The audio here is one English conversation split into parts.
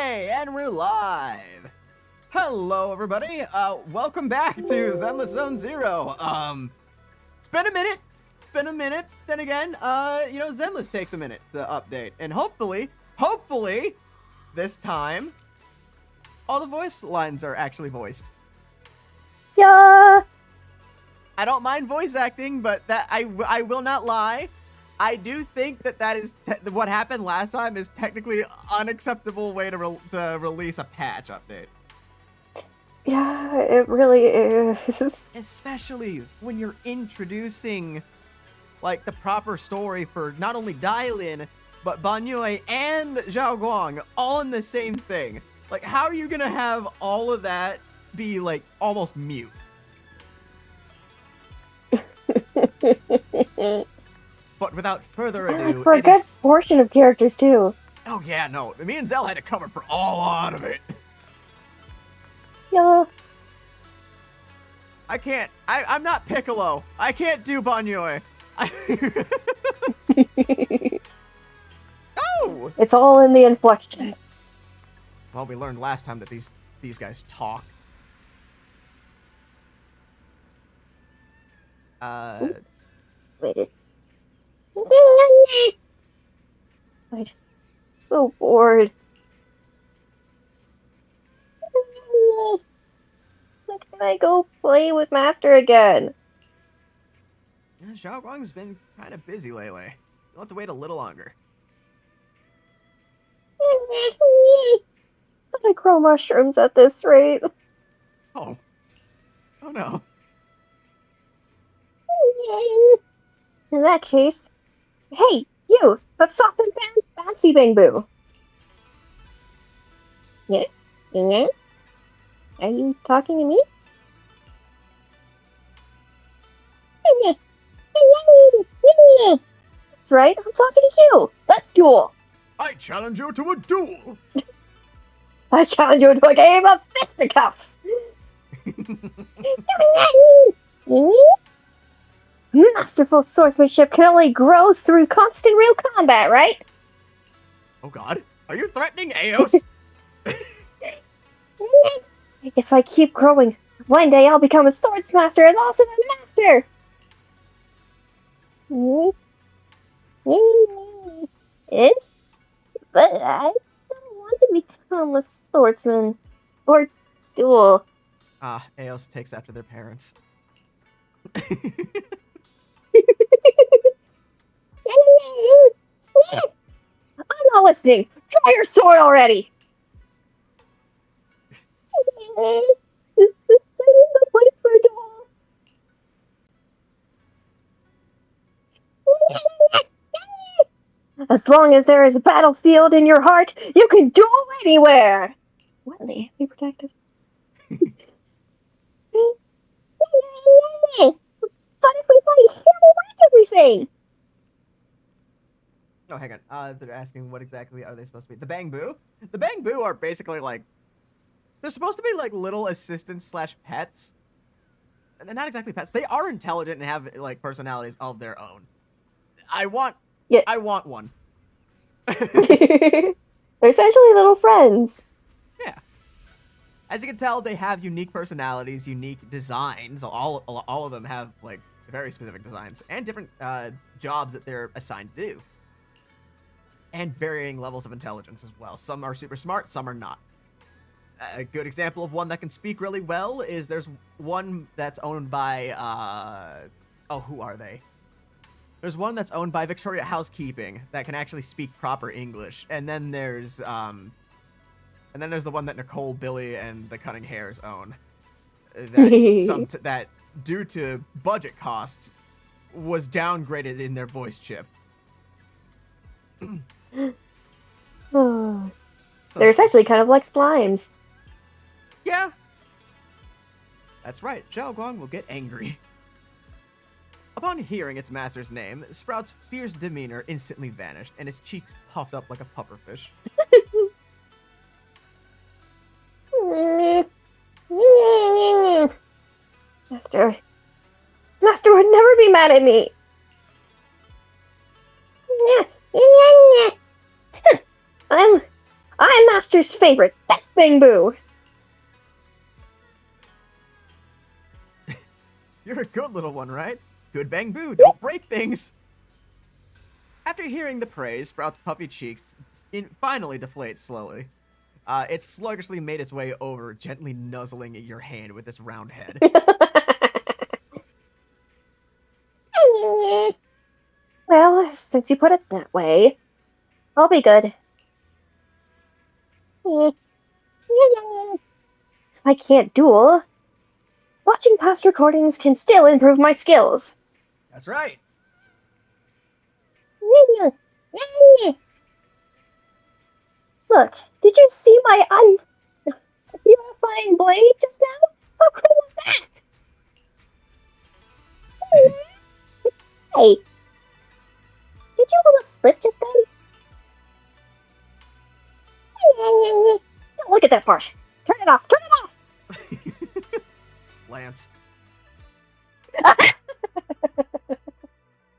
Okay, and we're live. Hello, everybody. Welcome back to Zenless Zone Zero. It's been a minute. Then again, Zenless takes a minute to update, and hopefully, this time, all the voice lines are actually voiced. Yeah. I don't mind voice acting, but I will not lie. I do think that is what happened last time is technically unacceptable way to release a patch update. Yeah, it really is. Especially when you're introducing, like, the proper story for not only Dailin, but Banyue and Xiaoguang all in the same thing. Like, how are you gonna have all of that be, like, almost mute? But without further ado, for a good portion of characters too. Oh yeah, no. Me and Zell had to cover for a lot of it. Yeah. I can't. I'm not Piccolo. I can't do Banyue. Oh! It's all in the inflection. Well, we learned last time that these guys talk. Wait. Wait. So bored. When can I go play with Master again? Yeah, Xiaoguang's been kind of busy lately. You'll have to wait a little longer. I grow mushrooms at this rate. Oh no. In that case, hey, you, that soft and bouncy bamboo. Yeah? Are you talking to me? That's right, I'm talking to you. Let's duel. I challenge you to a duel. I challenge you to a game of fisticuffs. Masterful swordsmanship can only grow through constant real combat, right? Oh god, are you threatening Eos? If I keep growing, one day I'll become a swordsmaster as awesome as Master. But I don't want to become a swordsman or duel. Eos takes after their parents. I'm not listening. Try your sword already. This is the place for a duel. As long as there is a battlefield in your heart, you can duel anywhere. What in the enemy protect us? But if we fight here, we'll wreck everything. Oh, hang on. They're asking what exactly are they supposed to be? The Bangbu? The Bangbu are basically like... They're supposed to be like little assistants slash pets. And they're not exactly pets. They are intelligent and have like personalities of their own. I want one. They're essentially little friends. Yeah. As you can tell, they have unique personalities, unique designs. All of them have like very specific designs and different jobs that they're assigned to do. And varying levels of intelligence as well. Some are super smart, some are not. A good example of one that can speak really well is there's one that's owned by, who are they? There's one that's owned by Victoria Housekeeping that can actually speak proper English. And then there's the one that Nicole, Billy, and the Cunning Hares own. That due to budget costs, was downgraded in their voice chip. They're essentially kind of like slimes. Yeah. That's right. Xiaoguang will get angry. Upon hearing its master's name, Sprout's fierce demeanor instantly vanished, and his cheeks puffed up like a pufferfish. Master would never be mad at me. I'm I'm Master's favorite, Best Bang Boo! You're a good little one, right? Good bang boo, don't break things! After hearing the praise, Sprout's puffy cheeks finally deflate slowly. It sluggishly made its way over, gently nuzzling your hand with its round head. Well, since you put it that way, I'll be good. If I can't duel, watching past recordings can still improve my skills. That's right. Look, did you see my unpurifying blade just now? How cool was that? Hey, did you almost slip just then? Don't look at that part. Turn it off. Turn it off. Lance.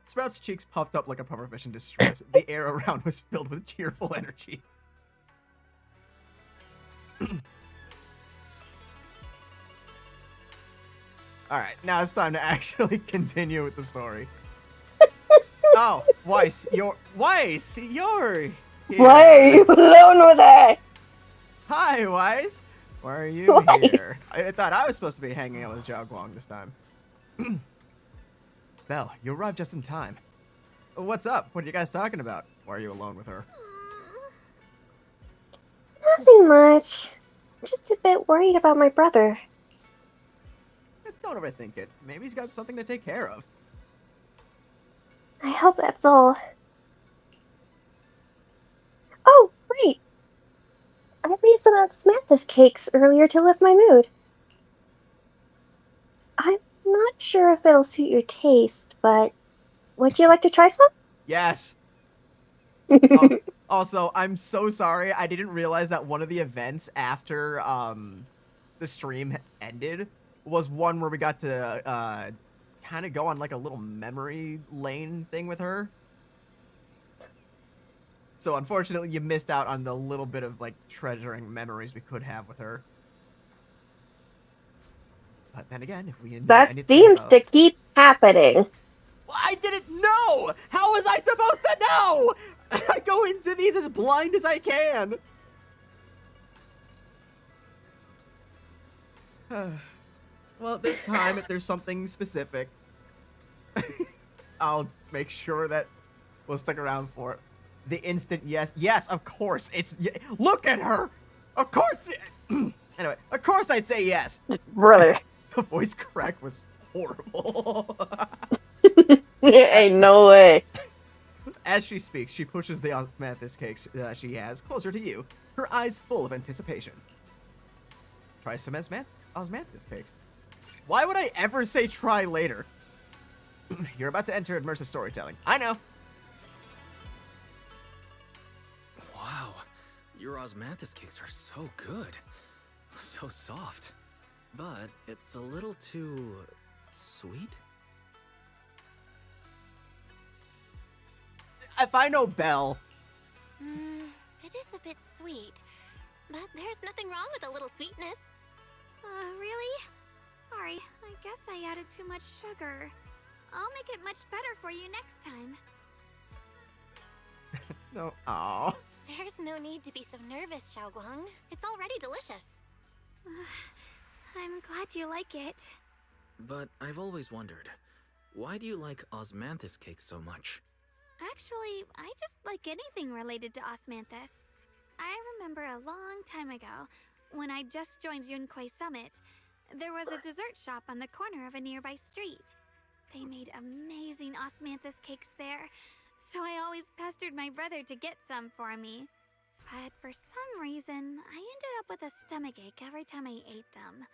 Sprout's cheeks puffed up like a pufferfish in distress. The air around was filled with cheerful energy. Alright, now it's time to actually continue with the story. Oh, Weiss, you're here. Why are you alone with her? Hi, Weiss. Why are you Weiss. here? I thought I was supposed to be hanging out with Xiaoguang this time. Belle, you arrived just in time. What's up? What are you guys talking about? Why are you alone with her? Nothing much. I'm just a bit worried about my brother. Don't overthink it. Maybe he's got something to take care of. I hope that's all. Oh, great! I made some osmanthus cakes earlier to lift my mood. I'm not sure if it'll suit your taste, but would you like to try some? Yes. Also, I'm so sorry. I didn't realize that one of the events after the stream ended was one where we got to kind of go on like a little memory lane thing with her. So unfortunately, you missed out on the little bit of like treasuring memories we could have with her. But then again, if we know That anything seems about... to keep happening. Well, I didn't know! How was I supposed to know? I go into these as blind as I can. Well, this time, if there's something specific, I'll make sure that we'll stick around for it. The instant yes. Yes, of course. Look at her! Of course! Anyway, of course I'd say yes. Brother. The voice crack was horrible. Ain't no way. As she speaks, she pushes the osmanthus cakes she has closer to you, her eyes full of anticipation. Try some osmanthus cakes. Why would I ever say try later? You're about to enter immersive storytelling. I know. Wow, your osmanthus cakes are so good. So soft. But it's a little too... sweet? If I know Belle... It is a bit sweet, but there's nothing wrong with a little sweetness. Really? Sorry, I guess I added too much sugar. I'll make it much better for you next time. No. Aww. There's no need to be so nervous, Xiaoguang. It's already delicious. I'm glad you like it. But I've always wondered, why do you like osmanthus cakes so much? Actually, I just like anything related to osmanthus. I remember a long time ago, when I just joined Yunquei Summit, there was a dessert shop on the corner of a nearby street. They made amazing osmanthus cakes there, so I always pestered my brother to get some for me. But for some reason, I ended up with a stomachache every time I ate them.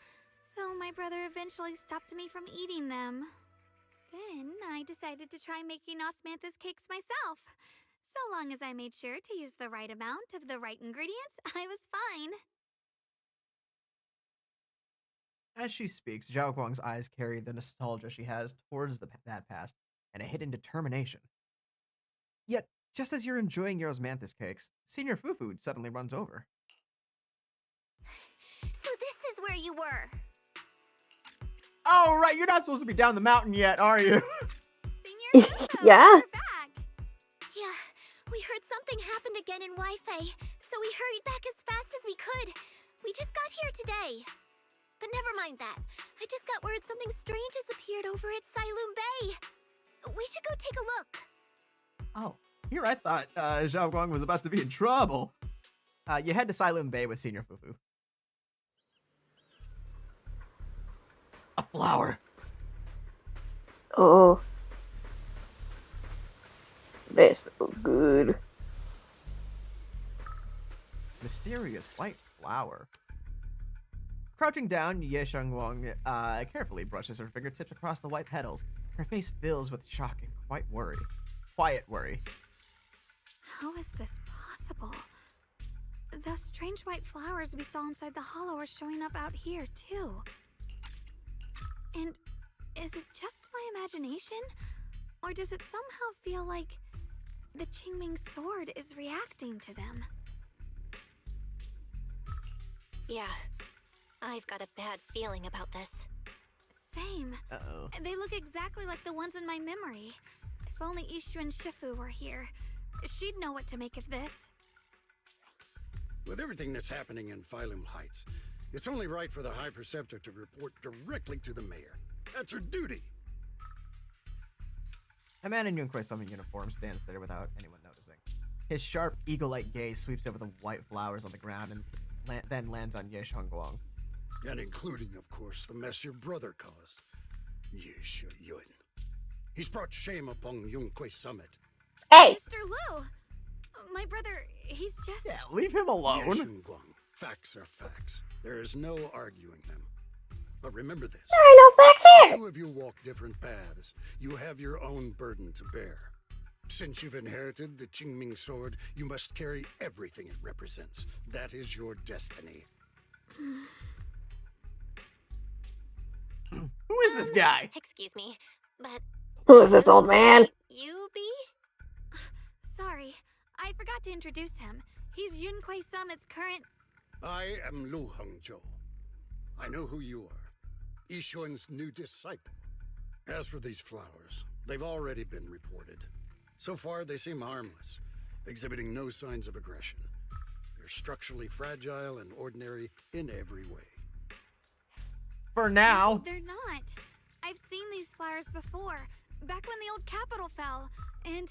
So my brother eventually stopped me from eating them. Then I decided to try making osmanthus cakes myself. So long as I made sure to use the right amount of the right ingredients, I was fine. As she speaks, Zhao Guang's eyes carry the nostalgia she has towards that past and a hidden determination. Yet, Just as you're enjoying your osmanthus cakes, Senior Fufu suddenly runs over. So this is where you were. Oh, right, you're not supposed to be down the mountain yet, are you? Senior Fufu, Yeah. you're back. Yeah, we heard something happened again in Wi-Fi, so we hurried back as fast as we could. We just got here today. But never mind that. I just got word something strange has appeared over at Siloon Bay. We should go take a look. Oh, here I thought Xiaoguang was about to be in trouble. You head to Siloon Bay with Senior Fufu. A flower. Oh. That's so good. Mysterious white flower. Crouching down, Ye Xiaoguang carefully brushes her fingertips across the white petals. Her face fills with shock and quiet worry. How is this possible? Those strange white flowers we saw inside the hollow are showing up out here, too. And is it just my imagination? Or does it somehow feel like the Qingming Sword is reacting to them? Yeah, I've got a bad feeling about this. Same. Uh-oh. They look exactly like the ones in my memory. If only Ishu and Shifu were here. She'd know what to make of this. With everything that's happening in Phylum Heights, it's only right for the High Preceptor to report directly to the mayor. That's her duty. A man in Yunquei Summit uniform stands there without anyone noticing. His sharp, eagle-like gaze sweeps over the white flowers on the ground and then lands on Ye Xiaoguang. And including, of course, the mess your brother caused. Ye Yun. He's brought shame upon Yunquei Summit. Hey! Mr. Liu! My brother, he's just... Yeah, leave him Ye alone. Xiaoguang. Facts are facts. There is no arguing them. But remember this. There ain't no facts The here! two of you walk different paths. You have your own burden to bear. Since you've inherited the Qingming Sword, you must carry everything it represents. That is your destiny. Who is this guy? Excuse me, but Who is this old man? you be? Sorry, I forgot to introduce him. He's Yunquei Summit's current... I am Lu Hengzhou. I know who you are. Yixuan's new disciple. As for these flowers, they've already been reported. So far, they seem harmless, exhibiting no signs of aggression. They're structurally fragile and ordinary in every way. For now. They're not. I've seen these flowers before, back when the old capital fell, and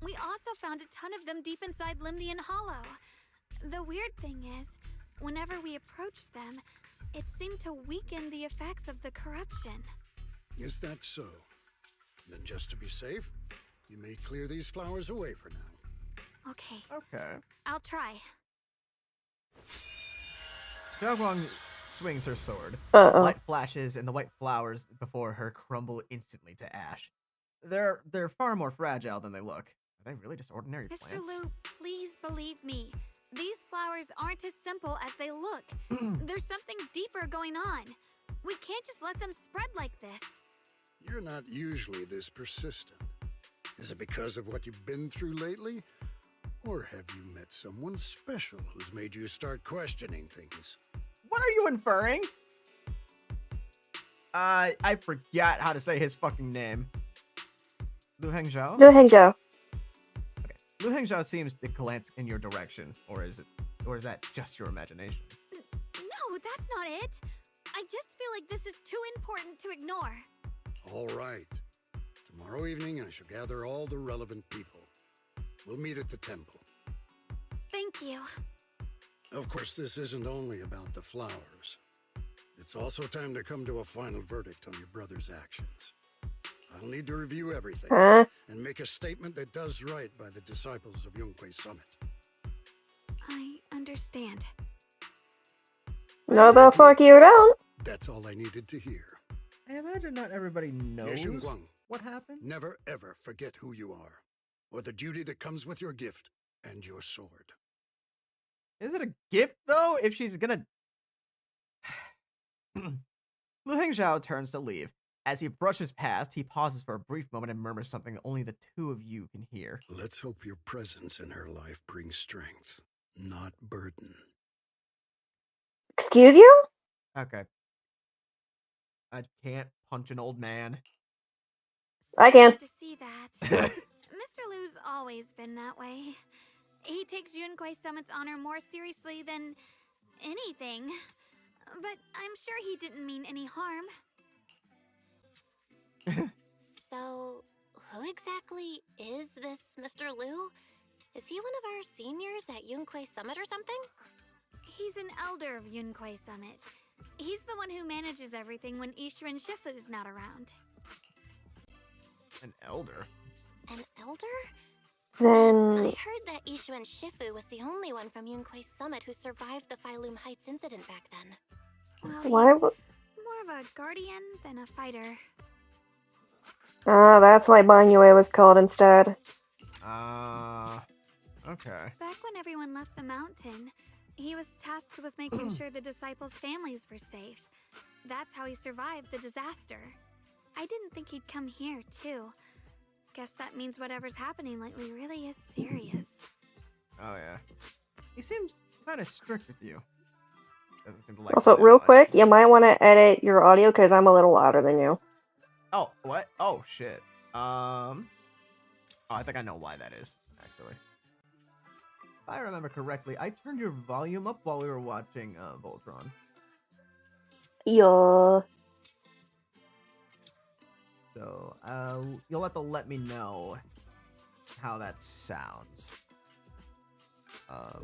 we also found a ton of them deep inside Limnian Hollow. The weird thing is, whenever we approached them, it seemed to weaken the effects of the corruption. Is that so? Then just to be safe, you may clear these flowers away for now. Okay, Okay. I'll try. Xiaoguang swings her sword. Uh-oh. Light flashes and the white flowers before her crumble instantly to ash. They're far more fragile than they look. Are they really just ordinary Mr. plants? Liu, please believe me. These flowers aren't as simple as they look. There's something deeper going on. We can't just let them spread like this. You're not usually this persistent. Is it because of what you've been through lately? Or have you met someone special who's made you start questioning things? What are you inferring? I forgot how to say his fucking name. Lu Hengzhou? Lu Hengzhou. Lu Hengzhou seems to glance in your direction, or is that just your imagination? No, that's not it. I just feel like this is too important to ignore. All right. Tomorrow evening, I shall gather all the relevant people. We'll meet at the temple. Thank you. Of course, this isn't only about the flowers. It's also time to come to a final verdict on your brother's actions. I'll need to review everything Huh? and make a statement that does right by the disciples of Yunquei Summit. I understand. No, the fuck you don't. That's all I needed to hear. I imagine not everybody knows Xiaoguang, what happened. never ever forget who you are, or the duty that comes with your gift and your sword. Is it a gift, though, if she's gonna... Lu Hengzhou turns to leave. As he brushes past, he pauses for a brief moment and murmurs something that only the two of you can hear. Let's hope your presence in her life brings strength, not burden. Excuse you? Okay. I can't punch an old man. I can. Sad to see that. Mr. Lu's always been that way. He takes Yunquei Summit's honor more seriously than anything. But I'm sure he didn't mean any harm. So, who exactly is this Mr. Lu? Is he one of our seniors at Yunquei Summit or something? He's an elder of Yunquei Summit. He's the one who manages everything when Ishu and Shifu's not around. An elder? An elder? Then I heard that Ishu and Shifu was the only one from Yunquei Summit who survived the Phylum Heights incident back then. Well, why? he's more of a guardian than a fighter. That's why Banyue was called instead. Okay. Back when everyone left the mountain, he was tasked with making sure the disciples' families were safe. That's how he survived the disaster. I didn't think he'd come here, too. Guess that means whatever's happening lately really is serious. Oh, yeah. He seems kind of strict with you. Doesn't seem to like Also, you that real much. quick, you might want to edit your audio because I'm a little louder than you. Oh, what? Oh, shit. Oh, I think I know why that is, actually. If I remember correctly, I turned your volume up while we were watching Voltron. Yeah. So, you'll have to let me know how that sounds.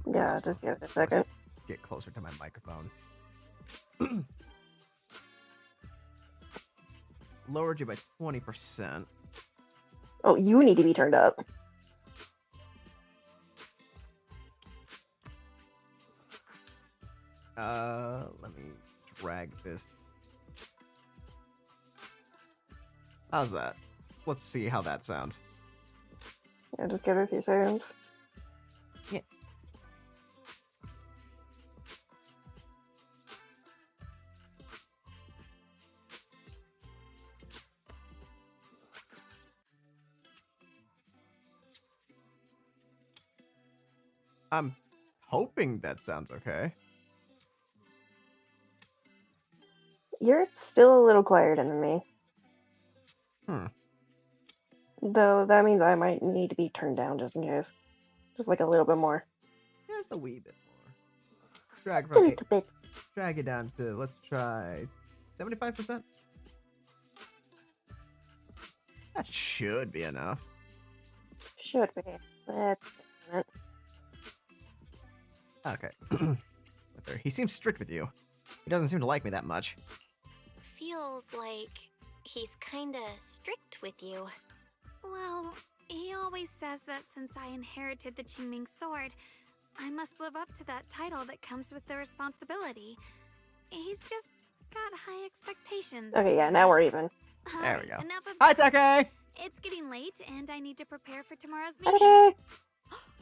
Yeah, also, just give it a let's second. get closer to my microphone. Lowered you by 20%. Oh, you need to be turned up. Let me drag this. How's that? Let's see how that sounds. Yeah, just give it a few seconds. Yeah. I'm hoping that sounds okay. You're still a little quieter than me. Though that means I might need to be turned down just in case. Just like a little bit more. Just a wee bit more. Drag Just a from little bit. drag it down to, let's try 75%. That should be enough. Should be. That's it. Okay. He seems strict with you. He doesn't seem to like me that much. Feels like he's kinda strict with you. Well, he always says that since I inherited the Qingming Sword, I must live up to that title that comes with the responsibility. He's just got high expectations. Okay, yeah, now we're even. There we go. Enough of Hi, that. Take! It's getting late, and I need to prepare for tomorrow's meeting. Okay.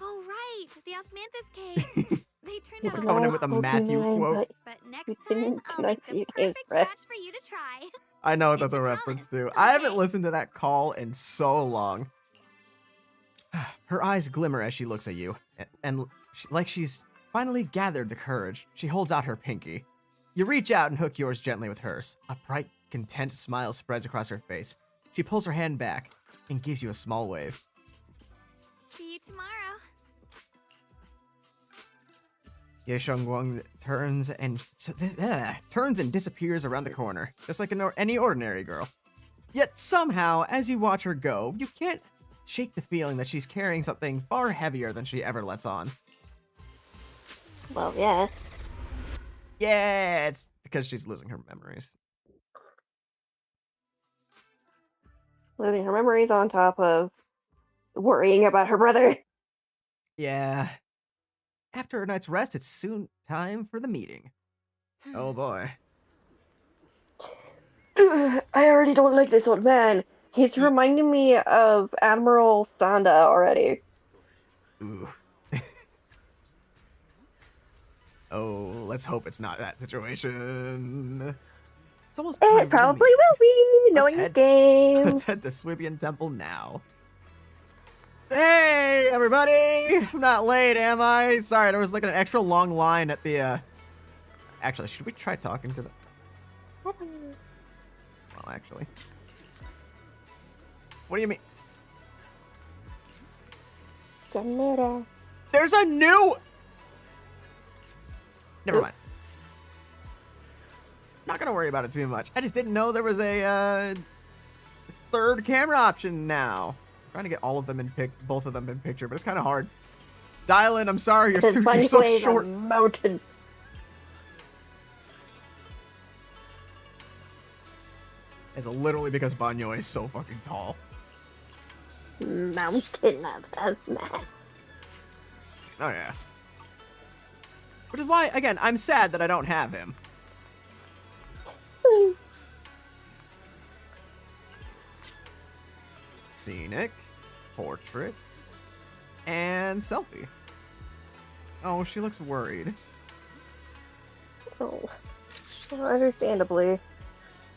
Oh, right! The osmanthus cakes! They turned He's out coming in well. with a Matthew quote. But We next didn't time, I'll tonight make for the you to perfect impress. batch for you to try. I know what It's that's a a reference promise. to. I haven't Okay. listened to that call in so long. Her eyes glimmer as she looks at you, like she's finally gathered the courage. She holds out her pinky. You reach out and hook yours gently with hers. A bright, content smile spreads across her face. She pulls her hand back and gives you a small wave. See you tomorrow. Xiaoguang turns and disappears around the corner, just like any ordinary girl. Yet somehow, as you watch her go, you can't shake the feeling that she's carrying something far heavier than she ever lets on. Well, yeah. Yeah, it's because she's losing her memories. Losing her memories on top of worrying about her brother. Yeah. After a night's rest, it's soon time for the meeting. Oh boy. I already don't like this old man. He's reminding me of Admiral Sanda already. Ooh. Oh, let's hope it's not that situation. It's almost time It to probably leave. will be, knowing this game. Let's head to Swibian Temple now. Hey, everybody! I'm not late, am I? Sorry, there was like an extra long line at the, Actually, should we try talking to the... Well, actually. What do you mean? There's a new... Never mind. Not gonna worry about it too much. I just didn't know there was a, third camera option now. I'm trying to get all of them in both of them in picture, but it's kind of hard. Dial in, I'm sorry, you're so short. Mountain. It's literally because Banyo is so fucking tall. Mountain of the man. Oh yeah. Which is why, again, I'm sad that I don't have him. Scenic, portrait, and selfie. Oh, she looks worried. Oh, well, understandably.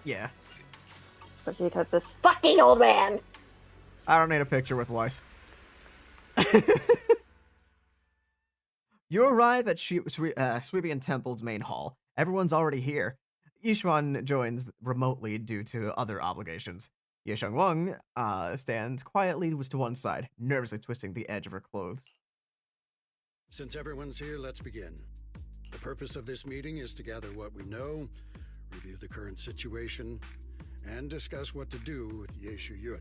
Yeah. Especially because this fucking old man. I don't need a picture with Weiss. You arrive at Swibian Temple's main hall. Everyone's already here. Yishuan joins remotely due to other obligations. Xiaoguang stands quietly to one side, nervously twisting the edge of her clothes. Since everyone's here, let's begin. The purpose of this meeting is to gather what we know, review the current situation, and discuss what to do with Yeshu Yun.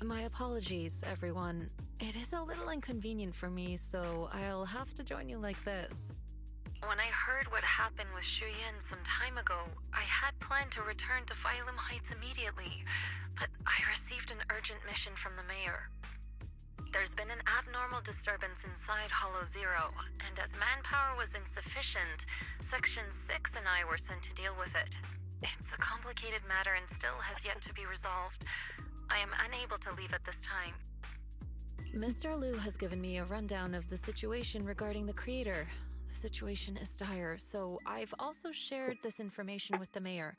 My apologies, everyone. It is a little inconvenient for me, so I'll have to join you like this. When I heard what happened with Shuyan some time ago, I had planned to return to Phylum Heights immediately, but I received an urgent mission from the mayor. There's been an abnormal disturbance inside Hollow Zero, and as manpower was insufficient, Section 6 and I were sent to deal with it. It's a complicated matter and still has yet to be resolved. I am unable to leave at this time. Mr. Liu has given me a rundown of the situation regarding the creator. The situation is dire, so I've also shared this information with the mayor.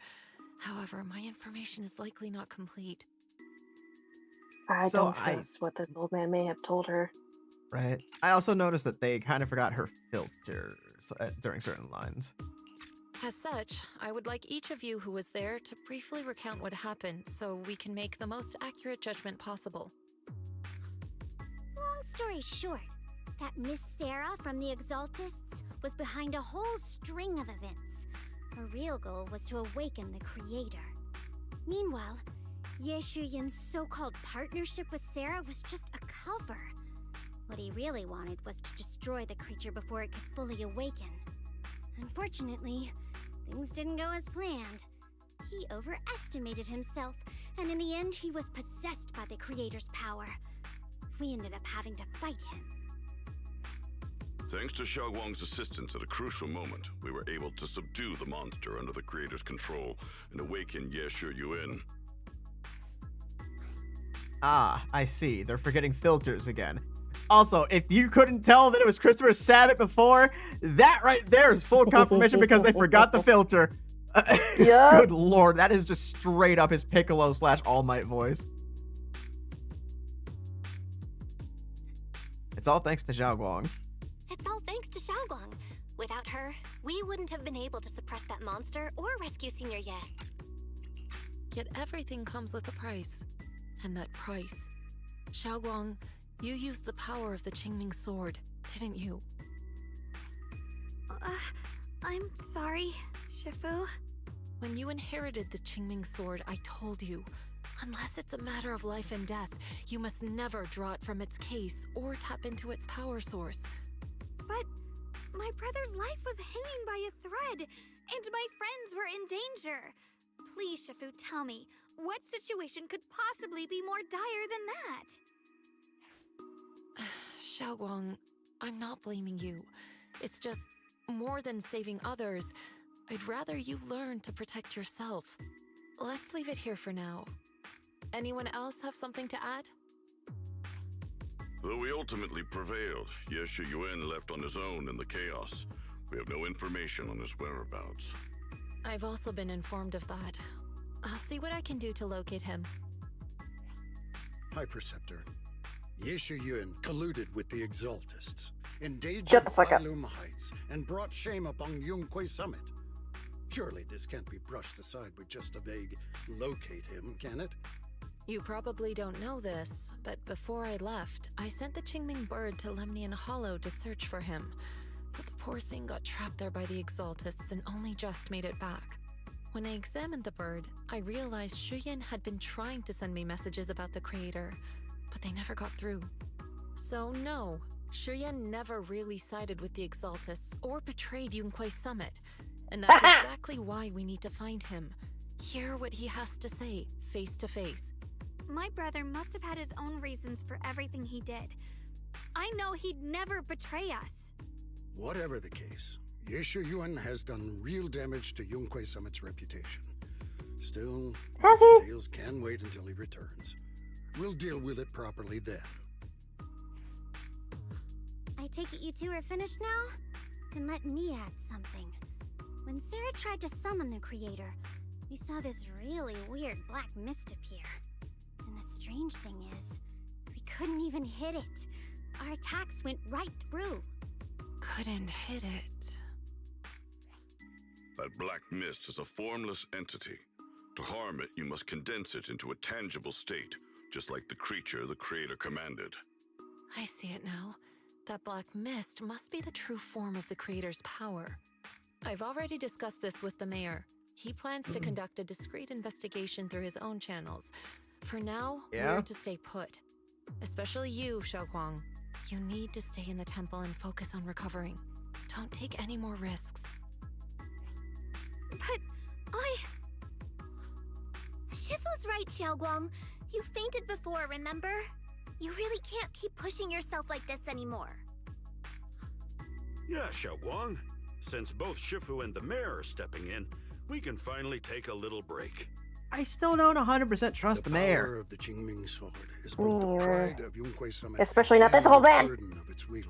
However, my information is likely not complete. I don't trust what this old man may have told her. Right. I also noticed that they kind of forgot her filter during certain lines. As such, I would like each of you who was there to briefly recount what happened so we can make the most accurate judgment possible. Long story short, that Miss Sarah from the Exaltists was behind a whole string of events. Her real goal was to awaken the creator. Meanwhile, Yeshu Yin's so-called partnership with Sarah was just a cover. What he really wanted was to destroy the creature before it could fully awaken. Unfortunately, things didn't go as planned. He overestimated himself, and in the end he was possessed by the creator's power. We ended up having to fight him. Thanks to Xiaoguang's assistance at a crucial moment, we were able to subdue the monster under the creator's control and awaken Yeshu Yun. Ah, I see. They're forgetting filters again. Also, if you couldn't tell that it was Christopher Sabat before, that right there is full confirmation because they forgot the filter. Yeah. Good lord, that is just straight up his Piccolo / All Might voice. It's all thanks to Xiaoguang. It's all thanks to Xiaoguang. Without her, we wouldn't have been able to suppress that monster or rescue Senior Ye. Yet everything comes with a price. And that price... Xiaoguang, you used the power of the Qingming Sword, didn't you? I'm sorry, Shifu. When you inherited the Qingming Sword, I told you, unless it's a matter of life and death, you must never draw it from its case or tap into its power source. But my brother's life was hanging by a thread, and my friends were in danger. Please, Shifu, tell me, what situation could possibly be more dire than that? Xiaoguang, I'm not blaming you. It's just, more than saving others, I'd rather you learn to protect yourself. Let's leave it here for now. Anyone else have something to add? Though we ultimately prevailed, Yeshu Yun left on his own in the chaos. We have no information on his whereabouts. I've also been informed of that. I'll see what I can do to locate him. High Preceptor, Yeshu Yun colluded with the Exaltists, endangered Shut the fuck up. Phylum Heights, and brought shame upon Yunquay Summit. Surely this can't be brushed aside with just a vague locate him, can it? You probably don't know this, but before I left, I sent the Qingming bird to Lemnian Hollow to search for him. But the poor thing got trapped there by the Exaltists and only just made it back. When I examined the bird, I realized Shuyan had been trying to send me messages about the Creator, but they never got through. So no, Shuyan never really sided with the Exaltists or betrayed Yunquay Summit. And that's exactly why we need to find him. Hear what he has to say, face to face. My brother must have had his own reasons for everything he did. I know he'd never betray us. Whatever the case, Yeshu Yuan has done real damage to Yunquay Summit's reputation. Still, Has he? details can wait until he returns. We'll deal with it properly then. I take it you two are finished now? Then let me add something. When Sarah tried to summon the Creator, we saw this really weird black mist appear. And the strange thing is, we couldn't even hit it. Our attacks went right through. Couldn't hit it. That black mist is a formless entity. To harm it, you must condense it into a tangible state, just like the creature the Creator commanded. I see it now. That black mist must be the true form of the Creator's power. I've already discussed this with the mayor. He plans to conduct a discreet investigation through his own channels. For now, we're to stay put. Especially you, Xiaoguang. You need to stay in the temple and focus on recovering. Don't take any more risks. But Shifu's right, Xiaoguang. You fainted before, remember? You really can't keep pushing yourself like this anymore. Yeah, Xiaoguang. Since both Shifu and the mayor are stepping in, we can finally take a little break. I still don't 100% trust the power mayor. of the Qingming Sword is both the pride of Yunquay Summit Especially not this and old the man. burden of its wielder.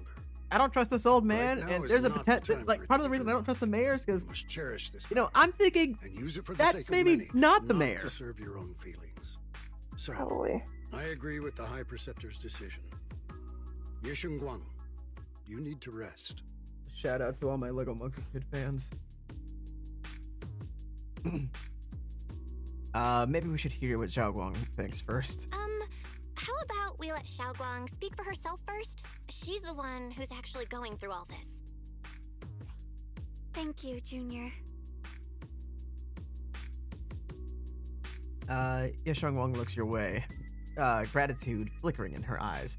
I don't trust this old man, Right now and is there's a not the potential. time Like, for it part to of the be reason I don't drawn. trust the mayor is because, You must cherish this you know, I'm thinking and use it for the that's sake of maybe many, not the mayor. to serve your own feelings. So, Probably. I agree with the High Preceptor's decision. Yeshunguang, you need to rest. Shout out to all my Lego Monkey Kid fans. Maybe we should hear what Xiaoguang thinks first. How about we let Xiaoguang speak for herself first? She's the one who's actually going through all this. thank you, Junior. Xiaoguang looks your way, gratitude flickering in her eyes.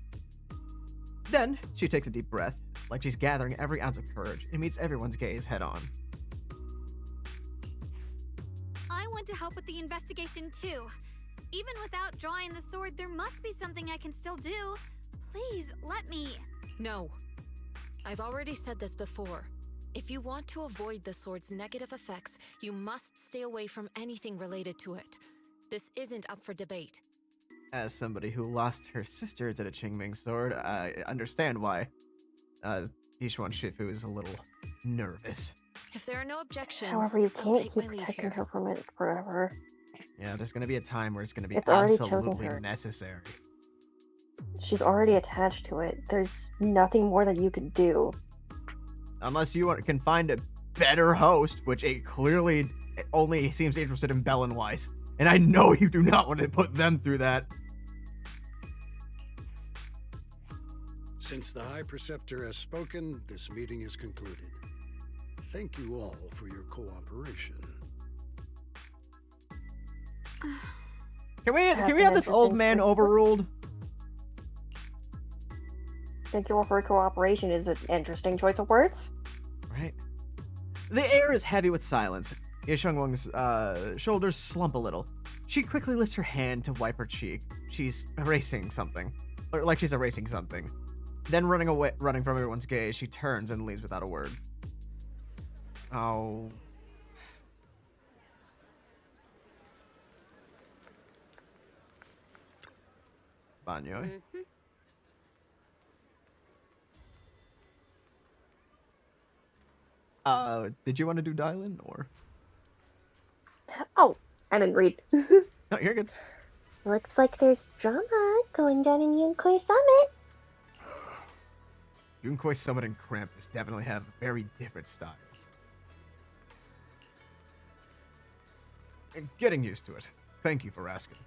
Then she takes a deep breath, like she's gathering every ounce of courage, and meets everyone's gaze head on. I want to help with the investigation too. Even without drawing the sword, there must be something I can still do. Please, let me. No. I've already said this before. If you want to avoid the sword's negative effects, you must stay away from anything related to it. This isn't up for debate. As somebody who lost her sister to the Qingming Sword, I understand why Yishuan Shifu is a little nervous. If there are no objections, However, you I'll can't take keep my leave protecting here. her from it forever. Yeah, there's gonna be a time where it's gonna be It's already chosen absolutely her. necessary. She's already attached to it. There's nothing more that you can do. Unless you can find a better host, which it clearly only seems interested in Bell and Weiss. And I know you do not want to put them through that. Since the High Preceptor has spoken, this meeting is concluded. Thank you all for your cooperation. Can we That's have an this old interesting man choice. overruled? Thank you all for cooperation is an interesting choice of words. Right. The air is heavy with silence. Yeshungwang's shoulders slump a little. She quickly lifts her hand to wipe her cheek. She's erasing something. Or like she's erasing something. Then running from everyone's gaze, she turns and leaves without a word. Oh. Banyo. Did you want to do dial-in or? Oh, I didn't read. No, you're good. Looks like there's drama going down in Yunkoi Summit. Yunkoi Summit and Krampus definitely have very different styles. And getting used to it. Thank you for asking.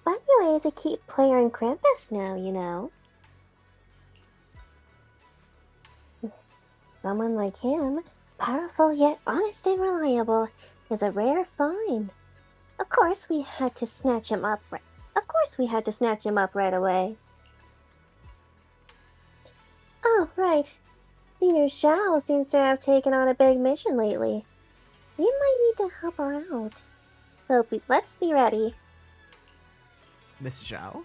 Funny way to keep player in Krampus now, you know. Someone like him, powerful yet honest and reliable, is a rare find. Of course we had to snatch him up right away. Oh, right. Senior Xiao seems to have taken on a big mission lately. We might need to help her out. So let's be ready. Miss Zhao?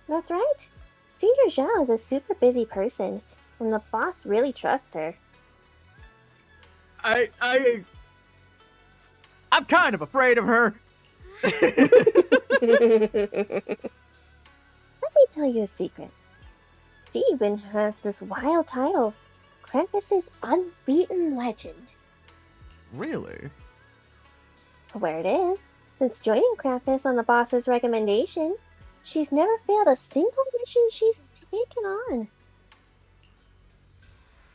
That's right. Senior Zhao is a super busy person, and the boss really trusts her. I'm kind of afraid of her. Let me tell you a secret. She even has this wild title, Krampus's Unbeaten Legend. Really? Where it is, since joining Krampus on the boss's recommendation, she's never failed a single mission she's taken on.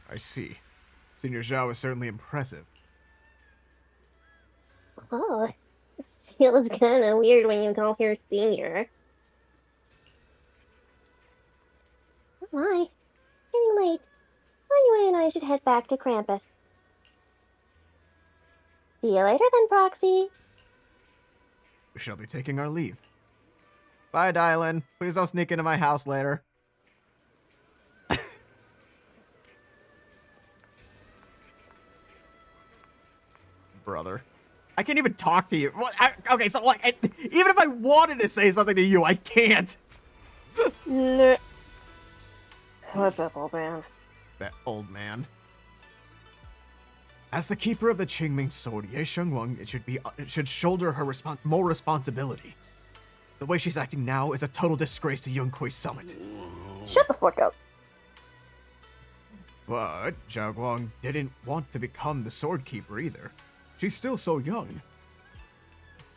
I see. Senior Zhao is certainly impressive. Oh, it feels kinda weird when you call her senior. Oh my, it's getting late. Anyway, and I should head back to Krampus. See you later then, Proxy. We shall be taking our leave. Bye, Dylan. Please don't sneak into my house later. Brother. I can't even talk to you. Okay, so like, even if I wanted to say something to you, I can't. Nah. What's up, old man? That old man. As the keeper of the Qingming Sword, Xiaoguang, it should shoulder her more responsibility. The way she's acting now is a total disgrace to Yunkoi Summit. Shut the fuck up. But Xiaoguang didn't want to become the sword keeper either. She's still so young.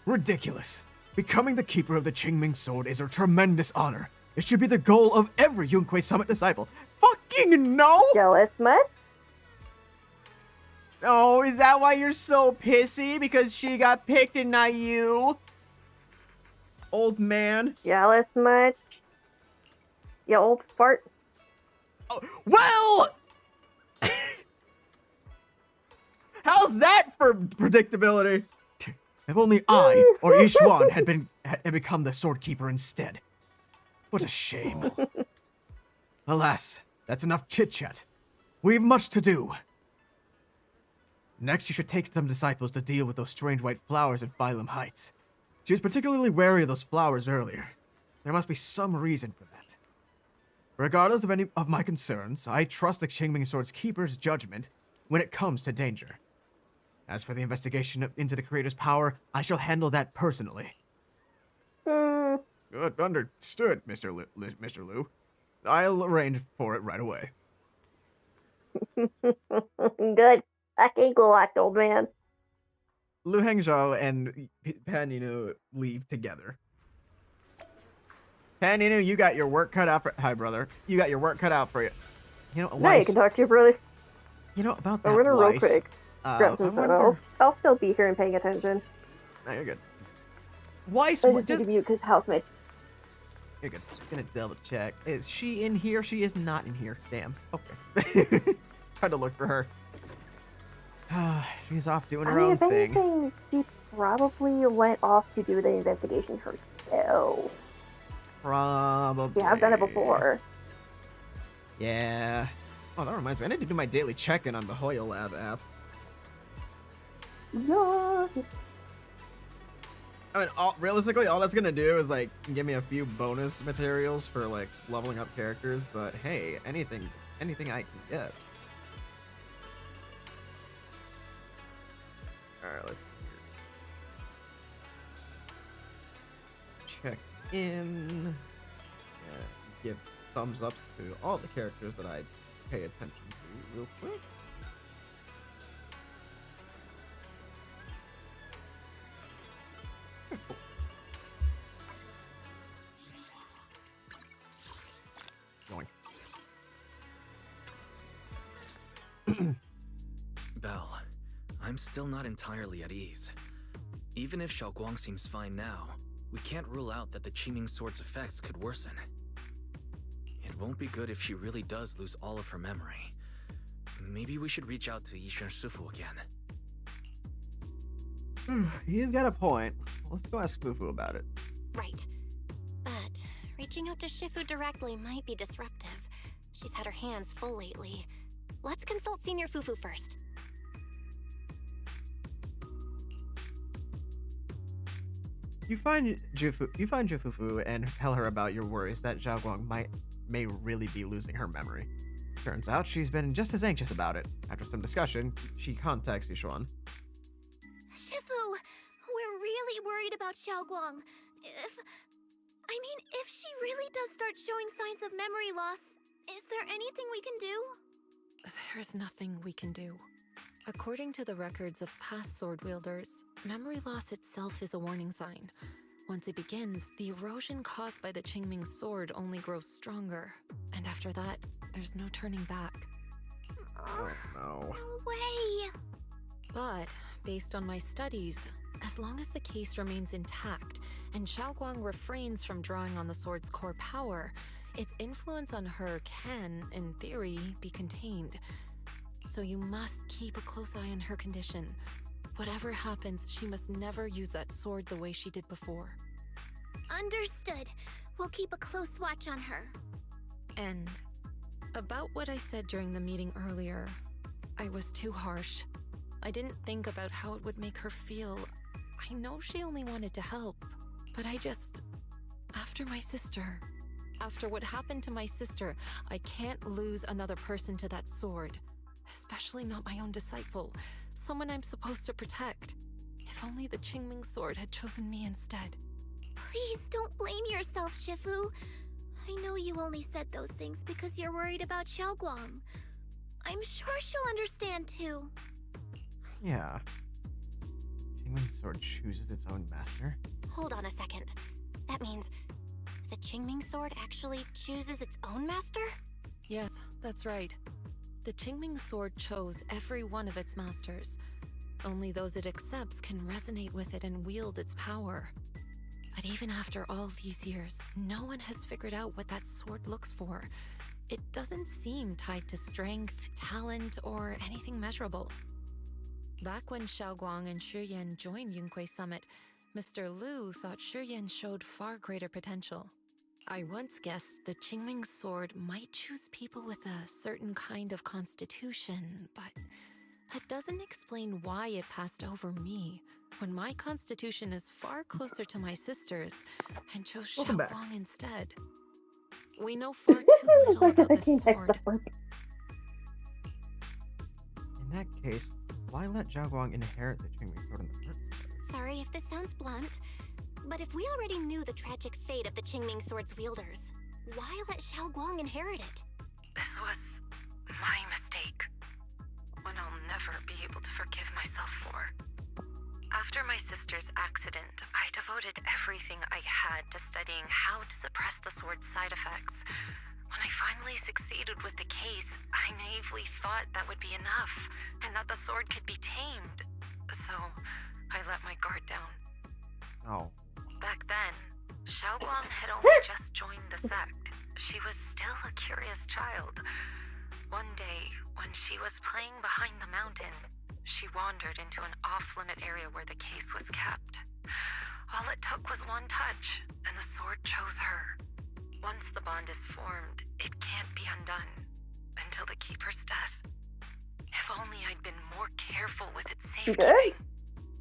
Ridiculous. Becoming the keeper of the Qingming Sword is a tremendous honor. It should be the goal of every Yunkoi Summit disciple. Fucking no! Jealous much? Oh, is that why you're so pissy? Because she got picked and not you? Old man. Jealous much? You old fart? Oh, well! How's that for predictability? If only I or Yishuan had become the sword keeper instead. What a shame. Alas, that's enough chit-chat. We've much to do. Next, you should take some disciples to deal with those strange white flowers in Phylum Heights. She was particularly wary of those flowers earlier. There must be some reason for that. Regardless of any of my concerns, I trust the Qingming Sword's keeper's judgment when it comes to danger. As for the investigation into the creator's power, I shall handle that personally. Good, understood, Mr. Liu. I'll arrange for it right away. Good. Fucking good luck, old man. Lu Hengzhou and Pan Yinu leave together. Pan Yinu, you got your work cut out for... Hi, brother. You got your work cut out for you. You know, Now you can talk to your brother. You know, about that, I'm gonna real Weiss, quick. I'll still be here and paying attention. No, you're good. Weiss, I just need to mute because housemates. You're good. Just gonna double check. Is she in here? She is not in here. Damn. Okay. Tried to look for her. She's off doing her own if thing. Anything, she probably went off to do the investigation herself. Probably. Yeah, I've done it before. Yeah. Oh, that reminds me. I need to do my daily check-in on the Hoya Lab app. Yeah. I mean, realistically, all that's gonna do is like give me a few bonus materials for like leveling up characters. But hey, anything I can get. All right, let's check in. Yeah, give thumbs ups to all the characters that I pay attention to real quick. Belle, I'm still not entirely at ease. Even if Xiaoguang seems fine now, we can't rule out that the Qingming Sword's effects could worsen. It won't be good if she really does lose all of her memory. Maybe we should reach out to Yishan Shifu again. You've got a point. Let's go ask Fufu about it. Right. But reaching out to Shifu directly might be disruptive. She's had her hands full lately. Let's consult Senior Fufu first. You find Jufufu and tell her about your worries that Xiaoguang may really be losing her memory. Turns out she's been just as anxious about it. After some discussion, she contacts Yishuan. Shifu, we're really worried about Xiaoguang. If she really does start showing signs of memory loss, is there anything we can do? There's nothing we can do. According to the records of past sword wielders, memory loss itself is a warning sign. Once it begins, the erosion caused by the Qingming Sword only grows stronger. And after that, there's no turning back. Oh no. No way! But, based on my studies, as long as the case remains intact and Xiaoguang refrains from drawing on the sword's core power, its influence on her can, in theory, be contained. So you must keep a close eye on her condition. Whatever happens, she must never use that sword the way she did before. Understood. We'll keep a close watch on her. And about what I said during the meeting earlier, I was too harsh. I didn't think about how it would make her feel. I know she only wanted to help, but after what happened to my sister, I can't lose another person to that sword. Especially not my own disciple, someone I'm supposed to protect. If only the Qingming Sword had chosen me instead. Please don't blame yourself, Shifu. I know you only said those things because you're worried about Xiaoguang. I'm sure she'll understand too. Yeah. Qingming Sword chooses its own master? Hold on a second. That means the Qingming Sword actually chooses its own master? Yes, that's right. The Qingming Sword chose every one of its masters. Only those it accepts can resonate with it and wield its power. But even after all these years, no one has figured out what that sword looks for. It doesn't seem tied to strength, talent, or anything measurable. Back when Xiaoguang and Shiyan joined Yunquei Summit, Mr. Liu thought Shiyan showed far greater potential. I once guessed the Qingming Sword might choose people with a certain kind of constitution, but that doesn't explain why it passed over me, when my constitution is far closer to my sister's, and chose Xiaoguang instead. We know far too little about this sword. In that case, why let Xiaoguang inherit the Qingming Sword in the first place? Sorry if this sounds blunt, but if we already knew the tragic fate of the Qingming Sword's wielders, why let Xiaoguang inherit it? This was my mistake. One I'll never be able to forgive myself for. After my sister's accident, I devoted everything I had to studying how to suppress the sword's side effects. When I finally succeeded with the case, I naively thought that would be enough, and that the sword could be tamed. So, I let my guard down. Oh. Back then, Xiaoguang had only just joined the sect. She was still a curious child. One day, when she was playing behind the mountain, she wandered into an off-limit area where the case was kept. All it took was one touch, and the sword chose her. Once the bond is formed, it can't be undone until the Keeper's death. If only I'd been more careful with its safekeeping.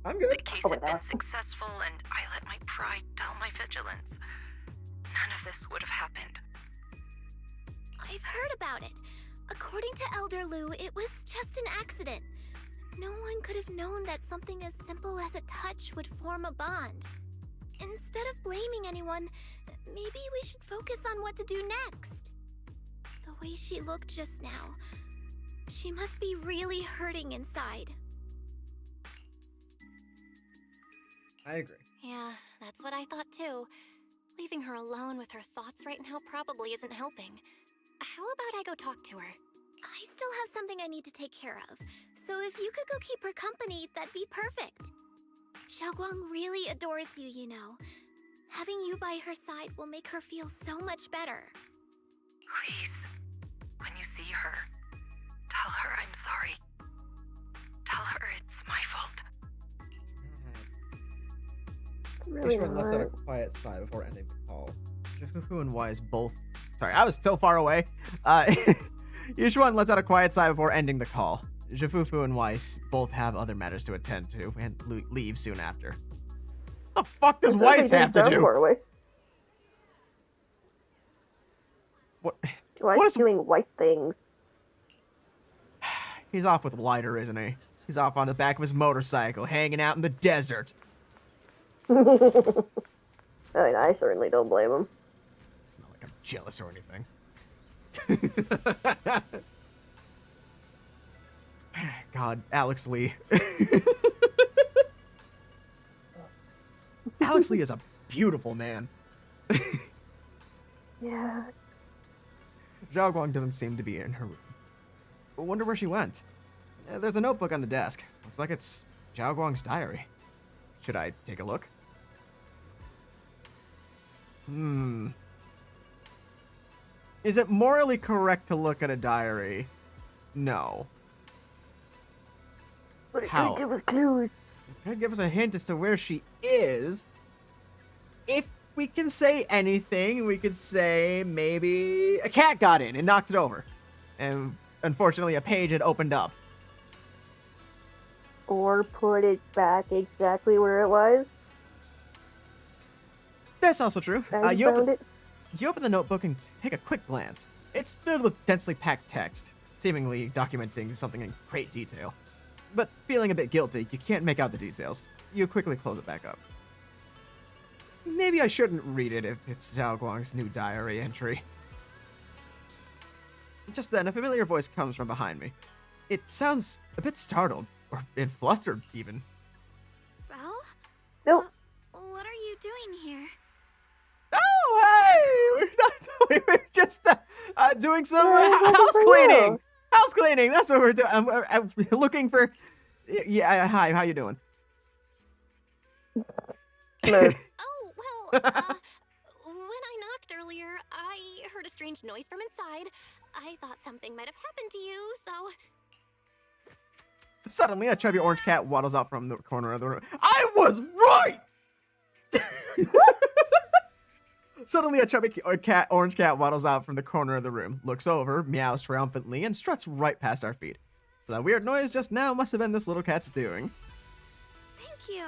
I'm good. The case had been successful, and I let my pride dull my vigilance. None of this would have happened. I've heard about it. According to Elder Liu, it was just an accident. No one could have known that something as simple as a touch would form a bond. Instead of blaming anyone, maybe we should focus on what to do next. The way she looked just now, she must be really hurting inside. I agree. Yeah, that's what I thought too. Leaving her alone with her thoughts right now probably isn't helping. How about I go talk to her? I I still have something I need to take care of. So if you could go keep her company, that'd be perfect. Xiaoguang really adores you, you know. Having you by her side will make her feel so much better. Please, when you see her, tell her I'm sorry. Tell her it's my fault. Really Yishuan lets out a not. quiet sigh before ending the call. Zhifu and Wise both. Sorry, I was so far away. Yishuan lets out a quiet sigh before ending the call. Zhifu and Weiss both have other matters to attend to and leave soon after. What the fuck does Weiss have to do? Far away. What? Weiss What is? doing Weiss things. He's off with Lighter, isn't he? He's off on the back of his motorcycle, hanging out in the desert. I mean, I certainly don't blame him. It's not like I'm jealous or anything. God, Alex Lee. Alex Lee is a beautiful man. Yeah. Xiaoguang doesn't seem to be in her room. I wonder where she went. There's a notebook on the desk. Looks like it's Xiaoguang's diary. Should I take a look? Is it morally correct to look at a diary? No. But it How? could give us clues. It could give us a hint as to where she is. If we can say anything, we could say maybe a cat got in and knocked it over. And unfortunately, a page had opened up. Or put it back exactly where it was. That's also true. And You found it. open the notebook and take a quick glance. It's filled with densely packed text, seemingly documenting something in great detail. But feeling a bit guilty, you can't make out the details. You quickly close it back up. Maybe I shouldn't read it if it's Xiao Guang's new diary entry. Just then, a familiar voice comes from behind me. It sounds a bit startled, or flustered even. Well, Nope. what are you doing here? Oh, hey! We were just doing some We're house looking for cleaning. you. House cleaning. That's what we're doing. I'm looking for. Yeah. Hi. How you doing? No. Oh, well, when I knocked earlier, I heard a strange noise from inside. I thought something might have happened to you, so... Suddenly, a chubby orange cat waddles out from the corner of the room. I was right. Suddenly, a chubby orange cat waddles out from the corner of the room, looks over, meows triumphantly, and struts right past our feet. So that weird noise just now must have been this little cat's doing. Thank you.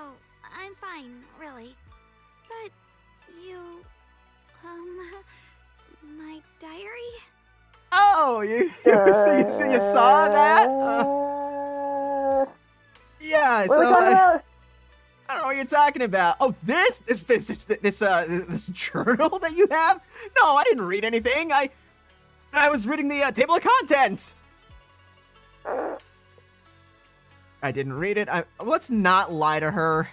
I'm fine, really. But you, my diary? Oh, you saw that? Yeah, I What are we saw talking it. about? I don't know what you're talking about. Oh, this journal that you have? No, I didn't read anything. I was reading the table of contents. I didn't read it. Let's not lie to her.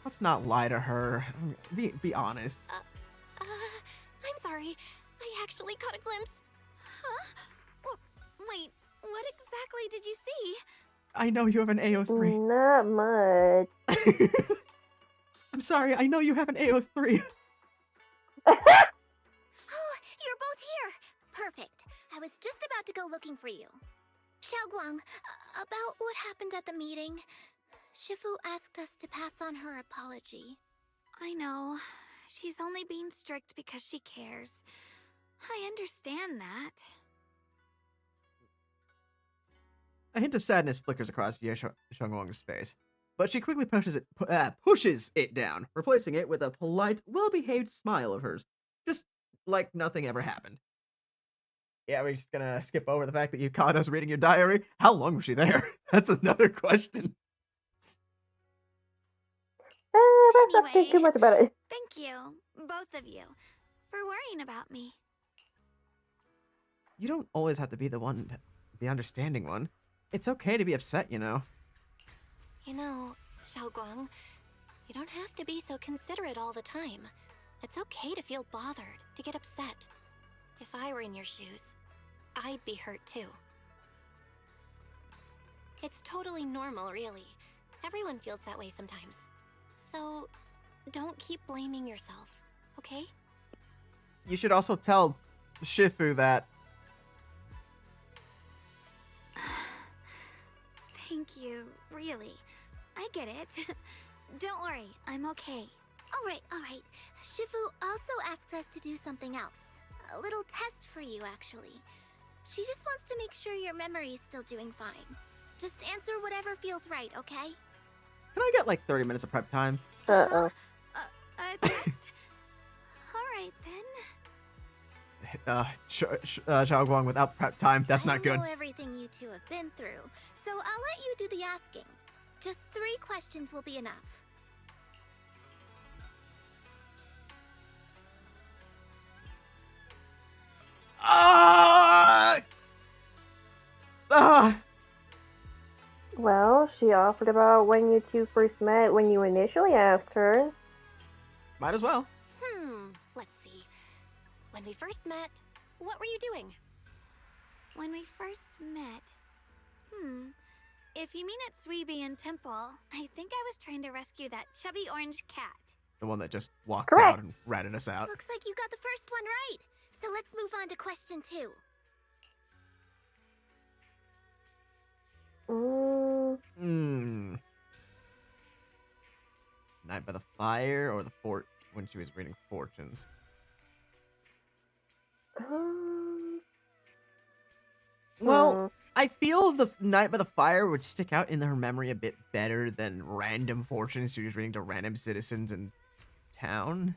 Let's not lie to her. Be honest. I'm sorry. I actually caught a glimpse. Huh? Wait, what exactly did you see? I know you have an AO3. Not much. I'm sorry. I know you have an AO3. Oh, you're both here. Perfect. I was just about to go looking for you. Xiaoguang, about what happened at the meeting. Shifu asked us to pass on her apology. I know. She's only being strict because she cares. I understand that. A hint of sadness flickers across Xiaoguang's face, but she quickly pushes it down, replacing it with a polite, well-behaved smile of hers, just like nothing ever happened. Yeah, we're just gonna skip over the fact that you caught us reading your diary. How long was she there? That's another question. Let's not think Anyway. too much about it. Thank you, both of you, for worrying about me. You don't always have to be the understanding one. It's okay to be upset, you know. You know, Xiaoguang, you don't have to be so considerate all the time. It's okay to feel bothered, to get upset. If I were in your shoes, I'd be hurt too. It's totally normal, really. Everyone feels that way sometimes. So, don't keep blaming yourself, okay? You should also tell Shifu that. Thank you, really. I get it. Don't worry, I'm okay. Alright. Shifu also asks us to do something else. A little test for you, actually. She just wants to make sure your memory's still doing fine. Just answer whatever feels right, okay? Can I get like 30 minutes of prep time? Uh-oh. A test? Alright then. Xiaoguang without prep time. That's not good. I know everything you two have been through, so I'll let you do the asking. Just 3 questions will be enough. Well, she offered about when you two first met when you initially asked her. Might as well. Let's see. When we first met, what were you doing? When we first met... If you mean at Suibian Temple, I think I was trying to rescue that chubby orange cat. The one that just walked Correct. out and ratted us out. Looks like you got the first one right. So let's move on to question 2. Night by the fire or the fort when she was reading fortunes? Well, I feel the night by the fire would stick out in her memory a bit better than random fortunes she was reading to random citizens in town.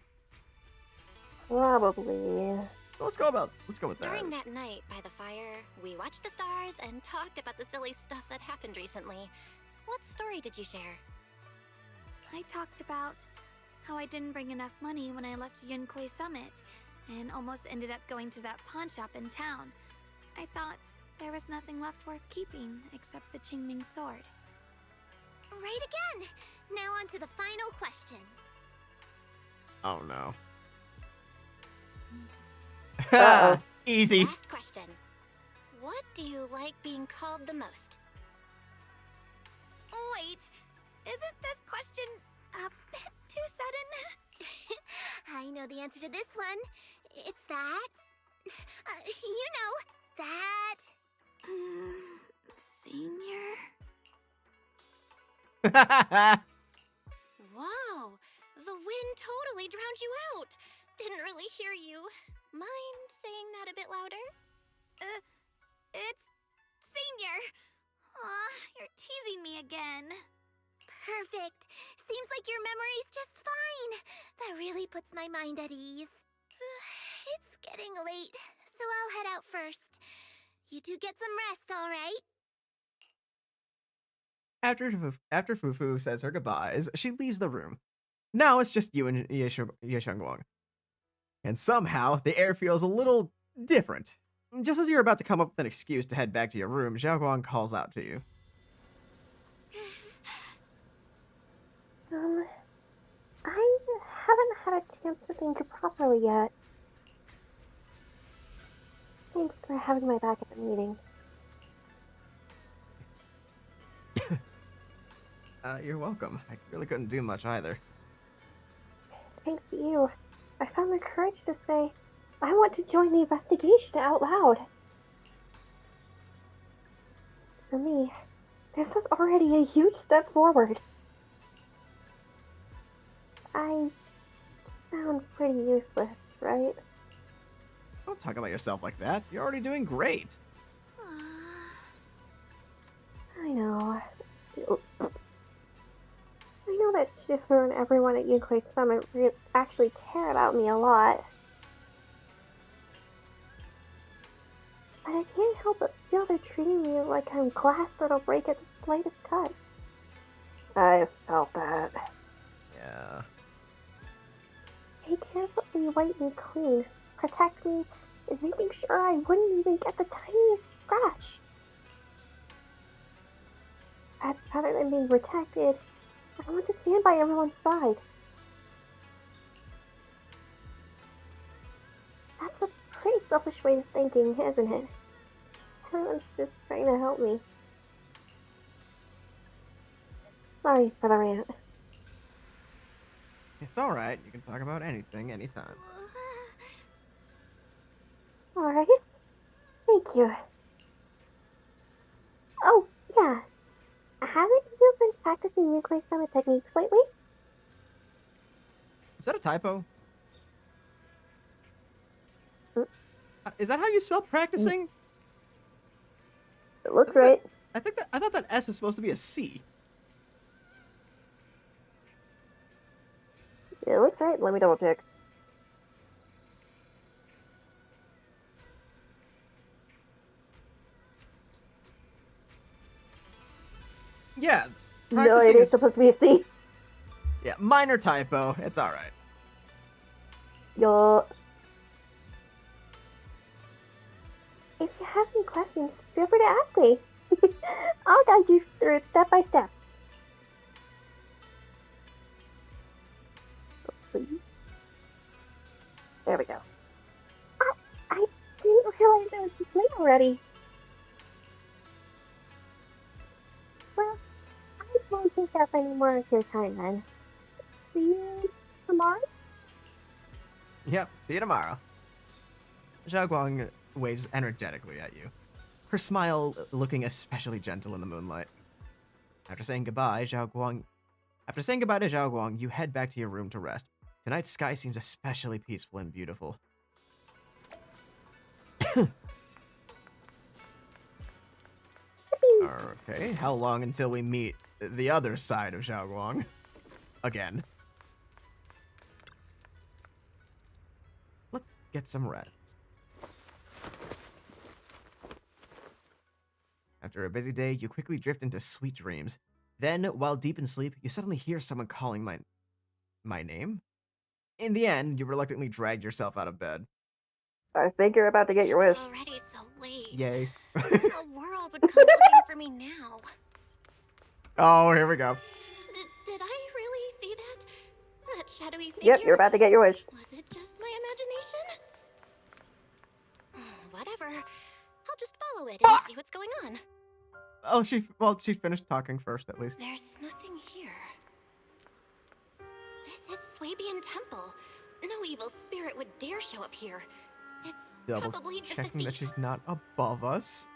Probably. So let's go with that. During that night by the fire, we watched the stars and talked about the silly stuff that happened recently. What story did you share? I talked about how I didn't bring enough money when I left Yunquay Summit and almost ended up going to that pawn shop in town. I thought there was nothing left worth keeping except the Qingming Sword. Right again! Now on to the final question. Oh no. Uh-oh. Easy. Last question. What do you like being called the most? Wait, isn't this question a bit too sudden? I know the answer to this one. It's that. You know, that. Senior? Whoa! The wind totally drowned you out! Didn't really hear you. Mind saying that a bit louder? It's Senior. Aw, you're teasing me again. Perfect. Seems like your memory's just fine. That really puts my mind at ease. It's getting late, so I'll head out first. You two get some rest, all right? After Fufu says her goodbyes, she leaves the room. Now it's just you and Xiaoguang. And somehow, the air feels a little different. Just as you're about to come up with an excuse to head back to your room, Xiaoguang calls out to you. I haven't had a chance to think properly yet. Thanks for having my back at the meeting. You're welcome. I really couldn't do much either. Thanks to you, I found the courage to say, I want to join the investigation out loud. For me, this was already a huge step forward. I sound pretty useless, right? Don't talk about yourself like that. You're already doing great. I know. I know that Shifu and everyone at Yunquay Summit actually care about me a lot. But I can't help but feel they're treating me like I'm glass that'll break at the slightest touch. I felt that. Yeah. They carefully wipe me clean, protect me, and making sure I wouldn't even get the tiniest scratch. Rather than being protected, I want to stand by everyone's side. That's a pretty selfish way of thinking, isn't it? Everyone's just trying to help me. Sorry for the rant. It's alright. You can talk about anything, anytime. Alright. Thank you. Oh, yeah. Haven't you been practicing nuclear summit techniques lately? Is that a typo? Mm. Is that how you spell practicing? It looks right. I thought that S is supposed to be a C. It looks right. Let me double check. Yeah. No, it Practicing is supposed to be a C. Yeah, minor typo. It's alright. Yo. If you have any questions, feel free to ask me. I'll guide you through it step by step. Please. There we go. I didn't realize it was this late already. Well, I won't take up any more of your time then. See you tomorrow? Yep, see you tomorrow. Xiaoguang waves energetically at you, her smile looking especially gentle in the moonlight. After saying goodbye to Xiaoguang, you head back to your room to rest. Tonight's sky seems especially peaceful and beautiful. Okay, how long until we meet the other side of Xiaoguang? Again. Let's get some rest. After a busy day, you quickly drift into sweet dreams. Then, while deep in sleep, you suddenly hear someone calling my name? In the end, you reluctantly dragged yourself out of bed. I think you're about to get your wish. It's already so late. Yay. The world would come looking for me now. Oh, here we go. Did I really see that? That shadowy figure? Yep, you're about to get your wish. Was it just my imagination? Whatever. I'll just follow it and see what's going on. Oh, she finished talking first, at least. There's nothing here. This is Swabian Temple. No evil spirit would dare show up here. It's Double probably just a checking thief. that she's not above us.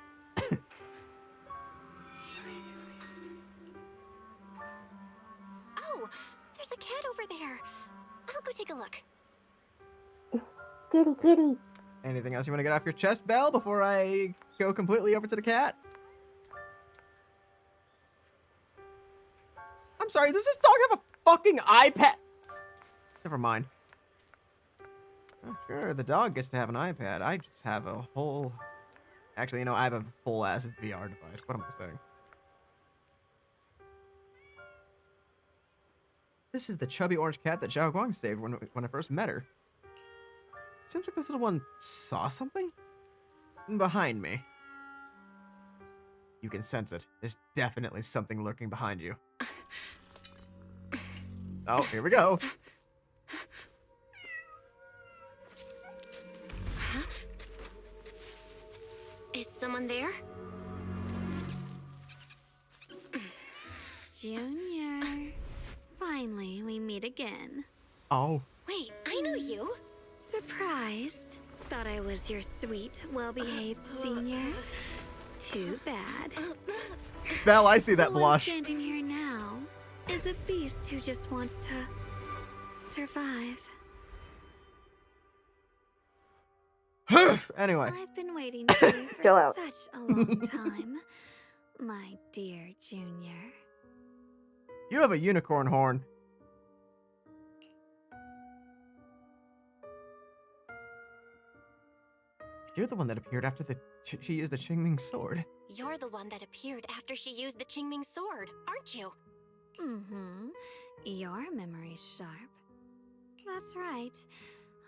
Oh, there's a cat over there. I'll go take a look. Kitty, kitty. Anything else you want to get off your chest, Belle, before I go completely over to the cat? I'm sorry, does this dog have a fucking iPad? Never mind. Oh, sure, the dog gets to have an iPad. I just have a whole... Actually, you know, I have a full-ass VR device. What am I saying? This is the chubby orange cat that Xiaoguang saved when I first met her. Seems like this little one saw something? Behind me. You can sense it. There's definitely something lurking behind you. Oh, here we go. Huh? Is someone there? Junior. Finally, we meet again. Oh. Wait, I know you. Surprised? Thought I was your sweet, well-behaved senior? Too bad. Belle, I see that The one blush. standing here now is a beast who just wants to survive. Anyway. I've been waiting for you Chill for out. such a long time, my dear Junior. You have a unicorn horn. You're the one that appeared after she used the Qingming Sword. You're the one that appeared after she used the Qingming Sword, aren't you? Mm-hmm. Your memory's sharp. That's right.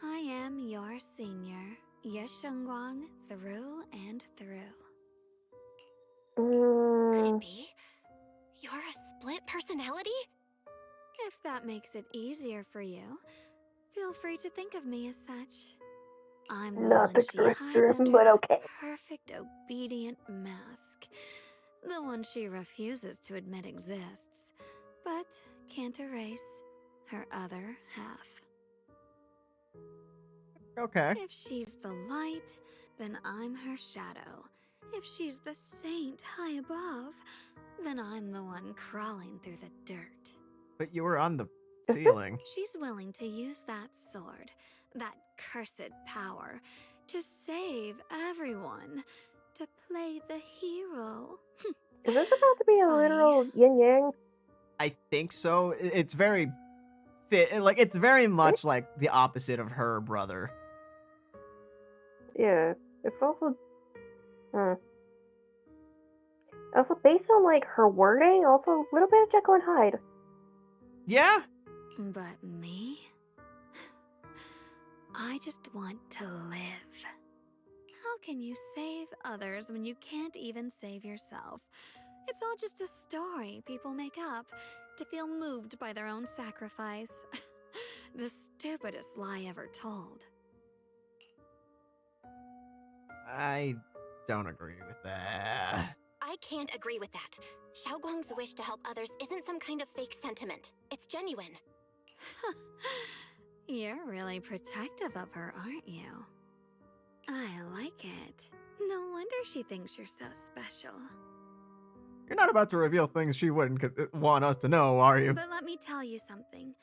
I am your senior, Xiaoguang, through and through. Could it be? You're a split personality? If that makes it easier for you, feel free to think of me as such. I'm the Not one the she correct hides term, under but that okay. perfect obedient mask. The one she refuses to admit exists, but can't erase her other half. Okay. If she's the light, then I'm her shadow. If she's the saint high above, then I'm the one crawling through the dirt. But you were on the ceiling. She's willing to use that sword, that cursed power, to save everyone, to play the hero. Is this about to be a Funny. literal yin yang? I think so. It's very fit. Like it's very much like the opposite of her brother. Yeah. It's also. Also, based on like her wording, also a little bit of Jekyll and Hyde. Yeah. But me? I just want to live. How can you save others when you can't even save yourself? It's all just a story people make up to feel moved by their own sacrifice. The stupidest lie ever told. I don't agree with that. I can't agree with that. Xiaoguang's wish to help others isn't some kind of fake sentiment. It's genuine. You're really protective of her, aren't you? I like it. No wonder she thinks you're so special. You're not about to reveal things she wouldn't want us to know, are you? But let me tell you something.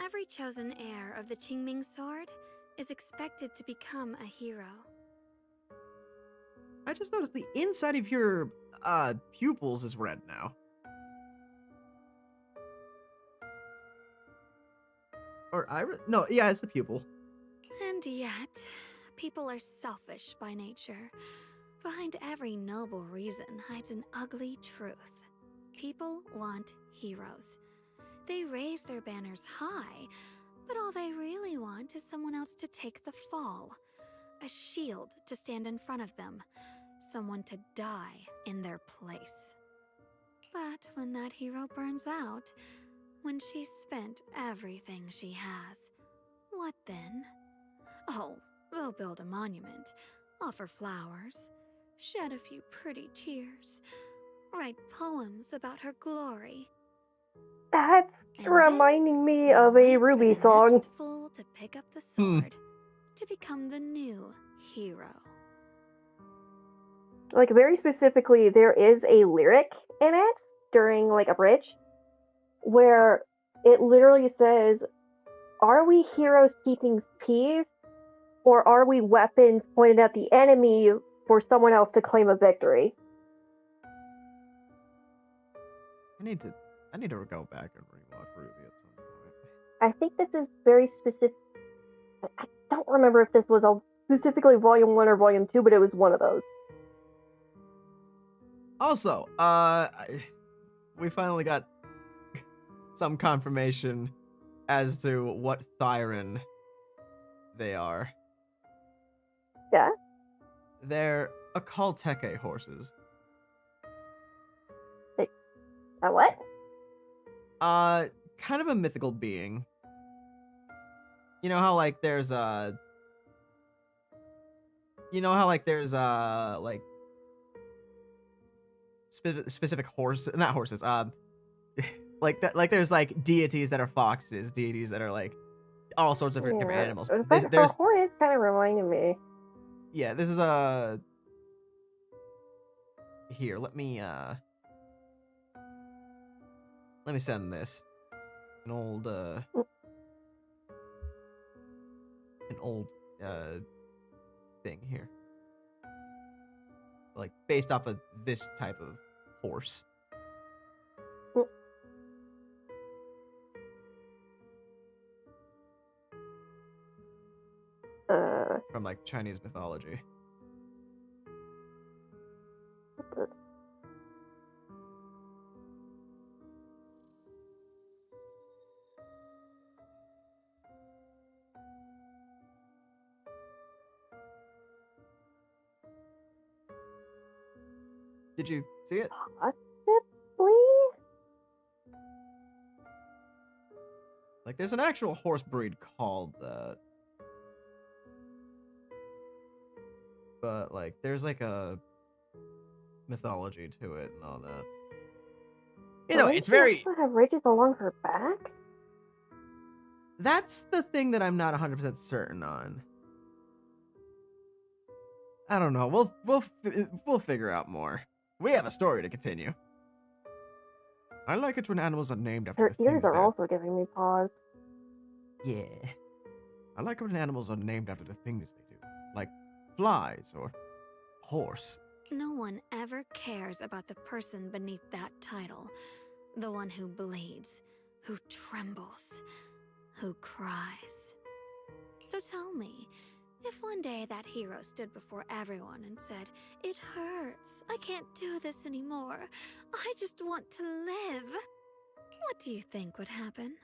Every chosen heir of the Qingming Sword is expected to become a hero. I just noticed the inside of your pupils is red now. Or no, yeah, it's the pupil. And yet, people are selfish by nature. Behind every noble reason hides an ugly truth. People want heroes. They raise their banners high, but all they really want is someone else to take the fall. A shield to stand in front of them. Someone to die in their place. But when that hero burns out, when she's spent everything she has, what then? Oh, they'll build a monument, offer flowers, shed a few pretty tears, write poems about her glory. That's And reminding me then of they'll a wait for Ruby the song. next fool to pick up the sword, to become the new hero. Like, very specifically, there is a lyric in it during, like, a bridge where it literally says, "Are we heroes keeping peace, or are we weapons pointed at the enemy for someone else to claim a victory?" I need to go back and rewatch Ruby at some point. I think this is very specific. I don't remember if this was specifically Volume 1 or Volume 2, but it was one of those. Also, we finally got some confirmation as to what Thyron they are. Yeah? They're Occulteke horses. A what? Kind of a mythical being. You know how like there's like specific not horses, like that, like there's like deities that are foxes, deities that are like all sorts of different animals. But the horn is kind of reminding me. Yeah, this is here, let me send this. An old thing here. Like based off of this type of horse. From like Chinese mythology. Did you see it? Possibly? Like there's an actual horse breed called that. but like there's like a mythology to it and all that. You know, Doesn't it's she very. also have ridges along her back? That's the thing that I'm not 100% certain on. I don't know. We'll figure out more. We have a story to continue. I like it when animals are named after Her the ears things are they're. also giving me pause. Yeah. I like it when animals are named after the things they do, like flies or horse. No one ever cares about the person beneath that title. The one who bleeds, who trembles, who cries. So tell me, if one day that hero stood before everyone and said, "It hurts, I can't do this anymore, I just want to live," what do you think would happen?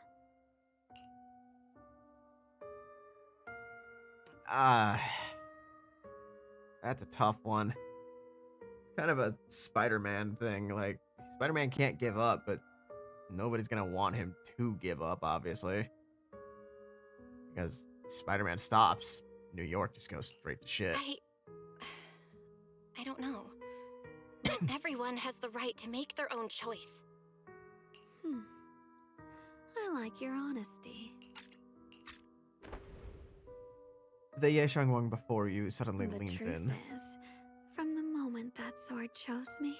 That's a tough one. It's kind of a Spider-Man thing. Like, Spider-Man can't give up, but nobody's gonna want him to give up, obviously. Because Spider-Man stops, New York just goes straight to shit. I don't know. But everyone has the right to make their own choice. I like your honesty. The Xiaoguang before you suddenly The leans truth in. is, from the moment that sword chose me,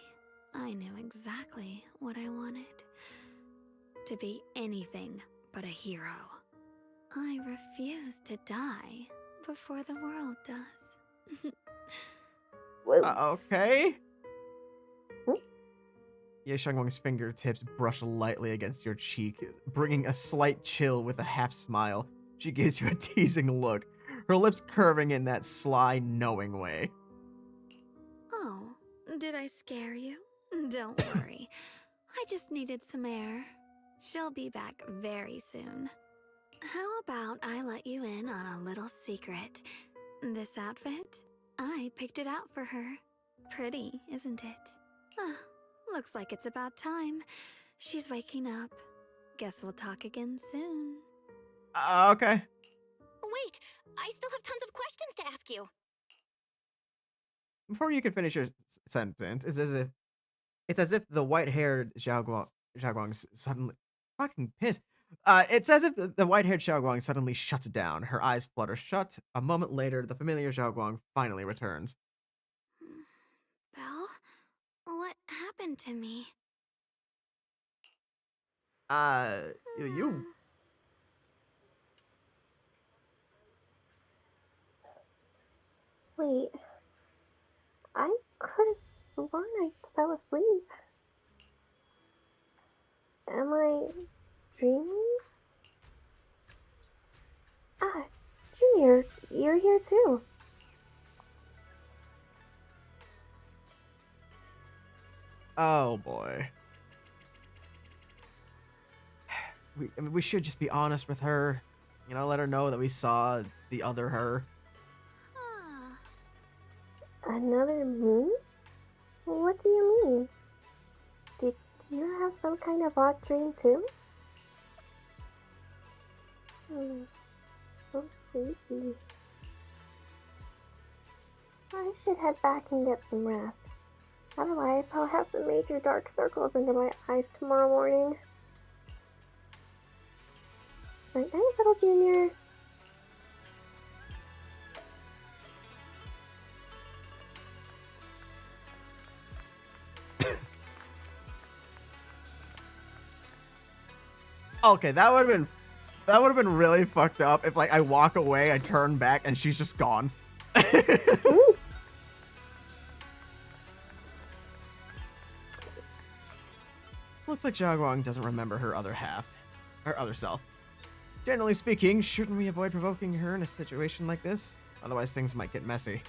I knew exactly what I wanted. To be anything but a hero. I refuse to die before the world does. Okay. Xiaoguang's fingertips brush lightly against your cheek, bringing a slight chill with a half smile. She gives you a teasing look, her lips curving in that sly, knowing way. Oh, did I scare you? Don't worry. I just needed some air. She'll be back very soon. How about I let you in on a little secret? This outfit? I picked it out for her. Pretty, isn't it? Looks like it's about time. She's waking up. Guess we'll talk again soon. Okay. Wait, I still have tons of questions to ask you. Before you can finish your sentence, it's as if the white-haired Xiaoguang suddenly fucking pissed. It's as if the white-haired Xiaoguang suddenly shuts down. Her eyes flutter shut. A moment later, the familiar Xiaoguang finally returns. Belle? What happened to me? You. Wait. I could have sworn I fell asleep. Am I dreaming? Junior, you're here too. Oh boy. We should just be honest with her. You know, let her know that we saw the other her. Another me? What do you mean? Did you have some kind of odd dream too? So sleepy. I should head back and get some rest. Otherwise, I'll have some major dark circles under my eyes tomorrow morning. Night night, little Junior. Okay, that would have been really fucked up if like I walk away, I turn back, and she's just gone. Looks like Xiaoguang doesn't remember her other self. Generally speaking, shouldn't we avoid provoking her in a situation like this? Otherwise, things might get messy.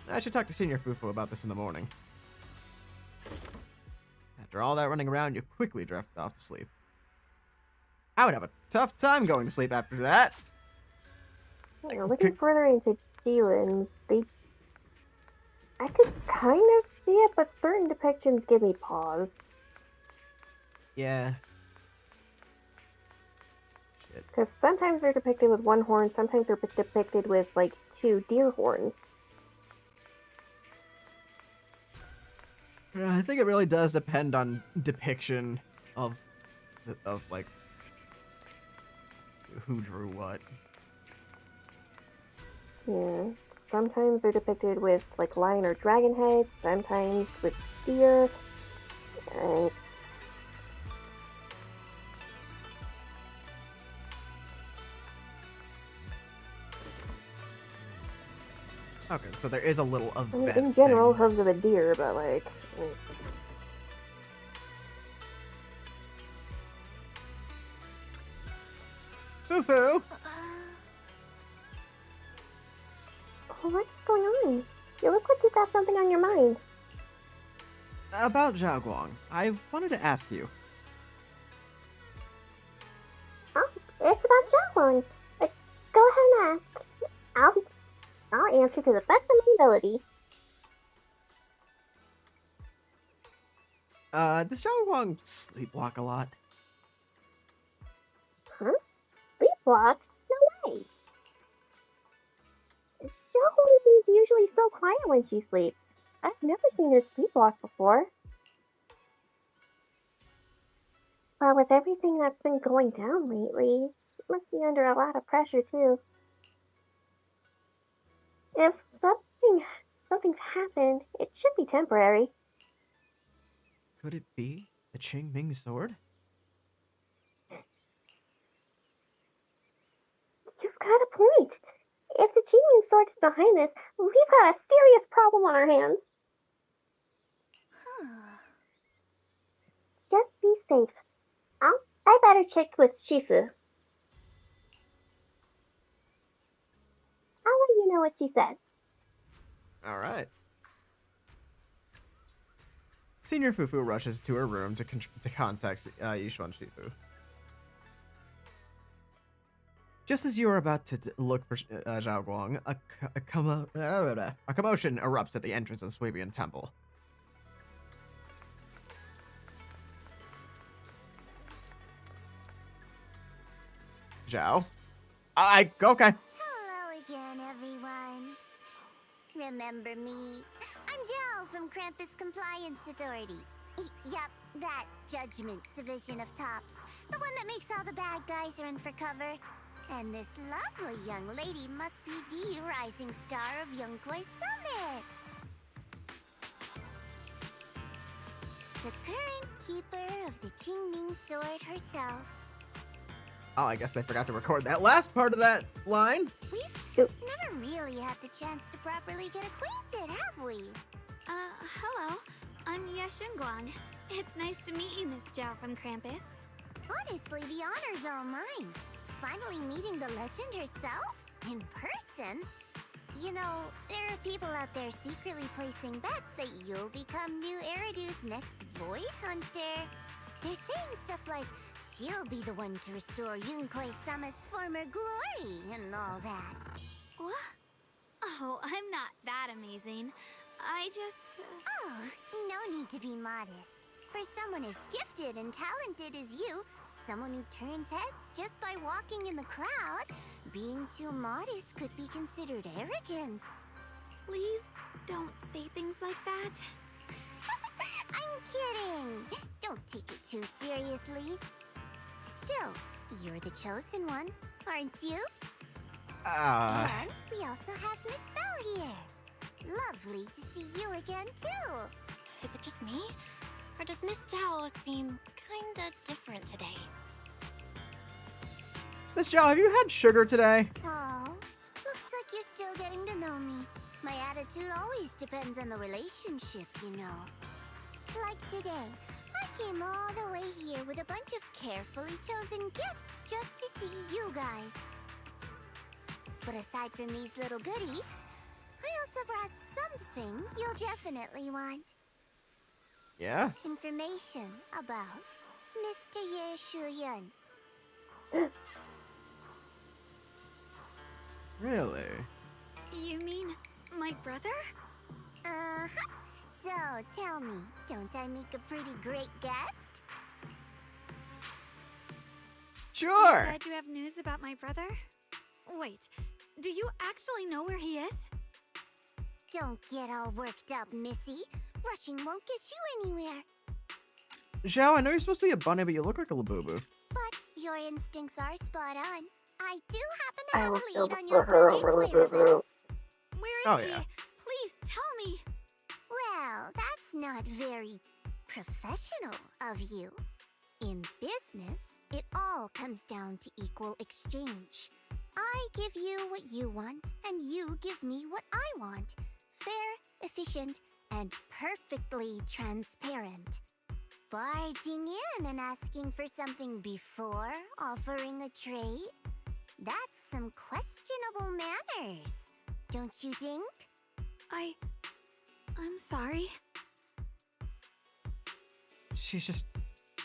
I should talk to Senior Fufu about this in the morning. After all that running around, you quickly drift off to sleep. I would have a tough time going to sleep after that. You know, looking further into Jilin's, I could kind of see it, but certain depictions give me pause. Yeah. Because sometimes they're depicted with one horn, sometimes they're depicted with, like, 2 deer horns. Yeah, I think it really does depend on depiction of like who drew what. Yeah. Sometimes they're depicted with like lion or dragon heads, sometimes with deer. And Okay, so there is a little I mean, event in general, thing. hooves of a deer, but like. Foo-foo! Oh, what's going on? You look like you've got something on your mind. About Xiaoguang, I wanted to ask you. Oh, it's about Xiaoguang. Go ahead and ask. I'll answer to the best of my ability. Does Xiaoguang sleepwalk a lot? Huh? Sleepwalk? No way. Xiaoguang is usually so quiet when she sleeps. I've never seen her sleepwalk before. Well, with everything that's been going down lately, she must be under a lot of pressure too. If something's happened, it should be temporary. Could it be the Qingming Sword? You've got a point. If the Qingming Sword is behind this, we've got a serious problem on our hands. Just be safe. I better check with Shifu. I'll let you know what she says. Alright. Senior Fufu rushes to her room to contact Yishuan Shifu. Just as you are about to look for Xiaoguang, a commotion erupts at the entrance of the Swabian Temple. Zhao? Okay. Hello again, everyone. Remember me? I'm Jill from Krampus Compliance Authority. Yup, that Judgment Division of Tops. The one that makes all the bad guys run for cover. And this lovely young lady must be the rising star of Yunkwei Summit. The current keeper of the Qingming Sword herself. Oh, I guess I forgot to record that last part of that line. We've never really had the chance to properly get acquainted, have we? Hello. I'm Xiaoguang. It's nice to meet you, Miss Zhao from Krampus. Honestly, the honor's all mine. Finally meeting the legend herself? In person? You know, there are people out there secretly placing bets that you'll become new Eridu's next Void Hunter. They're saying stuff like, she'll be the one to restore Yunkwei Summit's former glory and all that. What? Oh, I'm not that amazing. I just... Oh, no need to be modest. For someone as gifted and talented as you, someone who turns heads just by walking in the crowd, being too modest could be considered arrogance. Please don't say things like that. I'm kidding. Don't take it too seriously. Still, you're the chosen one, aren't you? And we also have Miss Belle here. Lovely to see you again, too. Is it just me? Or does Miss Zhao seem kinda different today? Miss Zhao, have you had sugar today? Oh, looks like you're still getting to know me. My attitude always depends on the relationship, you know. Like today, I came all the way here with a bunch of carefully chosen gifts just to see you guys. But aside from these little goodies, I also brought something you'll definitely want. Yeah? Information about Mr. Ye Shuyun. Really? You mean my brother? Uh-huh. So, tell me, don't I make a pretty great guest? Sure! You said you have news about my brother? Wait, do you actually know where he is? Don't get all worked up, Missy. Rushing won't get you anywhere. Xiao, I know you're supposed to be a bunny, but you look like a Labubu. But your instincts are spot on. I do happen to I have will a still lead on prefer your her brother's over Labubu. whereabouts. Where is Oh, he? yeah. Please tell me. Well, that's not very professional of you. In business, it all comes down to equal exchange. I give you what you want, and you give me what I want. Fair, efficient, and perfectly transparent. Barging in and asking for something before offering a trade? That's some questionable manners, don't you think? I'm sorry. She's just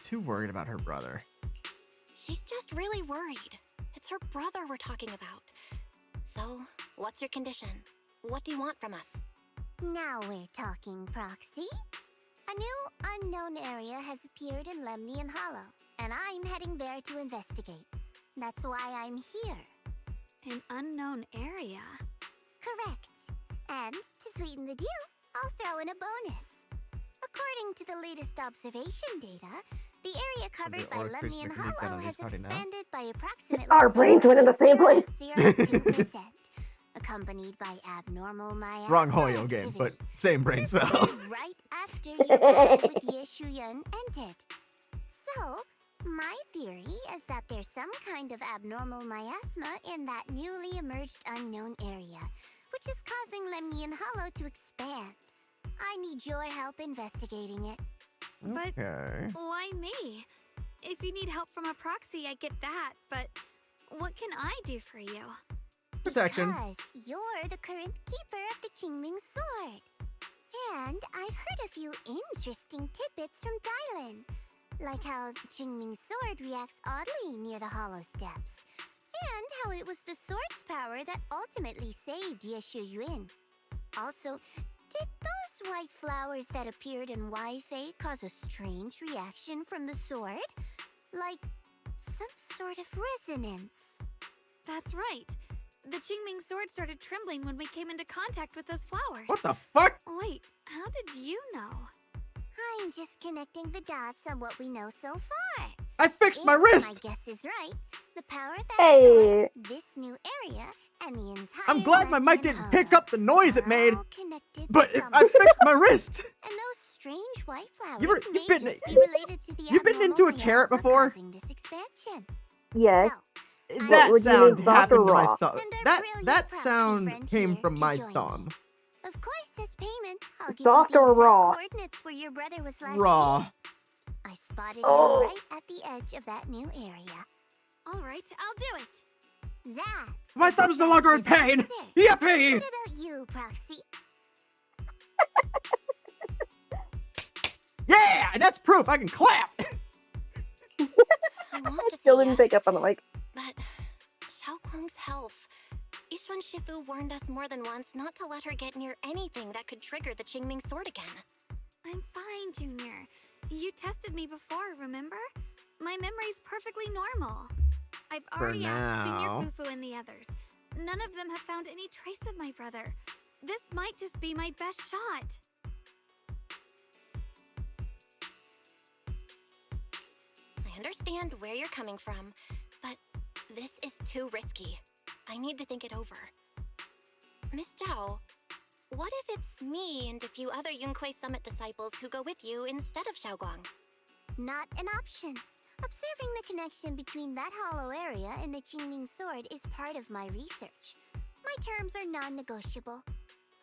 too worried about her brother. She's just really worried. It's her brother we're talking about. So, what's your condition? What do you want from us? Now we're talking, Proxy. A new unknown area has appeared in Lemnian Hollow, and I'm heading there to investigate. That's why I'm here. An unknown area. Correct. And to sweeten the deal, I'll throw in a bonus. According to the latest observation data, the area covered by orc priest Lemnian McNeek got Hollow on has his party now? expanded by approximately Our brains went in the same place. 0.002%, accompanied by abnormal miasma Wrong Hoyo game, but activity. same brain This cell. was right after you battled with Ye Yun ended. So, my theory is that there's some kind of abnormal miasma in that newly emerged unknown area, which is causing Lemnian Hollow to expand. I need your help investigating it. But Okay. why me? If you need help from a proxy, I get that, but what can I do for you? Protection. Because you're the current keeper of the Qingming Sword. And I've heard a few interesting tidbits from Dylan. Like how the Qingming Sword reacts oddly near the Hollow Steps. And how it was the sword's power that ultimately saved Ye Yun. Also, did those white flowers that appeared in Weifei cause a strange reaction from the sword? Like some sort of resonance. That's right. The Qingming Sword started trembling when we came into contact with those flowers. What the fuck? Wait, how did you know? I'm just connecting the dots on what we know so far. I fixed my If wrist! my guess is right, the power of that Hey. sword, this new area, and the entire I'm glad my mic Lemnian didn't Hollow pick up the noise it are made, all connected but somehow. I fixed my wrist! And those strange white flowers You've may been- just be related to the you've been into a abnormal carrot miasma before? causing this expansion. Yes. So, That would you sound use, Dr. happened to my Raw? thumb. And our That brilliant proxy sound friend came here from to my join me. thumb. Of course, as payment, I'll give Dr. you the exact Raw. coordinates where your brother was last Raw. seen. I spotted Oh. him right at the edge of that new area. All right, I'll do it. That's My a thumb's no longer in decisive pain! answer. Yippee! What about you, Proxy? Yeah! That's proof I can clap! I want to say Still didn't yes, pick up on the mic. but Xiaoguang's health. Yishuan Shifu warned us more than once not to let her get near anything that could trigger the Qingming Sword again. I'm fine, Junior. You tested me before, remember? My memory's perfectly normal. I've For already asked now. Senior Fufu and the others. None of them have found any trace of my brother. This might just be my best shot. I understand where you're coming from, but this is too risky. I need to think it over. Miss Zhao, what if it's me and a few other Yunquei Summit disciples who go with you instead of Xiaoguang? Not an option. Observing the connection between that hollow area and the Qingming Sword is part of my research. My terms are non-negotiable.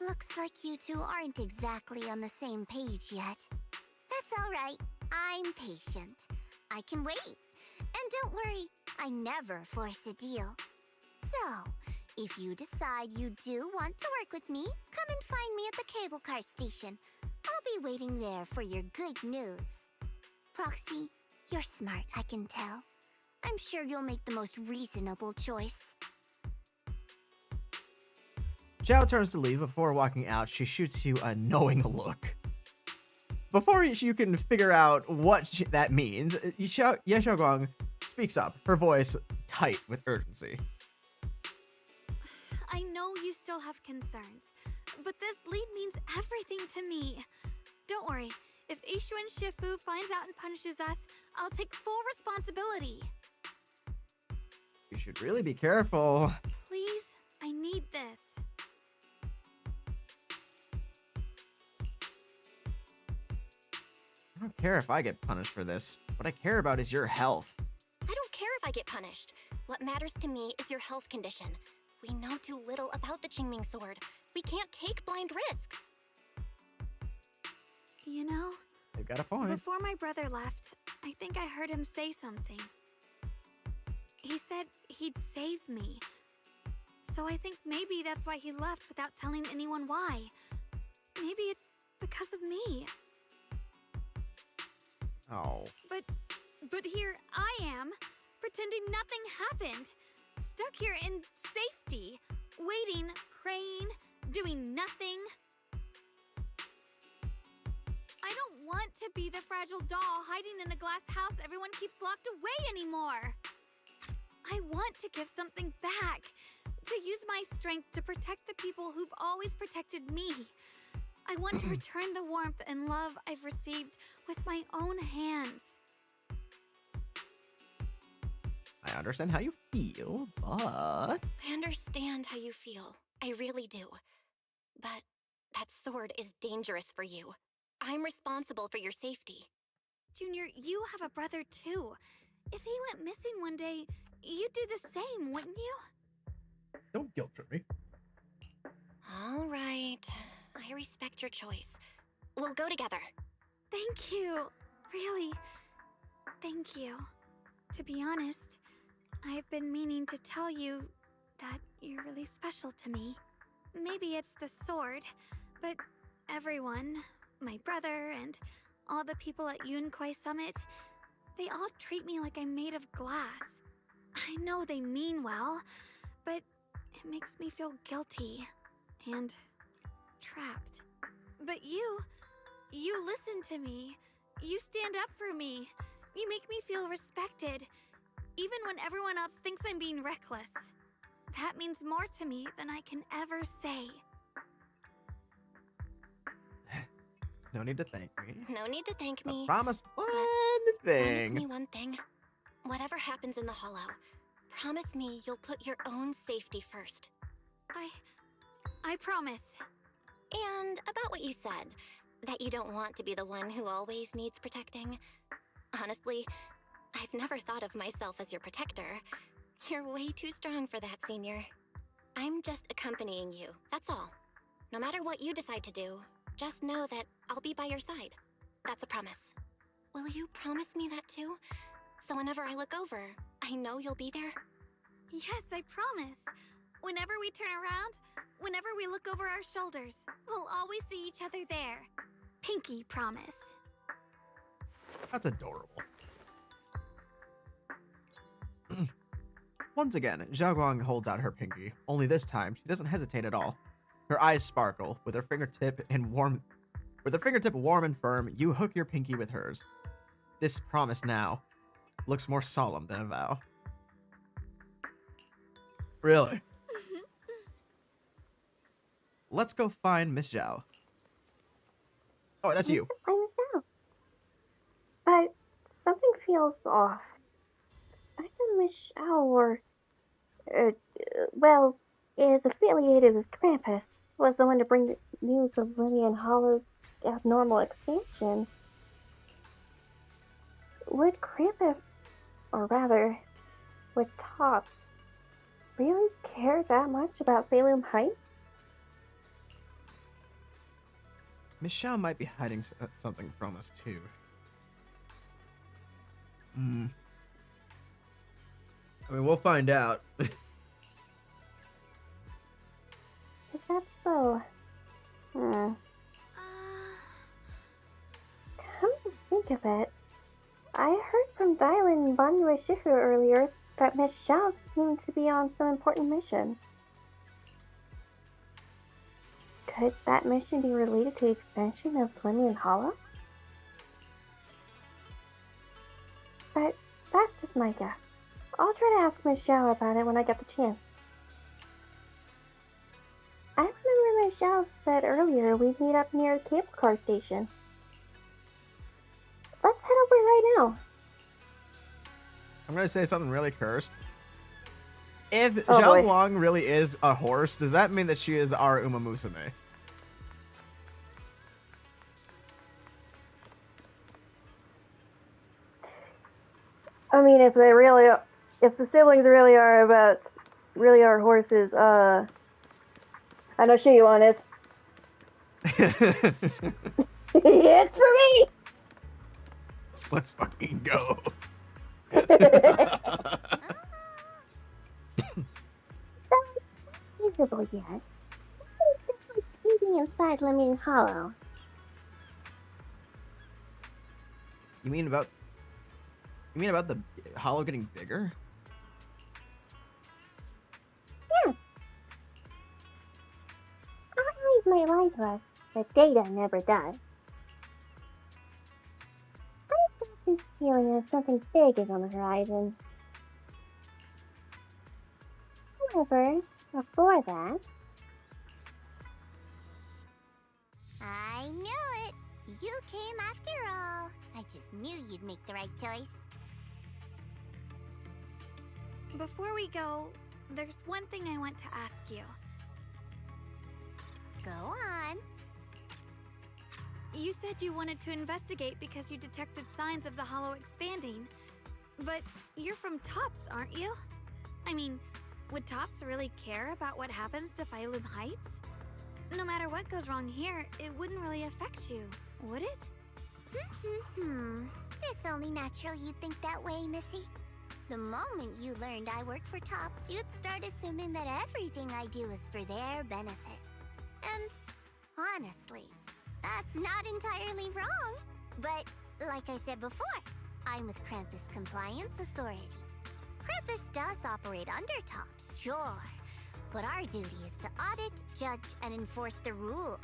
Looks like you two aren't exactly on the same page yet. That's all right. I'm patient. I can wait. And don't worry, I never force a deal. So, if you decide you do want to work with me, come and find me at the cable car station. I'll be waiting there for your good news. Proxy, you're smart, I can tell. I'm sure you'll make the most reasonable choice. Zhao turns to leave. Before walking out, she shoots you a knowing look. Before you can figure out what that means, Ye Xiaoguang speaks up, her voice tight with urgency. I know you still have concerns, but this lead means everything to me. Don't worry. If Ishuan Shifu finds out and punishes us, I'll take full responsibility. You should really be careful. Please, I need this. I don't care if I get punished for this. What I care about is your health. I don't care if I get punished. What matters to me is your health condition. We know too little about the Qingming Sword. We can't take blind risks. You know, They've got a point. before my brother left, I think I heard him say something. He said he'd save me. So I think maybe that's why he left without telling anyone why. Maybe it's because of me. Oh. But here I am, pretending nothing happened. Stuck here in safety, waiting, praying, doing nothing. I don't want to be the fragile doll hiding in a glass house everyone keeps locked away anymore. I want to give something back, to use my strength to protect the people who've always protected me. I want to return the warmth and love I've received with my own hands. I understand how you feel, but... I understand how you feel. I really do. But that sword is dangerous for you. I'm responsible for your safety. Junior, you have a brother too. If he went missing one day, you'd do the same, wouldn't you? Don't guilt trip me. All right. I respect your choice. We'll go together. Thank you. Really, thank you. To be honest, I've been meaning to tell you that you're really special to me. Maybe it's the sword, but everyone, my brother and all the people at Yunquai Summit, they all treat me like I'm made of glass. I know they mean well, but it makes me feel guilty and trapped. But you listen to me. You stand up for me. You make me feel respected, even when everyone else thinks I'm being reckless. That means more to me than I can ever say. No need to thank me. No need to thank me. Promise one Promise thing. me one thing. Whatever happens in the Hollow, promise me you'll put your own safety first. I promise. And about what you said, that you don't want to be the one who always needs protecting. Honestly, I've never thought of myself as your protector. You're way too strong for that, Senior. I'm just accompanying you, that's all. No matter what you decide to do, just know that I'll be by your side. That's a promise. Will you promise me that too? So whenever I look over, I know you'll be there? Yes, I promise. Whenever we turn around, whenever we look over our shoulders, we'll always see each other there. Pinky promise. That's adorable. Once again, Xiaoguang holds out her pinky, only this time she doesn't hesitate at all. Her eyes sparkle, with her fingertip warm and firm, you hook your pinky with hers. This promise now looks more solemn than a vow. Really? Let's go find Miss Zhao. Oh, that's you. I'm Michelle. But something feels off. I know Michelle, or well, is affiliated with Krampus. Was the one to bring the news of Lillian Hollow's abnormal expansion. Would Krampus, or rather, would Top, really care that much about Salem Heights? Michelle might be hiding something from us, too. I mean, we'll find out. Is that so? Come to think of it, I heard from Dylan and Banyu Shifu earlier that Miss Zhao seemed to be on some important mission. Could that mission be related to the expansion of Lemon Hollow? But that's just my guess. I'll try to ask Miss Zhao about it when I get the chance. I remember Miss Zhao said earlier we'd meet up near the cable car station. know. I'm gonna say something really cursed. If Oh, boy. Xiaoguang really is a horse, does that mean that she is our Uma Musume? I mean, if the siblings really are horses, I know Xiaoguang is. It's for me! Let's fucking go. Visible yet. It's eating inside Lemon Hollow. You mean about the hollow getting bigger? Yeah. Our eyes might lie to us, but data never does. I've got this feeling that something big is on the horizon. However, before that... I knew it! You came after all. I just knew you'd make the right choice. Before we go, there's one thing I want to ask you. Go on. You said you wanted to investigate because you detected signs of the hollow expanding. But you're from Tops, aren't you? I mean, would Tops really care about what happens to Phylum Heights? No matter what goes wrong here, it wouldn't really affect you, would it? It's only natural you'd think that way, Missy. The moment you learned I work for Tops, you'd start assuming that everything I do is for their benefit. And honestly, that's not entirely wrong. But like I said before, I'm with Krampus Compliance Authority. Krampus does operate under Tops, sure. But our duty is to audit, judge, and enforce the rules.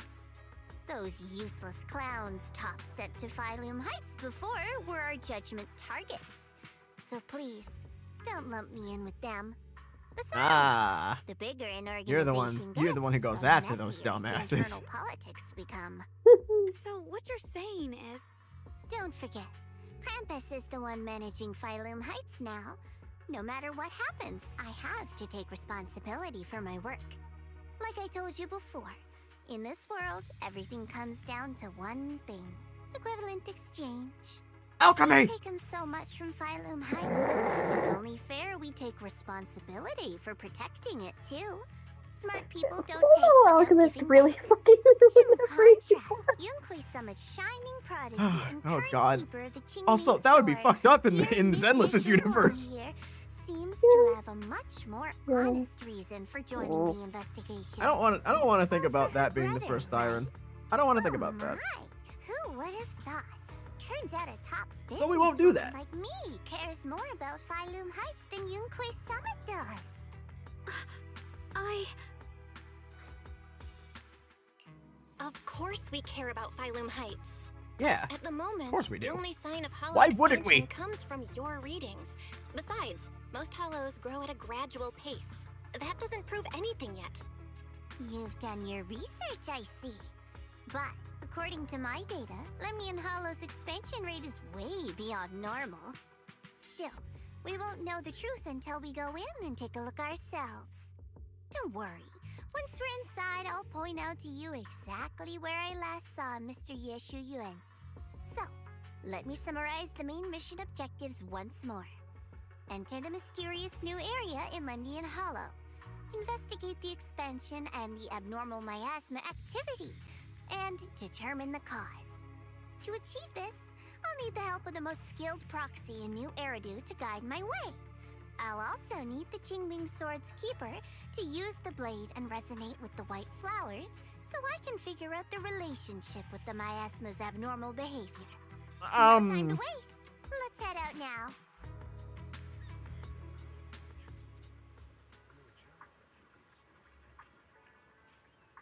Those useless clowns Tops sent to Phylum Heights before were our judgment targets. So please, don't lump me in with them. Besides, the bigger an organization you're the one who gets, goes the after those messier its dumbasses. internal politics become. So what you're saying is... Don't forget, Krampus is the one managing Phylum Heights now. No matter what happens, I have to take responsibility for my work. Like I told you before, in this world, everything comes down to one thing. Equivalent exchange. Alchemy! We've taken so much from Phylum Heights. It's only fair we take responsibility for protecting it, too. Smart people don't take without Alchemist giving really back. fucking In afraid. contrast, Yunquei Summit's shining prodigy and Oh, current God. keeper of the Qingming Also, that would be Sword, fucked up in dear Zenless's Mrs. universe. Yuan here, seems to have a much more honest reason for joining the investigation. I don't want to think about that being the brother, first Thyron. I don't want to think about that. Who would have thought? Turns out a top So we won't do that. like me cares more about Phylum Heights than Yunquei Summit does. Of course we care about Phylum Heights. Yeah. At the moment, Of course we do. the only sign of hollow Why wouldn't expansion we? comes from your readings. Besides, most hollows grow at a gradual pace. That doesn't prove anything yet. You've done your research, I see. But according to my data, Lemnian Hollow's expansion rate is way beyond normal. Still, we won't know the truth until we go in and take a look ourselves. Don't worry. Once we're inside, I'll point out to you exactly where I last saw Mr. Yeshu Yuan. So, let me summarize the main mission objectives once more. Enter the mysterious new area in Lemnian Hollow. Investigate the expansion and the abnormal miasma activity, and determine the cause. To achieve this, I'll need the help of the most skilled proxy in New Eridu to guide my way. I'll also need the Qingming Sword's keeper to use the blade and resonate with the white flowers so I can figure out the relationship with the miasma's abnormal behavior. No time to waste. Let's head out now.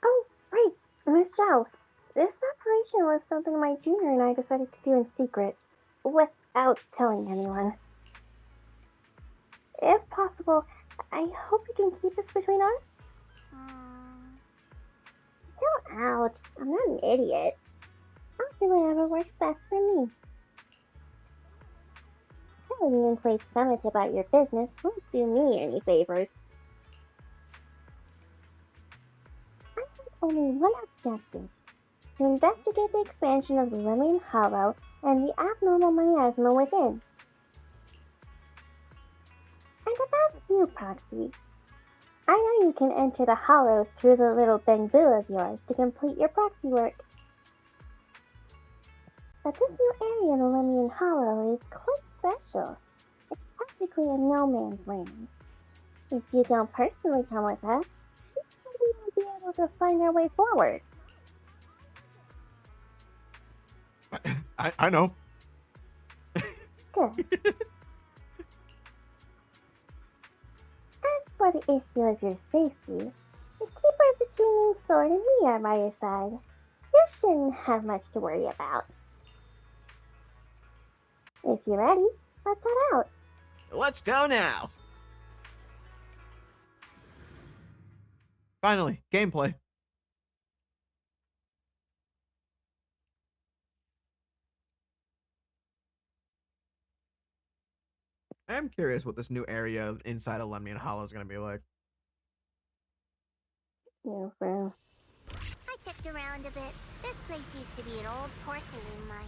Oh, right, Miss Zhao. This operation was something my junior and I decided to do in secret, without telling anyone. If possible, I hope you can keep this between us. Chill out. I'm not an idiot. I'll do whatever works best for me. telling Yunquei Summit about your business won't do me any favors. I have only one objective: to investigate the expansion of the Lemon Hollow and the abnormal miasma within. And about you, Proxy. I know you can enter the Hollow through the little bamboo of yours to complete your proxy work. But this new area in the Lemon Hollow is quite special. It's practically a no man's land. If you don't personally come with us, we won't be able to find our way forward. I know. Good. As for the issue of your safety, the Keeper of the Qingming Sword and me are by your side. You shouldn't have much to worry about. If you're ready, let's head out. Let's go now. Finally, gameplay. I'm curious what this new area inside of Lemnian Hollow is going to be like. Yeah, bro. I checked around a bit. This place used to be an old porcelain mine.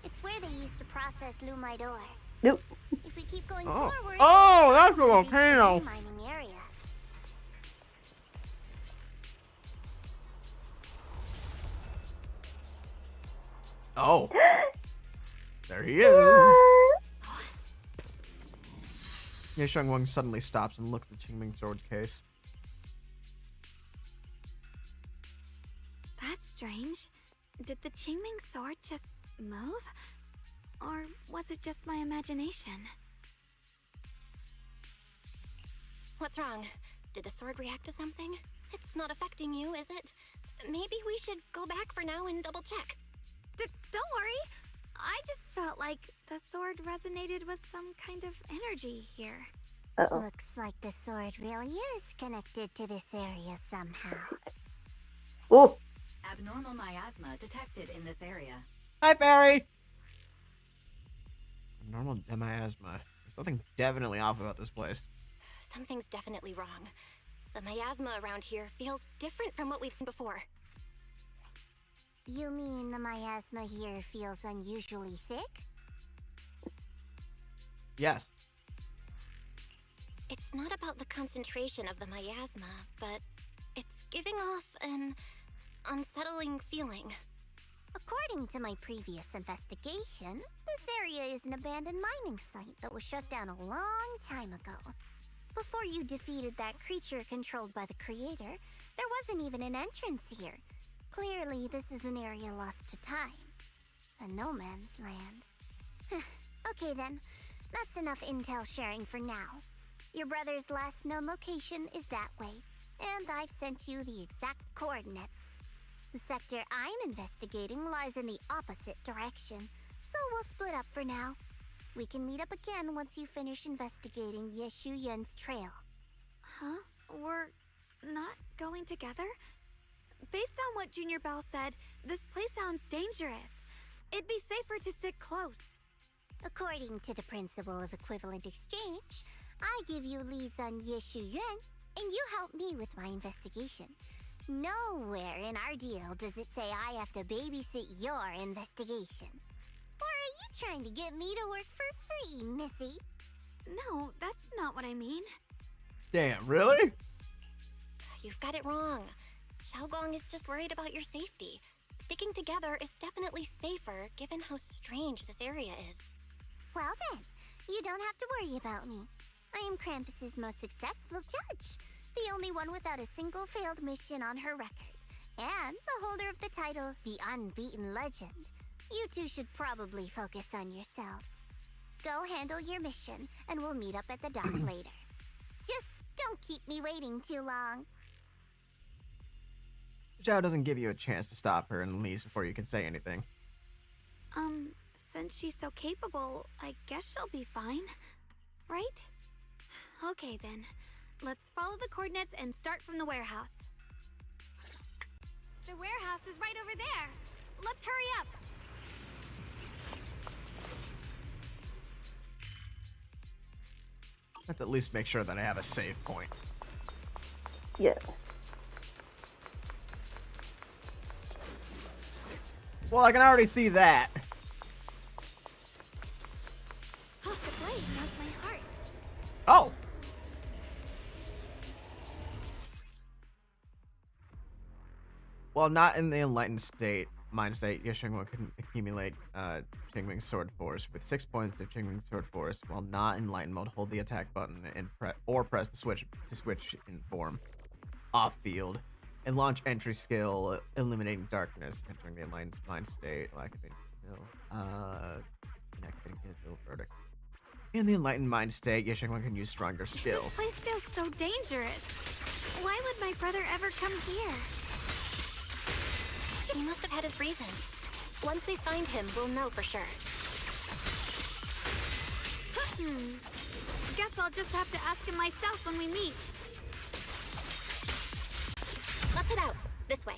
It's where they used to process lumite ore. Nope. If we keep going Oh. forward, Oh, that's a we'll reach the volcano. main mining area. Oh. There he is. Yeah, Xiaoguang suddenly stops and looks at the Qingming Sword case. That's strange. Did the Qingming Sword just move? Or was it just my imagination? What's wrong? Did the sword react to something? It's not affecting you, is it? Maybe we should go back for now and double check. Don't worry. I just felt like the sword resonated with some kind of energy here. Uh-oh. Looks like the sword really is connected to this area somehow. Oh. Abnormal miasma detected in this area. Hi, Fairy. Normal miasma. There's something definitely off about this place. Something's definitely wrong. The miasma around here feels different from what we've seen before. You mean the miasma here feels unusually thick? Yes. It's not about the concentration of the miasma, but it's giving off an unsettling feeling. According to my previous investigation, this area is an abandoned mining site that was shut down a long time ago. Before you defeated that creature controlled by the Creator, there wasn't even an entrance here. Clearly, this is an area lost to time. A no man's land. Okay then, that's enough intel sharing for now. Your brother's last known location is that way, and I've sent you the exact coordinates. The sector I'm investigating lies in the opposite direction, so we'll split up for now. We can meet up again once you finish investigating Yeshu Yun's trail. Huh? We're not going together? Based on what Junior Bell said, this place sounds dangerous. It'd be safer to stick close. According to the principle of equivalent exchange, I give you leads on Yeshu Yun, and you help me with my investigation. Nowhere in our deal does it say I have to babysit your investigation. Or are you trying to get me to work for free, Missy? No, that's not what I mean. Damn, really? You've got it wrong. Xiaoguang is just worried about your safety. Sticking together is definitely safer, given how strange this area is. Well then, you don't have to worry about me. I am Krampus's most successful judge, the only one without a single failed mission on her record, and the holder of the title, the Unbeaten Legend. You two should probably focus on yourselves. Go handle your mission, and we'll meet up at the dock later. Just don't keep me waiting too long. Zhao doesn't give you a chance to stop her and leaves before you can say anything. Since she's so capable, I guess she'll be fine. Right? Okay then. Let's follow the coordinates and start from the warehouse. The warehouse is right over there. Let's hurry up. Let's at least make sure that I have a save point. Yeah. Well, I can already see that. Oh, the blade knows my heart. Oh! While not in the enlightened mind state, Xiaoguang can accumulate Qingming Sword Force. With 6 points of Qingming Sword Force, while not in enlightened mode, hold the attack button and press the switch to switch in form off field, and launch entry skill Illuminating Darkness, entering the enlightened mind state, activating the verdict. In the enlightened mind state, Xiaoguang can use stronger skills. This place feels so dangerous. Why would my brother ever come here? He must have had his reasons. Once we find him, we'll know for sure. Guess I'll just have to ask him myself when we meet. Let's head out. This way.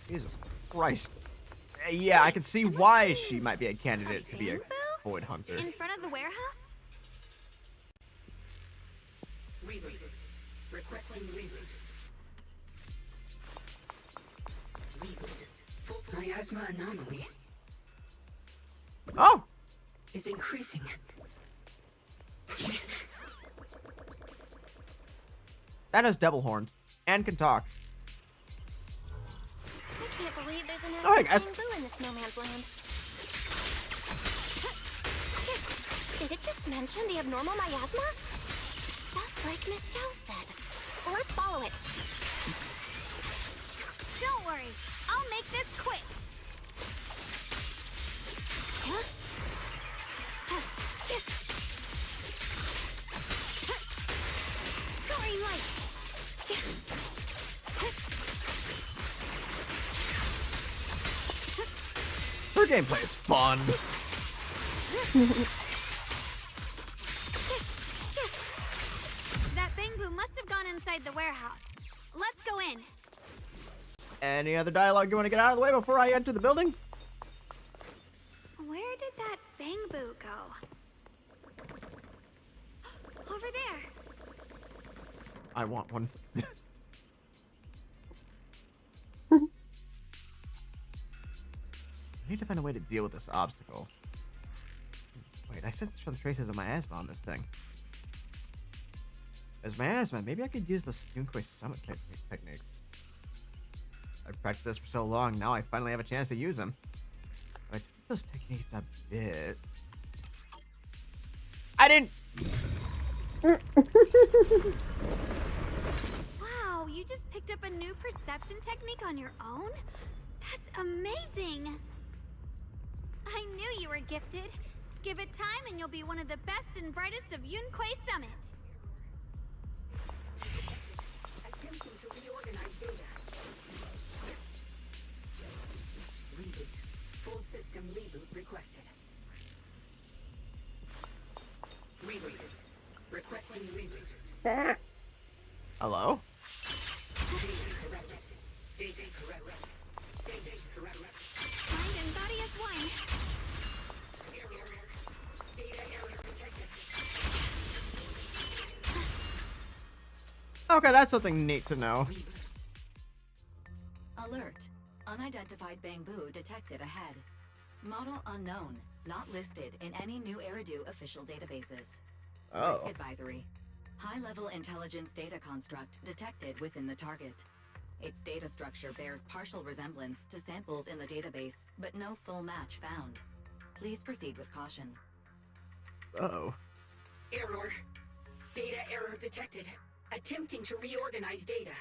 Jesus Christ. Yeah, I can see why she might be a candidate to be a void hunter. In front of the warehouse? Reboot. Requesting reboot. Miasma anomaly Oh! is increasing. That has devil horns and can talk. I can't believe there's an Oh, hey, active guys. Bamboo in this no man's land. Did it just mention the abnormal miasma? Just like Miss Zhao said. Let's follow it. Don't worry, I'll make this quick. Green light. Her gameplay is fun. That Bangbu must have gone inside the warehouse. Let's go in. Any other dialogue you want to get out of the way before I enter the building? Where did that Bangbu go? Over there. I want one. I need to find a way to deal with this obstacle. Wait, I sensed for the traces of miasma on this thing. As miasma, maybe I could use the Yunquist summit techniques. I've practiced this for so long, now I finally have a chance to use them. I took those techniques a bit. I didn't. Wow, you just picked up a new perception technique on your own? That's amazing! I knew you were gifted. Give it time and you'll be one of the best and brightest of Yunquei Summit. Attempting to reorganize data. Reboot. Full system reboot requested. Rebooted. Requesting reboot. Hello? Data corrected. Data corrected. Data corrected. Mind and body as one. Error. Data error detected. Okay, that's something neat to know. Alert. Unidentified Bangbu detected ahead. Model unknown. Not listed in any new Eridu official databases. Risk Oh. advisory. High-level intelligence data construct detected within the target. Its data structure bears partial resemblance to samples in the database, but no full match found. Please proceed with caution. Uh-oh. Error. Data error detected. Attempting to reorganize data.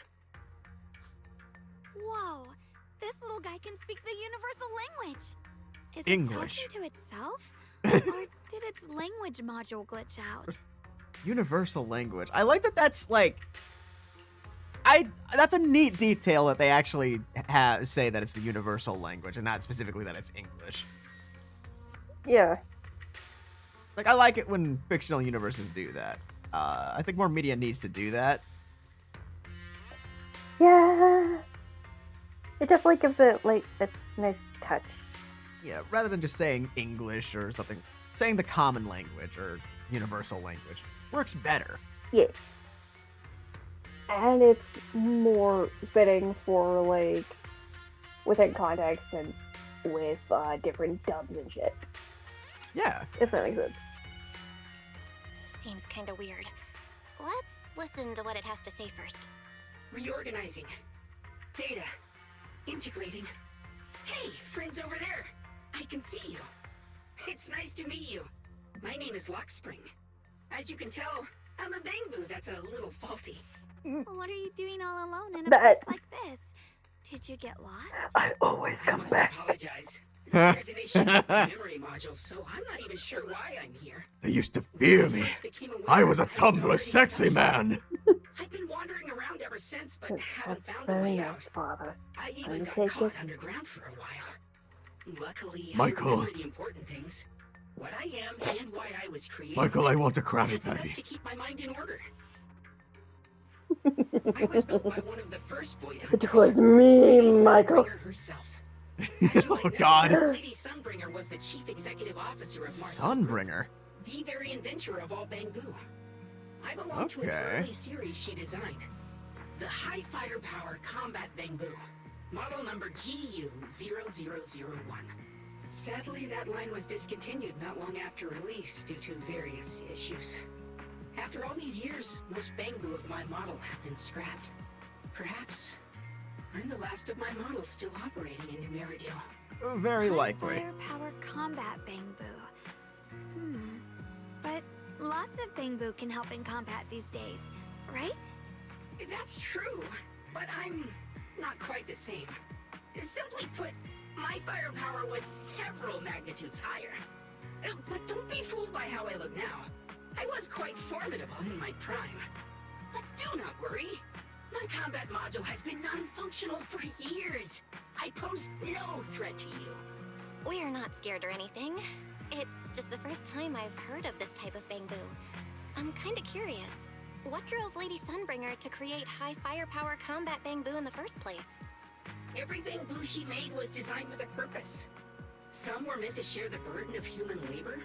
Whoa, this little guy can speak the universal language. Is English. it talking to itself? Or did its language module glitch out? Universal language. I like that that's like... That's a neat detail that they actually say that it's the universal language and not specifically that it's English. Yeah. Like, I like it when fictional universes do that. I think more media needs to do that. Yeah. It definitely gives it like a nice touch. Yeah, rather than just saying English or something saying the common language or universal language works better. Yeah. And it's more fitting for, like, within context and with different dubs and shit. Yeah. If that makes sense. Seems kinda weird. Let's listen to what it has to say first. Reorganizing. Data. Integrating. Hey, friends over there. I can see you. It's nice to meet you. My name is Lockspring. As you can tell, I'm a Bangbu that's a little faulty. What are you doing all alone in a place like this? Did you get lost? I always I come must back. apologize. There's an issue with the memory module, so I'm not even sure why I'm here. They used to fear me. I was a Tumblr sexy man. I've been wandering around ever since, but haven't found a Very way nice, out. Father. I even got Undertaker. caught underground for a while. Luckily, Michael. I remember the important things. What I am and why I was created. Michael, I want a Krabby That's enough Patty. to keep my mind in order. I was built by one of the first Void It Hunters, was me, Lady Michael. Sunbringer herself. As you Oh, might know, God. Lady Sunbringer was the chief executive officer of Mars, Sunbringer. the very inventor of all Bangbu. I belong to an Okay. early series she designed, the High Firepower Combat Bangbu, model number GU0001. Sadly, that line was discontinued not long after release due to various issues. After all these years, most Bangbu of my model have been scrapped. Perhaps I'm the last of my models still operating in New Meridale. Very likely. Firepower combat Bangbu. But lots of Bangbu can help in combat these days, right? That's true, but I'm not quite the same. Simply put, my firepower was several magnitudes higher. But don't be fooled by how I look now. I was quite formidable in my prime. But do not worry. My combat module has been non-functional for years. I pose no threat to you. We're not scared or anything. It's just the first time I've heard of this type of Bangbu. I'm kinda curious. What drove Lady Sunbringer to create high firepower combat Bangbu in the first place? Every Bangbu she made was designed with a purpose. Some were meant to share the burden of human labor.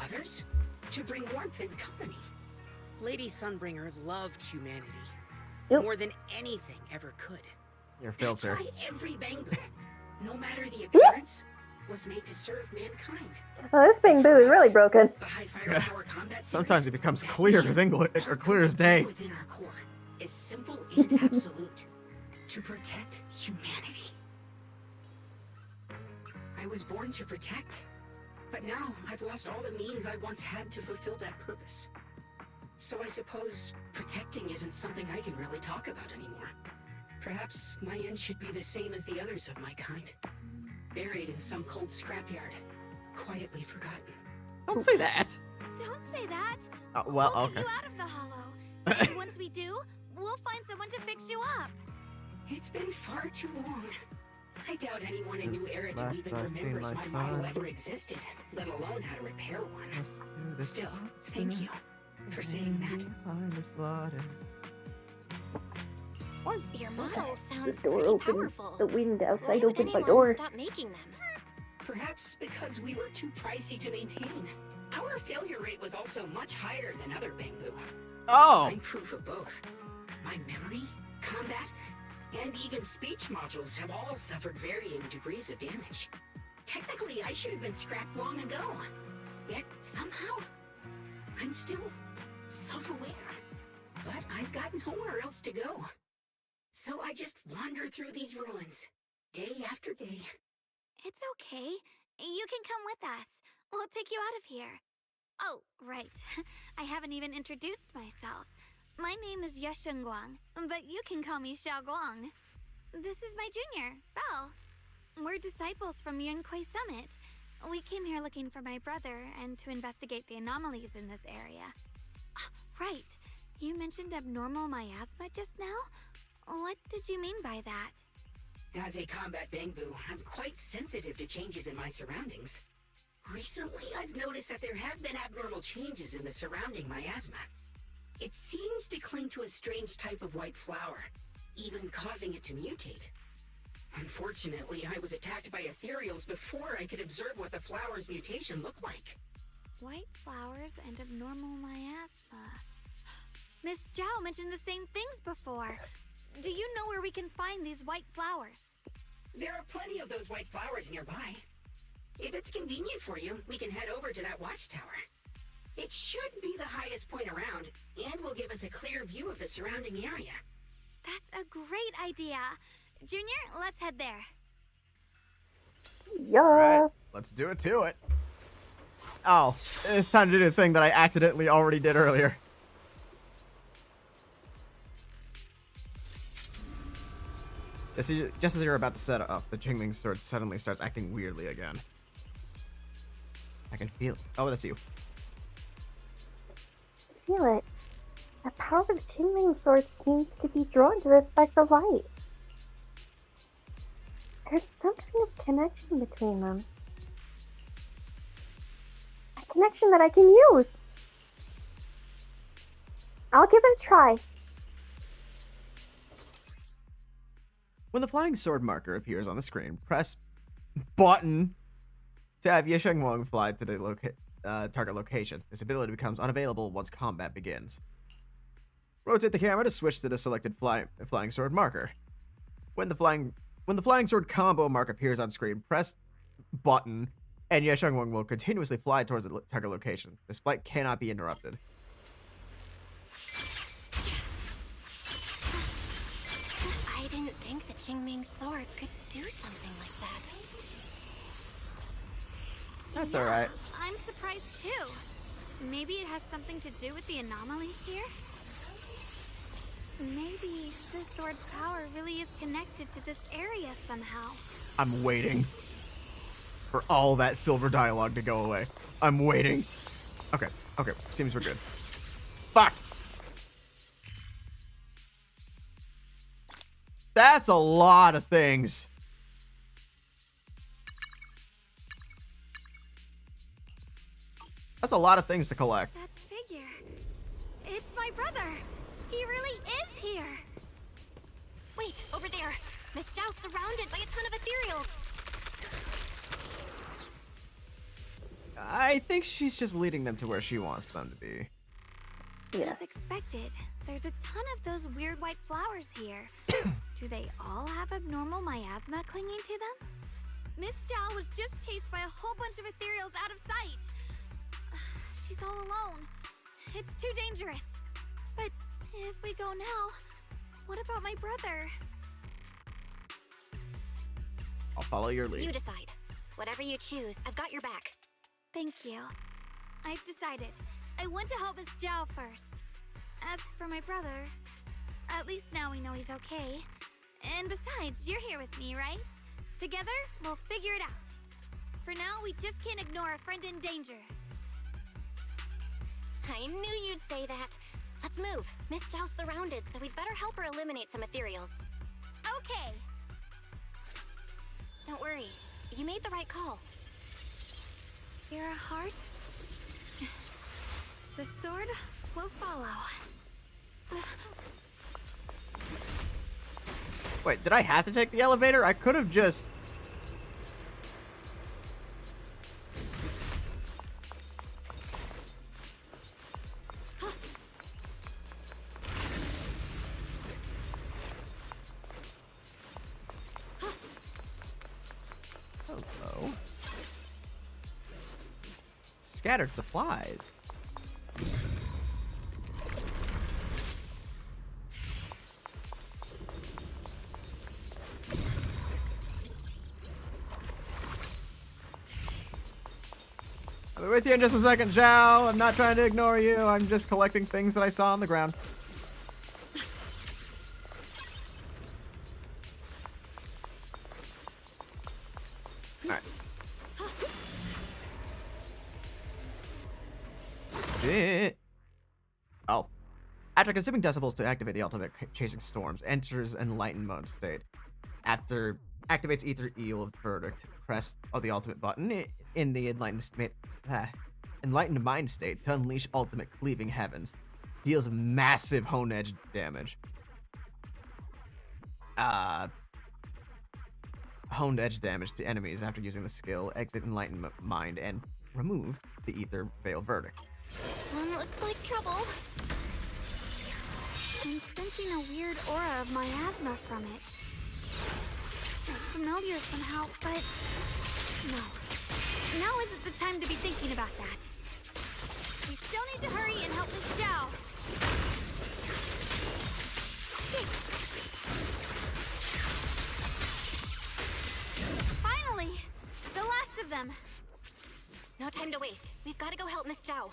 Others, to bring warmth and company. Lady Sunbringer loved humanity. Yep. More than anything ever could. Your filter. That's why every Bangbu, no matter the appearance, was made to serve mankind. Oh, this Bangbu is really broken. The high firepower combat Sometimes series, it becomes that clear mission, as English or clear as day. within our core is simple and absolute: to protect humanity. I was born to protect, but now I've lost all the means I once had to fulfill that purpose. So I suppose protecting isn't something I can really talk about anymore. Perhaps my end should be the same as the others of my kind. Buried in some cold scrapyard, quietly forgotten. Don't say that. Don't say that. Well, We'll okay. get you out of the hollow. And once we do, we'll find someone to fix you up. It's been far too long. I doubt anyone in Since New Era Black even Dust being remembers my my model son. ever existed, let alone how to repair one. Let's do this Still, once thank in you for saying that. behind the slaughter. What? Your model sounds The door pretty opened. powerful. The wind Why outside would opened my anyone door. stop making them? Perhaps because we were too pricey to maintain. Our failure rate was also much higher than other Bangbu. Oh! I'm proof of both. My memory, combat, and even speech modules have all suffered varying degrees of damage. Technically, I should have been scrapped long ago. Yet, somehow, I'm still self-aware. But I've got nowhere else to go. So I just wander through these ruins, day after day. It's okay. You can come with us. We'll take you out of here. Oh, right. I haven't even introduced myself. My name is Xiaoguang, but you can call me Xiaoguang. This is my junior, Belle. We're disciples from Yunquay Summit. We came here looking for my brother and to investigate the anomalies in this area. Right. You mentioned abnormal miasma just now? What did you mean by that? As a combat Bangbu, I'm quite sensitive to changes in my surroundings. Recently, I've noticed that there have been abnormal changes in the surrounding miasma. It seems to cling to a strange type of white flower, even causing it to mutate. Unfortunately, I was attacked by ethereals before I could observe what the flower's mutation looked like. White flowers and abnormal miasma. Miss Zhao mentioned the same things before. Do you know where we can find these white flowers? There are plenty of those white flowers nearby. If it's convenient for you, we can head over to that watchtower. It should be the highest point around, and will give us a clear view of the surrounding area. That's a great idea. Junior, let's head there. Yeah. Alright, let's do it to it. Oh, it's time to do the thing that I accidentally already did earlier. Just as you're about to set off, the Qingming Sword suddenly starts acting weirdly again. I can feel it. Oh, that's you. Feel it. The power of the Qingming Sword seems to be drawn to this spectral light. There's some kind of connection between them. A connection that I can use. I'll give it a try. When the flying sword marker appears on the screen, press button to have Xiaoguang fly to the target location. This ability becomes unavailable once combat begins. Rotate the camera to switch to the selected flying sword marker. When the flying sword combo mark appears on screen, press button, and Xiaoguang will continuously fly towards the target location. This flight cannot be interrupted. I didn't think the Qingming Sword could do something like that. That's alright. I'm surprised too. Maybe it has something to do with the anomalies here? Maybe the sword's power really is connected to this area somehow. I'm waiting for all that silver dialogue to go away. I'm waiting. Okay, seems we're good. Fuck! That's a lot of things. That's a lot of things to collect. That figure. It's my brother. He really is here. Wait, over there. Miss Zhao's surrounded by a ton of ethereals. I think she's just leading them to where she wants them to be. Yeah. As expected, there's a ton of those weird white flowers here. Do they all have abnormal miasma clinging to them? Miss Zhao was just chased by a whole bunch of ethereals out of sight. She's all alone. It's too dangerous. But if we go now, what about my brother? I'll follow your lead. You decide. Whatever you choose, I've got your back. Thank you. I've decided. I want to help Miss Zhao first. As for my brother, at least now we know he's okay. And besides, you're here with me, right? Together, we'll figure it out. For now, we just can't ignore a friend in danger. I knew you'd say that. Let's move. Miss Zhao's surrounded, so we'd better help her eliminate some ethereals. Okay. Don't worry. You made the right call. You're a heart. The sword will follow. Wait, did I have to take the elevator? I could have just... Hello. Scattered supplies. I'll be with you in just a second, Zhao. I'm not trying to ignore you. I'm just collecting things that I saw on the ground. Alright. Spit. Oh. After consuming decibels to activate the ultimate chasing storms, enters enlightened mode state. After activates ether eel verdict, press the ultimate button in the enlightened mind state to unleash ultimate cleaving heavens. Deals massive hone edge damage. Honed edge damage to enemies after using the skill. Exit enlightened mind and remove the ether veil verdict. This one looks like trouble. I'm sensing a weird aura of miasma from it. It's familiar somehow, but no. Now isn't the time to be thinking about that. We still need to hurry and help Miss Zhao. Finally! The last of them! No time to waste. We've got to go help Miss Zhao.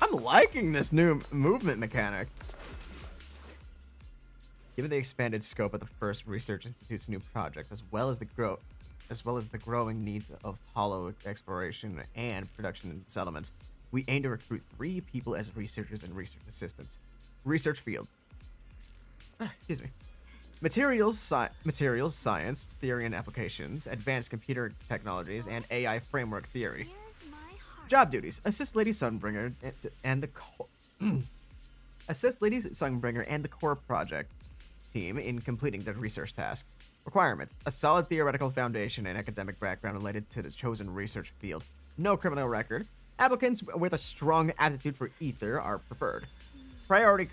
I'm liking this new movement mechanic. Given the expanded scope of the First Research Institute's new projects, as well as the growing needs of hollow exploration and production in settlements, we aim to recruit 3 people as researchers and research assistants. Research fields. Excuse me. Materials science, theory and applications, advanced computer technologies, and AI framework theory. Job duties: assist Lady Sunbringer and the core project team in completing the research tasks. Requirements: a solid theoretical foundation and academic background related to the chosen research field. No criminal record. Applicants with a strong aptitude for ether are preferred. Priority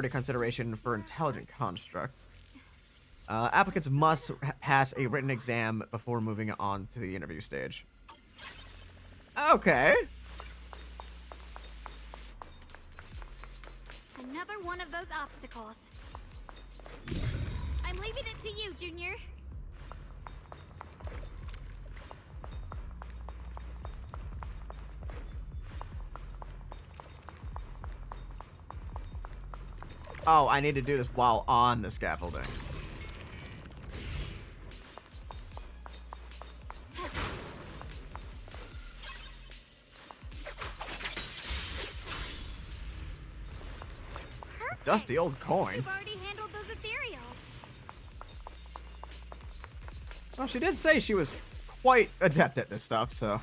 consideration for intelligent constructs. Applicants must pass a written exam before moving on to the interview stage. Okay. Another one of those obstacles. I'm leaving it to you, Junior. Oh, I need to do this while on the scaffolding. Dusty old coin. You've already handled those ethereals. Well, she did say she was quite adept at this stuff, so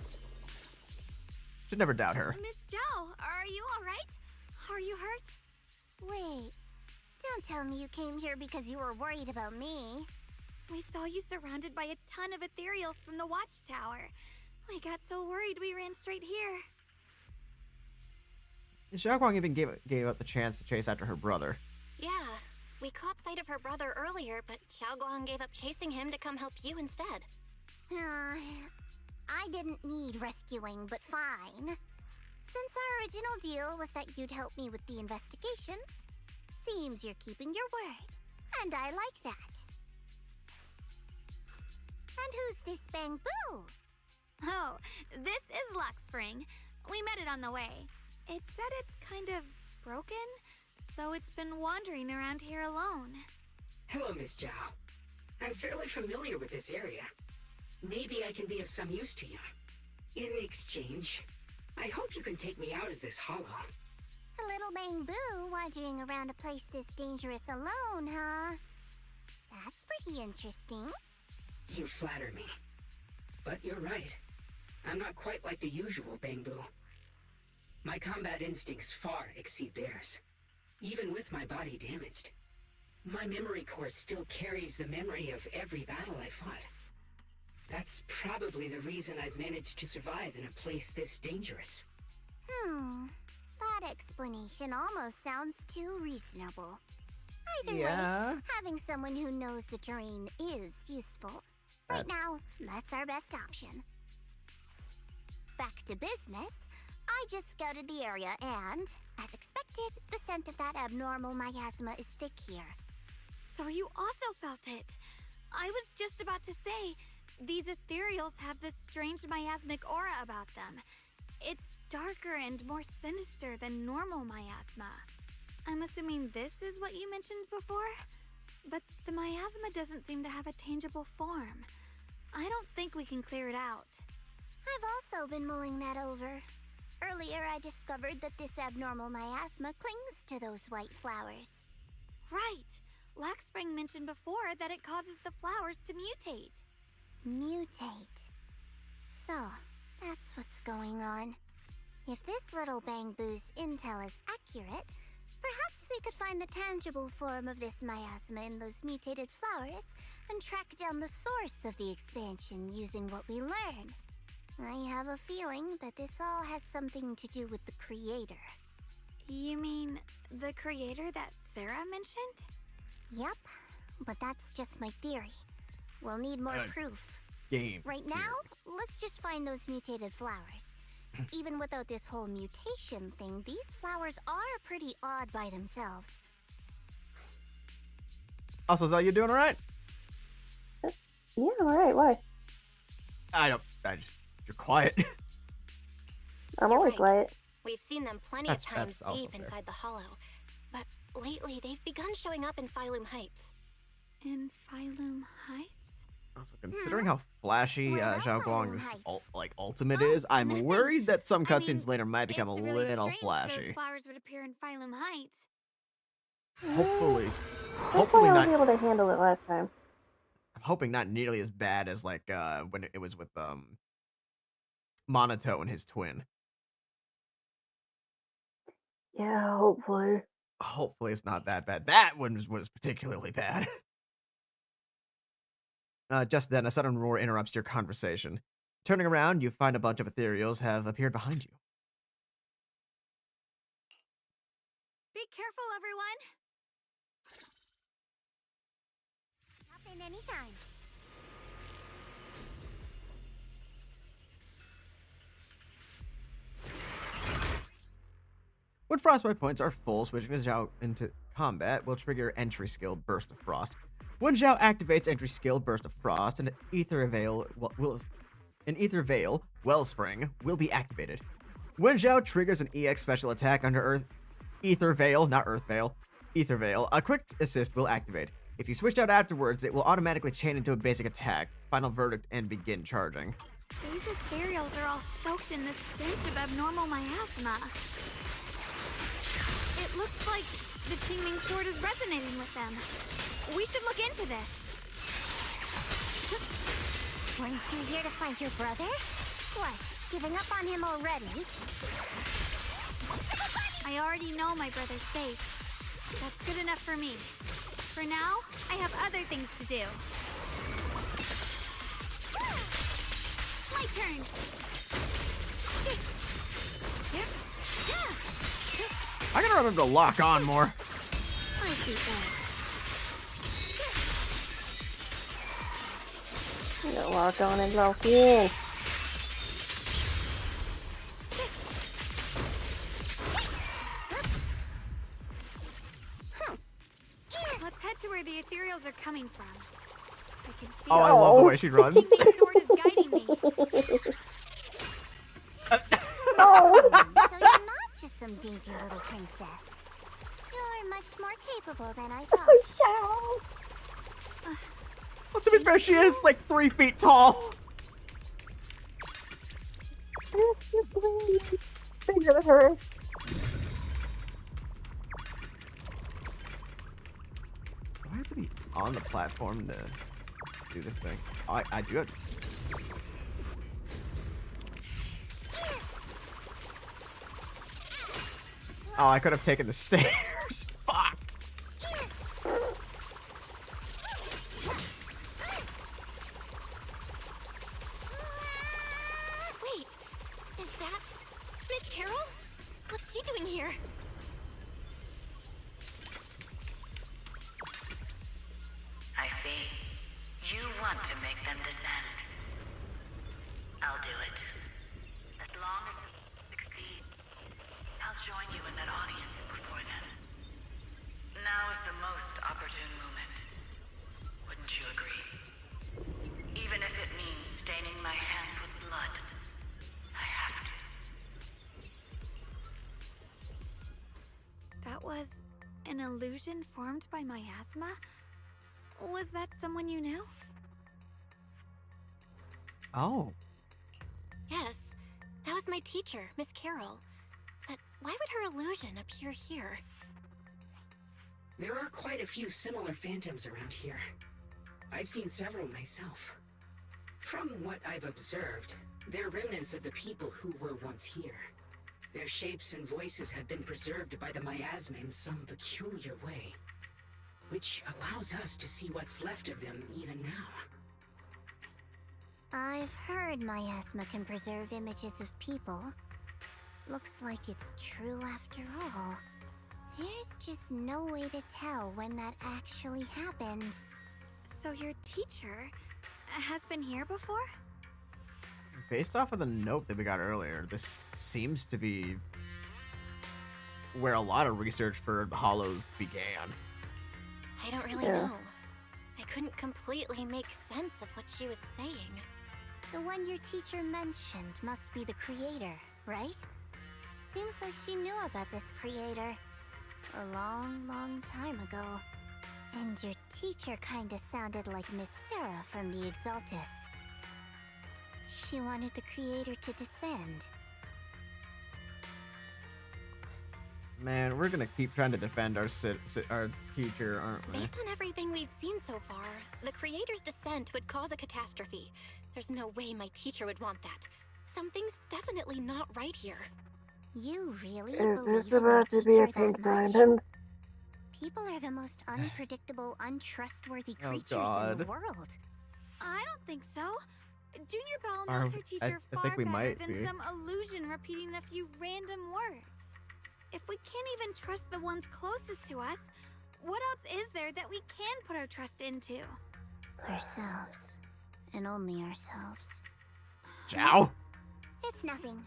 should never doubt her. Miss Zhao, are you all right? Are you hurt? Wait, don't tell me you came here because you were worried about me. We saw you surrounded by a ton of ethereals from the watchtower. We got so worried we ran straight here. Xiaoguang even gave up the chance to chase after her brother. Yeah, we caught sight of her brother earlier, but Xiaoguang gave up chasing him to come help you instead. I didn't need rescuing, but fine. Since our original deal was that you'd help me with the investigation, seems you're keeping your word, and I like that. And who's this Bamboo? Oh, this is Luxspring. We met it on the way. It said it's kind of broken, so it's been wandering around here alone. Hello, Miss Zhao. I'm fairly familiar with this area. Maybe I can be of some use to you. In exchange, I hope you can take me out of this hollow. A little Bamboo wandering around a place this dangerous alone, huh? That's pretty interesting. You flatter me. But you're right. I'm not quite like the usual Bamboo. My combat instincts far exceed theirs. Even with my body damaged, my memory core still carries the memory of every battle I fought. That's probably the reason I've managed to survive in a place this dangerous. That explanation almost sounds too reasonable. Either Yeah. way, having someone who knows the terrain is useful. Right now, that's our best option. Back to business. I just scouted the area and, as expected, the scent of that abnormal miasma is thick here. So you also felt it. I was just about to say, these ethereals have this strange miasmic aura about them. It's darker and more sinister than normal miasma. I'm assuming this is what you mentioned before? But the miasma doesn't seem to have a tangible form. I don't think we can clear it out. I've also been mulling that over. Earlier, I discovered that this abnormal miasma clings to those white flowers. Right. Luxspring mentioned before that it causes the flowers to mutate. Mutate. So, that's what's going on. If this little Bangbu's intel is accurate, perhaps we could find the tangible form of this miasma in those mutated flowers and track down the source of the expansion using what we learn. I have a feeling that this all has something to do with the creator. You mean the creator that Sarah mentioned? Yep, but that's just my theory. We'll need more proof. Right now, let's just find those mutated flowers. Even without this whole mutation thing, these flowers are pretty odd by themselves. Also, Zell, you doing all right? Yeah, alright, why? You're quiet. I'm always quiet. We've seen them plenty of times deep inside the hollow, but lately they've begun showing up in Phylum Heights. In Phylum Heights? Also, considering how flashy Xiaoguang's ultimate is, I'm worried that some cutscenes later might become a It's really little strange flashy. Those flowers would appear in Phylum Heights. Hopefully I was not. able to handle it last time. I'm hoping not nearly as bad as like when it was with Monato and his twin. Yeah, hopefully. Hopefully it's not that bad. That one was particularly bad. Just then, a sudden roar interrupts your conversation. Turning around, you find a bunch of ethereals have appeared behind you. Be careful, everyone! Hop in anytime. When frostbite points are full, switching to Zhao into combat will trigger entry skill Burst of Frost. When Zhao activates entry skill Burst of Frost, an Ether Veil Wellspring will be activated. When Zhao triggers an EX special attack under Ether Veil, a quick assist will activate. If you switch out afterwards, it will automatically chain into a basic attack, Final Verdict, and begin charging. These ethereals are all soaked in the stench of abnormal miasma. It looks like the Qingming Sword is resonating with them. We should look into this. Weren't you here to find your brother? What, giving up on him already? I already know my brother's safe. That's good enough for me. For now, I have other things to do. My turn! I gotta remember to lock on more. I see that. You gotta lock on and lock in. Let's head to where the ethereals are coming from. I can feel I love the way she runs. The Qingming Sword is guiding me. So you're not just some dainty little princess. You're much more capable than I thought. Well, to be fair, she is like 3 feet tall. Bigger than her. Do I have to be on the platform to do this thing? Oh, I do have to. Oh, I could have taken the stairs. Fuck. Wait, is that Miss Carol? What's she doing here? I see. You want to make them descend. I'll do it. As long as they succeed, I'll join you in that audience before them. Now is the most opportune moment. Wouldn't you agree? Even if it means staining my hands with blood, I have to. That was an illusion formed by miasma? Was that someone you knew? Oh. Yes, that was my teacher, Miss Carol. But why would her illusion appear here? There are quite a few similar phantoms around here. I've seen several myself. From what I've observed, they're remnants of the people who were once here. Their shapes and voices have been preserved by the miasma in some peculiar way, which allows us to see what's left of them even now. I've heard miasma can preserve images of people. Looks like it's true after all. There's just no way to tell when that actually happened. So your teacher has been here before? Based off of the note that we got earlier, this seems to be where a lot of research for the Hollows began. I don't really know. I couldn't completely make sense of what she was saying. The one your teacher mentioned must be the creator, right? Seems like she knew about this creator a long, long time ago. And your teacher kinda sounded like Miss Sarah from the Exaltists. She wanted the creator to descend. Man, we're gonna keep trying to defend our teacher, aren't we? Based on everything we've seen so far, the creator's descent would cause a catastrophe. There's no way my teacher would want that. Something's definitely not right here. You really Is believe this in your about to be a teacher pink that much? diamond? People are the most unpredictable, untrustworthy Oh, creatures in God. the world. I don't think so. Junior Belle Our- knows her teacher I far think we better might than be. some illusion repeating a few random words. If we can't even trust the ones closest to us, what else is there that we can put our trust into? Ourselves. And only ourselves. Ciao. It's nothing.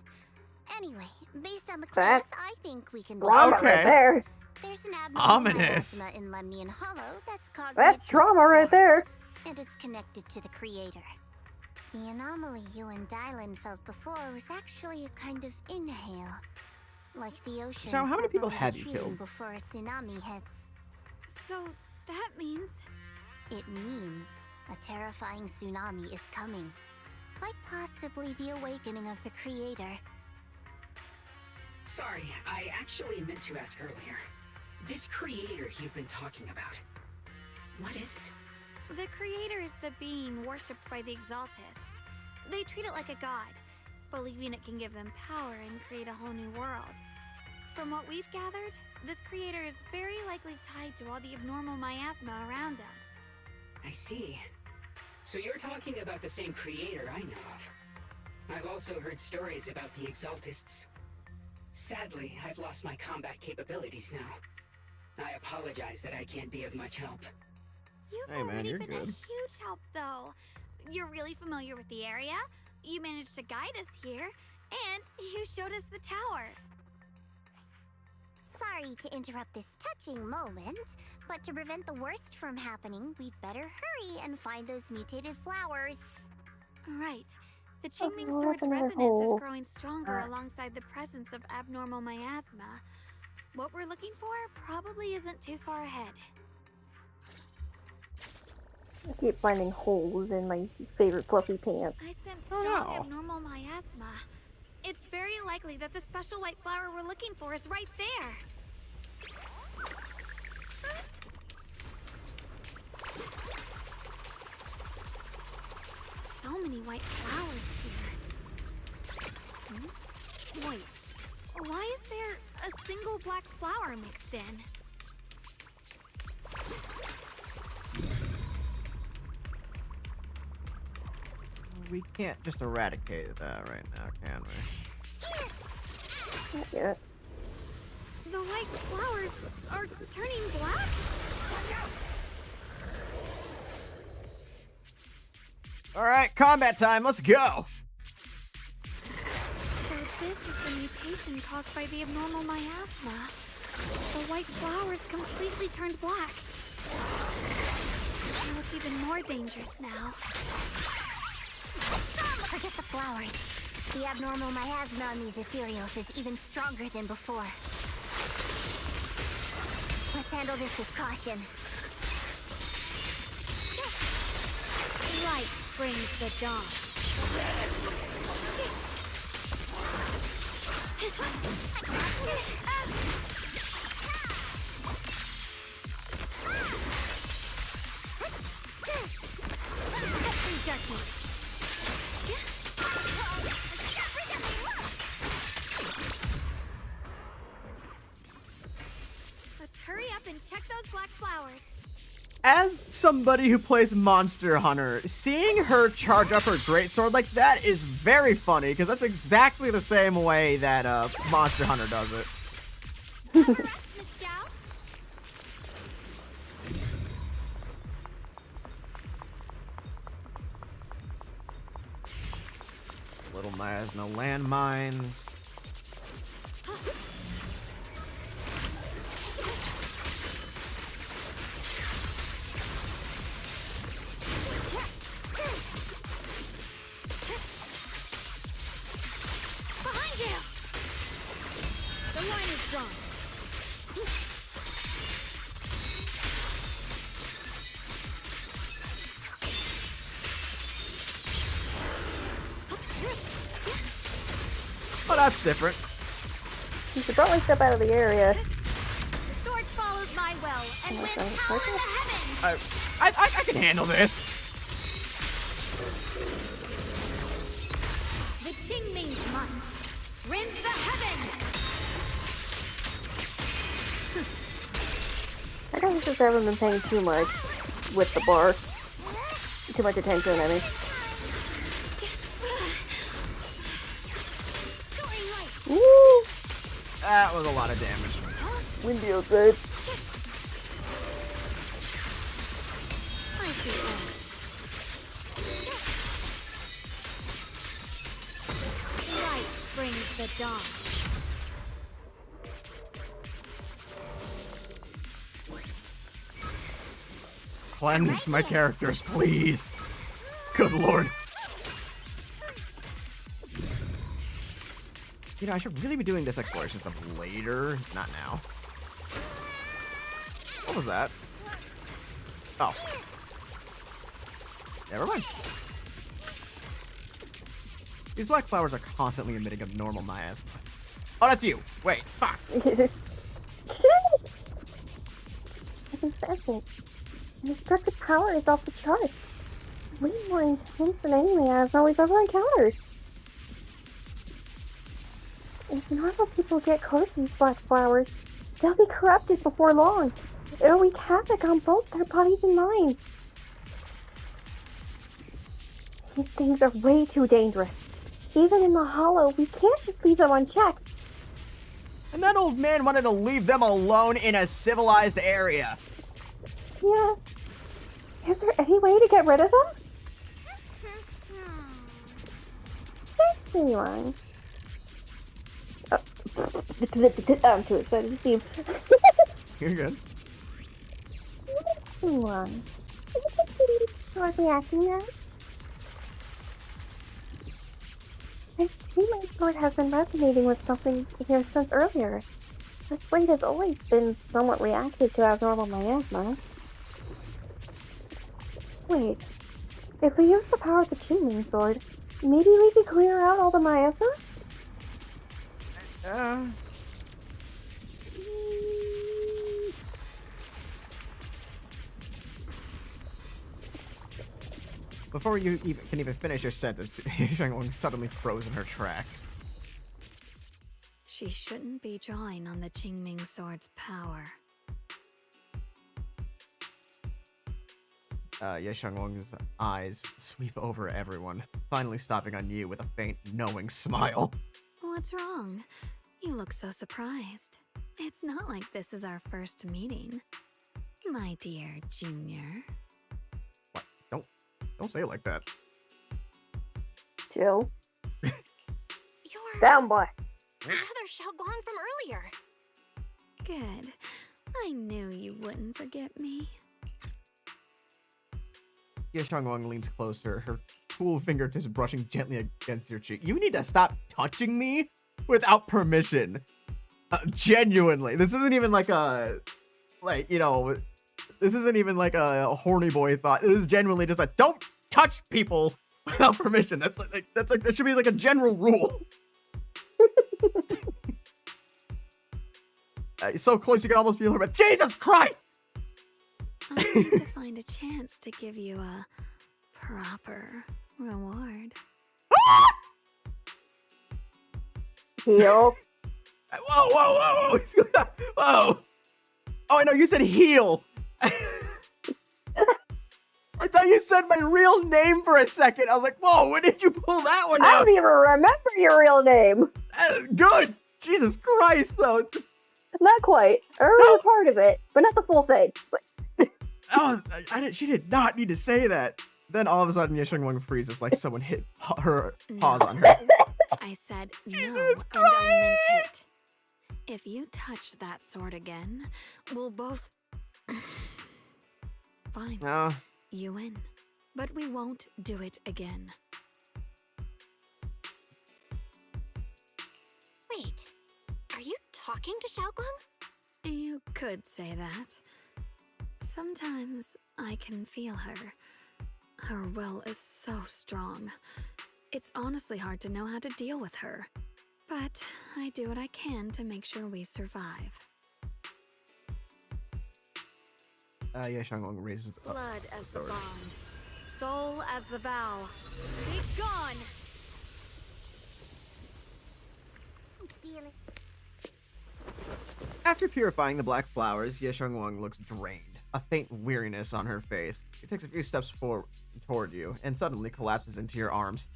Anyway, based on the That's class, I think we can... drama Okay. right there. There's an abnormal Ominous. miasma in Lemnian Hollow that's causing That's it to drama right expand, there. and it's connected to the creator. The anomaly you and Dylan felt before was actually a kind of inhale. Like the ocean So how many people suddenly have you retreating killed? before a tsunami hits. So that means... It means a terrifying tsunami is coming. Quite possibly the awakening of the creator. Sorry, I actually meant to ask earlier. This creator you've been talking about, what is it? The creator is the being worshipped by the Exaltists. They treat it like a god, believing it can give them power and create a whole new world. From what we've gathered, this creator is very likely tied to all the abnormal miasma around us. I see. So you're talking about the same creator I know of. I've also heard stories about the Exaltists. Sadly, I've lost my combat capabilities now. I apologize that I can't be of much help. You've Hey, man, already you're been good. a huge help, though. You're really familiar with the area, you managed to guide us here, and you showed us the tower. Sorry to interrupt this touching moment, but to prevent the worst from happening, we'd better hurry and find those mutated flowers. Right. The Qingming Oh, Sword's another resonance is hole. growing stronger alongside the presence of abnormal miasma. What we're looking for probably isn't too far ahead. I keep finding holes in my favorite fluffy pants. I sense Oh, strong no. abnormal miasma. It's very likely that the special white flower we're looking for is right there. So many white flowers here. Wait, why is there a single black flower mixed in? We can't just eradicate that right now, can we? Not yet. The white flowers are turning black? All right, combat time. Let's go. So this is the mutation caused by the abnormal miasma. The white flowers completely turned black. They look even more dangerous now. Forget the flowers. The abnormal miasma on these ethereals is even stronger than before. Let's handle this with caution. Light brings the dawn. Free darkness. As somebody who plays Monster Hunter, seeing her charge up her greatsword like that is very funny, because that's exactly the same way that Monster Hunter does it. Little Maya has no landmines. Behind you! The line is drawn. Oh, that's different. You should probably step out of the area. The sword follows my will and wins power in the heavens. I can handle this. The Qingming might rends the heavens. I guess I just haven't been paying too much with the bar. Too much attention, I mean. Woo! That was a lot of damage. Windy outside. I see light brings the dawn. Cleanse my characters, please. Good lord. You know, I should really be doing this exploration stuff later, not now. What was that? Oh. Never mind. These black flowers are constantly emitting abnormal miasma. Oh, that's you. Wait. Fuck. I can sense it. The destructive power is off the charts. Way more intense than any miasma we've ever encountered. If normal people get close to these black flowers, they'll be corrupted before long. It'll wreak havoc on both their bodies and minds. These things are way too dangerous. Even in the Hollow, we can't just leave them unchecked. And that old man wanted to leave them alone in a civilized area. Yeah. Is there any way to get rid of them? There's one. I'm too excited to see him. You're good. One. Are reacting now? My Qingming Sword has been resonating with something here since earlier. This blade has always been somewhat reactive to abnormal miasma. Wait, if we use the power of the Qingming Sword, maybe we could clear out all the miasma? Before you can even finish your sentence, Xiaoguang suddenly froze in her tracks. She shouldn't be drawing on the Qingming Sword's power. Xiaoguang's eyes sweep over everyone, finally stopping on you with a faint, knowing smile. What's wrong? You look so surprised. It's not like this is our first meeting. My dear Junior. What? Don't say it like that. Jill. You're Down, boy. Another Xiaoguang from earlier. Good. I knew you wouldn't forget me. Xiaoguang leans closer, her cool fingertips brushing gently against your cheek. You need to stop touching me without permission. Genuinely. This isn't even like a... this isn't even like a horny boy thought. This is genuinely just like, don't touch people without permission. That should be like a general rule. So close you can almost feel her breath. Jesus Christ! I'll need to find a chance to give you a proper reward. Heal. Whoa. Whoa. Oh, I know, you said heal. thought you said my real name for a second. I was like, whoa, when did you pull that one I out? don't even remember your real name. Good. Jesus Christ, though. Just, Not quite. I remember part of it, but not the full thing. she did not need to say that. Then all of a sudden, Xiaoguang freezes like someone hit her paws on her. I said Jesus no, and I meant it. If you touch that sword again, we'll both... Fine. You win. But we won't do it again. Wait, are you talking to Xiaoguang? You could say that. Sometimes I can feel her. Her will is so strong. It's honestly hard to know how to deal with her. But I do what I can to make sure we survive. Xiaoguang raises the Blood as the sword. bond. Soul as the vow. Be gone! After purifying the black flowers, Xiaoguang looks drained, a faint weariness on her face. She takes a few steps forward toward you and suddenly collapses into your arms.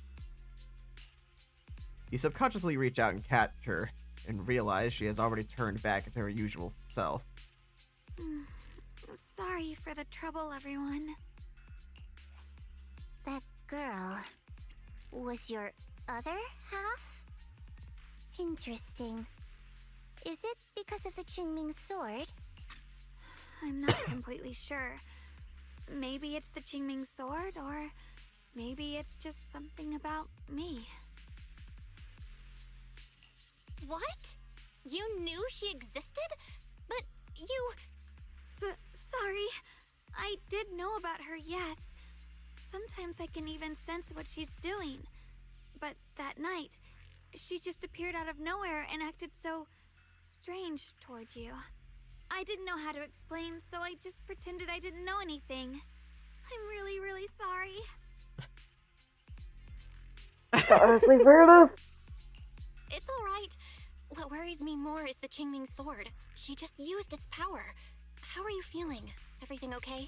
You subconsciously reach out and catch her and realize she has already turned back into her usual self. Sorry for the trouble, everyone. That girl was your other half? Interesting. Is it because of the Qingming Sword? I'm not completely sure. Maybe it's the Qingming Sword, or maybe it's just something about me. What? You knew she existed? But you... Sorry. I did know about her, yes. Sometimes I can even sense what she's doing. But that night, she just appeared out of nowhere and acted so strange towards you. I didn't know how to explain, so I just pretended I didn't know anything. I'm really, really sorry. Honestly, fair enough. It's alright. What worries me more is the Qingming Sword. She just used its power. How are you feeling? Everything okay?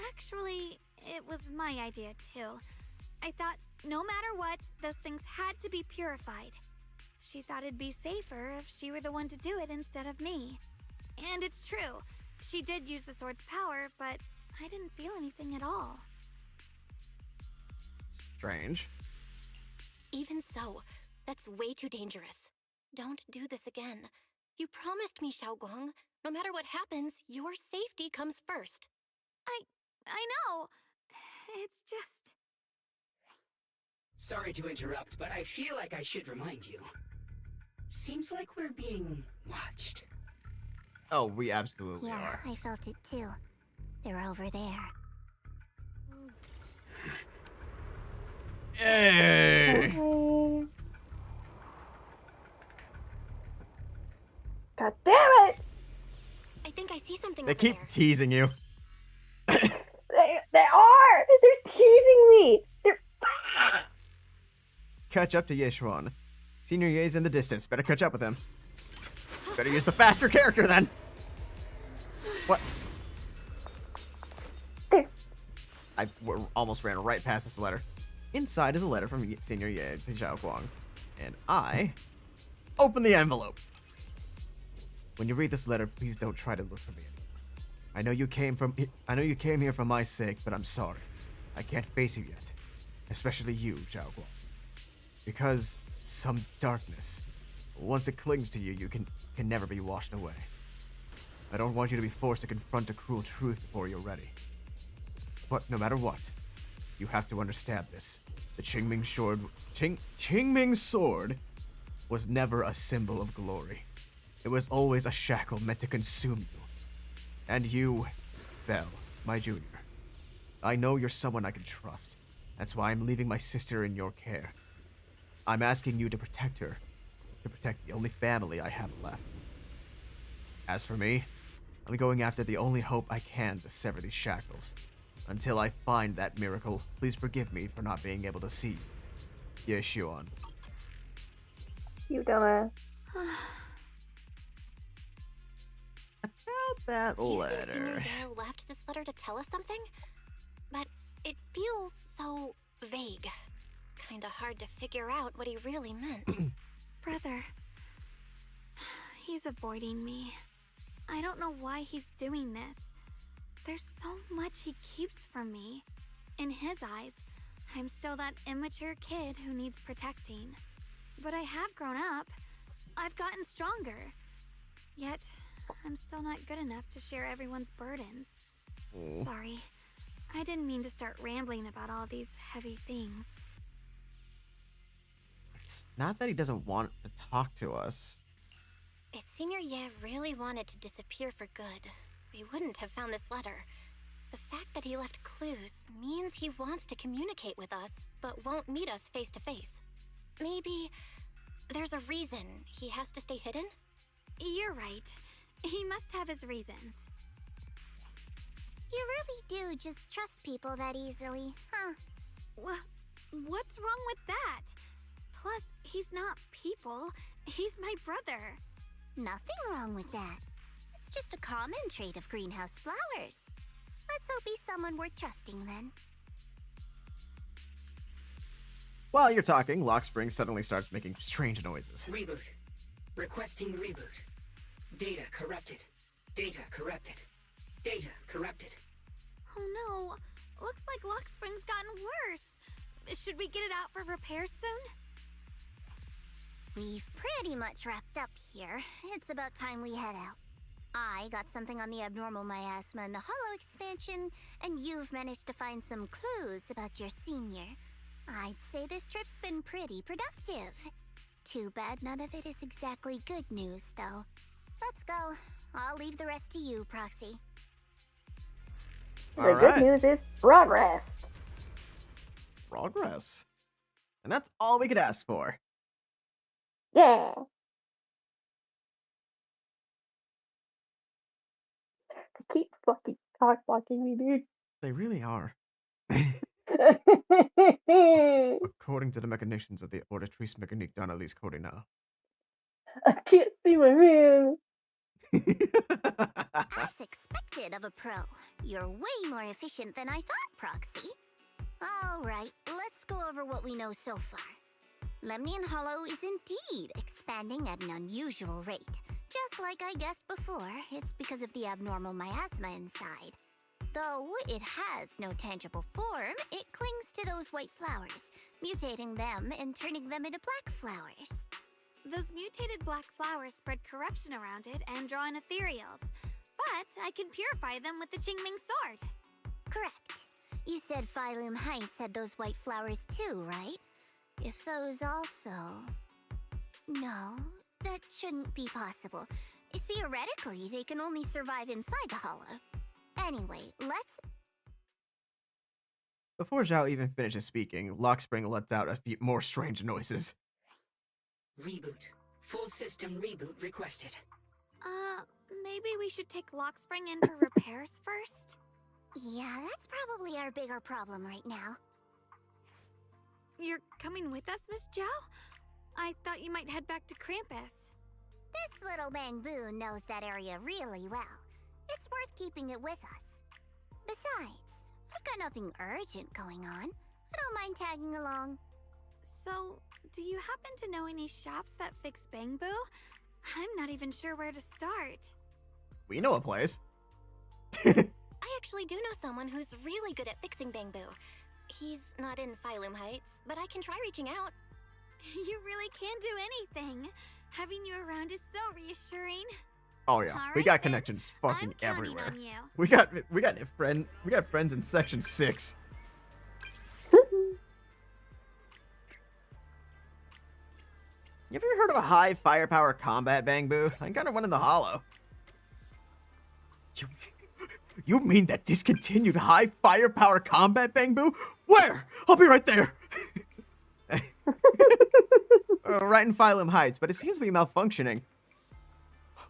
Actually, it was my idea too. I thought no matter what, those things had to be purified. She thought it'd be safer if she were the one to do it instead of me. And it's true. She did use the sword's power, but I didn't feel anything at all. Strange. Even so, that's way too dangerous. Don't do this again. You promised me, Xiaoguang. No matter what happens, your safety comes first. I know. It's just... Sorry to interrupt, but I feel like I should remind you. Seems like we're being watched. Oh, we absolutely Yeah, are. I felt it too. They're over there. Hey! God damn it! I think I see something They over keep there. teasing you. They are! They're teasing me! They're... Catch up to Yeshuan. Senior Ye's in the distance. Better catch up with him. Better use the faster character then. What? Almost ran right past this letter. Inside is a letter from Senior Ye to Xiaoguang, and I open the envelope. When you read this letter, please don't try to look for me anymore. I know you came here for my sake, but I'm sorry. I can't face you yet, especially you, Xiaoguang, because some darkness, once it clings to you, you can never be washed away. I don't want you to be forced to confront a cruel truth before you're ready. But no matter what, you have to understand this. The Qingming Sword was never a symbol of glory. It was always a shackle meant to consume you. And you, Belle, my junior. I know you're someone I can trust. That's why I'm leaving my sister in your care. I'm asking you to protect her, to protect the only family I have left. As for me, I'm going after the only hope I can to sever these shackles. Until I find that miracle, please forgive me for not being able to see you. Yeshuan. You dumbass. About that Do you think Senior letter. Ye left this letter to tell us something? But It feels so vague. Kinda hard to figure out what he really meant. Brother. He's avoiding me. I don't know why he's doing this. There's so much he keeps from me. In his eyes, I'm still that immature kid who needs protecting. But I have grown up. I've gotten stronger. Yet, I'm still not good enough to share everyone's burdens. Sorry. I didn't mean to start rambling about all these heavy things. It's not that he doesn't want to talk to us. If Senior Ye really wanted to disappear for good, we wouldn't have found this letter. The fact that he left clues means he wants to communicate with us, but won't meet us face to face. Maybe there's a reason he has to stay hidden? You're right. He must have his reasons. You really do just trust people that easily, huh? Well, what's wrong with that? Plus, he's not people. He's my brother. Nothing wrong with that. It's just a common trait of greenhouse flowers. Let's hope he's someone worth trusting then. While you're talking, Lockspring suddenly starts making strange noises. Reboot. Requesting reboot. Data corrupted. Data corrupted. Data corrupted. Oh no. Looks like Lockspring's gotten worse. Should we get it out for repairs soon? We've pretty much wrapped up here. It's about time we head out. I got something on the abnormal miasma and the hollow expansion, and you've managed to find some clues about your senior. I'd say this trip's been pretty productive. Too bad none of it is exactly good news, though. Let's go. I'll leave the rest to you, Proxy. The good news is progress. Progress. And that's all we could ask for. Yeah. Keep fucking cock-blocking me, dude. They really are. According to the machinations of the Auditrice Mécanique d'Analyse Corination. I can't see my man. As expected of a pro. You're way more efficient than I thought, Proxy. Alright, let's go over what we know so far. Lemnian Hollow is indeed expanding at an unusual rate. Just like I guessed before, it's because of the abnormal miasma inside. Though it has no tangible form, it clings to those white flowers, mutating them and turning them into black flowers. Those mutated black flowers spread corruption around it and draw in ethereals. But I can purify them with the Qingming Sword. Correct. You said Phylum Heights had those white flowers too, right? If those also... No, that shouldn't be possible. Theoretically, they can only survive inside the hollow. Anyway, let's... Before Zhao even finishes speaking, Lockspring lets out a few more strange noises. Reboot. Full system reboot requested. Maybe we should take Lockspring in for repairs first? Yeah, that's probably our bigger problem right now. You're coming with us, Miss Zhao? I thought you might head back to Krampus. This little Bangbu knows that area really well. It's worth keeping it with us. Besides, I've got nothing urgent going on. I don't mind tagging along. So, do you happen to know any shops that fix Bangbu? I'm not even sure where to start. We know a place. I actually do know someone who's really good at fixing Bangbu. He's not in Phylum Heights, but I can try reaching out. You really can do anything. Having you around is so reassuring. Oh yeah, All we right, got then. connections fucking I'm counting everywhere. on you. We got friends in section 6. You ever heard of a high firepower combat Bangbu? I got one in the hollow. You mean that discontinued high firepower combat Bangbu? Where? I'll be right there. Right in Phylum Heights, but it seems to be malfunctioning.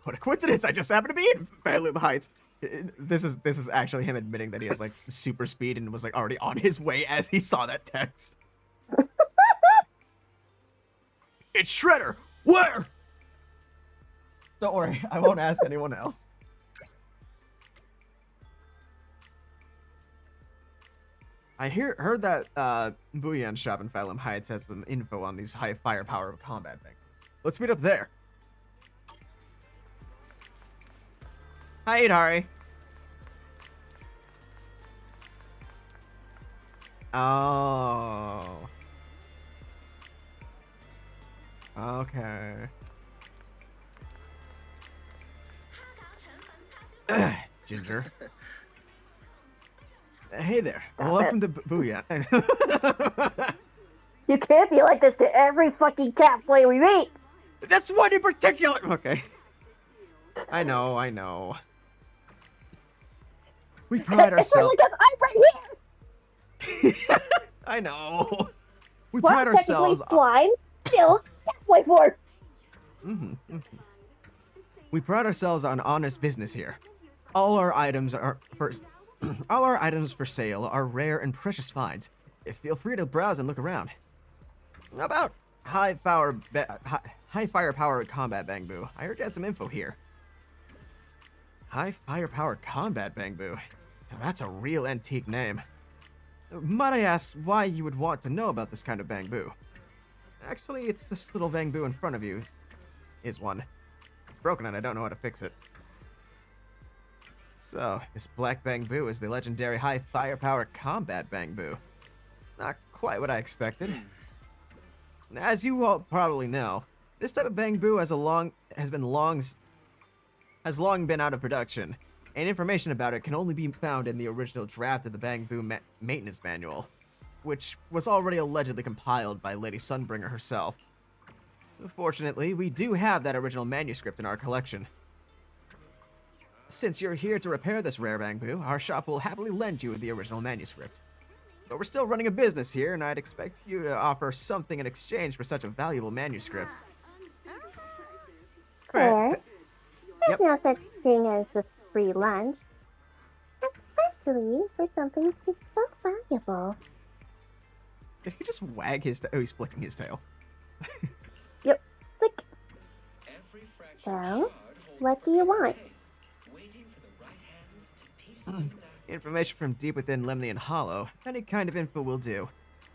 What a coincidence! I just happened to be in Phylum Heights. This is actually him admitting that he has like super speed and was like already on his way as he saw that text. It's Shredder. Where? Don't worry, I won't ask anyone else. I heard that Buyan shop in Phylum Heights has some info on these high firepower combat things. Let's meet up there. Hi, Idari. Oh. Okay. Ginger. Hey there. Welcome to Booyah. You can't be like this to every fucking cat boy we meet. That's one in particular. Okay. I know. We pride ourselves. It's only because I'm right here. I know. We pride ourselves. Blind, still cat boy force. We pride ourselves on honest business here. All our items for sale are rare and precious finds. Feel free to browse and look around. How about high firepower combat bamboo? I heard you had some info here. High firepower combat bamboo. Now that's a real antique name. Might I ask why you would want to know about this kind of bamboo? Actually, it's this little bamboo in front of you. Is one. It's broken and I don't know how to fix it. So, this black bamboo is the legendary high firepower combat bamboo. Not quite what I expected. As you all probably know, this type of bamboo has long been out of production, and information about it can only be found in the original draft of the bamboo maintenance manual, which was already allegedly compiled by Lady Sunbringer herself. Fortunately, we do have that original manuscript in our collection. Since you're here to repair this rare bamboo, our shop will happily lend you the original manuscript. But we're still running a business here, and I'd expect you to offer something in exchange for such a valuable manuscript. Fair. There's no such thing as a free lunch. Especially for something so valuable. Did he just wag his tail? Oh, he's flicking his tail. Yep. Flick. So, what do you want? Information from deep within Lemnian Hollow. Any kind of info will do.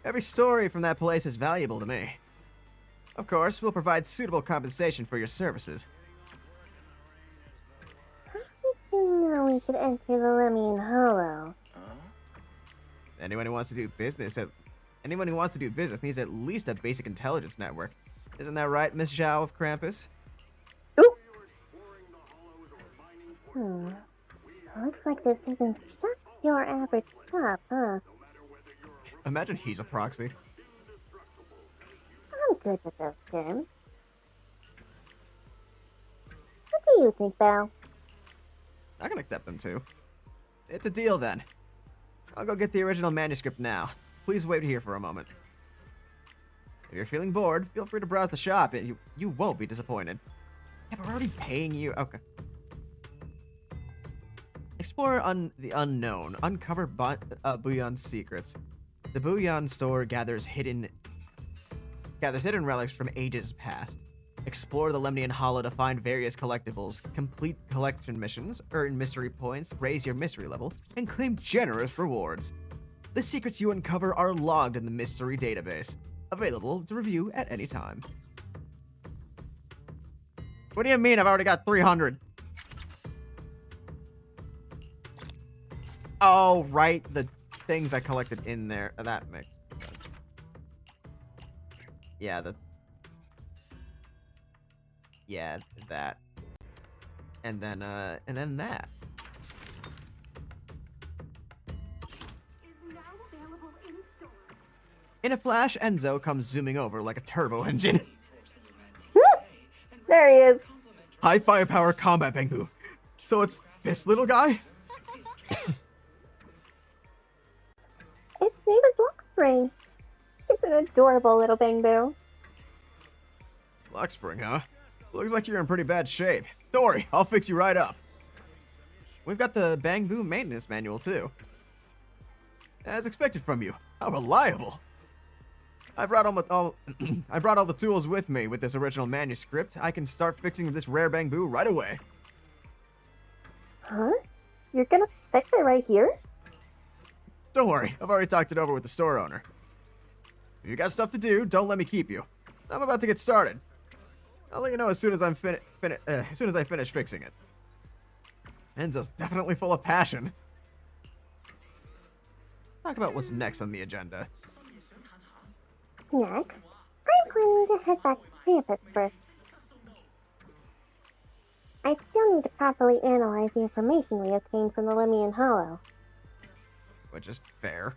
Every story from that place is valuable to me. Of course, we'll provide suitable compensation for your services. How did you know we could enter the Lemnian Hollow? Anyone who wants to do business needs at least a basic intelligence network. Isn't that right, Miss Zhao of Krampus? Looks like this isn't just your average shop, huh? Imagine he's a proxy. I'm good with those terms. What do you think, Belle? I can accept them too. It's a deal then. I'll go get the original manuscript now. Please wait here for a moment. If you're feeling bored, feel free to browse the shop. You won't be disappointed. Yeah, but we're already paying you. Okay. Explore the unknown. Uncover Buyan's secrets. The Buyan store gathers hidden relics from ages past. Explore the Lemnian Hollow to find various collectibles, complete collection missions, earn mystery points, raise your mystery level, and claim generous rewards. The secrets you uncover are logged in the mystery database, available to review at any time. What do you mean I've already got 300? Oh, right, the things I collected in there. That makes sense. Yeah, that. And then that. In a flash, Enzo comes zooming over like a turbo engine. There he is. High firepower combat bamboo. So it's this little guy? Its name is Luxspring. It's an adorable little bamboo. Luxspring, huh? Looks like you're in pretty bad shape. Don't worry, I'll fix you right up. We've got the bamboo maintenance manual, too. As expected from you. How reliable. I brought all the tools with me with this original manuscript. I can start fixing this rare bamboo right away. Huh? You're gonna fix it right here? Don't worry, I've already talked it over with the store owner. If you got stuff to do, don't let me keep you. I'm about to get started. I'll let you know as soon as I finish fixing it. Enzo's definitely full of passion. Let's talk about what's next on the agenda. Next, I'm planning to head back to campus first. I still need to properly analyze the information we obtained from the Limian Hollow. Which is fair.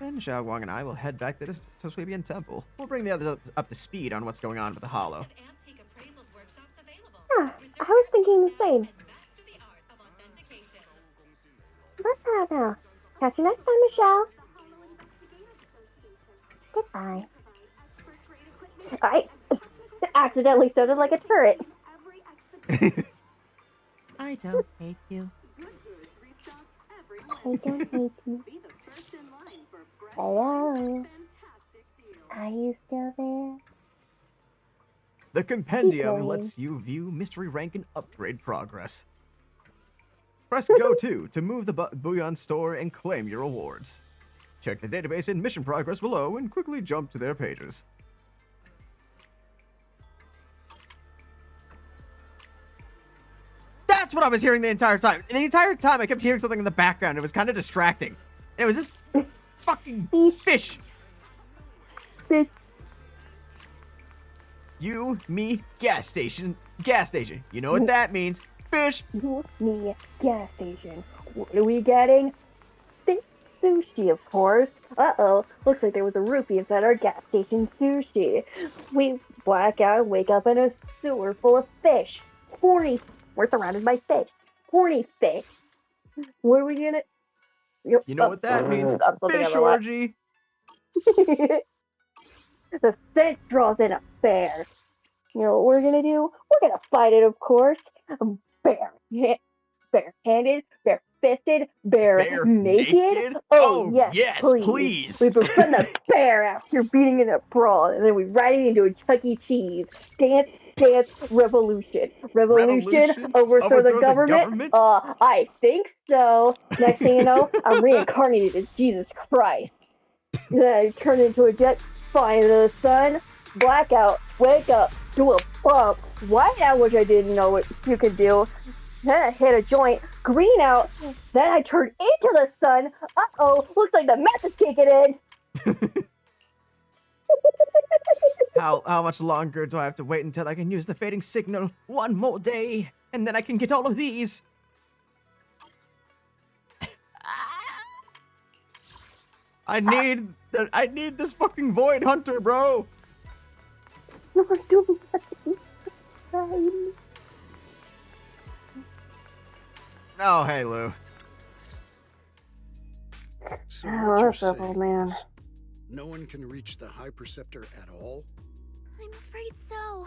Then Xiaoguang and I will head back to the Swabian Temple. We'll bring the others up to speed on what's going on with the Hollow. Ah, I was thinking the same. Let's head out now. Catch you next time, Michelle. Goodbye. I accidentally sounded like a turret. I don't hate you. I don't hate you. Hello. Are you still there? The compendium Okay. lets you view mystery rank and upgrade progress. Press Go to move the Bouillon store and claim your rewards. Check the database and mission progress below and quickly jump to their pages. That's what I was hearing the entire time. The entire time I kept hearing something in the background. It was kind of distracting. And it was just fucking fish. Fish. You, me, gas station. Gas station. You know what that means. Fish. You, me, gas station. What are we getting? Fish sushi, of course. Uh-oh. Looks like there was a rupee inside our gas station sushi. We black out and wake up in a sewer full of fish. Horny. We're surrounded by fish. Horny fish. What are we gonna... You know what that means. Fish orgy. The fish draws in a bear. You know what we're gonna do? We're gonna fight it, of course. Bare-handed, bare-fisted, bare naked. Oh, yes, yes, please. We befriend the bear after beating it in a brawl, and then we ride it into a Chuck E. Cheese. Dance, revolution. Revolution, overthrow the government? I think so. Next thing you know, I'm reincarnated as Jesus Christ. Then I turn into a jet, fly into the sun, blackout, wake up, do a bump, white out, which I didn't know what you could do. Then I hit a joint, green out, then I turn into the sun. Uh-oh, looks like the meth is kicking in. How much longer do I have to wait until I can use the fading signal? One more day, and then I can get all of these. I need this fucking Void Hunter, bro. You're doing nothing. Oh, hey, Lou. So what you're what's up, saying old man? is, no one can reach the High Preceptor at all? I'm afraid so.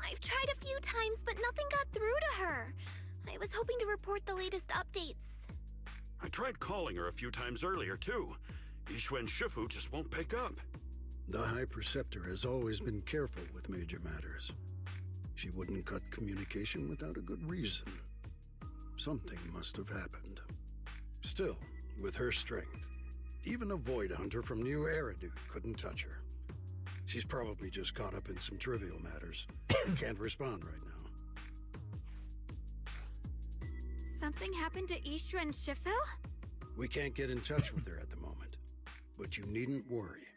I've tried a few times, but nothing got through to her. I was hoping to report the latest updates. I tried calling her a few times earlier, too. Yixuan Shifu just won't pick up. The High Preceptor has always been careful with major matters. She wouldn't cut communication without a good reason. Something must have happened. Still, with her strength, even a Void Hunter from New Eridu couldn't touch her. She's probably just caught up in some trivial matters. Can't respond right now. Something happened to Ishu and Shifu? We can't get in touch with her at the moment. But you needn't worry.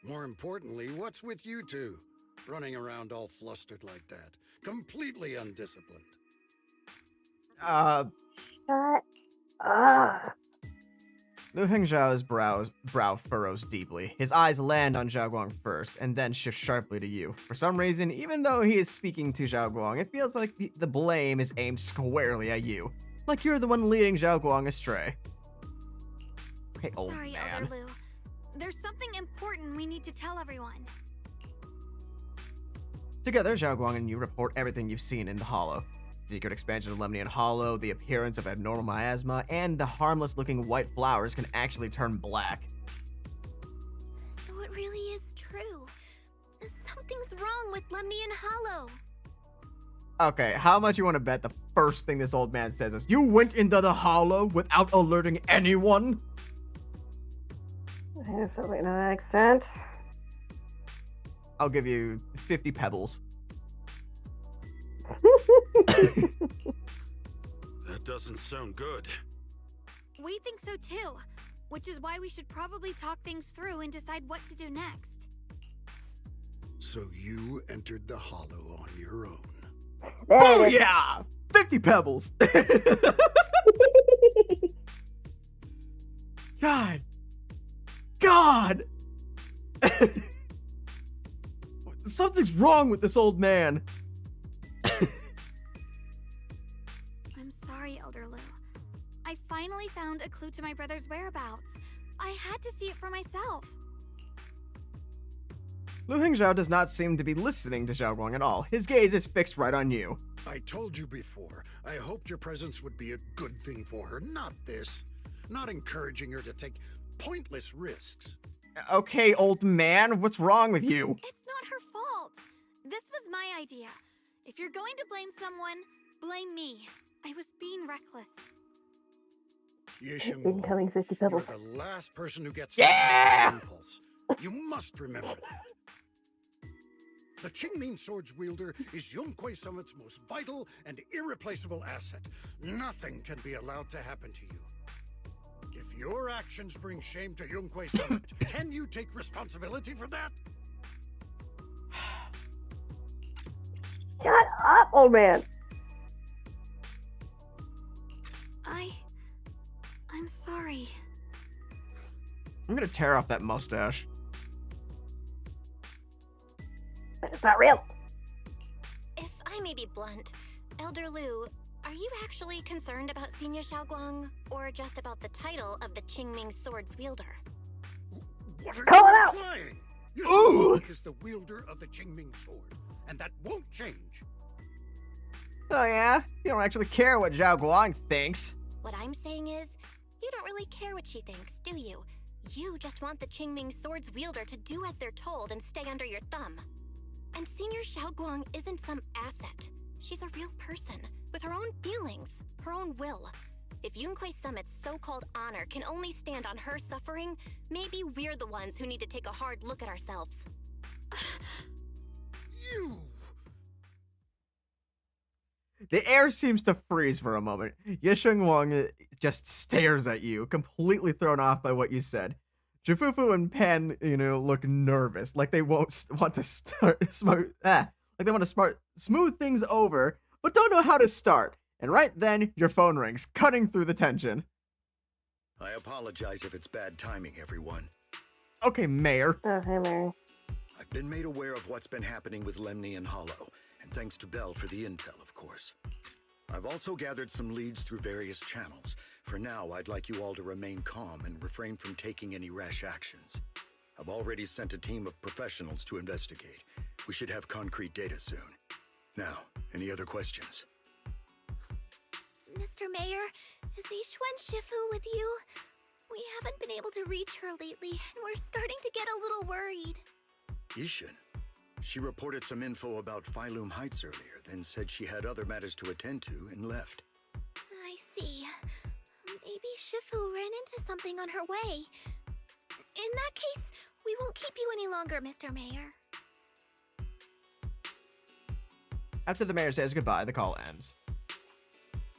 More importantly, what's with you two? Running around all flustered like that. Completely undisciplined. Shut up. Liu Hengzhao's brow furrows deeply. His eyes land on Xiaoguang first, and then shift sharply to you. For some reason, even though he is speaking to Xiaoguang, it feels like the blame is aimed squarely at you. Like you're the one leading Xiaoguang astray. Hey, old Sorry, man. Elder Lu. There's something important we need to tell everyone. Together, Xiaoguang and you report everything you've seen in the Hollow. Secret expansion of Lemnian Hollow, the appearance of abnormal miasma, and the harmless-looking white flowers can actually turn black. So it really is true. Something's wrong with Lemnian Hollow. Okay, how much you want to bet the first thing this old man says is, "You went into the hollow without alerting anyone"? Something to that extent. I'll give you 50 pebbles. That doesn't sound good. We think so too, which is why we should probably talk things through and decide what to do next. So you entered the hollow on your own. Oh yeah! 50 pebbles! God! God! Something's wrong with this old man. I'm sorry, Elder Lu. I finally found a clue to my brother's whereabouts. I had to see it for myself. Lu Hengzhao does not seem to be listening to Xiaoguang at all. His gaze is fixed right on you. I told you before, I hoped your presence would be a good thing for her, not this. Not encouraging her to take pointless risks. Okay, old man, what's wrong with you? It's not her fault. This was my idea. If you're going to blame someone, blame me. I was being reckless. Incoming 50 pebbles. You're the last person who gets Yeah! impulse. You must remember that. The Qingming Sword's wielder is Yunquei Summit's most vital and irreplaceable asset. Nothing can be allowed to happen to you. If your actions bring shame to Yunquei Summit, can you take responsibility for that? Shut up, old man. I'm sorry. I'm gonna tear off that mustache. It's not real. If I may be blunt, Elder Lu, are you actually concerned about Senior Xiaoguang, or just about the title of the Qingming Sword's wielder? What are Call you it out! implying? Ooh! Is the wielder of the Qingming Sword, and that won't change. Oh yeah? You don't actually care what Zhao Guang thinks. What I'm saying is, you don't really care what she thinks, do you? You just want the Qingming Sword's wielder to do as they're told and stay under your thumb. And Senior Xiaoguang isn't some asset. She's a real person, with her own feelings, her own will. If Yunquei Summit's so-called honor can only stand on her suffering, maybe we're the ones who need to take a hard look at ourselves. You! The air seems to freeze for a moment. Yesheng Wang just stares at you, completely thrown off by what you said. Jifufu and Pan, look nervous, like they won't want to smooth things over, but don't know how to start. And right then, your phone rings, cutting through the tension. I apologize if it's bad timing, everyone. Okay, Mayor. Oh, hey, Mary. I've been made aware of what's been happening with Lemny and Hollow, and thanks to Bell for the intel, of course. I've also gathered some leads through various channels. For now, I'd like you all to remain calm and refrain from taking any rash actions. I've already sent a team of professionals to investigate. We should have concrete data soon. Now, any other questions? Mr. Mayor, is Yixuan Shifu with you? We haven't been able to reach her lately, and we're starting to get a little worried. Yixuan? She reported some info about Phylum Heights earlier, then said she had other matters to attend to and left. I see. Maybe Shifu ran into something on her way. In that case, we won't keep you any longer, Mr. Mayor. After the mayor says goodbye, the call ends.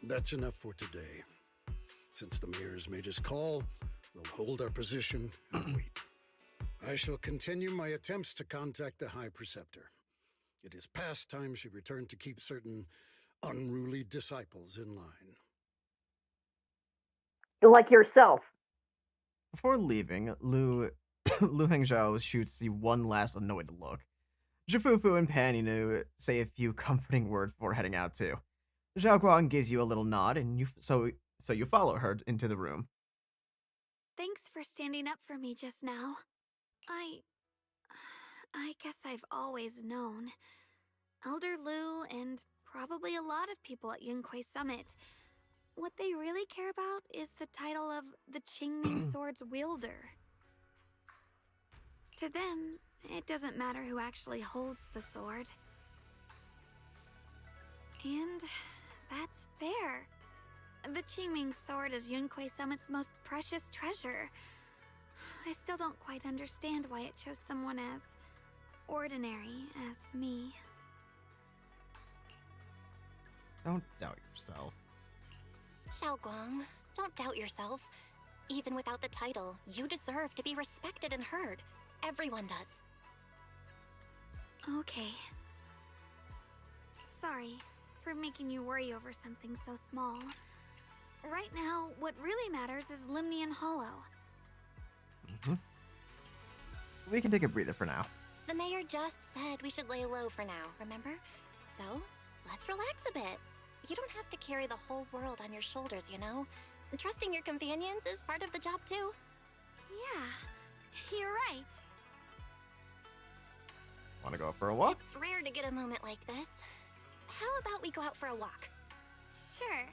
That's enough for today. Since the mayor's made his call, we'll hold our position and wait. I shall continue my attempts to contact the High Preceptor. It is past time she returned to keep certain unruly disciples in line. Like yourself. Before leaving, Lu Hengzhao shoots you one last annoyed look. Jifufu and Pan, say a few comforting words before heading out too. Xiaoguang gives you a little nod, and you follow her into the room. Thanks for standing up for me just now. I guess I've always known. Elder Lu and probably a lot of people at Yunquei Summit, what they really care about is the title of the Qingming Sword's wielder. To them, it doesn't matter who actually holds the sword. And that's fair. The Qingming Sword is Yunquei Summit's most precious treasure. I still don't quite understand why it chose someone as ordinary as me. Don't doubt yourself. Xiaoguang, don't doubt yourself. Even without the title, you deserve to be respected and heard. Everyone does. Okay. Sorry for making you worry over something so small. Right now, what really matters is Limnian Hollow. We can take a breather for now. The mayor just said we should lay low for now, remember? So, let's relax a bit. You don't have to carry the whole world on your shoulders, you know? Trusting your companions is part of the job, too. Yeah, you're right. Want to go for a walk? It's rare to get a moment like this. How about we go out for a walk? Sure.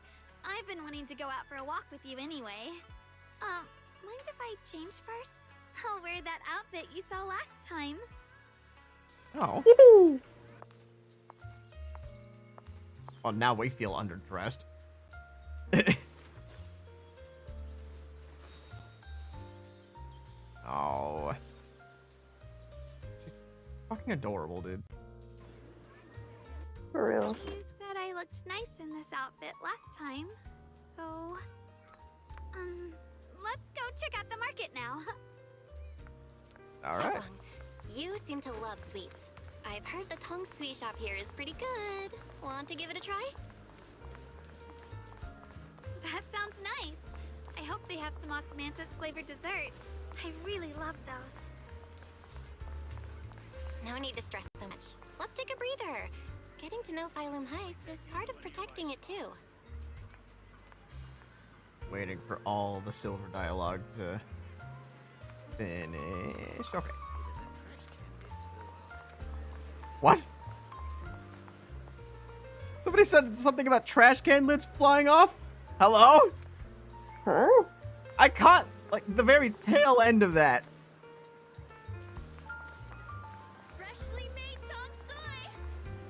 I've been wanting to go out for a walk with you anyway. Mind if I change first? I'll wear that outfit you saw last time. Oh. Yippee! Well, now we feel underdressed. Oh. She's fucking adorable, dude. For real. You said I looked nice in this outfit last time, so... let's go check out the market now. Alright. Xiaoguang, you seem to love sweets. I've heard the Tong Sweet shop here is pretty good. Want to give it a try? That sounds nice. I hope they have some osmanthus flavored desserts. I really love those. No need to stress so much. Let's take a breather. Getting to know Phylum Heights is part of protecting it too. Waiting for all the silver dialogue to finish. Okay. What? Somebody said something about trash can lids flying off? Hello? Huh? I caught, like, the very tail end of that. Freshly made tong soy.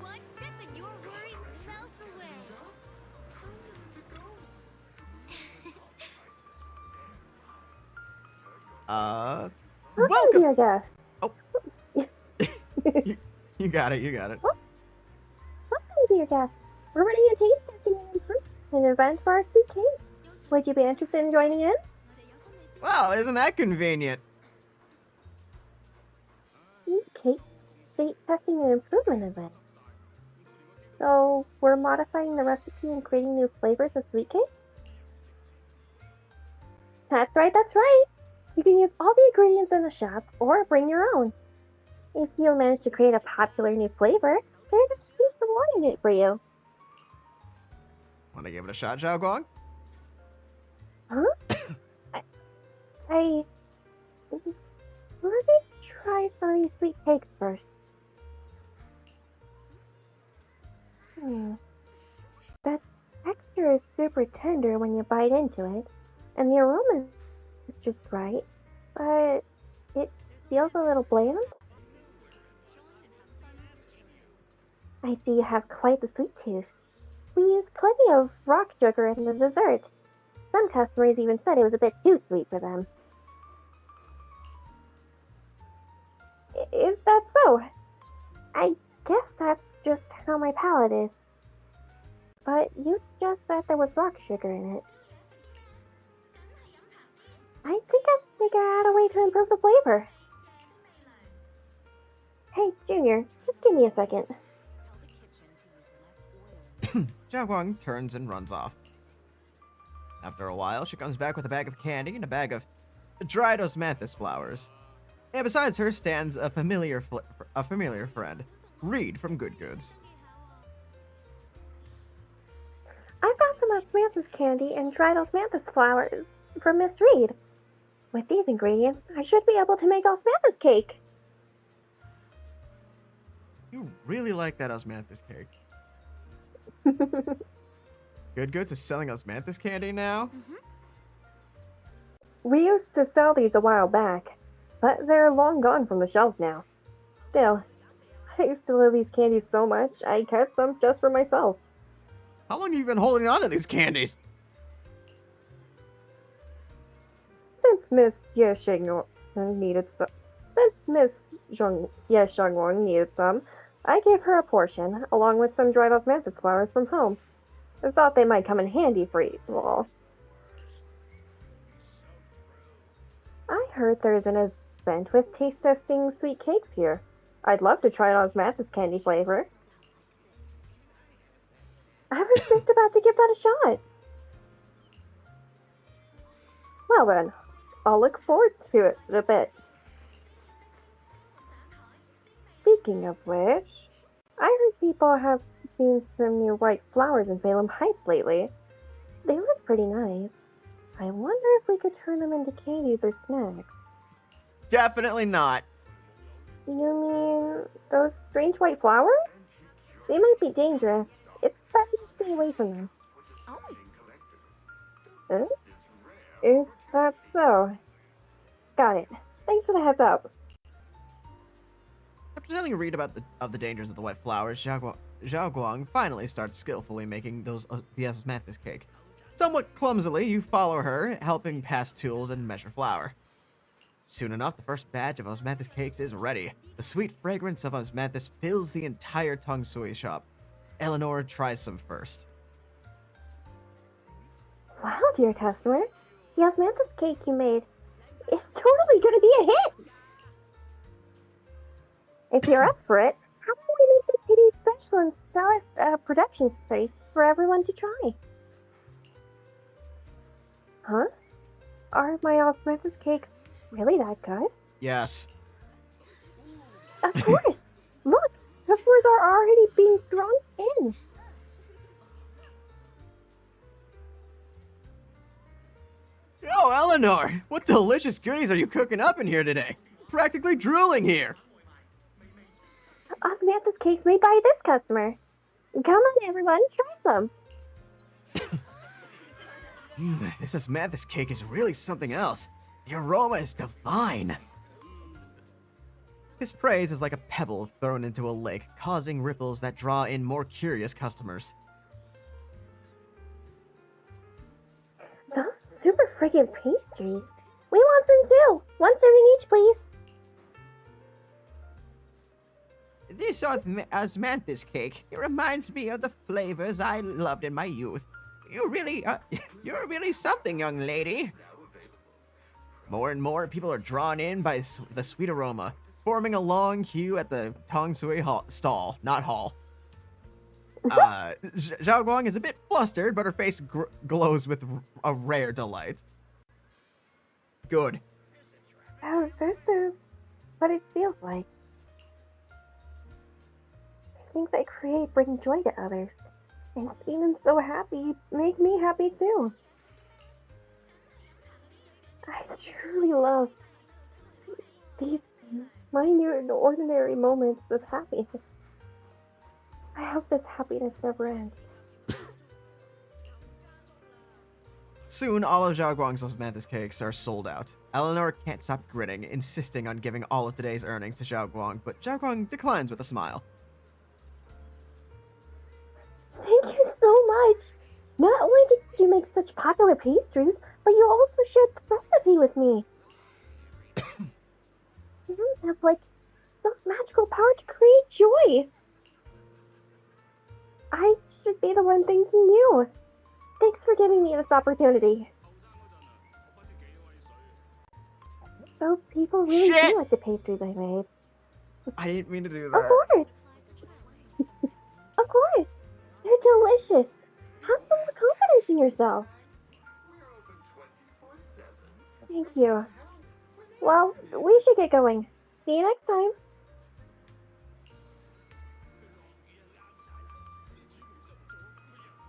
One sip and your worries melt away. Welcome. Dear guest. Oh. You got it, you got it. Welcome, dear guest. We're running a taste testing and improvement event for our sweet cake. Would you be interested in joining in? Well, isn't that convenient? Sweet cake state testing and improvement event. So, we're modifying the recipe and creating new flavors of sweet cake? That's right, that's right. You can use all the ingredients in the shop or bring your own. If you manage to create a popular new flavor, there's a piece of reward in it for you. Want to give it a shot, Xiaoguang? Huh? I... Let me try some of these sweet cakes first. The texture is super tender when you bite into it, and the aroma is just right, but it feels a little bland. I see you have quite the sweet tooth. We use plenty of rock sugar in the dessert. Some customers even said it was a bit too sweet for them. Is that so? I guess that's just how my palate is. But you just said there was rock sugar in it. I think I've figured out a way to improve the flavor. Hey, Junior, just give me a second. Xiaoguang turns and runs off. After a while, she comes back with a bag of candy and a bag of dried osmanthus flowers. And besides her stands a familiar friend, Reed from Good Goods. I got some osmanthus candy and dried osmanthus flowers from Miss Reed. With these ingredients, I should be able to make osmanthus cake. You really like that osmanthus cake. Good Goods is selling osmanthus candy now? We used to sell these a while back, but they're long gone from the shelves now. Still, I used to love these candies so much, I kept some just for myself. How long have you been holding on to these candies? Since Miss Ye needed some, since Miss Ye Xiaoguang needed some, I gave her a portion, along with some dried osmanthus flowers from home. I thought they might come in handy for you all. I heard there's an event with taste testing sweet cakes here. I'd love to try osmanthus candy flavor. I was just about to give that a shot. Well then, I'll look forward to it in a bit. Speaking of which, I heard people have seen some new white flowers in Salem Heights lately. They look pretty nice. I wonder if we could turn them into candies or snacks. Definitely not. You mean those strange white flowers? They might be dangerous. It's better to stay away from them. Huh? Is that so? Got it. Thanks for the heads up. After telling Reed about the dangers of the white flowers, Xiaoguang finally starts skillfully making the osmanthus cake. Somewhat clumsily, you follow her, helping pass tools and measure flour. Soon enough, the first batch of osmanthus cakes is ready. The sweet fragrance of osmanthus fills the entire tong sui shop. Eleanor tries some first. Wow, dear customer. The osmanthus cake you made is totally gonna be a hit! If you're up for it, how about we make this kitty special and sell it at a production space for everyone to try? Huh? Are my osmanthus cakes really that good? Yes. Of course! Look! Customers are already being drawn in! Oh, Eleanor! What delicious goodies are you cooking up in here today? Practically drooling here! Osmanthus cakes made by this customer. Come on, everyone, try some. This osmanthus cake is really something else. The aroma is divine. His praise is like a pebble thrown into a lake, causing ripples that draw in more curious customers. Those super friggin' pastries. We want some too. One serving each, please. This osmanthus cake, it reminds me of the flavors I loved in my youth. You're really something, young lady. More and more people are drawn in by the sweet aroma, forming a long queue at the Tong Sui stall, not hall. Xiaoguang is a bit flustered, but her face glows with a rare delight. Good. Oh, this is what it feels like. Things I create bring joy to others, and seeing them so happy make me happy too. I truly love these minute and ordinary moments of happiness. I hope this happiness never ends. Soon, all of Xiaoguang's osmanthus cakes are sold out. Eleanor can't stop grinning, insisting on giving all of today's earnings to Xiaoguang, but Xiaoguang declines with a smile. Thank you so much! Not only did you make such popular pastries, but you also shared the recipe with me. You have, some magical power to create joy. I should be the one thanking you. Thanks for giving me this opportunity. So people really do like the pastries I made. I didn't mean to do that. Of course! Of course! They're delicious! Have some more confidence in yourself! Thank you. Well, we should get going. See you next time.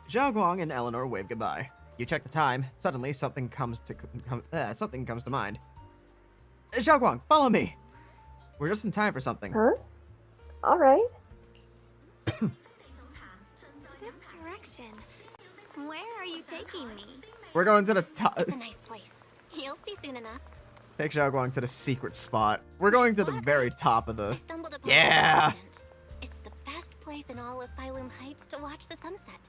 Xiaoguang and Eleanor wave goodbye. You check the time. Suddenly, something comes to mind. Xiaoguang, follow me. We're just in time for something. Huh? All right. This direction. Where are you taking me? We're going to the top. It's a nice place. You'll see soon enough. Take Xiaoguang to the secret spot. We're going to the very top of the. I stumbled upon Yeah. It's the best place in all of Phylum Heights to watch the sunset.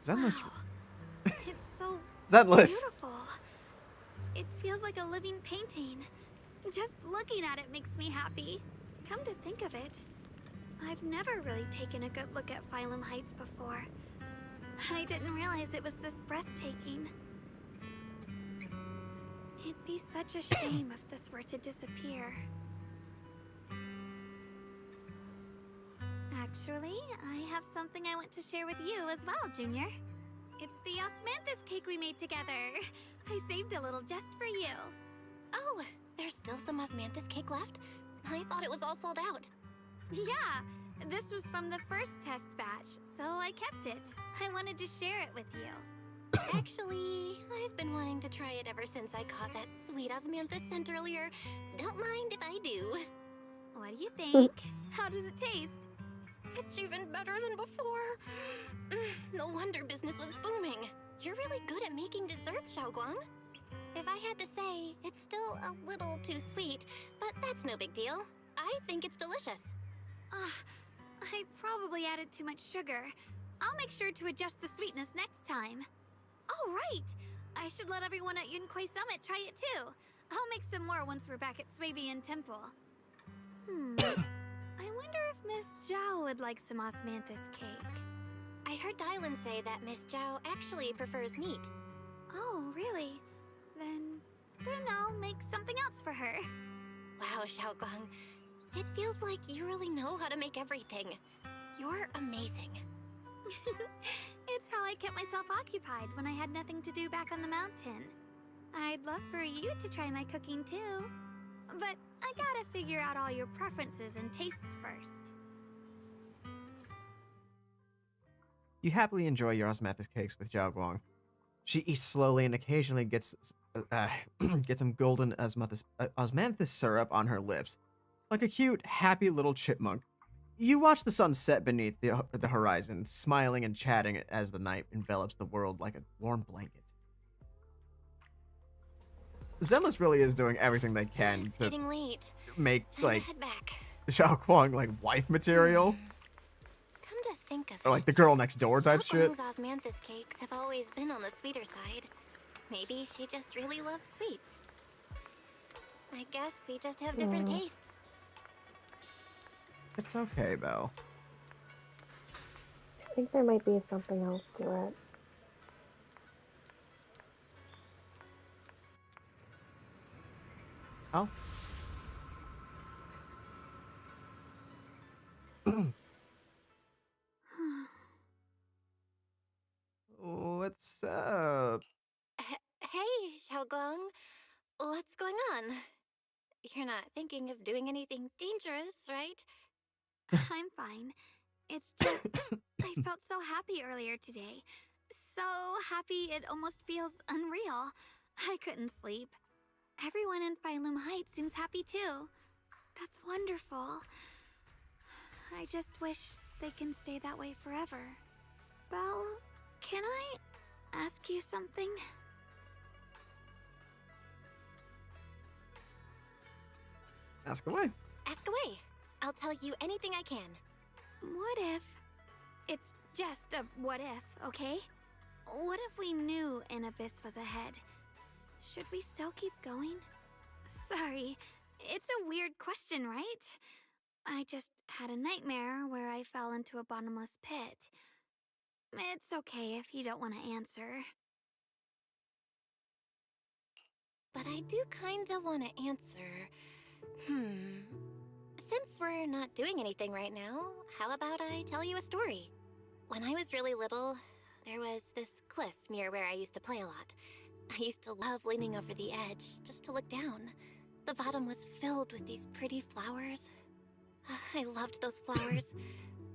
Zenless. Wow. It's so Zenless. beautiful. It feels like a living painting. Just looking at it makes me happy. Come to think of it, I've never really taken a good look at Phylum Heights before. I didn't realize it was this breathtaking. It'd be such a shame if this were to disappear. Actually, I have something I want to share with you as well, Junior. It's the osmanthus cake we made together. I saved a little just for you. Oh, there's still some osmanthus cake left? I thought it was all sold out. Yeah, this was from the first test batch, so I kept it. I wanted to share it with you. Actually, I've been wanting to try it ever since I caught that sweet osmanthus scent earlier. Don't mind if I do. What do you think? How does it taste? It's even better than before. No wonder business was booming. You're really good at making desserts, Xiaoguang. If I had to say, it's still a little too sweet, but that's no big deal. I think it's delicious. I probably added too much sugar. I'll make sure to adjust the sweetness next time. Oh, right! I should let everyone at Yunquay Summit try it too. I'll make some more once we're back at Swabian Temple. I wonder if Miss Zhao would like some osmanthus cake. I heard Dylan say that Miss Zhao actually prefers meat. Oh, really? Then I'll make something else for her. Wow, Xiaoguang. It feels like you really know how to make everything. You're amazing. It's how I kept myself occupied when I had nothing to do back on the mountain. I'd love for you to try my cooking too. But I gotta figure out all your preferences and tastes first. You happily enjoy your osmanthus cakes with Xiaoguang. She eats slowly and occasionally gets some golden osmanthus syrup on her lips. Like a cute, happy little chipmunk. You watch the sun set beneath the horizon, smiling and chatting as the night envelops the world like a warm blanket. Zenless really is doing everything they can It's to getting late. make, Time like, to head back. Xiaoguang, like, wife material. Come to think of Or, like, it, the girl next door type shit. Xiaoguang's osmanthus cakes have always been on the sweeter side. Maybe she just really loves sweets. I guess we just have different tastes. It's okay, Belle. I think there might be something else to it. Oh. What's up? Hey, Xiaoguang. What's going on? You're not thinking of doing anything dangerous, right? I'm fine. It's just, I felt so happy earlier today. So happy it almost feels unreal. I couldn't sleep. Everyone in Phylum Heights seems happy too. That's wonderful. I just wish they can stay that way forever. Belle, can I ask you something? Ask away. Ask away. I'll tell you anything I can. What if... It's just a what if, okay? What if we knew an abyss was ahead? Should we still keep going? Sorry, it's a weird question, right? I just had a nightmare where I fell into a bottomless pit. It's okay if you don't want to answer. But I do kinda want to answer. Since we're not doing anything right now, how about I tell you a story? When I was really little, there was this cliff near where I used to play a lot. I used to love leaning over the edge just to look down. The bottom was filled with these pretty flowers. I loved those flowers,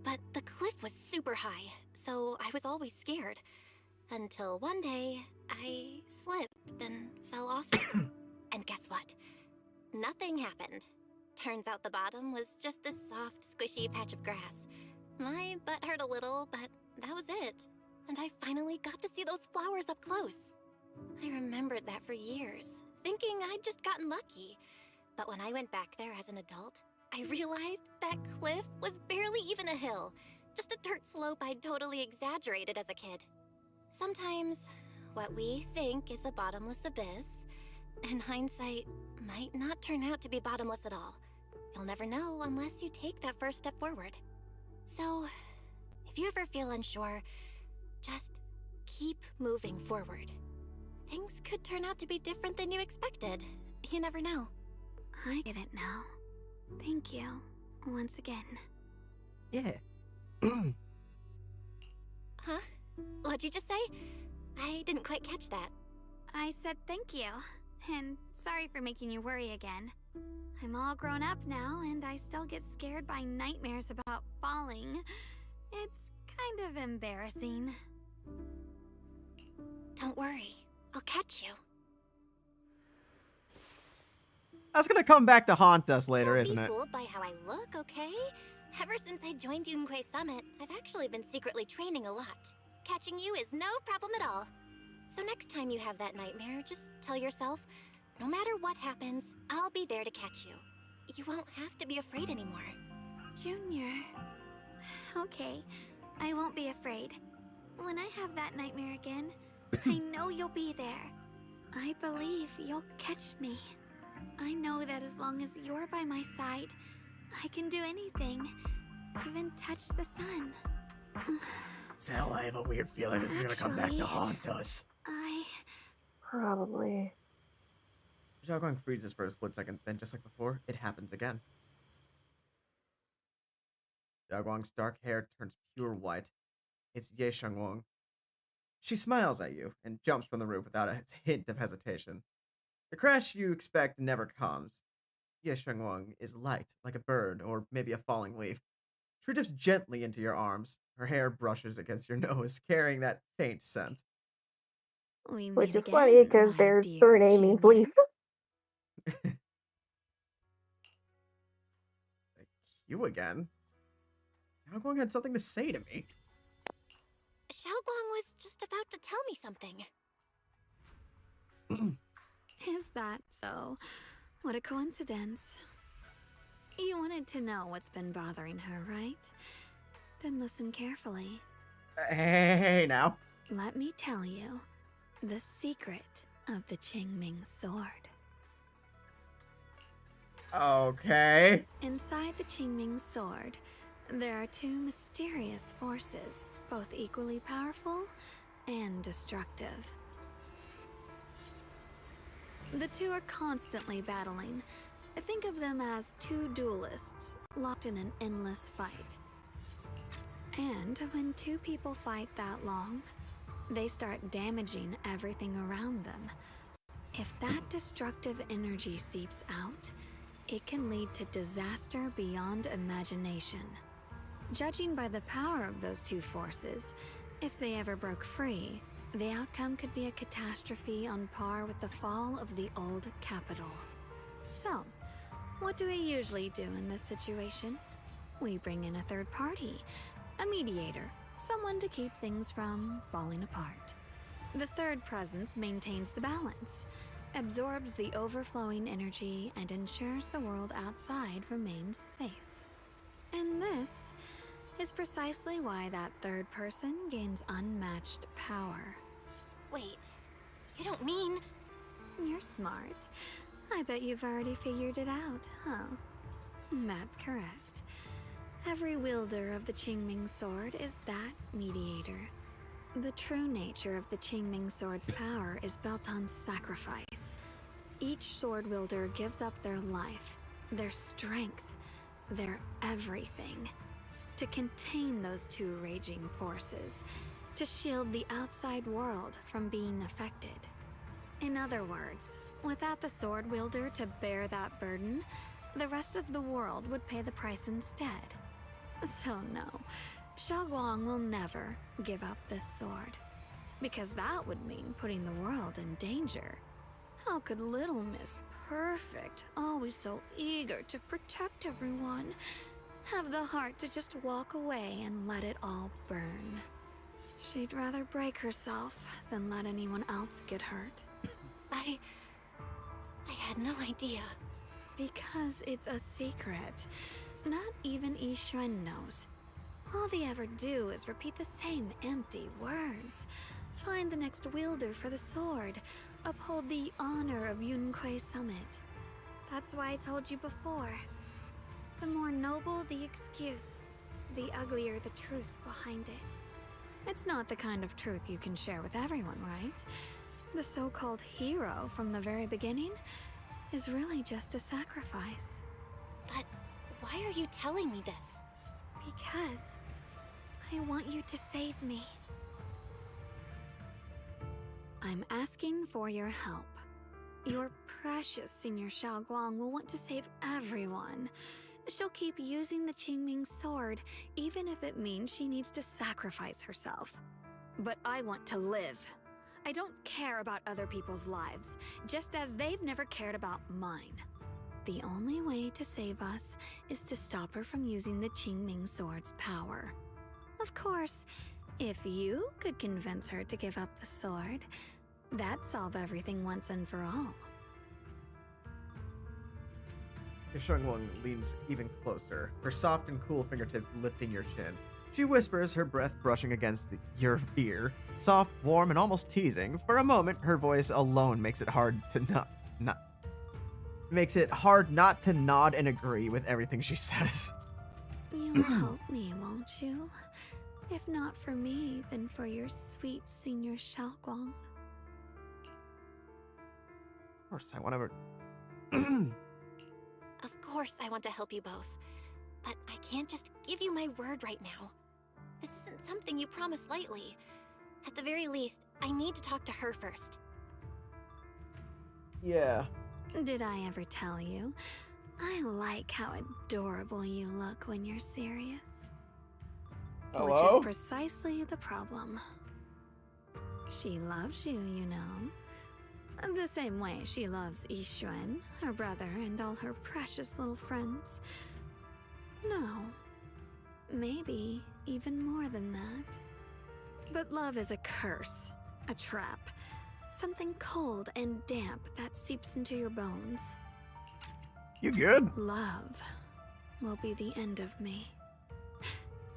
but the cliff was super high, so I was always scared. Until one day, I slipped and fell off it. And guess what? Nothing happened. Turns out the bottom was just this soft, squishy patch of grass. My butt hurt a little, but that was it. And I finally got to see those flowers up close. I remembered that for years, thinking I'd just gotten lucky. But when I went back there as an adult, I realized that cliff was barely even a hill. Just a dirt slope I'd totally exaggerated as a kid. Sometimes what we think is a bottomless abyss, in hindsight, might not turn out to be bottomless at all. You'll never know unless you take that first step forward. So, if you ever feel unsure, just keep moving forward. Things could turn out to be different than you expected. You never know. I get it now. Thank you, once again. Yeah. Huh? What'd you just say? I didn't quite catch that. I said thank you, and sorry for making you worry again. I'm all grown up now, and I still get scared by nightmares about falling. It's kind of embarrassing. Don't worry, I'll catch you. That's gonna come back to haunt us later, Don't isn't be it? fooled by how I look, okay? Ever since I joined Yunquei Summit, I've actually been secretly training a lot. Catching you is no problem at all. So next time you have that nightmare, just tell yourself, no matter what happens, I'll be there to catch you. You won't have to be afraid anymore. Junior. Okay, I won't be afraid. When I have that nightmare again, I know you'll be there. I believe you'll catch me. I know that as long as you're by my side, I can do anything, even touch the sun. Zell, I have a weird feeling this is gonna come back to haunt us. Probably. Xiaoguang freezes for a split second, then just like before, it happens again. Xiaoguang's dark hair turns pure white. It's Ye Xiaoguang. She smiles at you and jumps from the roof without a hint of hesitation. The crash you expect never comes. Ye Xiaoguang is light, like a bird or maybe a falling leaf. She drifts gently into your arms. Her hair brushes against your nose, carrying that faint scent. Which is funny because their surname means leaf. You again? Xiaoguang had something to say to me. Xiaoguang was just about to tell me something. Is that so? What a coincidence. You wanted to know what's been bothering her, right? Then listen carefully. Hey, now. Let me tell you the secret of the Qingming Sword. Okay. Inside the Qingming Sword, there are two mysterious forces, both equally powerful and destructive. The two are constantly battling. Think of them as two duelists locked in an endless fight. And when two people fight that long, they start damaging everything around them. If that destructive energy seeps out, it can lead to disaster beyond imagination. Judging by the power of those two forces, if they ever broke free, the outcome could be a catastrophe on par with the fall of the old capital. So, what do we usually do in this situation? We bring in a third party, a mediator, someone to keep things from falling apart. The third presence maintains the balance, absorbs the overflowing energy, and ensures the world outside remains safe. And this is precisely why that third person gains unmatched power. Wait, you don't mean... You're smart. I bet you've already figured it out, huh? That's correct. Every wielder of the Qingming Sword is that mediator. The true nature of the Qingming Sword's power is built on sacrifice. Each sword wielder gives up their life, their strength, their everything, to contain those two raging forces, to shield the outside world from being affected. In other words, without the sword wielder to bear that burden, the rest of the world would pay the price instead. So no, Xiaoguang will never give up this sword, because that would mean putting the world in danger. How could little Miss Perfect, always so eager to protect everyone, have the heart to just walk away and let it all burn? She'd rather break herself than let anyone else get hurt. I had no idea. Because it's a secret. Not even Yixuan knows. All they ever do is repeat the same empty words. Find the next wielder for the sword. Uphold the honor of Yunquei Summit. That's why I told you before. The more noble the excuse, the uglier the truth behind it. It's not the kind of truth you can share with everyone, right? The so-called hero from the very beginning is really just a sacrifice. But why are you telling me this? Because I want you to save me. I'm asking for your help. Your precious Senior Xiaoguang will want to save everyone. She'll keep using the Qingming Sword, even if it means she needs to sacrifice herself. But I want to live. I don't care about other people's lives, just as they've never cared about mine. The only way to save us is to stop her from using the Qingming Sword's power. Of course, if you could convince her to give up the sword, that'd solve everything once and for all. Xiaoguang leans even closer, her soft and cool fingertip lifting your chin. She whispers, her breath brushing against your ear, soft, warm, and almost teasing. For a moment, her voice alone makes it hard not to nod and agree with everything she says. You'll help me, won't you? If not for me, then for your sweet Senior Xiaoguang. Of course, I want to... Of course I want to help you both. But I can't just give you my word right now. This isn't something you promise lightly. At the very least, I need to talk to her first. Yeah. Did I ever tell you? I like how adorable you look when you're serious. Hello? Which is precisely the problem. She loves you, you know. The same way she loves Yixuan, her brother, and all her precious little friends. No. Maybe even more than that. But love is a curse, a trap. Something cold and damp that seeps into your bones. You good? Love will be the end of me.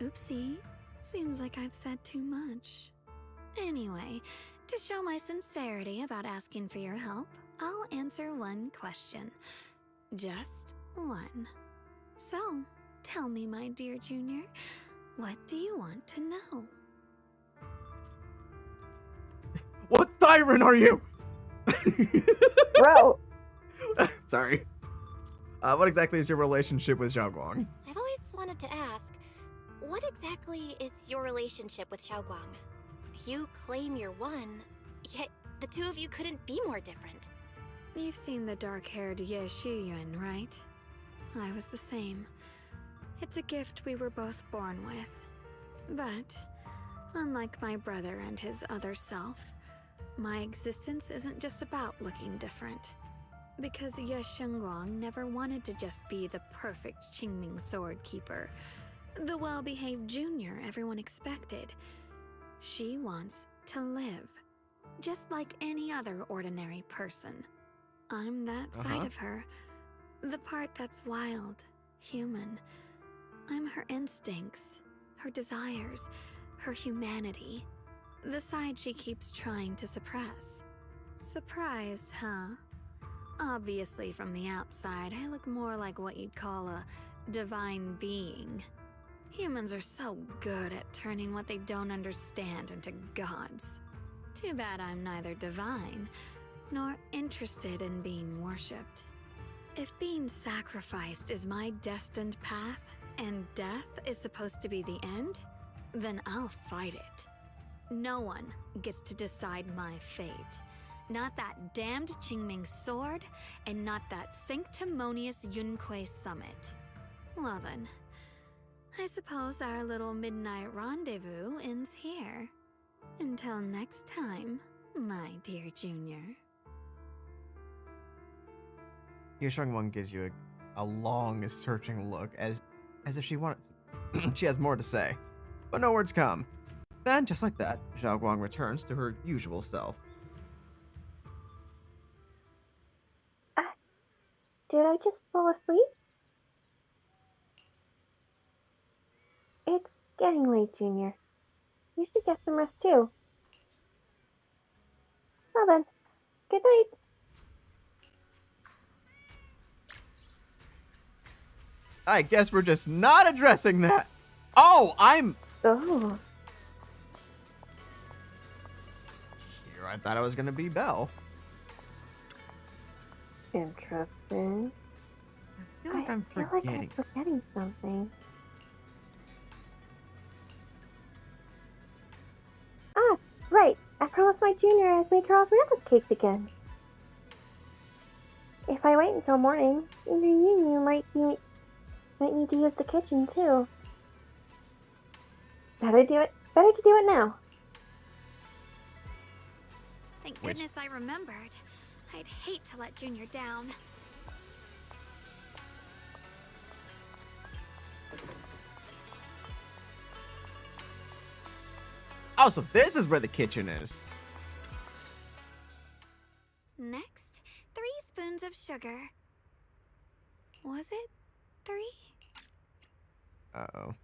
Oopsie. Seems like I've said too much. Anyway, to show my sincerity about asking for your help, I'll answer one question. Just one. So, tell me, my dear Junior, what do you want to know? What siren are you? Bro. Sorry. What exactly is your relationship with Xiaoguang? I've always wanted to ask, what exactly is your relationship with Xiaoguang? You claim you're one, yet the two of you couldn't be more different. You've seen the dark-haired Ye Shiyuan, right? I was the same. It's a gift we were both born with. But, unlike my brother and his other self, my existence isn't just about looking different. Because Ye Xiaoguang never wanted to just be the perfect Qingming Sword keeper, the well-behaved junior everyone expected. She wants to live, just like any other ordinary person. I'm that side of her, the part that's wild, human. I'm her instincts, her desires, her humanity, the side she keeps trying to suppress. Surprised, huh? Obviously, from the outside, I look more like what you'd call a divine being. Humans are so good at turning what they don't understand into gods. Too bad I'm neither divine, nor interested in being worshipped. If being sacrificed is my destined path, and death is supposed to be the end, then I'll fight it. No one gets to decide my fate. Not that damned Qingming Sword, and not that sanctimonious Yunquei Summit. Well then, I suppose our little midnight rendezvous ends here. Until next time, my dear Junior. Ye Xiaoguang gives you a long, searching look, as if she wanted she has more to say. But no words come. Then, just like that, Xiaoguang returns to her usual self. Did I just fall asleep? It's getting late, Junior. You should get some rest too. Well then, good night. I guess we're just not addressing that. Oh, I'm... Oh. Here, I thought I was going to be Belle. Interesting. I feel like I'm forgetting something. Ah, right. I promised my junior I'd make her Osmanthus cakes again. If I wait until morning, your Yu might need to use the kitchen too. Better to do it now. Thank goodness I remembered. I'd hate to let Junior down. Oh, so this is where the kitchen is. Next, 3 spoons of sugar. Was it 3? Uh-oh.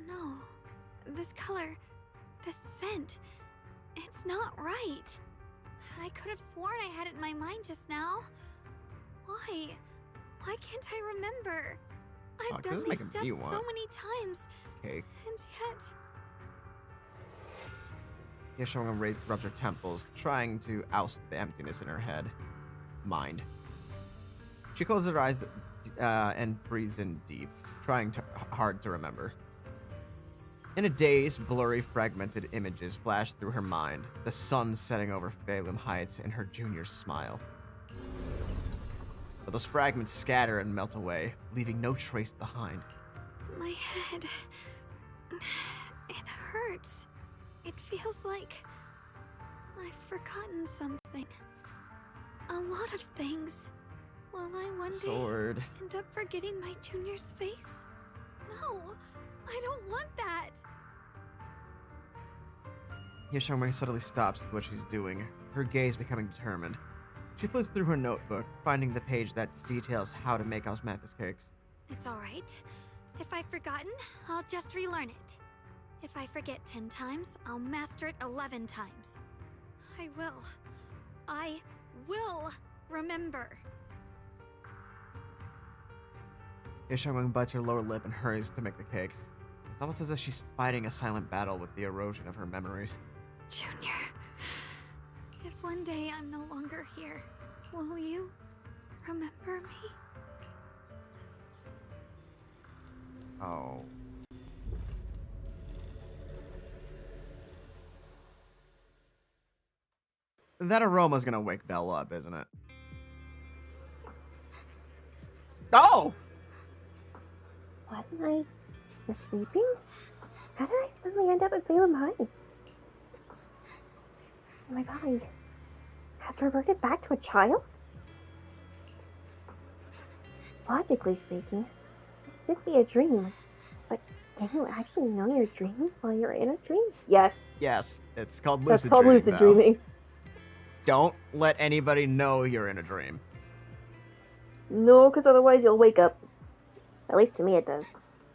No. This color, this scent, it's not right. I could have sworn I had it in my mind just now. Why? Why can't I remember? I've done these steps so many times. Cake. And yet... Xiaoguang rubs her temples, trying to oust the emptiness in her mind. She closes her eyes and breathes in deep, trying hard to remember. In a daze, blurry, fragmented images flash through her mind, the sun setting over Phelim Heights and her junior's smile. But those fragments scatter and melt away, leaving no trace behind. My head... it hurts. It feels like I've forgotten something. A lot of things. Will I one day end up forgetting my junior's face? No, I don't want that. Xiaoguang suddenly stops with what she's doing, her gaze becoming determined. She flips through her notebook, finding the page that details how to make Osmanthus cakes. It's all right. If I've forgotten, I'll just relearn it. If I forget 10 times, I'll master it 11 times. I will remember. Xiaoguang bites her lower lip and hurries to make the cakes. It's almost as if she's fighting a silent battle with the erosion of her memories. Junior, if one day I'm no longer here, will you remember me? Oh. That aroma's gonna wake Belle up, isn't it? Oh! Wasn't I just sleeping? How did I suddenly end up at Phelim Heights? My body has reverted back to a child? Logically speaking, this should be a dream. But can you actually know you're dreaming while you're in a dream? Yes. Yes, it's called lucid That's called dreaming, lucid Belle. dreaming. Don't let anybody know you're in a dream. No, because otherwise you'll wake up. At least to me it does.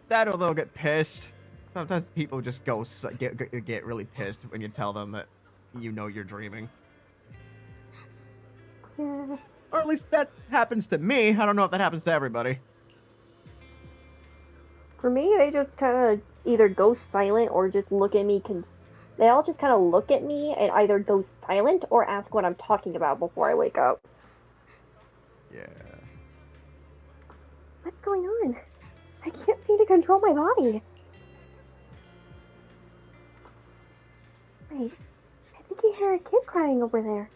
That or they'll get pissed. Sometimes people just get really pissed when you tell them that you know you're dreaming. Yeah. Or at least that happens to me. I don't know if that happens to everybody. For me, they just kind of either go silent or just look at me. They all just kind of look at me and either go silent or ask what I'm talking about before I wake up. Yeah. What's going on? I can't seem to control my body. Wait, I think I hear a kid crying over there.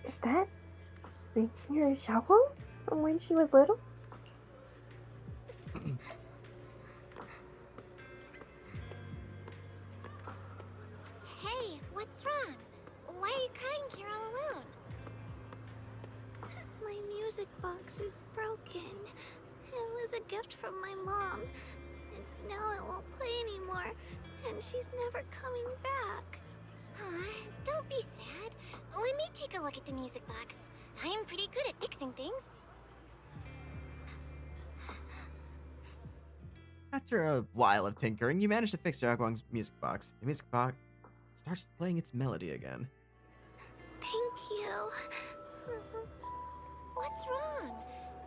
Is that Senior Xiaoguang from when she was little? Hey, what's wrong? Why are you crying here all alone? My music box is broken. It was a gift from my mom. And now it won't play anymore. And she's never coming back. Don't be sad. Let me take a look at the music box. I am pretty good at fixing things. After a while of tinkering, you manage to fix Xiaoguang's music box. The music box starts playing its melody again. Thank you. What's wrong?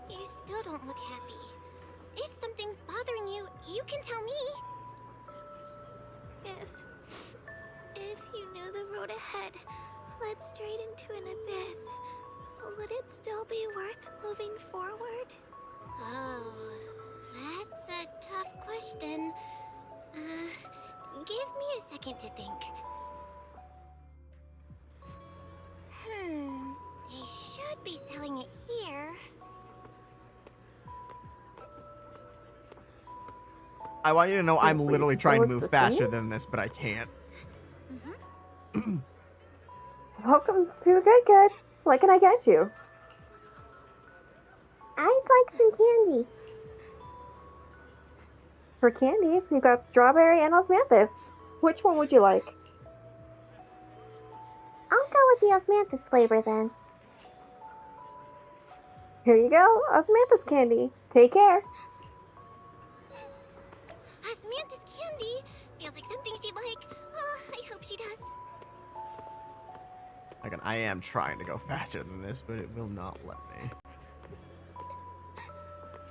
You still don't look happy. If something's bothering you, you can tell me. If you knew the road ahead led straight into an abyss, would it still be worth moving forward? Oh, that's a tough question. Give me a second to think. They should be selling it here. I want you to know I'm literally trying to move faster than this, but I can't. Welcome to Good. What can I get you? I'd like some candy. For candies, we've got strawberry and osmanthus. Which one would you like? I'll go with the osmanthus flavor then. Here you go, osmanthus candy. Take care. Osmanthus candy feels like something she'd like. Oh, I hope she does. Again, I am trying to go faster than this, but it will not let me.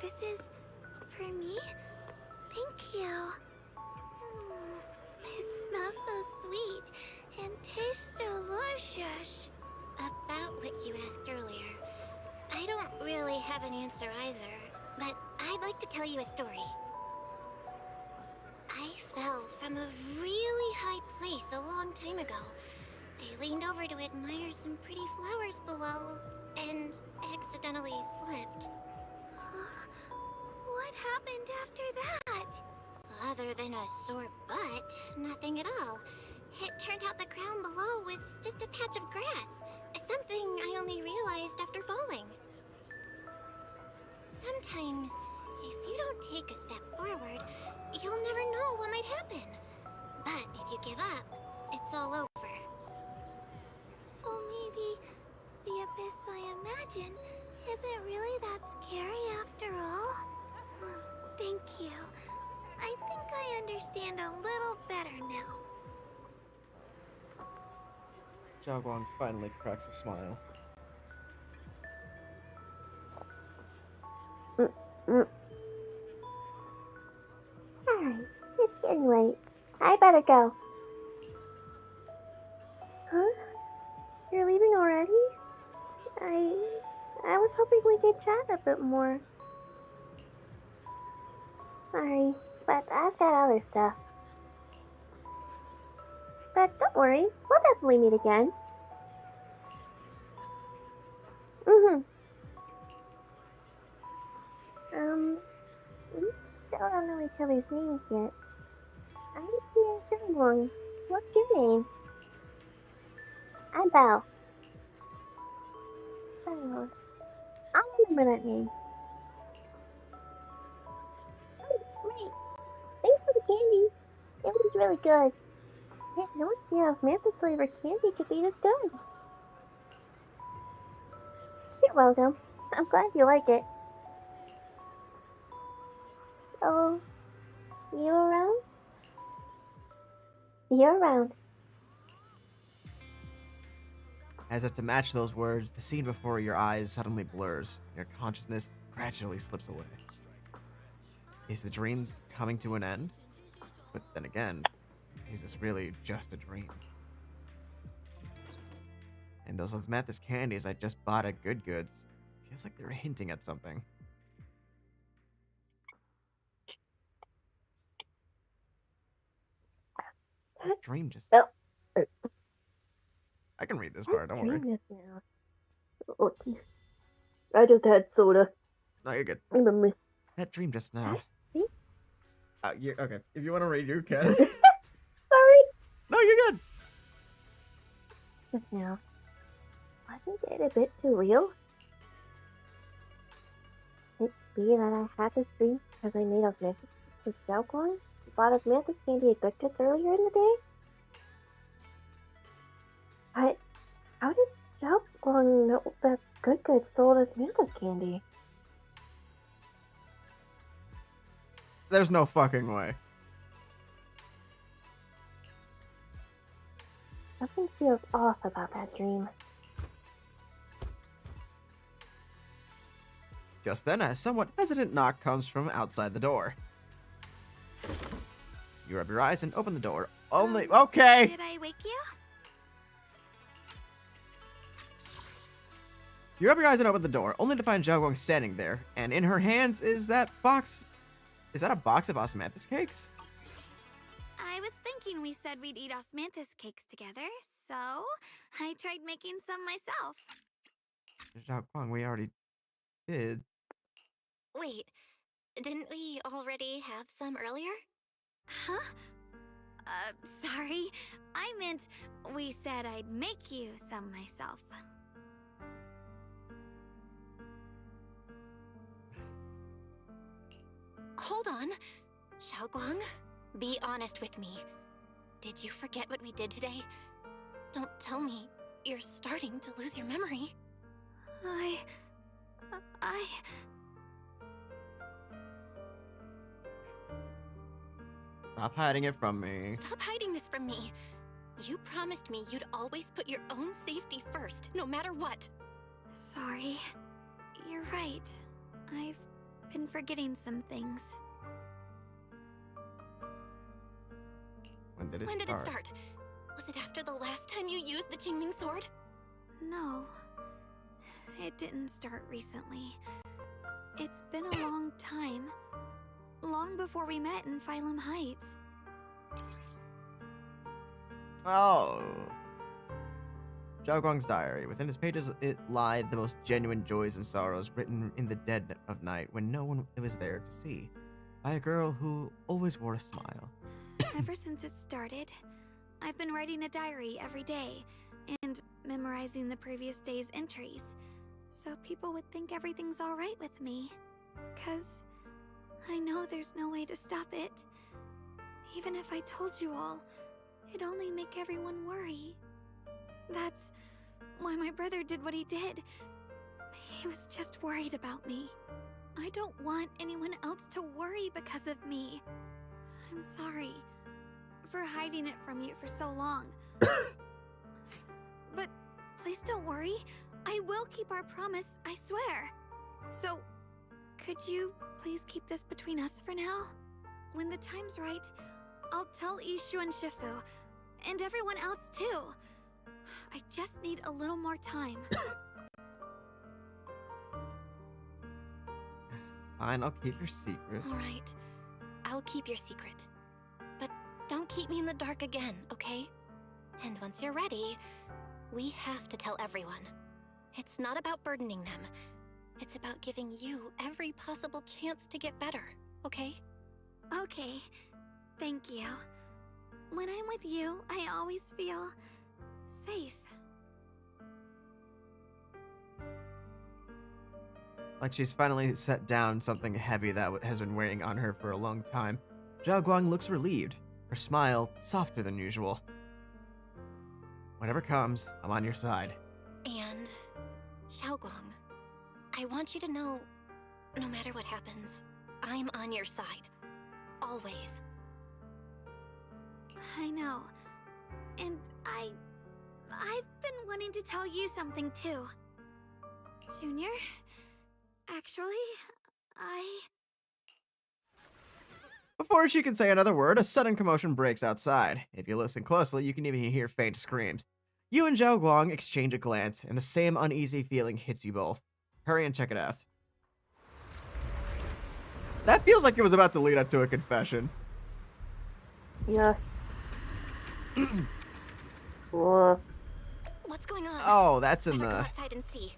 This is for me? Thank you. It smells so sweet and tastes delicious. About what you asked earlier, I don't really have an answer either, but I'd like to tell you a story. I fell from a really high place a long time ago. I leaned over to admire some pretty flowers below, and accidentally slipped. What happened after that? Other than a sore butt, nothing at all. It turned out the ground below was just a patch of grass. Something I only realized after falling. Sometimes, if you don't take a step forward, you'll never know what might happen. But if you give up, it's all over. So maybe the abyss I imagine isn't really that scary after all? Thank you. I think I understand a little better now. Xiaoguang finally cracks a smile. Alright, it's getting late. I better go. Huh? You're leaving already? I was hoping we could chat a bit more. Sorry, but I've got other stuff. But don't worry, we'll definitely meet again. We still don't know each other's names yet. I'm Xiaoguang. What's your name? I'm Belle. Oh, I'll remember that name. Oh, great. Thanks for the candy. It was really good. I had no idea osmanthus flavored candy could be this good. You're welcome. I'm glad you like it. So, you around? You're around. As if to match those words, the scene before your eyes suddenly blurs. Your consciousness gradually slips away. Is the dream coming to an end? But then again, is this really just a dream? And those osmanthus candies I just bought at Good Goods feels like they were hinting at something. Dream just... I can read this part, don't worry. Now. Oh, I just had soda. No, you're good. Remember. That dream just now. See? Okay, if you want to read, you can. Sorry. No, you're good. Just now. Wasn't it a bit too real? Could it be that I had this dream because I made osmanthus with Xiaoguang? Bought osmanthus candy at Good Goods earlier in the day? But how did Xiaoguang know that Good Goods sold osmanthus candy? There's no fucking way. Something feels off about that dream. Just then, a somewhat hesitant knock comes from outside the door. You rub your eyes and open the door. Only okay. Did I wake you? You rub your eyes and open the door, only to find Xiaoguang standing there, and in her hands is that box. Is that a box of osmanthus cakes? I was thinking we said we'd eat osmanthus cakes together, so I tried making some myself. Xiaoguang, we already did. Wait, didn't we already have some earlier? Huh? Sorry. I meant we said I'd make you some myself. Hold on. Xiaoguang, be honest with me. Did you forget what we did today? Don't tell me you're starting to lose your memory. I... Stop hiding it from me. Stop hiding this from me. You promised me you'd always put your own safety first, no matter what. Sorry. You're right. I've been forgetting some things. When did it When start? did it start? Was it after the last time you used the Qingming Sword? No. It didn't start recently. It's been a long time. Long before we met in Phylum Heights. Oh. Xiaoguang's diary. Within his pages it lie the most genuine joys and sorrows written in the dead of night when no one was there to see. By a girl who always wore a smile. Ever since it started, I've been writing a diary every day and memorizing the previous day's entries, so people would think everything's alright with me. 'Cause I know there's no way to stop it. Even if I told you all, it'd only make everyone worry. That's why my brother did what he did. He was just worried about me. I don't want anyone else to worry because of me. I'm sorry for hiding it from you for so long. But please don't worry. I will keep our promise, I swear. So, could you please keep this between us for now? When the time's right, I'll tell Ishu and Shifu, and everyone else too. I just need a little more time. Fine, I'll keep your secret. Alright, I'll keep your secret. But don't keep me in the dark again, okay? And once you're ready, we have to tell everyone. It's not about burdening them. It's about giving you every possible chance to get better, okay? Okay, thank you. When I'm with you, I always feel safe. Like she's finally set down something heavy that has been weighing on her for a long time. Xiaoguang looks relieved, her smile softer than usual. Whatever comes, I'm on your side. And, Xiaoguang, I want you to know, no matter what happens, I'm on your side. Always. I know. And I've been wanting to tell you something too. Junior, actually, Before she can say another word, a sudden commotion breaks outside. If you listen closely, you can even hear faint screams. You and Xiaoguang exchange a glance, and the same uneasy feeling hits you both. Hurry and check it out. That feels like it was about to lead up to a confession. Yeah. What's going on? Oh, that's in Better the... go outside and see.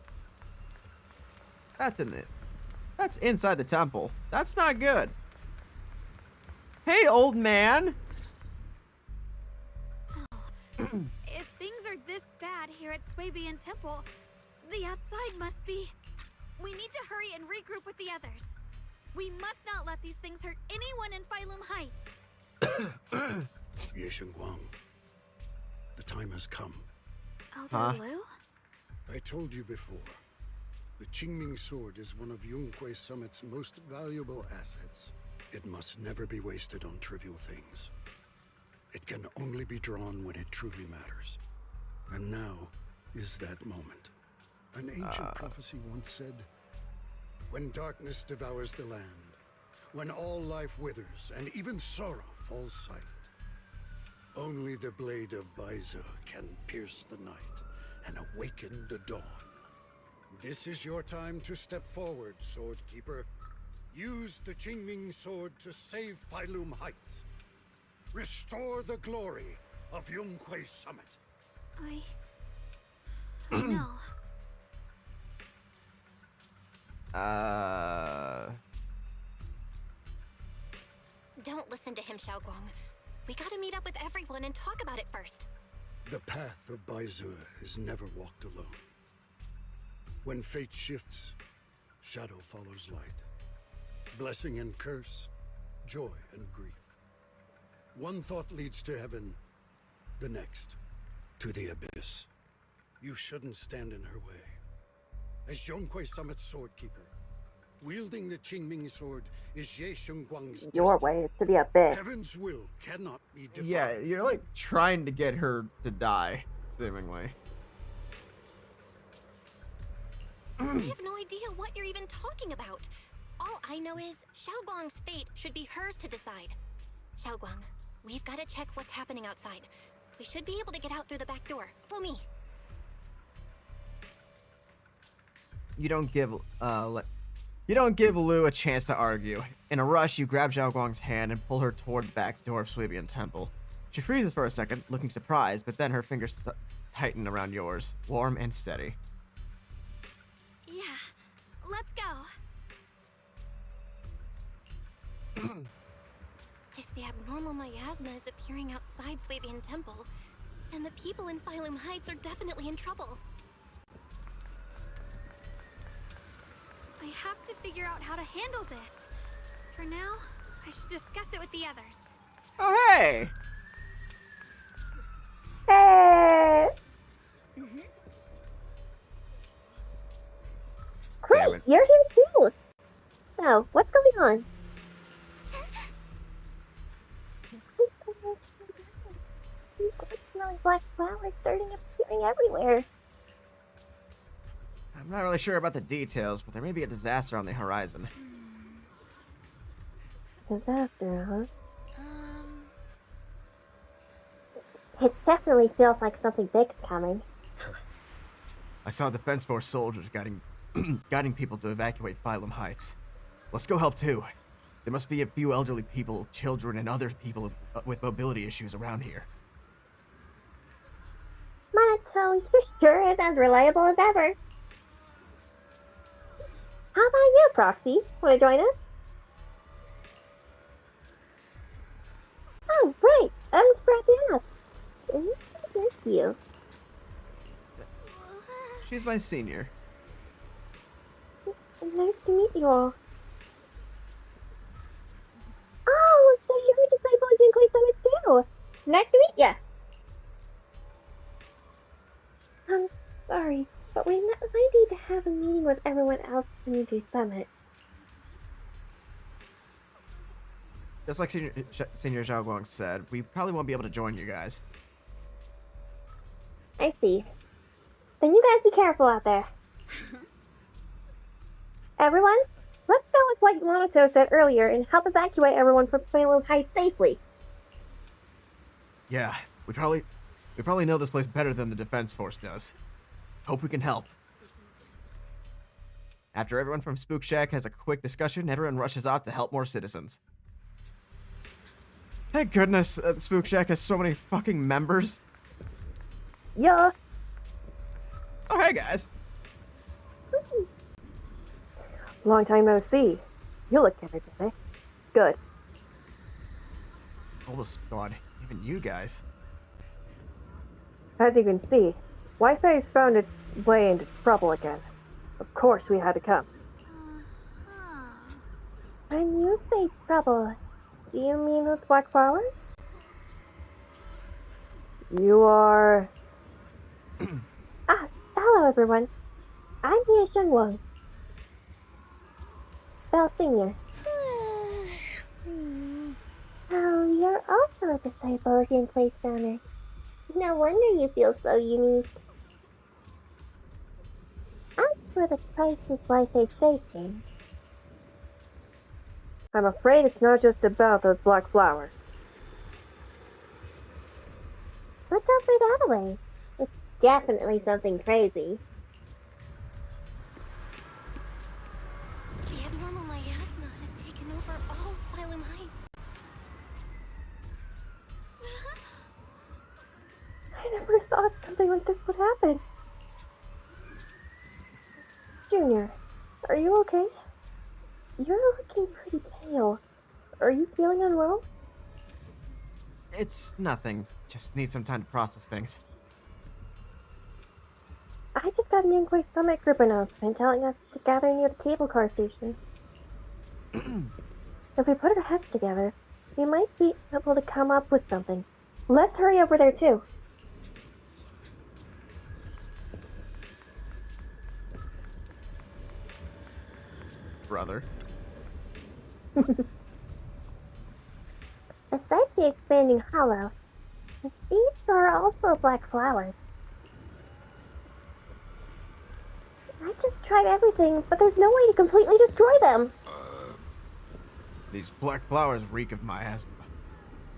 That's in it. That's inside the temple. That's not good. Hey, old man! if things are this bad here at Swabian Temple, the outside must be... We need to hurry and regroup with the others. We must not let these things hurt anyone in Phylum Heights. Xiaoguang, the time has come. Elder Lu? I told you before. The Qingming Sword is one of Yunque Summit's most valuable assets. It must never be wasted on trivial things. It can only be drawn when it truly matters. And now is that moment. An ancient prophecy once said, when darkness devours the land, when all life withers and even sorrow falls silent, only the blade of Baizu can pierce the night and awaken the dawn. This is your time to step forward, Swordkeeper. Use the Qingming Sword to save Failum Heights. Restore the glory of Yunhui Summit. I know. Don't listen to him, Xiaoguang. We gotta meet up with everyone and talk about it first. The path of Baizu is never walked alone. When fate shifts, shadow follows light. Blessing and curse, joy and grief. One thought leads to heaven, the next to the abyss. You shouldn't stand in her way. As Yunhui Summit's swordkeeper, wielding the Qingming Sword is Xiaoguang's Your destiny. way is to the abyss. Heaven's will cannot be defied. Yeah, you're like trying to get her to die, seemingly. I have no idea what you're even talking about. All I know is Xiaoguang's fate should be hers to decide. Xiaoguang, we've got to check what's happening outside. We should be able to get out through the back door. Follow me. You don't give Lu a chance to argue. In a rush, you grab Xiaoguang's hand and pull her toward the back door of Swabian Temple. She freezes for a second, looking surprised, but then her fingers tighten around yours, warm and steady. Yeah, let's go. If the abnormal miasma is appearing outside Swabian Temple, then the people in Failum Heights are definitely in trouble. I have to figure out how to handle this. For now, I should discuss it with the others. Oh, hey! Hey! Great, Damn it. you're here too. So, what's going on? Smelling black flowers starting appearing everywhere. I'm not really sure about the details, but there may be a disaster on the horizon. Disaster, huh? It definitely feels like something big's coming. I saw Defense Force soldiers guiding people to evacuate Failum Heights. Let's go help too. There must be a few elderly people, children, and other people with mobility issues around here. Minato, you sure is as reliable as ever. How about you, Proxy? Want to join us? Oh, right. I was brought you up. Thank you. She's my senior. Nice to meet you all. Oh, so you're a disciple of Yunhui Summit too. Nice to meet ya. I'm sorry, but we might need to have a meeting with everyone else in Yunhui Summit. Just like Senior Xiaoguang said, we probably won't be able to join you guys. I see. Then you guys be careful out there. Everyone, let's go with what Yamato said earlier and help evacuate everyone from Failum Heights safely. Yeah, we probably know this place better than the Defense Force does. Hope we can help. After everyone from Spook Shack has a quick discussion, everyone rushes out to help more citizens. Thank goodness Spook Shack has so many fucking members. Yeah. Oh, hey guys. Long time no see. You look everything. Good. Almost gone. Even you guys. As you can see, Wi-Fi's found its way into trouble again. Of course we had to come. When you say trouble, do you mean those black flowers? You are... hello everyone. I'm here Xiaoguang. Belle Senior. also a disciple of Yunquei Summit. No wonder you feel so unique. As for the crisis life is facing, I'm afraid it's not just about those black flowers. But don't put that away. It's definitely something crazy. The abnormal miasma has taken over all Phylum Heights. I never thought something like this would happen. Junior, are you okay? You're looking pretty pale. Are you feeling unwell? It's nothing. Just need some time to process things. I just got an Inquay Summit group announcement telling us to gather near the cable car station. If we put our heads together, we might be able to come up with something. Let's hurry over there too. Brother. Besides the expanding hollow, these are also black flowers. I just tried everything, but there's no way to completely destroy them. These black flowers reek of miasma.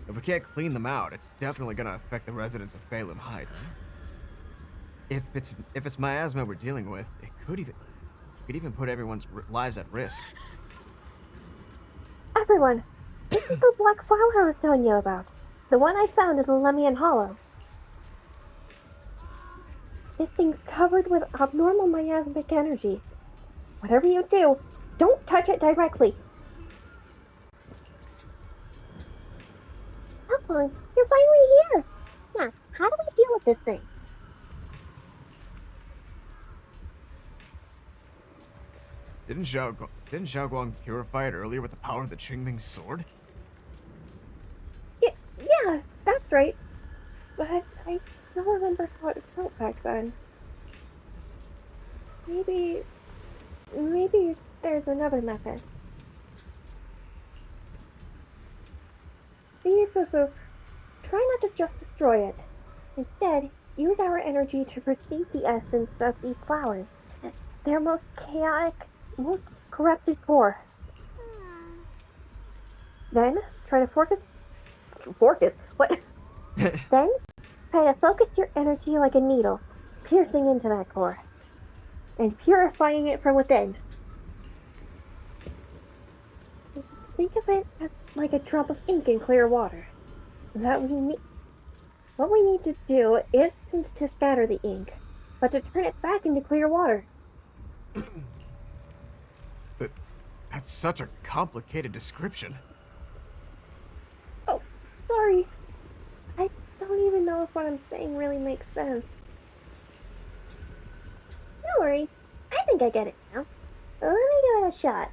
If we can't clean them out, it's definitely gonna affect the residents of Phylum Heights. If it's miasma we're dealing with, it could even put everyone's lives at risk. Everyone, this is the black flower I was telling you about. The one I found in the Lemian Hollow. This thing's covered with abnormal miasmic energy. Whatever you do, don't touch it directly. Xiaoguang, you're finally here! Now, how do we deal with this thing? Didn't Xiaoguang purify it earlier with the power of the Qingming Sword? Yeah, that's right. But I don't remember how it felt back then. Maybe there's another method. Fufu, try not to just destroy it. Instead, use our energy to perceive the essence of these flowers. Their most chaotic, most corrupted core. Then, try to focus? What? Then, try to focus your energy like a needle, piercing into that core, and purifying it from within. Think of it as like a drop of ink in clear water. What we need to do isn't to scatter the ink, but to turn it back into clear water. But that's such a complicated description. Oh, sorry. I don't even know if what I'm saying really makes sense. No worries. I think I get it now. Let me give it a shot.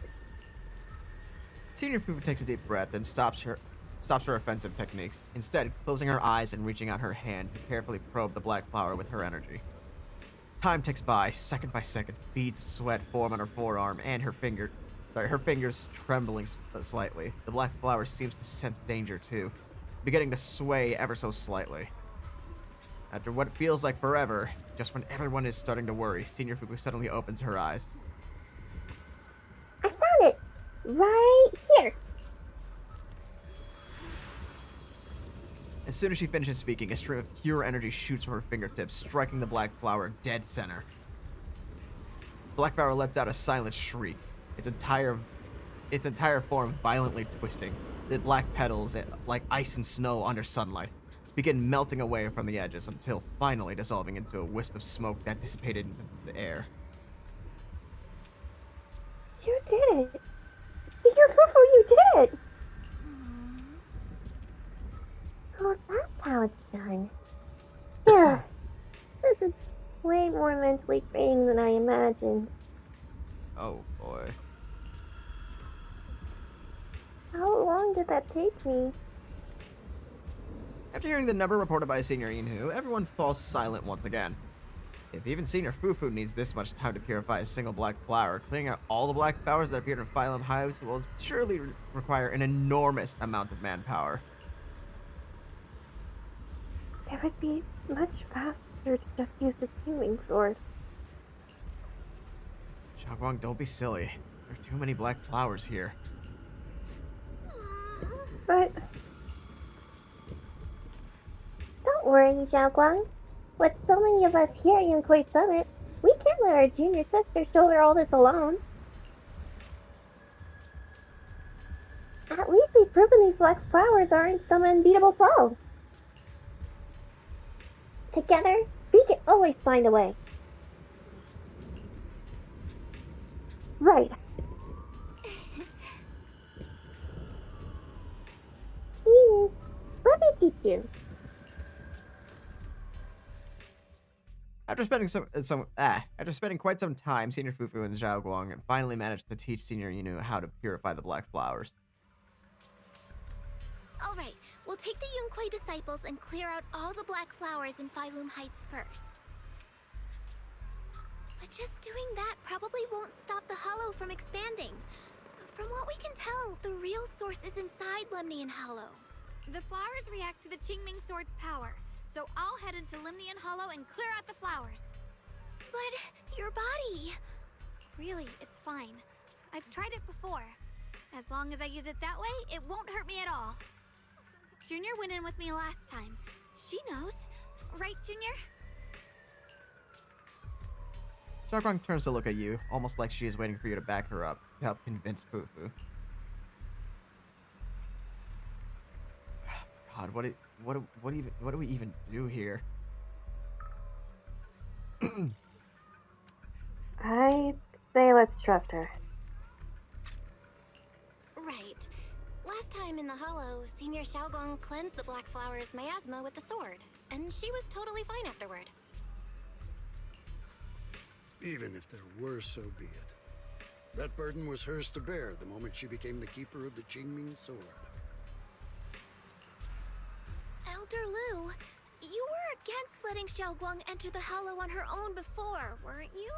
Senior Fufu takes a deep breath and stops her offensive techniques, instead closing her eyes and reaching out her hand to carefully probe the black flower with her energy. Time ticks by, second by second, beads of sweat form on her forearm and her fingers trembling slightly. The black flower seems to sense danger too, beginning to sway ever so slightly. After what feels like forever, just when everyone is starting to worry, Senior Fufu suddenly opens her eyes. I found it! Right here! As soon as she finishes speaking, a stream of pure energy shoots from her fingertips, striking the black flower dead center. Black flower lets out a silent shriek, its entire form violently twisting. The black petals, like ice and snow under sunlight, begin melting away from the edges until finally dissolving into a wisp of smoke that dissipated into the air. You did it! Senior Fufu, you did it! Oh, that's how it's done. Yeah, this is way more mentally draining than I imagined. Oh boy. How long did that take me? After hearing the number reported by Senior Yinhu, everyone falls silent once again. If even Senior Fufu needs this much time to purify a single black flower, clearing out all the black flowers that appeared in Phylum Hives will surely require an enormous amount of manpower. It would be much faster to just use the Qingming Sword. Xiaoguang, don't be silly. There are too many black flowers here. But don't worry, Xiaoguang. With so many of us here at Yunquay Summit, we can't let our junior sister shoulder all this alone. At least we've proven these black flowers aren't some unbeatable foe. Together, we can always find a way. Right. Let me teach you. After spending quite some time, Senior Fufu and Xiaoguang finally managed to teach Senior Yunu how to purify the black flowers. Alright, we'll take the Yunquay disciples and clear out all the black flowers in Phylum Heights first. But just doing that probably won't stop the Hollow from expanding. From what we can tell, the real source is inside Lemnian Hollow. The flowers react to the Qingming Sword's power, so I'll head into Lemnian Hollow and clear out the flowers. But your body... Really, it's fine. I've tried it before. As long as I use it that way, it won't hurt me at all. Junior went in with me last time. She knows. Right, Junior? Xiaoguang turns to look at you, almost like she is waiting for you to back her up to help convince Fufu. God, what do we even do here? I say let's trust her. Right. Last time in the Hollow, Senior Xiaoguang cleansed the black flowers' miasma with the sword, and she was totally fine afterward. Even if there were, so be it. That burden was hers to bear the moment she became the keeper of the Qingming Sword. Elder Lu, you were against letting Xiaoguang enter the Hollow on her own before, weren't you?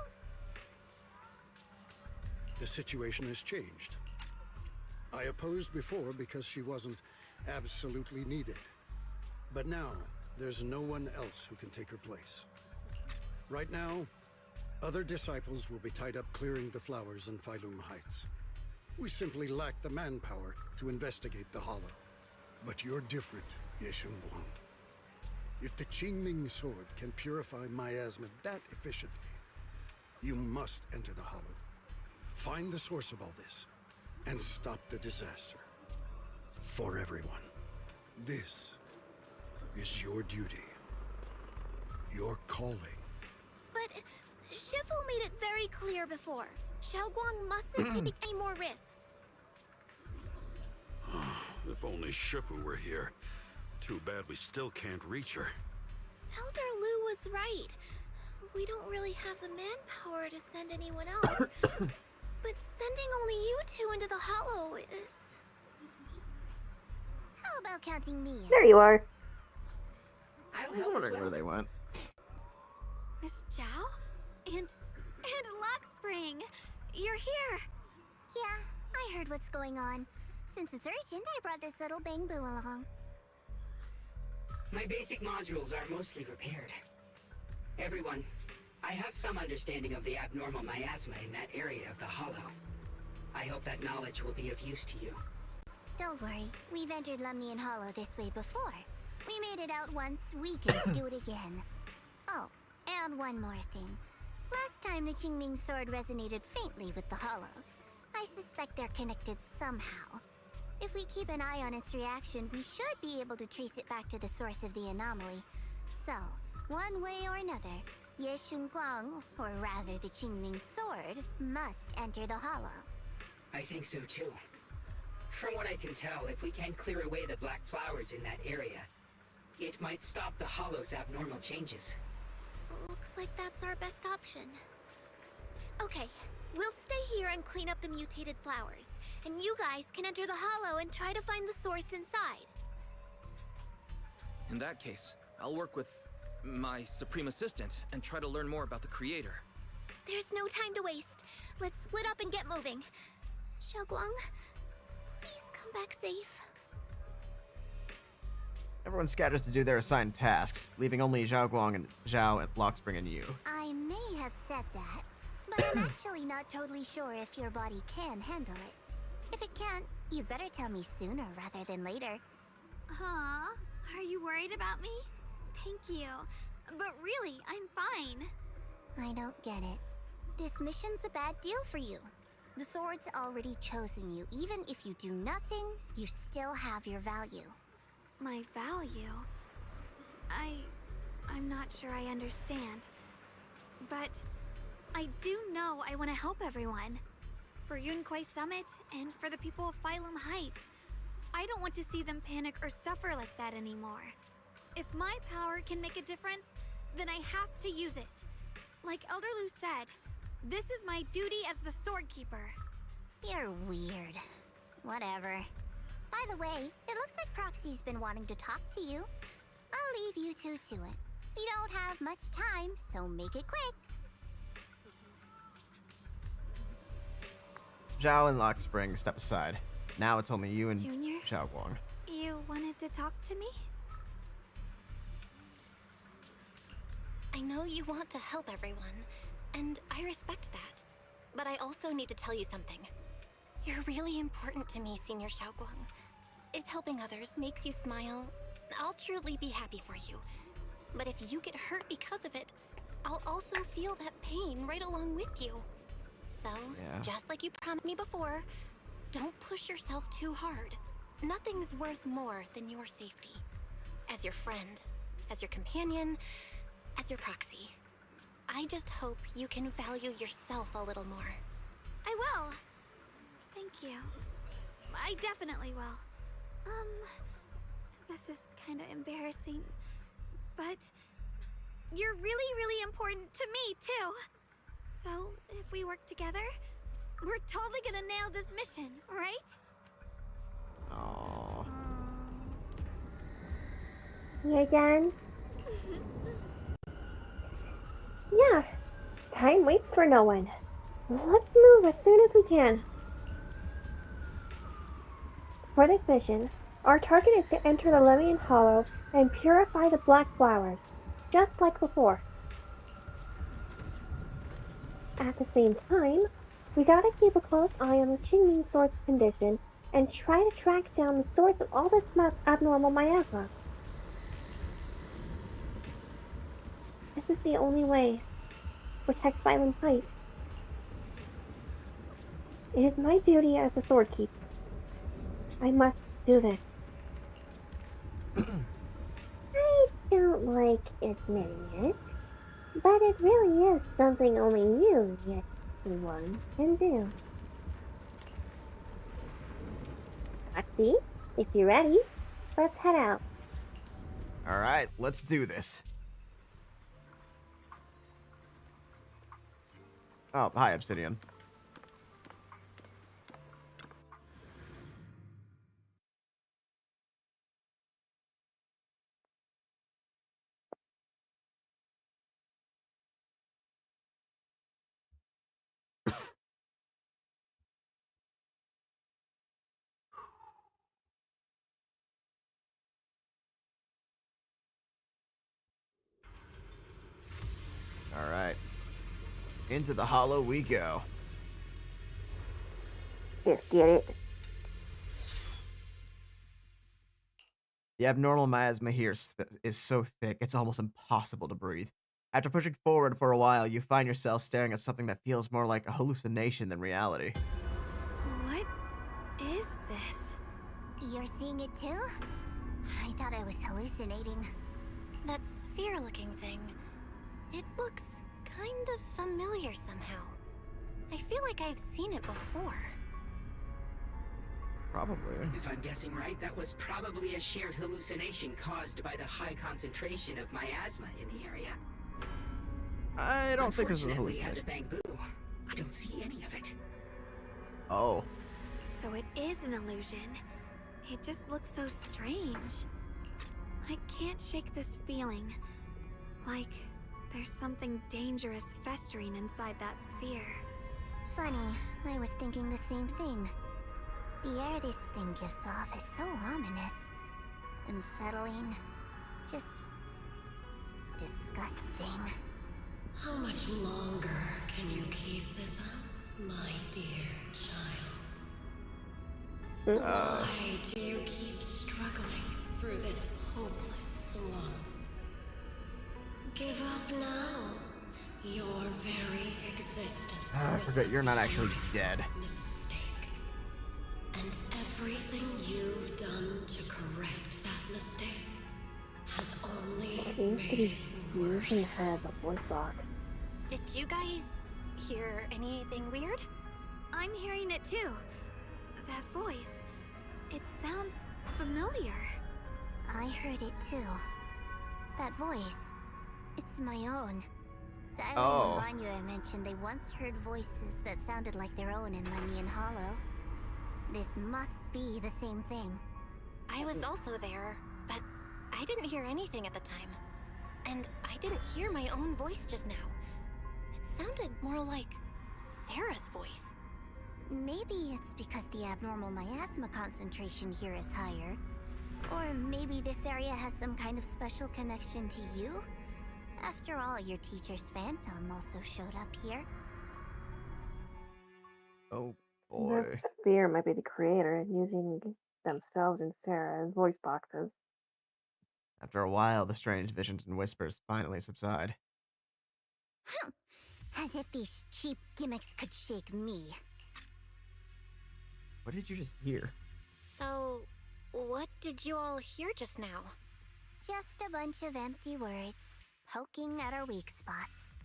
The situation has changed. I opposed before because she wasn't absolutely needed. But now, there's no one else who can take her place. Right now, other disciples will be tied up clearing the flowers in Phylum Heights. We simply lack the manpower to investigate the Hollow. But you're different, Xiaoguang. If the Qingming Sword can purify miasma that efficiently, you must enter the Hollow. Find the source of all this, and stop the disaster. For everyone. This is your duty. Your calling. But Shifu made it very clear before. Xiaoguang mustn't take any more risks. If only Shifu were here. Too bad we still can't reach her. Elder Lu was right. We don't really have the manpower to send anyone else. But sending only you two into the Hollow is... How about counting me in? There you are. I was wondering where they went. Miss Zhao? And Lock Spring! You're here! Yeah, I heard what's going on. Since it's urgent, I brought this little bangbu along. My basic modules are mostly repaired. Everyone, I have some understanding of the abnormal miasma in that area of the Hollow. I hope that knowledge will be of use to you. Don't worry, we've entered Lemnian Hollow this way before. We made it out once, we can do it again. Oh, and one more thing. Last time the Qingming Sword resonated faintly with the Hollow. I suspect they're connected somehow. If we keep an eye on its reaction, we should be able to trace it back to the source of the anomaly. So, one way or another, Xiaoguang, or rather the Qingming Sword, must enter the Hollow. I think so too. From what I can tell, if we can clear away the black flowers in that area, it might stop the Hollow's abnormal changes. Looks like that's our best option. Okay, we'll stay here and clean up the mutated flowers. And you guys can enter the Hollow and try to find the source inside. In that case, I'll work with my Supreme Assistant and try to learn more about the Creator. There's no time to waste. Let's split up and get moving. Xiaoguang, please come back safe. Everyone scatters to do their assigned tasks, leaving only Xiaoguang and Zhao and Lockspring and you. I may have said that, but I'm actually not totally sure if your body can handle it. If it can't, you'd better tell me sooner rather than later. Huh? Are you worried about me? Thank you. But really, I'm fine. I don't get it. This mission's a bad deal for you. The sword's already chosen you. Even if you do nothing, you still have your value. My value? I'm not sure I understand. But I do know I want to help everyone. For Yunquay Summit and for the people of Phylum Heights. I don't want to see them panic or suffer like that anymore. If my power can make a difference, then I have to use it. Like Elder Lu said, this is my duty as the Sword Keeper. You're weird. Whatever. By the way, it looks like Proxy's been wanting to talk to you. I'll leave you two to it. You don't have much time, so make it quick. Zhao and Lockspring step aside. Now it's only you and Junior? Xiaoguang. You wanted to talk to me? I know you want to help everyone, and I respect that. But I also need to tell you something. You're really important to me, Senior Xiaoguang. If helping others makes you smile, I'll truly be happy for you. But if you get hurt because of it, I'll also feel that pain right along with you. So, just like you promised me before, don't push yourself too hard. Nothing's worth more than your safety. As your friend, as your companion, as your proxy. I just hope you can value yourself a little more. I will. Thank you. I definitely will. This is kind of embarrassing, but you're really, really important to me, too. So, if we work together, we're totally gonna nail this mission, right? Aww. Me again? Yeah. Time waits for no one. Let's move as soon as we can. For this mission, our target is to enter the Lemian Hollow and purify the black flowers, just like before. At the same time, we gotta keep a close eye on the Qingming Sword's condition and try to track down the source of all this abnormal miasma. This is the only way to protect Phylum Heights. It is my duty as the Sword Keeper. I must do this. I don't like admitting it, but it really is something only you, yet one, can do. Foxy, if you're ready, let's head out. Alright, let's do this. Oh, hi, Obsidian. Alright. Into the hollow we go. Just get it. The abnormal miasma here is so thick, it's almost impossible to breathe. After pushing forward for a while, you find yourself staring at something that feels more like a hallucination than reality. What is this? You're seeing it too? I thought I was hallucinating. That sphere-looking thing. It looks kind of familiar somehow. I feel like I've seen it before. Probably. If I'm guessing right, that was probably a shared hallucination caused by the high concentration of miasma in the area. I don't think this is a Unfortunately, as hallucination. a Bangbu, I don't see any of it. Oh. So it is an illusion. It just looks so strange. I can't shake this feeling. Like there's something dangerous festering inside that sphere. Funny, I was thinking the same thing. The air this thing gives off is so ominous. unsettling, just disgusting. How much longer can you keep this up, my dear child? Why do you keep struggling through this hopeless swamp? Give up now. Your very existence I forget you're not actually dead. mistake. And everything you've done to correct that mistake has only made it Using her as a voice box. Did you guys hear anything weird? I'm hearing it too. That voice. It sounds familiar. I heard it too. That voice. It's my own. Dylan and Banyu mentioned they once heard voices that sounded like their own in Lemmy and Hollow. This must be the same thing. I was also there, but I didn't hear anything at the time. And I didn't hear my own voice just now. It sounded more like Sarah's voice. Maybe it's because the abnormal miasma concentration here is higher. Or maybe this area has some kind of special connection to you? After all, your teacher's phantom also showed up here. Oh boy. That sphere might be the creator using themselves and Sarah as voice boxes. After a while, the strange visions and whispers finally subside. As if these cheap gimmicks could shake me. What did you just hear? So, what did you all hear just now? Just a bunch of empty words, poking at our weak spots.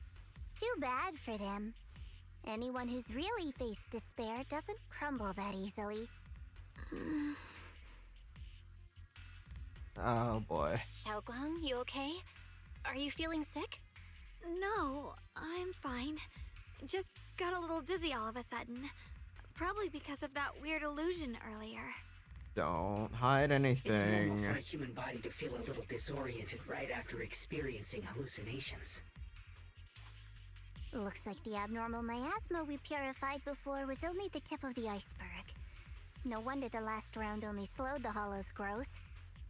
Too bad for them. Anyone who's really faced despair doesn't crumble that easily. Oh boy. Xiaoguang, you okay? Are you feeling sick? No, I'm fine. Just got a little dizzy all of a sudden. Probably because of that weird illusion earlier. Don't hide anything. It's normal for a human body to feel a little disoriented right after experiencing hallucinations. Looks like the abnormal miasma we purified before was only the tip of the iceberg. No wonder the last round only slowed the Hollow's growth.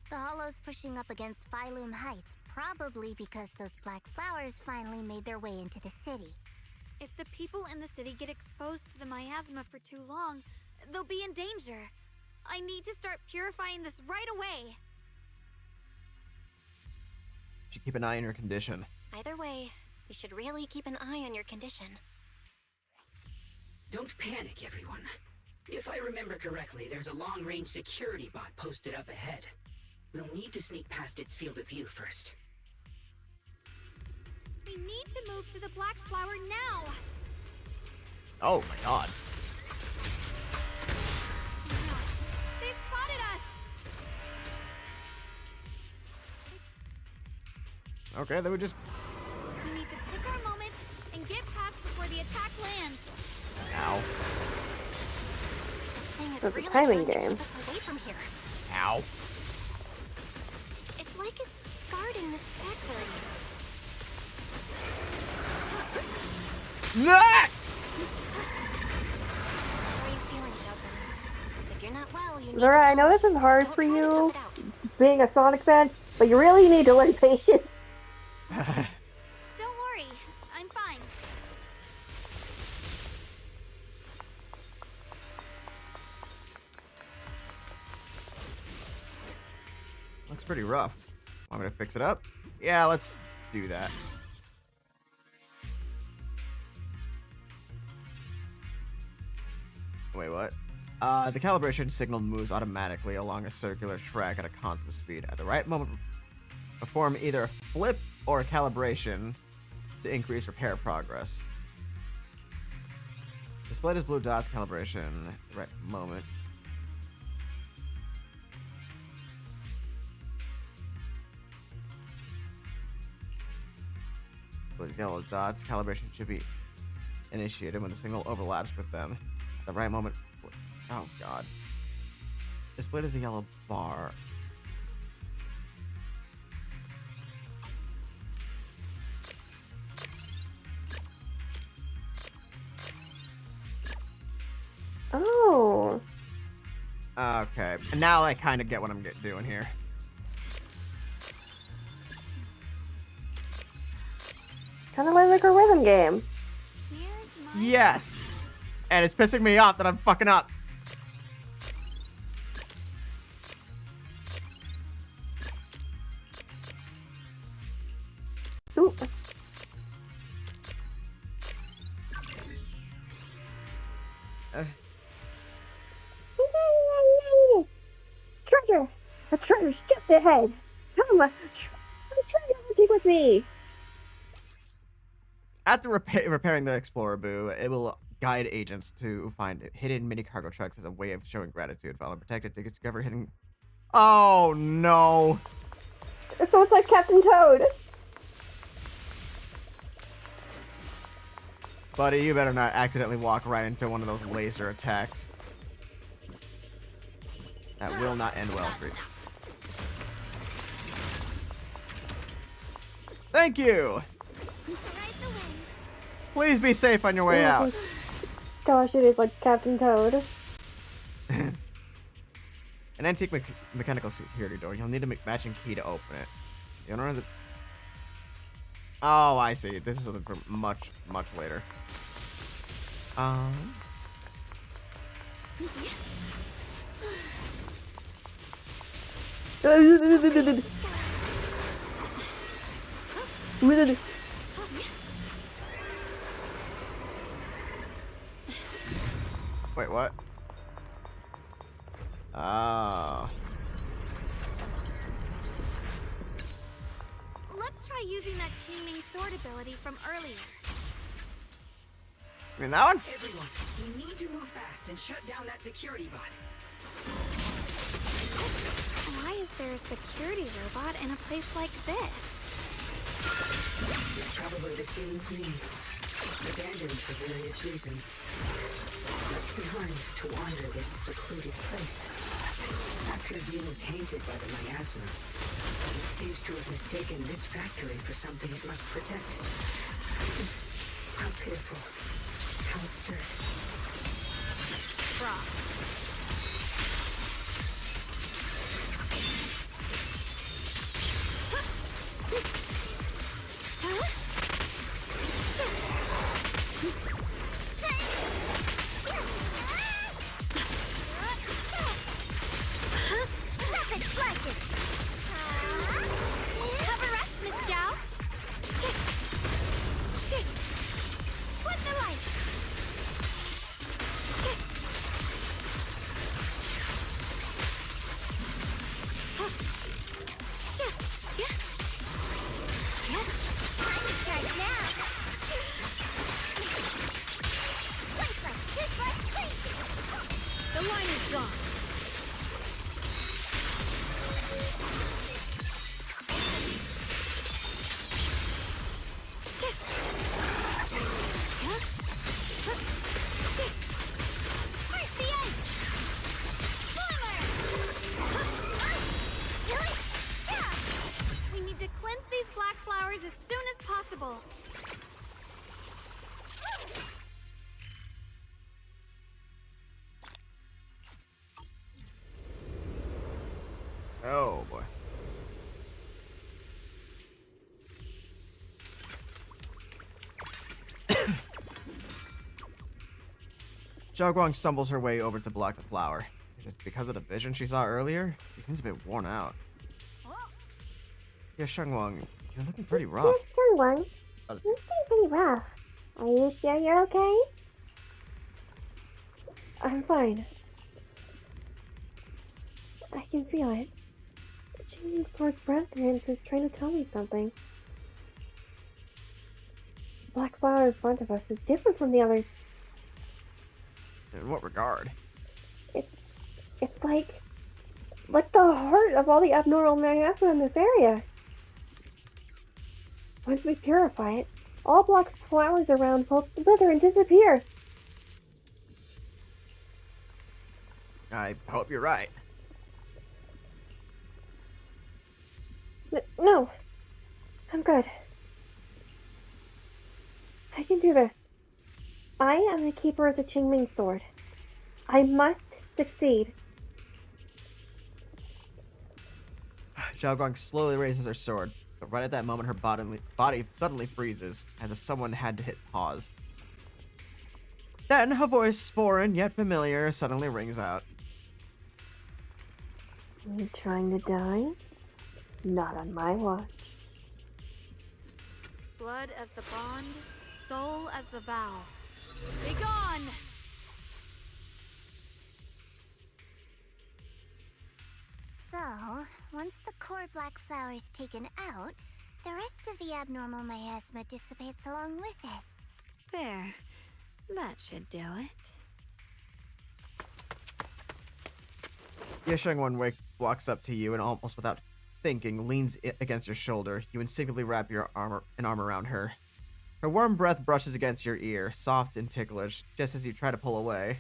The Hollow's pushing up against Phylum Heights, probably because those black flowers finally made their way into the city. If the people in the city get exposed to the miasma for too long, they'll be in danger. I need to start purifying this right away. Should keep an eye on your condition. Either way, you should really keep an eye on your condition. Don't panic, everyone. If I remember correctly, there's a long-range security bot posted up ahead. We'll need to sneak past its field of view first. We need to move to the black flower now. Oh my god. They've spotted us. Okay, then we just... We need to pick our moment and get past before the attack lands. Ow. This thing is So it's a really timing trying to game. keep us away from here. Ow. It's like it's guarding this factory. Nah! How are you feeling, Xiaoguang? If you're not well, you need Zora, to I know tell this is hard Don't for try to you, tough it out. being a Sonic fan, but you really need to learn patience. Don't worry, I'm fine. Looks pretty rough. Want me to fix it up? Yeah, let's do that. Wait, what? The calibration signal moves automatically along a circular track at a constant speed. At the right moment, perform either a flip or a calibration to increase repair progress. Displayed as blue dots, calibration at the right moment. With yellow dots, calibration should be initiated when the signal overlaps with them. At the right moment. Oh god. Displayed as a yellow bar. Oh. Okay. And now I kind of get what I'm doing here. Kind of like a rhythm game. Yes. And it's pissing me off that I'm fucking up. Ooh. Treasure! The treasure's just ahead! Come, try to take with me! After repairing the Explorer Boo, it will guide agents to find hidden mini cargo trucks as a way of showing gratitude. While unprotected, to discover hidden... Oh, no. So it's like Captain Toad. Buddy, you better not accidentally walk right into one of those laser attacks. That will not end well for you. Thank you! Please be safe on your way out. Gosh, it is like Captain Toad. An antique mechanical security door. You'll need a matching key to open it. The owner of the... Oh, I see. This is something for much, much later. Wait, what? Oh. Let's try using that Qingming Sword ability from earlier. You mean that one? Everyone, we need to move fast and shut down that security bot. Why is there a security robot in a place like this? It's probably the scene's me. Abandoned for various reasons. Left behind to wander this secluded place. After being tainted by the miasma, it seems to have mistaken this factory for something it must protect. How pitiful. How absurd. Cover us, Miss Zhao. Flip the light. The line is gone. We need to cleanse these black flowers as soon as possible. Oh, boy. Xiaoguang stumbles her way over to block the flower. Is it because of the vision she saw earlier? She seems a bit worn out. Yeah, Xiaoguang, you're looking pretty rough. Yes, Xiaoguang. You're looking pretty rough. Are you sure you're okay? I'm fine. I can feel it. The Qingming Sword's resonance is trying to tell me something. The black flower in front of us is different from the others. In what regard? It's like the heart of all the abnormal miasma in this area. Once we purify it, all black flowers around will wither and disappear. I hope you're right. No. I'm good. I can do this. I am the keeper of the Qingming Sword. I must succeed. Xiaoguang slowly raises her sword. But right at that moment, her body suddenly freezes, as if someone had to hit pause. Then, a voice foreign yet familiar suddenly rings out. You trying to die? Not on my watch. Blood as the bond, soul as the vow. Be gone! So, once the core black flower is taken out, the rest of the abnormal miasma dissipates along with it. There. That should do it. Xiaoguang walks up to you and almost without thinking leans against your shoulder. You instinctively wrap an arm around her. Her warm breath brushes against your ear, soft and ticklish, just as you try to pull away.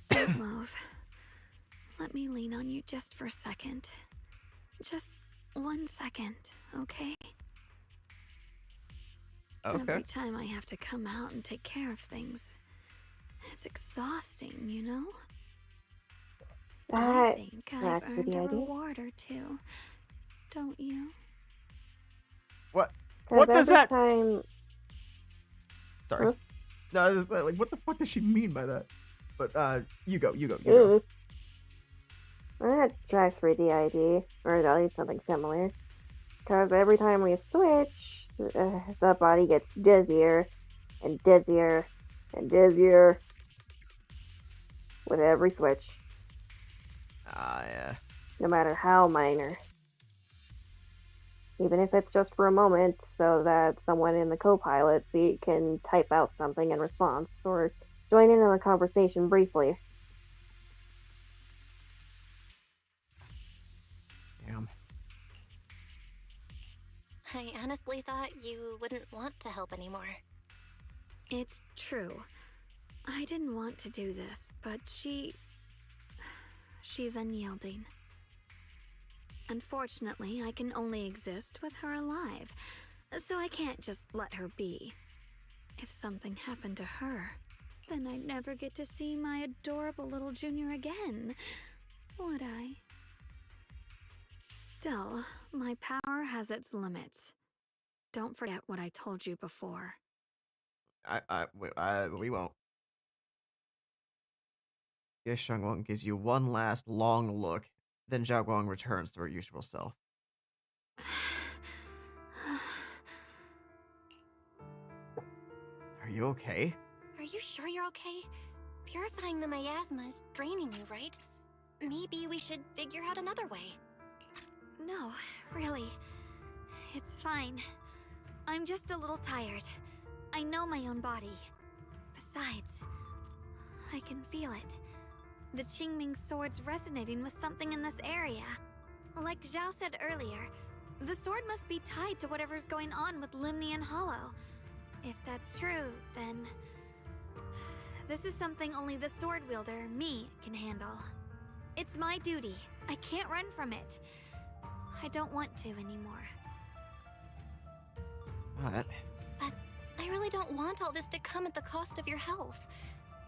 Don't move. Let me lean on you just for a second. Just 1 second, okay? Okay. Every time I have to come out and take care of things, it's exhausting, you know? I think I've earned a reward or two, don't you? What? What does that? Time... Sorry. Huh? No, I was like, what the fuck does she mean by that? But you go. That's 3D ID, or at least something similar. Because every time we switch, the body gets dizzier and dizzier and dizzier with every switch. Yeah. No matter how minor. Even if it's just for a moment, so that someone in the co-pilot seat can type out something in response, or join in on the conversation briefly. Damn. I honestly thought you wouldn't want to help anymore. It's true. I didn't want to do this, but she's unyielding. Unfortunately, I can only exist with her alive, so I can't just let her be. If something happened to her, then I'd never get to see my adorable little junior again, would I? Still, my power has its limits. Don't forget what I told you before. We won't. Xiaoguang gives you one last long look, then Xiaoguang returns to her usual self. Are you okay? Are you sure you're okay? Purifying the miasma is draining you, right? Maybe we should figure out another way. No, really. It's fine. I'm just a little tired. I know my own body. Besides, I can feel it. The Qingming Sword's resonating with something in this area. Like Xiao said earlier, the sword must be tied to whatever's going on with Limnian Hollow. If that's true, then this is something only the sword wielder, me, can handle. It's my duty. I can't run from it. I don't want to anymore. But I really don't want all this to come at the cost of your health.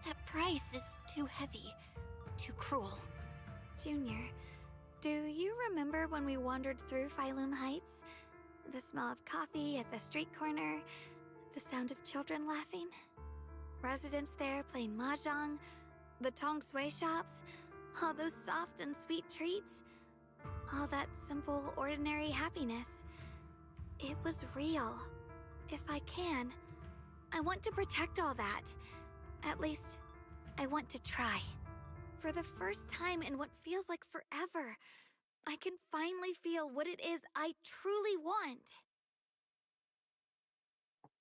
That price is too heavy, too cruel. Junior, do you remember when we wandered through Phylum Heights? The smell of coffee at the street corner, the sound of children laughing? Residents there playing mahjong, the tong sui shops, all those soft and sweet treats, all that simple, ordinary happiness. It was real. If I can, I want to protect all that. At least, I want to try. For the first time in what feels like forever, I can finally feel what it is I truly want.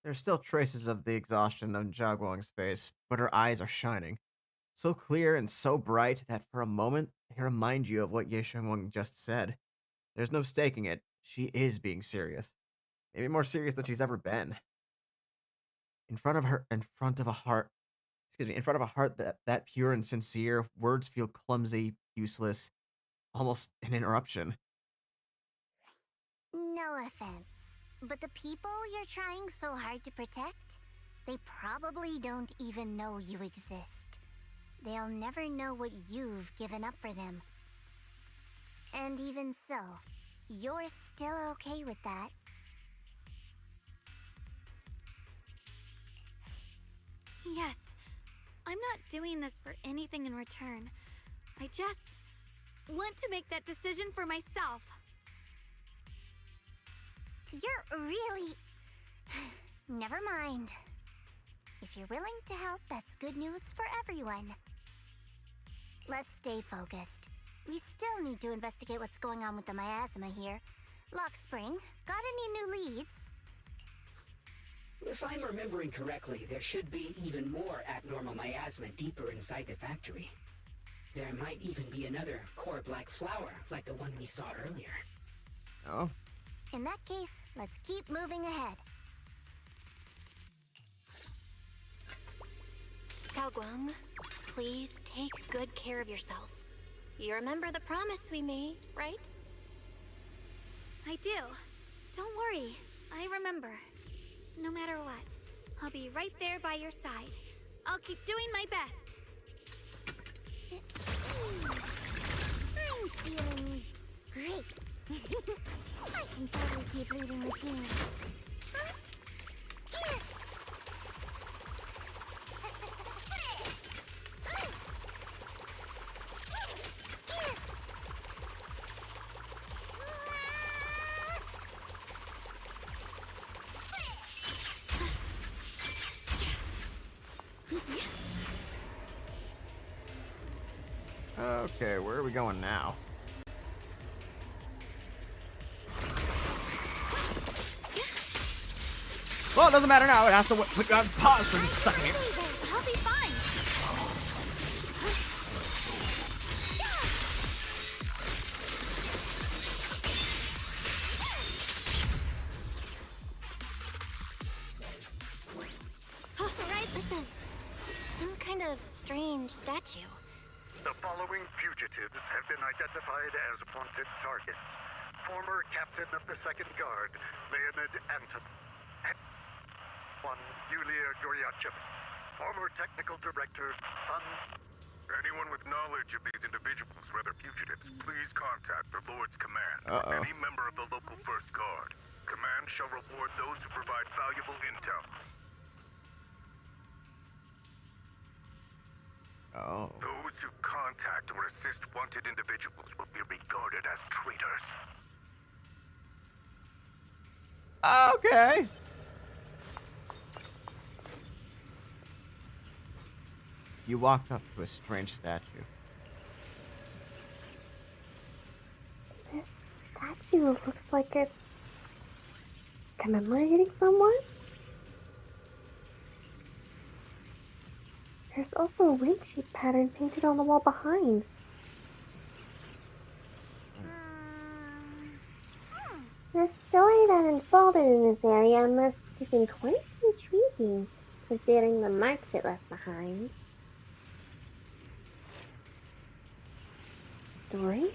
there's still traces of the exhaustion on Xiaoguang's face, but her eyes are shining. So clear and so bright that for a moment, they remind you of what Xiaoguang just said. There's no mistaking it. She is being serious. Maybe more serious than she's ever been. In front of a heart that pure and sincere, words feel clumsy, useless, almost an interruption. No offense, but the people you're trying so hard to protect, they probably don't even know you exist. They'll never know what you've given up for them. And even so, You're still okay with that? Yes. I'm not doing this for anything in return. I just want to make that decision for myself. You're really... Never mind. If you're willing to help, that's good news for everyone. Let's stay focused. We still need to investigate what's going on with the miasma here. Lock Spring, got any new leads? If I'm remembering correctly, there should be even more abnormal miasma deeper inside the factory. There might even be another core black flower, like the one we saw earlier. Oh. In that case, let's keep moving ahead. Xiaoguang, please take good care of yourself. You remember the promise we made, right? I do. Don't worry. I remember. No matter what, I'll be right there by your side. I'll keep doing my best. I'm feeling great. I can totally keep leading the team. Huh? Here. Okay, where are we going now? Well, it doesn't matter now. It has to put on pause for just a second here. I'll be fine. Right, this is some kind of strange statue. The following fugitives have been identified as wanted targets. Former captain of the Second Guard, Leonid Anton. One, Yulia Goryachev. Former technical director, Sun. Anyone with knowledge of these individuals, whether fugitives, please contact the Lord's Command. Any member of the local First Guard. Command shall reward those who provide valuable intel. Oh. Those who contact or assist wanted individuals will be regarded as traitors. Okay. You walked up to a strange statue. This statue looks like it's commemorating someone. There's also a wind sheet pattern painted on the wall behind. The story that unfolded in this area must have been quite intriguing, considering the marks it left behind. Story?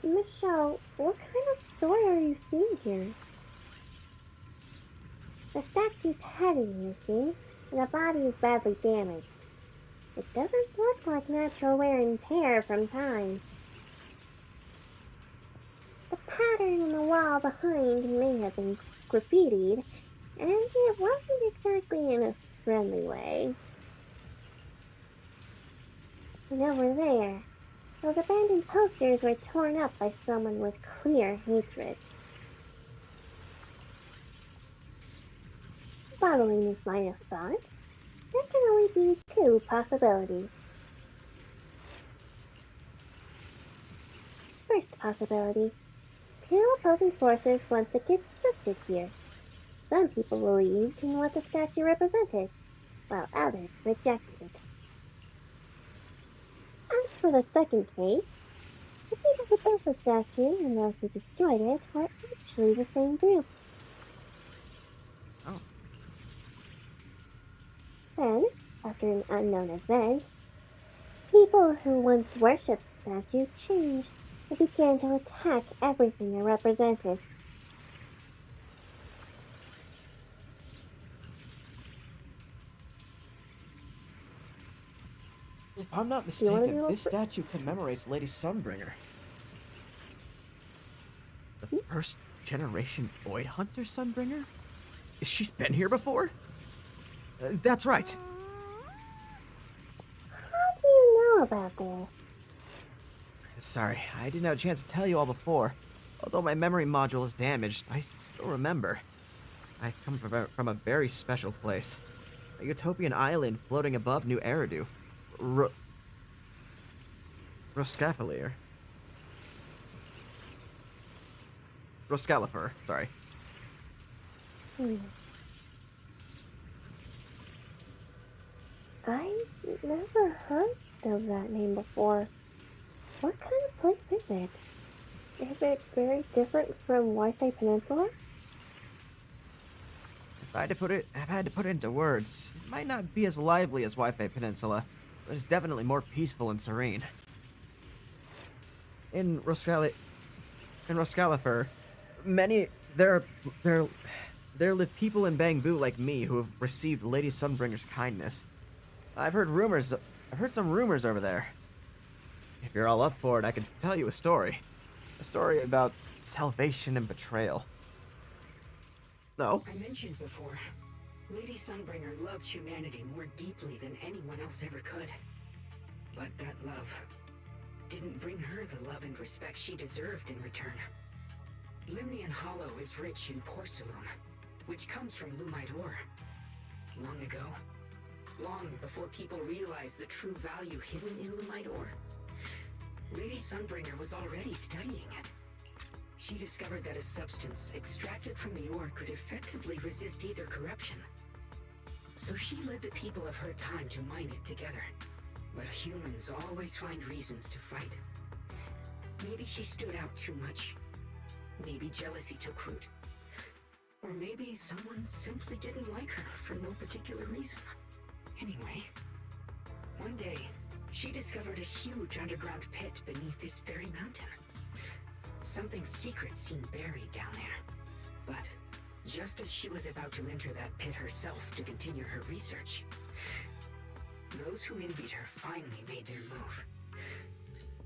Miss Xiao, what kind of story are you seeing here? The statue's head is missing, and the body is badly damaged. It doesn't look like natural wear and tear from time. The pattern on the wall behind may have been graffitied, and it wasn't exactly in a friendly way. And over there, those abandoned posters were torn up by someone with clear hatred. Following this line of thought, there can only be two possibilities. First possibility. Two opposing forces once existed here. Some people believed in what the statue represented, while others rejected it. As for the second case, the people who built the statue and those who destroyed it were actually the same group. Oh. Then, after an unknown event, people who once worshipped the statue changed and began to attack everything it represented. If I'm not mistaken, this statue commemorates Lady Sunbringer. first generation Void Hunter Sunbringer? She's been here before? That's right. How do you know about this? Sorry, I didn't have a chance to tell you all before. Although my memory module is damaged, I still remember. I come from a very special place. A utopian island floating above New Eridu. Roscafalier. Roscalifer, sorry. I've never heard of that name before. What kind of place is it? Is it very different from Wi-Fi Peninsula? If I had to put it into words, it might not be as lively as Wi-Fi Peninsula, but it's definitely more peaceful and serene. In Roscalifer, there live people in Bangbu like me who have received Lady Sunbringer's kindness. I've heard some rumors over there. If you're all up for it, I could tell you a story. A story about salvation and betrayal. No? I mentioned before, Lady Sunbringer loved humanity more deeply than anyone else ever could. But that love didn't bring her the love and respect she deserved in return. Limnian Hollow is rich in porcelain, which comes from Lumite ore. Long ago, long before people realized the true value hidden in Lumite ore, Lady Sunbringer was already studying it. She discovered that a substance extracted from the ore could effectively resist either corruption. So she led the people of her time to mine it together. But humans always find reasons to fight. Maybe she stood out too much. Maybe jealousy took root. Or maybe someone simply didn't like her for no particular reason. Anyway, one day, she discovered a huge underground pit beneath this very mountain. Something secret seemed buried down there. But just as she was about to enter that pit herself to continue her research, those who envied her finally made their move.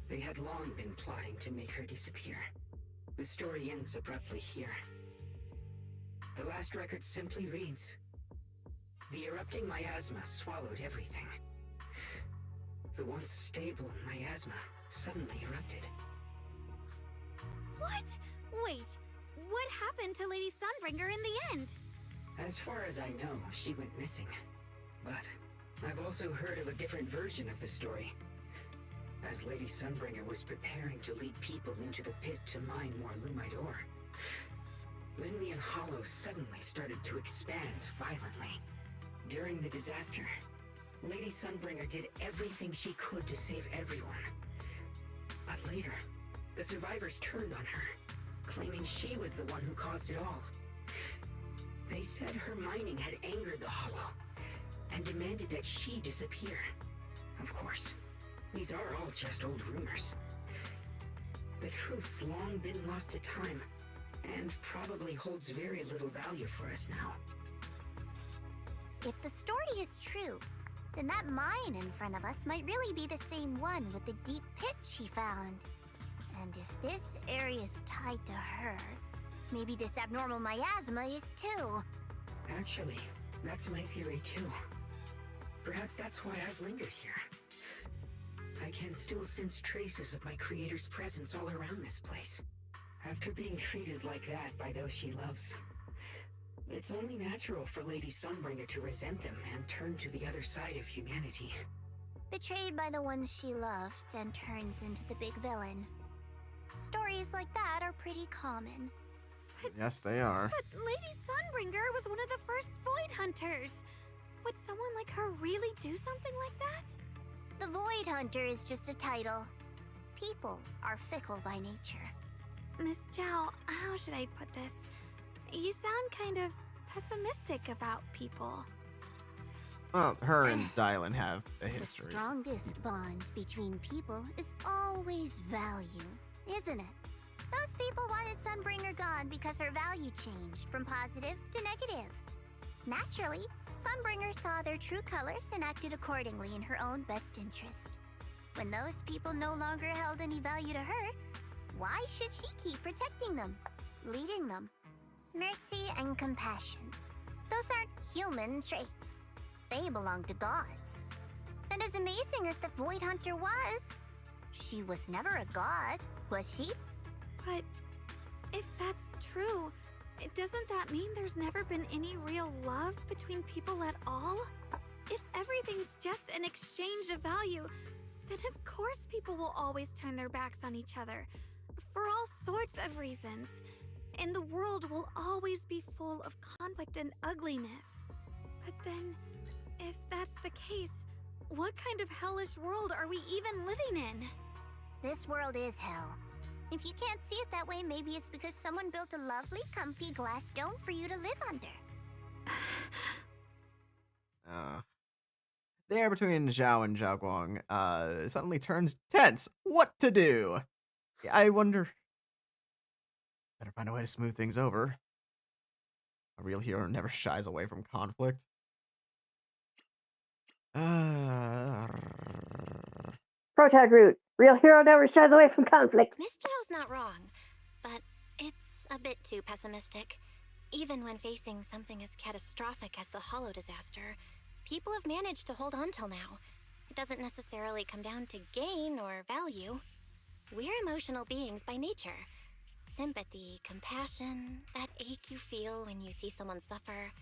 They had long been plotting to make her disappear. The story ends abruptly here. The last record simply reads, "The erupting miasma swallowed everything." The once stable miasma suddenly erupted. What? Wait, what happened to Lady Sunbringer in the end? As far as I know, she went missing. But I've also heard of a different version of the story. As Lady Sunbringer was preparing to lead people into the pit to mine more Lumite ore, Limnian Hollow suddenly started to expand violently. During the disaster, Lady Sunbringer did everything she could to save everyone. But later, the survivors turned on her, claiming she was the one who caused it all. They said her mining had angered the Hollow, and demanded that she disappear. Of course, these are all just old rumors. The truth's long been lost to time, and probably holds very little value for us now. If the story is true, then that mine in front of us might really be the same one with the deep pit she found. And if this area is tied to her, maybe this abnormal miasma is too. Actually, that's my theory too. Perhaps that's why I've lingered here. I can still sense traces of my creator's presence all around this place. After being treated like that by those she loves, it's only natural for Lady Sunbringer to resent them and turn to the other side of humanity. Betrayed by the ones she loved, then turns into the big villain. Stories like that are pretty common. Yes, they are. But Lady Sunbringer was one of the first Void Hunters. Would someone like her really do something like that? The Void Hunter is just a title. People are fickle by nature. Miss Zhao, how should I put this? You sound kind of pessimistic about people. Well, her and Dylan have a history. The strongest bond between people is always value, isn't it? Those people wanted Sunbringer gone because her value changed from positive to negative. Naturally, Sunbringer saw their true colors and acted accordingly in her own best interest. When those people no longer held any value to her, why should she keep protecting them? leading them. Mercy and compassion. Those aren't human traits. They belong to gods. And as amazing as the Void Hunter was, she was never a god, was she? But if that's true, doesn't that mean there's never been any real love between people at all? If everything's just an exchange of value, then of course people will always turn their backs on each other, for all sorts of reasons. And the world will always be full of conflict and ugliness. But then, if that's the case, what kind of hellish world are we even living in? This world is hell. If you can't see it that way, maybe it's because someone built a lovely, comfy glass dome for you to live under. The air between Zhao and Xiaoguang suddenly turns tense. What to do? I wonder. Better find a way to smooth things over. A real hero never shies away from conflict. Protag route. Real hero never shies away from conflict. Miss Zhao's not wrong, but it's a bit too pessimistic. Even when facing something as catastrophic as the Hollow disaster, people have managed to hold on till now. It doesn't necessarily come down to gain or value. We're emotional beings by nature. Sympathy, compassion, that ache you feel when you see someone suffer,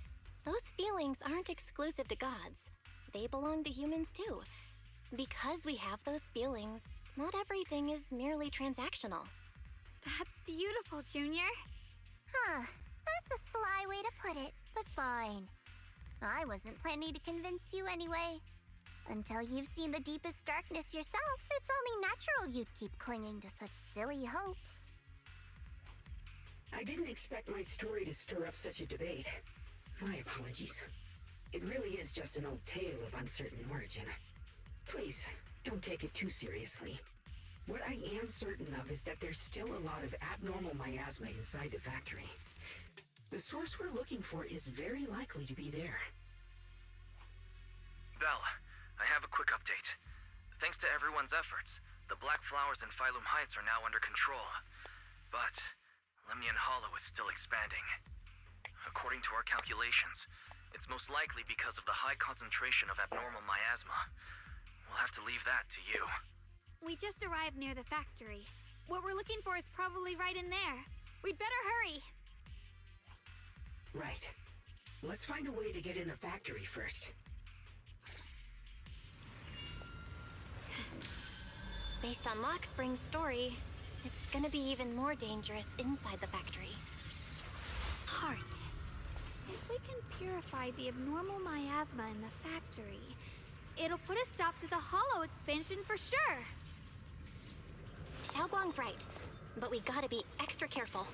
those feelings aren't exclusive to gods. They belong to humans too. Because we have those feelings, not everything is merely transactional. That's beautiful, Junior. Huh. That's a sly way to put it, but fine. I wasn't planning to convince you anyway. Until you've seen the deepest darkness yourself, it's only natural you'd keep clinging to such silly hopes. I didn't expect my story to stir up such a debate. My apologies. It really is just an old tale of uncertain origin. Please, don't take it too seriously. What I am certain of is that there's still a lot of abnormal miasma inside the factory. The source we're looking for is very likely to be there. Belle, I have a quick update. Thanks to everyone's efforts, the Black Flowers in Phylum Heights are now under control. But Lemnian Hollow is still expanding. According to our calculations, it's most likely because of the high concentration of abnormal miasma. We'll have to leave that to you. We just arrived near the factory. What we're looking for is probably right in there. We'd better hurry. Right. Let's find a way to get in the factory first. Based on Lockspring's story, it's gonna be even more dangerous inside the factory. Heart. If we can purify the abnormal miasma in the factory, it'll put a stop to the Hollow expansion for sure. Xiaoguang's right, but we gotta be extra careful.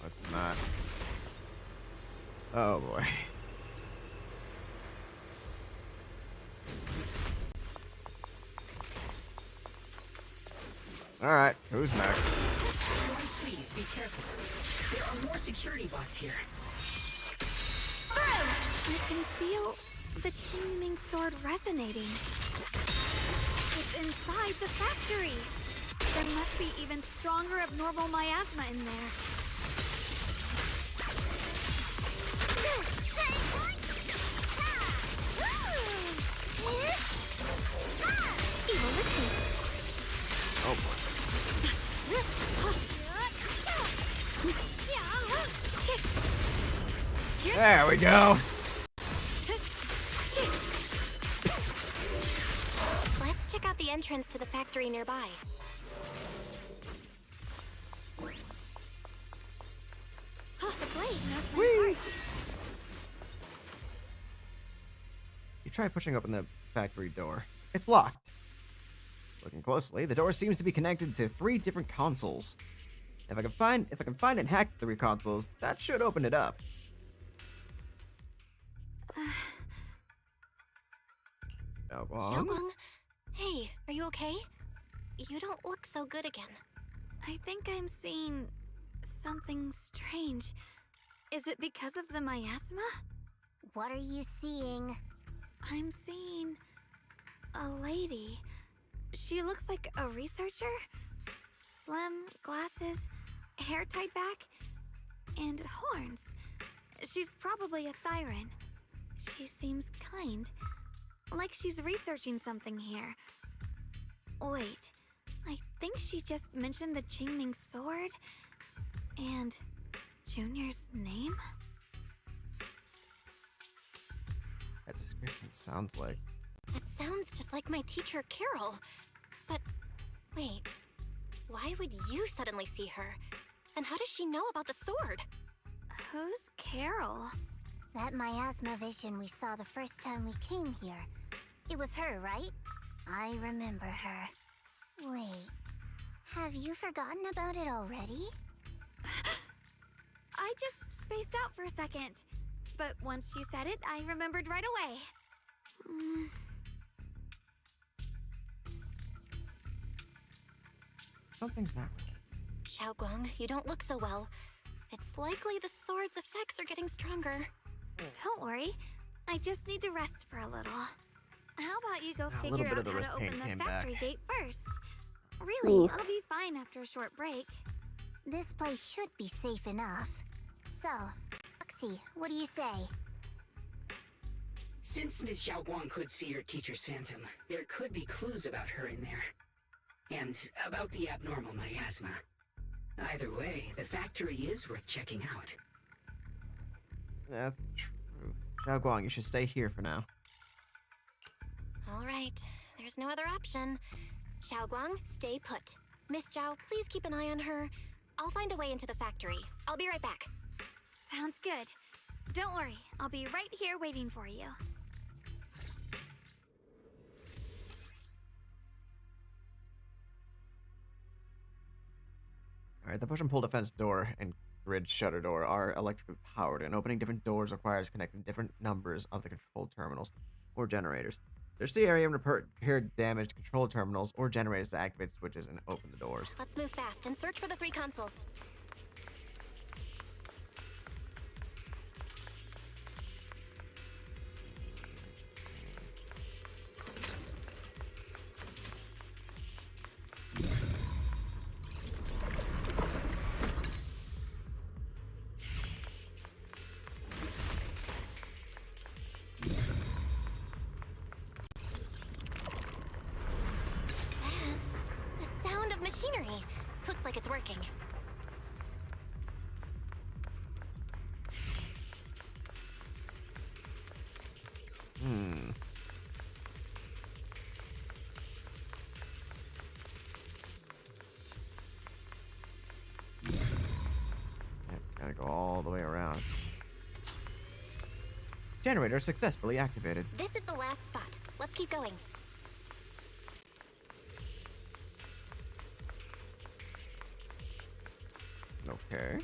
Let's not. Oh boy. Alright, who's next? Please be careful. There are more security bots here. I can feel the Qingming Sword resonating. It's inside the factory. There must be even stronger abnormal miasma in there. Evil listeners. Oh boy. There we go. Let's check out the entrance to the factory nearby. The blade knows my heart. You try pushing open the factory door. It's locked. Looking closely, the door seems to be connected to 3 different consoles. If I can find and hack the 3 consoles, that should open it up. Xiaoguang? Hey, are you okay? You don't look so good again. I think I'm seeing something strange. Is it because of the miasma? What are you seeing? I'm seeing a lady. She looks like a researcher. Slim, glasses, hair tied back, and horns. She's probably a Thyran. She seems kind, like she's researching something here. Wait, I think she just mentioned the Qingming Sword and Junior's name? That description sounds like... That sounds just like my teacher, Carol. But wait, why would you suddenly see her? And how does she know about the sword? Who's Carol? That miasma vision we saw the first time we came here. It was her, right? I remember her. Wait, have you forgotten about it already? I just spaced out for a second. But once you said it, I remembered right away. Something's not right. Xiaoguang, you don't look so well. It's likely the sword's effects are getting stronger. Don't worry. I just need to rest for a little. How about you go A little figure bit out of the how wrist to pain open the came factory back. gate first? Really, I'll be fine after a short break. This place should be safe enough. So, Roxy, what do you say? Since Ms. Xiaoguang could see her teacher's phantom, there could be clues about her in there. And about the abnormal miasma. Either way, the factory is worth checking out. That's true. Xiaoguang, you should stay here for now. All right, there's no other option. Xiaoguang, stay put. Miss Zhao, please keep an eye on her. I'll find a way into the factory. I'll be right back. Sounds good. Don't worry, I'll be right here waiting for you. Alright, the push and pull defense door and grid shutter door are electrically powered, and opening different doors requires connecting different numbers of the control terminals or generators. Search the area and repair damaged control terminals or generators to activate switches and open the doors. Let's move fast and search for the 3 consoles. Machinery. Looks like it's working. Gotta go all the way around. Generator successfully activated. This is the last spot. Let's keep going. Okay.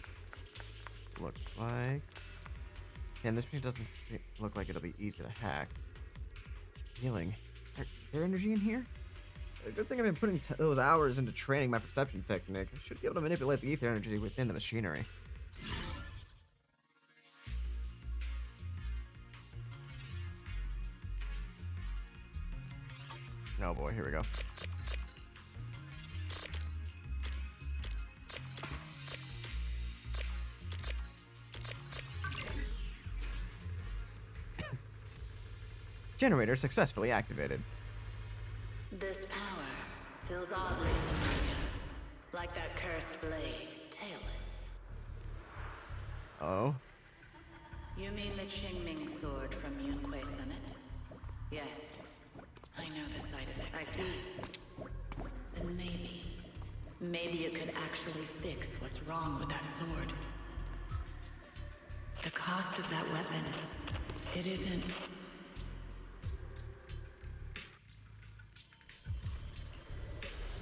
Looks like... And this machine doesn't look like it'll be easy to hack. It's feeling... Is there energy in here? A good thing I've been putting those hours into training my perception technique. I should be able to manipulate the ether energy within the machinery. Oh boy, here we go. Generator successfully activated. This power feels oddly familiar, like that cursed blade, tailless. Oh? You mean the Qingming Sword from Yunquei Summit? Yes, I know the side effects. I see. Then maybe it could actually fix what's wrong with that sword. The cost of that weapon, it isn't...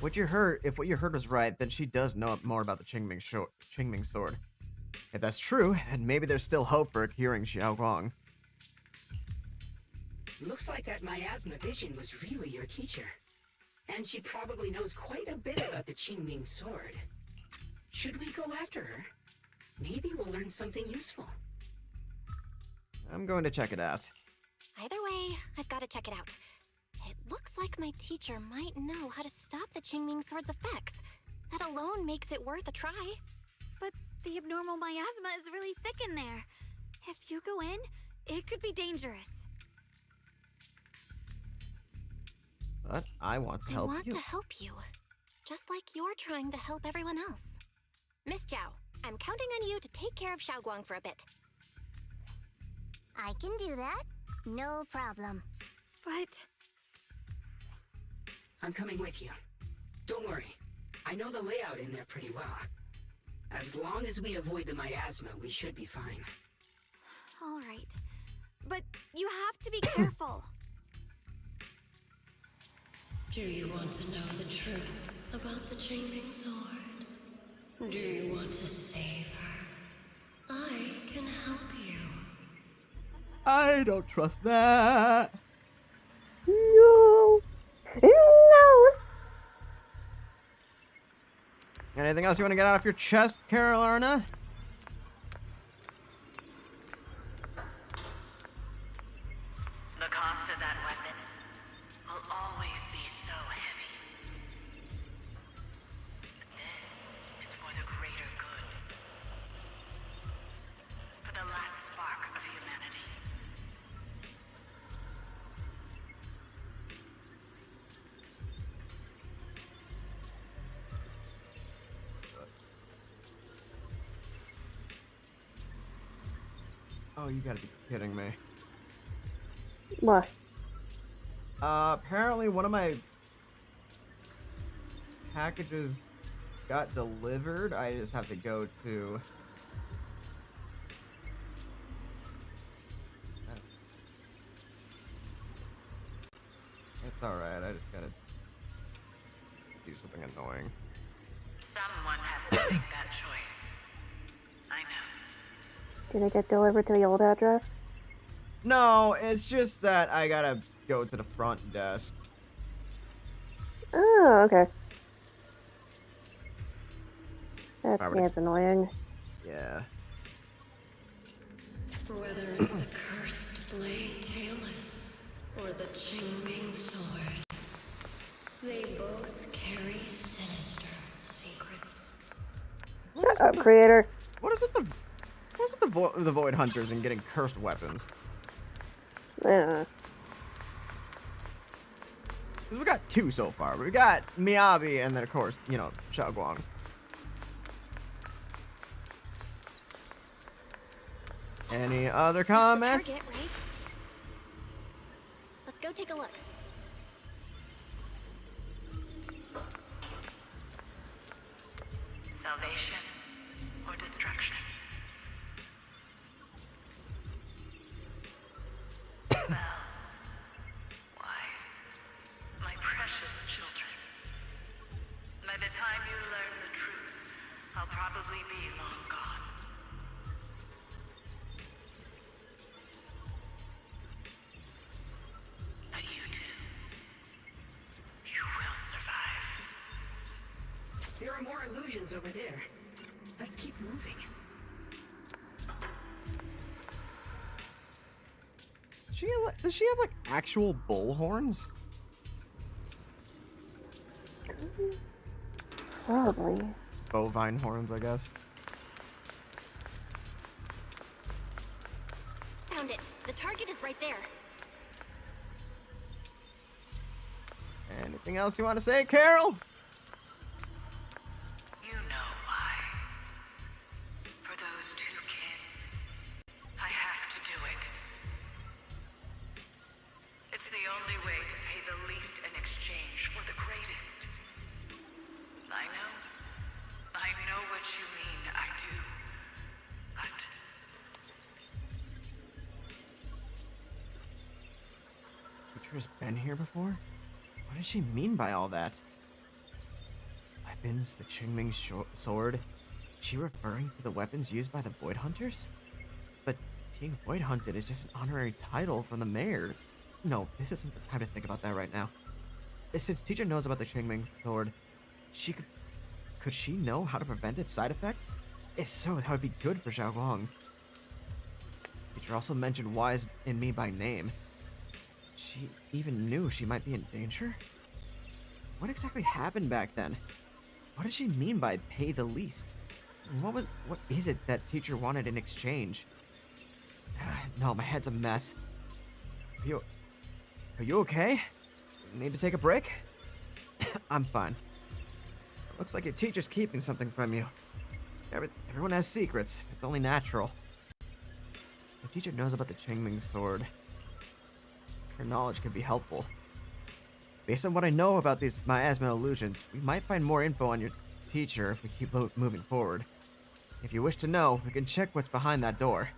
If what you heard was right, then she does know more about the Qingming Sword. If that's true, then maybe there's still hope for curing Xiaoguang. Looks like that miasma vision was really your teacher. And she probably knows quite a bit about the Qingming Sword. Should we go after her? Maybe we'll learn something useful. I'm going to check it out. Either way, I've got to check it out. It looks like my teacher might know how to stop the Qingming Sword's effects. That alone makes it worth a try. But the abnormal miasma is really thick in there. If you go in, it could be dangerous. But I want to help I want you. to help you. Just like you're trying to help everyone else. Miss Zhao, I'm counting on you to take care of Xiaoguang for a bit. I can do that. No problem. But... I'm coming with you. Don't worry. I know the layout in there pretty well. As long as we avoid the miasma, we should be fine. All right. But you have to be careful. Do you want to know the truth about the Qingming Sword? Do you want to save her? I can help you. I don't trust that. No. No. Anything else you want to get out of your chest, Carolina? The cost of that weapon will always be so heavy. But this is for the greater good. For the last spark of humanity. Oh, you gotta be kidding me. What? Apparently one of my packages got delivered. I just have to go to... It's alright, I just gotta do something annoying. Someone has to make that choice. I know. Did it get delivered to the old address? No, it's just that I gotta go to the front desk. Oh, okay. That's Already. annoying. Yeah. Whether it's the cursed blade tailless or the Qingming Sword, they both carry sinister secrets. Shut up, creator. What is with the Void Hunters and getting cursed weapons? Yeah. 'Cause we got two so far. We got Miyabi and then, of course, you know, Xiaoguang. Any other comments? Target, right? Let's go take a look. Salvation or destruction? Well, wise, my precious children. By the time you learn the truth, I'll probably be long gone. But you two, you will survive. There are more illusions over there. Let's keep moving. Does she have like actual bull horns? Probably. Bovine horns, I guess. Found it. The target is right there. Anything else you want to say, Carol? You know why. For those two kids, I have to do it. It's the only way to pay the least in exchange for the greatest. I know what you mean, I do. But... Teacher's been here before? What does she mean by all that? Weapons, the Qingming Sword? Is she referring to the weapons used by the Void Hunters? But being Void Hunted is just an honorary title from the mayor. No, this isn't the time to think about that right now. Since teacher knows about the Qingming Sword, could she know how to prevent its side effects? If so, that would be good for Xiaoguang. Teacher also mentioned Wise and me by name. she even knew she might be in danger? What exactly happened back then? What did she mean by pay the least? And what is it that teacher wanted in exchange? No, my head's a mess. Are you okay? Need to take a break? I'm fine. Looks like your teacher's keeping something from you. Everyone has secrets. It's only natural. The teacher knows about the Qingming Sword. Her knowledge could be helpful. Based on what I know about these miasma illusions, we might find more info on your teacher if we keep moving forward. If you wish to know, we can check what's behind that door.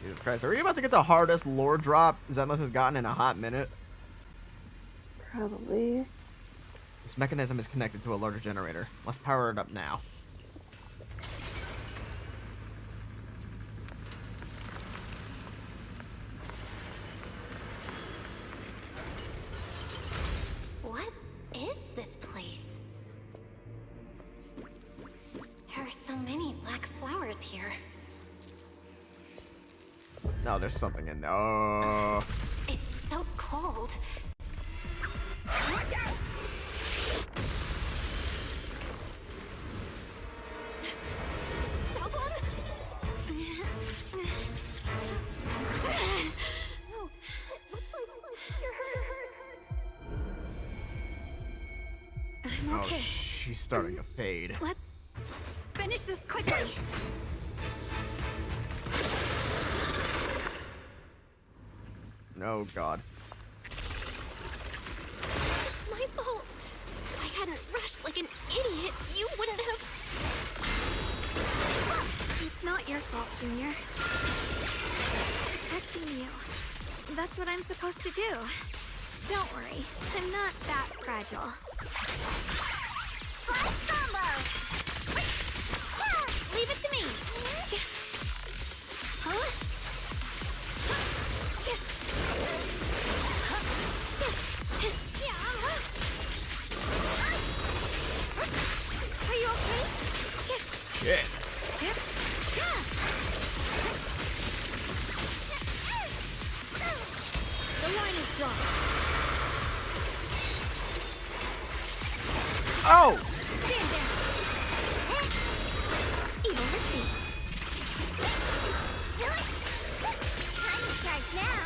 Jesus Christ, are we about to get the hardest lore drop Zenless has gotten in a hot minute? Probably. This mechanism is connected to a larger generator. Let's power it up now. What is this place? There are so many black flowers here. No, there's something in there. Oh. It's so cold. Watch out! Xiaoguang? I'm okay. Oh, she's starting to fade. Let's finish this quickly. Oh, God. It's my fault. If I hadn't rushed like an idiot, you wouldn't have... It's not your fault, Junior. Protecting you. That's what I'm supposed to do. Don't worry. I'm not that fragile. Slice combo! Leave it to me. Huh? Are you okay? Shit. The line is drawn. Oh! Stand there. Evil retreats. Time to charge now.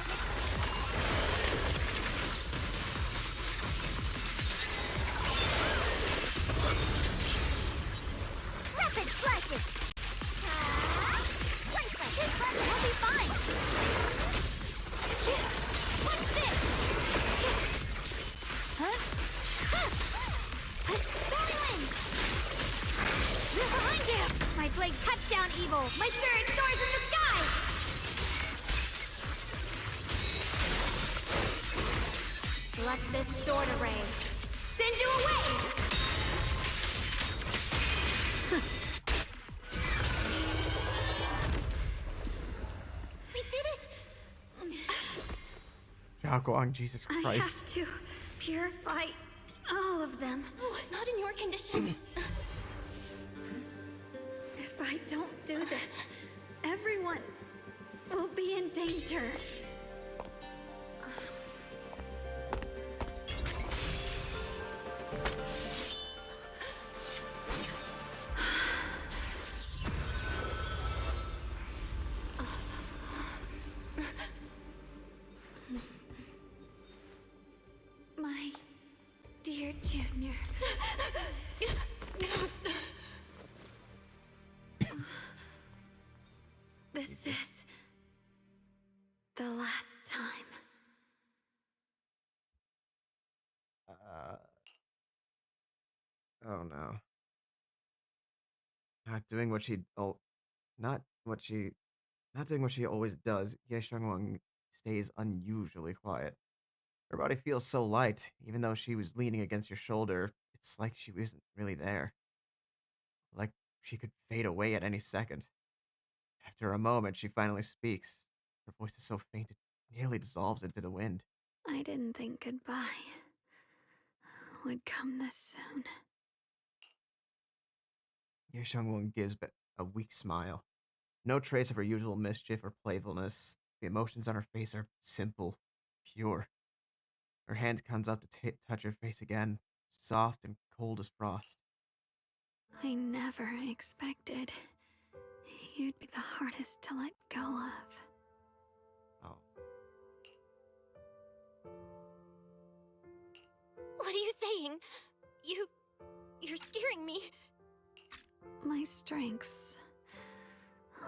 Rapid flashes. One flash, two flashes, we'll be fine. What's this? Huh? Silence! Behind you! My blade cuts down evil. My spirit soars in the sky. Let this sword array send you away. We did it! Xiaoguang, Jesus I Christ. have to purify all of them. Oh, not in your condition. If I don't do this, everyone will be in danger. My dear Junior. This is the last time. Oh no. Not doing what she not what she not doing what she always does. Ye Xiaoguang stays unusually quiet. Her body feels so light, even though she was leaning against your shoulder. It's like she wasn't really there. Like she could fade away at any second. After a moment, she finally speaks. Her voice is so faint it nearly dissolves into the wind. I didn't think goodbye would come this soon. Ye Xiaoguang gives a weak smile. No trace of her usual mischief or playfulness. The emotions on her face are simple, pure. Her hand comes up to touch her face again, soft and cold as frost. I never expected you'd be the hardest to let go of. Oh. What are you saying? You're scaring me. My strength's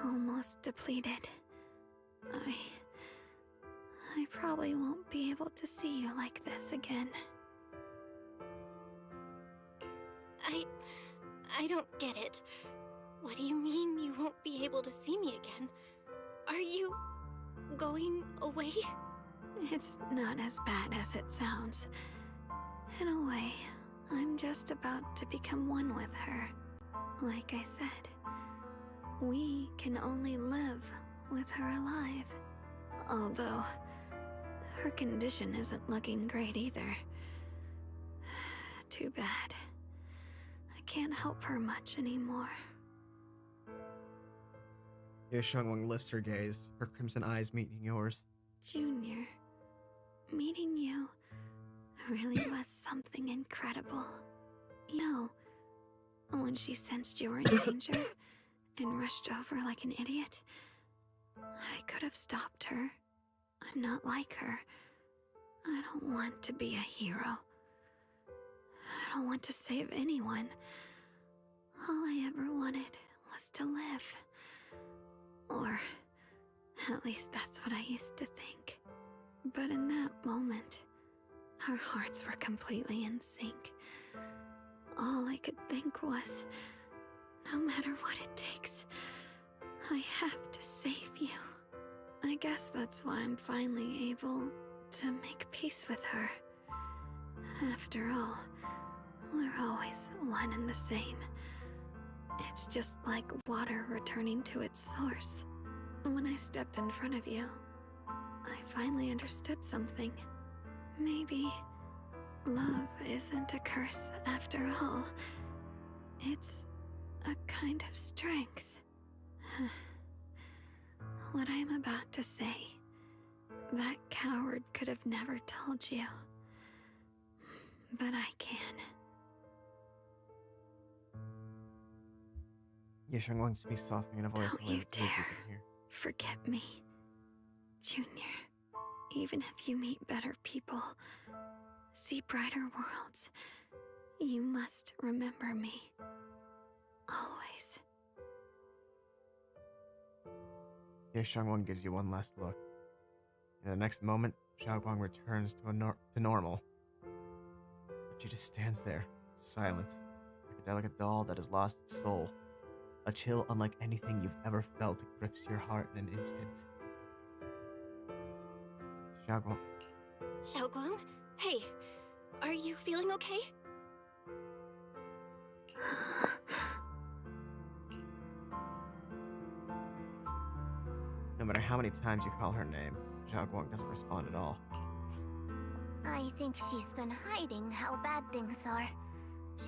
almost depleted. I probably won't be able to see you like this again. I don't get it. What do you mean you won't be able to see me again? Are you going away? It's not as bad as it sounds. In a way, I'm just about to become one with her. Like I said, we can only live with her alive. Although, her condition isn't looking great either. Too bad. I can't help her much anymore. Xiaoguang lifts her gaze, her crimson eyes meeting yours. Junior, meeting you really was something incredible. You know, when she sensed you were in danger and rushed over like an idiot, I could have stopped her. I'm not like her. I don't want to be a hero. I don't want to save anyone. All I ever wanted was to live. Or, at least that's what I used to think. But in that moment, our hearts were completely in sync. All I could think was, no matter what it takes, I have to save you. I guess that's why I'm finally able to make peace with her. After all, we're always one and the same. It's just like water returning to its source. When I stepped in front of you, I finally understood something. Maybe love isn't a curse after all. It's a kind of strength. What I'm about to say, that coward could have never told you. But I can. Xiaoguang speaks softly in a voice Don't you dare forget me, Junior. Even if you meet better people, see brighter worlds, you must remember me. Always. Xiaoguang gives you one last look. In the next moment, Xiaoguang returns to normal. But she just stands there, silent, like a delicate doll that has lost its soul. A chill unlike anything you've ever felt grips your heart in an instant. Xiaoguang. Xiaoguang? Hey, are you feeling okay? No matter how many times you call her name, Xiaoguang doesn't respond at all. I think she's been hiding how bad things are.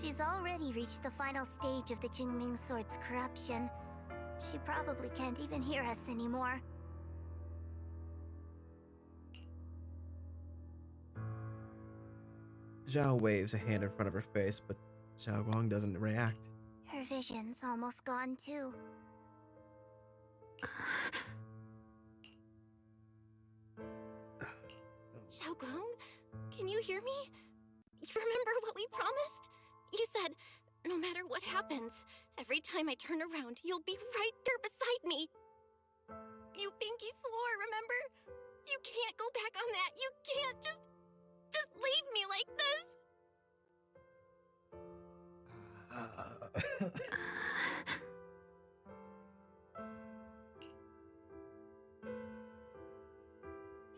She's already reached the final stage of the Qingming Sword's corruption. She probably can't even hear us anymore. Zhao waves a hand in front of her face, but Xiaoguang doesn't react. Her vision's almost gone too. Xiaoguang, can you hear me? You remember what we promised? You said, no matter what happens, every time I turn around, you'll be right there beside me. You pinky swore, remember? You can't go back on that. You can't just leave me like this.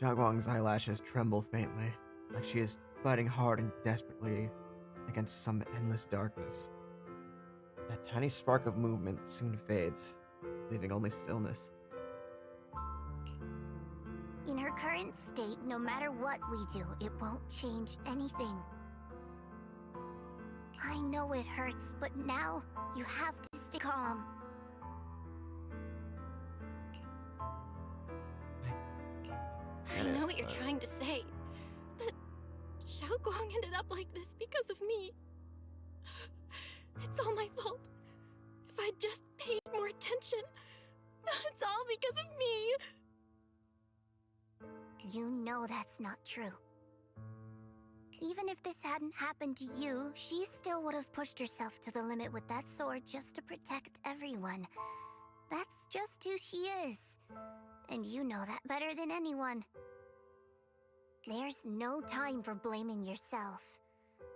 Xiaoguang's eyelashes tremble faintly, like she is fighting hard and desperately against some endless darkness. That tiny spark of movement soon fades, leaving only stillness. In her current state, no matter what we do, it won't change anything. I know it hurts, but now you have to stay calm. I know what you're trying to say, but Xiaoguang ended up like this because of me. It's all my fault. If I'd just paid more attention, it's all because of me. You know that's not true. Even if this hadn't happened to you, she still would have pushed herself to the limit with that sword just to protect everyone. That's just who she is. And you know that better than anyone. There's no time for blaming yourself.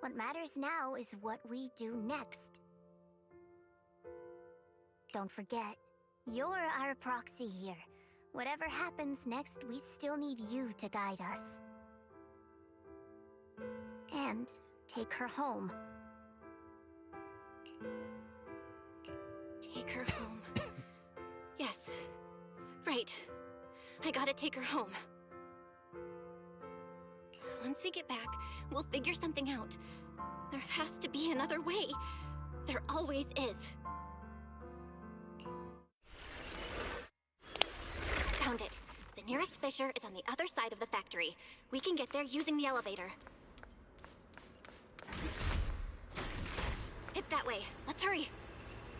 What matters now is what we do next. Don't forget, you're our proxy here. Whatever happens next, we still need you to guide us. And take her home. Take her home. Yes. Right. I gotta take her home. Once we get back, we'll figure something out. There has to be another way. There always is. Found it. The nearest fissure is on the other side of the factory. We can get there using the elevator. It's that way. Let's hurry.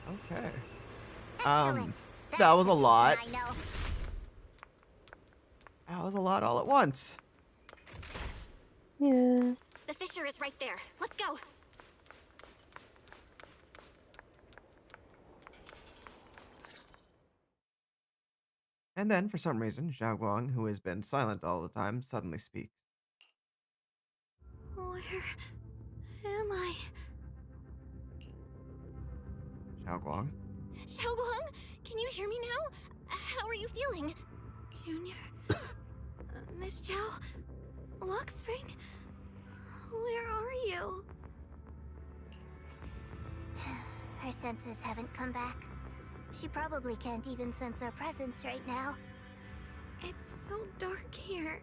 Okay. Excellent. That was a lot. I know. That was a lot all at once. Yeah. The fissure is right there. Let's go. And then, for some reason, Xiaoguang, who has been silent all the time, suddenly speaks. Where am I? Xiaoguang? Xiaoguang, can you hear me now? How are you feeling? Junior? Miss Chow? Lock Spring? Where are you? Her senses haven't come back. She probably can't even sense our presence right now. It's so dark here.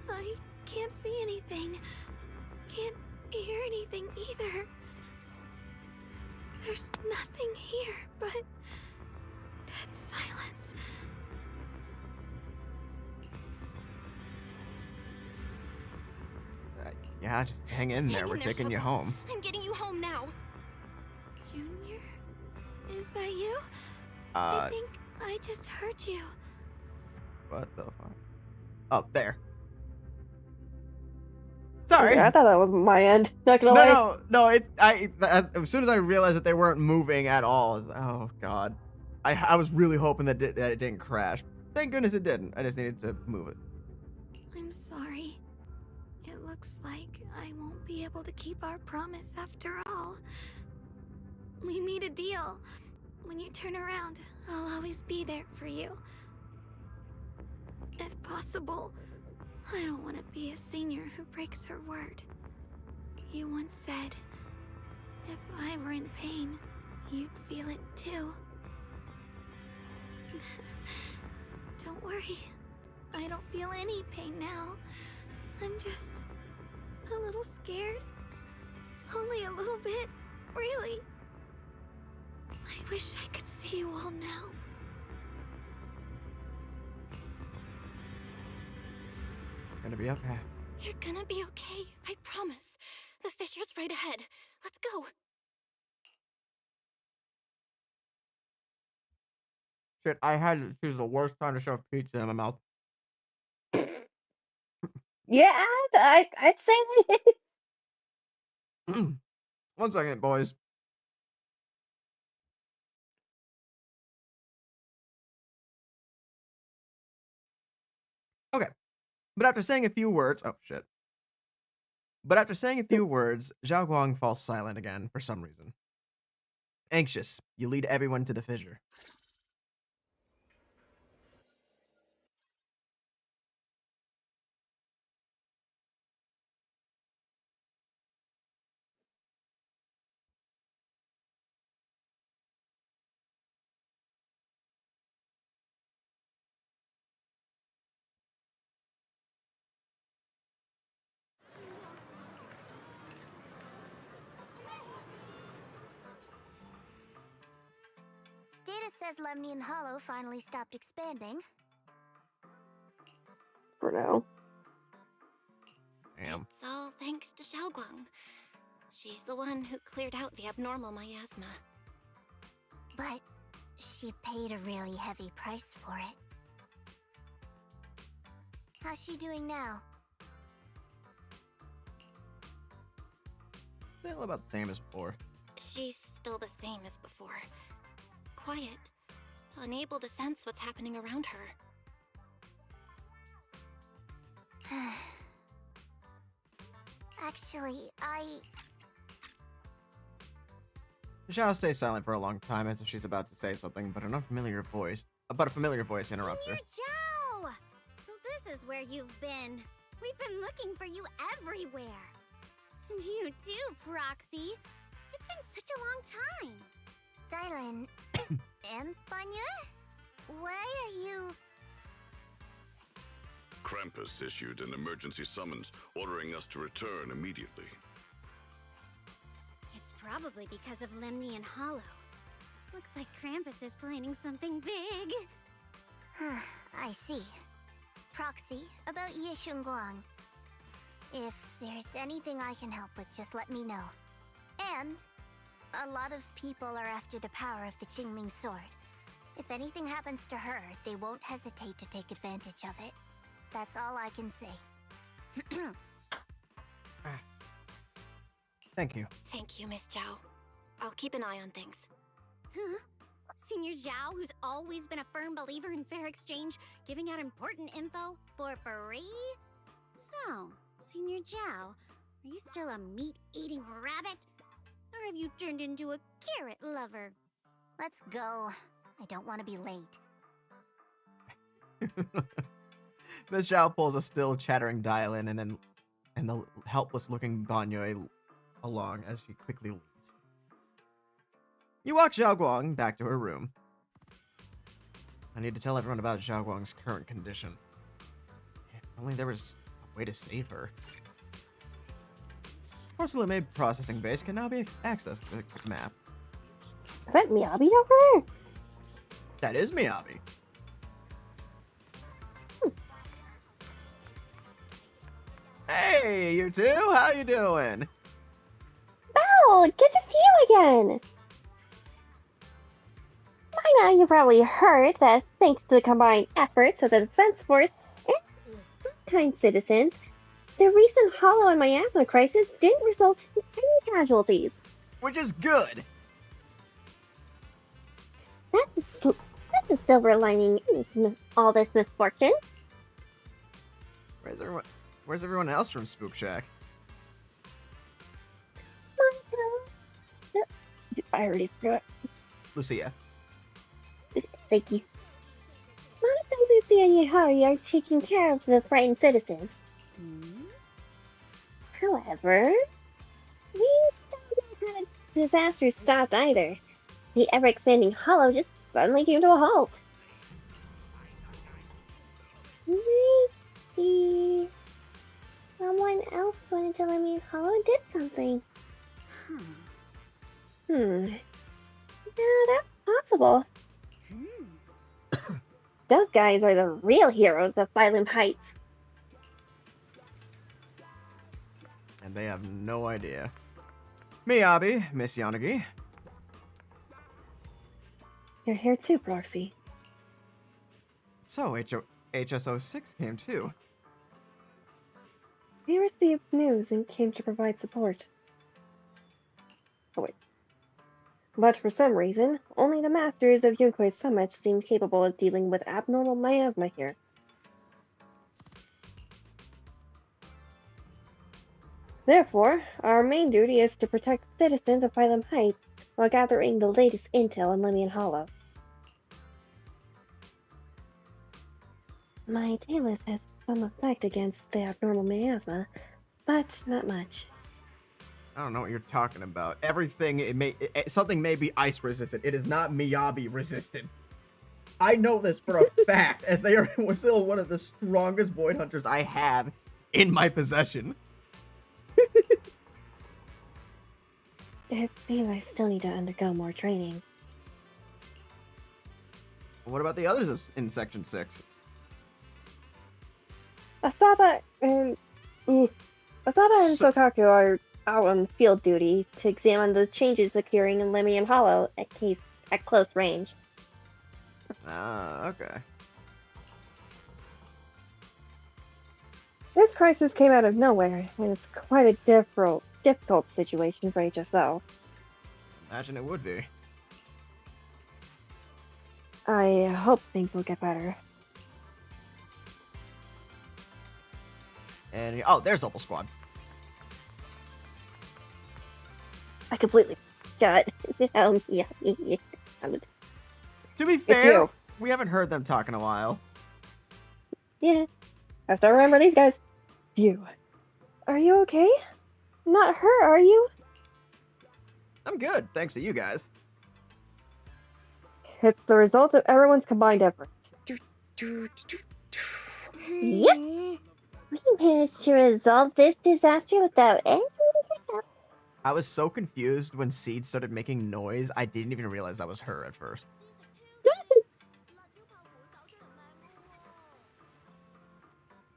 I can't see anything. Can't hear anything either. There's nothing here but dead silence. Yeah, just hang in there. We're taking you home. I'm getting you home now. Junior? Is that you? I think I just heard you. What the fuck? Oh, there. Sorry. Okay, I thought that was my end. Not gonna lie. No. It's as soon as I realized that they weren't moving at all, I was like, oh god. I was really hoping that it didn't crash. Thank goodness it didn't. I just needed to move it. I'm sorry. It looks like I won't be able to keep our promise after all. We made a deal. When you turn around, I'll always be there for you. If possible, I don't want to be a senior who breaks her word. You once said, if I were in pain, you'd feel it too. Don't worry. I don't feel any pain now. I'm just a little scared. Only a little bit, really. I wish I could see you all now. Gonna be okay. You're gonna be okay, I promise. The fissure's right ahead. Let's go. Shit, I had to choose the worst time to shove pizza in my mouth. Yeah, I'd say it. 1 second, boys. Okay. But after saying a few words, oh shit. But after saying a few words, Xiaoguang falls silent again for some reason. Anxious, you lead everyone to the fissure. Data says Lemnian Hollow finally stopped expanding. For know. Damn. It's all thanks to Xiaoguang. She's the one who cleared out the abnormal miasma. But she paid a really heavy price for it. How's she doing now? Still about the same as before. She's still the same as before. Quiet, unable to sense what's happening around her. Actually, Xiao stays silent for a long time as if she's about to say something, but a familiar voice interrupts her. Senior Zhao! So this is where you've been. We've been looking for you everywhere. And you too, Proxy. It's been such a long time. Dylan and Banya? Why are you... Krampus issued an emergency summons ordering us to return immediately. It's probably because of Lemny and Hollow. Looks like Krampus is planning something big. I see. Proxy, about Xiaoguang. If there's anything I can help with, just let me know. And a lot of people are after the power of the Qingming Sword. If anything happens to her, they won't hesitate to take advantage of it. That's all I can say. Thank you. Thank you, Miss Zhao. I'll keep an eye on things. Huh? Senior Zhao, who's always been a firm believer in fair exchange, giving out important info for free? So, Senior Zhao, are you still a meat-eating rabbit? Or have you turned into a carrot lover? Let's go. I don't want to be late. Miss Zhao pulls a still chattering Dylan and the helpless-looking Banyo along as she quickly leaves. You walk Xiaoguang back to her room. I need to tell everyone about Xiaoguang's current condition. If only there was a way to save her. Porcelain processing base can now be accessed with the map. Is that Miyabi over there? That is Miyabi. Hey, you two, how you doing? Oh, good to see you again! By now you've probably heard that thanks to the combined efforts of the Defense Force and kind citizens, the recent Hollow and Miasma crisis didn't result in any casualties. Which is good! That's a silver lining in all this misfortune. Where's everyone else from Spook Shack? I already forgot. Lucia. Thank you. Monica, Lucia, and Yahari are taking care of the frightened citizens. However, we don't know how the disaster stopped either. The ever-expanding Hollow just suddenly came to a halt. Maybe someone else went into Lemmy Hollow and did something. Yeah, that's possible. Those guys are the real heroes of Phylum Heights. And they have no idea. Miyabi, Miss Yanagi. You're here too, Proxy. So, HSO6 came too. We received news and came to provide support. Oh wait. But for some reason, only the masters of Yunquei Summit seem capable of dealing with abnormal miasma here. Therefore, our main duty is to protect citizens of Phylum Heights while gathering the latest intel on Lemmian Hollow. My Talus has some effect against the abnormal miasma, but not much. I don't know what you're talking about. Something may be ice resistant. It is not Miyabi resistant. I know this for a fact, as they are still one of the strongest Void Hunters I have in my possession. It seems I still need to undergo more training. What about the others in Section 6? Asaba and Sokaku are out on field duty to examine the changes occurring in Lemian Hollow at close range. Ah, okay. This crisis came out of nowhere, and it's quite a difficult situation for HSO. Imagine it would be. I hope things will get better. And oh, there's Opal Squad. I completely forgot. Yeah. To be fair, we haven't heard them talk in a while. Yeah. I still remember these guys. You. Are you okay? Not hurt, are you? I'm good, thanks to you guys. It's the result of everyone's combined efforts. Yep. We managed to resolve this disaster without any help. I was so confused when Seed started making noise, I didn't even realize that was her at first.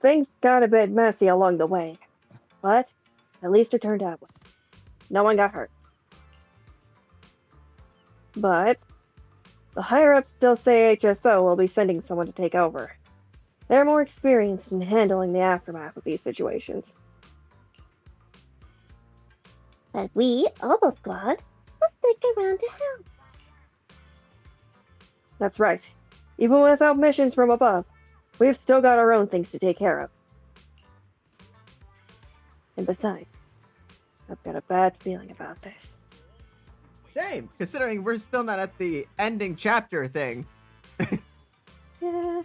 Things got a bit messy along the way, but at least it turned out well. No one got hurt. But the higher-ups still say HSO will be sending someone to take over. They're more experienced in handling the aftermath of these situations. But we, Opal Squad, will stick around to help. That's right. Even without missions from above, we've still got our own things to take care of. And besides, I've got a bad feeling about this. Same, considering we're still not at the ending chapter thing. Yeah.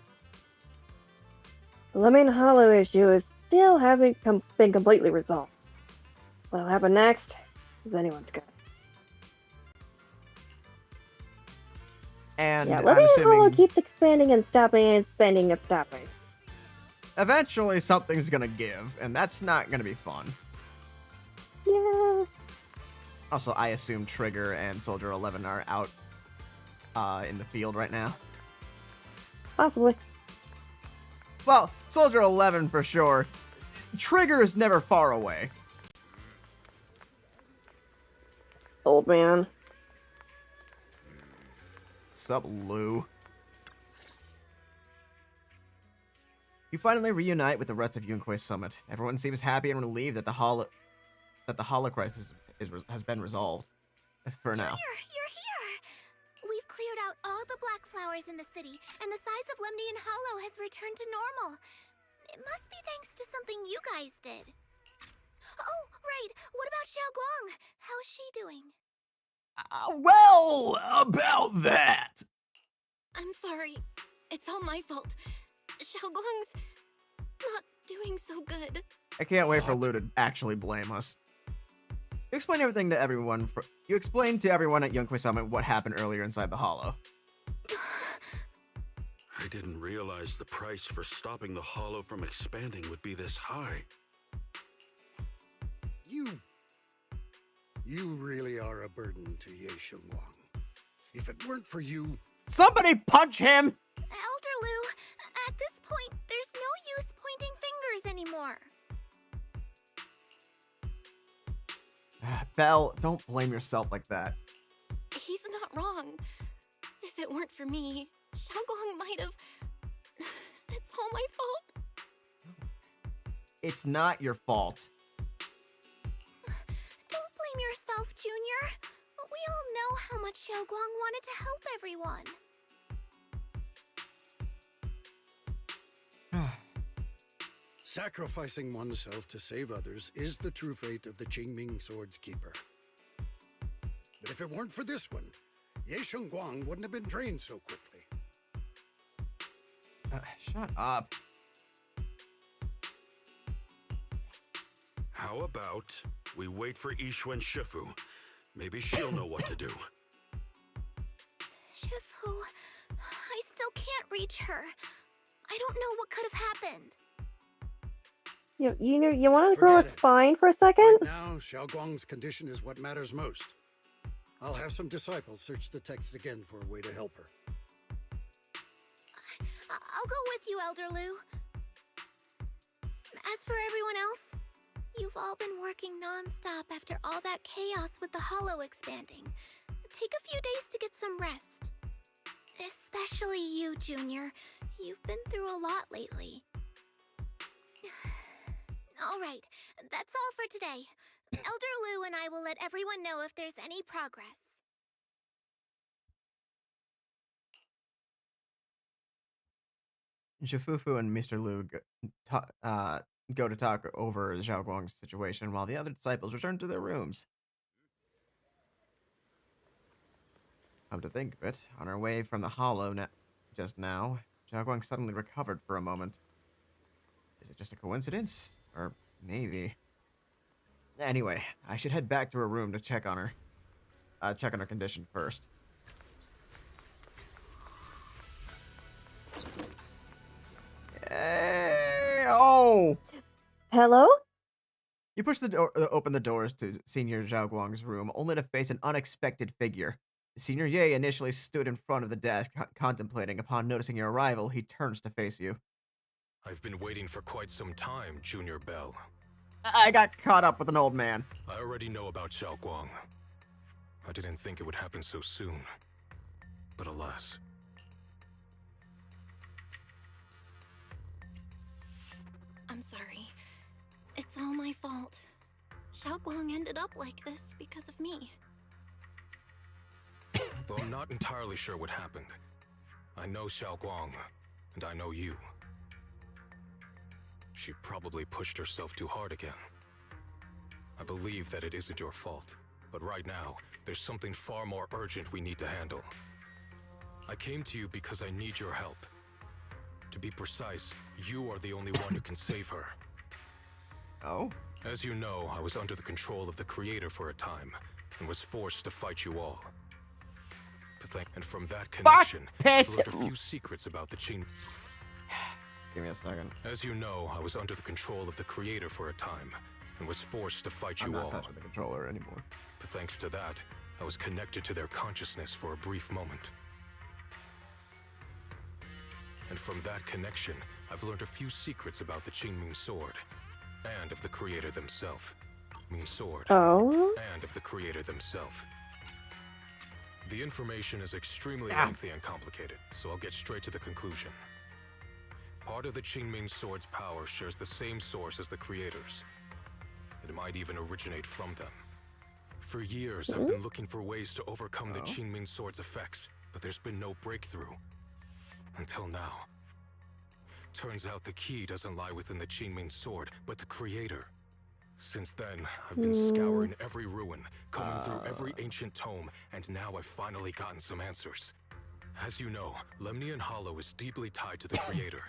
The Lemian Hollow issue still hasn't been completely resolved. What'll happen next is anyone's guess. And yeah, I'm Lemian Hollow assuming keeps expanding and stopping and expanding and stopping. eventually something's gonna give, and that's not gonna be fun. Yeah. Also, I assume Trigger and Soldier 11 are out in the field right now. Possibly. Well, Soldier 11 for sure. Trigger is never far away. Old man. Sup, Lou? You finally reunite with the rest of Yunquist Summit. Everyone seems happy and relieved that the Hollow crisis has been resolved. For now. You're here! We've cleared out all the black flowers in the city, and the size of Lemnian Hollow has returned to normal. It must be thanks to something you guys did. Oh, right. What about Xiaoguang? How's she doing? Well, about that. I'm sorry. It's all my fault. Xiaoguang's not doing so good. I can't wait for Lou to actually blame us. You explained everything to everyone. You explained to everyone at Yunquist Summit what happened earlier inside the Hollow. I didn't realize the price for stopping the Hollow from expanding would be this high. You really are a burden to Ye Xiaoguang. If it weren't for you... Somebody punch him! Elder Lou, at this point, there's no use pointing fingers anymore. Belle, don't blame yourself like that. He's not wrong. If it weren't for me, Xiaoguang might have... It's all my fault. It's not your fault. Don't blame yourself, Junior. We all know how much Xiaoguang wanted to help everyone. Sacrificing oneself to save others is the true fate of the Qingming Sword's keeper. But if it weren't for this one, Ye Xiaoguang wouldn't have been drained so quickly. Shut up. How about we wait for Yixuan Shifu? Maybe she'll know what to do. Shifu, I still can't reach her. I don't know what could have happened. You want to grow a spine for a second? Right now, Xiaoguang's condition is what matters most. I'll have some disciples search the text again for a way to help her. I'll go with you, Elder Lou. As for everyone else, you've all been working non-stop after all that chaos with the hollow expanding. Take a few days to get some rest. Especially you, Junior. You've been through a lot lately. Alright, that's all for today. Elder Lu and I will let everyone know if there's any progress. Shifufu and Mr. Lu go to talk over Xiaoguang's situation while the other disciples return to their rooms. Come to think of it, on our way from the hollow just now, Xiaoguang suddenly recovered for a moment. Is it just a coincidence? Or maybe... Anyway, I should head back to her room to check on her. Check on her condition first. Hey, oh! Hello? You push open the doors to Senior Xiaoguang's room, only to face an unexpected figure. Senior Ye initially stood in front of the desk, contemplating. Upon noticing your arrival, he turns to face you. I've been waiting for quite some time, Junior Bell. I got caught up with an old man. I already know about Xiaoguang. I didn't think it would happen so soon. But alas. I'm sorry. It's all my fault. Xiaoguang ended up like this because of me. Though I'm not entirely sure what happened. I know Xiaoguang, and I know you. She probably pushed herself too hard again. I believe that it isn't your fault, but right now, there's something far more urgent we need to handle. I came to you because I need your help. To be precise, you are the only one who can save her. Oh? As you know, I was under the control of the Creator for a time, and was forced to fight you all. And from that connection, I learned a few secrets about the Qing. Give me a second. As you know, I was under the control of the Creator for a time, and was forced to fight you all. I'm not touching the controller anymore. But thanks to that, I was connected to their consciousness for a brief moment. And from that connection, I've learned a few secrets about the Qingming Sword, and of the Creator themselves. Sword, and of the Creator themselves. The information is extremely lengthy and complicated, so I'll get straight to the conclusion. Part of the Qingming Sword's power shares the same source as the Creator's. It might even originate from them. For years, I've been looking for ways to overcome the Qingming Sword's effects, but there's been no breakthrough. Until now. Turns out the key doesn't lie within the Qingming Sword, but the Creator. Since then, I've been scouring every ruin, combing through every ancient tome, and now I've finally gotten some answers. As you know, Lemnian Hollow is deeply tied to the Creator.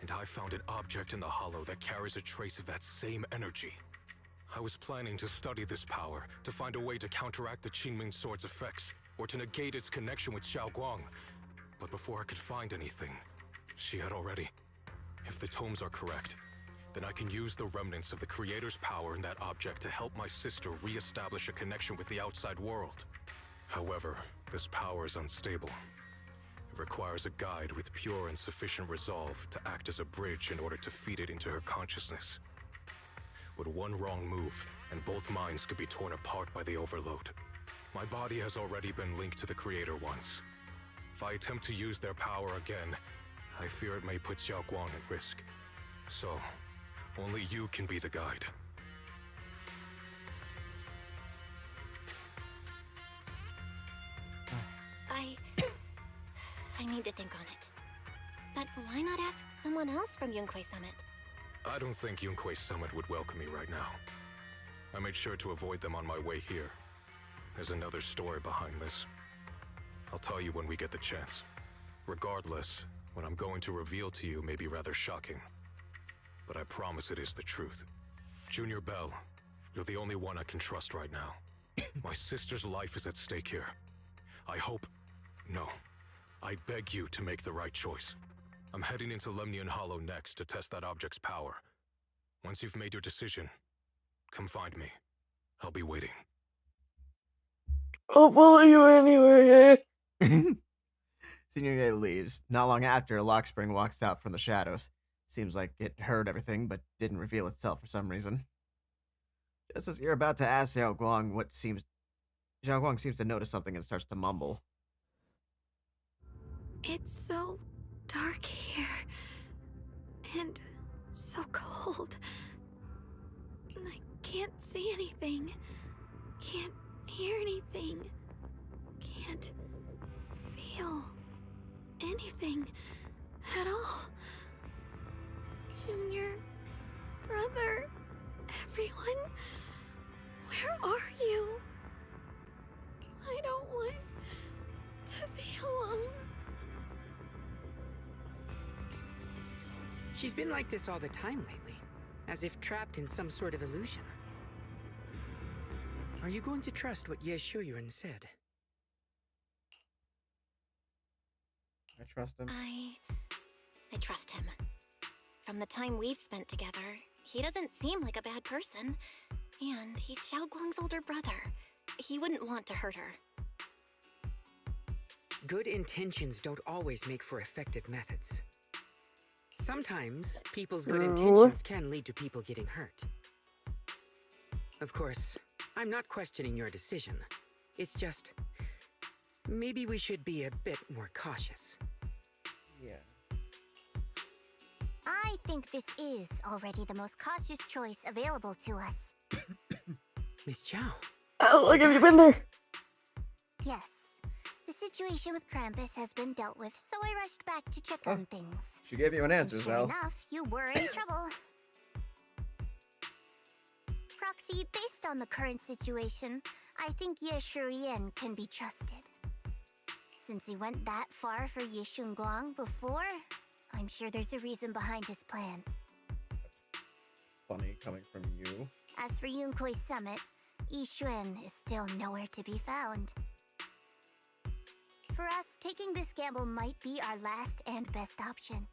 And I found an object in the Hollow that carries a trace of that same energy. I was planning to study this power, to find a way to counteract the Qingming Sword's effects, or to negate its connection with Xiaoguang. But before I could find anything, she had already. If the tomes are correct, then I can use the remnants of the Creator's power in that object to help my sister re-establish a connection with the outside world. However, this power is unstable. It requires a guide with pure and sufficient resolve to act as a bridge in order to feed it into her consciousness. With one wrong move, and both minds could be torn apart by the overload. My body has already been linked to the Creator once. If I attempt to use their power again, I fear it may put Xiaoguang at risk. So, only you can be the guide. I need to think on it. But why not ask someone else from Yunquei Summit? I don't think Yunquei Summit would welcome me right now. I made sure to avoid them on my way here. There's another story behind this. I'll tell you when we get the chance. Regardless, what I'm going to reveal to you may be rather shocking. But I promise it is the truth. Junior Bell, you're the only one I can trust right now. My sister's life is at stake here. I hope... No. I beg you to make the right choice. I'm heading into Lemnian Hollow next to test that object's power. Once you've made your decision, come find me. I'll be waiting. I'll follow you anywhere. Senior Ye leaves. Not long after, Lockspring walks out from the shadows. seems like it heard everything but didn't reveal itself for some reason. Just as you're about to ask Xiaoguang Xiaoguang seems to notice something and starts to mumble. It's so dark here. And so cold. I can't see anything. Can't hear anything. Can't feel anything at all. Junior, brother, everyone, where are you? I don't want to be alone. She's been like this all the time lately, as if trapped in some sort of illusion. Are you going to trust what Ye Shuyuan said? I trust him. I trust him. From the time we've spent together, he doesn't seem like a bad person. And he's Xiaoguang's older brother. He wouldn't want to hurt her. Good intentions don't always make for effective methods. Sometimes, people's good intentions can lead to people getting hurt. Of course, I'm not questioning your decision. It's just, maybe we should be a bit more cautious. Yeah. I think this is already the most cautious choice available to us. Miss Chow. Oh, look, have you been there? Yes. The situation with Krampus has been dealt with, so I rushed back to check on things. She gave you an answer, Sure Zell. enough, you were in trouble. Proxy, based on the current situation, I think Ye Shurian can be trusted. Since he went that far for Ye Xiaoguang before, I'm sure there's a reason behind his plan. That's funny coming from you. As for Yunkui's summit, Yixuan is still nowhere to be found. For us, taking this gamble might be our last and best option.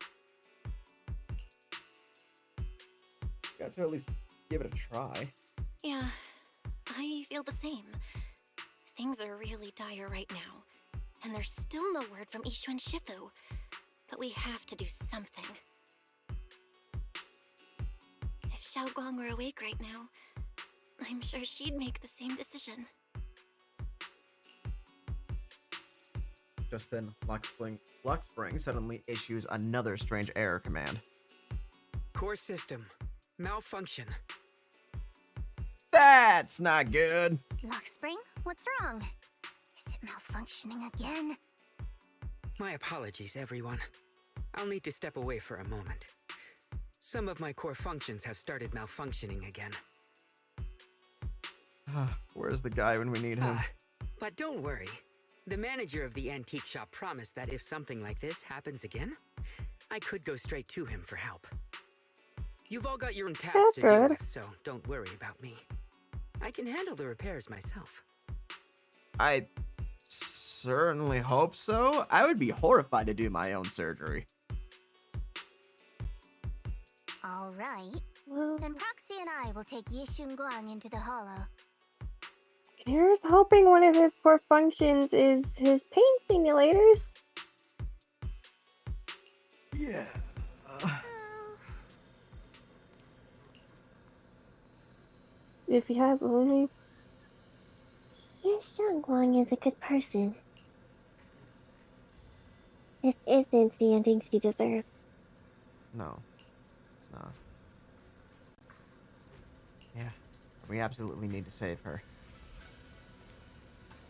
Got to at least give it a try. Yeah, I feel the same. Things are really dire right now, and there's still no word from Ishu and Shifu. But we have to do something. If Xiaoguang were awake right now, I'm sure she'd make the same decision. Just then, Luxspring suddenly issues another strange error command. Core system. Malfunction. That's not good. Luxspring, what's wrong? Is it malfunctioning again? My apologies, everyone. I'll need to step away for a moment. Some of my core functions have started malfunctioning again. Where's the guy when we need him? But don't worry. The manager of the antique shop promised that if something like this happens again, I could go straight to him for help. You've all got your own tasks to deal with, so don't worry about me. I can handle the repairs myself. I certainly hope so. I would be horrified to do my own surgery. All right. Then Proxy and I will take Ye Xiaoguang into the hollow. Here's hoping one of his core functions is his pain stimulators. Yeah. If he has only. Ye Xiaoguang is a good person. This isn't the ending she deserves. No, it's not. Yeah, we absolutely need to save her.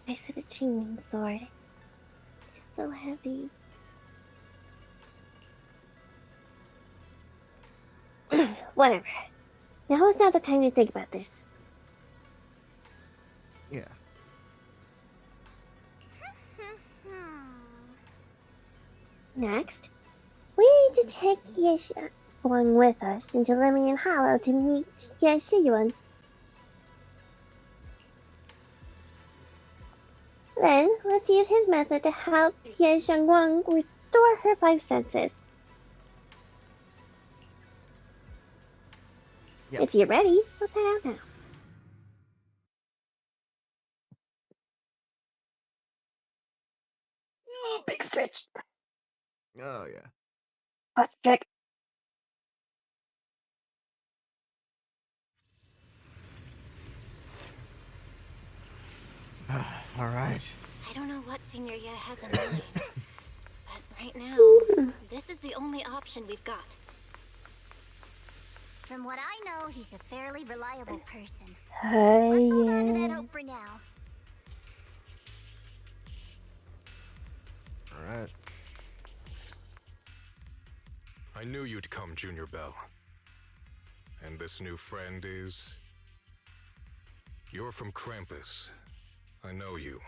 I said the Qingming Sword. It's so heavy. Whatever. Now is not the time to think about this. Yeah. Next, we need to take Ye Xiaoguang with us into Lemon Hollow to meet Ye Shuyuan. Then, let's use his method to help Ye Xiaoguang restore her 5 senses. Yep. If you're ready, let's head out now. Big stretch. Oh, yeah. Let's check. All right. I don't know what Senior Ye has in mind, but right now, this is the only option we've got. From what I know, he's a fairly reliable person. Hey. Let's hold on to that hope for now. All right. I knew you'd come, Junior Bell. And this new friend is... You're from Krampus. I know you.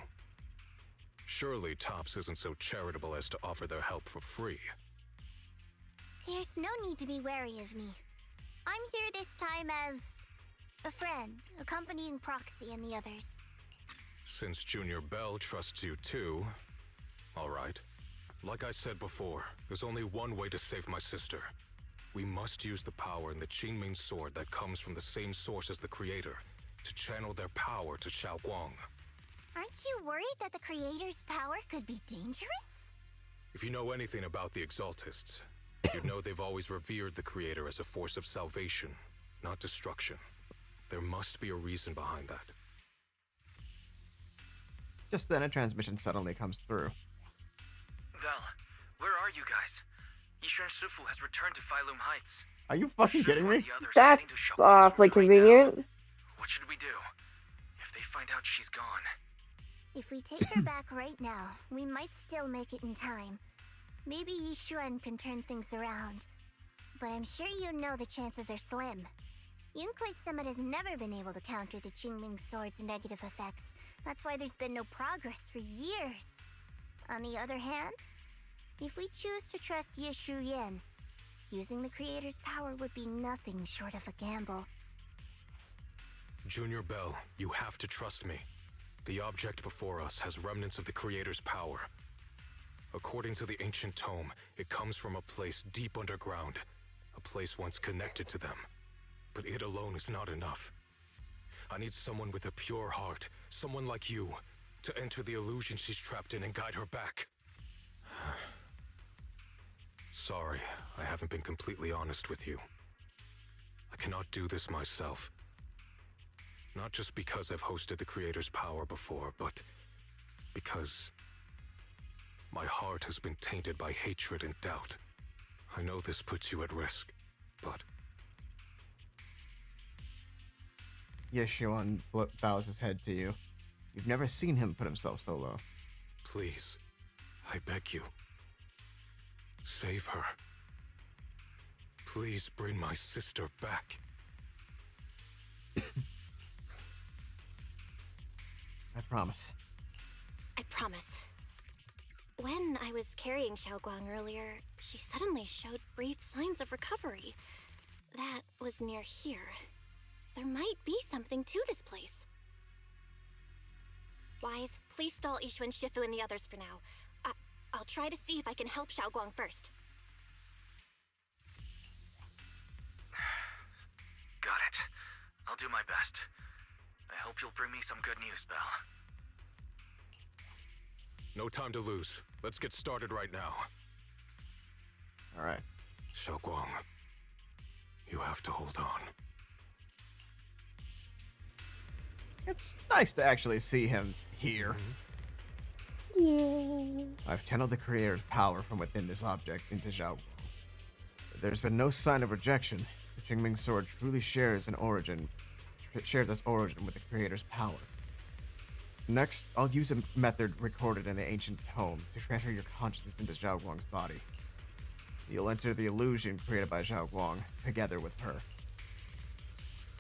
Surely Tops isn't so charitable as to offer their help for free. There's no need to be wary of me. I'm here this time as a friend, accompanying Proxy and the others. Since Junior Bell trusts you too, all right. Like I said before, there's only one way to save my sister. We must use the power in the Qingming Sword that comes from the same source as the Creator to channel their power to Xiaoguang. Aren't you worried that the Creator's power could be dangerous? If you know anything about the Exaltists, you know they've always revered the Creator as a force of salvation, not destruction. There must be a reason behind that. Just then, a transmission suddenly comes through. Bell, where are you guys? Yishuan Shifu has returned to Failum Heights. Are you fucking kidding me? That's awfully convenient. What should we do? If they find out she's gone. If we take her back right now, we might still make it in time. Maybe Yishuan can turn things around. But I'm sure you know the chances are slim. Yunkuei Summit has never been able to counter the Qingming Sword's negative effects. That's why there's been no progress for years. On the other hand, if we choose to trust Yishu Yen, using the Creator's power would be nothing short of a gamble. Junior Bell, you have to trust me. The object before us has remnants of the Creator's power. According to the ancient tome, it comes from a place deep underground, a place once connected to them. But it alone is not enough. I need someone with a pure heart, someone like you, to enter the illusion she's trapped in and guide her back. Sorry, I haven't been completely honest with you. I cannot do this myself. Not just because I've hosted the Creator's power before, but because my heart has been tainted by hatred and doubt. I know this puts you at risk, but... Yishuan bows his head to you. You've never seen him put himself so low. Please, I beg you. Save her. Please bring my sister back. I promise. I promise. When I was carrying Xiaoguang earlier, she suddenly showed brief signs of recovery. That was near here. There might be something to this place. Wise, please stall Yishuan Shifu and the others for now. I'll try to see if I can help Xiaoguang first. Got it. I'll do my best. I hope you'll bring me some good news, Bell. No time to lose. Let's get started right now. All right. Xiaoguang, you have to hold on. It's nice to actually see him here. Yeah. I've channeled the Creator's power from within this object into Xiaoguang. There's been no sign of rejection. The Qingming Sword truly shares its origin with the Creator's power. Next, I'll use a method recorded in the ancient tome to transfer your consciousness into Xiaoguang's body. You'll enter the illusion created by Xiaoguang together with her.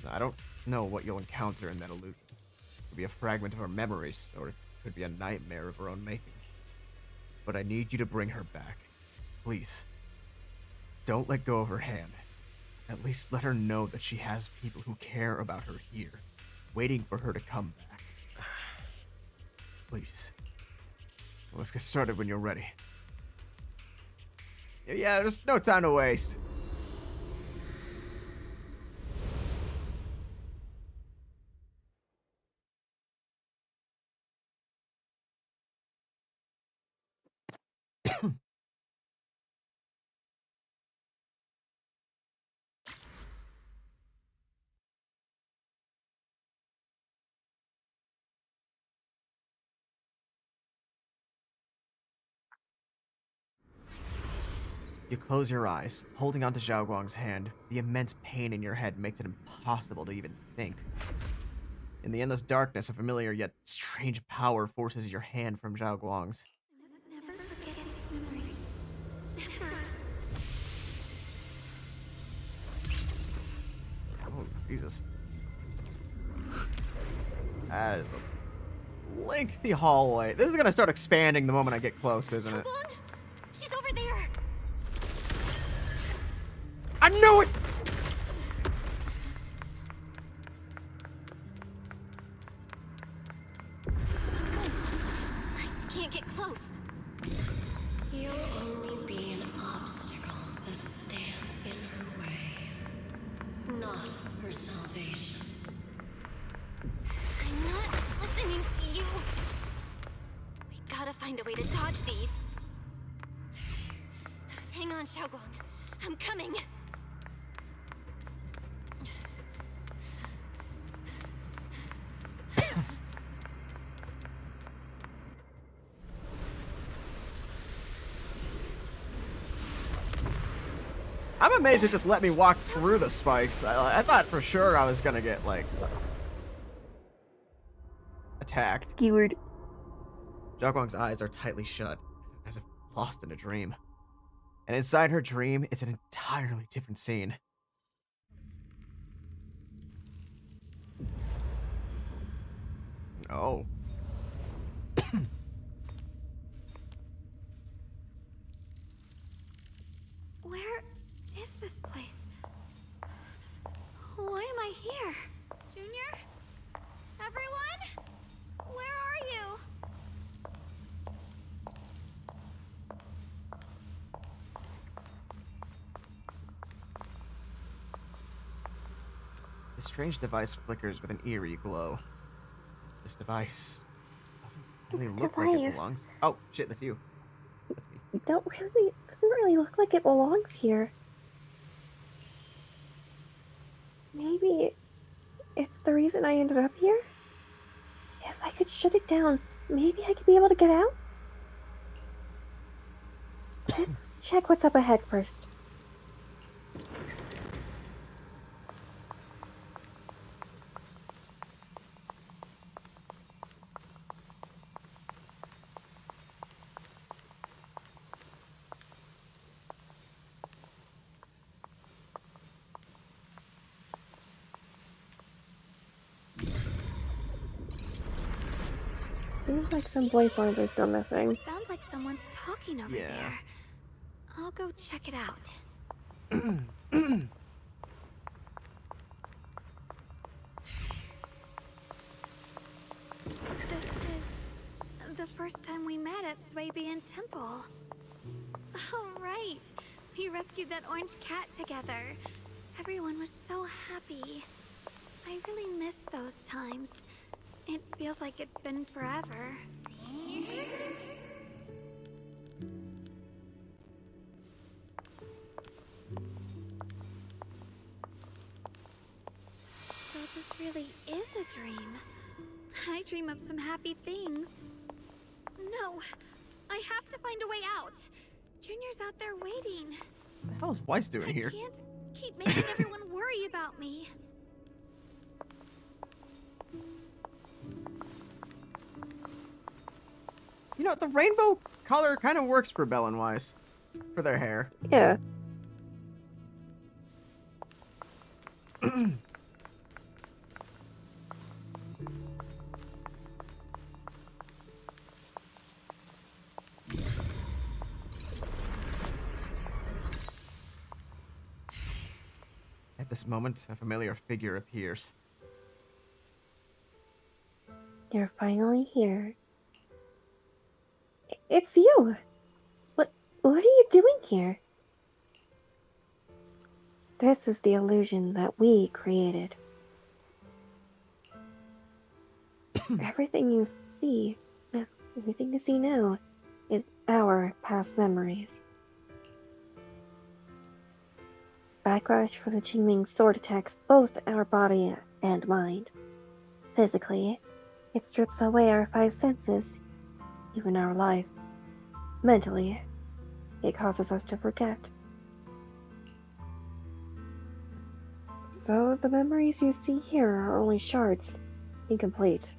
Now, I don't know what you'll encounter in that illusion. It could be a fragment of her memories, or it could be a nightmare of her own making. But I need you to bring her back. Please. Don't let go of her hand. At least let her know that she has people who care about her here, waiting for her to come back. Please. Well, let's get started when you're ready. Yeah, there's no time to waste. You close your eyes, holding onto Xiaoguang's hand. The immense pain in your head makes it impossible to even think. In the endless darkness, a familiar yet strange power forces your hand from Xiaoguang's. Never forget these memories. Never. Oh, Jesus. That is a lengthy hallway. This is gonna start expanding the moment I get close, isn't it? Xiaoguang! She's over there! I knew it! What's going on? I can't get close. You'll only be an obstacle that stands in her way, not her salvation. I'm not listening to you. We gotta find a way to dodge these. Hang on, Xiaoguang. I'm coming. I'm amazed it just let me walk through the spikes. I thought for sure I was gonna get, like, attacked. Skewered. Xiaoguang's eyes are tightly shut, as if lost in a dream. And inside her dream, it's an entirely different scene. Oh. Where is this place? Why am I here? Junior? Everyone? Where are you? The strange device flickers with an eerie glow. This device doesn't really look like it belongs. Oh, shit, that's you. That's me. Doesn't really look like it belongs here. Maybe it's the reason I ended up here? If I could shut it down, maybe I could be able to get out? Let's check what's up ahead first. Seems like some voice lines are still missing. Sounds like someone's talking over there. I'll go check it out. This is the first time we met at Swabian Temple. Oh, right. We rescued that orange cat together. Everyone was so happy. I really miss those times. It feels like it's been forever. So this really is a dream. I dream of some happy things. No, I have to find a way out. Junior's out there waiting. What the hell is Weiss doing here? I can't keep making everyone worry about me. You know, the rainbow color kind of works for Belle and Weiss. For their hair. Yeah. At this moment, a familiar figure appears. You're finally here. It's you! What are you doing here? This is the illusion that we created. Everything you see now, is our past memories. Backlash for the Qingming Sword attacks both our body and mind. Physically, it strips away our 5 senses, even our life. Mentally, it causes us to forget So the memories you see here are only shards, incomplete.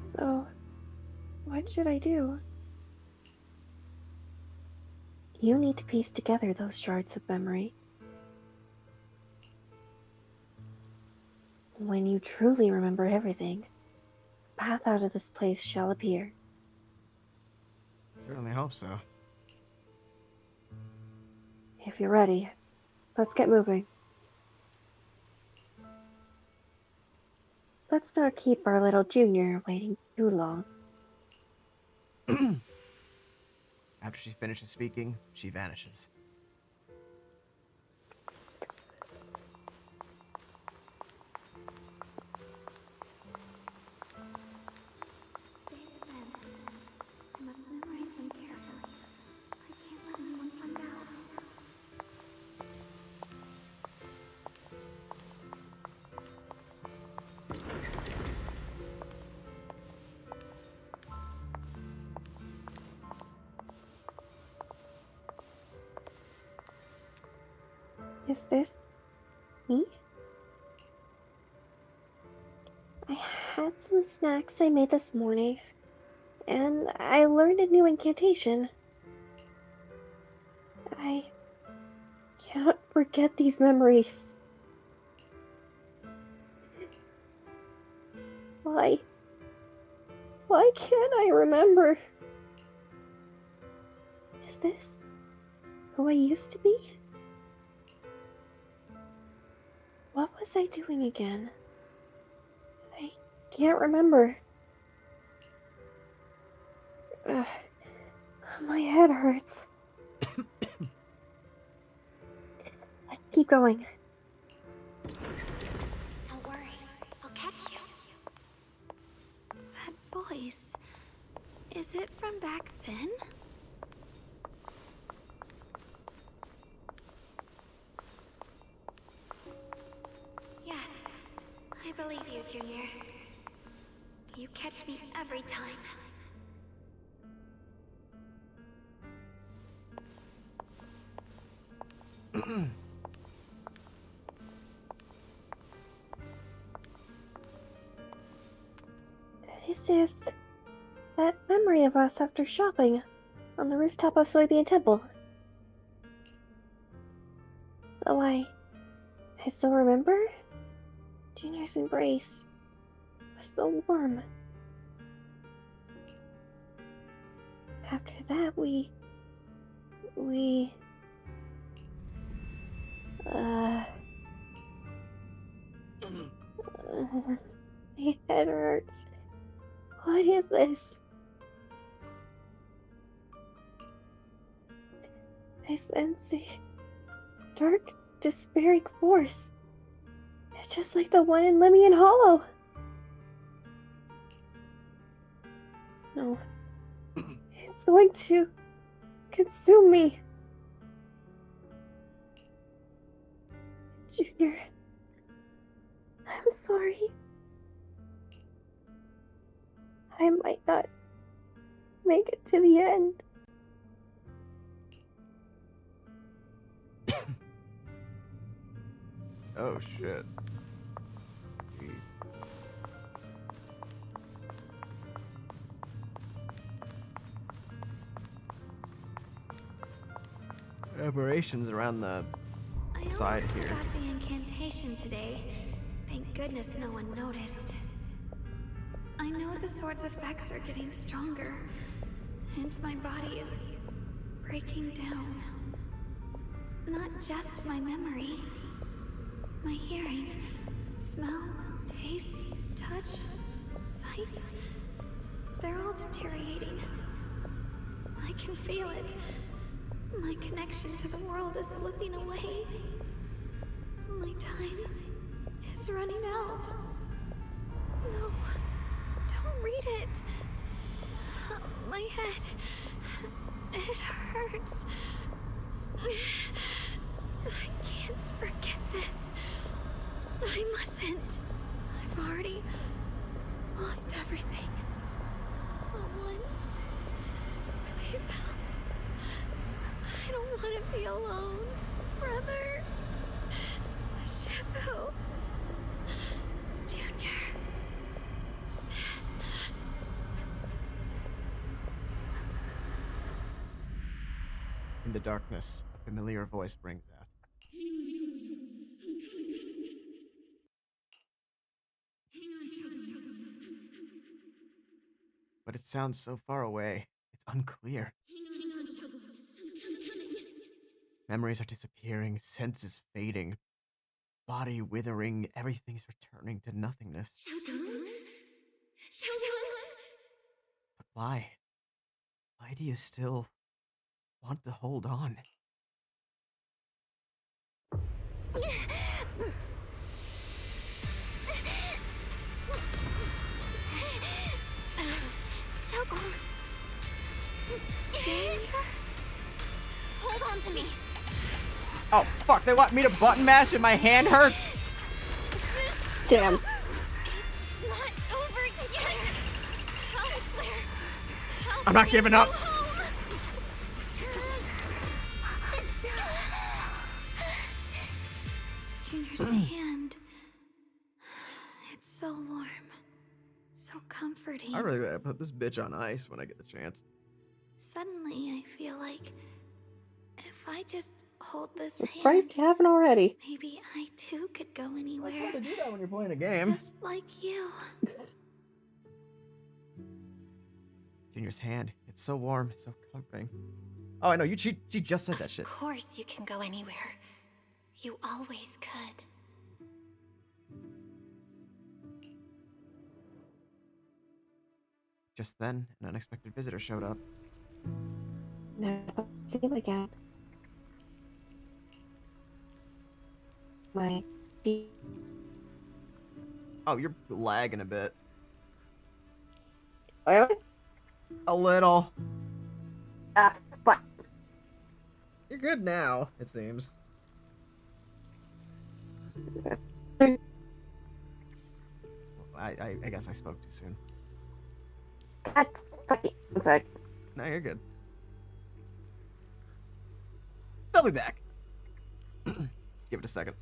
So, what should I do? You need to piece together those shards of memory. When you truly remember everything, a path out of this place shall appear. Certainly hope so. If you're ready, let's get moving. Let's not keep our little junior waiting too long. After she finishes speaking, she vanishes. Is this me? I had some snacks I made this morning, and I learned a new incantation. I cannot forget these memories. Why can't I remember? Is this who I used to be? What was I doing again? I can't remember. My head hurts. Let's keep going. Don't worry, I'll catch you. That voice. Is it from back then? Yes, I believe you, Junior. You catch me every time. This is that memory of us after shopping on the rooftop of Soybean Temple. So I still remember? Junior's embrace was so warm. After that, my head hurts. What is this? I sense a dark, despairing force. It's just like the one in Lemian Hollow. No. It's going to consume me. Junior, I'm sorry. I might not make it to the end. Oh shit. Aberrations around the side here. I almost forgot the incantation today. Thank goodness no one noticed. I know the sword's effects are getting stronger, and my body is breaking down. Not just my memory. My hearing, smell, taste, touch, sight. They're all deteriorating. I can feel it. My connection to the world is slipping away. My time is running out. No, don't read it. My head, it hurts. I can't forget this. I mustn't. I've already lost everything. Someone, please help. I don't want to be alone. Brother. Shifu. Junior. In the darkness, a familiar voice rings out. But it sounds so far away. It's unclear. Memories are disappearing, senses fading, body withering, everything's returning to nothingness. But why? Why do you still want to hold on? Xiaoguang. Hold on to me. Oh, fuck, they want me to button mash and my hand hurts? Damn. Not over yet. Counselor. I'm not giving up. Junior's hand. It's so warm. So comforting. I really gotta put this bitch on ice when I get the chance. Suddenly, I feel like if I just hold this hand, Surprised you haven't already. maybe I too could go anywhere. It's hard to do that when you're playing a game. Just like you. Junior's hand. It's so warm, so comforting. Oh, I know. She just said that shit. Of course you can go anywhere. You always could. Just then, an unexpected visitor showed up. Never see him again. My Oh, you're lagging a bit. Really? A little. Ah, fuck. You're good now, it seems. I guess I spoke too soon. God, fuck it. I'm sorry. No, you're good. They'll be back. Let's give it a second.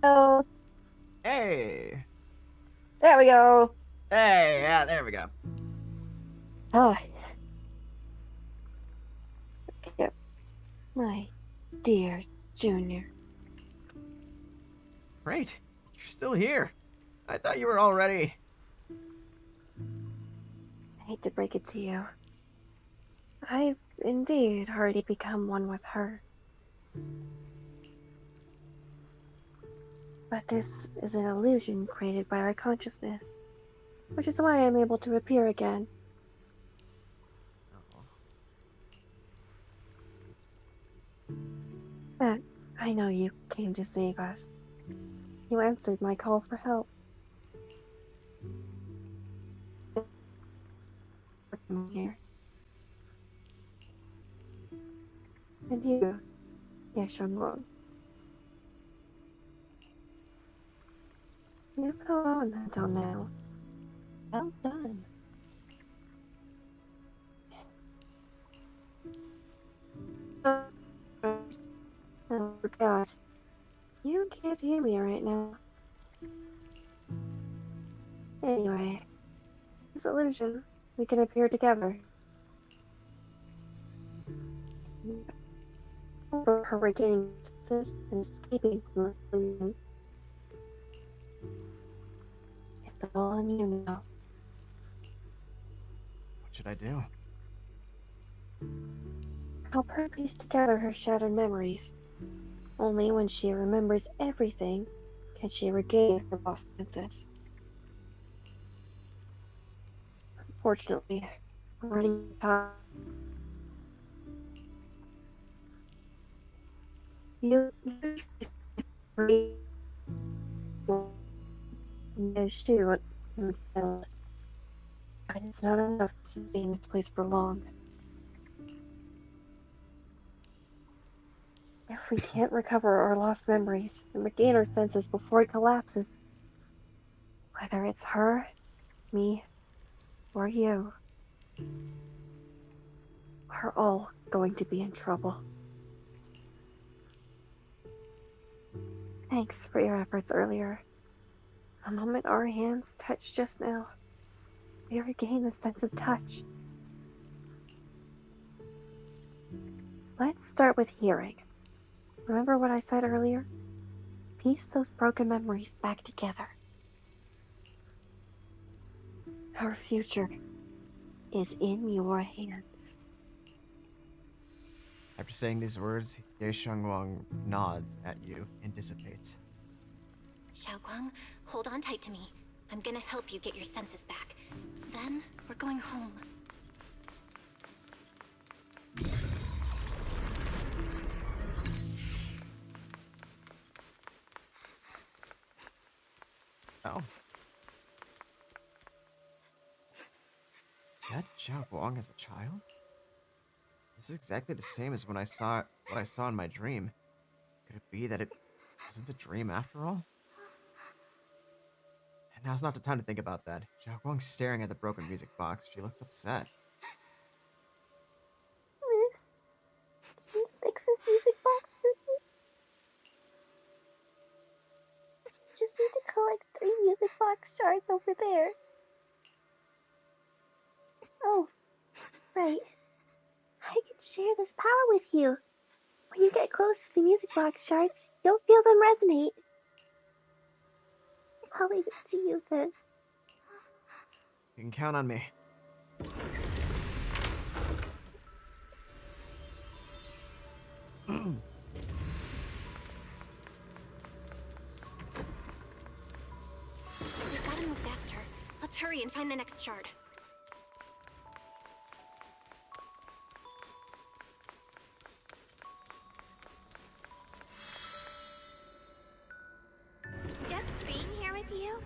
Oh. Hey. There we go. Hey, yeah, there we go. Oh. Yep. My dear Junior. Great. You're still here. I thought you were already... I hate to break it to you. I've indeed already become one with her. But this is an illusion created by our consciousness, which is why I'm able to appear again. But I know you came to save us. You answered my call for help. I'm here. And you, Xiaoguang. You've held on until now. Well done. Oh God. You can't hear me right now. Anyway, this illusion, we can appear together. For her regaining senses and escaping from this illusion. It's all on you now. What should I do? Help her piece together her shattered memories. Only when she remembers everything can she regain her lost senses. Unfortunately, I'm running out of time. You shoot and failed. But it's not enough to sustain this place for long. If we can't recover our lost memories and regain our senses before it collapses, whether it's her, me, or you, we're all going to be in trouble. Thanks for your efforts earlier. The moment our hands touched just now, we regained the sense of touch. Let's start with hearing. Remember what I said earlier? Piece those broken memories back together. Our future is in your hands. After saying these words, Xiaoguang nods at you and dissipates. Xiaoguang, hold on tight to me. I'm gonna help you get your senses back. Then, we're going home. Oh. Is that Xiaoguang as a child? This is exactly the same as what I saw in my dream. Could it be that it wasn't a dream after all? And now's not the time to think about that. Xiaoguang's staring at the broken music box. She looks upset. Miss, can you fix this music box for me? I just need to collect 3 music box shards over there. Oh, right. I can share this power with you. When you get close to the music box shards, you'll feel them resonate. I'll leave it to you then. You can count on me. We've gotta move faster. Let's hurry and find the next shard. Just being here with you,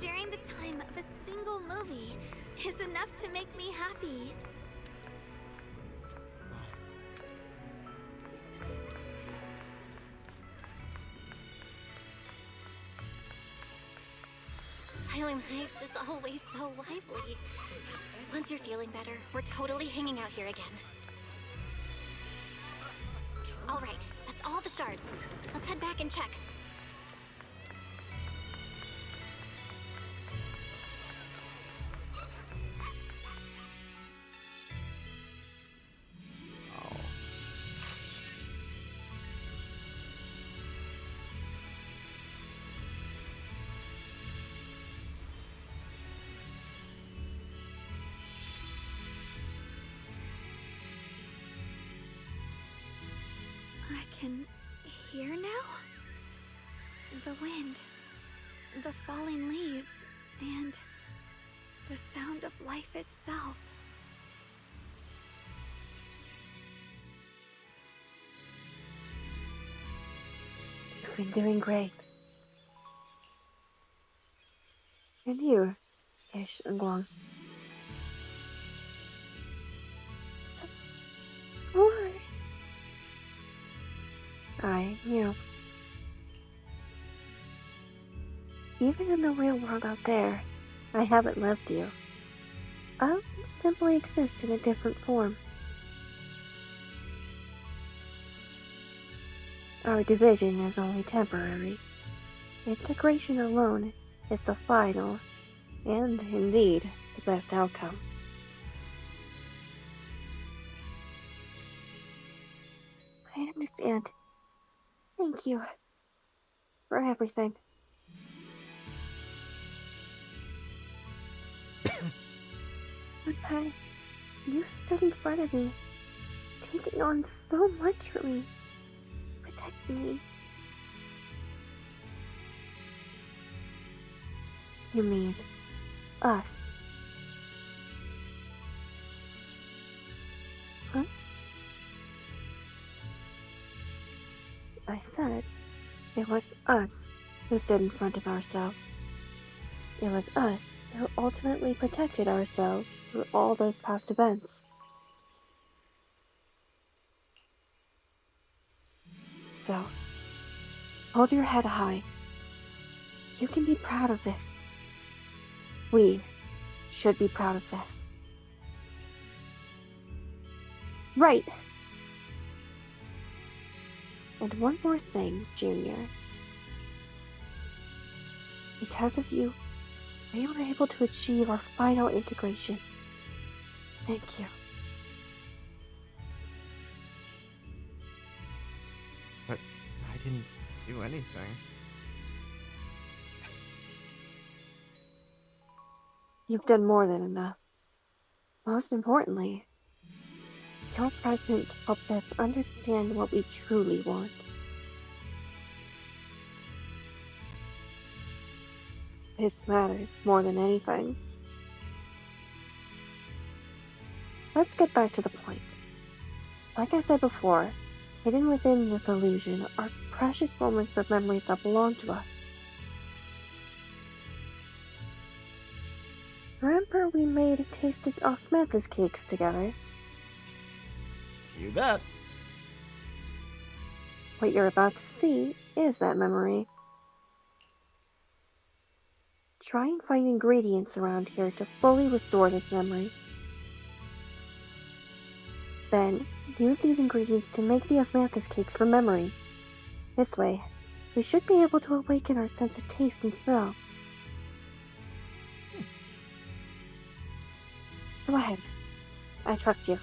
sharing the time of a single movie, is enough to make me happy. Highland Heights is always so lively. Once you're feeling better, we're totally hanging out here again. All right, that's all the shards. Let's head back and check. I can hear now? The wind, the falling leaves, and the sound of life itself. You've been doing great. And you, Xiaoguang. Lord. I knew. Even in the real world out there, I haven't left you. I'll simply exist in a different form. Our division is only temporary. Integration alone is the final, and indeed, the best outcome. I understand. Thank you for everything. In the past, you stood in front of me, taking on so much for me, protecting me. You mean us? Huh? I said it was us who stood in front of ourselves. It was us who ultimately protected ourselves through all those past events. so. Hold your head high. You can be proud of this. We should be proud of this. Right. And one more thing, Junior. Because of you, we were able to achieve our final integration. Thank you. But I didn't do anything. You've done more than enough. Most importantly, your presence helped us understand what we truly want. This matters more than anything. Let's get back to the point. Like I said before, hidden within this illusion are precious moments of memories that belong to us. Remember we made tasted osmanthus cakes together? You bet. What you're about to see is that memory. Try and find ingredients around here to fully restore this memory. Then, use these ingredients to make the osmanthus cakes from memory. This way, we should be able to awaken our sense of taste and smell. Go ahead. I trust you.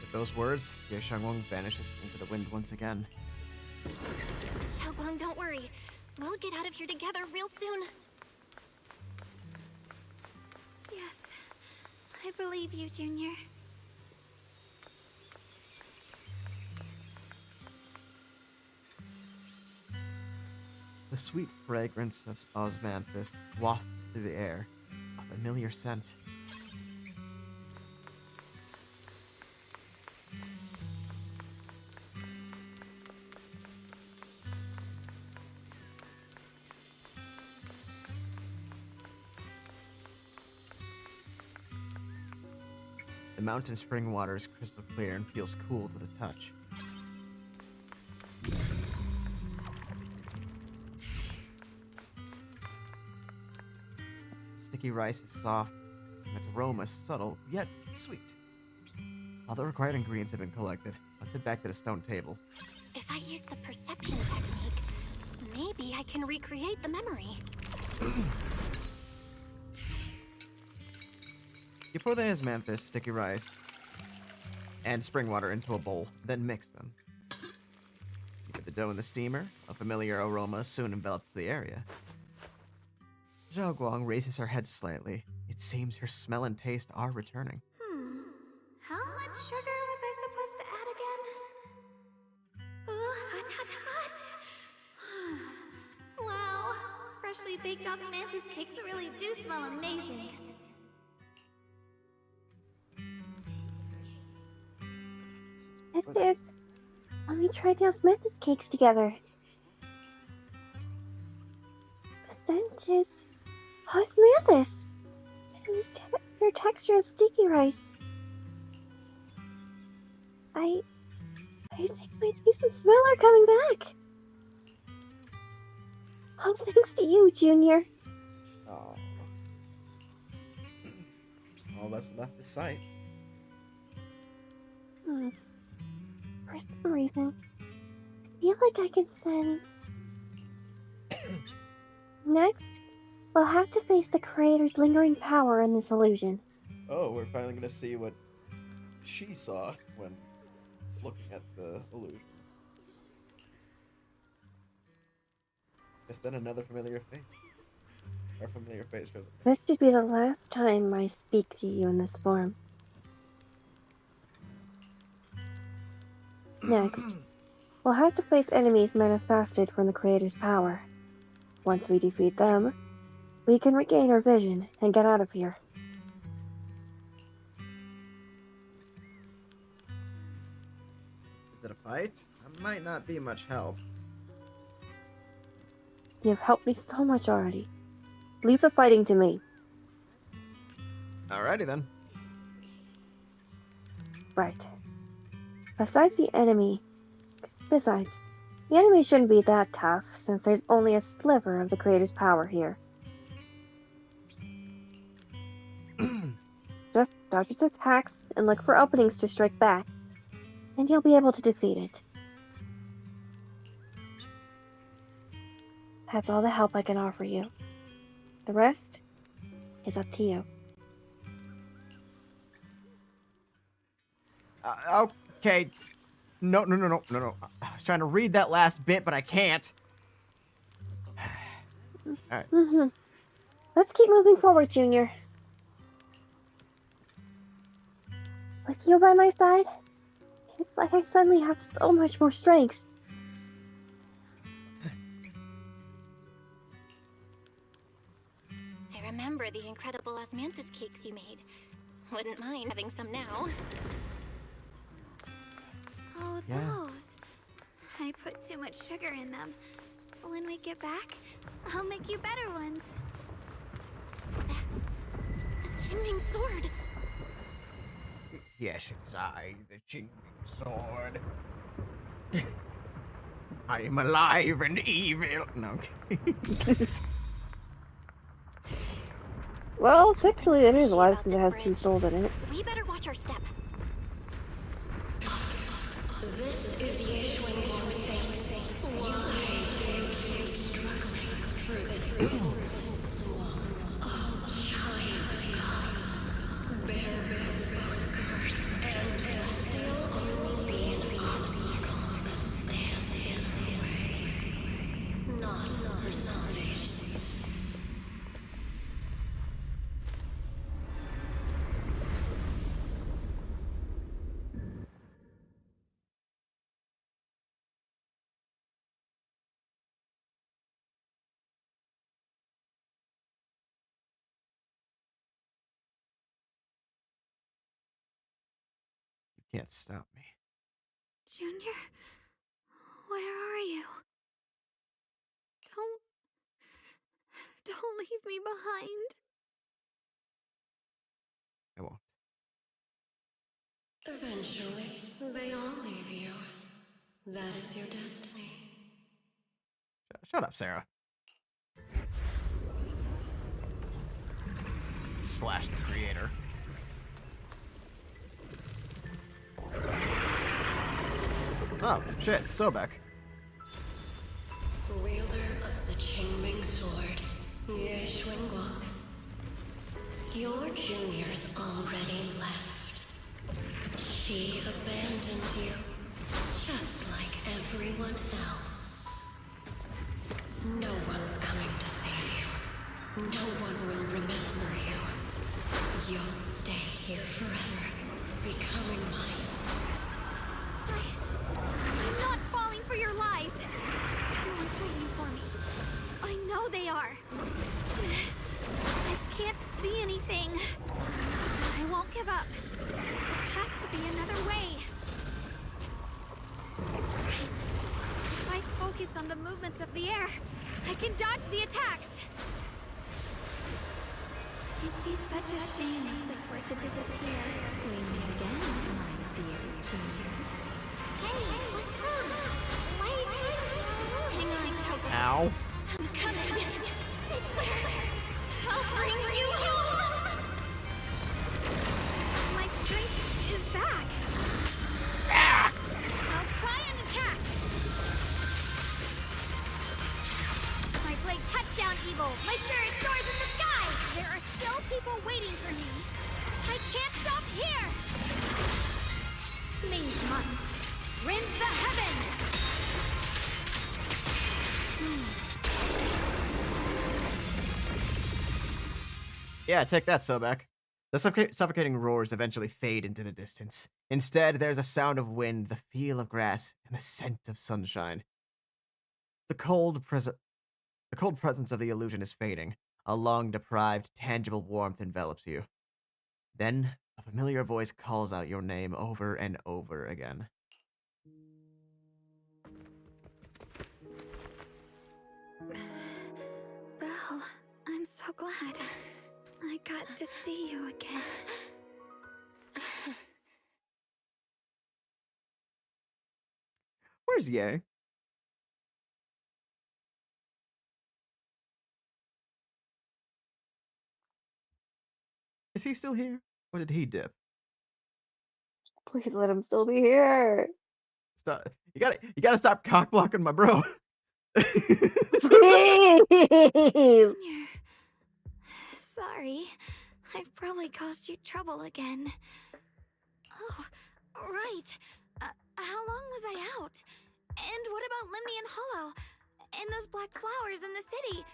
With those words, Xiaoguang vanishes into the wind once again. Xiaoguang, don't worry. We'll get out of here together real soon. Yes, I believe you, Junior. The sweet fragrance of osmanthus wafts through the air, a familiar scent. The mountain spring water is crystal clear and feels cool to the touch. Sticky rice is soft, and its aroma is subtle, yet sweet. All the required ingredients have been collected. Let's head back to the stone table. If I use the perception technique, maybe I can recreate the memory. You pour the osmanthus, sticky rice, and spring water into a bowl, then mix them. You put the dough in the steamer. A familiar aroma soon envelops the area. Xiaoguang raises her head slightly. It seems her smell and taste are returning. How much sugar was I supposed to add again? Ooh, hot, hot, hot! Wow, freshly baked osmanthus cakes really do smell amazing. This is when we tried the osmanthus cakes together. The scent is osmanthus. And this their texture of sticky rice. I think my taste and smell are coming back. All thanks to you, Junior. Oh. All that's left is sight. For some reason, I feel like I can sense. Next, we'll have to face the creator's lingering power in this illusion. Oh, we're finally gonna see what she saw when looking at the illusion. Just then another familiar face. Our familiar face present. This should be the last time I speak to you in this form. Next, we'll have to face enemies manifested from the creator's power. Once we defeat them, we can regain our vision and get out of here. Is it a fight? That might not be much help. You've helped me so much already. Leave the fighting to me. Alrighty then. Right. Besides, the enemy shouldn't be that tough, since there's only a sliver of the creator's power here. Just dodge its attacks and look for openings to strike back, and you'll be able to defeat it. That's all the help I can offer you. The rest is up to you. Okay. No. I was trying to read that last bit, but I can't. Alright. Let's keep moving forward, Junior. With you by my side, it's like I suddenly have so much more strength. I remember the incredible osmanthus cakes you made. Wouldn't mind having some now. Oh, Yeah. those. I put too much sugar in them. When we get back, I'll make you better ones. That's a Qingming Sword. Yes, it's I, the Qingming Sword. I am alive and evil. No. Well, technically it is alive since it has 2 souls in it. We better watch our step. This is Xiaoguang's fate. Why do you keep struggling through this endless swamp? Oh, child of God, bearer of both curse and blessing, will only be an obstacle that stands in her way, not her salvation. You can't stop me. Junior, where are you? Don't leave me behind. I won't. Eventually, they all leave you. That is your destiny. Shut up, Sarah. Slash the creator. Oh, shit. Sobek. Wielder of the Qingming Sword, Xiaoguang. Your junior's already left. She abandoned you, just like everyone else. No one's coming to save you. No one will remember you. You'll stay here forever, becoming mine. I'm not falling for your lies. Everyone's waiting for me. I know they are. I can't see anything. I won't give up. There has to be another way. Right. If I focus on the movements of the air, I can dodge the attacks. It'd be such a shame if this were to disappear. We meet again, my dear Junior. Hey, what's up? Wait. Hang on, Xiaoguang. Ow. I'm coming. I swear. I'll bring you home. My strength is back. I'll try and attack. My blade cuts down evil. My spirit soars in the sky. There are still people waiting for me. I can't stop here. Ming's Mind. Rend the heavens. Yeah, take that, Sobek. The suffocating roars eventually fade into the distance. Instead, there's a sound of wind, the feel of grass, and the scent of sunshine. The cold presence of the illusion is fading. A long-deprived, tangible warmth envelops you. Then, a familiar voice calls out your name over and over again. Belle, I'm so glad I got to see you again. Where's Ye? Is he still here? Or did he dip? Please let him still be here. Stop. You gotta stop cock blocking my bro. Please. Junior. Sorry. I've probably caused you trouble again. Oh, right. How long was I out? And what about Limney and Hollow? And those black flowers in the city?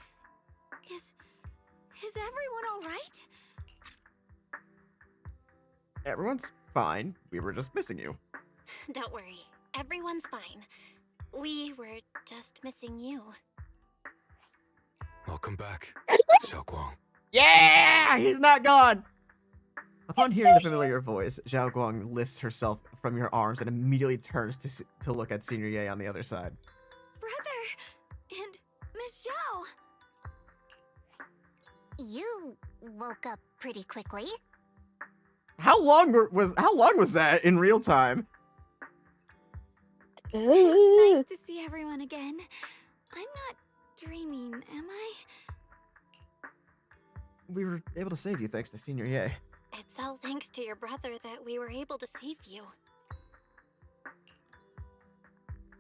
Is everyone alright? Everyone's fine. We were just missing you. Don't worry. Everyone's fine. We were just missing you. Welcome back, Xiaoguang. Yeah! He's not gone! Upon hearing the familiar voice, Xiaoguang lifts herself from your arms and immediately turns to look at Senior Ye on the other side. Brother! And Miss Zhao! You woke up pretty quickly. How long was that in real time? It's nice to see everyone again. I'm not dreaming, am I? We were able to save you thanks to Senior Ye. It's all thanks to your brother that we were able to save you.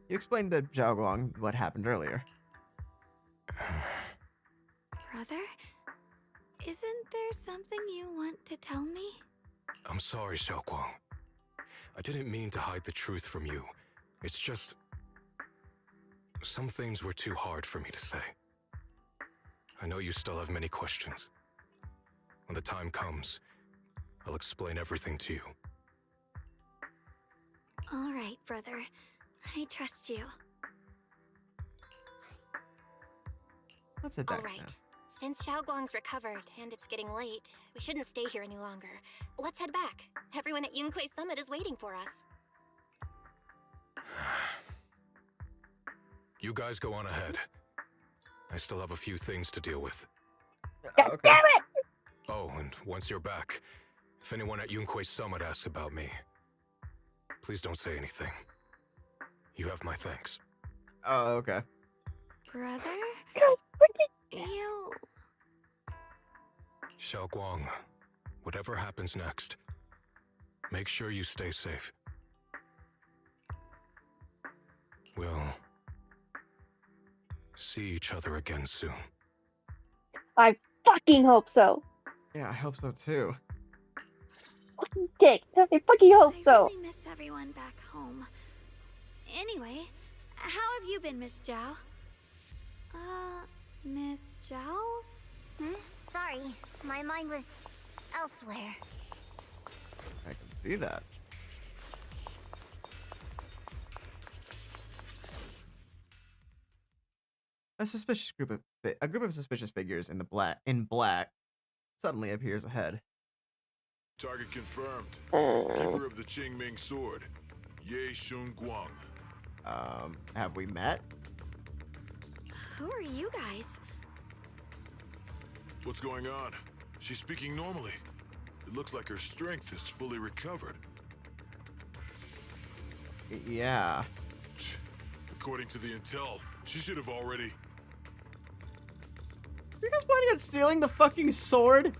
You explained to Xiaoguang what happened earlier. Brother? Isn't there something you want to tell me? I'm sorry, Xiaoguang. I didn't mean to hide the truth from you. It's just... some things were too hard for me to say. I know you still have many questions. When the time comes, I'll explain everything to you. All right, brother. I trust you. Let's head back. All right. Since Xiaoguang's recovered and it's getting late, we shouldn't stay here any longer. Let's head back. Everyone at Yunquei Summit is waiting for us. You guys go on ahead. I still have a few things to deal with. God damn it! Oh, and once you're back, if anyone at Yunquei Summit asks about me, please don't say anything. You have my thanks. Oh, okay. Brother? You... Xiaoguang, whatever happens next, make sure you stay safe. We'll see each other again soon. I fucking hope so. Yeah, I hope so too. Fucking dick. I fucking hope so. I really miss everyone back home. Anyway, how have you been, Miss Zhao? Miss Zhao? Sorry, my mind was elsewhere. I can see that. A group of suspicious figures in black suddenly appears ahead. Target confirmed. Keeper of the Qingming Sword, Xiaoguang. Have we met? Who are you guys? What's going on? She's speaking normally. It looks like her strength is fully recovered. Yeah. According to the intel, she should have already... Are you guys planning on stealing the fucking sword?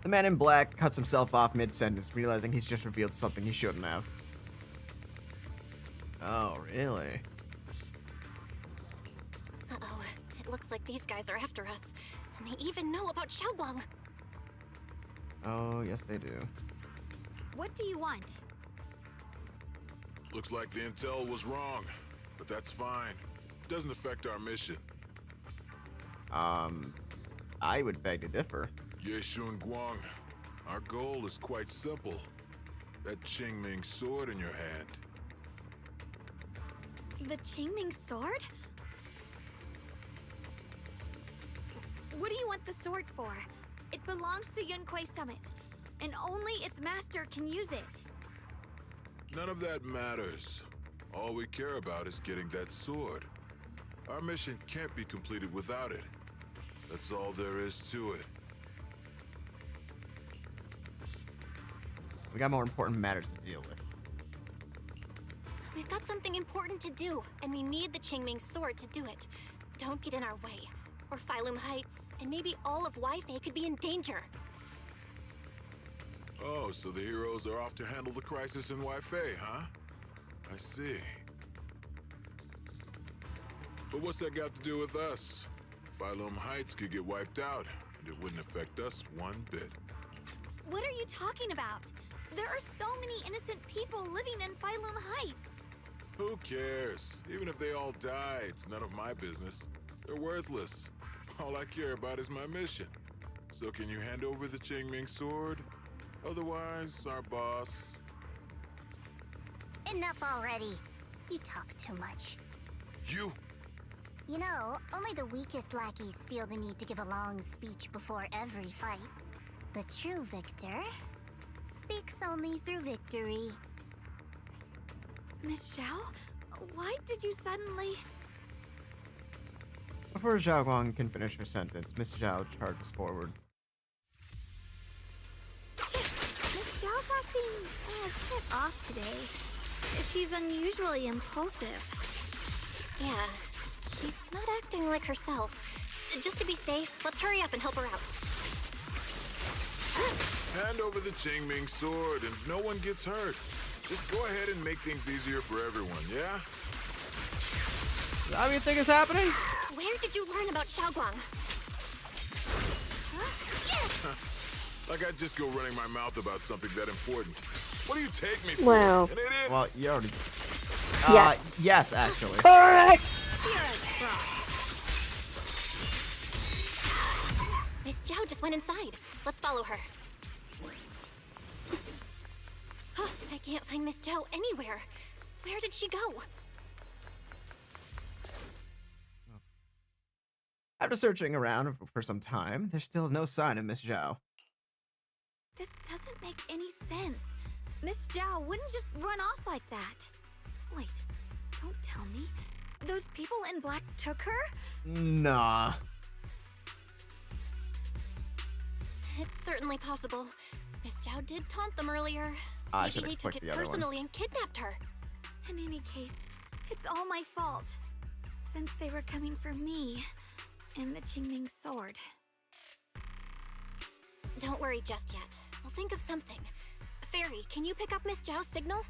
The man in black cuts himself off mid-sentence, realizing he's just revealed something he shouldn't have. Oh, really? Uh-oh. It looks like these guys are after us. And they even know about Xiaoguang. Oh, yes they do. What do you want? Looks like the intel was wrong, but that's fine. Doesn't affect our mission. I would beg to differ. Xiaoguang, our goal is quite simple. That Qingming Sword in your hand. The Qingming Sword? What do you want the sword for? It belongs to Yunquei Summit, and only its master can use it. None of that matters. All we care about is getting that sword. Our mission can't be completed without it. That's all there is to it. We got more important matters to deal with. We've got something important to do, and we need the Qingming Sword to do it. Don't get in our way, or Phylum Heights, and maybe all of Wi-Fi could be in danger. Oh, so the heroes are off to handle the crisis in Wi-Fi, huh? I see. But what's that got to do with us? Phylum Heights could get wiped out, and it wouldn't affect us one bit. What are you talking about? There are so many innocent people living in Phylum Heights. Who cares? Even if they all die, it's none of my business. They're worthless. All I care about is my mission. So can you hand over the Qingming Sword? Otherwise, our boss... Enough already. You talk too much. You? You know, only the weakest lackeys feel the need to give a long speech before every fight. The true victor speaks only through victory. Miss Xiao, why did you suddenly... Before Xiaoguang can finish her sentence, Miss Xiao charges forward. Miss Xiao's acting a bit off today. She's unusually impulsive. Yeah, she's not acting like herself. Just to be safe, let's hurry up and help her out. Hand over the Qingming Sword and no one gets hurt. Just go ahead and make things easier for everyone, yeah? Is that what you think is happening? Where did you learn about Xiaoguang? Like I'd just go running my mouth about something that important. What do you take me for? Wow. An idiot? Well, you already... Yes. Yes, actually. Correct! Miss Zhao just went inside. Let's follow her. I can't find Miss Zhao anywhere. Where did she go? After searching around for some time, there's still no sign of Miss Zhao. This doesn't make any sense. Miss Zhao wouldn't just run off like that. Wait, don't tell me. Those people in black took her? Nah. It's certainly possible. Miss Zhao did taunt them earlier. I Maybe they took it personally and kidnapped her. In any case, it's all my fault. Since they were coming for me and the Qingming Sword. Don't worry just yet. We'll think of something. Fairy, can you pick up Miss Zhao's signal?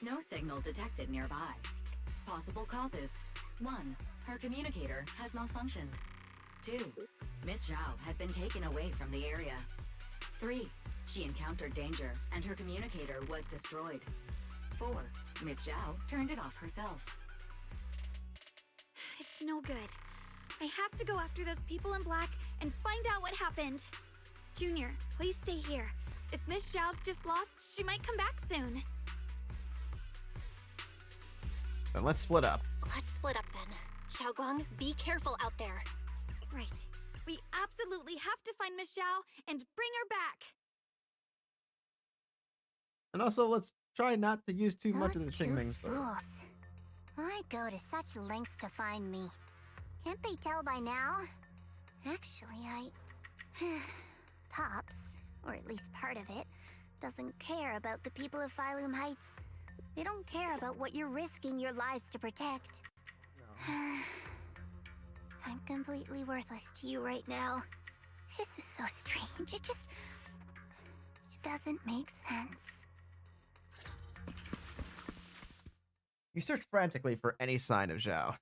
No signal detected nearby. Possible causes. 1. Her communicator has malfunctioned. 2. Miss Zhao has been taken away from the area. 3. She encountered danger and her communicator was destroyed. 4. Miss Zhao turned it off herself. It's no good. I have to go after those people in black and find out what happened. Junior, please stay here. If Miss Zhao's just lost, she might come back soon. Then let's split up. Let's split up then. Xiaoguang, be careful out there. Right. We absolutely have to find Miss Zhao and bring her back. And also, let's try not to use too much of the Those two Qingming Sword. fools. Why go to such lengths to find me? Can't they tell by now? Actually, Tops, or at least part of it, doesn't care about the people of Phylum Heights. They don't care about what you're risking your lives to protect. No. I'm completely worthless to you right now. This is so strange. It doesn't make sense. You search frantically for any sign of Zhao.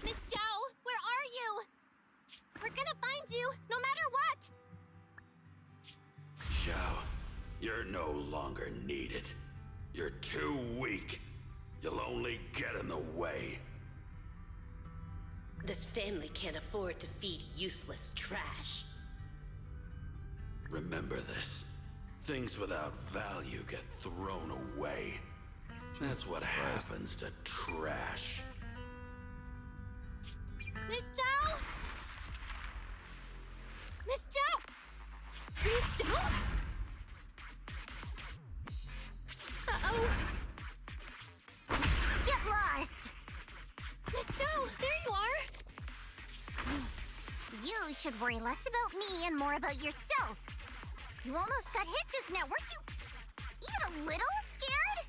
Miss Zhao, where are you? We're gonna find you, no matter what! Xiao, you're no longer needed. You're too weak. You'll only get in the way. This family can't afford to feed useless trash. Remember this. Things without value get thrown away. That's what happens to trash. Miss Zhao! Miss Zhao! Miss Zhao? Uh-oh! Get lost! Miss Zhao, there you are! You should worry less about me and more about yourself. You almost got hit just now, weren't you even a little scared?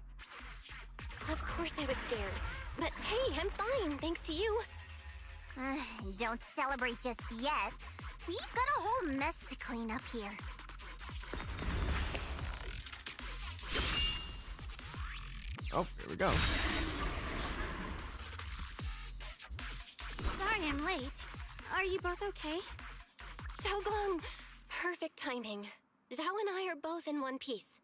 Of course I was scared. But hey, I'm fine, thanks to you. Don't celebrate just yet. We've got a whole mess to clean up here. Oh, here we go. Sorry I'm late. Are you both okay? Xiaoguang! Perfect timing. Zhao and I are both in one piece.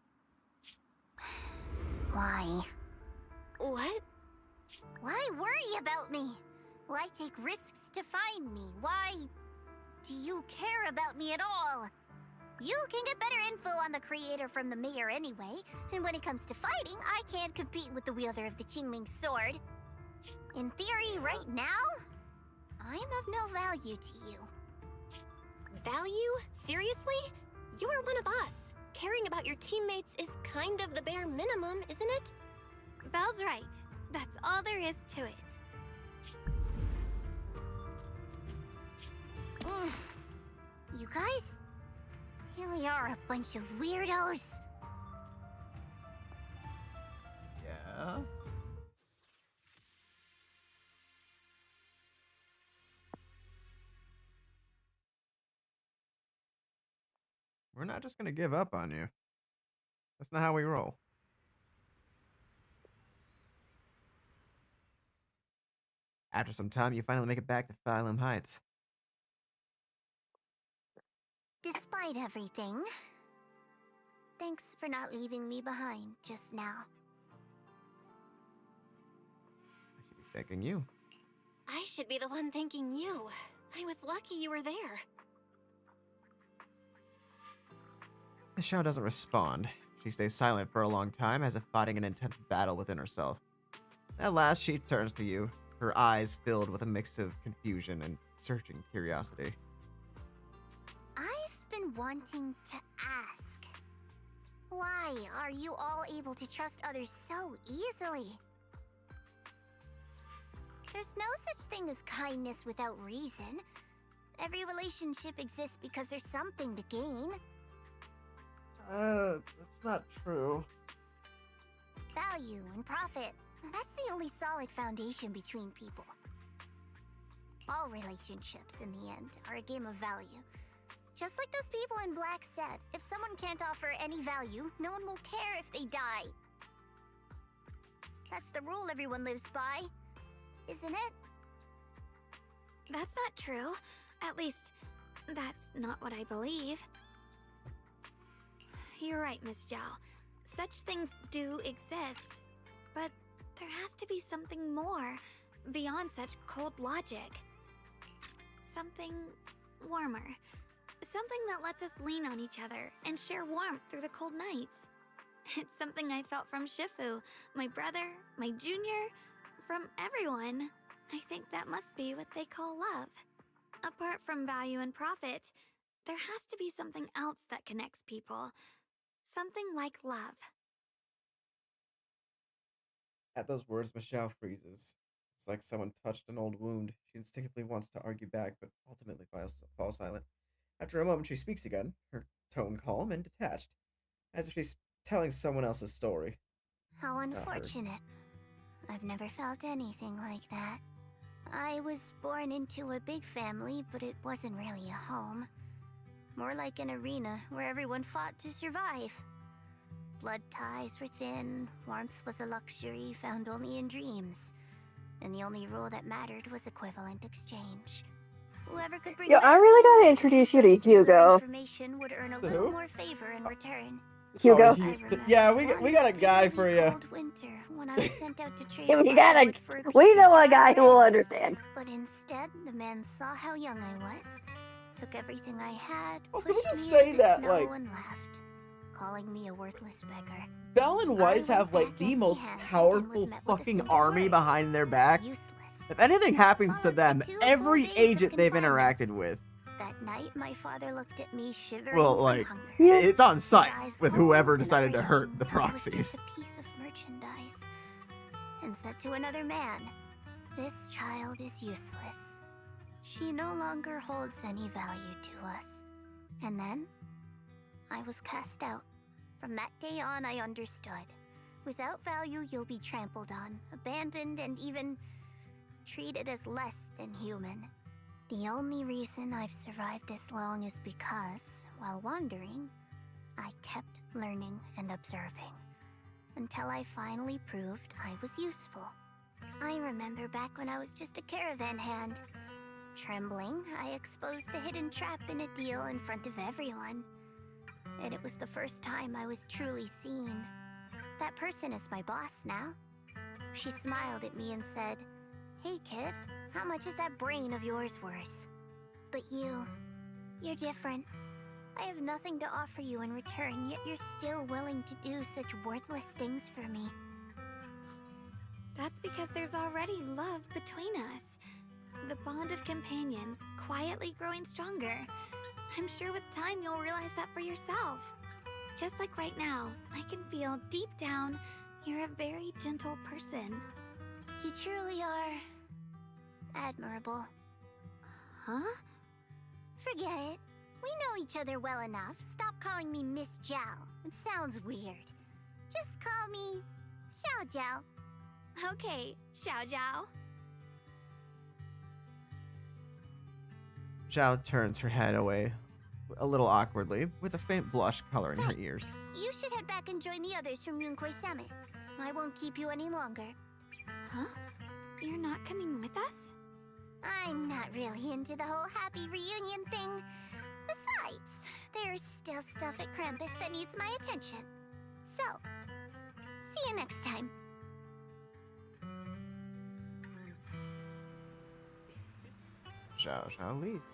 Why? What? Why worry about me? Why take risks to find me? Why do you care about me at all? You can get better info on the creator from the mayor anyway, and when it comes to fighting, I can't compete with the wielder of the Qingming Sword. In theory, right now, I'm of no value to you. Value? Seriously? You are one of us. Caring about your teammates is kind of the bare minimum, isn't it? Belle's right. That's all there is to it. You guys really are a bunch of weirdos. Yeah. We're not just gonna give up on you. That's not how we roll. After some time, you finally make it back to Phylum Heights. Despite everything, thanks for not leaving me behind just now. I should be thanking you. I should be the one thanking you. I was lucky you were there. Michelle doesn't respond. She stays silent for a long time, as if fighting an intense battle within herself. At last, she turns to you, her eyes filled with a mix of confusion and searching curiosity. I've been wanting to ask, why are you all able to trust others so easily? There's no such thing as kindness without reason. Every relationship exists because there's something to gain. That's not true. Value and profit. That's the only solid foundation between people. All relationships, in the end, are a game of value. Just like those people in Black said, if someone can't offer any value, no one will care if they die. That's the rule everyone lives by, isn't it? That's not true. At least, that's not what I believe. You're right, Miss Zhao. Such things do exist. But there has to be something more, beyond such cold logic. Something warmer. Something that lets us lean on each other and share warmth through the cold nights. It's something I felt from Shifu, my brother, my junior, from everyone. I think that must be what they call love. Apart from value and profit, there has to be something else that connects people. Something like love. At those words, Michelle freezes. It's like someone touched an old wound. She instinctively wants to argue back, but ultimately falls silent. After a moment, she speaks again, her tone calm and detached, as if she's telling someone else's story. How unfortunate. I've never felt anything like that. I was born into a big family, but it wasn't really a home. More like an arena where everyone fought to survive. Blood ties were thin, warmth was a luxury found only in dreams. And the only rule that mattered was equivalent exchange. Whoever could bring I really gotta introduce you to Hugo. Information would earn a little more favor in return. Hugo. Yeah, we got a guy for you. Winter when I was sent out to trade we know a guy who will understand. But instead, the man saw how young I was, took everything I had, Well, pushed can we me just say into the that, snow like, and left, calling me a worthless beggar. Belle and Weiss have like the most powerful fucking army behind their back. If anything happens to them, every agent they've interacted with, That night, my father looked at me shivering well, from like, hunger. it's on site His eyes with whoever cold and decided to hurt freezing. the I was proxies. just a piece of merchandise. And said to another man, "This child is useless. She no longer holds any value to us." And then, I was cast out. From that day on, I understood. Without value, you'll be trampled on, abandoned, and even treated as less than human. The only reason I've survived this long is because, while wandering, I kept learning and observing, until I finally proved I was useful. I remember back when I was just a caravan hand. Trembling, I exposed the hidden trap in a deal in front of everyone. And it was the first time I was truly seen. That person is my boss now. She smiled at me and said, "Hey kid, how much is that brain of yours worth?" But you're different. I have nothing to offer you in return, yet you're still willing to do such worthless things for me. That's because there's already love between us. The bond of companions, quietly growing stronger. I'm sure with time you'll realize that for yourself. Just like right now, I can feel deep down you're a very gentle person. You truly are admirable. Huh? Forget it. We know each other well enough. Stop calling me Miss Zhao. It sounds weird. Just call me Xiaoguang. Okay, Xiaoguang. Zhao turns her head away a little awkwardly, with a faint blush coloring her ears. You should head back and join the others from Yunquay Summit. I won't keep you any longer. Huh? You're not coming with us? I'm not really into the whole happy reunion thing. Besides, there's still stuff at Krampus that needs my attention. So, see you next time. Zhao leaves.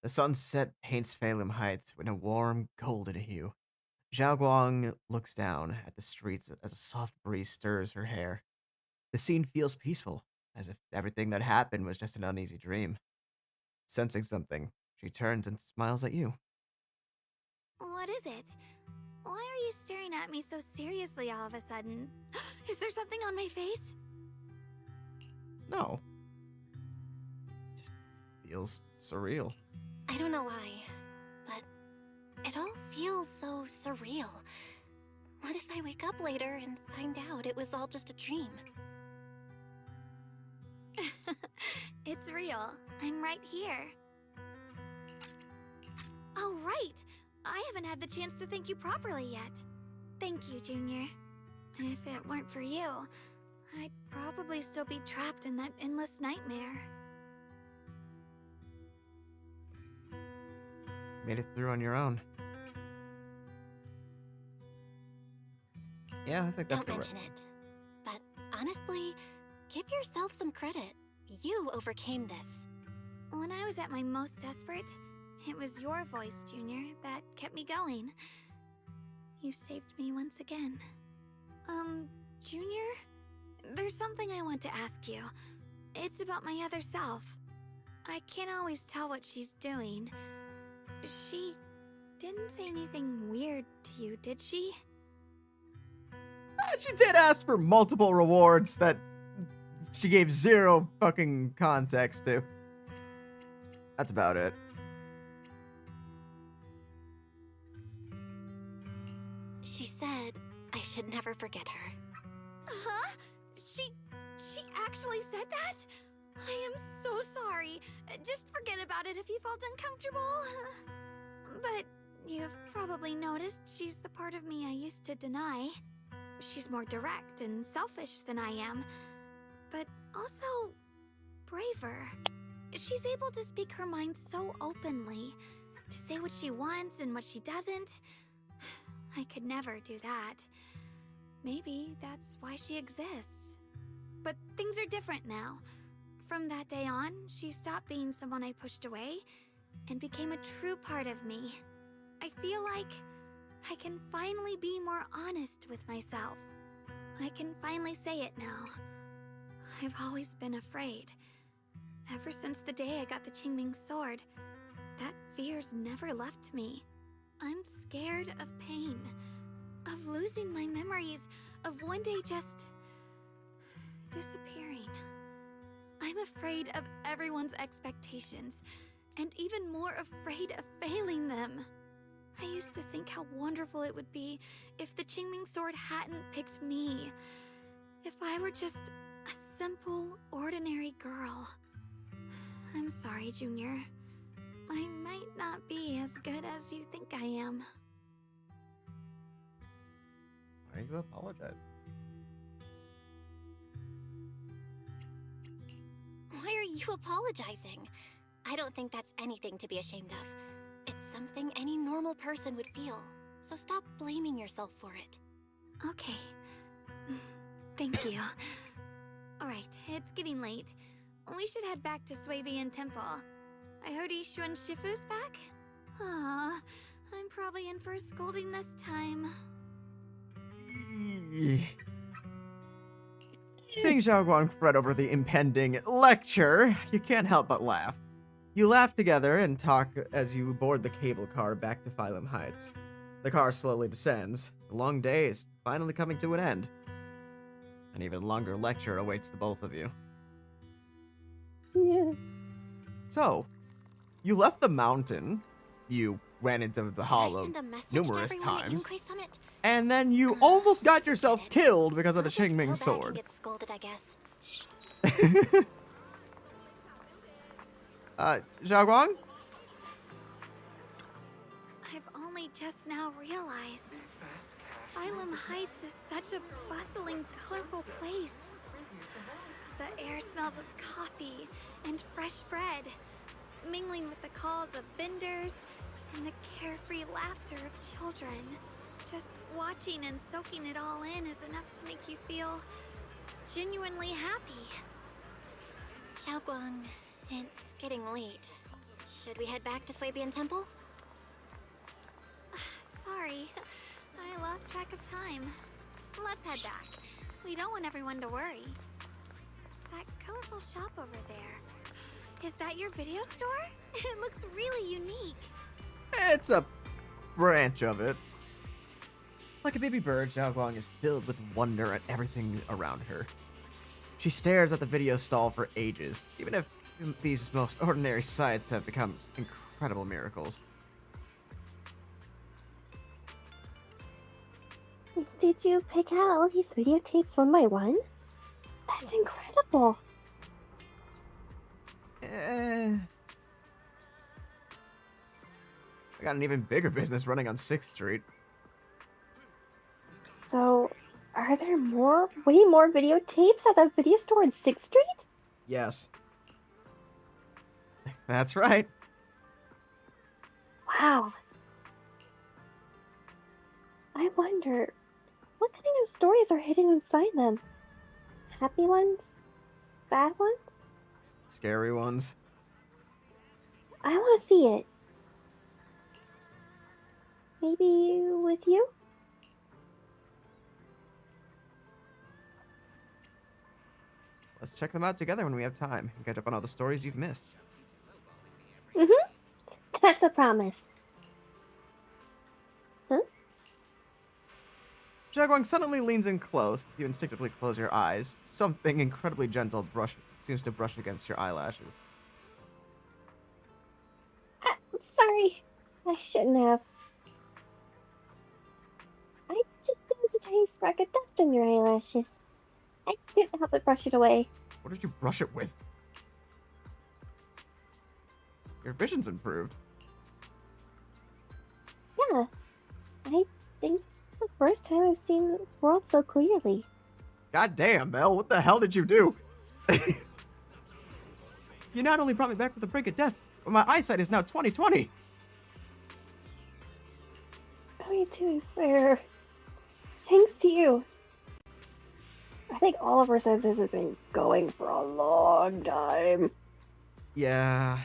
The sunset paints Phantom Heights in a warm, golden hue. Xiaoguang looks down at the streets as a soft breeze stirs her hair. The scene feels peaceful, as if everything that happened was just an uneasy dream. Sensing something, she turns and smiles at you. What is it? Why are you staring at me so seriously all of a sudden? Is there something on my face? No. Just feels surreal. I don't know why, but it all feels so surreal. What if I wake up later and find out it was all just a dream? It's real. I'm right here. Oh, right! I haven't had the chance to thank you properly yet. Thank you, Junior. If it weren't for you, I'd probably still be trapped in that endless nightmare. Made it through on your own. Yeah, I think that's Don't mention it. But honestly, give yourself some credit. You overcame this. When I was at my most desperate, it was your voice, Junior, that kept me going. You saved me once again. Junior? There's something I want to ask you. It's about my other self. I can't always tell what she's doing. She didn't say anything weird to you, did she? She did ask for multiple rewards that she gave zero fucking context to. That's about it. She said I should never forget her. Huh? She actually said that? I am so sorry. Just forget about it if you felt uncomfortable. But you've probably noticed she's the part of me I used to deny. She's more direct and selfish than I am, but also braver. She's able to speak her mind so openly, to say what she wants and what she doesn't. I could never do that. Maybe that's why she exists. But things are different now. From that day on, she stopped being someone I pushed away and became a true part of me. I feel like I can finally be more honest with myself. I can finally say it now. I've always been afraid. Ever since the day I got the Qingming Sword, that fear's never left me. I'm scared of pain, of losing my memories, of one day just disappearing. I'm afraid of everyone's expectations, and even more afraid of failing them. I used to think how wonderful it would be if the Qingming Sword hadn't picked me. If I were just a simple, ordinary girl. I'm sorry, Junior. I might not be as good as you think I am. Why do you apologize? Why are you apologizing? I don't think that's anything to be ashamed of. It's something any normal person would feel. So stop blaming yourself for it. Okay. Thank you. Alright, it's getting late. We should head back to Swabian Temple. I heard Yishuan Shifu's back? Aw, I'm probably in for a scolding this time. Seeing Xiaoguang fret over the impending lecture, you can't help but laugh. You laugh together and talk as you board the cable car back to Phylum Heights. The car slowly descends. The long day is finally coming to an end. An even longer lecture awaits the both of you. Yeah. So, you left the mountain, you ran into the hollow numerous times, and then you almost got yourself killed because of the Qingming Sword. Get scolded, I guess. Xiaoguang? I've only just now realized. Phylum Heights is such a bustling, colorful place. The air smells of coffee and fresh bread, mingling with the calls of vendors and the carefree laughter of children. Just watching and soaking it all in is enough to make you feel genuinely happy. Xiaoguang, it's getting late. Should we head back to Swabian Temple? Sorry, I lost track of time. Let's head back. We don't want everyone to worry. That colorful shop over there. Is that your video store? It looks really unique. It's a branch of it. Like a baby bird, Xiaoguang is filled with wonder at everything around her. She stares at the video stall for ages, even if these most ordinary sights have become incredible miracles. Did you pick out all these videotapes one by one? That's incredible. I got an even bigger business running on 6th Street. So, are there way more videotapes at the video store in 6th Street? Yes. That's right. Wow. I wonder, what kind of stories are hidden inside them? Happy ones? Sad ones? Scary ones. I want to see it. Maybe with you? Let's check them out together when we have time and catch up on all the stories you've missed. That's a promise. Huh? Xiaoguang suddenly leans in close. You instinctively close your eyes. Something incredibly gentle seems to brush against your eyelashes. Sorry. I shouldn't have. I just there was a tiny speck of dust on your eyelashes. I couldn't help but brush it away. What did you brush it with? Your vision's improved. Yeah. I think this is the first time I've seen this world so clearly. God damn, Belle, what the hell did you do? You not only brought me back from the brink of death, but my eyesight is now 20/20. I mean, to be fair, thanks to you. I think all of our senses have been going for a long time. Yeah.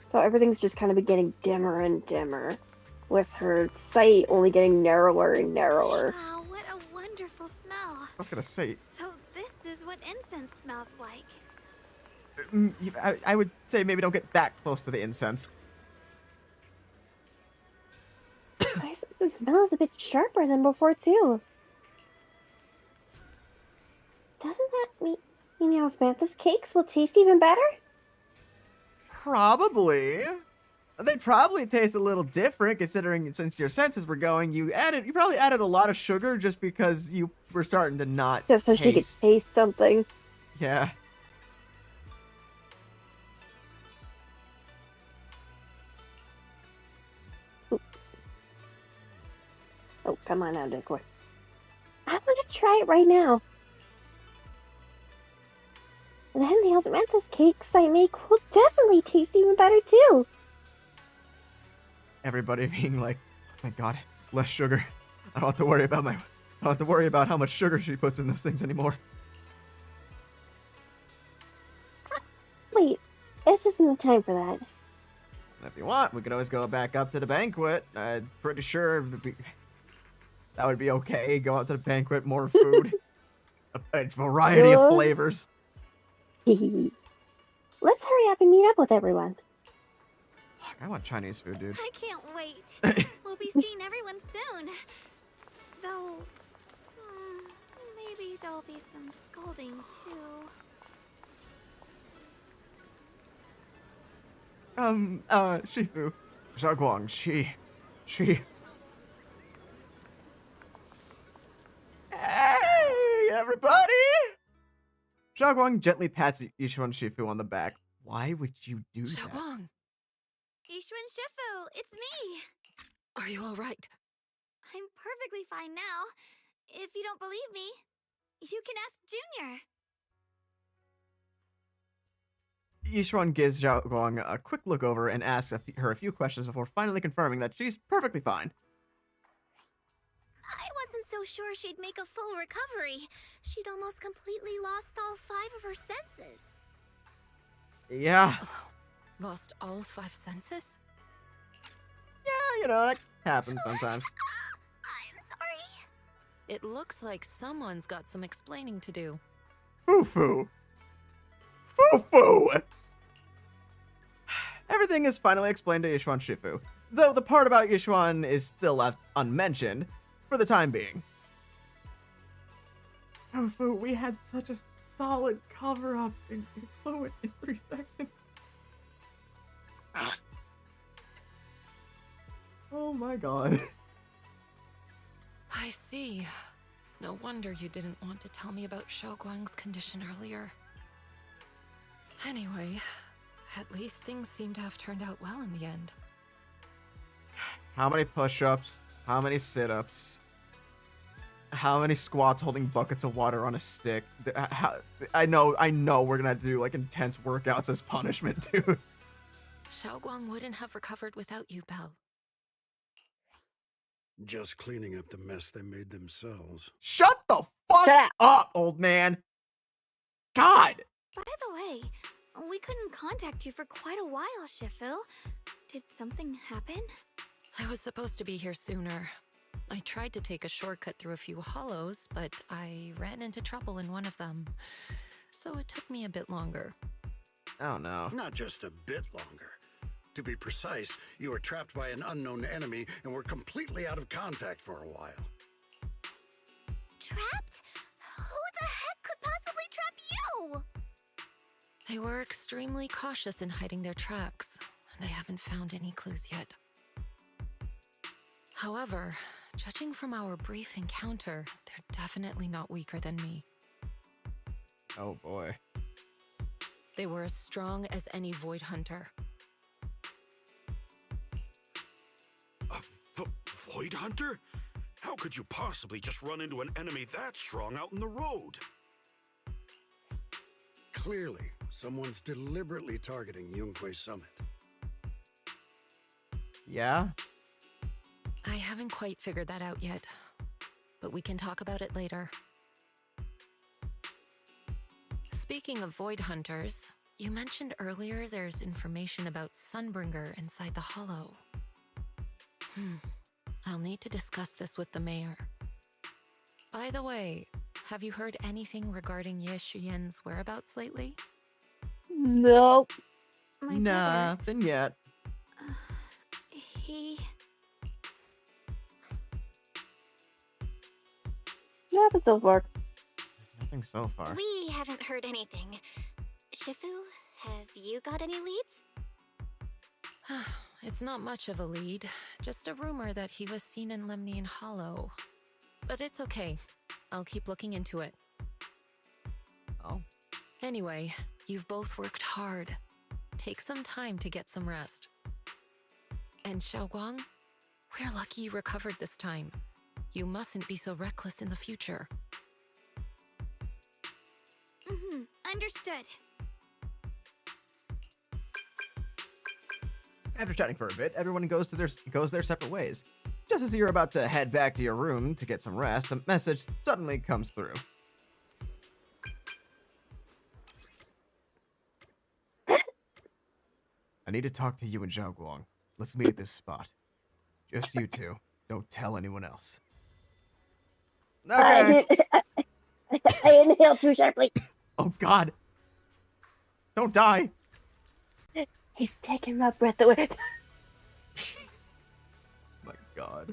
So everything's just kind of been getting dimmer and dimmer, with her sight only getting narrower and narrower. Wow, what a wonderful smell. I was gonna say, So this is what incense smells like. I would say maybe don't get that close to the incense. I think the smell is a bit sharper than before, too. Doesn't that mean the Osmanthus cakes will taste even better? Probably. They probably taste a little different, considering since your senses were going, you probably added a lot of sugar just because you were starting to not Just so she could taste. taste something. Yeah. Oh, come on now, Discord. I want to try it right now. Then the osmanthus cakes I make will definitely taste even better too. Everybody being like, oh, thank God, less sugar. I don't have to worry about how much sugar she puts in those things anymore. Wait, this isn't the time for that. If you want, we could always go back up to the banquet. I'm pretty sure that would be okay. Go out to the banquet, more food, a variety of flavors. Let's hurry up and meet up with everyone. Fuck, I want Chinese food, dude. I can't wait. We'll be seeing everyone soon. Though, maybe there'll be some scolding too. Shifu. Xiaoguang, she. Hey, everybody! Xiaoguang gently pats Yishuan Shifu on the back. Why would you do that? Xiaoguang, Yishuan Shifu, it's me. are you all right? I'm perfectly fine now. If you don't believe me, you can ask Junior. Yishuan gives Xiaoguang a quick look over and asks her a few questions before finally confirming that she's perfectly fine. I wasn't so sure she'd make a full recovery. She'd almost completely lost all 5 of her senses. Yeah. Lost all 5 senses? Yeah, that happens sometimes. I'm sorry. It looks like someone's got some explaining to do. Foo-foo. Everything is finally explained to Yishuan Shifu, though the part about Yishuan is still left unmentioned for the time being. Foo, we had such a solid cover-up and it blew it in 3 seconds. Oh my God. I see. No wonder you didn't want to tell me about Xiaoguang's condition earlier. Anyway, at least things seem to have turned out well in the end. How many push-ups? How many sit-ups? How many squats holding buckets of water on a stick? I know we're gonna have to do like intense workouts as punishment, dude. Xiaoguang wouldn't have recovered without you, Belle. Just cleaning up the mess they made themselves. Shut the fuck up, old man! God! By the way, we couldn't contact you for quite a while, Shifu. Did something happen? I was supposed to be here sooner. I tried to take a shortcut through a few hollows, but I ran into trouble in one of them. So it took me a bit longer. Oh no. Not just a bit longer. To be precise, you were trapped by an unknown enemy and were completely out of contact for a while. Trapped? Who the heck could possibly trap you? They were extremely cautious in hiding their tracks, and I haven't found any clues yet. However, judging from our brief encounter, they're definitely not weaker than me. Oh boy. They were as strong as any Void Hunter. A Void Hunter? How could you possibly just run into an enemy that strong out in the road? Clearly, someone's deliberately targeting Yunquei Summit. Yeah? I haven't quite figured that out yet, but we can talk about it later. Speaking of Void Hunters, you mentioned earlier there's information about Sunbringer inside the Hollow. I'll need to discuss this with the mayor. By the way, have you heard anything regarding Ye Shuyen's whereabouts lately? Nope. Nothing yet. He... Nothing so far. Nothing so far. We haven't heard anything. Shifu, have you got any leads? It's not much of a lead, just a rumor that he was seen in Lemnian Hollow. But it's okay. I'll keep looking into it. Oh. Anyway, you've both worked hard. Take some time to get some rest. And Xiaoguang, we're lucky you recovered this time. You mustn't be so reckless in the future. Understood. After chatting for a bit, everyone goes their separate ways. Just as you're about to head back to your room to get some rest, a message suddenly comes through. I need to talk to you and Xiaoguang. Let's meet at this spot. Just you two. Don't tell anyone else. Okay. I inhaled too sharply. Oh God. Don't die. He's taking my breath away. My God.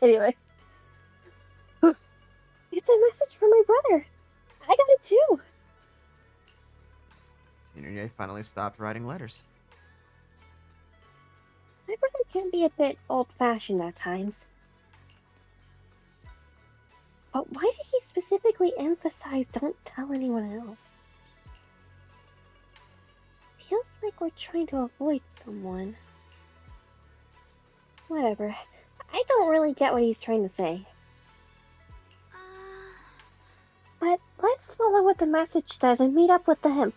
Anyway. It's a message from my brother. I got it too. Senior Ye finally stopped writing letters. My brother can be a bit old-fashioned at times. But why did he specifically emphasize don't tell anyone else? Feels like we're trying to avoid someone. Whatever. I don't really get what he's trying to say. But let's follow what the message says and meet up with him.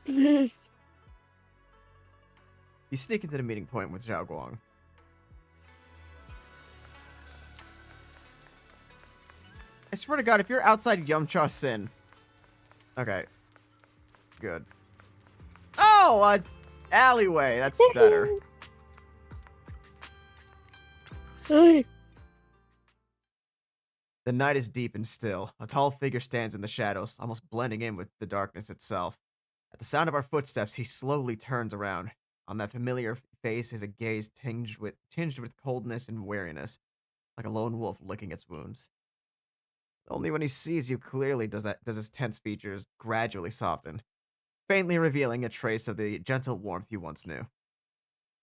You sneak into the meeting point with Xiaoguang. I swear to God, if you're outside Yumcha Sin. Okay. Good. Oh, alleyway. That's better. The night is deep and still. A tall figure stands in the shadows, almost blending in with the darkness itself. At the sound of our footsteps, he slowly turns around. On that familiar face is a gaze tinged with coldness and wariness, like a lone wolf licking its wounds. Only when he sees you clearly does his tense features gradually soften, faintly revealing a trace of the gentle warmth you once knew.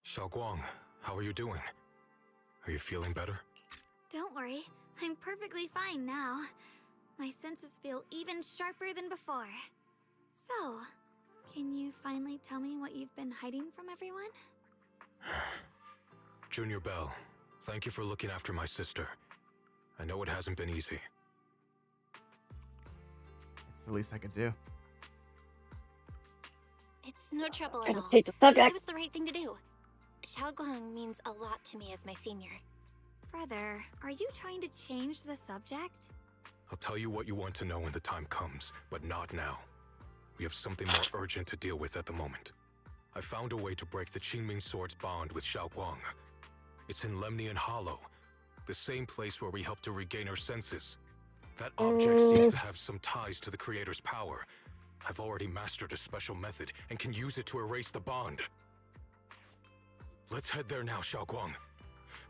Xiaoguang, how are you doing? Are you feeling better? Don't worry, I'm perfectly fine now. My senses feel even sharper than before. So, can you finally tell me what you've been hiding from everyone? Junior Bell, thank you for looking after my sister. I know it hasn't been easy. It's the least I could do. It's no trouble at all. Change the subject. It was the right thing to do. Xiaoguang means a lot to me as my senior. Brother, are you trying to change the subject? I'll tell you what you want to know when the time comes, but not now. We have something more urgent to deal with at the moment. I found a way to break the Qingming Sword's bond with Xiaoguang. It's in Lemnian Hollow, the same place where we helped to regain her senses. That object seems to have some ties to the Creator's power. I've already mastered a special method and can use it to erase the bond. Let's head there now, Xiaoguang.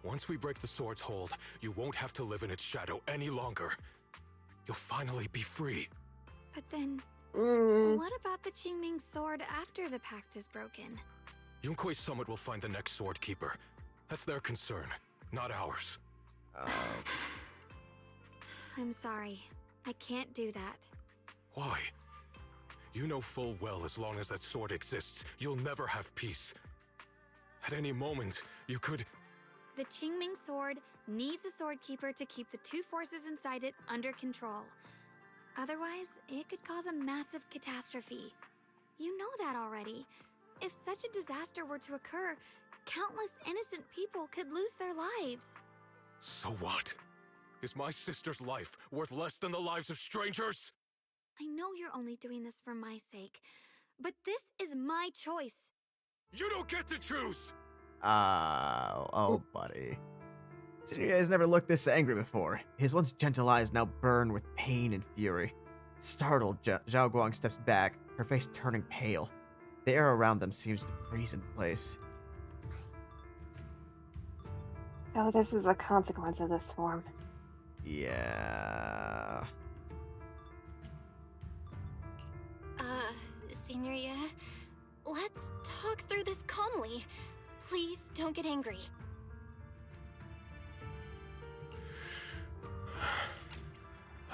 Once we break the sword's hold, you won't have to live in its shadow any longer. You'll finally be free. But then, what about the Qingming Sword after the pact is broken? Yunkuei Summit will find the next sword keeper. That's their concern, not ours. I'm sorry. I can't do that. Why? You know full well as long as that sword exists, you'll never have peace. At any moment, you could... The Qingming Sword needs a sword keeper to keep the two forces inside it under control. Otherwise, it could cause a massive catastrophe. You know that already. If such a disaster were to occur, countless innocent people could lose their lives. So what? Is my sister's life worth less than the lives of strangers? I know you're only doing this for my sake, but this is my choice. You don't get to choose! Oh, buddy. Senior has never looked this angry before. His once gentle eyes now burn with pain and fury. Startled, Xiaoguang steps back, her face turning pale. The air around them seems to freeze in place. So this is a consequence of this form. Yeah. Signoria. Let's talk through this calmly. Please don't get angry.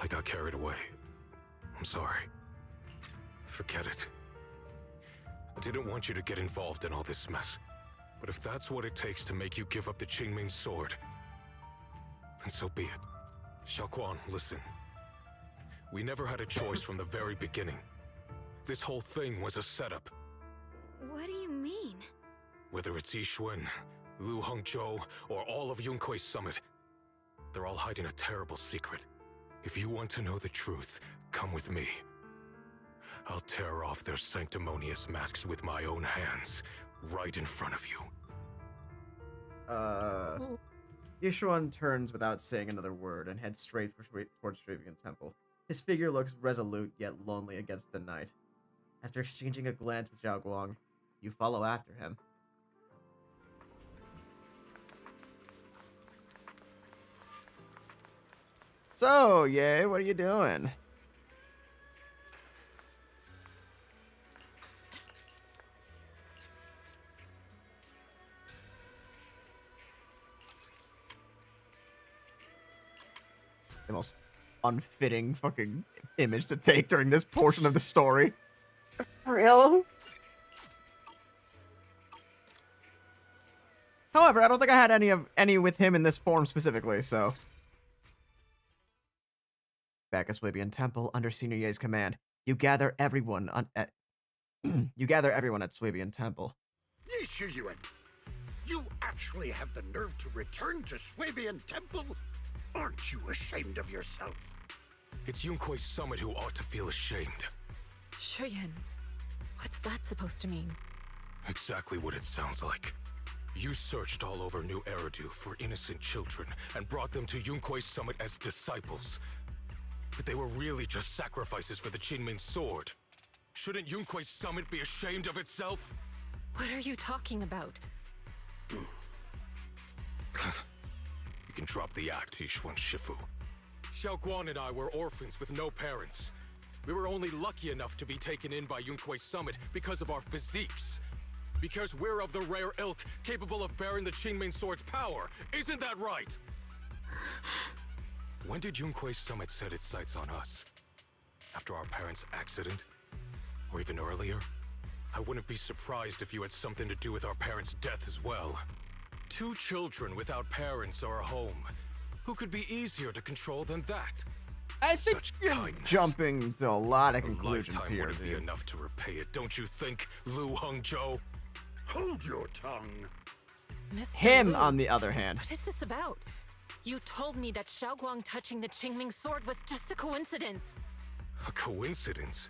I got carried away. I'm sorry. Forget it. I didn't want you to get involved in all this mess. But if that's what it takes to make you give up the Qingming Sword, then so be it. Xiaoguang, listen. We never had a choice from the very beginning. This whole thing was a setup. What do you mean? Whether it's Yixuan, Lu Hongzhou, or all of Yunkui's summit, they're all hiding a terrible secret. If you want to know the truth, come with me. I'll tear off their sanctimonious masks with my own hands, right in front of you. Yixuan turns without saying another word and heads straight towards Shuibian Temple. His figure looks resolute yet lonely against the night. After exchanging a glance with Xiaoguang, you follow after him. So, Ye, what are you doing? The most unfitting fucking image to take during this portion of the story. For real? However, I don't think I had any with him in this form specifically, so. Back at Swabian Temple, under Senior Ye's command, you gather everyone at Swabian Temple. Ye Shuyuan, you actually have the nerve to return to Swabian Temple? Aren't you ashamed of yourself? It's Yunkui's summit who ought to feel ashamed. Shuyan, what's that supposed to mean? Exactly what it sounds like. You searched all over New Eridu for innocent children and brought them to Yunkui's summit as disciples. But they were really just sacrifices for the Qingming Sword. Shouldn't Yunkui's summit be ashamed of itself? What are you talking about? You can drop the act, Yixuan Shifu. Xiaoguang and I were orphans with no parents. We were only lucky enough to be taken in by Yunkui's summit because of our physiques. Because we're of the rare ilk capable of bearing the Qingming Sword's power. Isn't that right? When did Yunkui's summit set its sights on us? After our parents' accident? Or even earlier? I wouldn't be surprised if you had something to do with our parents' death as well. 2 children without parents or a home. Who could be easier to control than that? I think you're jumping to a lot of conclusions lifetime here, wouldn't be enough to repay it, don't you think, Lu Hongzhou? Hold your tongue. Mr. Him, Lu, on the other hand. What is this about? You told me that Xiaoguang touching the Qingming Sword was just a coincidence. A coincidence?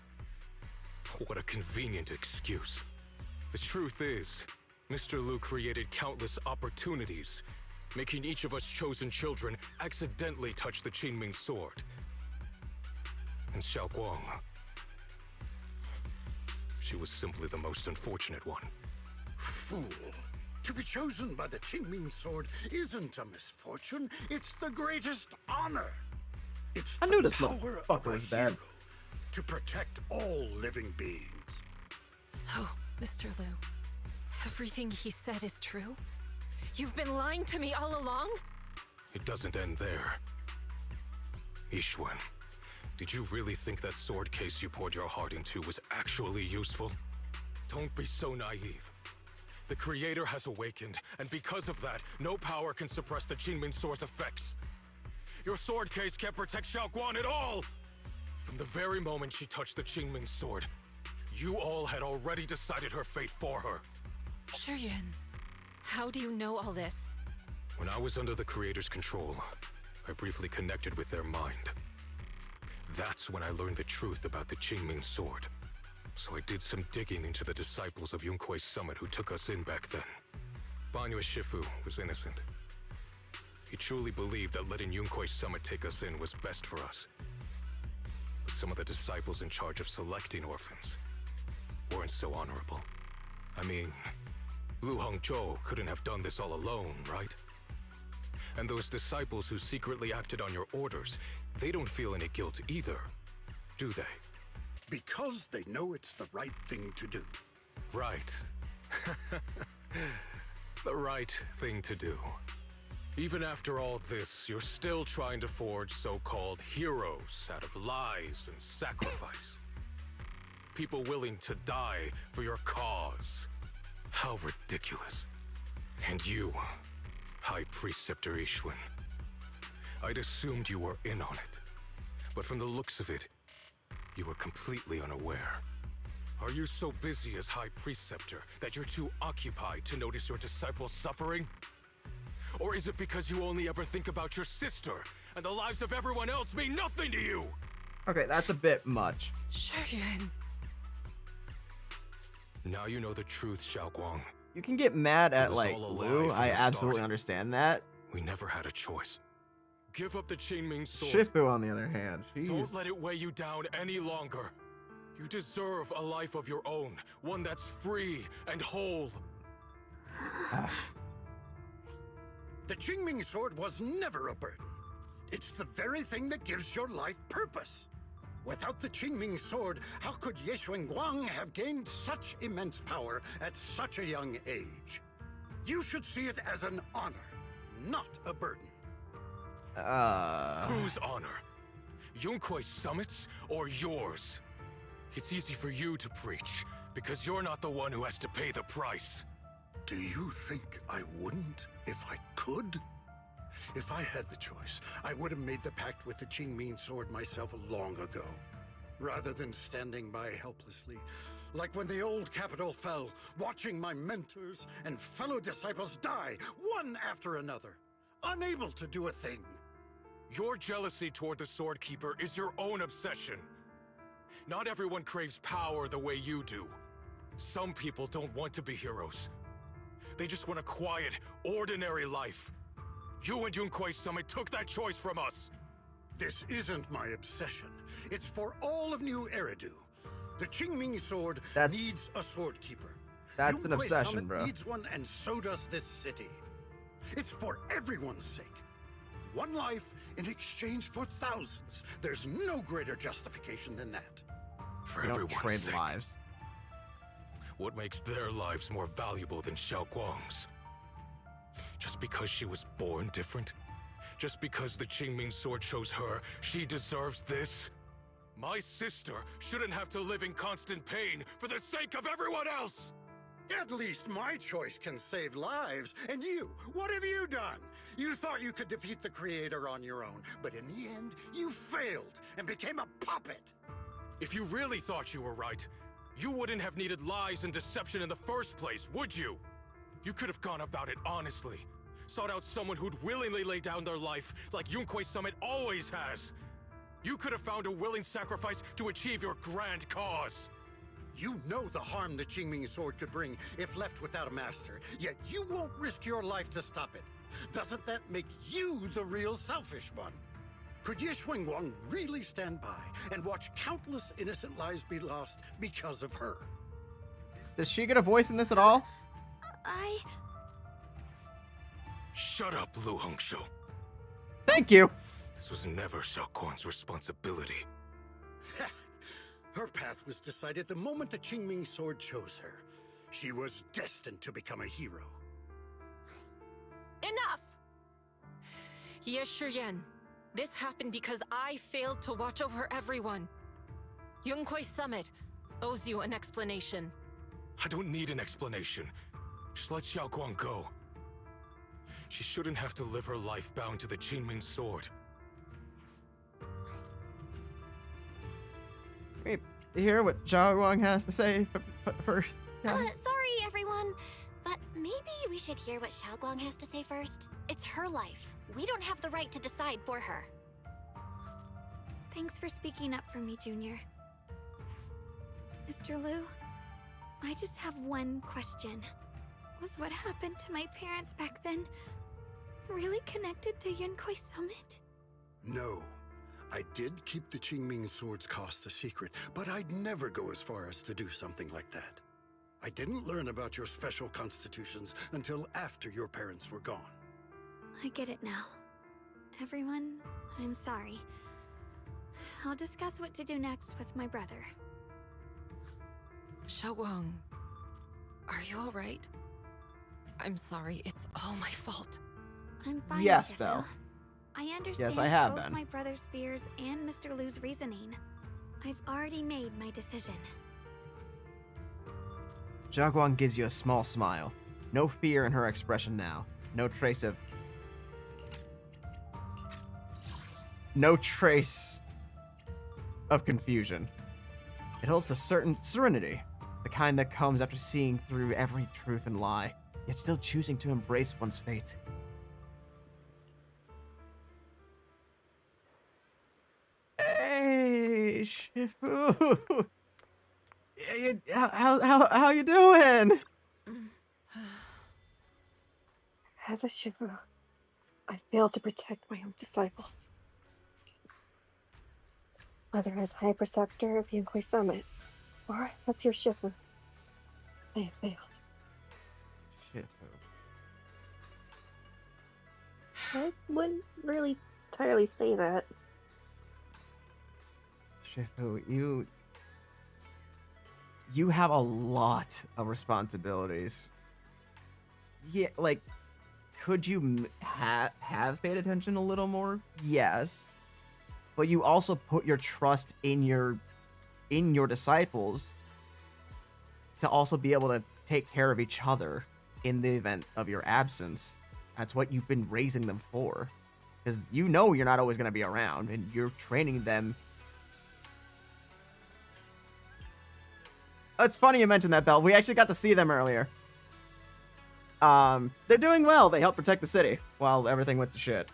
What a convenient excuse. The truth is, Mr. Lu created countless opportunities, making each of us chosen children accidentally touch the Qingming Sword. And Xiaoguang, she was simply the most unfortunate one. Fool. To be chosen by the Qingming Sword isn't a misfortune, it's the greatest honor. It's I knew the this power of motherfucker a was bad. hero to protect all living beings. So, Mr. Lu, everything he said is true? You've been lying to me all along? It doesn't end there. Yixuan, did you really think that sword case you poured your heart into was actually useful? Don't be so naive. The Creator has awakened, and because of that, no power can suppress the Qingming Sword's effects. Your sword case can't protect Xiaoguang at all! From the very moment she touched the Qingming Sword, you all had already decided her fate for her. Shuyan, how do you know all this? When I was under the Creator's control, I briefly connected with their mind. That's when I learned the truth about the Qingming Sword. So I did some digging into the disciples of Yunkui's summit who took us in back then. Banyue Shifu was innocent. He truly believed that letting Yunkui's summit take us in was best for us. But some of the disciples in charge of selecting orphans weren't so honorable. I mean, Lu Hongzhou couldn't have done this all alone, right? And those disciples who secretly acted on your orders, they don't feel any guilt either, do they? Because they know it's the right thing to do. Right. The right thing to do. Even after all this, you're still trying to forge so-called heroes out of lies and sacrifice. People willing to die for your cause. How ridiculous. And you, High Preceptor Ishwin. I'd assumed you were in on it. But from the looks of it, you were completely unaware. Are you so busy as High Preceptor that you're too occupied to notice your disciples suffering? Or is it because you only ever think about your sister, and the lives of everyone else mean nothing to you? Okay, that's a bit much. Shuyan. Now you know the truth, Xiaoguang. You can get mad at, was like, all a Lou. lie from I the absolutely start. understand that. We never had a choice. Give up the Qingming Sword. Shifu, on the other hand, jeez. Don't let it weigh you down any longer. You deserve a life of your own, one that's free and whole. The Qingming Sword was never a burden. It's the very thing that gives your life purpose. Without the Qingming Sword, how could Xiaoguang have gained such immense power at such a young age? You should see it as an honor, not a burden. Whose honor? Yunkwei's Summit's or yours? It's easy for you to preach, because you're not the one who has to pay the price. Do you think I wouldn't if I could? If I had the choice, I would have made the pact with the Qingming Sword myself long ago, rather than standing by helplessly, like when the old capital fell, watching my mentors and fellow disciples die, one after another, unable to do a thing. Your jealousy toward the Sword Keeper is your own obsession. Not everyone craves power the way you do. Some people don't want to be heroes. They just want a quiet, ordinary life. You and Yunkwei Summit took that choice from us. This isn't my obsession. It's for all of New Eridu. The Qingming Sword needs a Sword Keeper. That's an Yunkwei obsession, Summit bro. needs one, and so does this city. It's for everyone's sake. One life in exchange for thousands. There's no greater justification than that. For We don't everyone's trade sake. lives. What makes their lives more valuable than Xiaoguang's? Just because she was born different? Just because the Qingming Sword chose her, she deserves this? My sister shouldn't have to live in constant pain for the sake of everyone else! At least my choice can save lives. And you, what have you done? You thought you could defeat the Creator on your own, but in the end, you failed and became a puppet. If you really thought you were right, you wouldn't have needed lies and deception in the first place, would you? You could have gone about it honestly. Sought out someone who'd willingly lay down their life like Yunkwei Summit always has. You could have found a willing sacrifice to achieve your grand cause. You know the harm the Qingming Sword could bring if left without a master, yet you won't risk your life to stop it. Doesn't that make you the real selfish one? Could Xiaoguang really stand by and watch countless innocent lives be lost because of her? Does she get a voice in this at all? Shut up, Lu Hongshou. Thank you. This was never Xiaoguang's responsibility. Her path was decided the moment the Qingming Sword chose her. She was destined to become a hero. Enough! Ye Shiyan, this happened because I failed to watch over everyone. Yunkwei Summit owes you an explanation. I don't need an explanation. Just let Xiaoguang go. She shouldn't have to live her life bound to the Qingming Sword. Wait, hear what Xiaoguang has to say first. Yeah. Sorry, everyone, but maybe we should hear what Xiaoguang has to say first. It's her life. We don't have the right to decide for her. Thanks for speaking up for me, Junior. Mr. Liu, I just have one question. Was what happened to my parents back then really connected to Yunkwei Summit? No. I did keep the Qingming Sword's cost a secret, but I'd never go as far as to do something like that. I didn't learn about your special constitutions until after your parents were gone. I get it now. Everyone, I'm sorry. I'll discuss what to do next with my brother. Xiaoguang, are you all right? I'm sorry, it's all my fault. I'm fine, Yes, Shifu. Belle. I understand Yes, I have both been. my brother's fears and Mr. Lu's reasoning. I've already made my decision. Xiaoguang gives you a small smile. No fear in her expression now. No trace of confusion. It holds a certain serenity, the kind that comes after seeing through every truth and lie, yet still choosing to embrace one's fate. Hey, Shifu. How you doing? As a Shifu, I failed to protect my own disciples. Whether as High Preceptor of Yunkwei Summit, or as your Shifu, I have failed. Shifu. I wouldn't really entirely say that. Shifu, you have a lot of responsibilities. Yeah, like, could you have paid attention a little more? Yes. But you also put your trust in your disciples to also be able to take care of each other in the event of your absence. That's what you've been raising them for. Because you know you're not always going to be around, and you're training them. It's funny you mentioned that, Belle. We actually got to see them earlier. They're doing well. They helped protect the city while everything went to shit.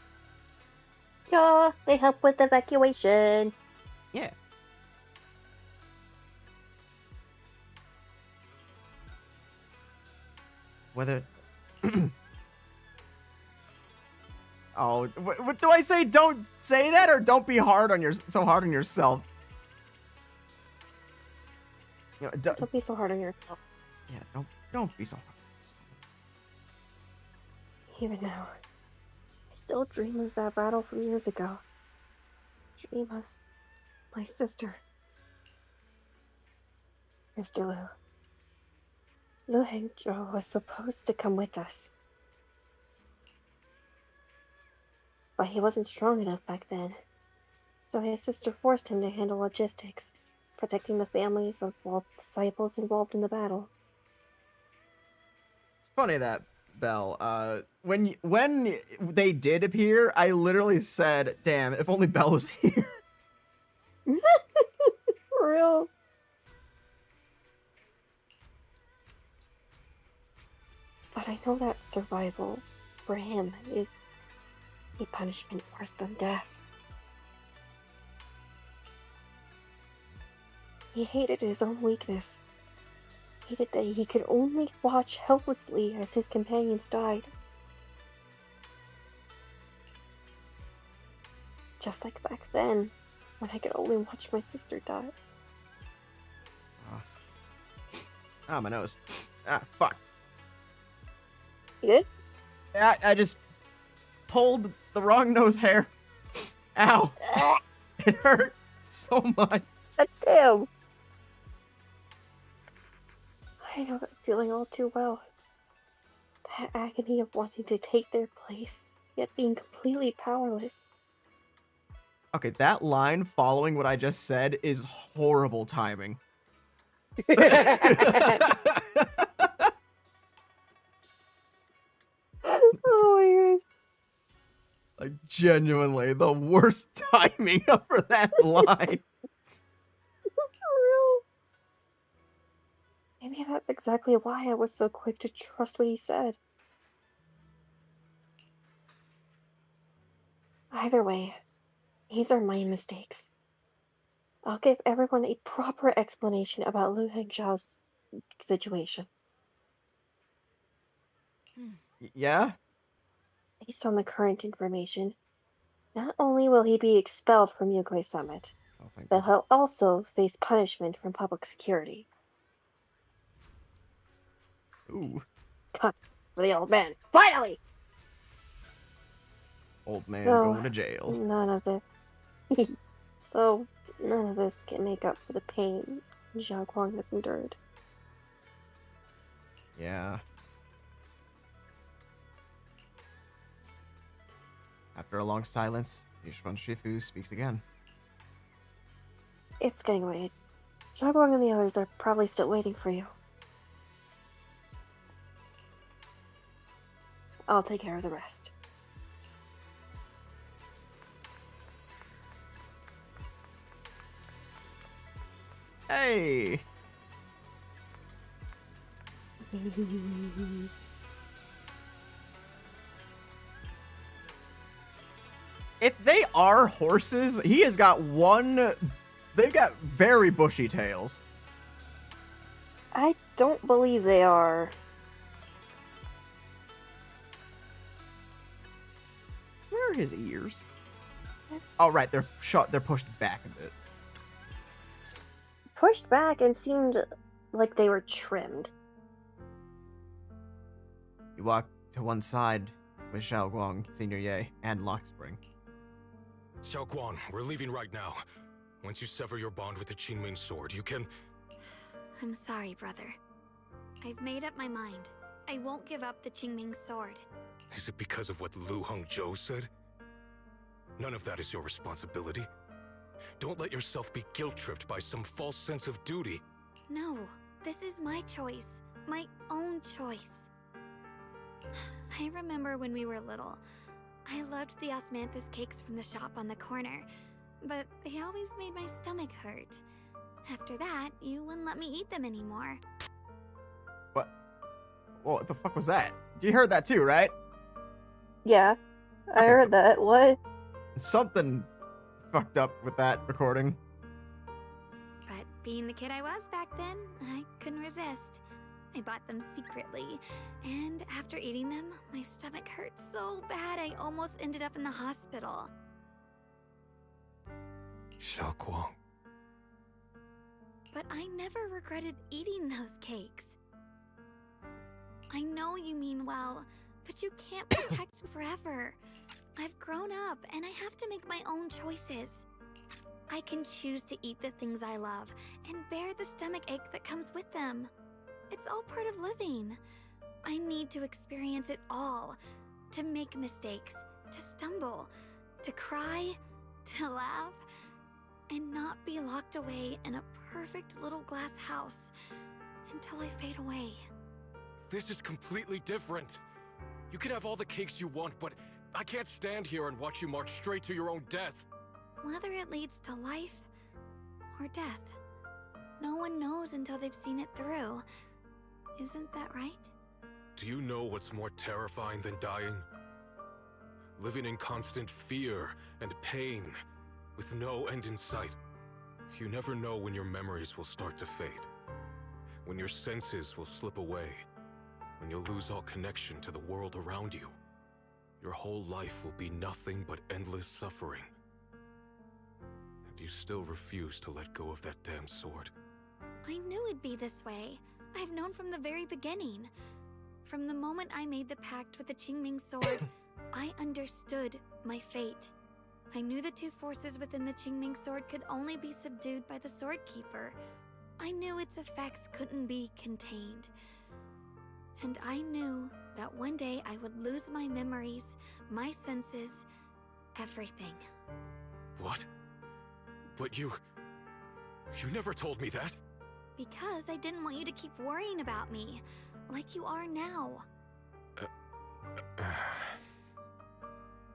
Yeah, they help with evacuation. Yeah. Whether... Oh, what do I say? Don't say that, or don't be hard on so hard on yourself. You know, don't be so hard on yourself. Yeah, don't be so hard on yourself. Even now, I still dream of that battle from years ago. Dream of my sister, Mr. Lu Hangzhou was supposed to come with us. But he wasn't strong enough back then. So his sister forced him to handle logistics, protecting the families of all disciples involved in the battle. It's funny that, Belle, when they did appear, I literally said, damn, if only Belle was here. For real. But I know that survival, for him, is a punishment worse than death. He hated his own weakness. Hated that he could only watch helplessly as his companions died. Just like back then, when I could only watch my sister die. Ah, my nose. Ah, fuck. You good? Yeah, I just pulled the wrong nose hair. Ow. It hurt so much. Damn. I know that feeling all too well. That agony of wanting to take their place, yet being completely powerless. Okay, that line following what I just said is horrible timing. Oh my gosh. Like, genuinely, the worst timing for that line. For real. Maybe that's exactly why I was so quick to trust what he said. Either way, these are my mistakes. I'll give everyone a proper explanation about Lu Hengzhao's situation. Yeah? Based on the current information, not only will he be expelled from Yunkwei Summit, but he'll also face punishment from public security. Ooh. Cut for the old man. Finally! Old man Though going to jail. None of this can make up for the pain Xiaoguang has endured. Yeah. After a long silence, Yishun Shifu speaks again. It's getting late. Xiaoguang and the others are probably still waiting for you. I'll take care of the rest. Hey! If they are horses, he has got one... They've got very bushy tails. I don't believe they are. Where are his ears? Yes. Oh, right, they're shot. They're pushed back a bit. Pushed back and seemed like they were trimmed. You walk to one side with Xiaoguang, Senior Ye, and Lockspring. Xiaoguang, we're leaving right now. Once you sever your bond with the Qingming Sword, you can... I'm sorry, brother. I've made up my mind. I won't give up the Qingming Sword. Is it because of what Lu Hongzhou said? None of that is your responsibility. Don't let yourself be guilt-tripped by some false sense of duty. No, this is my choice. My own choice. I remember when we were little. I loved the osmanthus cakes from the shop on the corner, but they always made my stomach hurt. After that, you wouldn't let me eat them anymore. What? What the fuck was that? You heard that too, right? Yeah, I heard that. What? Something fucked up with that recording. But being the kid I was back then, I couldn't resist. I bought them secretly, and after eating them, my stomach hurt so bad I almost ended up in the hospital. Xiaoguang. But I never regretted eating those cakes. I know you mean well, but you can't protect me forever. I've grown up, and I have to make my own choices. I can choose to eat the things I love, and bear the stomach ache that comes with them. It's all part of living. I need to experience it all. To make mistakes, to stumble, to cry, to laugh, and not be locked away in a perfect little glass house until I fade away. This is completely different. You can have all the cakes you want, but I can't stand here and watch you march straight to your own death. Whether it leads to life or death, no one knows until they've seen it through. Isn't that right? Do you know what's more terrifying than dying? Living in constant fear and pain, with no end in sight. You never know when your memories will start to fade. When your senses will slip away. When you'll lose all connection to the world around you. Your whole life will be nothing but endless suffering. And you still refuse to let go of that damn sword. I knew it'd be this way. I've known from the very beginning. From the moment I made the pact with the Qingming Sword, I understood my fate. I knew the two forces within the Qingming Sword could only be subdued by the Sword Keeper. I knew its effects couldn't be contained. And I knew that one day I would lose my memories, my senses, everything. What? But you never told me that. Because I didn't want you to keep worrying about me, like you are now.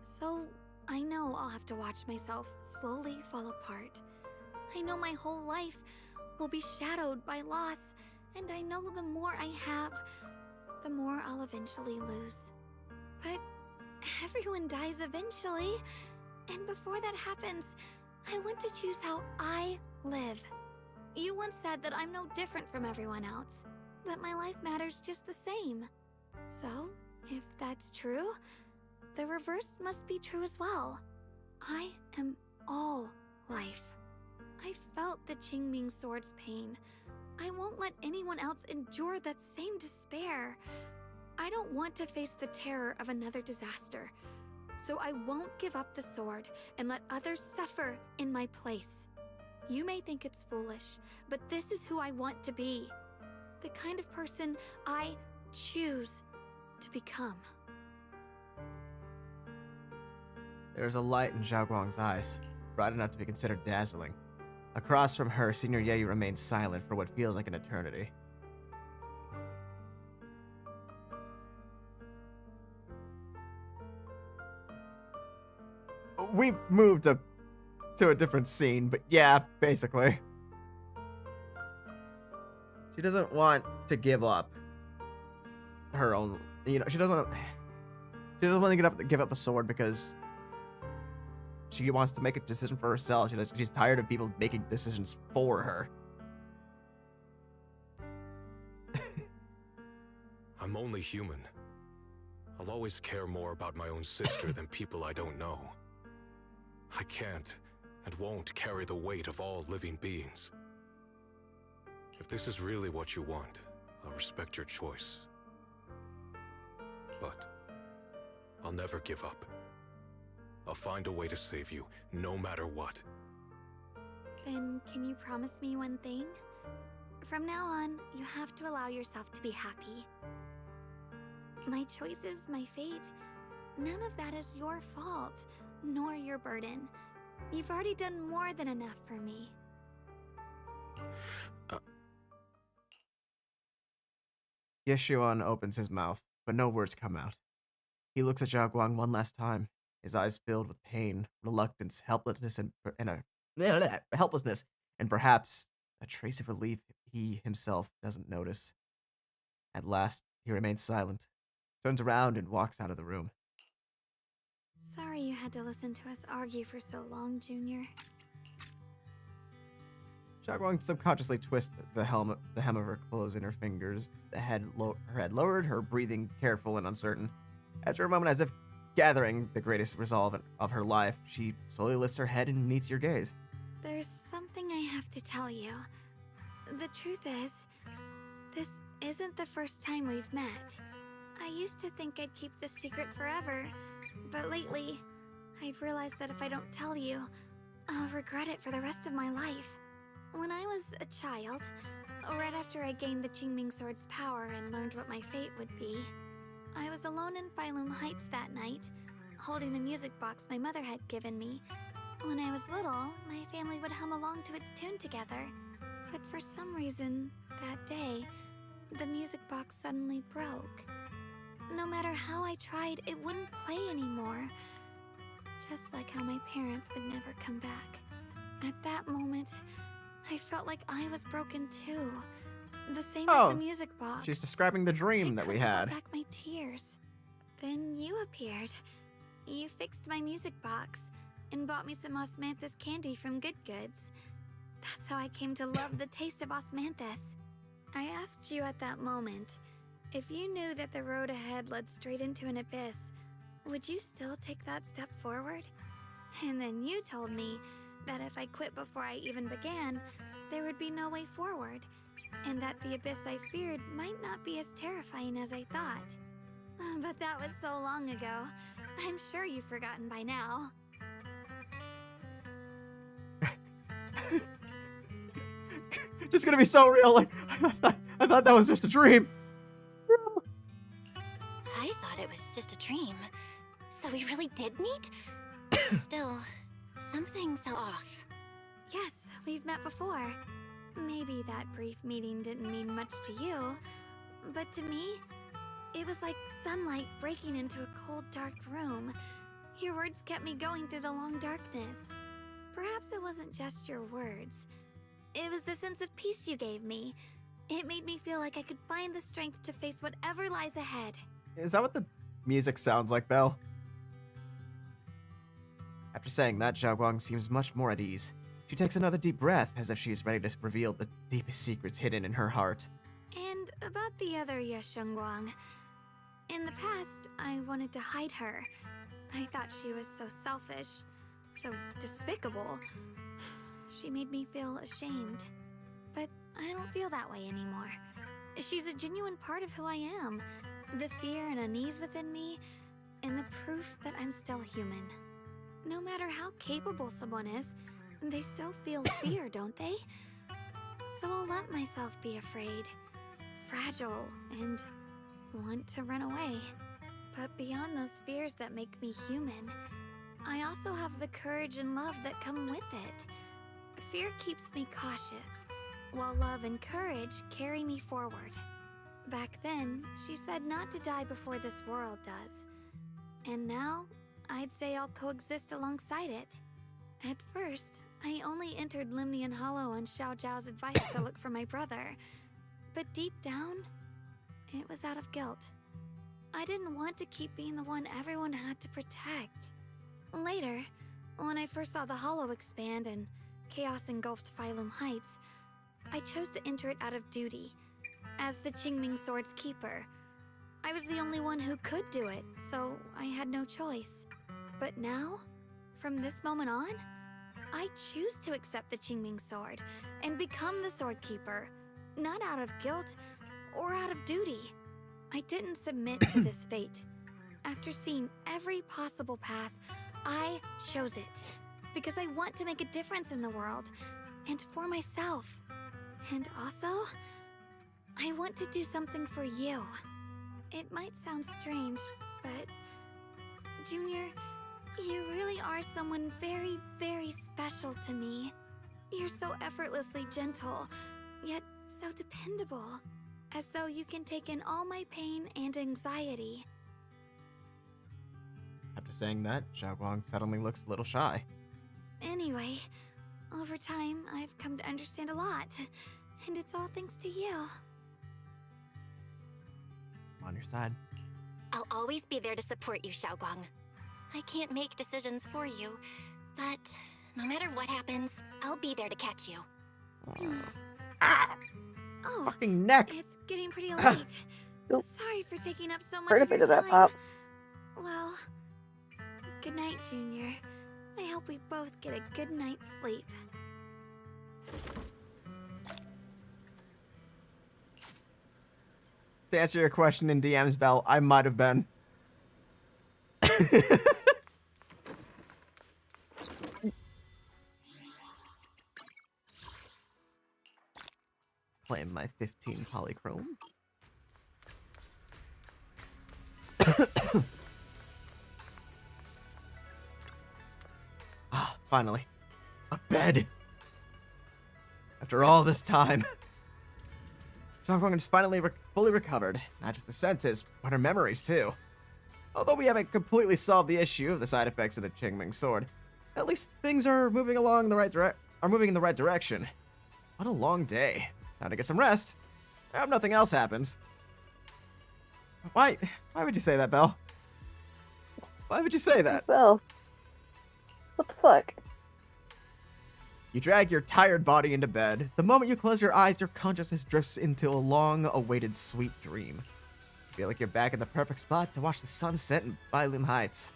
So, I know I'll have to watch myself slowly fall apart. I know my whole life will be shadowed by loss, and I know the more I have, the more I'll eventually lose. But everyone dies eventually, and before that happens, I want to choose how I live. You once said that I'm no different from everyone else, that my life matters just the same. So, if that's true, the reverse must be true as well. I am all life. I felt the Qingming Sword's pain. I won't let anyone else endure that same despair. I don't want to face the terror of another disaster. So I won't give up the sword and let others suffer in my place. You may think it's foolish, but this is who I want to be. The kind of person I choose to become. There's a light in Xiaoguang's eyes, bright enough to be considered dazzling. Across from her, Senior Ye remains silent for what feels like an eternity. We moved to a different scene, but yeah, basically. She doesn't want to give up her own, she doesn't want to give up the sword because she wants to make a decision for herself. She's tired of people making decisions for her. I'm only human. I'll always care more about my own sister than people I don't know. I can't and won't carry the weight of all living beings. If this is really what you want, I'll respect your choice. But I'll never give up. I'll find a way to save you, no matter what. Then can you promise me one thing? From now on, you have to allow yourself to be happy. My choices, my fate, none of that is your fault, nor your burden. You've already done more than enough for me. Yeshuan opens his mouth, but no words come out. He looks at Xiaoguang one last time, his eyes filled with pain, reluctance, helplessness, and perhaps a trace of relief he himself doesn't notice. At last, he remains silent, turns around, and walks out of the room. Sorry you had to listen to us argue for so long, Junior. Xiaoguang subconsciously twists the hem of her clothes in her fingers, her head lowered, her breathing careful and uncertain. After a moment, as if gathering the greatest resolve of her life, she slowly lifts her head and meets your gaze. There's something I have to tell you. The truth is, this isn't the first time we've met. I used to think I'd keep this secret forever, but lately, I've realized that if I don't tell you, I'll regret it for the rest of my life. When I was a child, right after I gained the Qingming Sword's power and learned what my fate would be, I was alone in Phylum Heights that night, holding a music box my mother had given me. When I was little, my family would hum along to its tune together. But for some reason, that day, the music box suddenly broke. No matter how I tried, it wouldn't play anymore. Just like how my parents would never come back. At that moment, I felt like I was broken too. The same as the music box. She's describing the dream that we had. I back my tears. Then you appeared. You fixed my music box and bought me some osmanthus candy from Good Goods. That's how I came to love the taste of osmanthus. I asked you at that moment, if you knew that the road ahead led straight into an abyss, would you still take that step forward? And then you told me that if I quit before I even began, there would be no way forward, and that the abyss I feared might not be as terrifying as I thought. But that was so long ago. I'm sure you've forgotten by now. Just gonna be so real, like, I thought that was just a dream. I thought it was just a dream. So we really did meet? Still, something felt off. Yes, we've met before. Maybe that brief meeting didn't mean much to you, but to me, it was like sunlight breaking into a cold, dark room. Your words kept me going through the long darkness. Perhaps it wasn't just your words. It was the sense of peace you gave me. It made me feel like I could find the strength to face whatever lies ahead. Is that what the music sounds like, Belle? After saying that, Xiaoguang seems much more at ease. She takes another deep breath, as if she is ready to reveal the deepest secrets hidden in her heart. And about the other Xiaoguang. In the past, I wanted to hide her. I thought she was so selfish, so despicable. She made me feel ashamed. But I don't feel that way anymore. She's a genuine part of who I am. The fear and unease within me, and the proof that I'm still human. No matter how capable someone is, they still feel fear, don't they? So I'll let myself be afraid, fragile, and want to run away. But beyond those fears that make me human, I also have the courage and love that come with it. Fear keeps me cautious, while love and courage carry me forward. Back then, she said not to die before this world does. And now, I'd say I'll coexist alongside it. At first, I only entered Limnian Hollow on Xiaoguang's advice to look for my brother. But deep down, it was out of guilt. I didn't want to keep being the one everyone had to protect. Later, when I first saw the Hollow expand and chaos engulfed Phylum Heights, I chose to enter it out of duty, as the Qingming Sword's keeper. I was the only one who could do it, so I had no choice. But now, from this moment on, I choose to accept the Qingming Sword and become the Sword Keeper, not out of guilt or out of duty. I didn't submit to this fate. After seeing every possible path, I chose it because I want to make a difference in the world and for myself. And also, I want to do something for you. It might sound strange, but Junior, you really are someone very, very special to me. You're so effortlessly gentle, yet so dependable, as though you can take in all my pain and anxiety. After saying that, Xiaoguang suddenly looks a little shy. Anyway, over time, I've come to understand a lot, and it's all thanks to you. I'm on your side. I'll always be there to support you, Xiaoguang. I can't make decisions for you, but no matter what happens, I'll be there to catch you. Oh, fucking neck! It's getting pretty late. Sorry for taking up so much Heard a of your bit of that time. pop. Well, good night, Junior. I hope we both get a good night's sleep. To answer your question in DMs, Belle, I might have been. Playing my 15 polychrome. Ah, finally. A bed. After all this time. Xiaoguang is finally fully recovered. Not just her senses, but her memories too. Although we haven't completely solved the issue of the side effects of the Qingming Sword, at least things are moving along the right moving in the right direction. What a long day. Time to get some rest. I hope nothing else happens. Why would you say that, Belle? Why would you say that? Well, what the fuck? You drag your tired body into bed. The moment you close your eyes, your consciousness drifts into a long-awaited sweet dream. You feel like you're back in the perfect spot to watch the sunset in Phylum Heights.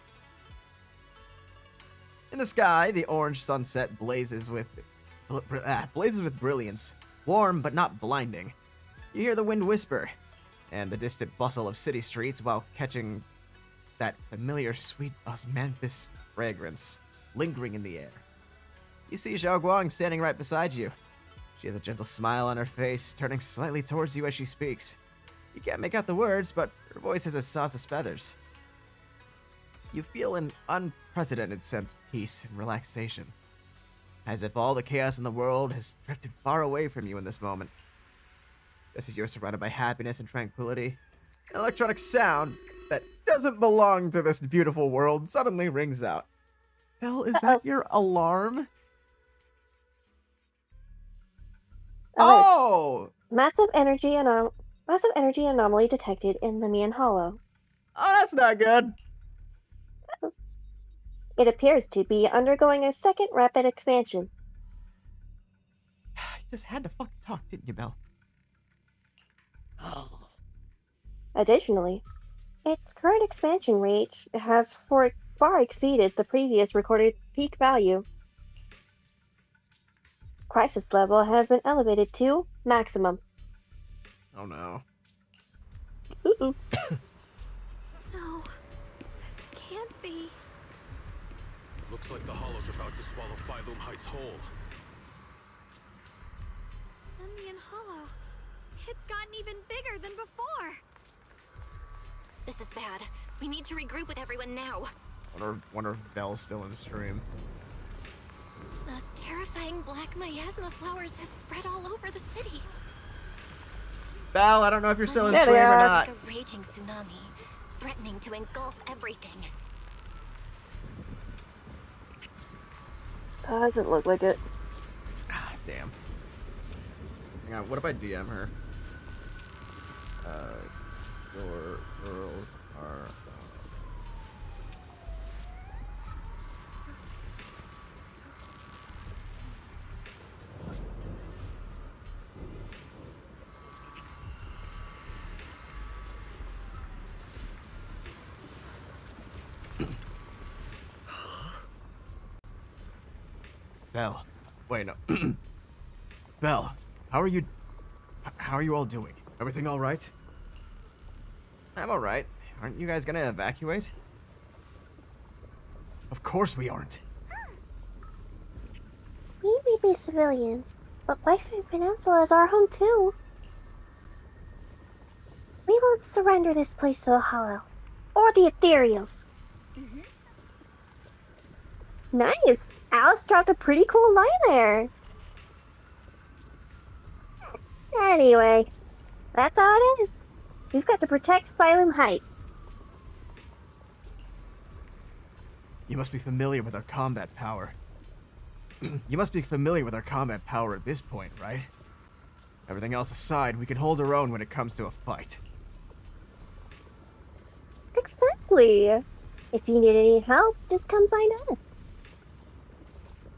In the sky, the orange sunset blazes with brilliance, warm but not blinding. You hear the wind whisper, and the distant bustle of city streets while catching that familiar sweet osmanthus fragrance lingering in the air. You see Xiaoguang standing right beside you. She has a gentle smile on her face, turning slightly towards you as she speaks. You can't make out the words, but her voice is as soft as feathers. You feel an unprecedented sense of peace and relaxation, as if all the chaos in the world has drifted far away from you in this moment. Just as you're surrounded by happiness and tranquility, an electronic sound that doesn't belong to this beautiful world suddenly rings out. Belle, is that your alarm? Oh! Massive energy anomaly detected in Limnian Hollow. Oh, that's not good. It appears to be undergoing a second rapid expansion. You just had to fucking talk, didn't you, Belle? Additionally, its current expansion rate has far exceeded the previous recorded peak value. Crisis level has been elevated to maximum. Oh no. Uh-oh. No, this can't be. Looks like the Hollow's about to swallow Phylum Heights whole. Limnian Hollow. It's gotten even bigger than before. This is bad. We need to regroup with everyone now. Wonder if Belle's still in the stream. Those terrifying black miasma flowers have spread all over the city. Belle, I don't know if you're still in Yeah, stream they or are. not. Like a raging tsunami, threatening to engulf everything. Doesn't look like it. Ah, damn. Hang on, what if I DM her? Your girls are... Belle. Wait, no. Belle, how are you all doing? Everything all right? I'm all right. Aren't you guys gonna evacuate? Of course we aren't. We may be civilians, but Wi-Fi Peninsula is our home too. We won't surrender this place to the Hollow, or the Ethereals. Nice! Alice dropped a pretty cool line there. Anyway, that's how it is. We've got to protect Phylum Heights. You must be familiar with our combat power. You must be familiar with our combat power at this point, right? Everything else aside, we can hold our own when it comes to a fight. Exactly. If you need any help, just come find us.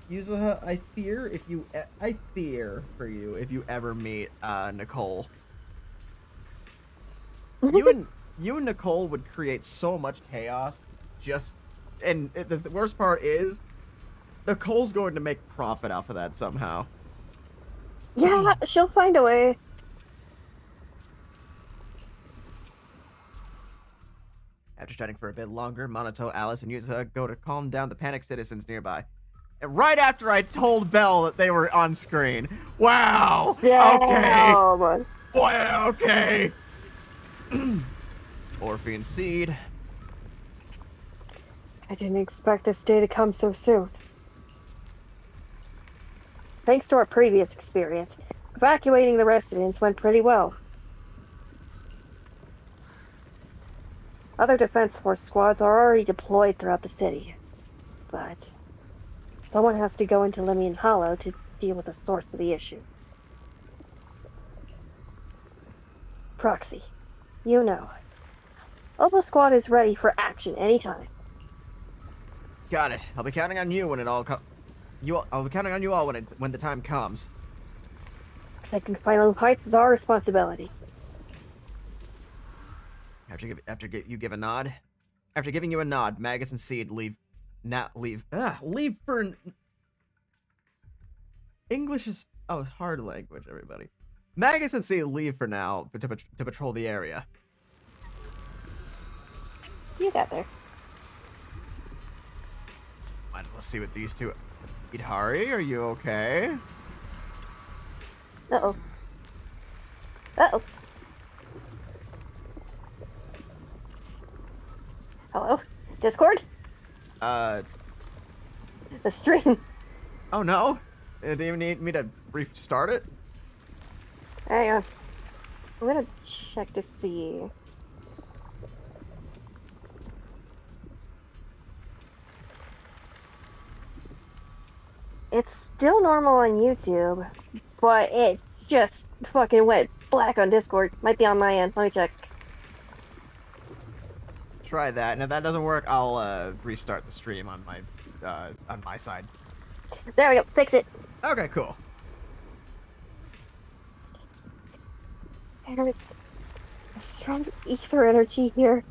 Yuzuha, I fear for you if you ever meet Nicole. You and Nicole would create so much chaos. And the worst part is, Nicole's going to make profit off of that somehow. Yeah, she'll find a way. After chatting for a bit longer, Monato, Alice, and Yuzuha go to calm down the panicked citizens nearby. And right after I told Belle that they were on screen. Wow! Damn. Okay! Wow, okay! Orphean Seed. I didn't expect this day to come so soon. Thanks to our previous experience, evacuating the residents went pretty well. Other Defense Force squads are already deployed throughout the city, but someone has to go into Limian Hollow to deal with the source of the issue. Proxy, you know. Obo Squad is ready for action anytime. Got it. I'll be counting on you when it all comes. I'll be counting on you all when the time comes. Protecting Phylum Heights is our responsibility. After giving you a nod, Magus and Seed leave for English is hard language, everybody. Magus and Seed leave for now to patrol the area. You got there. Might as well see what these two... Idhari, are you okay? Uh-oh. Uh-oh. Hello? Discord? The stream. Oh no? Do you need me to restart it? Hang on. I'm gonna check to see. It's still normal on YouTube, but it just fucking went black on Discord. Might be on my end. Let me check. Try that, and if that doesn't work, I'll restart the stream on my side. There we go. Fix it. Okay, cool. There's a strong ether energy here.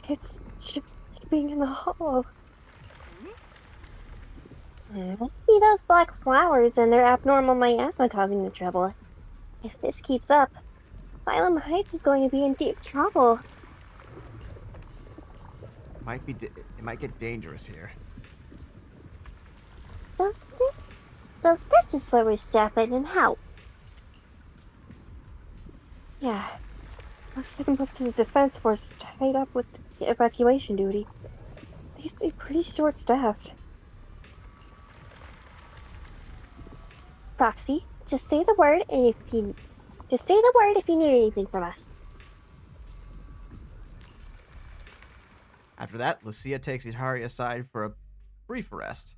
It's just being in the hollow. Must be those black flowers and their abnormal miasma causing the trouble. If this keeps up, Phylum Heights is going to be in deep trouble. It might get dangerous here. So this is where we step in and help. Yeah. Looks like most of the defense force is tied up with evacuation duty. They stay pretty short-staffed. Foxy, just say the word, and if you need anything from us. After that, Lucia takes Itari aside for a brief rest.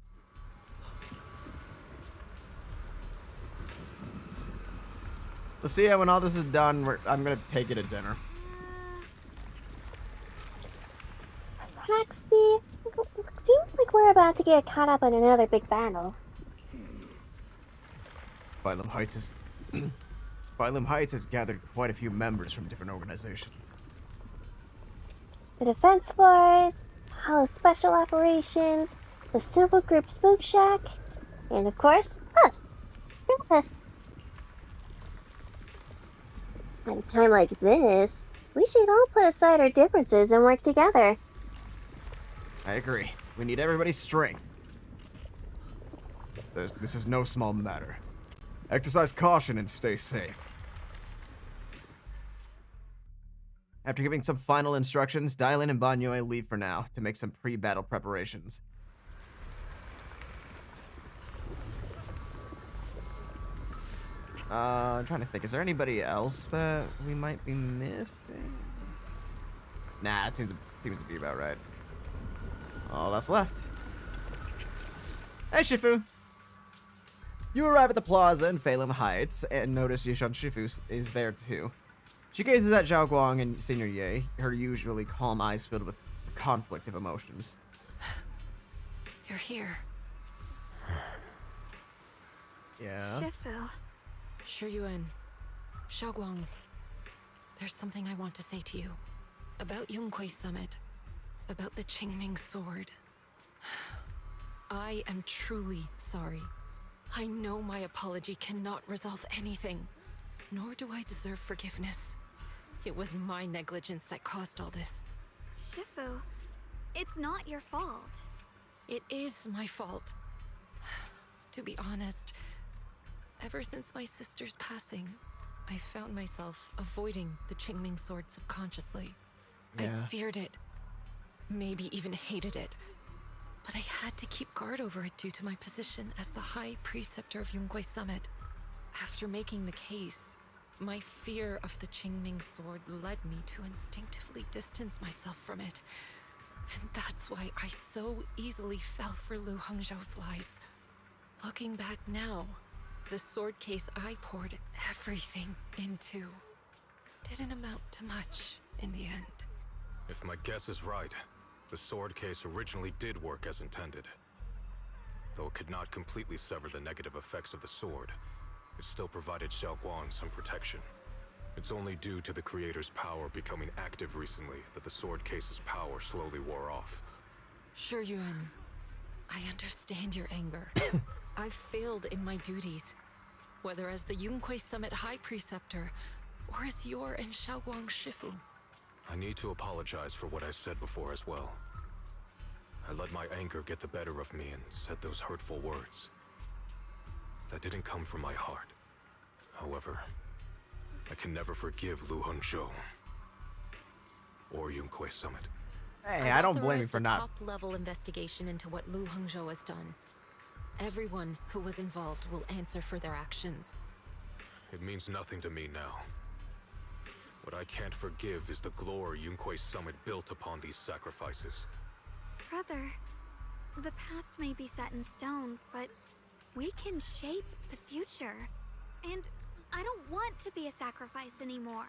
Lucia, when all this is done, I'm gonna take you to dinner. Foxy, seems like we're about to get caught up in another big battle. Phylum Heights has gathered quite a few members from different organizations. The Defense Force, Hollow Special Operations, the Civil Group Spook Shack, and of course, us. Zenless. At a time like this, we should all put aside our differences and work together. I agree. We need everybody's strength. This is no small matter. Exercise caution and stay safe. After giving some final instructions, Dylan and Banyoe leave for now to make some pre-battle preparations. I'm trying to think. Is there anybody else that we might be missing? Nah, it seems to be about right. All that's left. Hey, Shifu. You arrive at the plaza in Phylum Heights and notice Yishun Shifu is there too. She gazes at Xiaoguang and Senior Ye, her usually calm eyes filled with conflict of emotions. You're here. Yeah? Shifu. Shuyuan, Xiaoguang, there's something I want to say to you. About Yunquei Summit. About the Qingming Sword. I am truly sorry. I know my apology cannot resolve anything, nor do I deserve forgiveness. It was my negligence that caused all this. Shifu, it's not your fault. It is my fault. To be honest, ever since my sister's passing, I found myself avoiding the Qingming Sword subconsciously. Yeah. I feared it, maybe even hated it. But I had to keep guard over it due to my position as the High Preceptor of Yunquei Summit. After making the case, my fear of the Qingming Sword led me to instinctively distance myself from it. And that's why I so easily fell for Lu Hongzhou's lies. Looking back now, the sword case I poured everything into didn't amount to much in the end. If my guess is right, the sword case originally did work as intended. Though it could not completely sever the negative effects of the sword, it still provided Xiaoguang some protection. It's only due to the creator's power becoming active recently that the sword case's power slowly wore off. Yuan, I understand your anger. I've failed in my duties, whether as the Yunquei Summit High Preceptor or as your and Xiaoguang Shifu. I need to apologize for what I said before as well. I let my anger get the better of me and said those hurtful words. That didn't come from my heart. However, I can never forgive Lu Hongzhou or Yunquei Summit. Hey, I don't blame you for a not. top-level investigation into what Lu Hongzhou has done. Everyone who was involved will answer for their actions. It means nothing to me now. What I can't forgive is the glory Yunquei Summit built upon these sacrifices. Brother, the past may be set in stone, but we can shape the future. And I don't want to be a sacrifice anymore.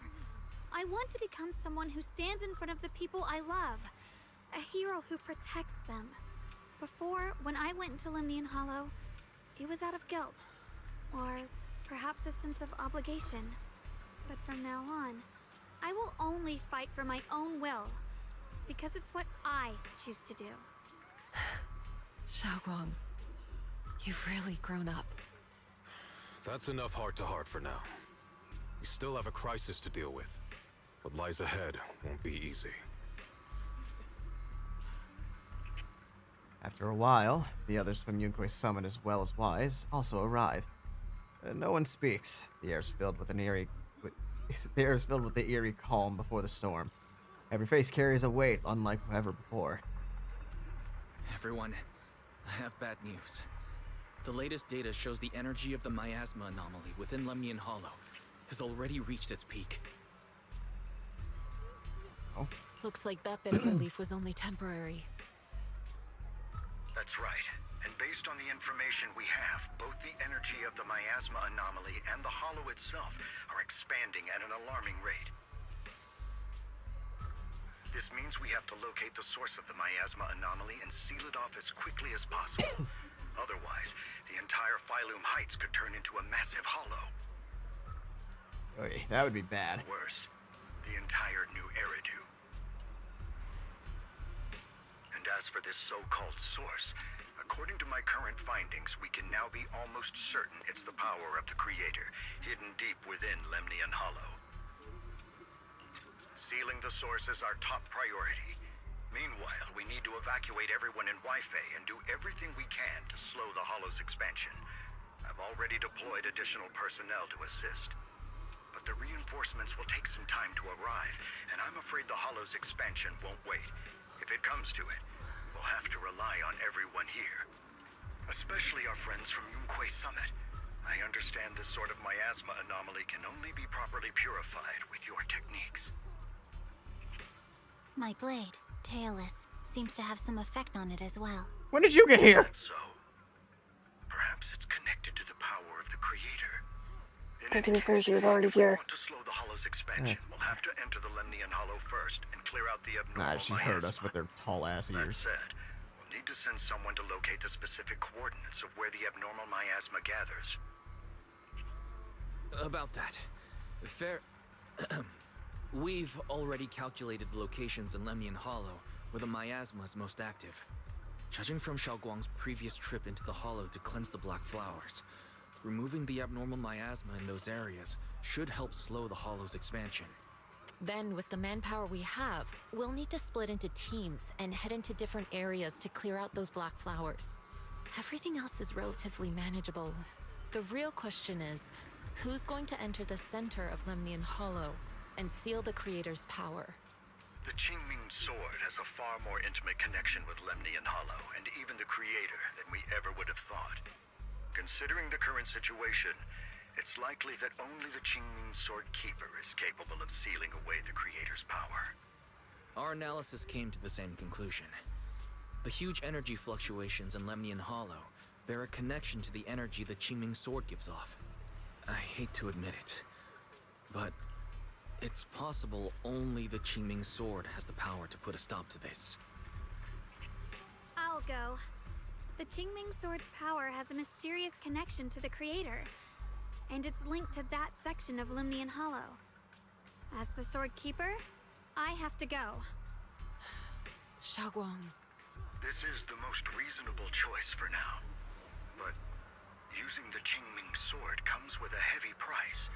I want to become someone who stands in front of the people I love. A hero who protects them. Before, when I went into Limnian Hollow, it was out of guilt. Or perhaps a sense of obligation. But from now on, I will only fight for my own will. Because it's what I choose to do. Xiaoguang, you've really grown up. That's enough heart-to-heart for now. We still have a crisis to deal with. What lies ahead won't be easy. After a while, the others from Yunquei Summit as well as Wise also arrive. No one speaks. The air's filled with an eerie The air is filled with the eerie calm before the storm. Every face carries a weight unlike ever before. Everyone, I have bad news. The latest data shows the energy of the miasma anomaly within Lemnian Hollow has already reached its peak. Oh. Looks like that bit of relief was only temporary. That's right. And based on the information we have, both the energy of the miasma anomaly and the hollow itself are expanding at an alarming rate. This means we have to locate the source of the miasma anomaly and seal it off as quickly as possible. Otherwise, the entire Phylum Heights could turn into a massive hollow. Okay, that would be bad. Worse, the entire new Eridu. And as for this so-called source, according to my current findings, we can now be almost certain it's the power of the Creator, hidden deep within Lemnian Hollow. Sealing the source is our top priority. Meanwhile, we need to evacuate everyone in Wi-Fi and do everything we can to slow the Hollow's expansion. I've already deployed additional personnel to assist. But the reinforcements will take some time to arrive, and I'm afraid the Hollow's expansion won't wait. If it comes to it, we'll have to rely on everyone here. Especially our friends from Yunquay Summit. I understand this sort of miasma anomaly can only be properly purified with your techniques. My blade, Tailless, seems to have some effect on it as well. When did you get here? That's so. Perhaps it's connected to the power of the Creator. And to be fair, she was already here. To slow the Hollow's expansion, we'll have to enter the Lemnian Hollow first and clear out the abnormal Nah, she heard us with their tall ass That ears. said, we'll need to send someone to locate the specific coordinates of where the abnormal miasma gathers. About that. Fair... We've already calculated the locations in Lemnian Hollow where the miasma is most active. Judging from Xiaoguang's previous trip into the Hollow to cleanse the Black Flowers, removing the abnormal miasma in those areas should help slow the Hollow's expansion. Then, with the manpower we have, we'll need to split into teams and head into different areas to clear out those black flowers. Everything else is relatively manageable. The real question is, who's going to enter the center of Lemnian Hollow and seal the Creator's power? The Qingming Sword has a far more intimate connection with Lemnian Hollow and even the Creator than we ever would have thought. Considering the current situation, it's likely that only the Qingming Sword Keeper is capable of sealing away the Creator's power. Our analysis came to the same conclusion. The huge energy fluctuations in Lemnian Hollow bear a connection to the energy the Qingming Sword gives off. I hate to admit it, but it's possible only the Qingming Sword has the power to put a stop to this. I'll go. The Qingming Sword's power has a mysterious connection to the Creator, and it's linked to that section of Lemnian Hollow. As the Sword Keeper, I have to go. Xiaoguang. This is the most reasonable choice for now. But using the Qingming Sword comes with a heavy price.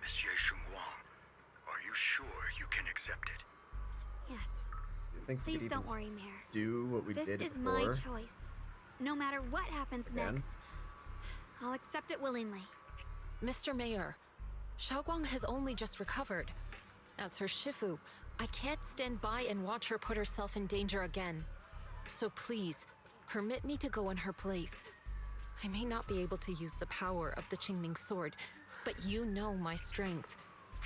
Monsieur Xiaoguang, are you sure you can accept it? Yes. You think we Please could don't even worry, Mayor. do what we This did is before? my choice. No matter what happens Again? next, I'll accept it willingly. Mr. Mayor, Xiaoguang has only just recovered. As her Shifu, I can't stand by and watch her put herself in danger again. So please, permit me to go in her place. I may not be able to use the power of the Qingming Sword, but you know my strength.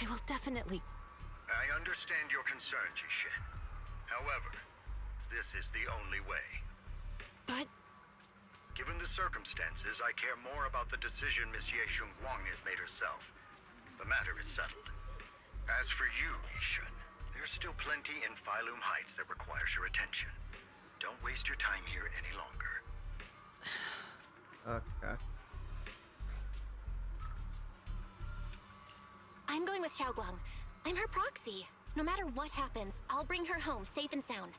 I will definitely... I understand your concern, Jishin. However, this is the only way. But... Given the circumstances, I care more about the decision Monsieur Xiaoguang has made herself. The matter is settled. As for you, Yishin, there's still plenty in Phylum Heights that requires your attention. Don't waste your time here any longer. Okay. I'm going with Xiaoguang. I'm her proxy. No matter what happens, I'll bring her home safe and sound.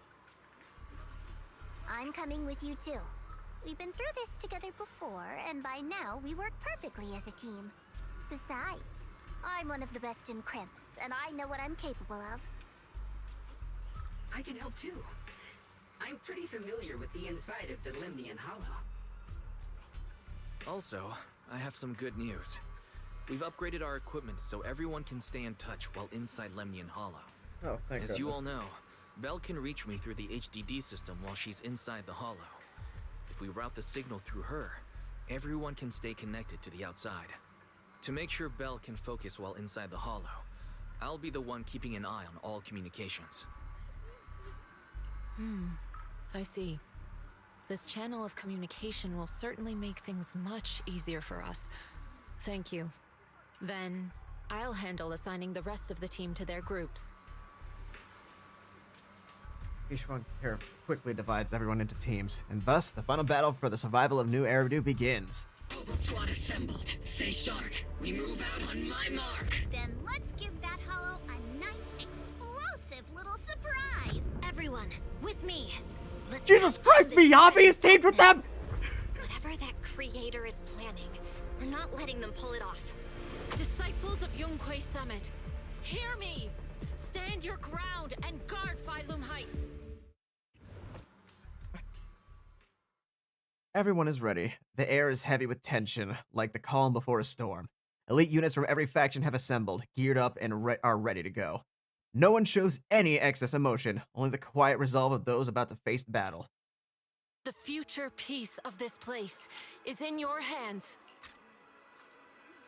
I'm coming with you too. We've been through this together before, and by now we work perfectly as a team. Besides, I'm one of the best in Krampus, and I know what I'm capable of. I can help too. I'm pretty familiar with the inside of the Lemnian Hollow. Also, I have some good news. We've upgraded our equipment so everyone can stay in touch while inside Lemnian Hollow. Oh, thank As you goodness. all know, Belle can reach me through the HDD system while she's inside the Hollow. If we route the signal through her, everyone can stay connected to the outside. To make sure Belle can focus while inside the Hollow, I'll be the one keeping an eye on all communications. I see. This channel of communication will certainly make things much easier for us. Thank you. Then, I'll handle assigning the rest of the team to their groups. Xiaoguang here quickly divides everyone into teams, and thus the final battle for the survival of New Eridu begins. Puzzle squad assembled. Stay sharp. We move out on my mark. Then let's give that hollow a nice, explosive little surprise. Everyone, with me. Let's Jesus Christ, Miyabi is teamed with them! Whatever that creator is planning, we're not letting them pull it off. Disciples of Yunquay Summit, hear me! Stand your ground and guard Phylum Heights! Everyone is ready. The air is heavy with tension, like the calm before a storm. Elite units from every faction have assembled, geared up, and are ready to go. No one shows any excess emotion, only the quiet resolve of those about to face the battle. The future peace of this place is in your hands.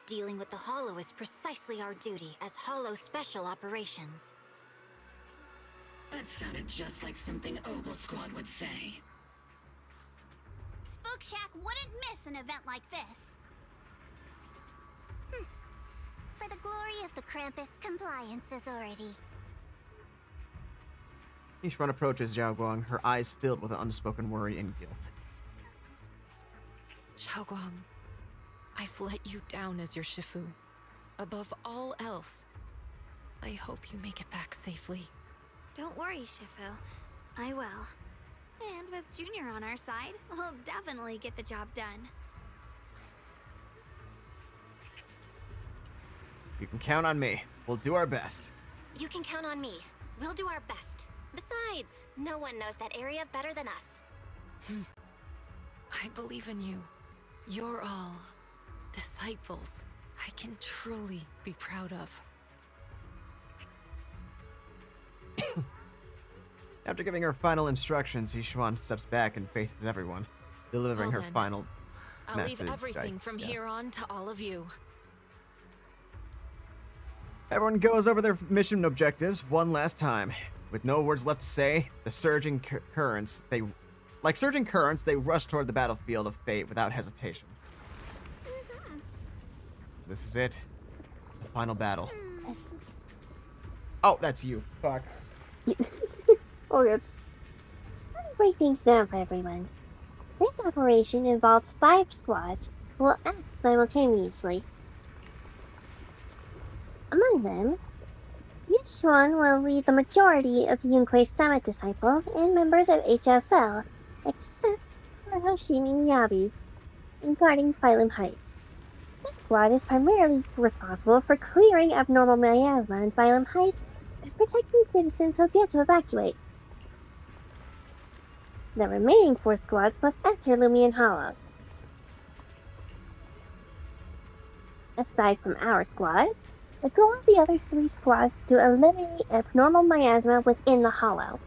Dealing with the Hollow is precisely our duty as Hollow Special Operations. That sounded just like something Obel Squad would say. Spook Shack wouldn't miss an event like this. For the glory of the Krampus Compliance Authority. Xiaoguang approaches Xiaoguang, her eyes filled with an unspoken worry and guilt. Xiaoguang, I've let you down as your Shifu. Above all else, I hope you make it back safely. Don't worry, Shifu. I will. And with Junior on our side, we'll definitely get the job done. You can count on me. We'll do our best. You can count on me. We'll do our best. Besides, no one knows that area better than us. I believe in you. You're all disciples I can truly be proud of. After giving her final instructions, Xiaoguang steps back and faces everyone, delivering Well her then, final I'll message. leave everything from here on to all of you. Everyone goes over their mission objectives one last time. With no words left to say, the surging currents, they rush toward the battlefield of fate without hesitation. This is it. The final battle. Oh, that's you. Fuck. Oh, good. Let me break things down for everyone. This operation involves 5 squads who will act simultaneously. Among them, Yishuan will lead the majority of the Yunquay Summit disciples and members of HSL, except for Hoshimi Miyabi, in guarding Phylum Heights. This squad is primarily responsible for clearing abnormal miasma in Phylum Heights and protecting citizens who fail to evacuate. The remaining 4 squads must enter Lumion Hollow. Aside from our squad, the goal of the other 3 squads is to eliminate abnormal miasma within the Hollow.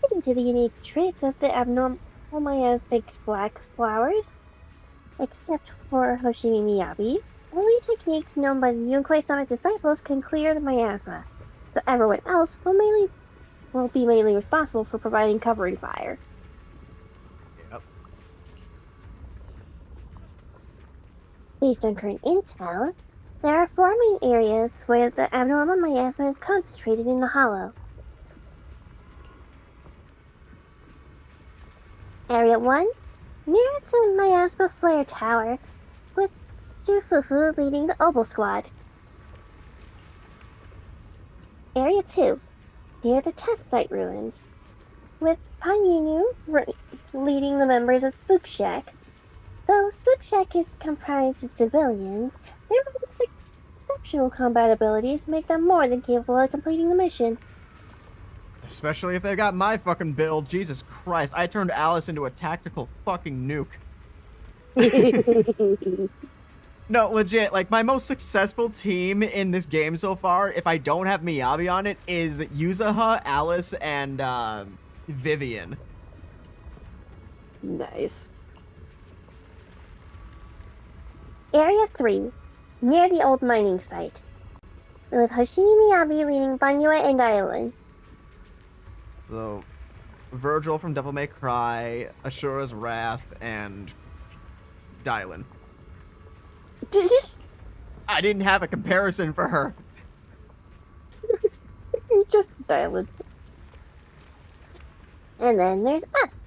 Due to the unique traits of the abnormal miasmic black flowers, except for Hoshimi Miyabi, only techniques known by the Yunquay Summit disciples can clear the miasma, so everyone else will be mainly responsible for providing covering fire. Yep. Based on current intel, there are 4 main areas where the abnormal miasma is concentrated in the Hollow. Area 1, near the miasma flare tower, with 2 Fufu leading the Obel Squad. Area 2, near the test site ruins, with Panyinu leading the members of Spook Shack. Though Spook Shack is comprised of civilians, their members' exceptional combat abilities make them more than capable of completing the mission. Especially if they got my fucking build. Jesus Christ, I turned Alice into a tactical fucking nuke. No, legit, like, my most successful team in this game so far, if I don't have Miyabi on it, is Yuzaha, Alice, and, Vivian. Nice. Area 3, near the old mining site, with Hoshimi Miyabi leading Banyue and Dylan. So, Virgil from Devil May Cry, Ashura's Wrath, and Dylan. I didn't have a comparison for her. Just Dylan. And then there's us.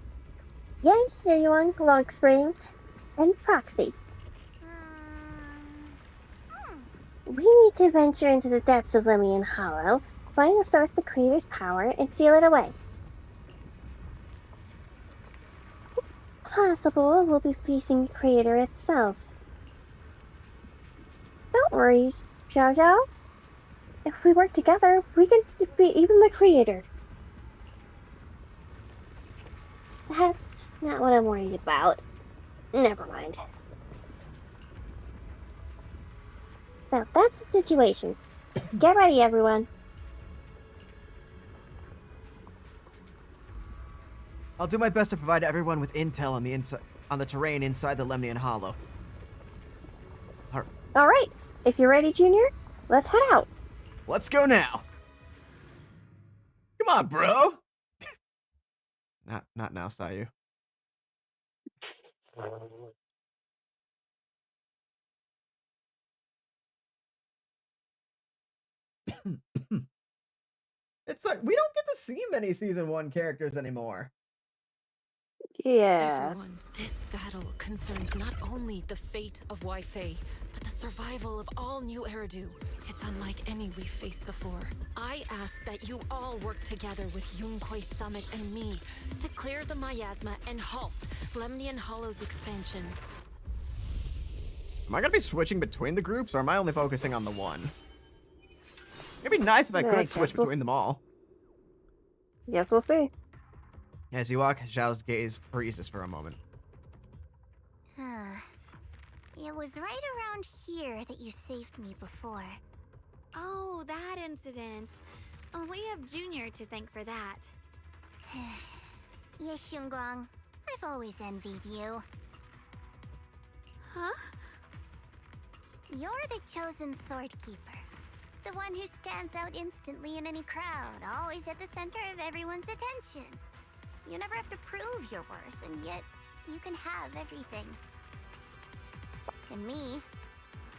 Yay, Xiaoguang, Logspring, and Proxy. We need to venture into the depths of Lemnian Hollow, find the source of the creator's power, and seal it away. Possible we'll be facing the creator itself. Don't worry, Xiao Zhao. If we work together, we can defeat even the creator. That's not what I'm worried about. Never mind. So that's the situation. Get ready, everyone. I'll do my best to provide everyone with intel on the terrain inside the Lemnian Hollow. All right, if you're ready, Junior, let's head out. Let's go now. Come on, bro. Not now, Sayu. It's like we don't get to see many season 1 characters anymore. Yeah. Everyone, this battle concerns not only the fate of Weifei, but the survival of all new Eridu. It's unlike any we've faced before. I ask that you all work together with Yunquei Summit and me to clear the miasma and halt Lemnian Hollow's expansion. Am I gonna be switching between the groups, or am I only focusing on the one? It'd be nice if I could switch between them all. Yes, we'll see. As you walk, Zhao's gaze freezes for a moment. It was right around here that you saved me before. Oh, that incident. Oh, we have Junior to thank for that. Yes, Xiaoguang. I've always envied you. Huh? You're the chosen sword keeper. The one who stands out instantly in any crowd, always at the center of everyone's attention. You never have to prove your worth, and yet you can have everything. And me,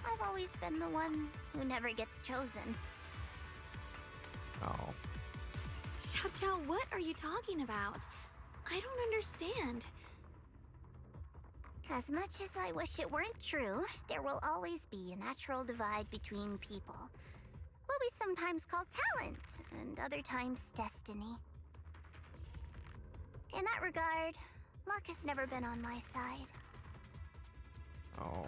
I've always been the one who never gets chosen. Oh. Xiao, what are you talking about? I don't understand. As much as I wish it weren't true, there will always be a natural divide between people. What we sometimes call talent, and other times destiny. In that regard, luck has never been on my side. Oh.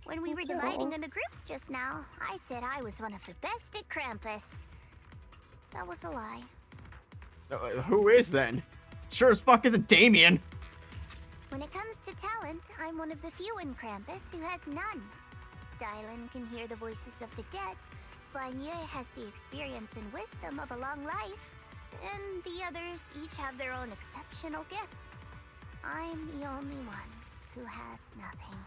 When we were dividing into groups just now, I said I was one of the best at Krampus. That was a lie. Who is then? Sure as fuck isn't Damien. When it comes to talent, I'm one of the few in Krampus who has none. Dylan can hear the voices of the dead. Banyue has the experience and wisdom of a long life. And the others each have their own exceptional gifts. I'm the only one who has nothing.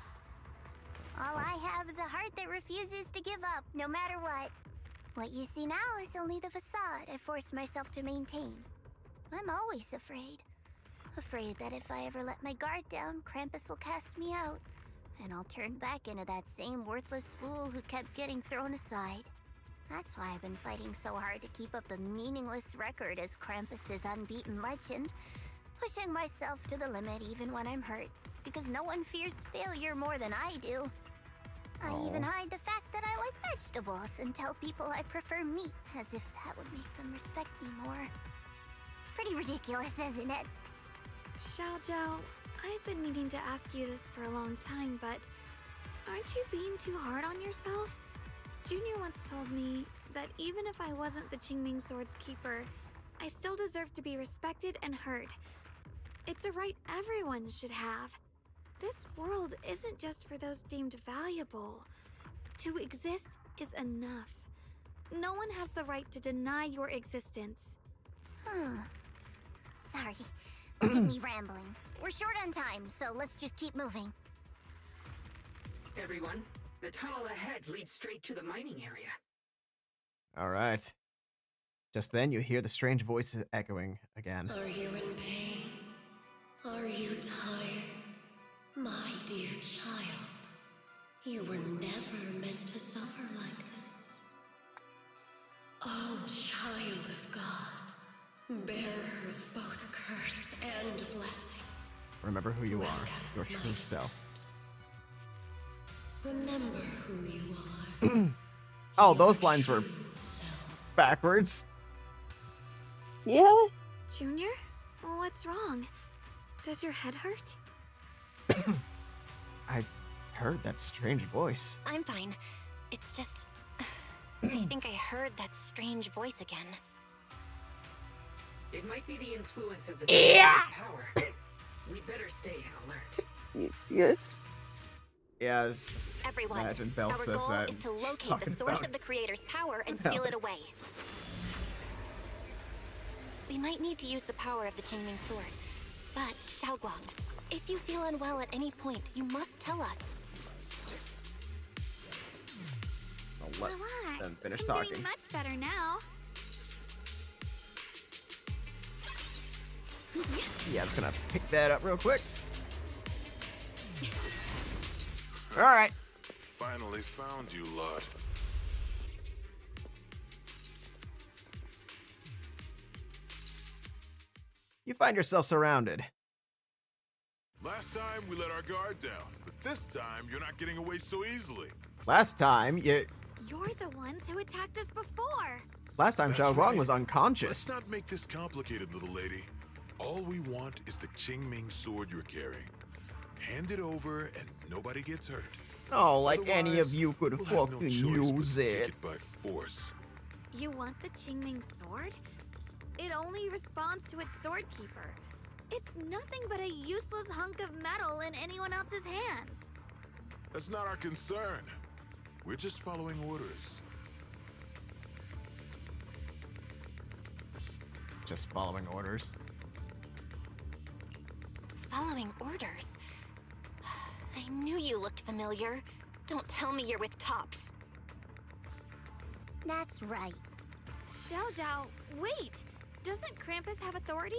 All I have is a heart that refuses to give up, no matter what. What you see now is only the facade I forced myself to maintain. I'm always afraid. Afraid that if I ever let my guard down, Krampus will cast me out. And I'll turn back into that same worthless fool who kept getting thrown aside. That's why I've been fighting so hard to keep up the meaningless record as Krampus's unbeaten legend. Pushing myself to the limit even when I'm hurt, because no one fears failure more than I do. I even hide the fact that I like vegetables and tell people I prefer meat, as if that would make them respect me more. Pretty ridiculous, isn't it? Xiao, I've been meaning to ask you this for a long time, but aren't you being too hard on yourself? Junior once told me that even if I wasn't the Qingming Sword's keeper, I still deserve to be respected and heard. It's a right everyone should have. This world isn't just for those deemed valuable. To exist is enough. No one has the right to deny your existence. Sorry. Look at me rambling. We're short on time, so let's just keep moving. Everyone, the tunnel ahead leads straight to the mining area. All right. Just then, you hear the strange voices echoing again. Are you in pain? Are you tired? My dear child, you were never meant to suffer like this. Oh, child of God, bearer of both curse and blessing. Remember who you are, your true self. Remember who you are. Oh, those lines were backwards. Yeah. Junior? What's wrong? Does your head hurt? I heard that strange voice. I'm fine. It's just... I think I heard that strange voice again. It might be the influence of the power. We'd better stay alert. Yes. Yeah, Everyone, imagine Belle our says goal that. is to She's locate talking the source about of the creator's power and seal it away. We might need to use the power of the Qingming Sword. But, Xiaoguang, if you feel unwell at any point, you must tell us. I'll let Relax. them finish I'm talking. doing much better now. Yeah, I'm just gonna pick that up real quick. All right. Finally found you, lot. You find yourself surrounded. Last time we let our guard down, but this time you're not getting away so easily. Last time, You're the ones who attacked us before. Xiaoguang right. was unconscious. Let's not make this complicated, little lady. All we want is the Qingming Sword you're carrying. Hand it over and nobody gets hurt. Oh, like any of Otherwise, you could we'll have no fucking choice but use to take it. it by force. You want the Qingming Sword? It only responds to its sword keeper. It's nothing but a useless hunk of metal in anyone else's hands. That's not our concern. We're just following orders. Just following orders. Following orders? I knew you looked familiar. Don't tell me you're with Tops. That's right. Xiaoguang, wait! Doesn't Krampus have authority?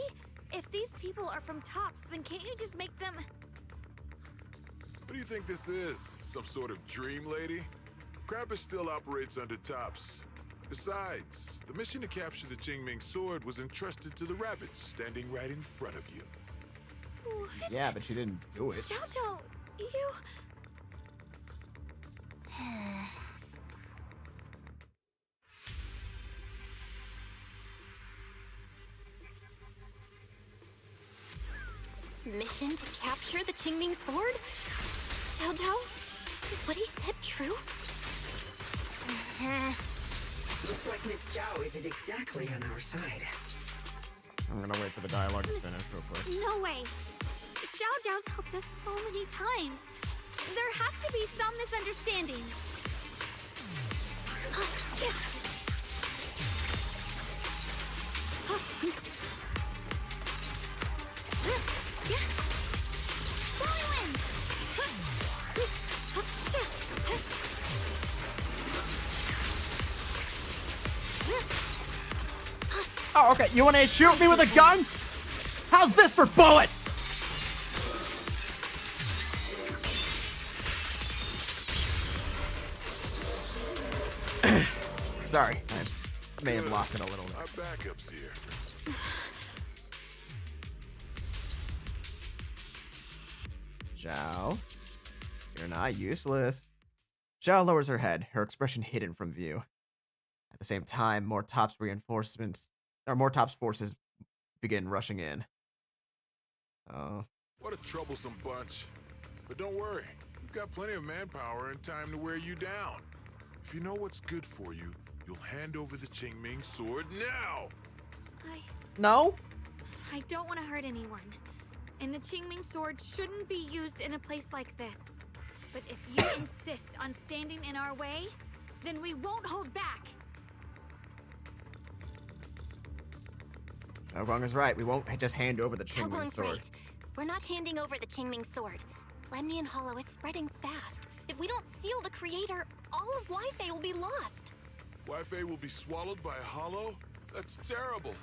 If these people are from Tops, then can't you just make them... What do you think this is? Some sort of dream lady? Krampus still operates under Tops. Besides, the mission to capture the Qingming Sword was entrusted to the rabbits standing right in front of you. What? Yeah, but she didn't do it. Xiaoguang, you... Mission to capture the Qingming Sword? Xiaoguang, is what he said true? Looks like Miss Zhao isn't exactly on our side. I'm gonna wait for the dialogue to finish real quick. No way! Xiaoguang's helped us so many times. There has to be some misunderstanding. Oh, okay. You want to shoot me with a gun? How's this for bullets? Sorry, I may have lost it a little bit. Our backup's here. Zhao, you're not useless. Zhao lowers her head, her expression hidden from view. At the same time, more Tops forces begin rushing in. Oh. What a troublesome bunch. But don't worry, we've got plenty of manpower and time to wear you down. If you know what's good for you, you'll hand over the Qingming Sword now! No? I don't want to hurt anyone. and the Qingming Sword shouldn't be used in a place like this. But if you insist on standing in our way, then we won't hold back. Xiaoguang is right. We won't just hand over the Qingming Xiaoguang's Sword. right. We're not handing over the Qingming Sword. Lemnian Hollow is spreading fast. If we don't seal the creator, all of Wi-Fi will be lost. Wi-Fi will be swallowed by a hollow? That's terrible.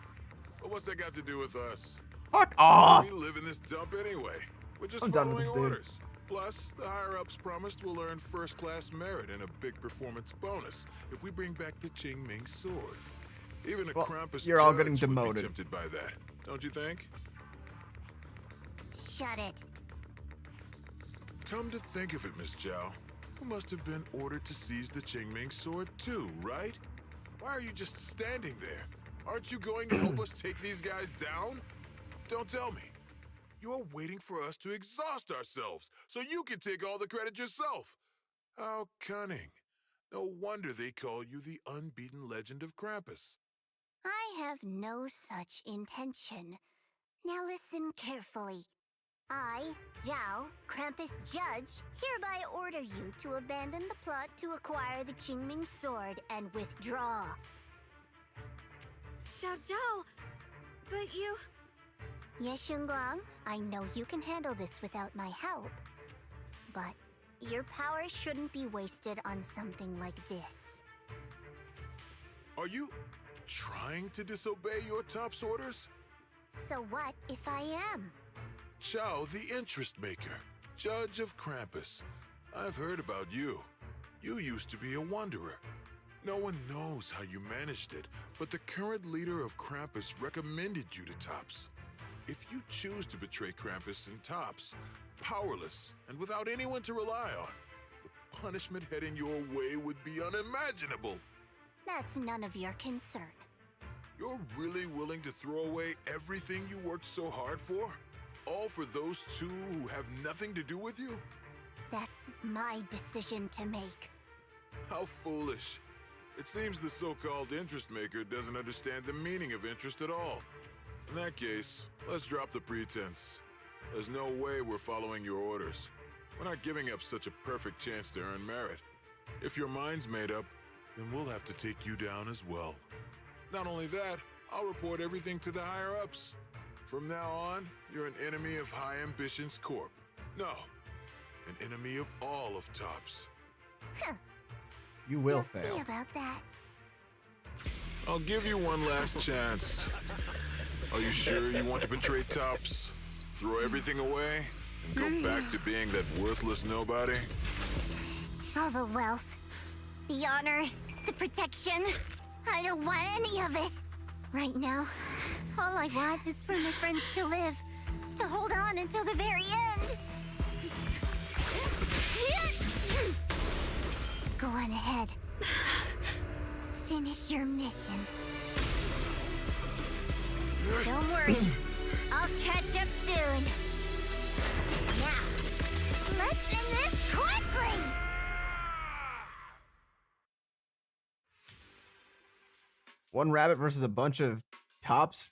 But what's that got to do with us? Fuck off! We live in this dump anyway. We're just I'm done with following this dude. orders. Plus, the higher-ups promised we'll earn first-class merit and a big performance bonus if we bring back the Qingming Sword. Even a Krampus you're all judge getting would be demoted. tempted by that, don't you think? Shut it. Come to think of it, Miss Zhao, you must have been ordered to seize the Qingming Sword too, right? Why are you just standing there? Aren't you going to help us take these guys down? Don't tell me. You're waiting for us to exhaust ourselves so you can take all the credit yourself. How cunning. No wonder they call you the unbeaten legend of Krampus. I have no such intention. Now listen carefully. I, Zhao, Krampus Judge, hereby order you to abandon the plot to acquire the Qingming Sword and withdraw. Xiaoguang, but you... Yes, Xiaoguang, I know you can handle this without my help. But your power shouldn't be wasted on something like this. Are you trying to disobey your top's orders? So what if I am? Zhao, the interest maker, judge of Krampus. I've heard about you. You used to be a wanderer. No one knows how you managed it, but the current leader of Krampus recommended you to Tops. If you choose to betray Krampus and Tops, powerless and without anyone to rely on, the punishment heading your way would be unimaginable. That's none of your concern. You're really willing to throw away everything you worked so hard for? All for those two who have nothing to do with you? That's my decision to make. How foolish. It seems the so-called interest maker doesn't understand the meaning of interest at all. In that case, let's drop the pretense. There's no way we're following your orders. We're not giving up such a perfect chance to earn merit. If your mind's made up, then we'll have to take you down as well. Not only that, I'll report everything to the higher-ups. From now on, you're an enemy of High Ambitions Corp. No, an enemy of all of Tops. Huh. You will We'll fail. see about that. I'll give you one last chance. Are you sure you want to betray Tops? Throw everything away and go back to being that worthless nobody? All the wealth, the honor, the protection. I don't want any of it. Right now, all I want is for my friends to live, to hold on until the very end. Go on ahead. Finish your mission. Don't worry. I'll catch up soon. Now, let's end this quickly! One rabbit versus a bunch of Tops?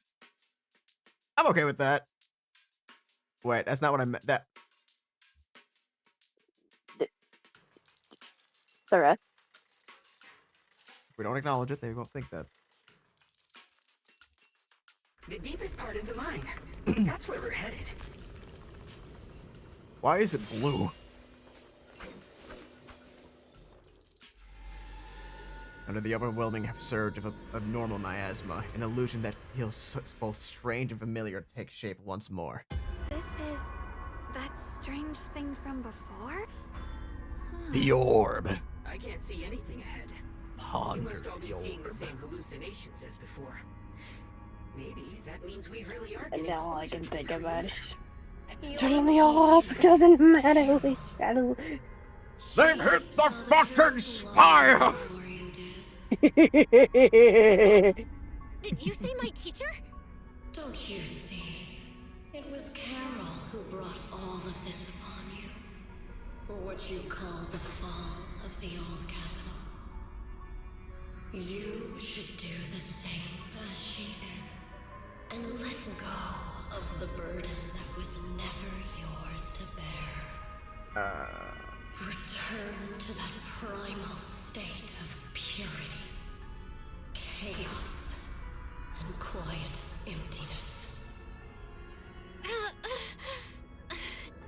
I'm okay with that. Wait, that's not what I meant. That. Sarah. If we don't acknowledge it, they won't think that. The deepest part of the mine. That's where we're headed. Why is it blue? Under the overwhelming surge of abnormal miasma, an illusion that feels both strange and familiar takes shape once more. This is that strange thing from before? The orb. I can't see anything ahead. Ponder You must all be the seeing the orb. same hallucinations as before. Maybe that means we really are And getting now all I closer can to the think truth. about is turn the orb. Doesn't matter which shadow. They've hit the fucking spire! Did you say my teacher? Don't you see? It was Carol who brought all of this upon you. Or what you call the fall of the old capital. You should do the same as she did. And let go of the burden that was never yours to bear. Return to that primal state of purity, chaos, and quiet emptiness.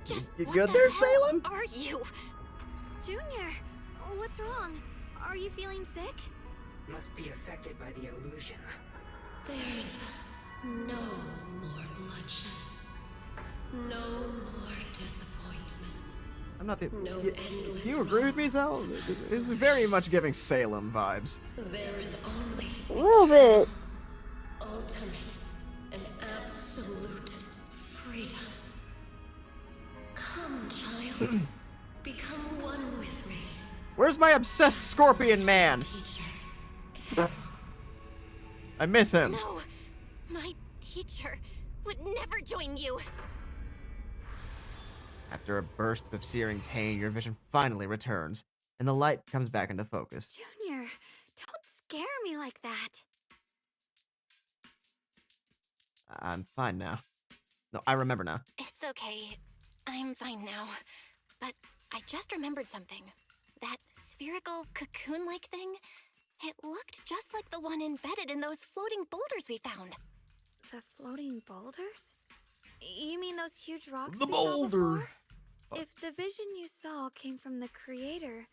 Just You what good the there, hell Salem? are you? Junior, what's wrong? Are you feeling sick? Must be affected by the illusion. There's no more bloodshed. No more disappointment. I'm not the. No Do endless you agree with me, Zell? This is very much giving Salem vibes. There is only A little bit. ultimate and absolute freedom. Come, child. Become one with me. Where's my obsessed scorpion man? I miss him. No, my teacher would never join you. After a burst of searing pain, your vision finally returns, and the light comes back into focus. Junior, don't scare me like that. I'm fine now. No, I remember now. It's okay. I'm fine now. But I just remembered something. That spherical cocoon-like thing, it looked just like the one embedded in those floating boulders we found. The floating boulders? You mean those huge rocks The we saw boulder. before? If the vision you saw came from the creator,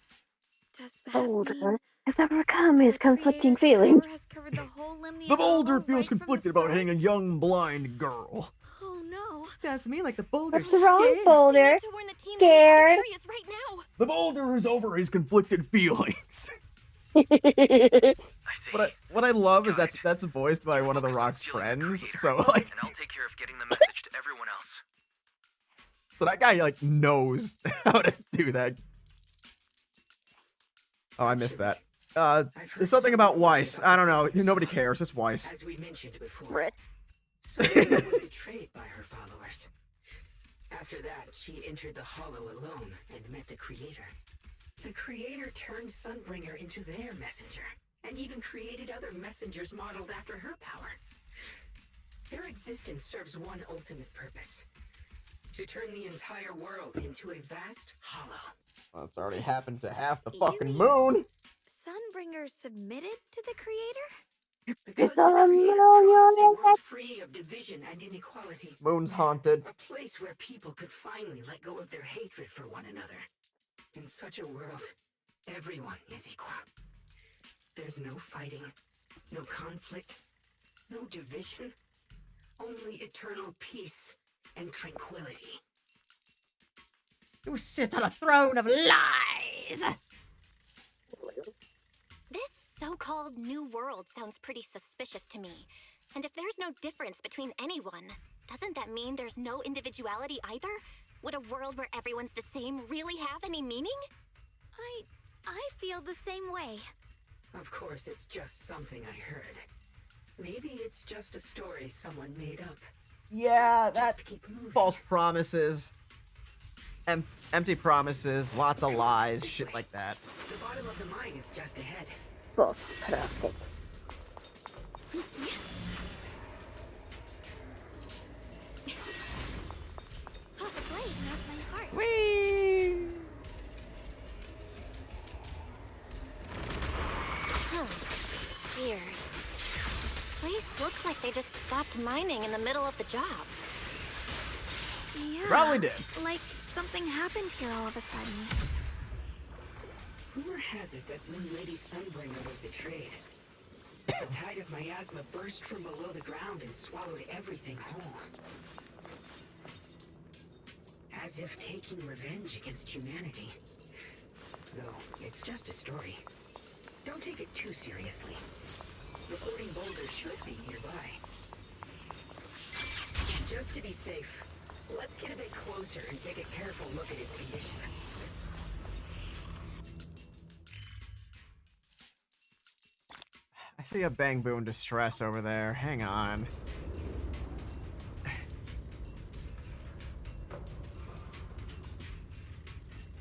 does that Boulder mean has overcome his conflicting creator's feelings. power has covered the whole Limnian The boulder Hollow feels right from the conflicted about start? hitting a young blind girl. Oh no. Sounds to me like the boulder's What's the wrong scared. boulder? To warn the teams in the other Scared. areas right now. The boulder is over his conflicted feelings. I see. What I love is Got it. that's voiced by one of the Focus on Rock's sealing the friends. creator, So like, and I'll take care of getting the message to everyone else. so that guy like knows how to do that. Oh, I missed that. There's something about Weiss. I don't know. Nobody cares. It's Weiss. As we mentioned before, Right. Sophia was betrayed by her followers. After that, she entered the Hollow alone and met the Creator. The Creator turned Sunbringer into their messenger, and even created other messengers modeled after her power. Their existence serves one ultimate purpose: to turn the entire world into a vast hollow. Well, it's already happened to half the You fucking mean- moon. Sunbringer submitted to the creator? Because It's the a Creator promised a million world free of division and inequality. Moon's haunted. A place where people could finally let go of their hatred for one another. In such a world, everyone is equal. There's no fighting, no conflict, no division, only eternal peace and tranquility. You sit on a throne of lies. This so-called new world sounds pretty suspicious to me. And if there's no difference between anyone, doesn't that mean there's no individuality either? Would a world where everyone's the same really have any meaning? I feel the same way. Of course, it's just something I heard. Maybe it's just a story someone made up. Yeah, Let's that just keep moving. false promises, empty promises, lots of lies, shit like that. The bottom of the mine is just ahead. Well, perfect. Oh, the blade knows my heart. Whee! Huh. Weird. This place looks like they just stopped mining in the middle of the job. Yeah. Probably did. Like something happened here all of a sudden. Rumor has it that when Lady Sunbringer was betrayed, the tide of miasma burst from below the ground and swallowed everything whole. As if taking revenge against humanity. Though, it's just a story. Don't take it too seriously. The floating boulder should be nearby. Just to be safe, let's get a bit closer and take a careful look at its condition. I see a Bangbu in distress over there. Hang on.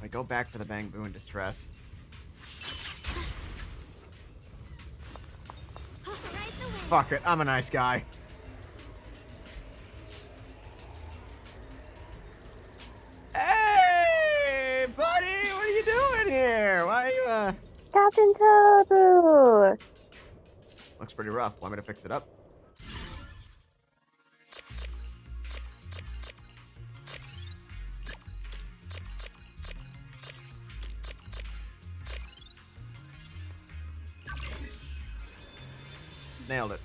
I go back for the Bangbu in distress. Right away. Fuck it, I'm a nice guy. pretty rough. Want me to fix it up? Nailed it.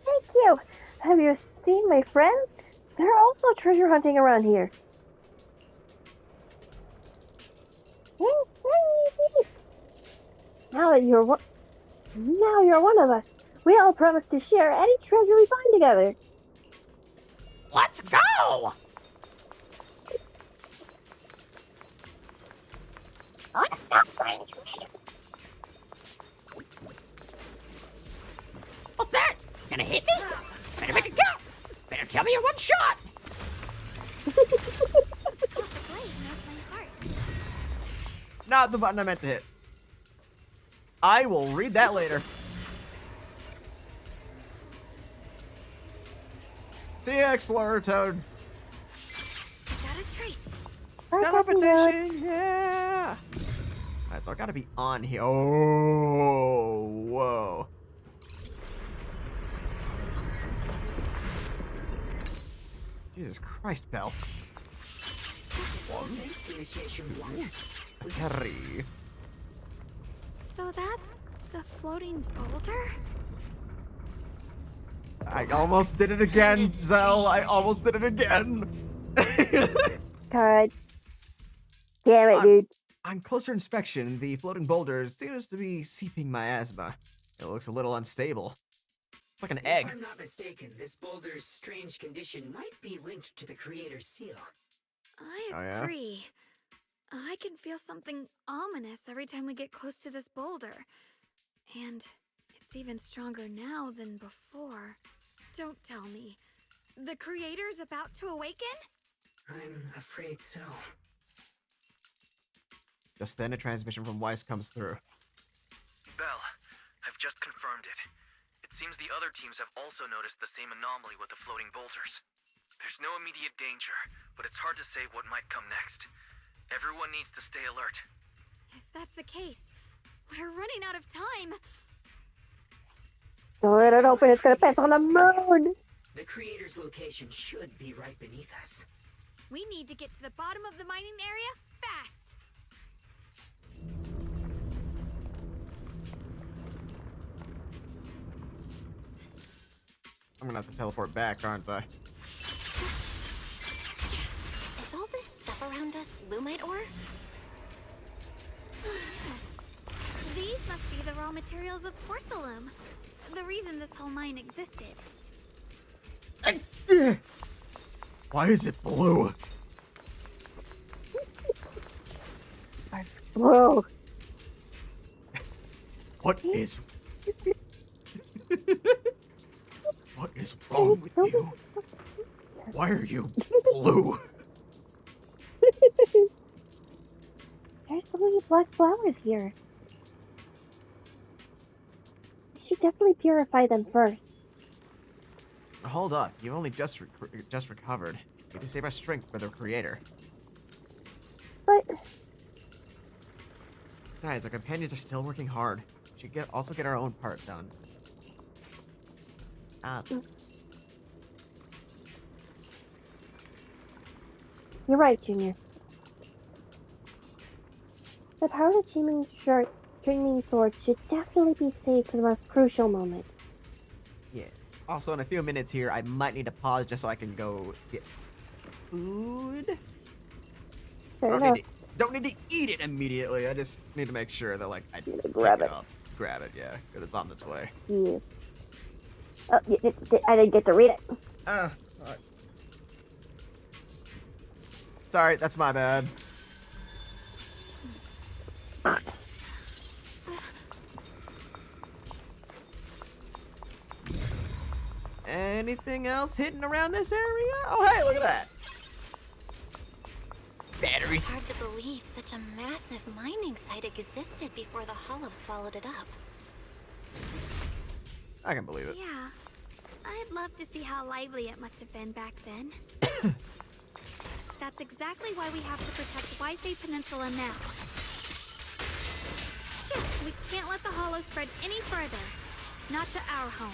Thank you. Have you seen my friends? They're also treasure hunting around here. Now you're one of us. We all promise to share any treasure we find together. Let's go! What's that? Gonna hit me? Better make it count. Better kill me in one shot. Not the button I meant to hit. I will read that later. See ya, Explorer Toad. Got a trace. Teleportation, yeah. Alright, so I gotta be on here. Oh, whoa. Jesus Christ, Belle. Carry. So that's the floating boulder? I almost did it again, Zell. I almost did it again. God. Damn it, dude. On closer inspection, the floating boulder seems to be seeping miasma. It looks a little unstable. It's like an egg. If I'm not mistaken, this boulder's strange condition might be linked to the creator's seal. I agree. I can feel something ominous every time we get close to this boulder. And it's even stronger now than before. Don't tell me. The creator's about to awaken? I'm afraid so. Just then, a transmission from Weiss comes through. Bell, I've just confirmed it. It seems the other teams have also noticed the same anomaly with the floating boulders. There's no immediate danger, but it's hard to say what might come next. Everyone needs to stay alert. If that's the case, we're running out of time. Don't let it open, it's gonna pass on the moon! The creator's location should be right beneath us. We need to get to the bottom of the mining area fast. I'm gonna have to teleport back, aren't I? Is all this stuff around us Lumite ore? Yes. These must be the raw materials of porcelain. The reason this whole mine existed. Why is it blue? Whoa. What is... What is wrong with you? Why are you blue? There's so many black flowers here. We should definitely purify them first. Hold up, you only just recovered. We need to save our strength for the creator. But... Besides, our companions are still working hard. We should also get our own part done. You're right, Junior. The power of the Qingming Sword should definitely be saved for the most crucial moment. Yeah. Also, in a few minutes here, I might need to pause just so I can go get food. Don't need to eat it immediately. I just need to make sure that, like, I grab it. Grab it, yeah, because it's on its way. Yeah. Oh, I didn't get to read it. Alright. Sorry, that's my bad. Anything else hidden around this area? Oh, hey, look at that. Batteries. Hard to believe such a massive mining site existed before the Hollow swallowed it up. I can believe it. Yeah. I'd love to see how lively it must have been back then. That's exactly why we have to protect White Peninsula now. Shit, We can't let the hollow spread any further. Not to our home.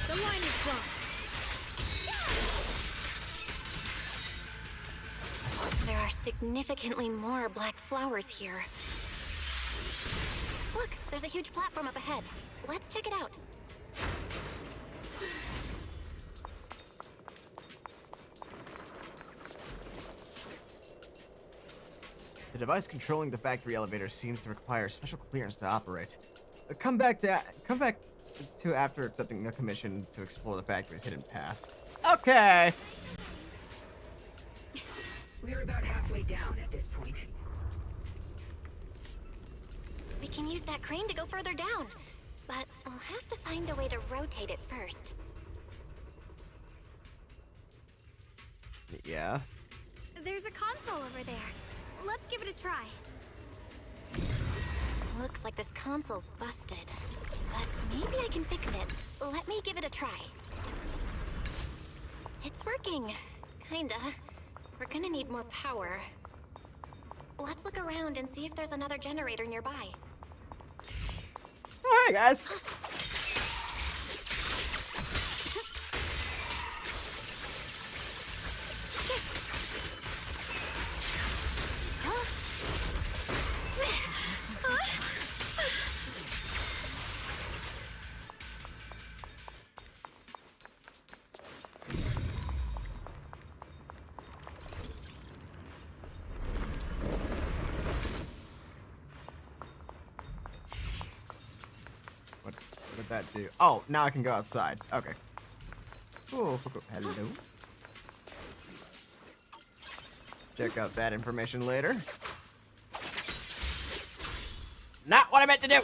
The line is crossed. There are significantly more black flowers here. Look, there's a huge platform up ahead. Let's check it out. The device controlling the factory elevator seems to require special clearance to operate. Come back to after accepting a commission to explore the factory's hidden past. Okay. We're about halfway down at this point. We can use that crane to go further down, but I'll have to find a way to rotate it first. Yeah. There's a console over there. Let's give it a try. Looks like this console's busted, but maybe I can fix it. Let me give it a try. It's working. Kinda. We're gonna need more power. Let's look around and see if there's another generator nearby. Oh, hey, guys. What did that do? Oh, now I can go outside. Okay. Oh, hello. Check out that information later. Not what I meant to do!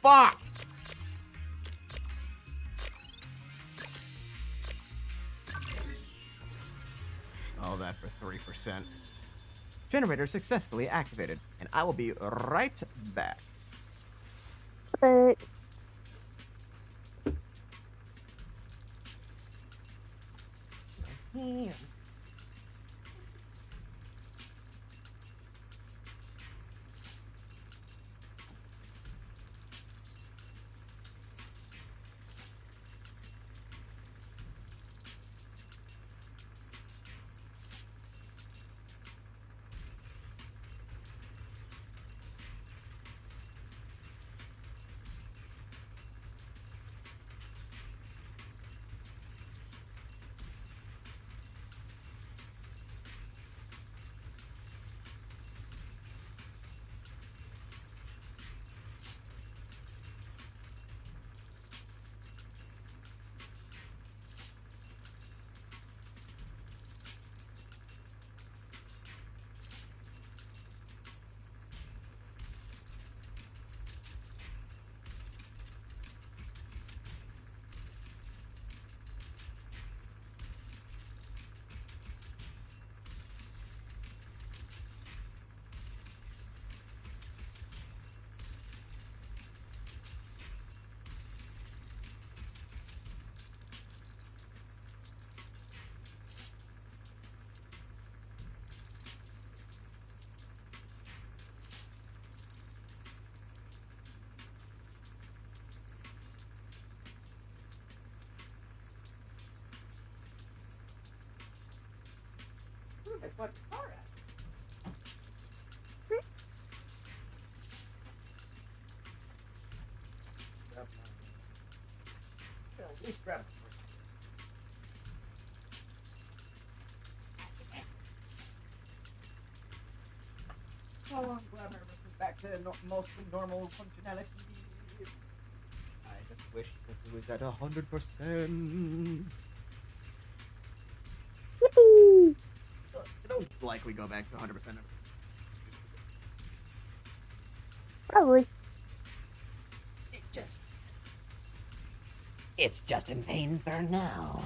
Fuck! All that for 3%. Generator successfully activated, and I will be right back. But Yeah. That's what car at. At least grab it first. Oh, I'm glad my wrist is back to mostly normal functionality. I just wish that it was at 100%. yippee! It'll likely go back to 100%. Probably. It's just in pain for now.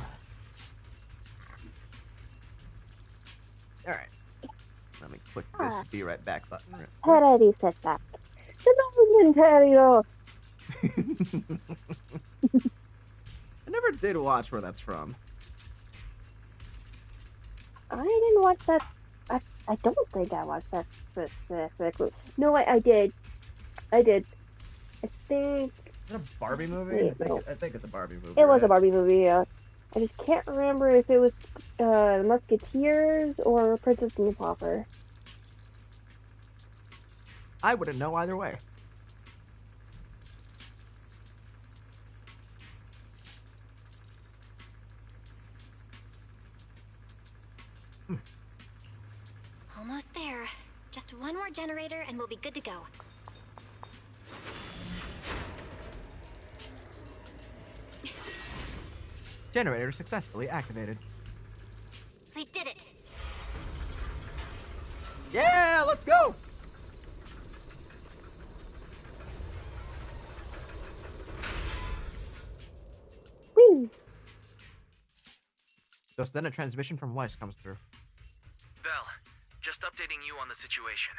Alright. Let me click this be right back button. Already set back. Interiors. I never did watch where that's from. I didn't watch that. I don't think I watched that specifically. No, I did. I think. Is it a Barbie movie? Wait, I think it's a Barbie movie. It was right? a Barbie movie, yeah. I just can't remember if it was Musketeers or Princess and the Pauper. I wouldn't know either way. Almost there. Just one more generator and we'll be good to go. Generator successfully activated. We did it! Yeah, let's go! Whee! Just then a transmission from Weiss comes through. Bell, just updating you on the situation.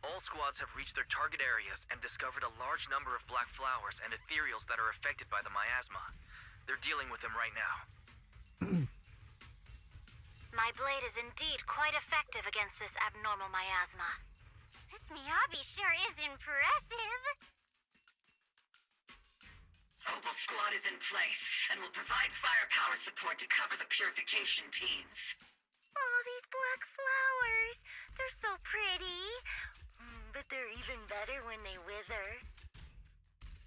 All squads have reached their target areas and discovered a large number of black flowers and ethereals that are affected by the miasma. They're dealing with them right now. My blade is indeed quite effective against this abnormal miasma. This Miyabi sure is impressive. Opal Squad is in place and will provide firepower support to cover the purification teams. Oh, these black flowers. They're so pretty. But they're even better when they wither.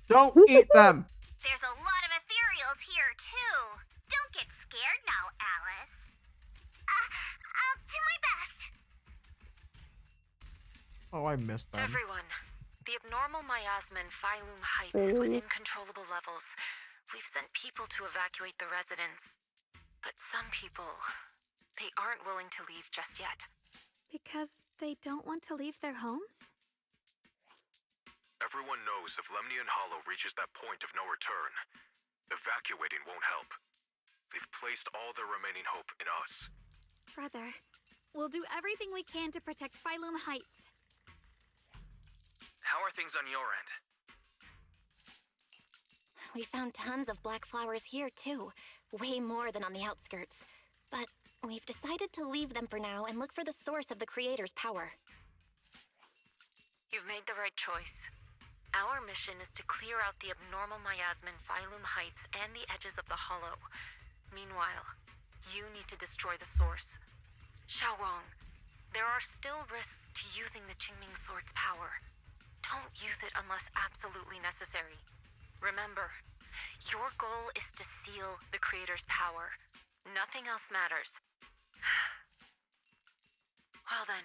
Don't eat them! There's a lot of ethereals here, too. Don't get scared now, Alice. I'll do my best. Oh, I missed them. Everyone, the abnormal miasma in Phylum Heights is within controllable levels. We've sent people to evacuate the residents. But some people, they aren't willing to leave just yet. Because they don't want to leave their homes? Everyone knows if Lemnian Hollow reaches that point of no return, evacuating won't help. They've placed all their remaining hope in us. Brother, we'll do everything we can to protect Phylum Heights. How are things on your end? We found tons of black flowers here, too. Way more than on the outskirts. But we've decided to leave them for now and look for the source of the Creator's power. You've made the right choice. Our mission is to clear out the abnormal miasma in Phylum Heights and the edges of the Hollow. Meanwhile, you need to destroy the source. Xiaoguang, there are still risks to using the Qingming Sword's power. Don't use it unless absolutely necessary. Remember, your goal is to seal the Creator's power. Nothing else matters. Well then,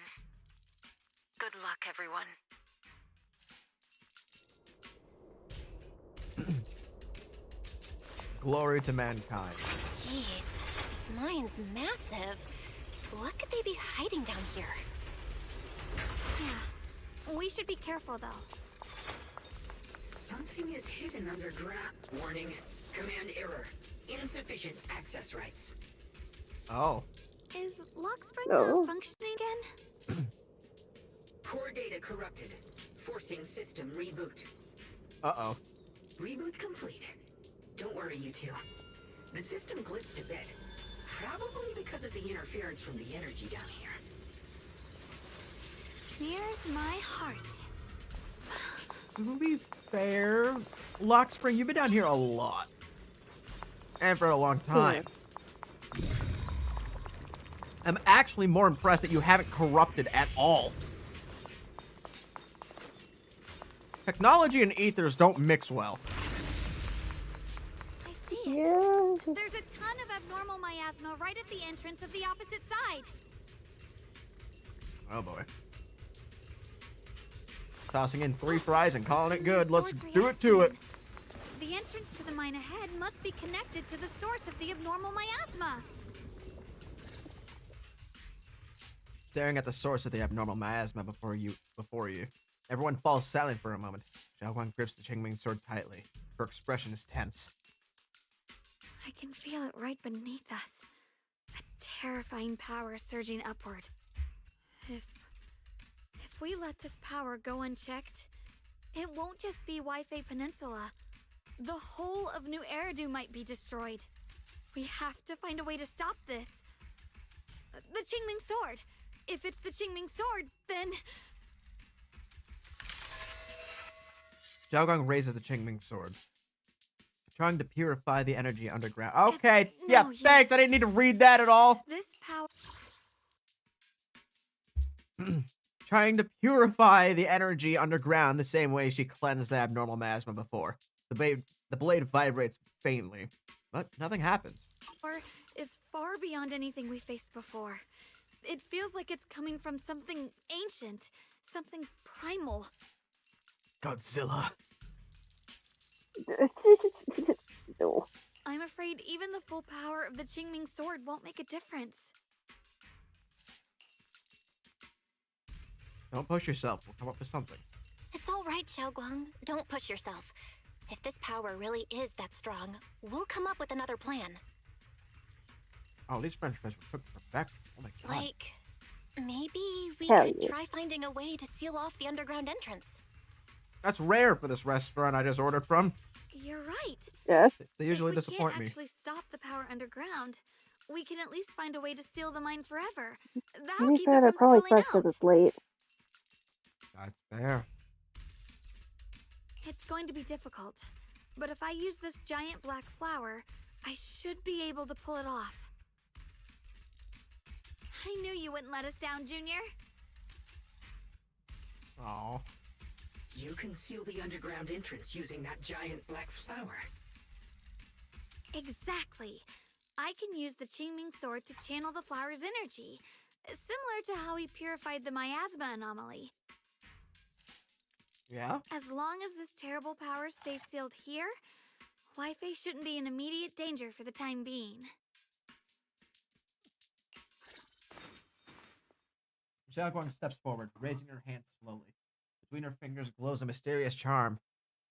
good luck, everyone. Glory to mankind. Jeez, this mine's massive. What could they be hiding down here? Yeah, we should be careful though. Something is hidden underground. Warning, command error. Insufficient access rights. Oh. Is Lockspring Oh. functioning again? Core data corrupted. Forcing system reboot. Uh-oh. Reboot complete. Don't worry, you two. The system glitched a bit. Probably because of the interference from the energy down here. Here's my heart. To be fair, Lockspring, you've been down here a lot. And for a long time. I'm actually more impressed that you haven't corrupted at all. Technology and ethers don't mix well. I see it. Yeah. There's a ton of abnormal miasma right at the entrance of the opposite side. Oh boy. Tossing in 3 fries and calling it good. Let's do it to it. The entrance to the mine ahead must be connected to the source of the abnormal miasma. Staring at the source of the abnormal miasma before you. Everyone falls silent for a moment. Xiaoguang grips the Qingming Sword tightly. Her expression is tense. I can feel it right beneath us. A terrifying power surging upward. If we let this power go unchecked, it won't just be Wi-Fi Peninsula. The whole of New Eridu might be destroyed. We have to find a way to stop this. The Qingming Sword. If it's the Qingming Sword, then... Xiaoguang raises the Qingming Sword, trying to purify the energy underground. Okay, yeah, thanks. I didn't need to read that at all. This power... Trying to purify the energy underground the same way she cleansed the abnormal miasma before. The blade vibrates faintly, but nothing happens. Is far beyond anything we faced before. It feels like it's coming from something ancient, something primal. Godzilla. No. I'm afraid even the full power of the Qingming Sword won't make a difference. Don't push yourself. We'll come up with something. It's all right, Xiaoguang. Don't push yourself. If this power really is that strong, we'll come up with another plan. Oh, these French fries were cooked perfect. Oh my god. Like, maybe we Hell could yeah. try finding a way to seal off the underground entrance. That's rare for this restaurant I just ordered from. You're right. Yes. They usually if we disappoint can't me. actually stop the power underground, we can at least find a way to seal the mine forever. To That'll be keep fair, it they're from probably spilling fresh out. because it's late. That's fair. It's going to be difficult, but if I use this giant black flower, I should be able to pull it off. I knew you wouldn't let us down, Junior. Oh. You can seal the underground entrance using that giant black flower. Exactly. I can use the Qingming Sword to channel the flower's energy, similar to how we purified the miasma anomaly. Yeah? As long as this terrible power stays sealed here, Wi-Fi shouldn't be in immediate danger for the time being. Xiaoguang steps forward, raising her hand slowly. Between her fingers glows a mysterious charm.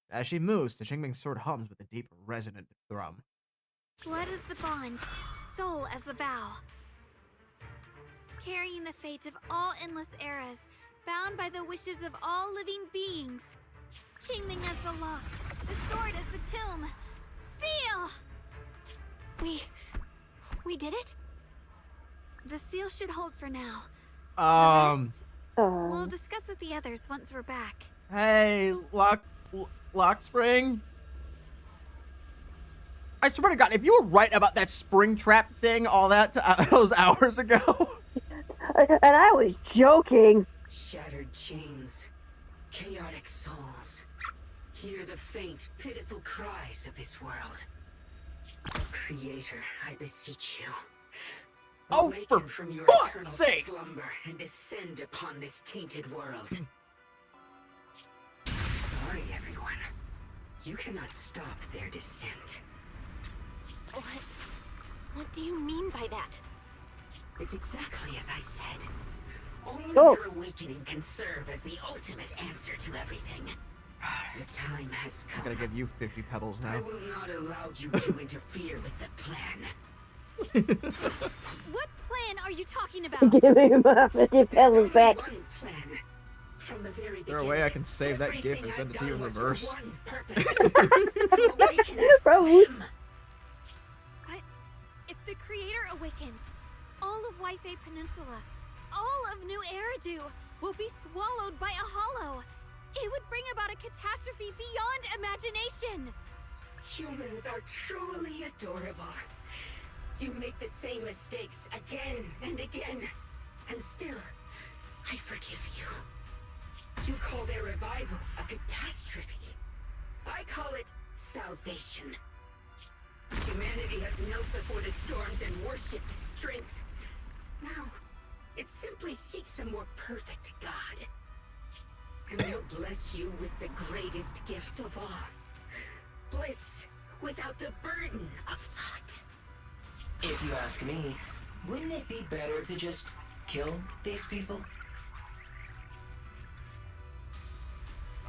As she moves, the Qingming Sword hums with a deep, resonant thrum. Blood is the bond, soul as the vow. Carrying the fate of all endless eras, bound by the wishes of all living beings. Qingming as the lock, the sword as the tomb. Seal! We did it? The seal should hold for now. We'll discuss with the others once we're back. Hey, Lock Spring? I swear to God, if you were right about that spring trap thing all those hours ago. And I was joking. Shattered chains, chaotic souls. Hear the faint, pitiful cries of this world. Creator, I beseech you. Oh, awaken from your fuck's eternal sake! slumber and descend upon this tainted world. Sorry, everyone. You cannot stop their descent. What do you mean by that? It's exactly as I said. Only Oh. their awakening can serve as the ultimate answer to everything. The time has I'm come. gonna give you 50 pebbles I now. will not allow you to interfere with the plan. What plan are you talking about? Give him 50 pebbles back. One plan. From the very Is there a way I can save that GIF and send it to you in reverse? Probably. But if the creator awakens, all of Wi-Fi Peninsula, all of New Eridu will be swallowed by a hollow. It would bring about a catastrophe beyond imagination. Humans are truly adorable. You make the same mistakes again and again, and still, I forgive you. You call their revival a catastrophe. I call it salvation. Humanity has knelt before the storms and worshipped strength. Now, it simply seeks a more perfect God. And they'll bless you with the greatest gift of all. Bliss without the burden of thought. If you ask me, wouldn't it be better to just kill these people?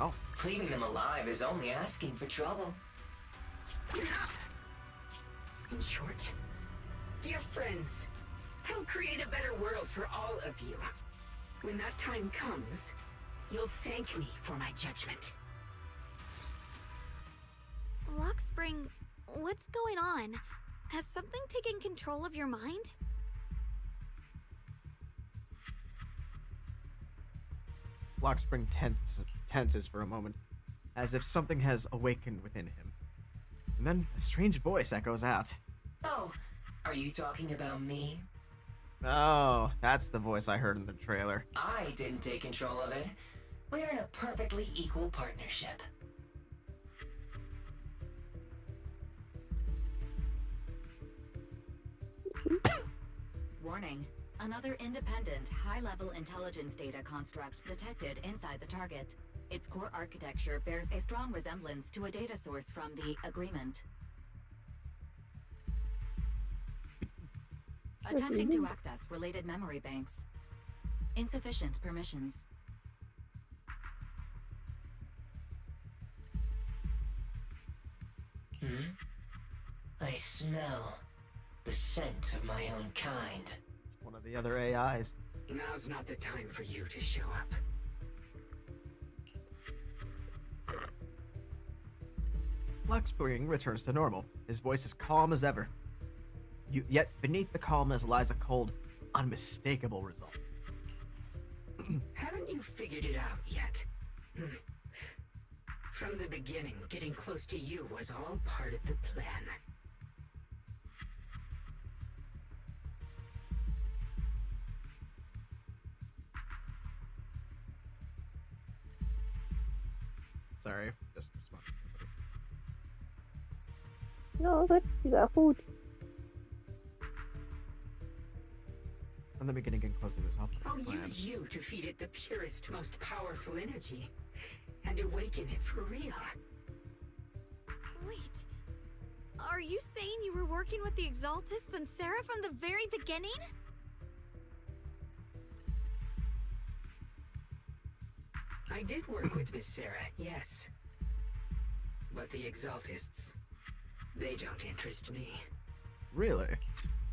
Oh. Leaving them alive is only asking for trouble. Enough! In short, dear friends, I'll create a better world for all of you. When that time comes, You'll thank me for my judgment. Lockspring, what's going on? Has something taken control of your mind? Lockspring tenses for a moment, as if something has awakened within him. And then a strange voice echoes out. Oh, are you talking about me? Oh, that's the voice I heard in the trailer. I didn't take control of it. We're in a perfectly equal partnership. Warning. Another independent, high-level intelligence data construct detected inside the target. Its core architecture bears a strong resemblance to a data source from the Agreement. Attempting to access related memory banks. Insufficient permissions. I smell the scent of my own kind. It's one of the other AIs. Now's not the time for you to show up. Lockspring returns to normal. His voice is calm as ever. Yet beneath the calmness lies a cold, unmistakable resolve. Haven't you figured it out yet? From the beginning, getting close to you was all part of the plan. Sorry, just responding. No, good. You got food. From the beginning, getting closer to resolve. I'll use you to feed it the purest, most powerful energy, and awaken it for real. Wait. Are you saying you were working with the Exaltists and Sarah from the very beginning? I did work with Miss Sarah, yes. But the Exaltists, they don't interest me. Really?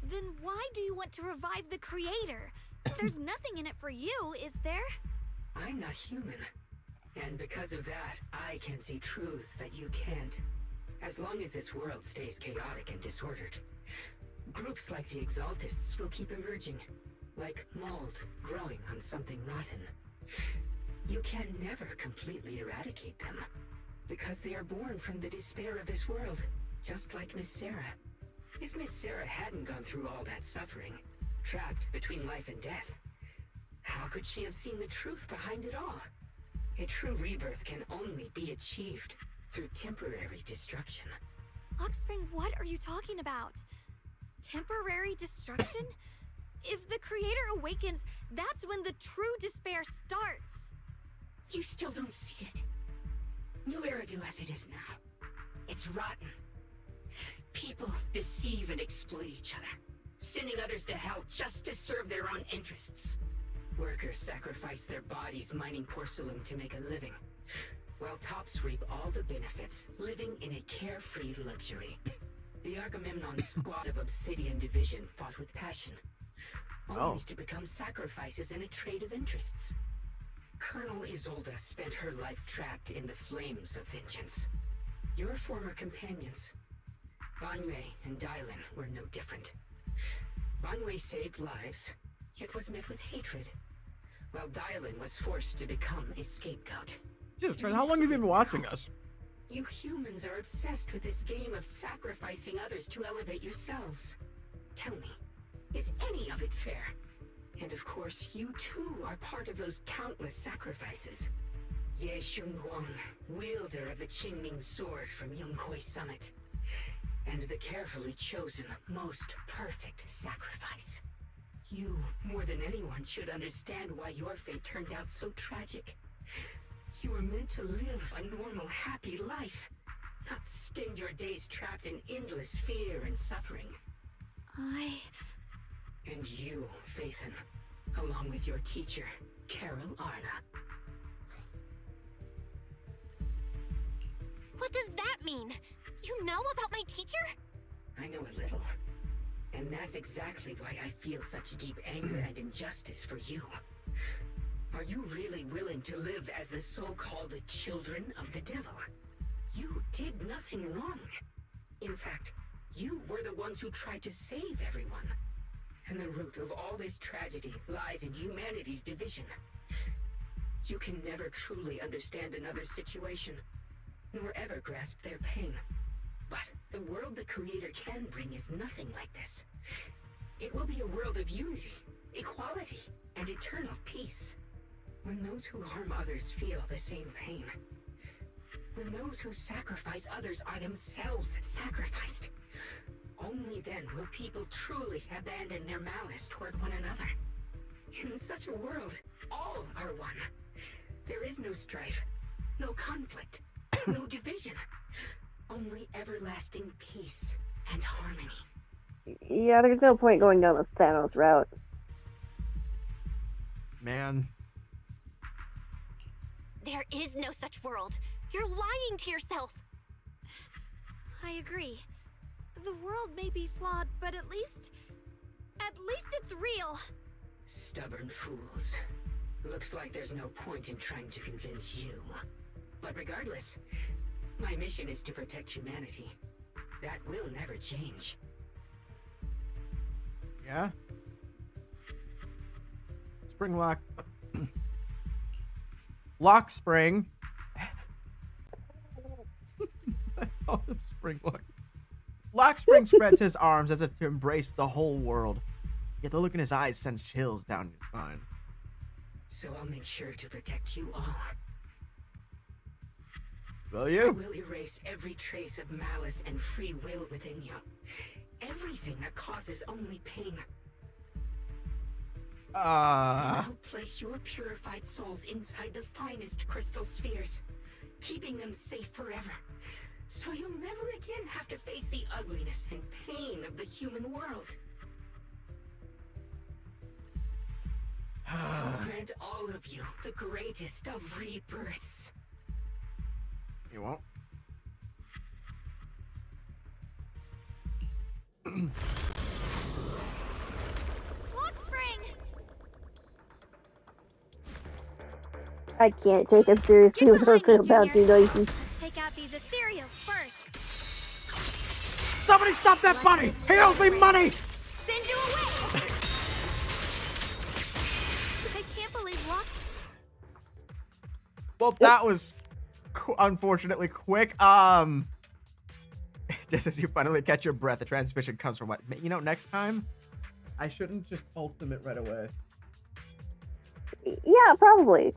Then why do you want to revive the Creator? There's nothing in it for you, is there? I'm not human. And because of that, I can see truths that you can't. As long as this world stays chaotic and disordered, groups like the Exaltists will keep emerging, like mold growing on something rotten. You can never completely eradicate them, because they are born from the despair of this world, just like Miss Sarah. If Miss Sarah hadn't gone through all that suffering, trapped between life and death, how could she have seen the truth behind it all? A true rebirth can only be achieved through temporary destruction. Lockspring, what are you talking about? Temporary destruction? If the Creator awakens, that's when the true despair starts. You still don't see it. New Eridu as it is now. It's rotten. People deceive and exploit each other, sending others to hell just to serve their own interests. Workers sacrifice their bodies mining porcelain to make a living, while tops reap all the benefits, living in a carefree luxury. The Agamemnon squad of Obsidian Division fought with passion, only to become sacrifices in a trade of interests. Colonel Isolde spent her life trapped in the flames of vengeance. Your former companions, Banwei and Dylan, were no different. Banwei saved lives, yet was met with hatred, while Dylan was forced to become a scapegoat. Jesus Christ, how long have you been watching us? You humans are obsessed with this game of sacrificing others to elevate yourselves. Tell me, is any of it fair? And of course, you too are part of those countless sacrifices. Ye Xiaoguang, wielder of the Qingming Sword from Yunkai Summit, and the carefully chosen, most perfect sacrifice. You, more than anyone, should understand why your fate turned out so tragic. You were meant to live a normal, happy life, not spend your days trapped in endless fear and suffering. And you, Faithen, along with your teacher, Carol Arna. What does that mean? You know about my teacher? I know a little. And that's exactly why I feel such deep anger and injustice for you. Our you really willing to live as the so-called children of the devil? You did nothing wrong. In fact, you were the ones who tried to save everyone. And the root of all this tragedy lies in humanity's division. You can never truly understand another's situation, nor ever grasp their pain. But the world the Creator can bring is nothing like this. It will be a world of unity, equality, and eternal peace. When those who harm others feel the same pain. When those who sacrifice others are themselves sacrificed. Only then will people truly abandon their malice toward one another. In such a world, all are one. There is no strife, no conflict, no division. Only everlasting peace and harmony. Yeah, there's no point going down the Thanos route. Man. There is no such world. You're lying to yourself. I agree. The world may be flawed, but at least it's real. Stubborn fools. Looks like there's no point in trying to convince you. But regardless, my mission is to protect humanity. That will never change. Yeah? Spring Lock. Lock Spring. I call him Spring Lock. Lock Spring spreads his arms as if to embrace the whole world. Yet the look in his eyes sends chills down your spine. So I'll make sure to protect you all. Will you? I will erase every trace of malice and free will within you. Everything that causes only pain. I'll place your purified souls inside the finest crystal spheres, keeping them safe forever. So you'll never again have to face the ugliness and pain of the human world. I'll grant all of you the greatest of rebirths. You won't? Lock Spring! I can't take it seriously without the bouncy noises. Take out these ethereals first. Somebody stop that bunny! He owes me money! Send you away! I can't believe Lock. Well, that was unfortunately quick. Just as you finally catch your breath, the transmission comes from what? You know, next time, I shouldn't just ultimate right away. Yeah, probably.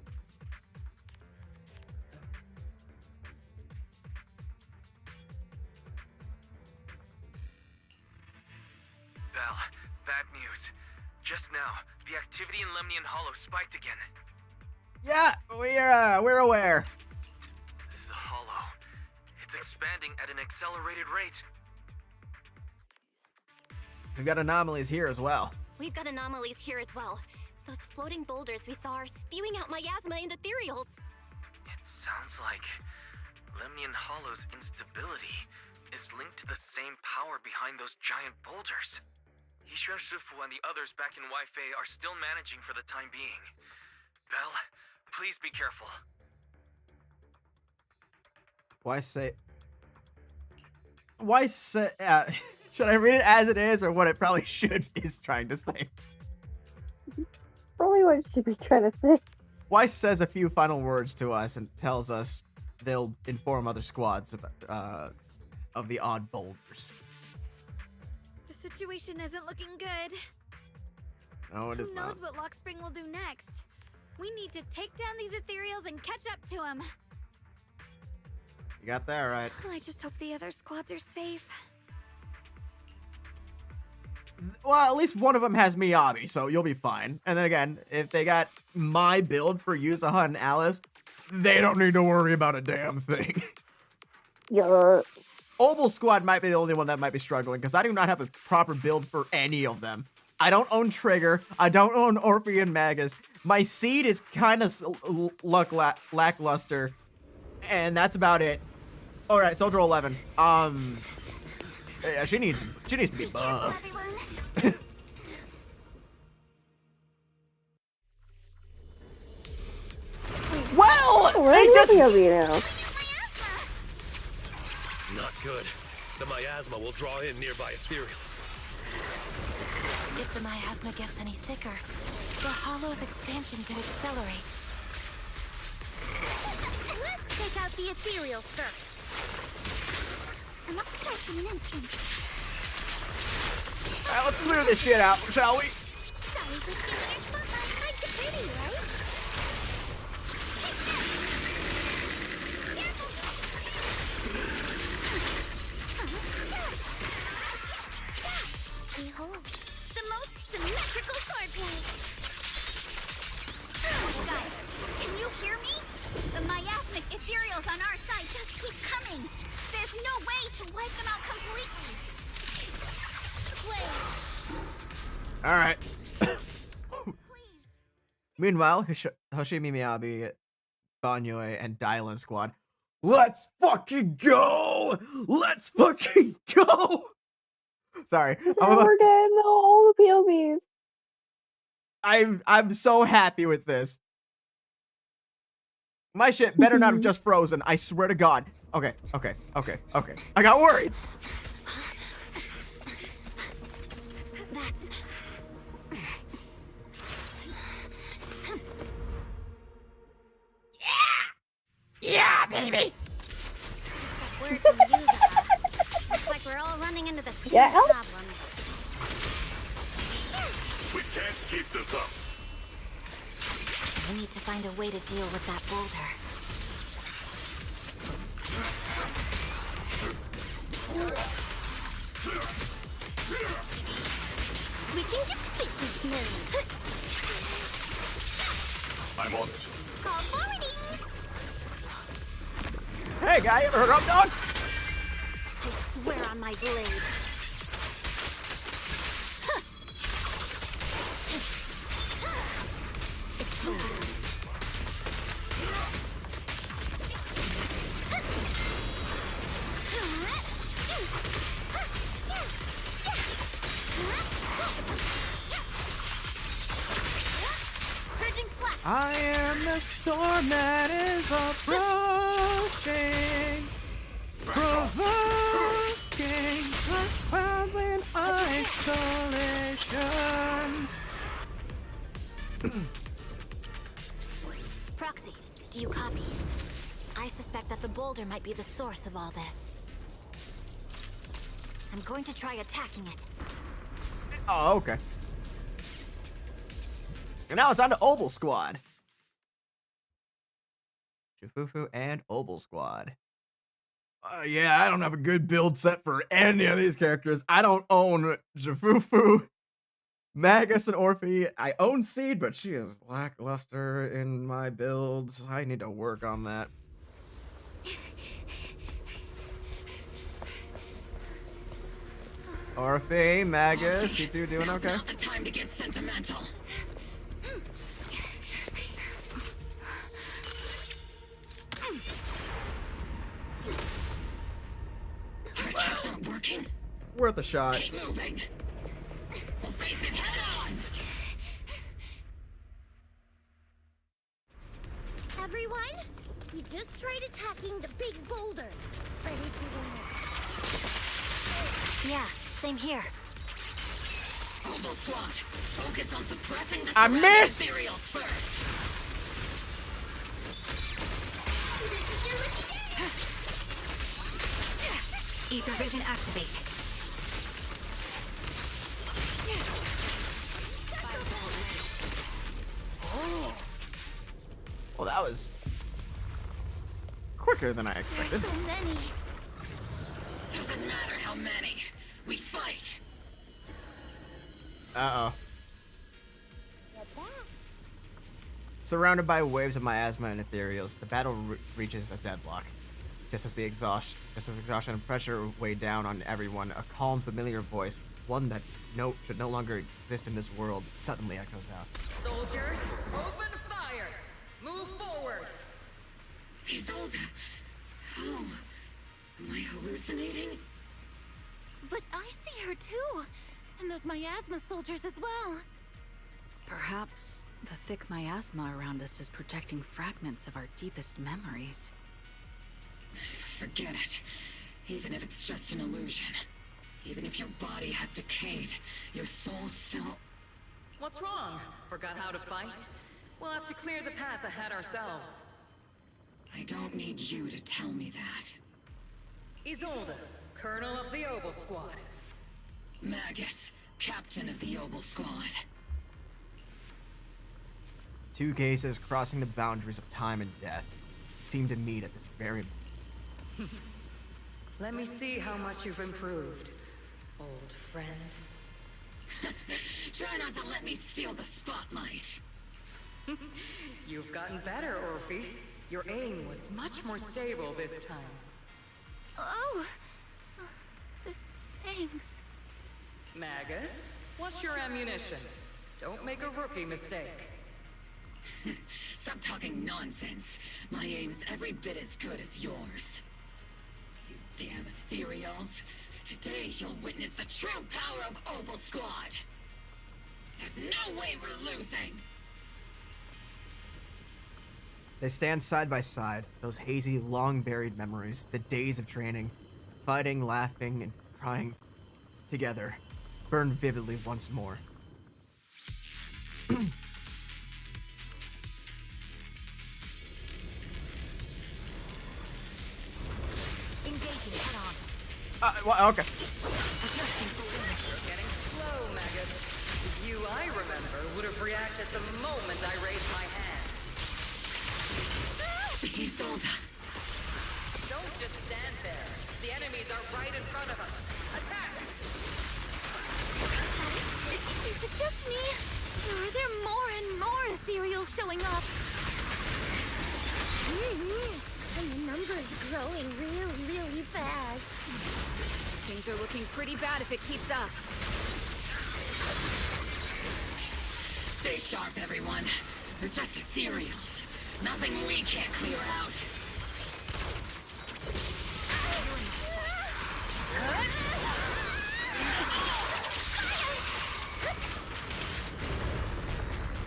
Bell, bad news. Just now, the activity in Lemnian Hollow spiked again. Yeah, we're aware. The Hollow. It's expanding at an accelerated rate. We've got anomalies here as well. We've got anomalies here as well. Those floating boulders we saw are spewing out miasma and ethereals. It sounds like Lemnian Hollow's instability is linked to the same power behind those giant boulders. Yishuan Shifu and the others back in Weifei are still managing for the time being. Bell, please be careful. Why say... should I read it as it is, or what it probably is trying to say? Probably what it should be trying to say. Weiss says a few final words to us and tells us they'll inform other squads of the odd boulders. The situation isn't looking good. No, it is not. Who knows what Lock Spring will do next? We need to take down these ethereals and catch up to him. You got that right. I just hope the other squads are safe. Well, at least one of them has Miyabi, so you'll be fine. And then again, if they got my build for Yuzuha and Alice, they don't need to worry about a damn thing. Yeah. Obel Squad might be the only one that might be struggling, because I do not have a proper build for any of them. I don't own Trigger. I don't own Orphean Magus. My seed is kind of lackluster. And that's about it. Alright, Soldier 11. Yeah, she needs to be buffed. Where just... will be now? Not good. The miasma will draw in nearby ethereals. If the miasma gets any thicker, the hollow's expansion could accelerate. Let's take out the ethereals first. And let's start in an instant. Alright, let's clear this shit out, shall we? Sorry for stealing your spotlight. Like the pretty, right? Behold, the most symmetrical swordplay. Guys, can you hear me? The miasmic ethereals on our side just keep coming. There's no way to wipe them out completely. Alright. Meanwhile, Hoshimi Miyabi, Banyoi, and Dylan Squad. Let's fucking go! Let's fucking go! Sorry. We're getting all the POVs. I'm so happy with this. My shit better not have just frozen. I swear to God. Okay. I got worried. That's... Yeah, baby. Word from Yuza. Looks like we're all running into the same problem. We can't keep this up. We need to find a way to deal with that boulder. Switching to business mode. I'm on it. Call forwarding. Hey, guy, you ever heard of dog? I swear on my blade. I am the storm that is approaching, provoking the clouds in isolation. Proxy, do you copy? I suspect that the boulder might be the source of all this. I'm going to try attacking it. Oh, okay. And now it's on to Obel Squad. Jufufu and Obel Squad. Yeah, I don't have a good build set for any of these characters. I don't own Jufufu, Magus, and Orphe. I own Seed, but she is lackluster in my builds. I need to work on that. Orphe, Magus, you two doing okay? Now's not the time to get sentimental. Our attacks aren't working. Worth a shot. Keep moving. We'll face it head on. Everyone, we just tried attacking the big boulder, but it didn't work. Yeah, same here. Obel Squad, focus on suppressing the I missed! ethereals first. Ether vision activate. Oh. Well, that was quicker than I expected. So many. Doesn't matter how many. We fight. Uh-oh. Surrounded by waves of miasma and ethereals, the battle reaches a deadlock. Just as exhaustion and pressure weigh down on everyone, a calm, familiar voice, one that should no longer exist in this world, suddenly echoes out. Soldiers, open fire! Move forward! Isolde! How? Am I hallucinating? But I see her too! And those miasma soldiers as well! Perhaps The thick miasma around us is projecting fragments of our deepest memories. Forget it. Even if it's just an illusion. Even if your body has decayed, your soul still... What's wrong? Forgot how to fight? We'll have to clear the path ahead ourselves. I don't need you to tell me that. Isolde, Colonel of the Obel Squad. Magus, Captain of the Obel Squad. Two cases crossing the boundaries of time and death seem to meet at this very moment. Let me see how much you've improved, old friend. Try not to let me steal the spotlight. You've gotten better, Orphe. Your aim was much more stable this time. Oh! Thanks. Magus, what's your ammunition? Don't make a rookie mistake. Stop talking nonsense. My aim's every bit as good as yours. You damn ethereals. Today you'll witness the true power of Obel Squad. There's no way we're losing. They stand side by side, those hazy, long-buried memories, the days of training, fighting, laughing, and crying together, burn vividly once more. Engaging head-on. Well, okay. Getting slow, Magus. You, I remember, would have reacted the moment I raised my hand. Isolde. Don't just stand there. The enemies are right in front of us. Attack! Is it just me? Or are there more and more ethereals showing up? And the number's growing really fast. Things are looking pretty bad if it keeps up. Stay sharp, everyone. They're just ethereals. Nothing we can't clear out.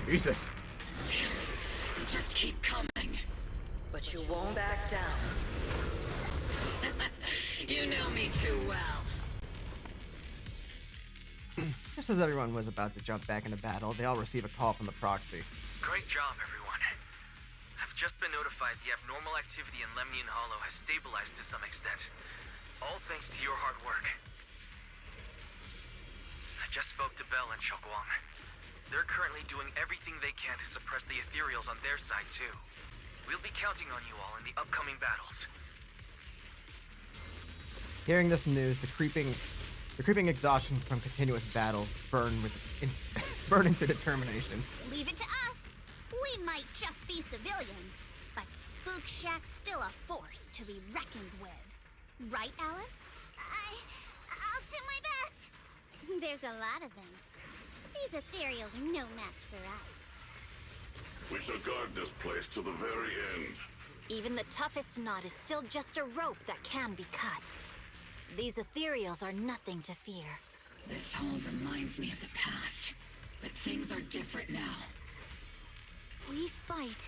Jesus. They just keep coming. But you won't back down. You know me too well. Just as everyone was about to jump back into battle, they all receive a call from the proxy. Great job, everyone. I've just been notified the abnormal activity in Lemnian Hollow has stabilized to some extent. All thanks to your hard work. I just spoke to Bell and Xiaoguang. They're currently doing everything they can to suppress the ethereals on their side, too. We'll be counting on you all in the upcoming battles. Hearing this news, the creeping exhaustion from continuous battles burn into determination. Leave it to us. We might just be civilians, but Spook Shack's still a force to be reckoned with. Right, Alice? I'll do my best. There's a lot of them. These ethereals are no match for us. We shall guard this place to the very end. Even the toughest knot is still just a rope that can be cut. These ethereals are nothing to fear. This all reminds me of the past, but things are different now. We fight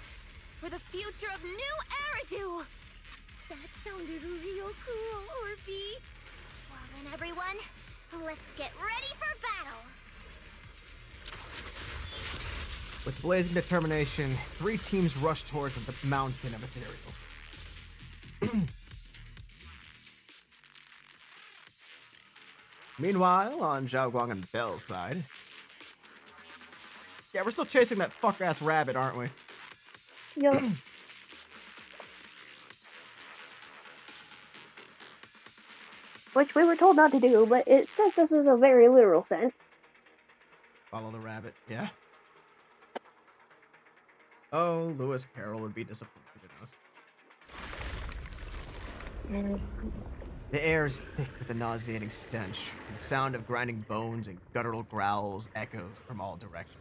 for the future of New Eridu! That sounded real cool, Orphe. Well then, everyone, let's get ready for battle. With blazing determination, 3 teams rush towards the mountain of ethereals. Meanwhile, on Xiaoguang and Bell's side... Yeah, we're still chasing that fuck-ass rabbit, aren't we? Yup. Which we were told not to do, but it says this is a very literal sense. Follow the rabbit, yeah. Oh, Lewis Carroll would be disappointed in us. The air is thick with a nauseating stench, and the sound of grinding bones and guttural growls echoes from all directions.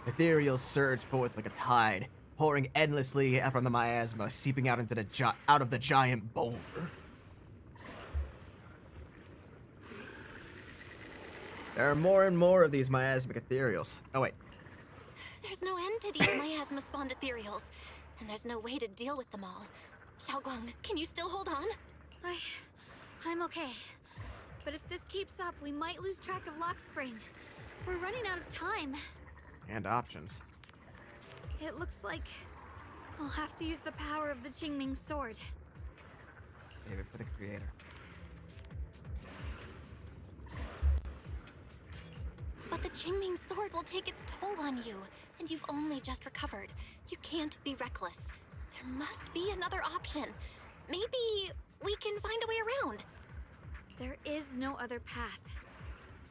Ethereals surge forth like a tide, pouring endlessly from the miasma, seeping out into out of the giant boulder. There are more and more of these miasmic ethereals. Oh wait, There's no end to these miasma-spawned ethereals, and there's no way to deal with them all. Xiaoguang, can you still hold on? I'm okay. But if this keeps up, we might lose track of Lock Spring. We're running out of time. And options. It looks like I'll have to use the power of the Qingming Sword. Save it for the creator. But the Qingming Sword will take its toll on you, and you've only just recovered. You can't be reckless. There must be another option. Maybe we can find a way around. There is no other path.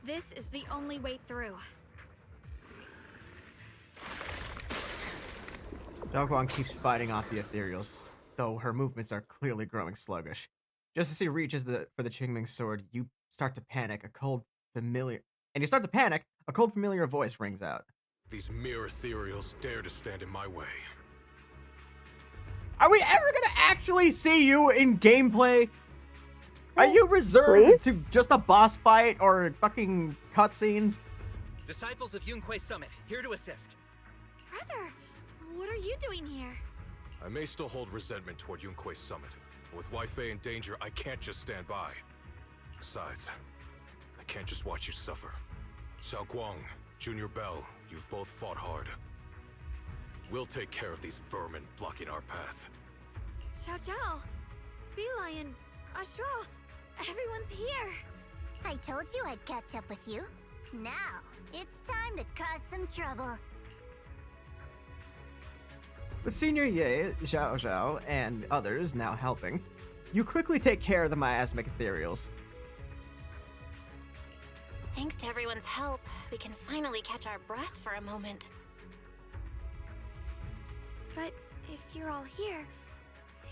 This is the only way through. Xiaoguang keeps fighting off the ethereals, though her movements are clearly growing sluggish. Just as he reaches for the Qingming Sword, you start to panic. A cold familiar voice rings out. These mere ethereals dare to stand in my way. Are we ever gonna actually see you in gameplay? Are you reserved to just a boss fight or fucking cutscenes? Disciples of Yunquei Summit, here to assist. Brother, what are you doing here? I may still hold resentment toward Yunquei Summit, but with Wei in danger, I can't just stand by. Besides, I can't just watch you suffer. Xiaoguang, Junior Bell, you've both fought hard. We'll take care of these vermin blocking our path. Xiao Zhao, Beelion, Ashral, everyone's here. I told you I'd catch up with you. Now, it's time to cause some trouble. With Senior Ye, Xiao Zhao, and others now helping, you quickly take care of the miasmic ethereals. Thanks to everyone's help, we can finally catch our breath for a moment. But if you're all here,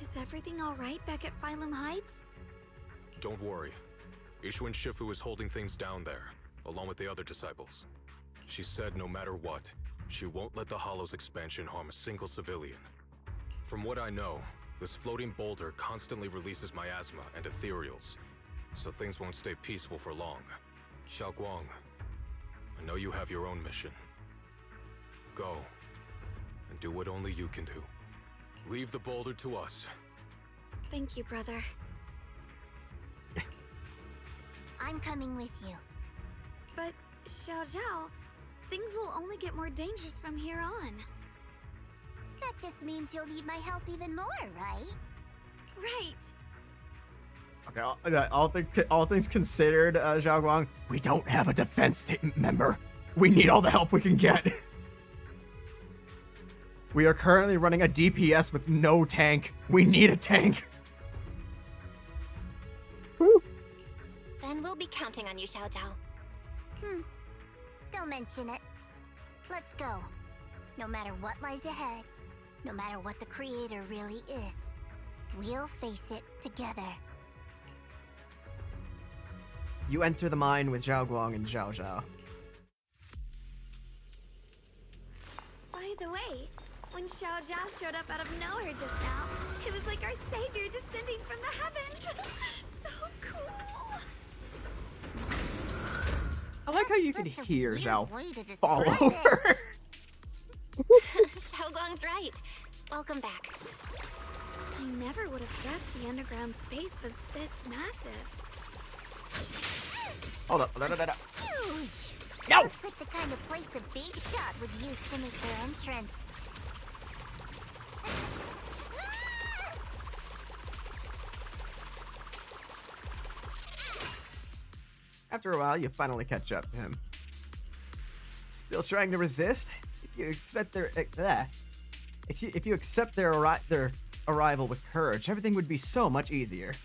is everything all right back at Phylum Heights? Don't worry. Ishwin Shifu is holding things down there, along with the other disciples. She said no matter what, she won't let the Hollow's expansion harm a single civilian. From what I know, this floating boulder constantly releases miasma and ethereals, so things won't stay peaceful for long. Xiaoguang, I know you have your own mission. Go, and do what only you can do. Leave the boulder to us. Thank you, brother. I'm coming with you. But, Xiao Zhao, things will only get more dangerous from here on. That just means you'll need my help even more, right? Right. Okay, all things considered, Xiaoguang, we don't have a defense team member. We need all the help we can get. We are currently running a DPS with no tank. We need a tank. Then we'll be counting on you, Xiao Zhao. Don't mention it. Let's go. No matter what lies ahead, no matter what the Creator really is, we'll face it together. You enter the mine with Xiaoguang and Xiao Zhao. By the way, when Xiao Zhao showed up out of nowhere just now, it was like our savior descending from the heavens. So cool. I like how you can hear Zhao way to fall describe over. Xiaoguang's right. Welcome back. I never would have guessed the underground space was this massive. Hold up. Huge! No! Looks like the kind of place a Big Shot would use to make their entrance. After a while, you finally catch up to him. Still trying to resist? If you expect if you accept their arrival with courage, everything would be so much easier.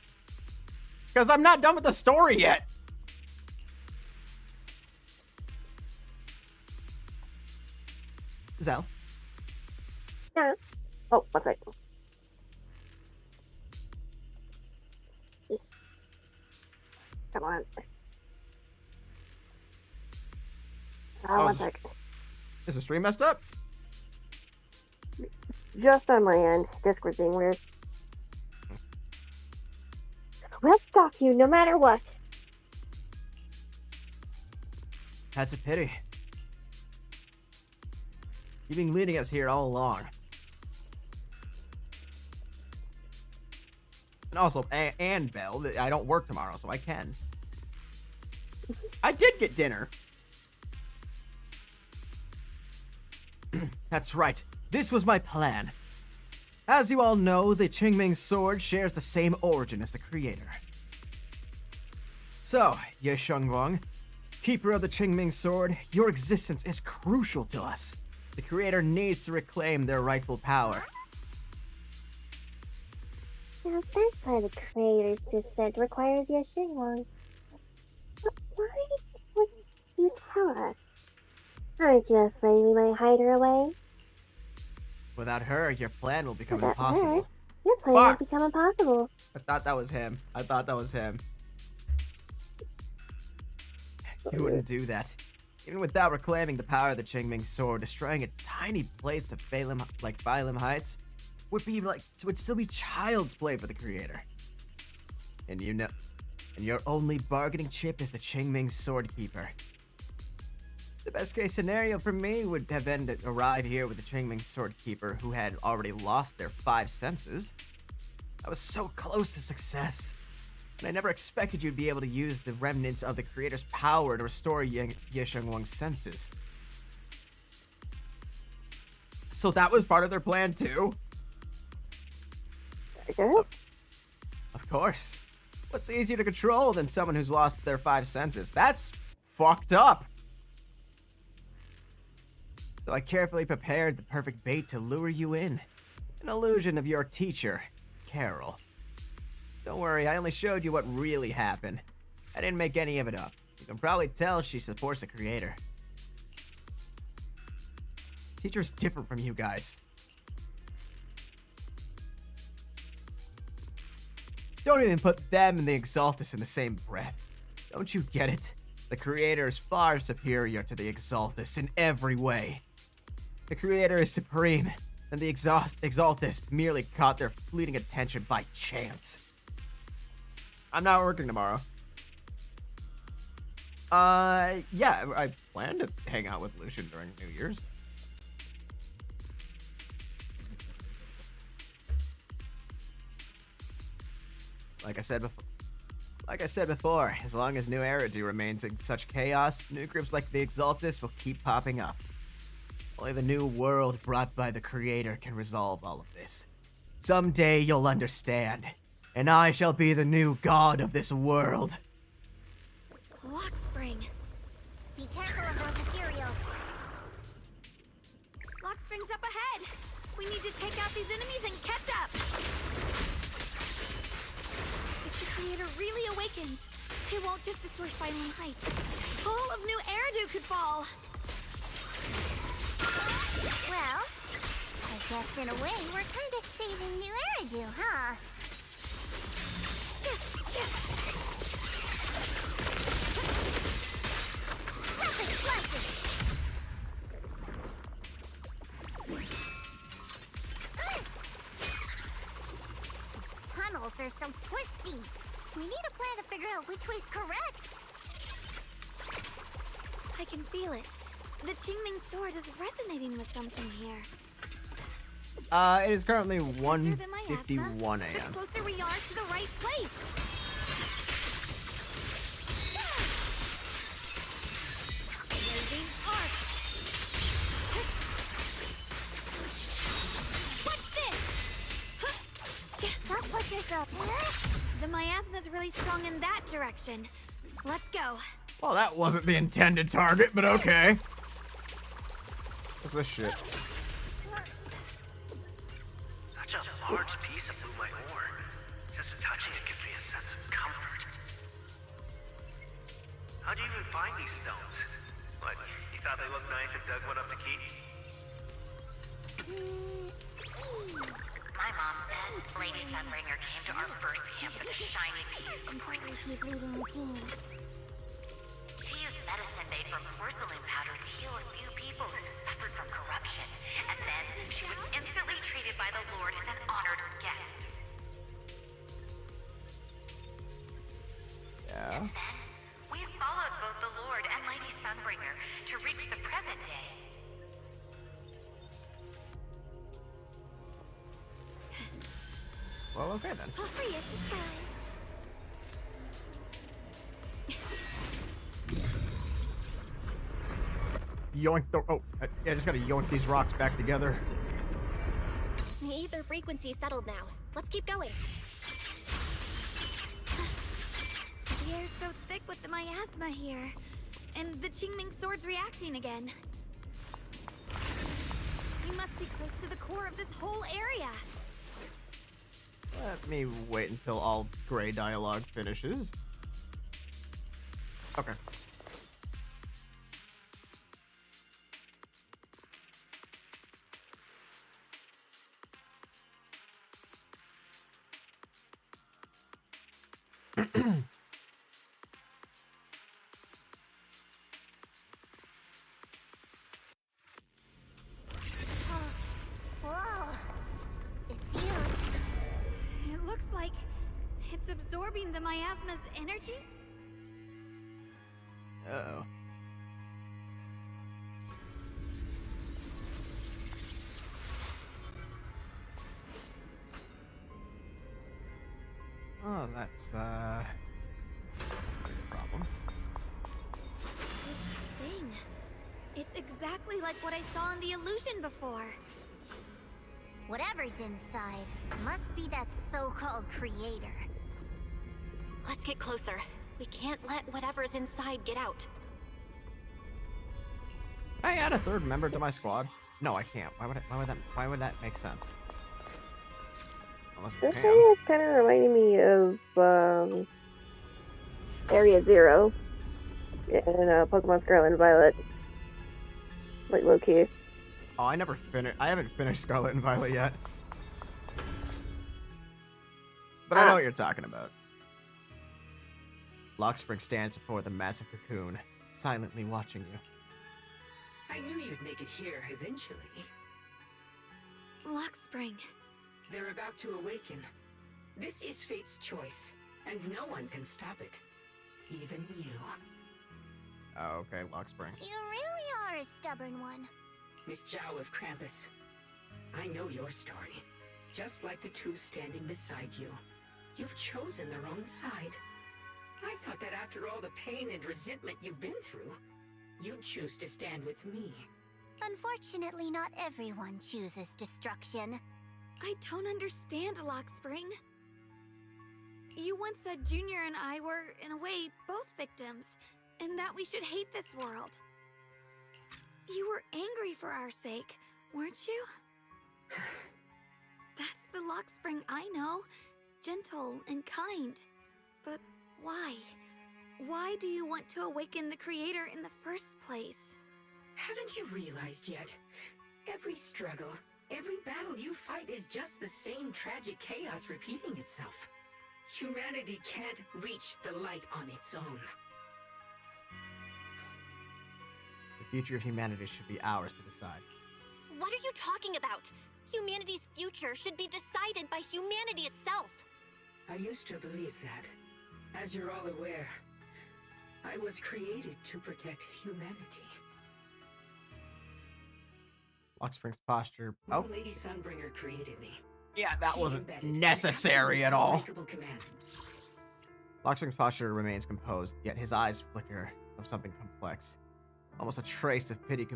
Because I'm not done with the story yet. Zell? Yeah. Oh, one second. Come on. One second. Is the stream messed up? Just on my end. Discord being weird. We'll stop you no matter what. That's a pity. You've been leading us here all along. And also, and Belle, I don't work tomorrow, so I can. I did get dinner. That's right. This was my plan. As you all know, the Qingming Sword shares the same origin as the creator. So, Ye Xiaoguang, keeper of the Qingming Sword, your existence is crucial to us. The creator needs to reclaim their rightful power. Now, that's why the creator's descent requires Ye Xiaoguang. But why wouldn't you tell us? Aren't you afraid we might hide her away? Without her, your plan will become Without impossible. her, your plan Fuck! will become impossible. I thought that was him. You wouldn't do that. Even without reclaiming the power of the Qingming Sword, destroying a tiny place of Phalim Heights would still be child's play for the creator. And you know, and your only bargaining chip is the Qingming Sword Keeper. The best case scenario for me would have been to arrive here with the Qingming Sword Keeper who had already lost their 5 senses. I was so close to success. And I never expected you'd be able to use the remnants of the creator's power to restore Ye Xiaoguang's senses. So that was part of their plan too? I guess. Of course. What's easier to control than someone who's lost their 5 senses? That's fucked up. So I carefully prepared the perfect bait to lure you in. An illusion of your teacher, Carol. Don't worry, I only showed you what really happened. I didn't make any of it up. You can probably tell she supports the creator. Teacher's different from you guys. Don't even put them and the Exaltus in the same breath. Don't you get it? The creator is far superior to the Exaltus in every way. The creator is supreme, and the Exaltus merely caught their fleeting attention by chance. I'm not working tomorrow. Yeah, I plan to hang out with Lucian during New Year's. Like I said before, as long as New Eridu remains in such chaos, new groups like the Exaltus will keep popping up. Only the new world brought by the creator can resolve all of this. Someday you'll understand, and I shall be the new god of this world. Lock spring. Be careful of those ethereals. Lock spring's up ahead. We need to take out these enemies and catch up. If the creator really awakens, it won't just destroy Phalim Heights. All of New Eridu could fall. Well, I guess in a way we're kind of saving New Eridu, huh? Rapid flashes! These tunnels are so twisty. We need a plan to figure out which way's correct. I can feel it. The Qingming Sword is resonating with something here. It is currently 1:51 The a.m. closer we are to the right place. Blazing arc. What's this? Don't push yourself. The miasma's really strong in that direction. Let's go. Well, that wasn't the intended target, but okay. What's this shit? Such a large piece of blue white ore. Just touching it gives me a sense of comfort. How'd you even find these stones? What, you thought they looked nice and dug one up to keep? My mom said Lady Sunbringer came to our first camp with a shiny piece before Until we keep leading the team. she used medicine made from porcelain powder to heal a few people who suffered from corruption. And then she was instantly treated by the Lord as an honored guest. Yeah. Since then, we've followed both the Lord and Lady Sunbringer to reach the present day. Well, okay then. Glorious surprise. Yoink the. Oh, I just gotta yoink these rocks back together. The ether frequency settled now. Let's keep going. The air's so thick with the miasma here. And the Qingming Sword's reacting again. We must be close to the core of this whole area. Let me wait until all gray dialogue finishes. Okay. Whoa. It's huge. It looks like it's absorbing the miasma's energy. Uh-oh. Oh, that's gonna be a problem. This thing. It's exactly like what I saw in the illusion before. Whatever's inside must be that so-called creator. Let's get closer. We can't let whatever's inside get out. Can I add a third member to my squad? No, I can't. Why would that make sense? Unless I This can. area is kind of reminding me of Area Zero in Pokemon Scarlet and Violet. Like low key. Oh, I haven't finished Scarlet and Violet yet. But I know what you're talking about. Lockspring stands before the massive cocoon, silently watching you. I knew you'd make it here eventually. Lockspring. They're about to awaken. This is fate's choice, and no one can stop it. Even you. Oh, okay, Lockspring. You really are a stubborn one. Miss Zhao of Krampus, I know your story. Just like the two standing beside you. You've chosen the wrong side. I thought that after all the pain and resentment you've been through, you'd choose to stand with me. Unfortunately, not everyone chooses destruction. I don't understand, Lockspring. You once said Junior and I were, in a way, both victims, and that we should hate this world. You were angry for our sake, weren't you? That's the Lockspring I know. Gentle and kind. But why? Why do you want to awaken the Creator in the first place? Haven't you realized yet? Every struggle, every battle you fight is just the same tragic chaos repeating itself. Humanity can't reach the light on its own. The future of humanity should be ours to decide. What are you talking about? Humanity's future should be decided by humanity itself. I used to believe that. As you're all aware, I was created to protect humanity. Lockspring's posture. Oh. When Lady Sunbringer created me. Yeah, that she wasn't embedded necessary an at all. unbreakable command. Lockspring's posture remains composed, yet his eyes flicker of something complex. Almost a trace of pity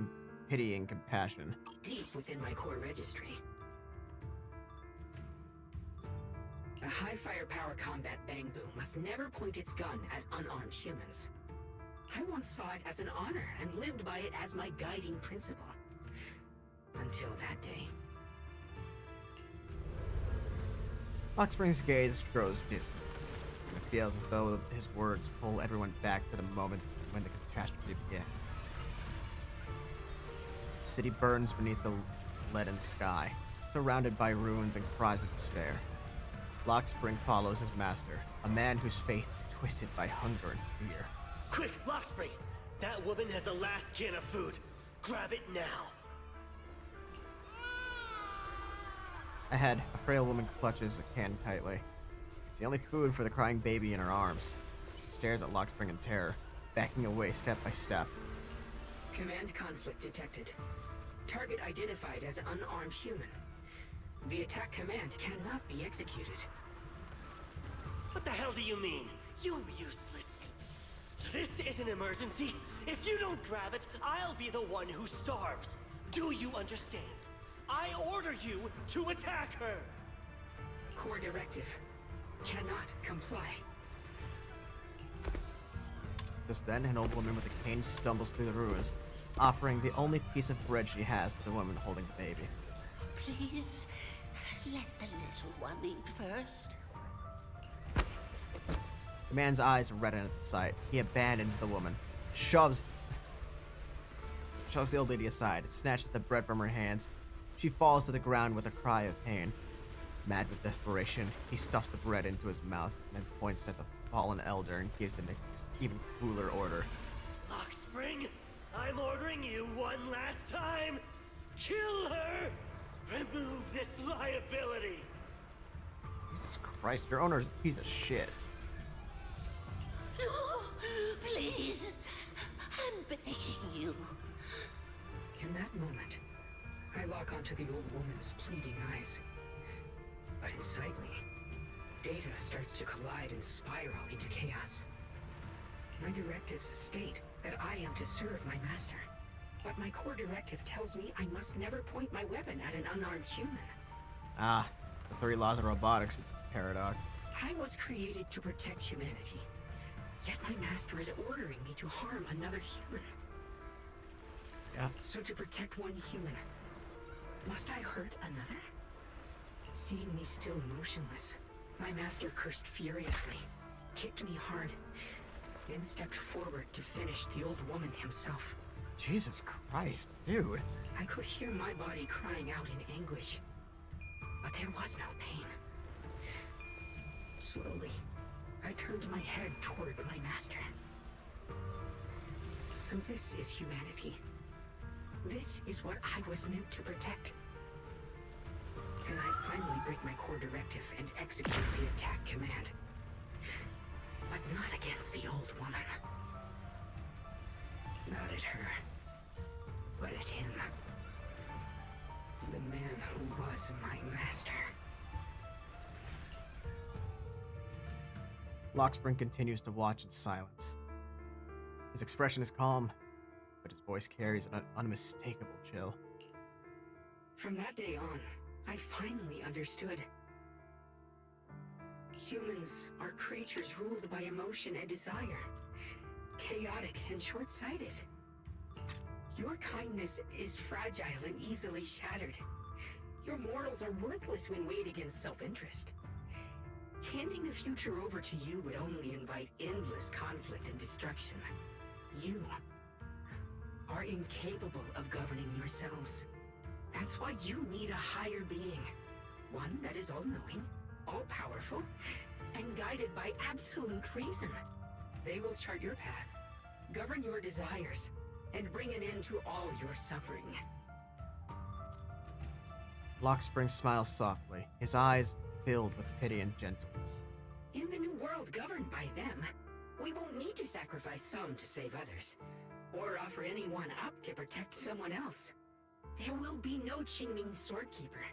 and compassion. Deep within my core registry. A high firepower combat bangbu must never point its gun at unarmed humans. I once saw it as an honor and lived by it as my guiding principle. Until that day. Lockspring's gaze grows distant. It feels as though his words pull everyone back to the moment when the catastrophe began. The city burns beneath the leaden sky, surrounded by ruins and cries of despair. Lockspring follows his master, a man whose face is twisted by hunger and fear. Quick, Lockspring! That woman has the last can of food. Grab it now. Ahead, a frail woman clutches a can tightly. It's the only food for the crying baby in her arms. She stares at Lockspring in terror, backing away step by step. Command conflict detected. Target identified as unarmed human. The attack command cannot be executed. What the hell do you mean? You useless. This is an emergency. If you don't grab it, I'll be the one who starves. Do you understand? I order you to attack her! Core directive. Cannot comply. Just then, an old woman with a cane stumbles through the ruins, offering the only piece of bread she has to the woman holding the baby. Please, let the little one eat first. The man's eyes redden at the sight. He abandons the woman, shoves the old lady aside, snatches the bread from her hands. She falls to the ground with a cry of pain. Mad with desperation, he stuffs the bread into his mouth and then points at the fallen elder and gives an even cooler order. Lockspring, I'm ordering you one last time. Kill her! Remove this liability! Jesus Christ, your owner's a piece of shit. No, please. I'm begging you. In that moment, I lock onto the old woman's pleading eyes. But inside me, data starts to collide and spiral into chaos. My directives state that I am to serve my master, but my core directive tells me I must never point my weapon at an unarmed human. Ah, the 3 laws of robotics paradox. I was created to protect humanity, yet my master is ordering me to harm another human. Yeah. So to protect one human, must I hurt another? Seeing me still motionless, my master cursed furiously, kicked me hard, then stepped forward to finish the old woman himself. Jesus Christ, dude. I could hear my body crying out in anguish, but there was no pain. Slowly, I turned my head toward my master. So this is humanity. This is what I was meant to protect. Then I finally break my core directive and execute the attack command. But not against the old woman. Not at her, but at him. The man who was my master. Lockspring continues to watch in silence. His expression is calm, but his voice carries an unmistakable chill. From that day on, I finally understood. Humans are creatures ruled by emotion and desire, chaotic and short-sighted. Your kindness is fragile and easily shattered. Your morals are worthless when weighed against self-interest. Handing the future over to you would only invite endless conflict and destruction. You are incapable of governing yourselves. That's why you need a higher being. One that is all-knowing, all-powerful, and guided by absolute reason. They will chart your path, govern your desires, and bring an end to all your suffering. Lockspring smiles softly, his eyes filled with pity and gentleness. In the new world governed by them, we won't need to sacrifice some to save others, or offer anyone up to protect someone else. There will be no Qingming Sword Keeper,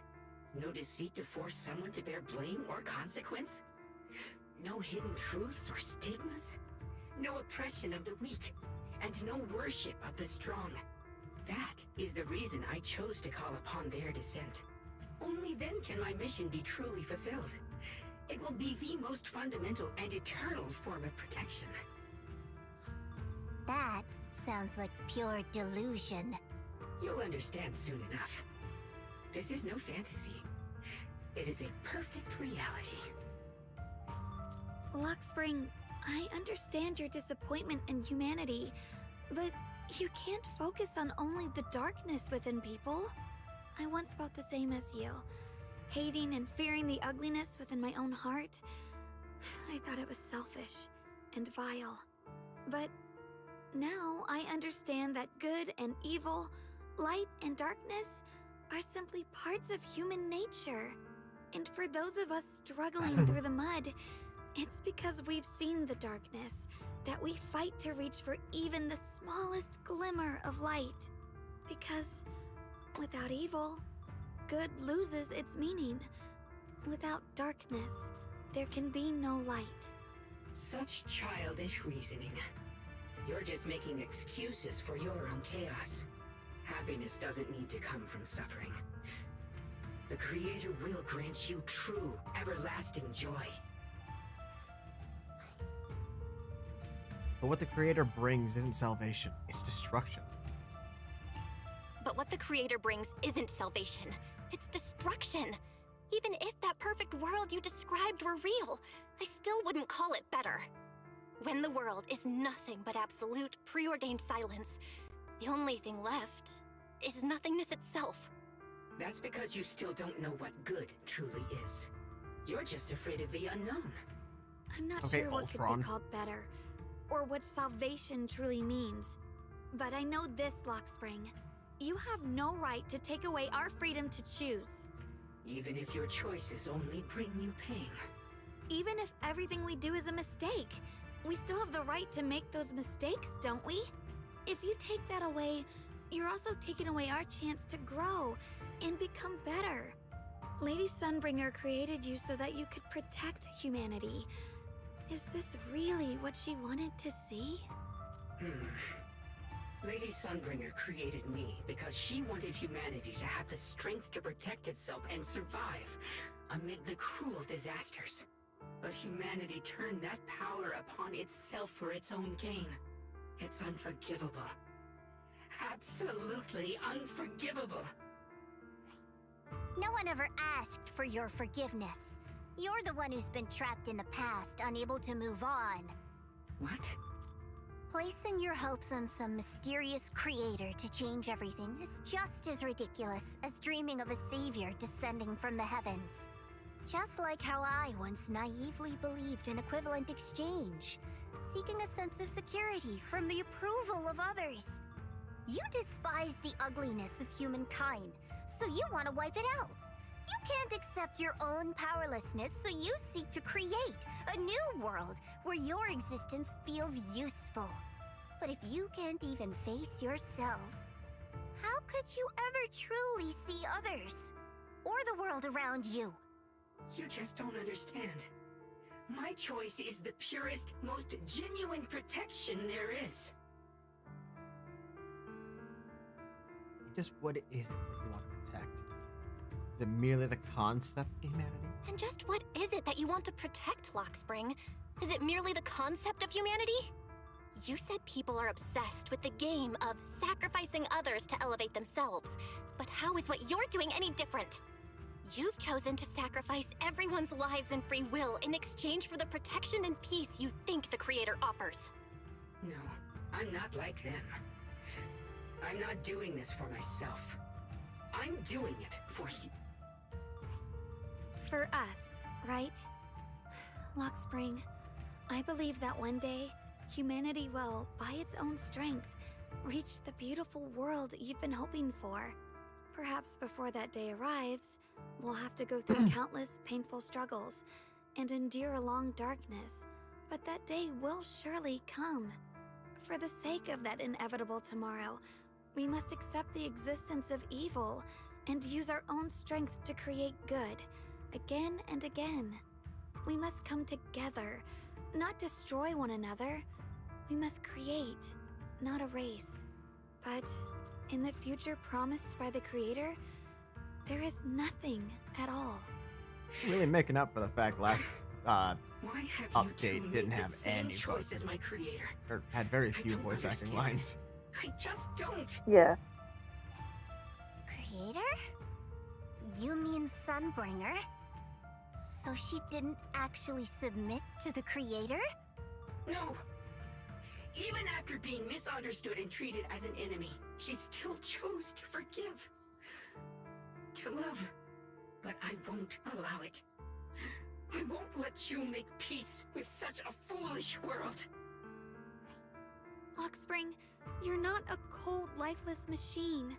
no deceit to force someone to bear blame or consequence, no hidden truths or stigmas, no oppression of the weak, and no worship of the strong. That is the reason I chose to call upon their descent. Only then can my mission be truly fulfilled. It will be the most fundamental and eternal form of protection. That sounds like pure delusion. You'll understand soon enough. This is no fantasy. It is a perfect reality. Lockspring, I understand your disappointment in humanity, but you can't focus on only the darkness within people. I once felt the same as you, hating and fearing the ugliness within my own heart. I thought it was selfish and vile. But now I understand that good and evil, light and darkness are simply parts of human nature. And for those of us struggling through the mud, it's because we've seen the darkness that we fight to reach for even the smallest glimmer of light. Because without evil good loses its meaning. Without darkness, there can be no light. Such childish reasoning. You're just making excuses for your own chaos. Happiness doesn't need to come from suffering. The Creator will grant you true, everlasting joy. But what the Creator brings isn't salvation, it's destruction. But what the Creator brings isn't salvation, it's destruction. Even if that perfect world you described were real, I still wouldn't call it better. When the world is nothing but absolute, preordained silence, the only thing left is nothingness itself. That's because you still don't know what good truly is. You're just afraid of the unknown. I'm not Okay, sure what could Ultron. be called better, or what salvation truly means. But I know this, Lockspring. You have no right to take away our freedom to choose. Even if your choices only bring you pain. Even if everything we do is a mistake, we still have the right to make those mistakes, don't we? If you take that away, you're also taking away our chance to grow and become better. Lady Sunbringer created you so that you could protect humanity. Is this really what she wanted to see? Lady Sunbringer created me because she wanted humanity to have the strength to protect itself and survive amid the cruel disasters. But humanity turned that power upon itself for its own gain. It's unforgivable. Absolutely unforgivable. No one ever asked for your forgiveness. You're the one who's been trapped in the past, unable to move on. What? Placing your hopes on some mysterious creator to change everything is just as ridiculous as dreaming of a savior descending from the heavens. Just like how I once naively believed in equivalent exchange, seeking a sense of security from the approval of others. You despise the ugliness of humankind, so you want to wipe it out. You can't accept your own powerlessness, so you seek to create a new world where your existence feels useful. But if you can't even face yourself, how could you ever truly see others? Or the world around you? You just don't understand. My choice is the purest, most genuine protection there is. Just what is it that you want to protect? Is it merely the concept of humanity? And just what is it that you want to protect, Lockspring? Is it merely the concept of humanity? You said people are obsessed with the game of sacrificing others to elevate themselves. But how is what you're doing any different? You've chosen to sacrifice everyone's lives and free will in exchange for the protection and peace you think the Creator offers. No, I'm not like them. I'm not doing this for myself. I'm doing it for you. For us, right? Lockspring, I believe that one day, humanity will, by its own strength, reach the beautiful world you've been hoping for. Perhaps before that day arrives, we'll have to go through countless painful struggles and endure a long darkness, but that day will surely come. For the sake of that inevitable tomorrow, we must accept the existence of evil and use our own strength to create good, again and again. We must come together, not destroy one another. We must create, not erase. But in the future promised by the Creator, there is nothing at all. Really making up for the fact last Why have update you two didn't made have the same any choice voice, as my creator? or had very I few don't voice acting understand lines. I just don't. Yeah. Creator? You mean Sunbringer? So she didn't actually submit to the Creator? No. Even after being misunderstood and treated as an enemy, she still chose to forgive. To love. But I won't allow it. I won't let you make peace with such a foolish world. Lockspring, you're not a cold, lifeless machine.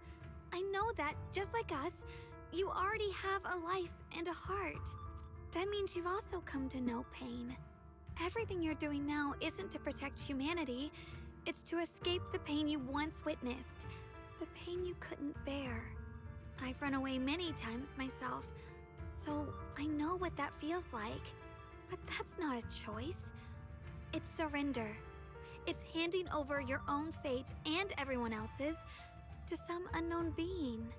I know that, just like us, you already have a life and a heart. That means you've also come to know pain. Everything you're doing now isn't to protect humanity. It's to escape the pain you once witnessed. The pain you couldn't bear. I've run away many times myself, so I know what that feels like. But that's not a choice. It's surrender. It's handing over your own fate and everyone else's to some unknown being.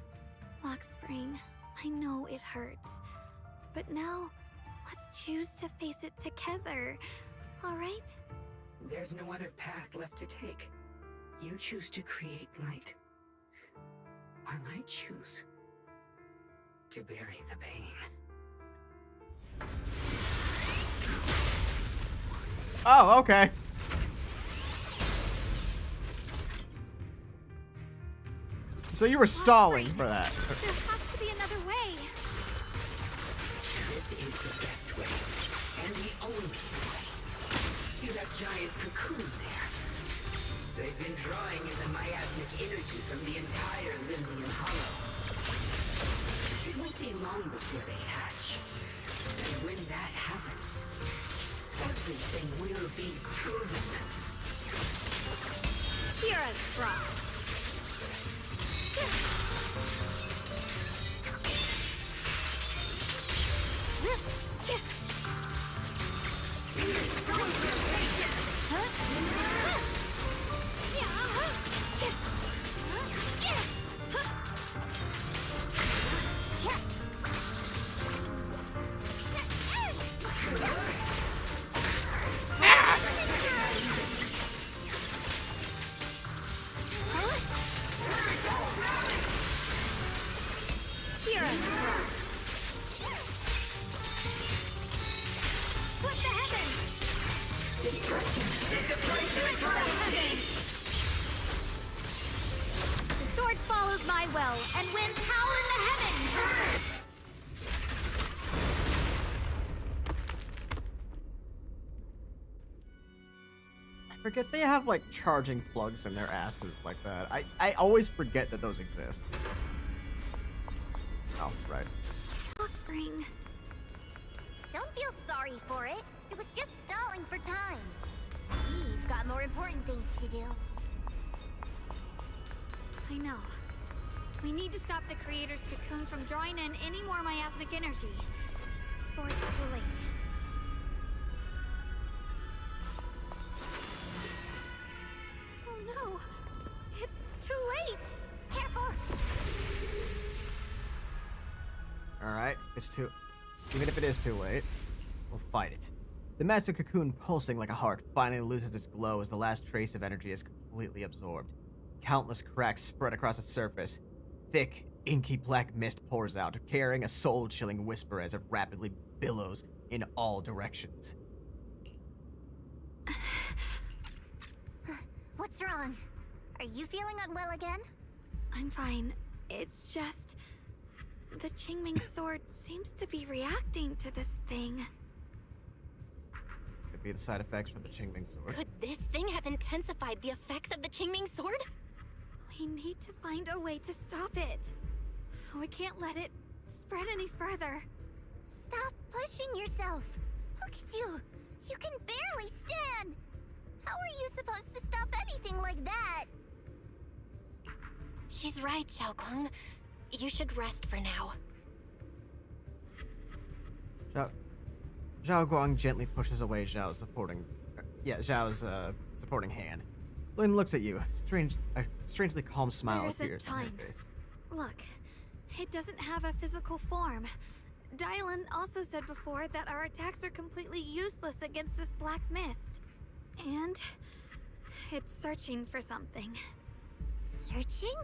Luxspring, I know it hurts, but now let's choose to face it together, all right? There's no other path left to take. You choose to create light, while I choose to bury the pain. Oh, okay. So you were stalling for that. There has to be another way. This is the best way, and the only way. See that giant cocoon there? They've been drawing in the miasmic energy from the entire Zenless Hollow. It won't be long before they hatch. And when that happens, everything will be proven. Hero's Frost. The sword follows my will and wins power in the heavens! I forget they have like charging plugs in their asses like that. I always forget that those exist. Oh, right. Luxspring. Don't feel sorry for it. It was just stalling for time. We've got more important things to do. I know. We need to stop the creator's cocoons from drawing in any more miasmic energy before it's too late. Oh no! It's too late! Careful! Alright, even if it is too late, we'll fight it. The massive cocoon, pulsing like a heart, finally loses its glow as the last trace of energy is completely absorbed. Countless cracks spread across its surface. Thick, inky black mist pours out, carrying a soul-chilling whisper as it rapidly billows in all directions. What's wrong? Are you feeling unwell again? I'm fine. It's just... the Qingming Sword seems to be reacting to this thing. Could be the side effects from the Qingming Sword. Could this thing have intensified the effects of the Qingming Sword? We need to find a way to stop it. We can't let it spread any further. Stop pushing yourself. Look at you. You can barely stand. How are you supposed to stop anything like that? She's right, Xiaoguang. You should rest for now. Xiaoguang gently pushes away Zhao's supporting hand. Lynn looks at you. A strangely calm smile There appears isn't on her time. face. Look, it doesn't have a physical form. Dylan also said before that our attacks are completely useless against this black mist. And it's searching for something. Searching?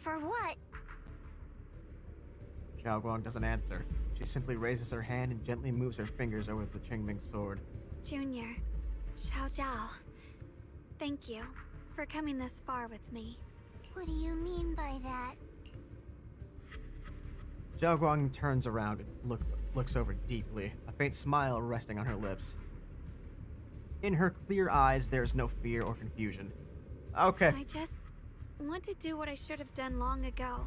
For what? Xiaoguang doesn't answer. She simply raises her hand and gently moves her fingers over the Qingming Sword. Junior, Xiaojiao, thank you for coming this far with me. What do you mean by that? Xiaoguang turns around and looks over deeply, a faint smile resting on her lips. In her clear eyes, there's no fear or confusion. Okay. I just want to do what I should have done long ago.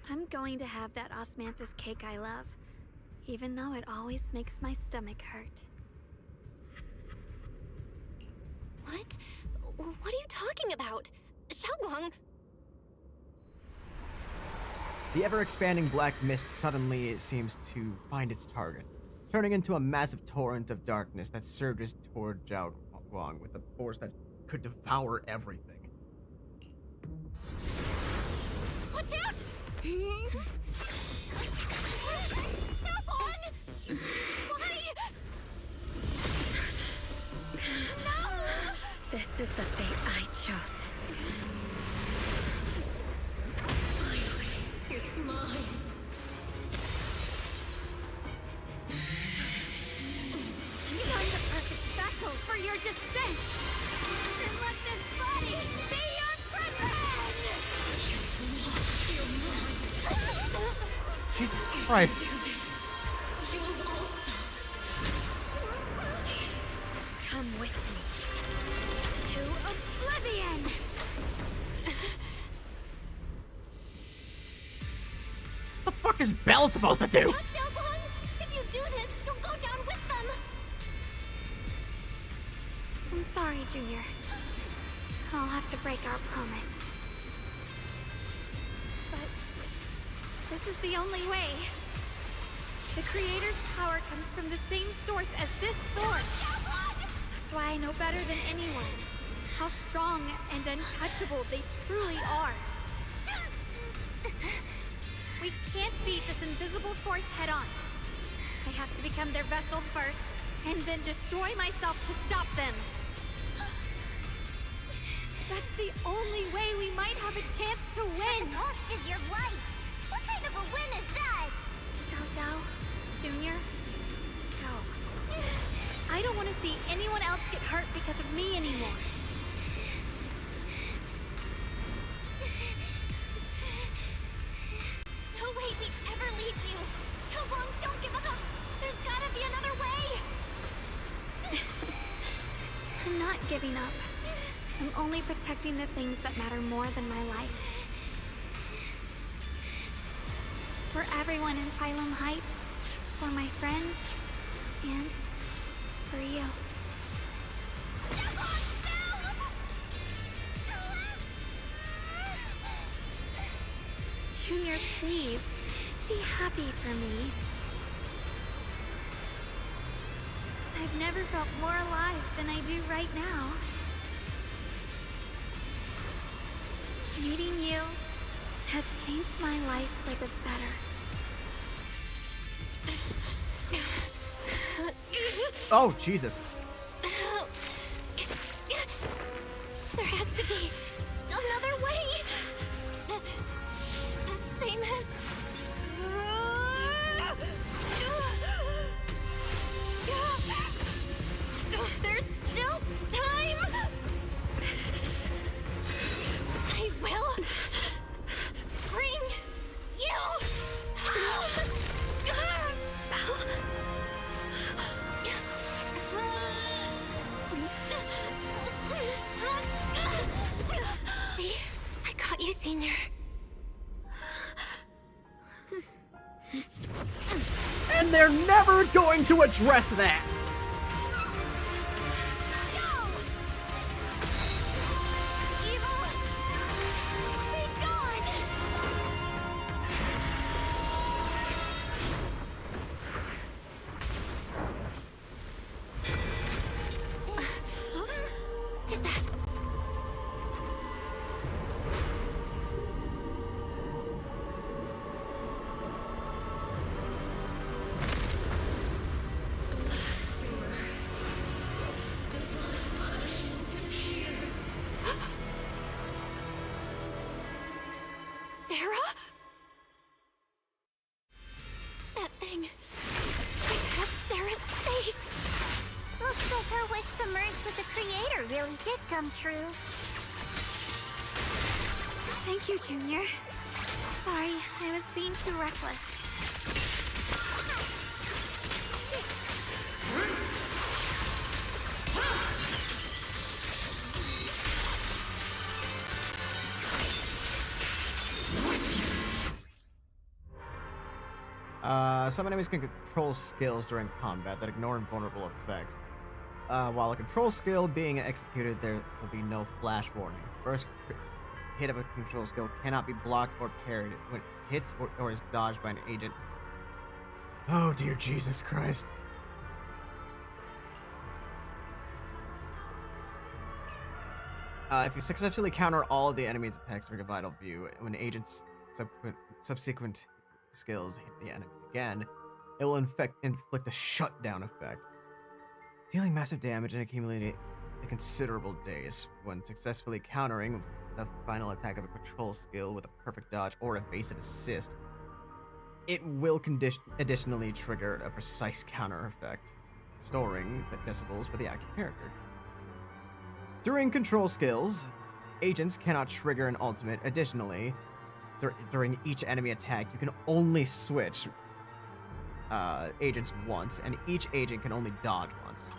I'm going to have that osmanthus cake I love, even though it always makes my stomach hurt. What? What are you talking about? Xiaoguang! The ever-expanding black mist suddenly seems to find its target, turning into a massive torrent of darkness that surges toward Xiaoguang with a force that could devour everything. Watch out! Xiaoguang! Why? No! This is the fate I chose. Finally, it's mine. I'm the perfect vessel for your descent! Then let this body be your prison! Jesus Christ. You'll also Come with me to oblivion! What the fuck is Belle supposed to do? Not Xiaoguang! If you do this, you'll go down with them! I'm sorry, Junior. I'll have to break our promise. But this is the only way. The Creator's power comes from the same source as this sword. That's why I know better than anyone how strong and untouchable they truly are. We can't beat this invisible force head-on. I have to become their vessel first, and then destroy myself to stop them. That's the only way we might have a chance to win. The cost is your life. What kind of a win is that? Xiao, Junior, go. I don't want to see anyone else get hurt because of me anymore. No way we'd ever leave you! Xiaoguang, don't give up! There's gotta be another way! I'm not giving up. I'm only protecting the things that matter more than my life. For everyone in Phylum Heights, for my friends, and for you. Junior, please, be happy for me. I've never felt more alive than I do right now. Meeting you has changed my life for the better. Oh, Jesus. There has to be another way! This is the same as... There's still time! I will bring you home! See? I got you, Senior. And they're never going to address that. True. Thank you, Junior. Sorry, I was being too reckless. Some enemies can control skills during combat that ignore invulnerable effects. While a control skill being executed, there will be no flash warning. First hit of a control skill cannot be blocked or parried when hits or is dodged by an agent. Oh dear Jesus Christ. If you successfully counter all of the enemy's attacks during a vital view, when agent's subsequent skills hit the enemy again, it will inflict a shutdown effect, dealing massive damage and accumulating a considerable daze. When successfully countering the final attack of a patrol skill with a perfect dodge or evasive assist, it will additionally trigger a precise counter effect, restoring the decibels for the active character. During control skills, agents cannot trigger an ultimate. Additionally, during each enemy attack, you can only switch agents once, and each agent can only dodge once.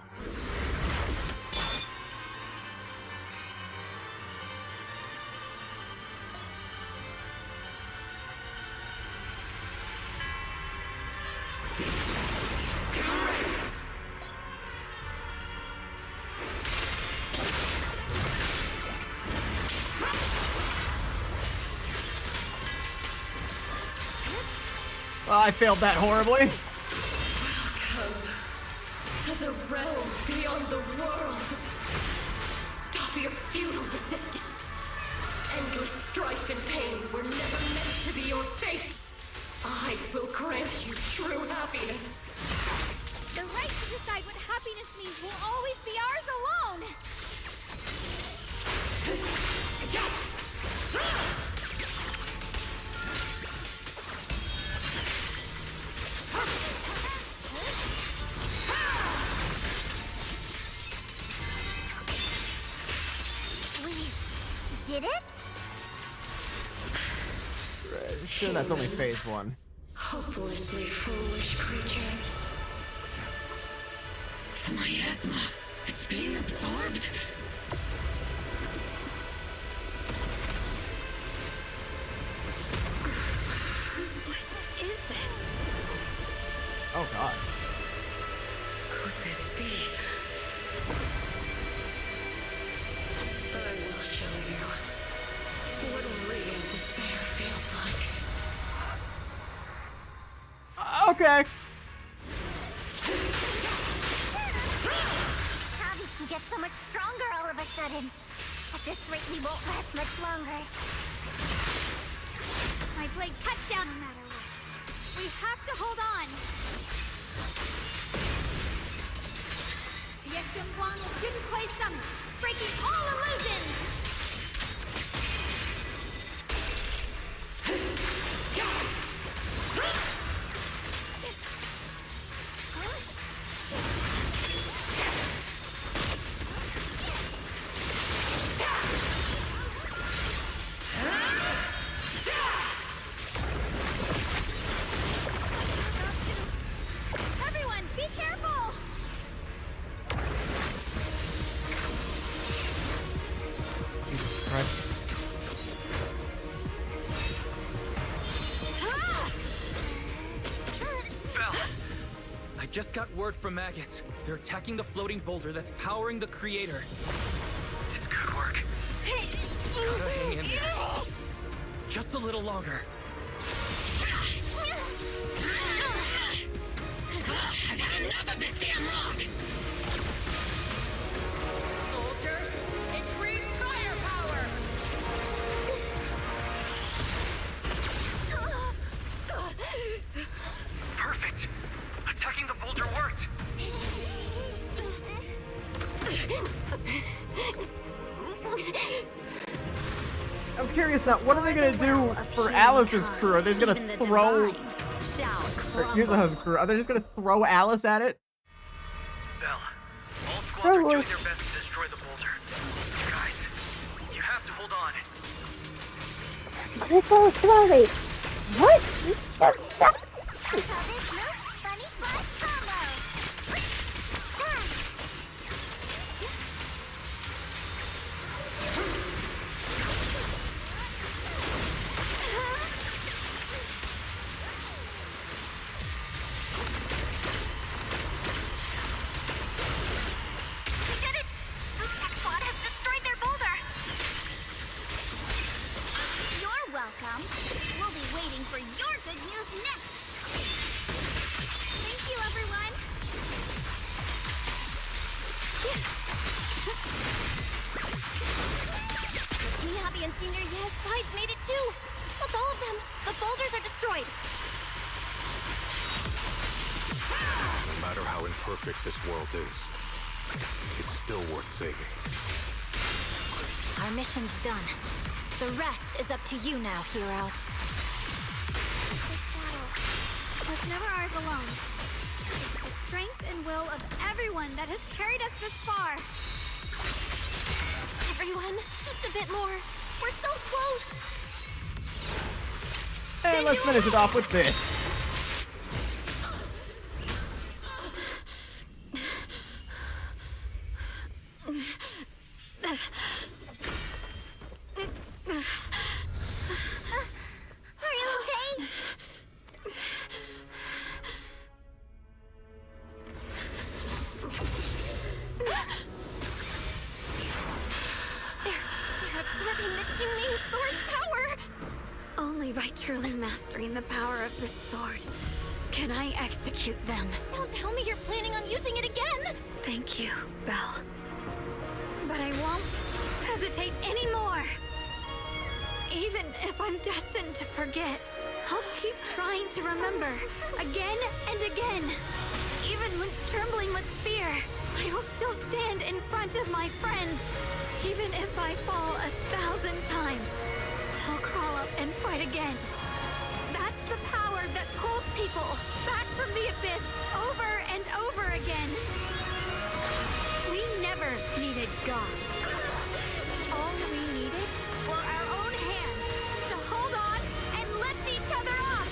I failed that horribly. Welcome to the realm beyond the world. Stop your futile resistance. Endless strife and pain were never meant to be your fate. I will grant you true happiness. The right to decide what happiness means will always be ours alone. Did it? Right, sure, that's only phase 1. Hopelessly foolish creatures. The miasma, it's being absorbed. What is this? Oh god. Could this be? I will show you what real despair feels like. Okay. How did she get so much stronger all of a sudden? At this rate, we won't last much longer. My blade cuts down no matter what. We have to hold on. The Xiaoguang of Yunquei Summit, breaking all illusions. Everyone, be careful! Jesus Christ. Belle! I just got word from Magus. They're attacking the floating boulder that's powering the creator. It's good work. Gotta hang in there. Just a little longer. I've had enough of this damn rock! Soldiers, increase firepower! Perfect! Attacking the boulder worked! I'm curious now, what are they gonna do for Alice's crew? Are they just gonna throw Yuzuha's crew? Are they just gonna throw Alice at it? Belle, all squads are doing their best to destroy the boulder. Guys, you have to hold on. They go slowly. What? Welcome. We'll be waiting for and Senior Ye's sides made it too. That's all of them. The boulders are destroyed. No matter how imperfect this world is, it's still worth saving. Our mission's done. The rest is up to you now, heroes. This battle was never ours alone. It's the strength and will of everyone that has carried us this far. Everyone, just a bit more. We're so close. And let's finish it off with this. Are you okay? They're absorbing the Qingming Sword's power. Only by truly mastering the power of this sword can I execute them. Don't tell me you're planning on using it again. Thank you, Belle. But I won't hesitate anymore. Even if I'm destined to forget, I'll keep trying to remember again and again. Even when trembling with fear, I will still stand in front of my friends. Even if I fall 1,000 times, I'll crawl up and fight again. That's the power that pulls people back from the abyss over and over again. We never needed gods. All we needed were our own hands to hold on and lift each other up.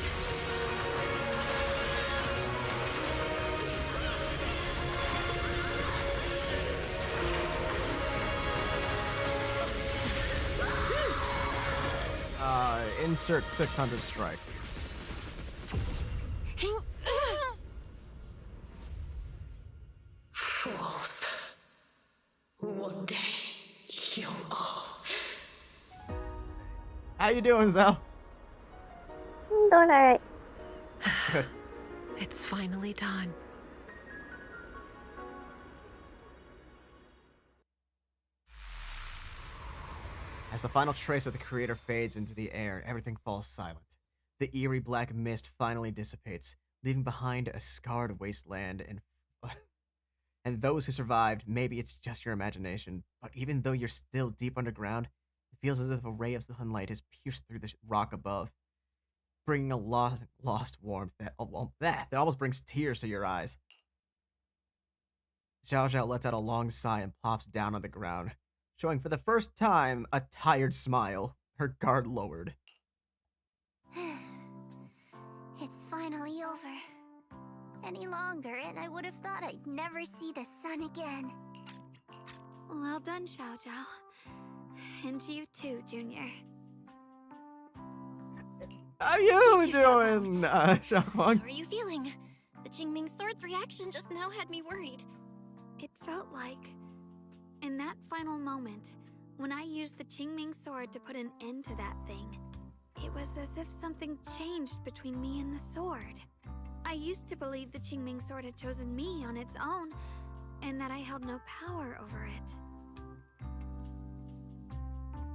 Insert 600 strike. Fools. One day, you'll all. How you doing, Zell? I'm doing alright. Good. It's finally done. As the final trace of the creator fades into the air, everything falls silent. The eerie black mist finally dissipates, leaving behind a scarred wasteland and those who survived, maybe it's just your imagination, but even though you're still deep underground, it feels as if a ray of sunlight has pierced through the rock above, bringing a lost warmth that almost brings tears to your eyes. Xiao Xiao lets out a long sigh and plops down on the ground, showing for the first time a tired smile, her guard lowered. It's finally over. Any longer, and I would have thought I'd never see the sun again. Well done, Xiao Zhao. And you too, Junior. How you doing, Xiaoguang? How are you feeling? The Qingming Sword's reaction just now had me worried. It felt like, in that final moment, when I used the Qingming Sword to put an end to that thing, it was as if something changed between me and the sword. I used to believe the Qingming Sword had chosen me on its own, and that I held no power over it.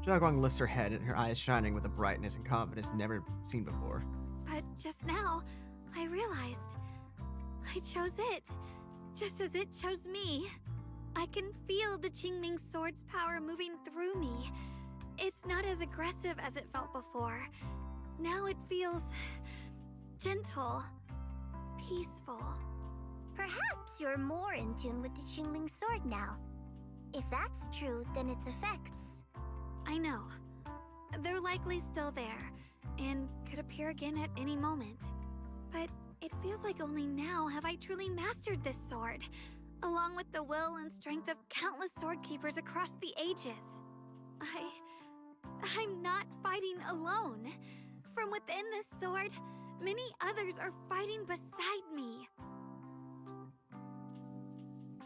Xiaoguang lifts her head and her eyes shining with a brightness and confidence never seen before. But just now, I realized I chose it, just as it chose me. I can feel the Qingming Sword's power moving through me. It's not as aggressive as it felt before. Now it feels gentle, peaceful. Perhaps you're more in tune with the Qingming Sword now. If that's true, then its effects. I know. They're likely still there, and could appear again at any moment. But it feels like only now have I truly mastered this sword, along with the will and strength of countless sword keepers across the ages. I'm not fighting alone. From within this sword, many others are fighting beside me.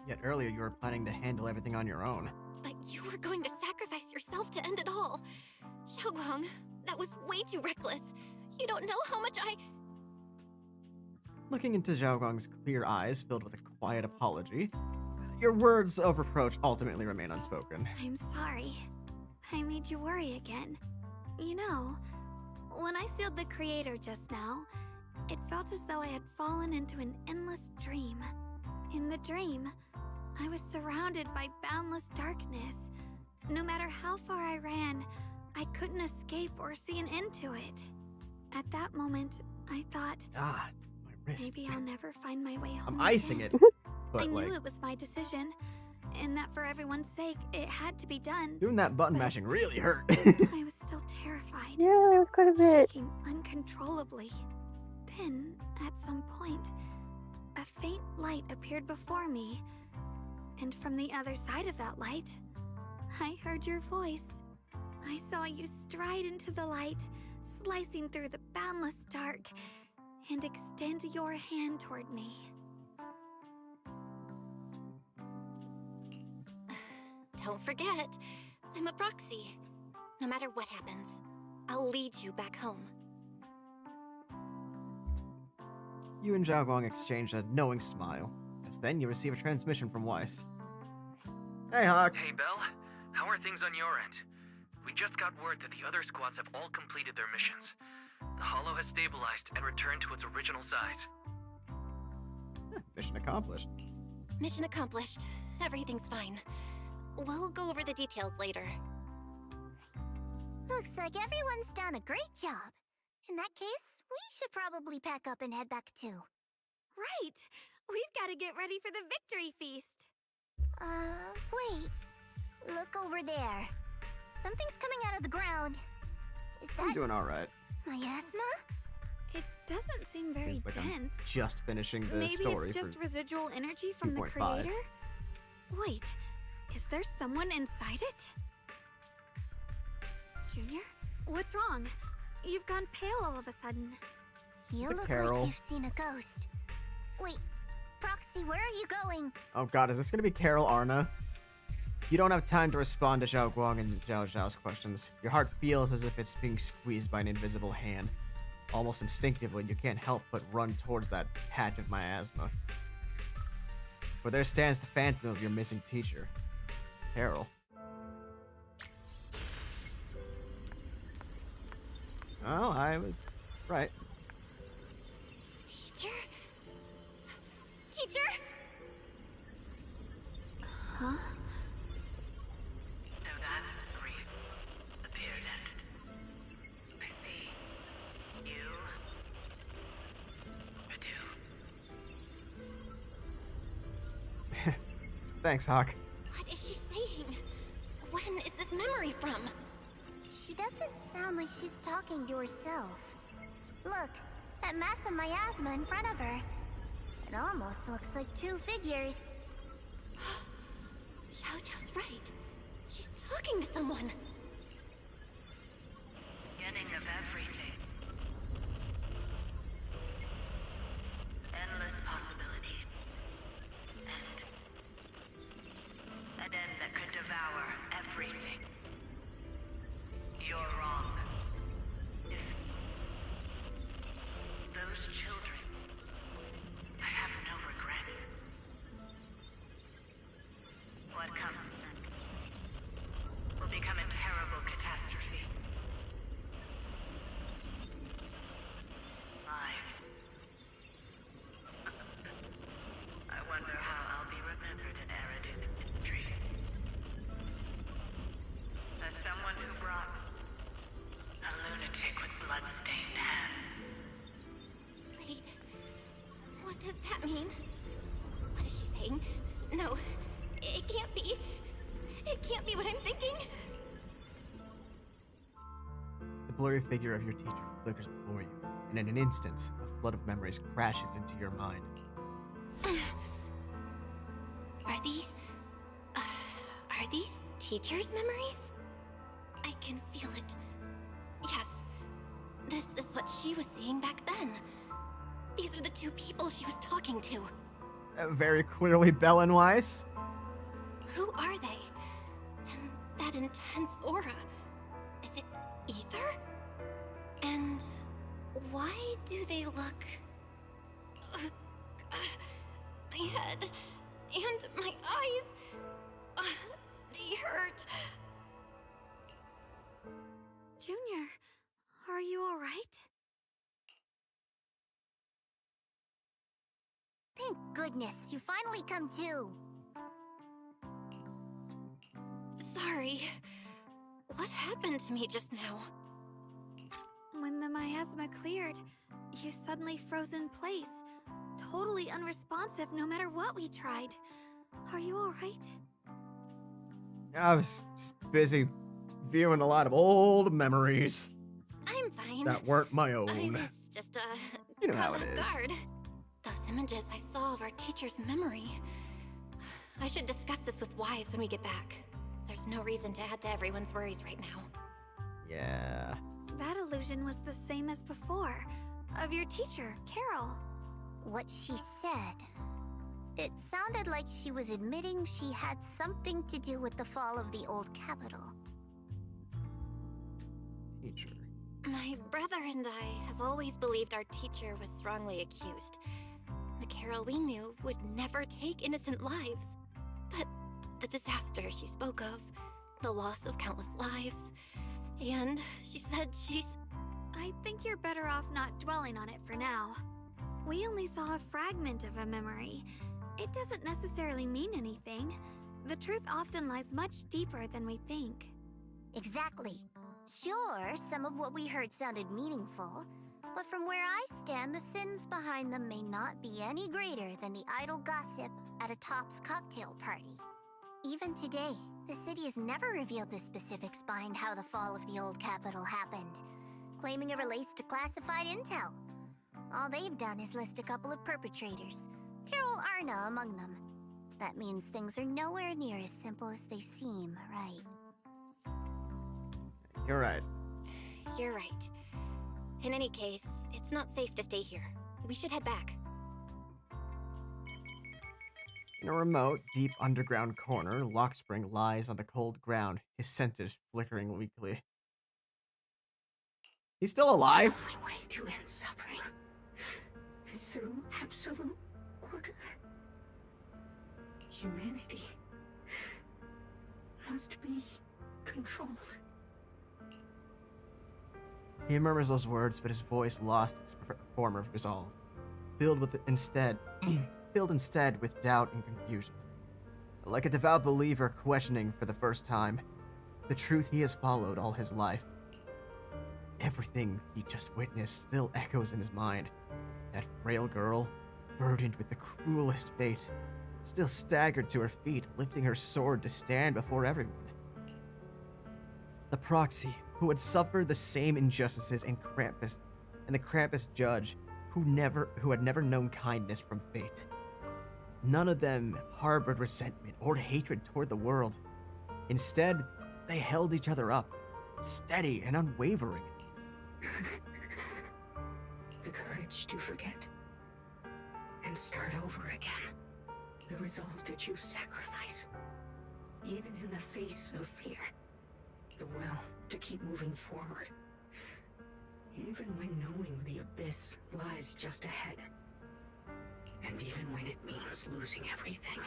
Yet earlier you were planning to handle everything on your own. But you were going to sacrifice yourself to end it all. Xiaoguang, that was way too reckless. You don't know how much I... Looking into Xiaoguang's clear eyes filled with a quiet apology, your words of reproach ultimately remain unspoken. I'm sorry. I made you worry again. You know, when I sealed the creator just now, it felt as though I had fallen into an endless dream. In the dream, I was surrounded by boundless darkness. No matter how far I ran, I couldn't escape or see an end to it. At that moment, I thought, my wrist. maybe I'll never find my way home. I'm icing again. it, but I like knew it was my decision, and that for everyone's sake, it had to be done. doing that button mashing really hurt. I was still terrified. Yeah, it was quite a bit. Shaking uncontrollably. Then, at some point, a faint light appeared before me. And from the other side of that light, I heard your voice. I saw you stride into the light, slicing through the boundless dark, and extend your hand toward me. Don't forget, I'm a proxy. No matter what happens, I'll lead you back home. You and Xiaoguang exchange a knowing smile, as then you receive a transmission from Weiss. Hey, Hawk. Hey, Belle. How are things on your end? We just got word that the other squads have all completed their missions. The Hollow has stabilized and returned to its original size. Mission accomplished. Mission accomplished. Everything's fine. We'll go over the details later. Looks like everyone's done a great job. In that case, we should probably pack up and head back too. Right! We've got to get ready for the victory feast! Wait. Look over there. Something's coming out of the ground. Is that I'm doing alright. miasma? It doesn't seem very Seems like I'm dense. just finishing the Maybe story it's just for residual energy from the 2.5. creator? Wait, is there someone inside it? Junior? What's wrong? You've gone pale all of a sudden. You it look Carol? like you've seen a ghost. Wait, Proxy, where are you going? Oh god, is this gonna be Carol Arna? You don't have time to respond to Xiaoguang and Xiao Xiao's questions. Your heart feels as if it's being squeezed by an invisible hand. Almost instinctively, you can't help but run towards that patch of miasma. For there stands the phantom of your missing teacher, Carol. Well, I was right. Teacher? Teacher? Huh? So that Greece appeared and I see you, Badu. Thanks, Hawk. What is she saying? When is this memory from? She doesn't sound like she's talking to herself. Look, that mass of miasma in front of her. It almost looks like two figures. Xiaojiao's right. She's talking to someone. Beginning of everything. Endless possibilities. An end that could devour everything. You're wrong. If those children, I have no regrets. What comes next will become a terrible catastrophe. Lives. I wonder how I'll be remembered in Eridu's history. As someone who brought a lunatic with blood-stained hands. Wait. What does that mean? What is she saying? No. It can't be. It can't be what I'm thinking. The blurry figure of your teacher flickers before you, and in an instant, a flood of memories crashes into your mind. Are these teachers' memories? I can feel it. Yes. This is what she was seeing back then. These are the two people she was talking to. Very clearly Belle and Weiss. Who are they? And that intense aura. Is it ether? And why do they look... my head and my eyes... they hurt. Junior, are you alright? Thank goodness, you finally come to. Sorry. What happened to me just now? When the miasma cleared, you suddenly froze in place. Totally unresponsive no matter what we tried. Are you alright? I was just busy viewing a lot of old memories I'm fine. that weren't my I own. was just, You know how caught it off is. guard. Those images I saw of our teacher's memory. I should discuss this with Wise when we get back. There's no reason to add to everyone's worries right now. Yeah. That illusion was the same as before. Of your teacher, Carol. What she said. It sounded like she was admitting she had something to do with the fall of the old capital. Teacher. My brother and I have always believed our teacher was wrongly accused. The Carol we knew would never take innocent lives. But the disaster she spoke of, the loss of countless lives, and she said she's... I think you're better off not dwelling on it for now. We only saw a fragment of a memory. It doesn't necessarily mean anything. The truth often lies much deeper than we think. Exactly. Sure, some of what we heard sounded meaningful, but from where I stand, the sins behind them may not be any greater than the idle gossip at a Top's cocktail party. Even today, the city has never revealed the specifics behind how the fall of the old capital happened, claiming it relates to classified intel. All they've done is list a couple of perpetrators, Carol Arna among them. That means things are nowhere near as simple as they seem, right? You're right. You're right. In any case, it's not safe to stay here. We should head back. In a remote, deep underground corner, Lockspring lies on the cold ground, his senses flickering weakly. He's still alive? The only way to end suffering is through absolute order. Humanity must be controlled. He murmurs those words, but his voice lost its former resolve, filled instead with doubt and confusion. Like a devout believer questioning for the first time the truth he has followed all his life. Everything he just witnessed still echoes in his mind. That frail girl, burdened with the cruelest fate, still staggered to her feet, lifting her sword to stand before everyone. The proxy, who had suffered the same injustices and the Krampus judge, who had never known kindness from fate. None of them harbored resentment or hatred toward the world. Instead, they held each other up, steady and unwavering. The courage to forget and start over again. The resolve to choose sacrifice, even in the face of fear. The will to keep moving forward, even when knowing the abyss lies just ahead. And even when it means losing everything.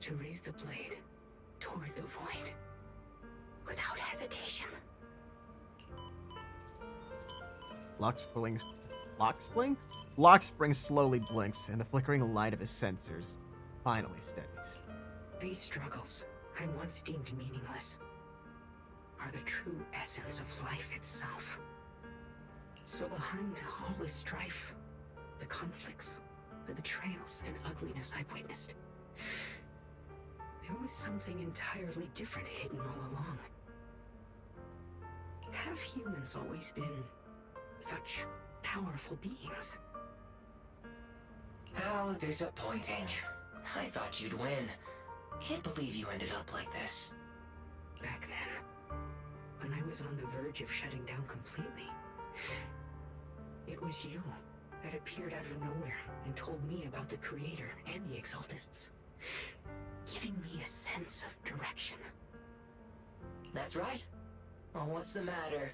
To raise the blade toward the void, without hesitation. Lockspring slowly blinks, and the flickering light of his sensors finally steadies. These struggles I once deemed meaningless are the true essence of life itself. So behind all this strife, the conflicts, the betrayals, and ugliness I've witnessed, there was something entirely different hidden all along. Have humans always been such powerful beings? How disappointing. I thought you'd win. Can't believe you ended up like this. Back then, when I was on the verge of shutting down completely, it was you that appeared out of nowhere and told me about the Creator and the Exaltists, giving me a sense of direction. That's right. Oh, what's the matter?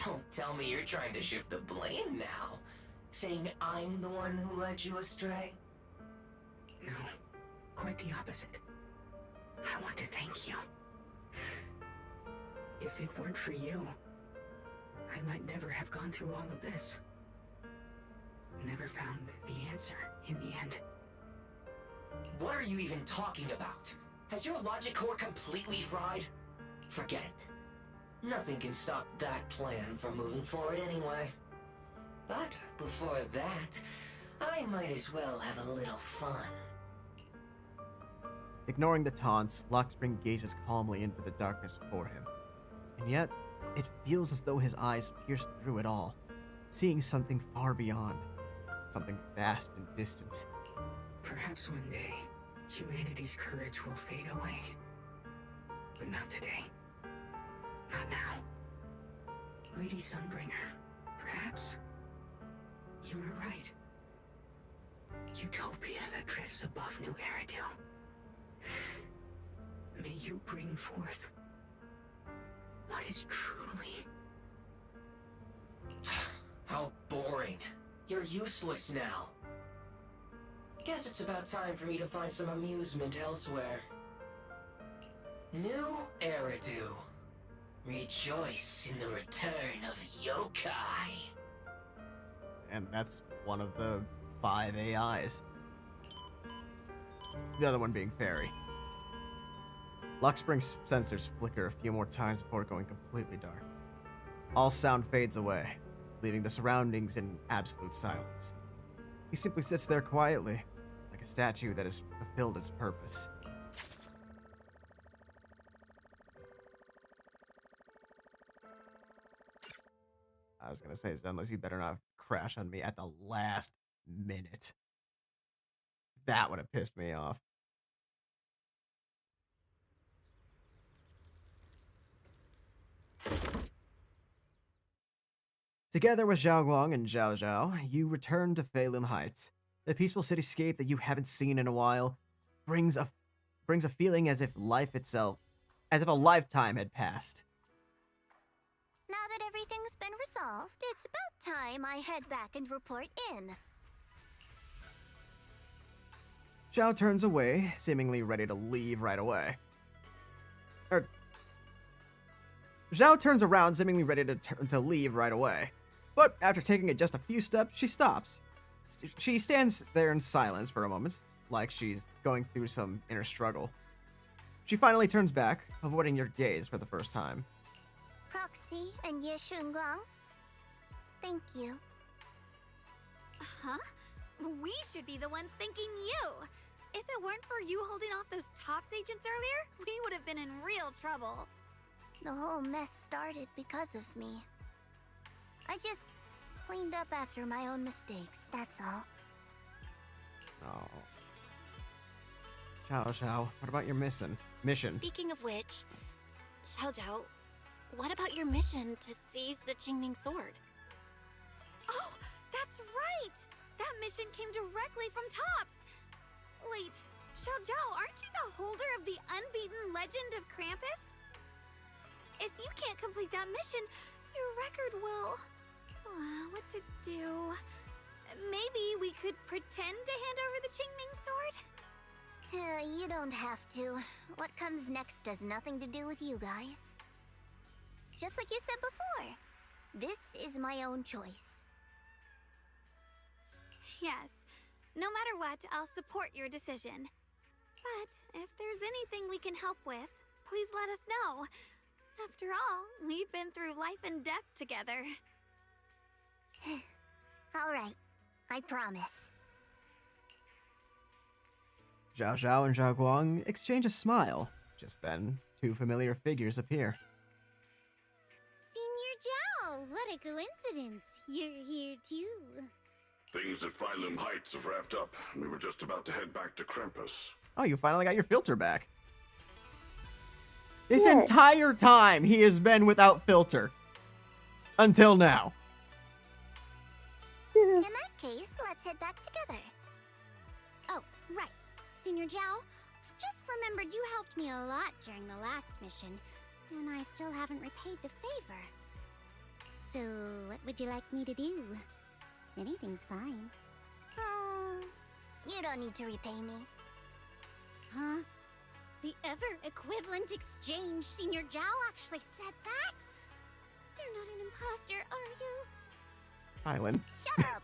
Don't tell me you're trying to shift the blame now. Saying I'm the one who led you astray? No, quite the opposite. I want to thank you. If it weren't for you, I might never have gone through all of this. Never found the answer in the end. What are you even talking about? Has your logic core completely fried? Forget it. Nothing can stop that plan from moving forward anyway. But before that, I might as well have a little fun. Ignoring the taunts, Lockspring gazes calmly into the darkness before him. And yet, it feels as though his eyes pierce through it all, seeing something far beyond. Something vast and distant. Perhaps one day, humanity's courage will fade away. But not today. Not now. Lady Sunbringer, perhaps you were right. Utopia that drifts above New Eridu. May you bring forth what is truly... How boring. You're useless now. Guess it's about time for me to find some amusement elsewhere. New Eridu. Rejoice in the return of yokai. And that's one of the 5 AIs. The other one being Fairy. Lockspring's sensors flicker a few more times before going completely dark. All sound fades away, leaving the surroundings in absolute silence. He simply sits there quietly, like a statue that has fulfilled its purpose. I was gonna say, Zenless, you better not crash on me at the last minute. That would have pissed me off. Together with Xiaoguang and Zhao Zhao, you return to Phelim Heights. The peaceful cityscape that you haven't seen in a while brings a feeling as if as if a lifetime had passed. Now that everything's been resolved, it's about time I head back and report in. Zhao turns away, seemingly ready to leave right away. Zhao turns around, seemingly ready to leave right away. But after taking just a few steps, she stops. She stands there in silence for a moment, like she's going through some inner struggle. She finally turns back, avoiding your gaze for the first time. Proxy and Xiaoguang, thank you. Huh? We should be the ones thanking you. If it weren't for you holding off those TOPS agents earlier, we would have been in real trouble. The whole mess started because of me. I just cleaned up after my own mistakes, that's all. Oh. Zhao Zhao, what about your mission? Speaking of which, Xiao Zhao, what about your mission to seize the Qingming Sword? Oh, that's right! That mission came directly from TOPS! Wait, Xiao Zhao, aren't you the holder of the unbeaten legend of Krampus? If you can't complete that mission, your record will... what to do? Maybe we could pretend to hand over the Qingming Sword? You don't have to. What comes next has nothing to do with you guys. Just like you said before, this is my own choice. Yes. No matter what, I'll support your decision. But if there's anything we can help with, please let us know. After all, we've been through life and death together. All right, I promise. Zhao Zhao and Xiaoguang exchange a smile. Just then, 2 familiar figures appear. Senior Zhao, what a coincidence. You're here too. Things at Phelim Heights have wrapped up. We were just about to head back to Krampus. Oh, you finally got your filter back. This entire time, he has been without filter. Until now. In that case, let's head back together. Oh, right. Senior Zhao, just remembered you helped me a lot during the last mission, and I still haven't repaid the favor. So, what would you like me to do? Anything's fine. You don't need to repay me. Huh? The ever-equivalent exchange. Senior Zhao actually said that. You're not an imposter, are you? Hylan. Shut up.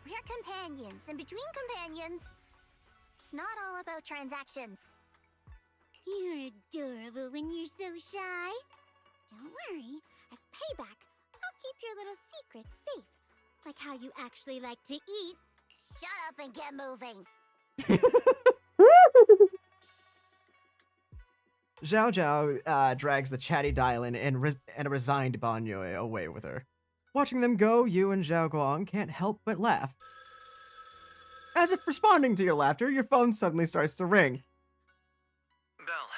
We're companions, and between companions, it's not all about transactions. You're adorable when you're so shy. Don't worry. As payback, I'll keep your little secrets safe. Like how you actually like to eat. Shut up and get moving. Xiao Zhao drags the chatty Dylan and a resigned Banyo away with her. Watching them go, you and Xiaoguang can't help but laugh. As if responding to your laughter, your phone suddenly starts to ring. Belle,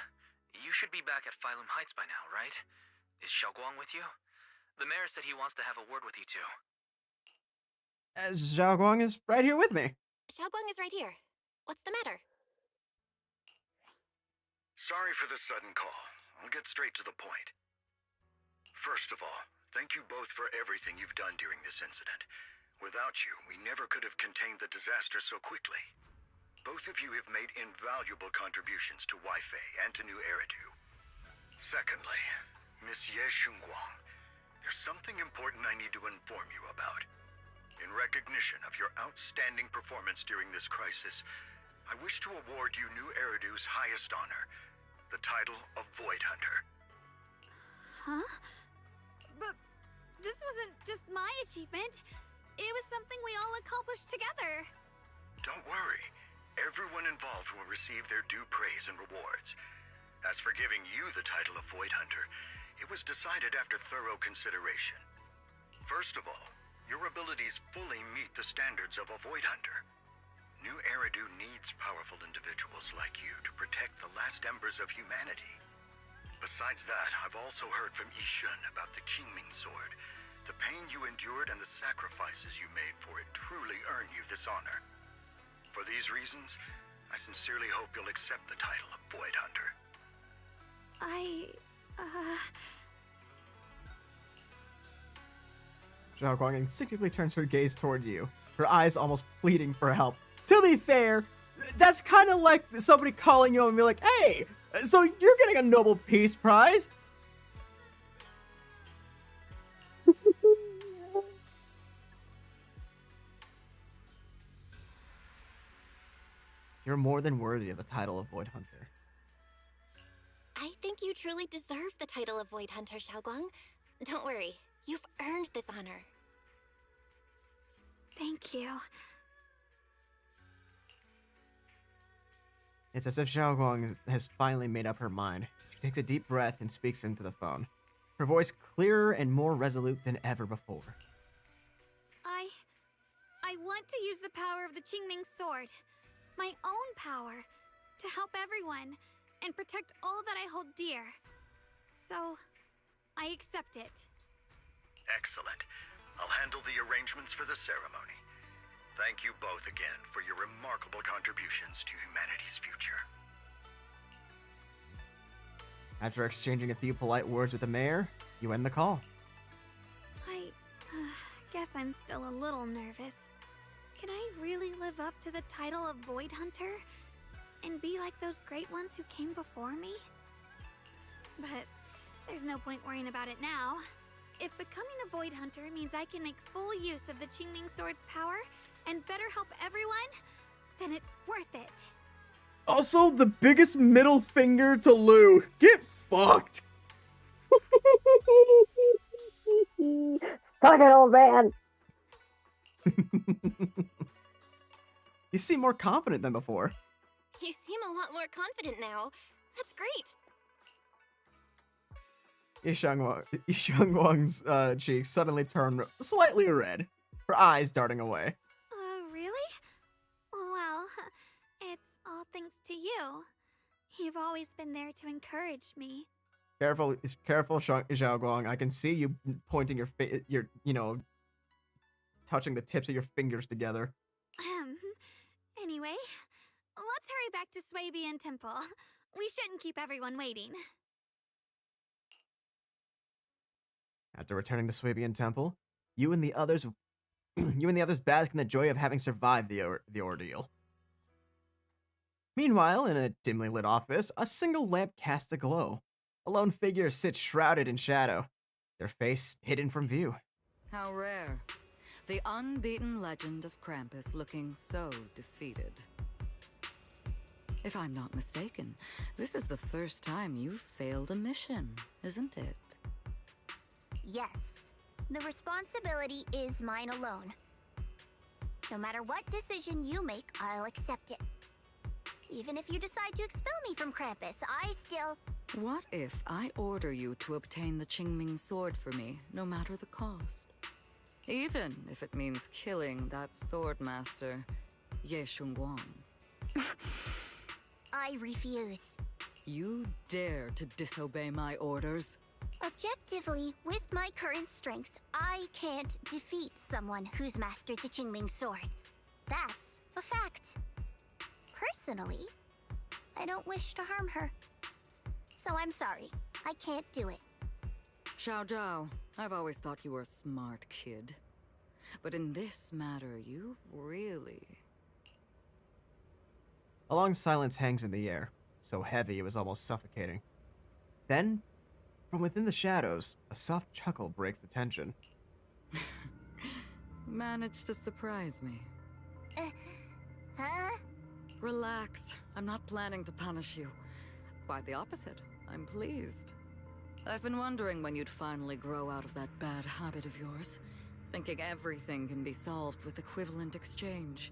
you should be back at Phylum Heights by now, right? Is Xiaoguang with you? The mayor said he wants to have a word with you two. Xiaoguang is right here with me. Xiaoguang is right here. What's the matter? Sorry for the sudden call. I'll get straight to the point. First of all, thank you both for everything you've done during this incident. Without you, we never could have contained the disaster so quickly. Both of you have made invaluable contributions to Weifei and to New Eridu. Secondly, Miss Ye Xiaoguang, there's something important I need to inform you about. In recognition of your outstanding performance during this crisis, I wish to award you New Eridu's highest honor, the title of Void Hunter. Huh? But this wasn't just my achievement. It was something we all accomplished together. Don't worry. Everyone involved will receive their due praise and rewards. As for giving you the title of Void Hunter, it was decided after thorough consideration. First of all, your abilities fully meet the standards of a Void Hunter. New Eridu needs powerful individuals like you to protect the last embers of humanity. Besides that, I've also heard from Yishun about the Qingming Sword. The pain you endured and the sacrifices you made for it truly earn you this honor. For these reasons, I sincerely hope you'll accept the title of Void Hunter. Xiaoguang instinctively turns her gaze toward you, her eyes almost pleading for help. To be fair, that's kind of like somebody calling you up and be like, hey, so you're getting a Nobel Peace Prize? You're more than worthy of the title of Void Hunter. I think you truly deserve the title of Void Hunter, Xiaoguang. Don't worry, you've earned this honor. Thank you. It's as if Xiaoguang has finally made up her mind. She takes a deep breath and speaks into the phone, her voice clearer and more resolute than ever before. I want to use the power of the Qingming Sword, my own power, to help everyone and protect all that I hold dear. So, I accept it. Excellent. I'll handle the arrangements for the ceremony. Thank you both again for your remarkable contributions to humanity's future. After exchanging a few polite words with the mayor, you end the call. I guess I'm still a little nervous. Can I really live up to the title of Void Hunter and be like those great ones who came before me? But there's no point worrying about it now. If becoming a Void Hunter means I can make full use of the Qingming Sword's power and better help everyone, then it's worth it. Also, the biggest middle finger to Lou. Get fucked. Suck it, old man. You seem more confident than before. You seem a lot more confident now. That's great. Yishangwang's cheeks suddenly turn slightly red, her eyes darting away. Really? Well, it's all thanks to you. You've always been there to encourage me. Careful, Xiaoguang. I can see you pointing your touching the tips of your fingers together. Anyway, let's hurry back to Swabian Temple. We shouldn't keep everyone waiting. After returning to Swabian Temple, you and the others bask in the joy of having survived the ordeal. Meanwhile, in a dimly lit office, a single lamp casts a glow. A lone figure sits shrouded in shadow, their face hidden from view. How rare. The unbeaten legend of Krampus looking so defeated. If I'm not mistaken, this is the first time you've failed a mission, isn't it? Yes. The responsibility is mine alone. No matter what decision you make, I'll accept it. Even if you decide to expel me from Krampus, I still... What if I order you to obtain the Qingming Sword for me, no matter the cost? Even if it means killing that sword master, Xiaoguang. I refuse. You dare to disobey my orders? Objectively, with my current strength, I can't defeat someone who's mastered the Qingming Sword. That's a fact. Personally, I don't wish to harm her. So I'm sorry, I can't do it. Xiaoguang, I've always thought you were a smart kid. But in this matter, you really... A long silence hangs in the air, so heavy it was almost suffocating. Then, from within the shadows, a soft chuckle breaks the tension. Managed to surprise me. Huh? Relax. I'm not planning to punish you. Quite the opposite. I'm pleased. I've been wondering when you'd finally grow out of that bad habit of yours. Thinking everything can be solved with equivalent exchange.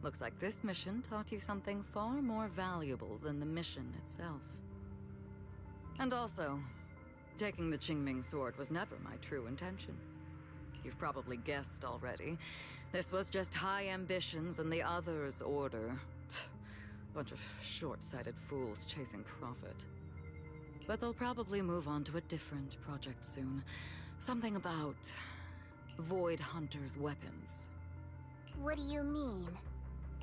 Looks like this mission taught you something far more valuable than the mission itself. And also, taking the Qingming Sword was never my true intention. You've probably guessed already. This was just high ambitions and the others' order. Bunch of short-sighted fools chasing profit. But they'll probably move on to a different project soon. Something about Void Hunter's weapons. What do you mean?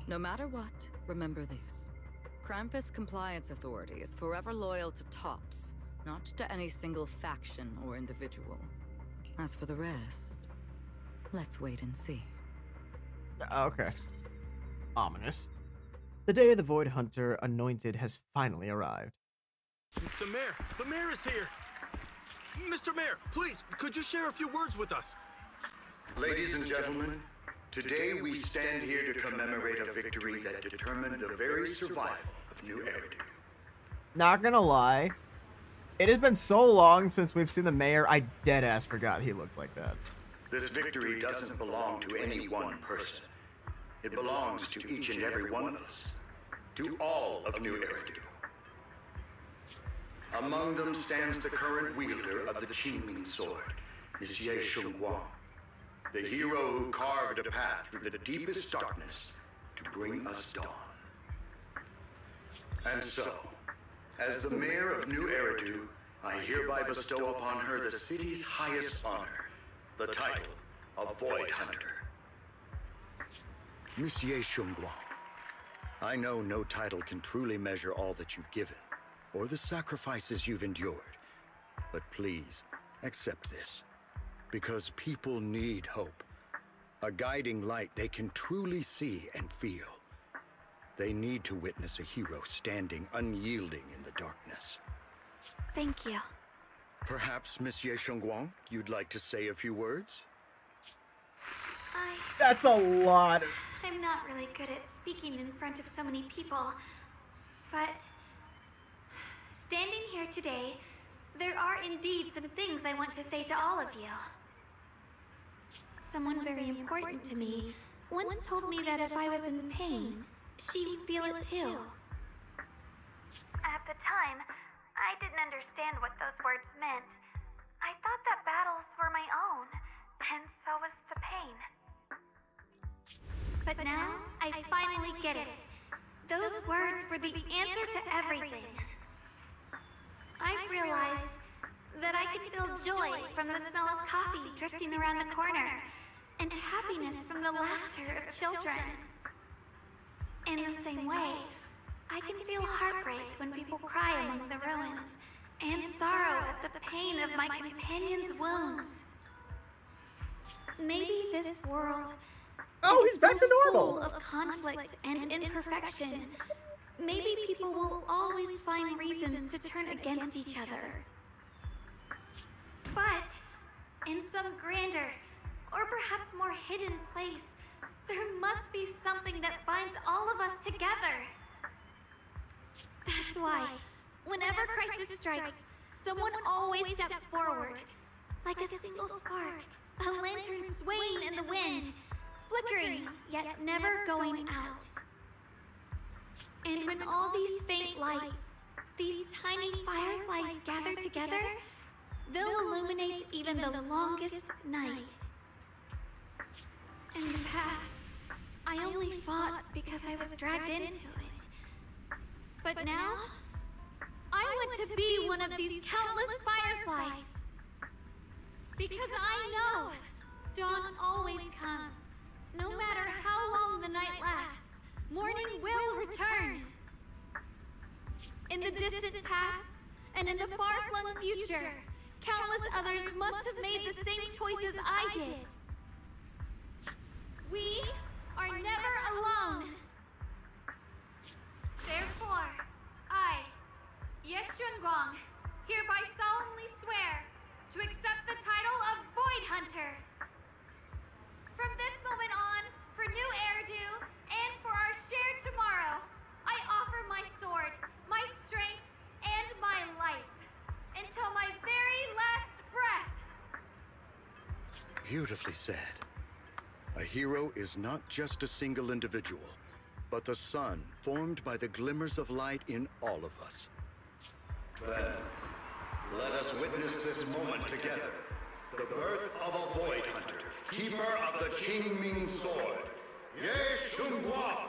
No matter what, remember this. Krampus Compliance Authority is forever loyal to TOPS, not to any single faction or individual. As for the rest, let's wait and see. Okay. Ominous. The day of the Void Hunter Anointed has finally arrived. Mr. Mayor! The mayor is here! Mr. Mayor, please, could you share a few words with us? Ladies and gentlemen, today we stand here to commemorate a victory that determined the very survival of New Eridu. Not gonna lie, it has been so long since we've seen the mayor, I deadass forgot he looked like that. This victory doesn't belong to any one person. It belongs to each and every one of us. To all of New Eridu. Among them stands the current wielder of the Qingming Sword, Xiaoguang, the hero who carved a path through the deepest darkness to bring us dawn. And so, as the mayor of New Eridu, I hereby bestow upon her the city's highest honor, the title of Void Hunter. Monsieur Xiaoguang, I know no title can truly measure all that you've given, or the sacrifices you've endured. But please, accept this. Because people need hope. A guiding light they can truly see and feel. They need to witness a hero standing unyielding in the darkness. Thank you. Perhaps, Monsieur Xiaoguang, you'd like to say a few words? That's a lot. I'm not really good at speaking in front of so many people, but standing here today, there are indeed some things I want to say to all of you. Someone very important to me once told me that if I was in pain, she would feel it too. At the time, I didn't understand what those words meant. I thought that battles were my own, and so was the pain. But now, I finally get it. Those words were the answer to everything. I've realized that I can feel joy from the smell of coffee drifting around the corner, and happiness from the laughter of children. In the same way, I can feel heartbreak when people cry among the ruins, and sorrow at the pain of my companion's wounds. Maybe this world he's back to normal. full of conflict and imperfection, maybe people will always find reasons to turn against each other. But in some grander, or perhaps more hidden place, there must be something that binds all of us together. That's why, whenever crisis strikes, someone always steps forward. Like a single spark, a lantern swaying in the wind, flickering, yet never going out. And when all these faint lights, these tiny fireflies gather together, they'll illuminate even the longest night. In the past, I only fought because I was dragged into it. But now, I want to be one of these countless fireflies. Because I know dawn always comes. No matter how long the night lasts, morning will return. In the distant past, and in the far-flung future, countless others must have made the same choices I did. We are never alone. Therefore, I, Xiaoguang, hereby solemnly swear to accept the title of Void Hunter. From this moment on, for new Eridu, and for our shared tomorrow, I offer my sword, my strength, and my life, until my very last breath. Beautifully said. A hero is not just a single individual, but the sun formed by the glimmers of light in all of us. Then, let us witness this moment together. The birth of a Void Hunter, keeper of the Qingming Sword, Xiaoguang.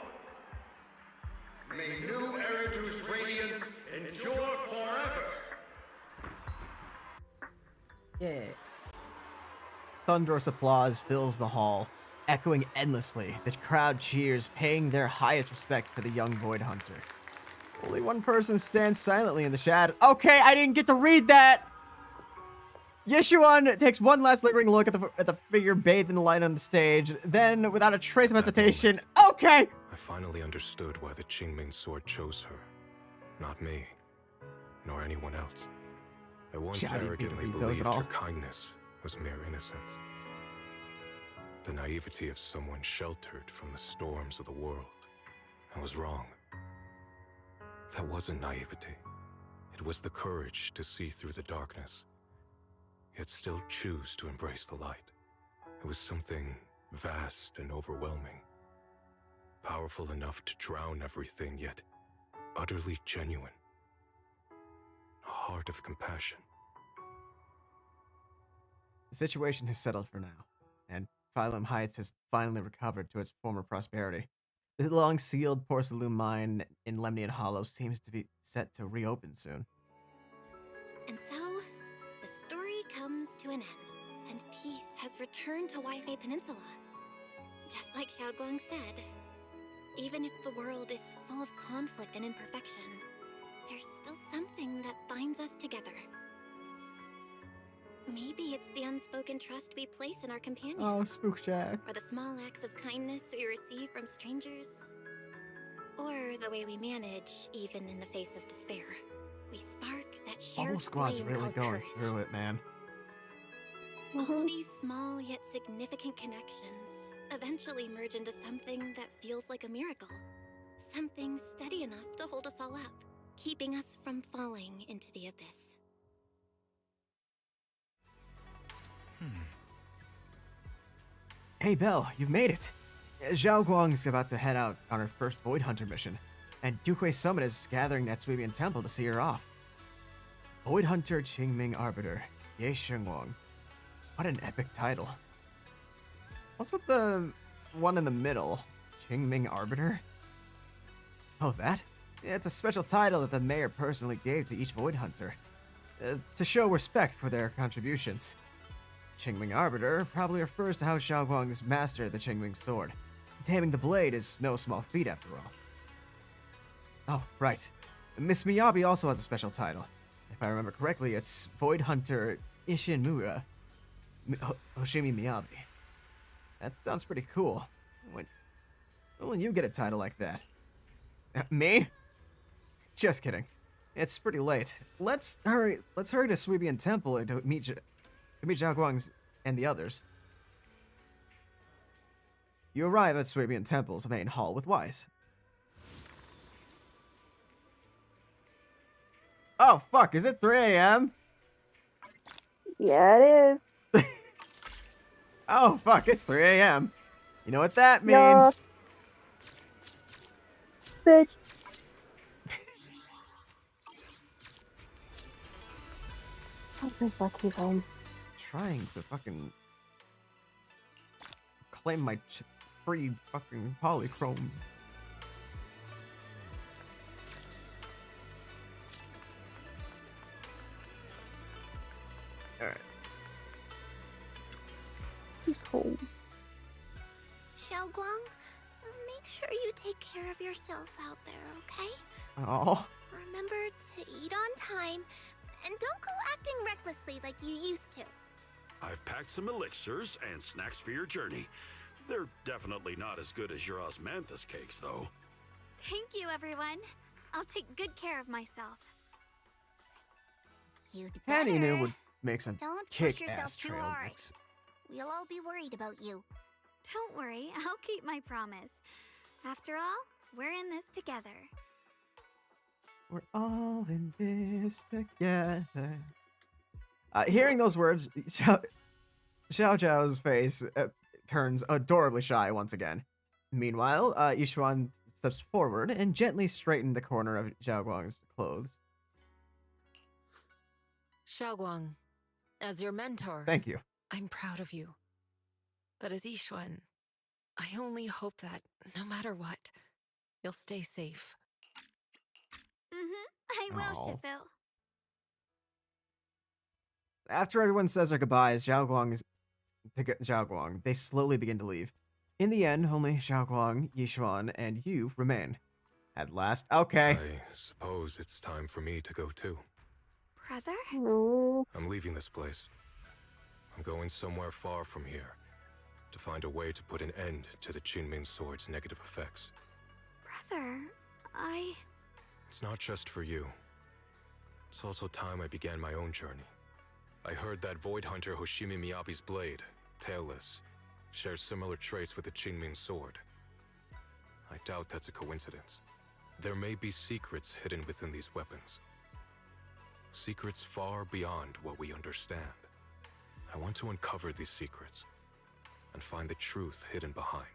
May new Eridu's radiance endure forever. Yeah. Thunderous applause fills the hall, echoing endlessly. The crowd cheers, paying their highest respect to the young Void Hunter. Only one person stands silently in the shadow. Okay, I didn't get to read that! Yeshuan takes one last lingering look at the figure bathed in the light on the stage. Then, without a trace of hesitation, okay! I finally understood why the Qingming Sword chose her. Not me, nor anyone else. I once arrogantly believed her kindness was mere innocence. The naivety of someone sheltered from the storms of the world. I was wrong. That wasn't naivety. It was the courage to see through the darkness, yet still choose to embrace the light. It was something vast and overwhelming. Powerful enough to drown everything, yet utterly genuine. A heart of compassion. The situation has settled for now, and Phylum Heights has finally recovered to its former prosperity. The long-sealed porcelain mine in Lemnian Hollow seems to be set to reopen soon. And so, the story comes to an end, and peace has returned to Wi-Fi Peninsula. Just like Xiaoguang said, even if the world is full of conflict and imperfection, there's still something that binds us together. Maybe it's the unspoken trust we place in our companions. Oh, Spookjack. Or the small acts of kindness we receive from strangers. Or the way we manage, even in the face of despair. We spark that shared Whole squad's flame really called going courage. through it, man. All these small yet significant connections eventually merge into something that feels like a miracle. Something steady enough to hold us all up, keeping us from falling into the abyss. Hey, Belle, you've made it. Xiaoguang is about to head out on her first Void Hunter mission, and Duque Summit is gathering at Sweebian Temple to see her off. Void Hunter Qingming Arbiter, Ye Xiaoguang. What an epic title. What's with the one in the middle? Qingming Arbiter? Oh, that? Yeah, it's a special title that the mayor personally gave to each Void Hunter, to show respect for their contributions. Qingming Arbiter probably refers to how Xiaoguang has mastered the Qingming Sword. Taming the blade is no small feat after all. Oh, right. Miss Miyabi also has a special title. If I remember correctly, it's Void Hunter Ishinmura Hoshimi Miyabi. That sounds pretty cool. When will you get a title like that? Me? Just kidding. It's pretty late. Let's hurry. Let's hurry to Sweebian Temple to meet Xiaoguang and the others. You arrive at Sweebian Temple's main hall with Wise. Oh fuck! Is it 3 a.m.? Yeah, it is. Oh fuck! It's 3 a.m. You know what that means? Yeah. Bitch. Oh, fuck, he's home. Trying to fucking claim my free fucking polychrome. Alright. He's home. Xiaoguang, make sure you take care of yourself out there, okay? Oh. Remember to eat on time, and don't go acting recklessly like you used to. I've packed some elixirs and snacks for your journey. They're definitely not as good as your osmanthus cakes, though. Thank you, everyone. I'll take good care of myself. You'd Hanny better. knew would make some Don't push kick-ass yourself too trail hard. mix. We'll all be worried about you. Don't worry, I'll keep my promise. After all, we're in this together. We're all in this together. Hearing those words, Xiao Zhao's face turns adorably shy once again. Meanwhile, Yishuan steps forward and gently straightened the corner of Xiaoguang's clothes. Xiaoguang, as your mentor, Thank you. I'm proud of you. But as Yishuan, I only hope that, no matter what, you'll stay safe. I will, Aw. Shifu. After everyone says their goodbyes, Xiaoguang, they slowly begin to leave. In the end, only Xiaoguang, Yishuan, and you remain. At last, okay. I suppose it's time for me to go too. Brother? No. I'm leaving this place. I'm going somewhere far from here to find a way to put an end to the Qingming Sword's negative effects. Brother, It's not just for you. It's also time I began my own journey. I heard that Void Hunter Hoshimi Miyabi's blade, Tailless, shares similar traits with the Qingming Sword. I doubt that's a coincidence. There may be secrets hidden within these weapons. Secrets far beyond what we understand. I want to uncover these secrets and find the truth hidden behind.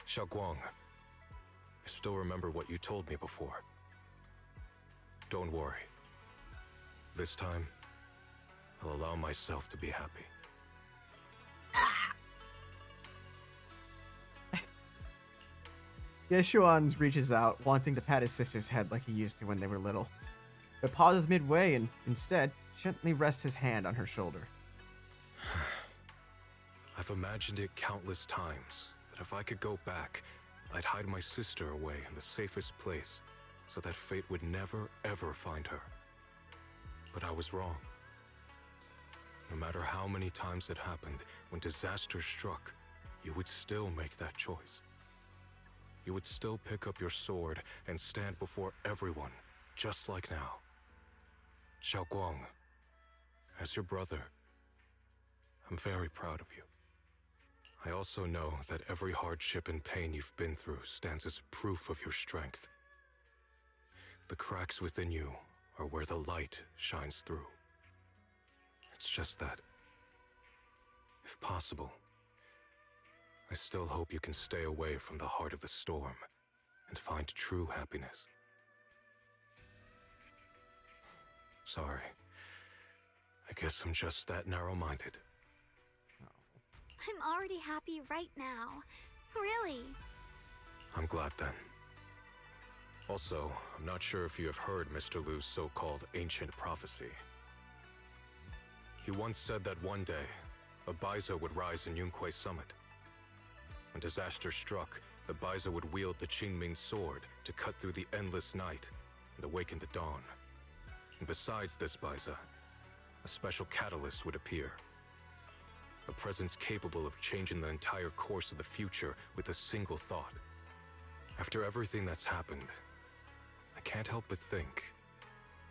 Xiaoguang, I still remember what you told me before. Don't worry. This time, I'll allow myself to be happy. Yishuan reaches out, wanting to pat his sister's head like he used to when they were little, but pauses midway and instead gently rests his hand on her shoulder. I've imagined it countless times that if I could go back, I'd hide my sister away in the safest place so that fate would never, ever find her. But I was wrong. No matter how many times it happened, when disaster struck, you would still make that choice. You would still pick up your sword and stand before everyone, just like now. Xiaoguang, as your brother, I'm very proud of you. I also know that every hardship and pain you've been through stands as proof of your strength. The cracks within you are where the light shines through. It's just that, if possible, I still hope you can stay away from the heart of the storm and find true happiness. Sorry. I guess I'm just that narrow-minded. I'm already happy right now. Really. I'm glad then. Also, I'm not sure if you have heard Mr. Lu's so-called ancient prophecy. He once said that one day, a Baiza would rise in Yunquei Summit. When disaster struck, the Baiza would wield the Qingming Sword to cut through the endless night and awaken the dawn. And besides this Baiza, a special catalyst would appear. A presence capable of changing the entire course of the future with a single thought. After everything that's happened, I can't help but think,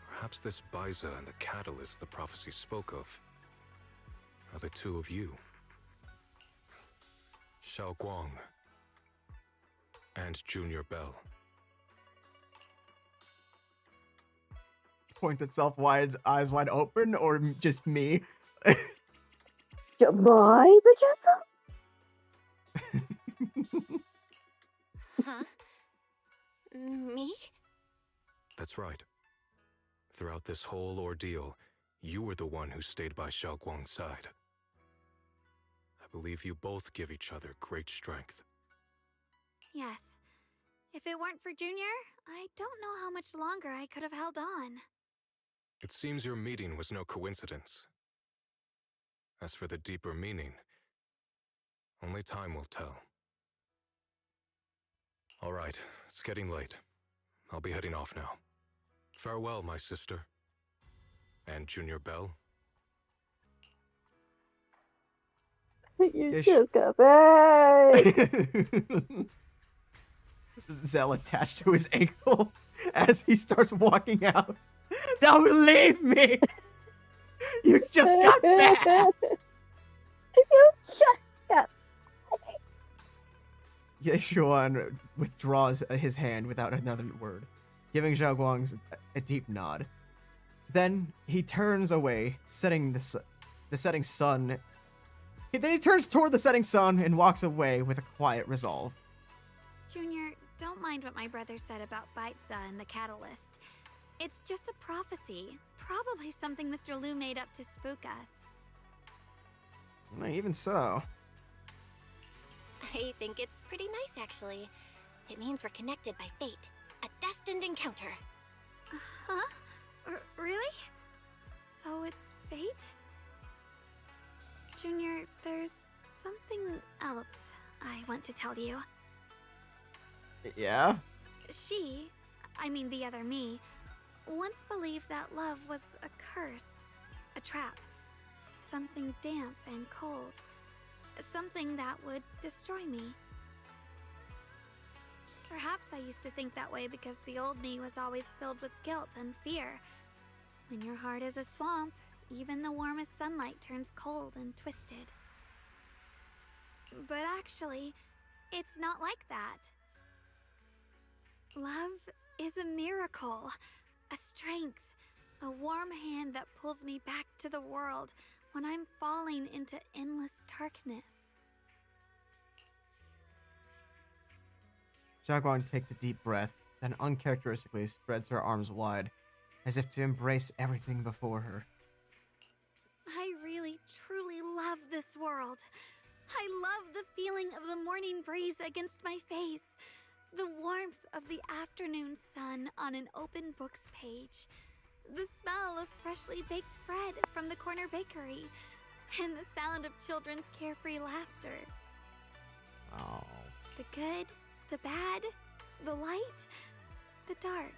perhaps this Baiza and the catalyst the prophecy spoke of are the two of you. Xiaoguang and Junior Bell. Point itself wide, eyes wide open, or just me? Goodbye, Bajessa? Huh? Me? That's right. Throughout this whole ordeal, you were the one who stayed by Xiaoguang's side. I believe you both give each other great strength. Yes. If it weren't for Junior, I don't know how much longer I could have held on. It seems your meeting was no coincidence. As for the deeper meaning, only time will tell. All right, it's getting late. I'll be heading off now. Farewell, my sister. And Junior Bell. You just got back. Zell attached to his ankle as he starts walking out. Don't leave me! You just got back! You just got Yeshuan withdraws his hand without another word, giving Xiaoguang a deep nod. Then he turns away, setting the setting sun. Then he turns toward the setting sun and walks away with a quiet resolve. Junior, don't mind what my brother said about Baiza and the catalyst. It's just a prophecy. Probably something Mr. Liu made up to spook us. Even so. I think it's pretty nice, actually. It means we're connected by fate. A destined encounter. Huh? Really? So it's fate? Junior, there's something else I want to tell you. Yeah? I mean the other me, once believed that love was a curse, a trap, something damp and cold, something that would destroy me. Perhaps I used to think that way because the old me was always filled with guilt and fear. When your heart is a swamp, even the warmest sunlight turns cold and twisted. But actually, it's not like that. Love is a miracle, a strength, a warm hand that pulls me back to the world when I'm falling into endless darkness. Xiaoguang takes a deep breath, then uncharacteristically spreads her arms wide, as if to embrace everything before her. I really, truly love this world. I love the feeling of the morning breeze against my face, the warmth of the afternoon sun on an open book's page, the smell of freshly baked bread from the corner bakery, and the sound of children's carefree laughter. Oh. The good, the bad, the light, the dark.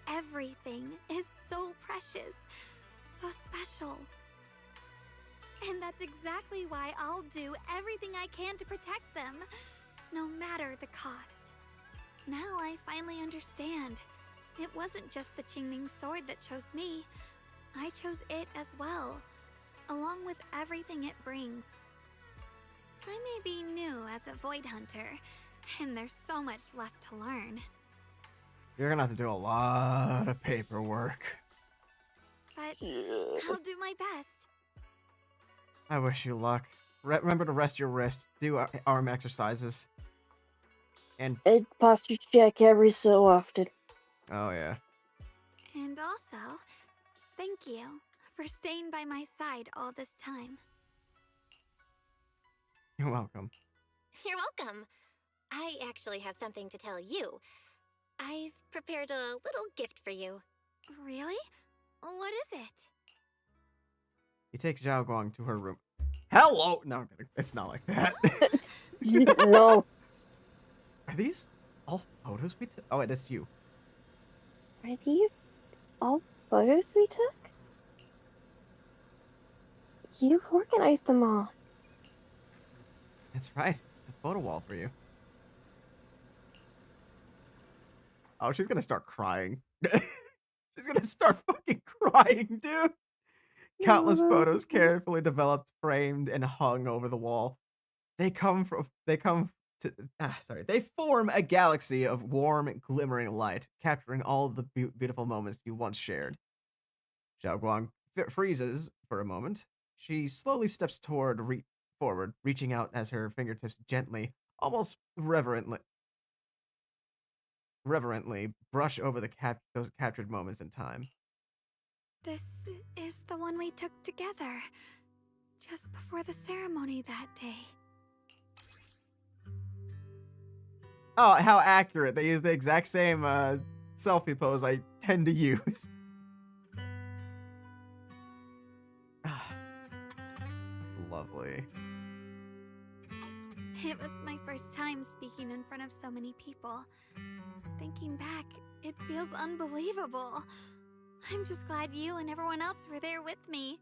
Everything is so precious, so special. And that's exactly why I'll do everything I can to protect them, no matter the cost. Now I finally understand. It wasn't just the Qingming Sword that chose me. I chose it as well, along with everything it brings. I may be new as a Void Hunter, and there's so much left to learn. You're gonna have to do a lot of paperwork. But I'll do my best. I wish you luck. Remember to rest your wrist, do arm exercises. And posture check every so often. Oh, yeah. And also, thank you for staying by my side all this time. You're welcome. You're welcome. I actually have something to tell you. I've prepared a little gift for you. Really? What is it? He takes Xiaoguang to her room. Hello! No, I'm kidding. It's not like that. No. Are these all photos we took? Oh, wait, that's you. Are these all photos we took? You've organized them all. That's right. It's a photo wall for you. Oh, she's gonna start crying. She's gonna start fucking crying, dude. Countless photos carefully developed, framed, and hung over the wall. They come they form a galaxy of warm, glimmering light, capturing all of the beautiful moments you once shared. Xiaoguang freezes for a moment. She slowly steps forward, reaching out as her fingertips gently, almost reverently brush over those captured moments in time. This is the one we took together, just before the ceremony that day. Oh, how accurate. They use the exact same selfie pose I tend to use. That's lovely. It was my first time speaking in front of so many people. Thinking back, it feels unbelievable. I'm just glad you and everyone else were there with me.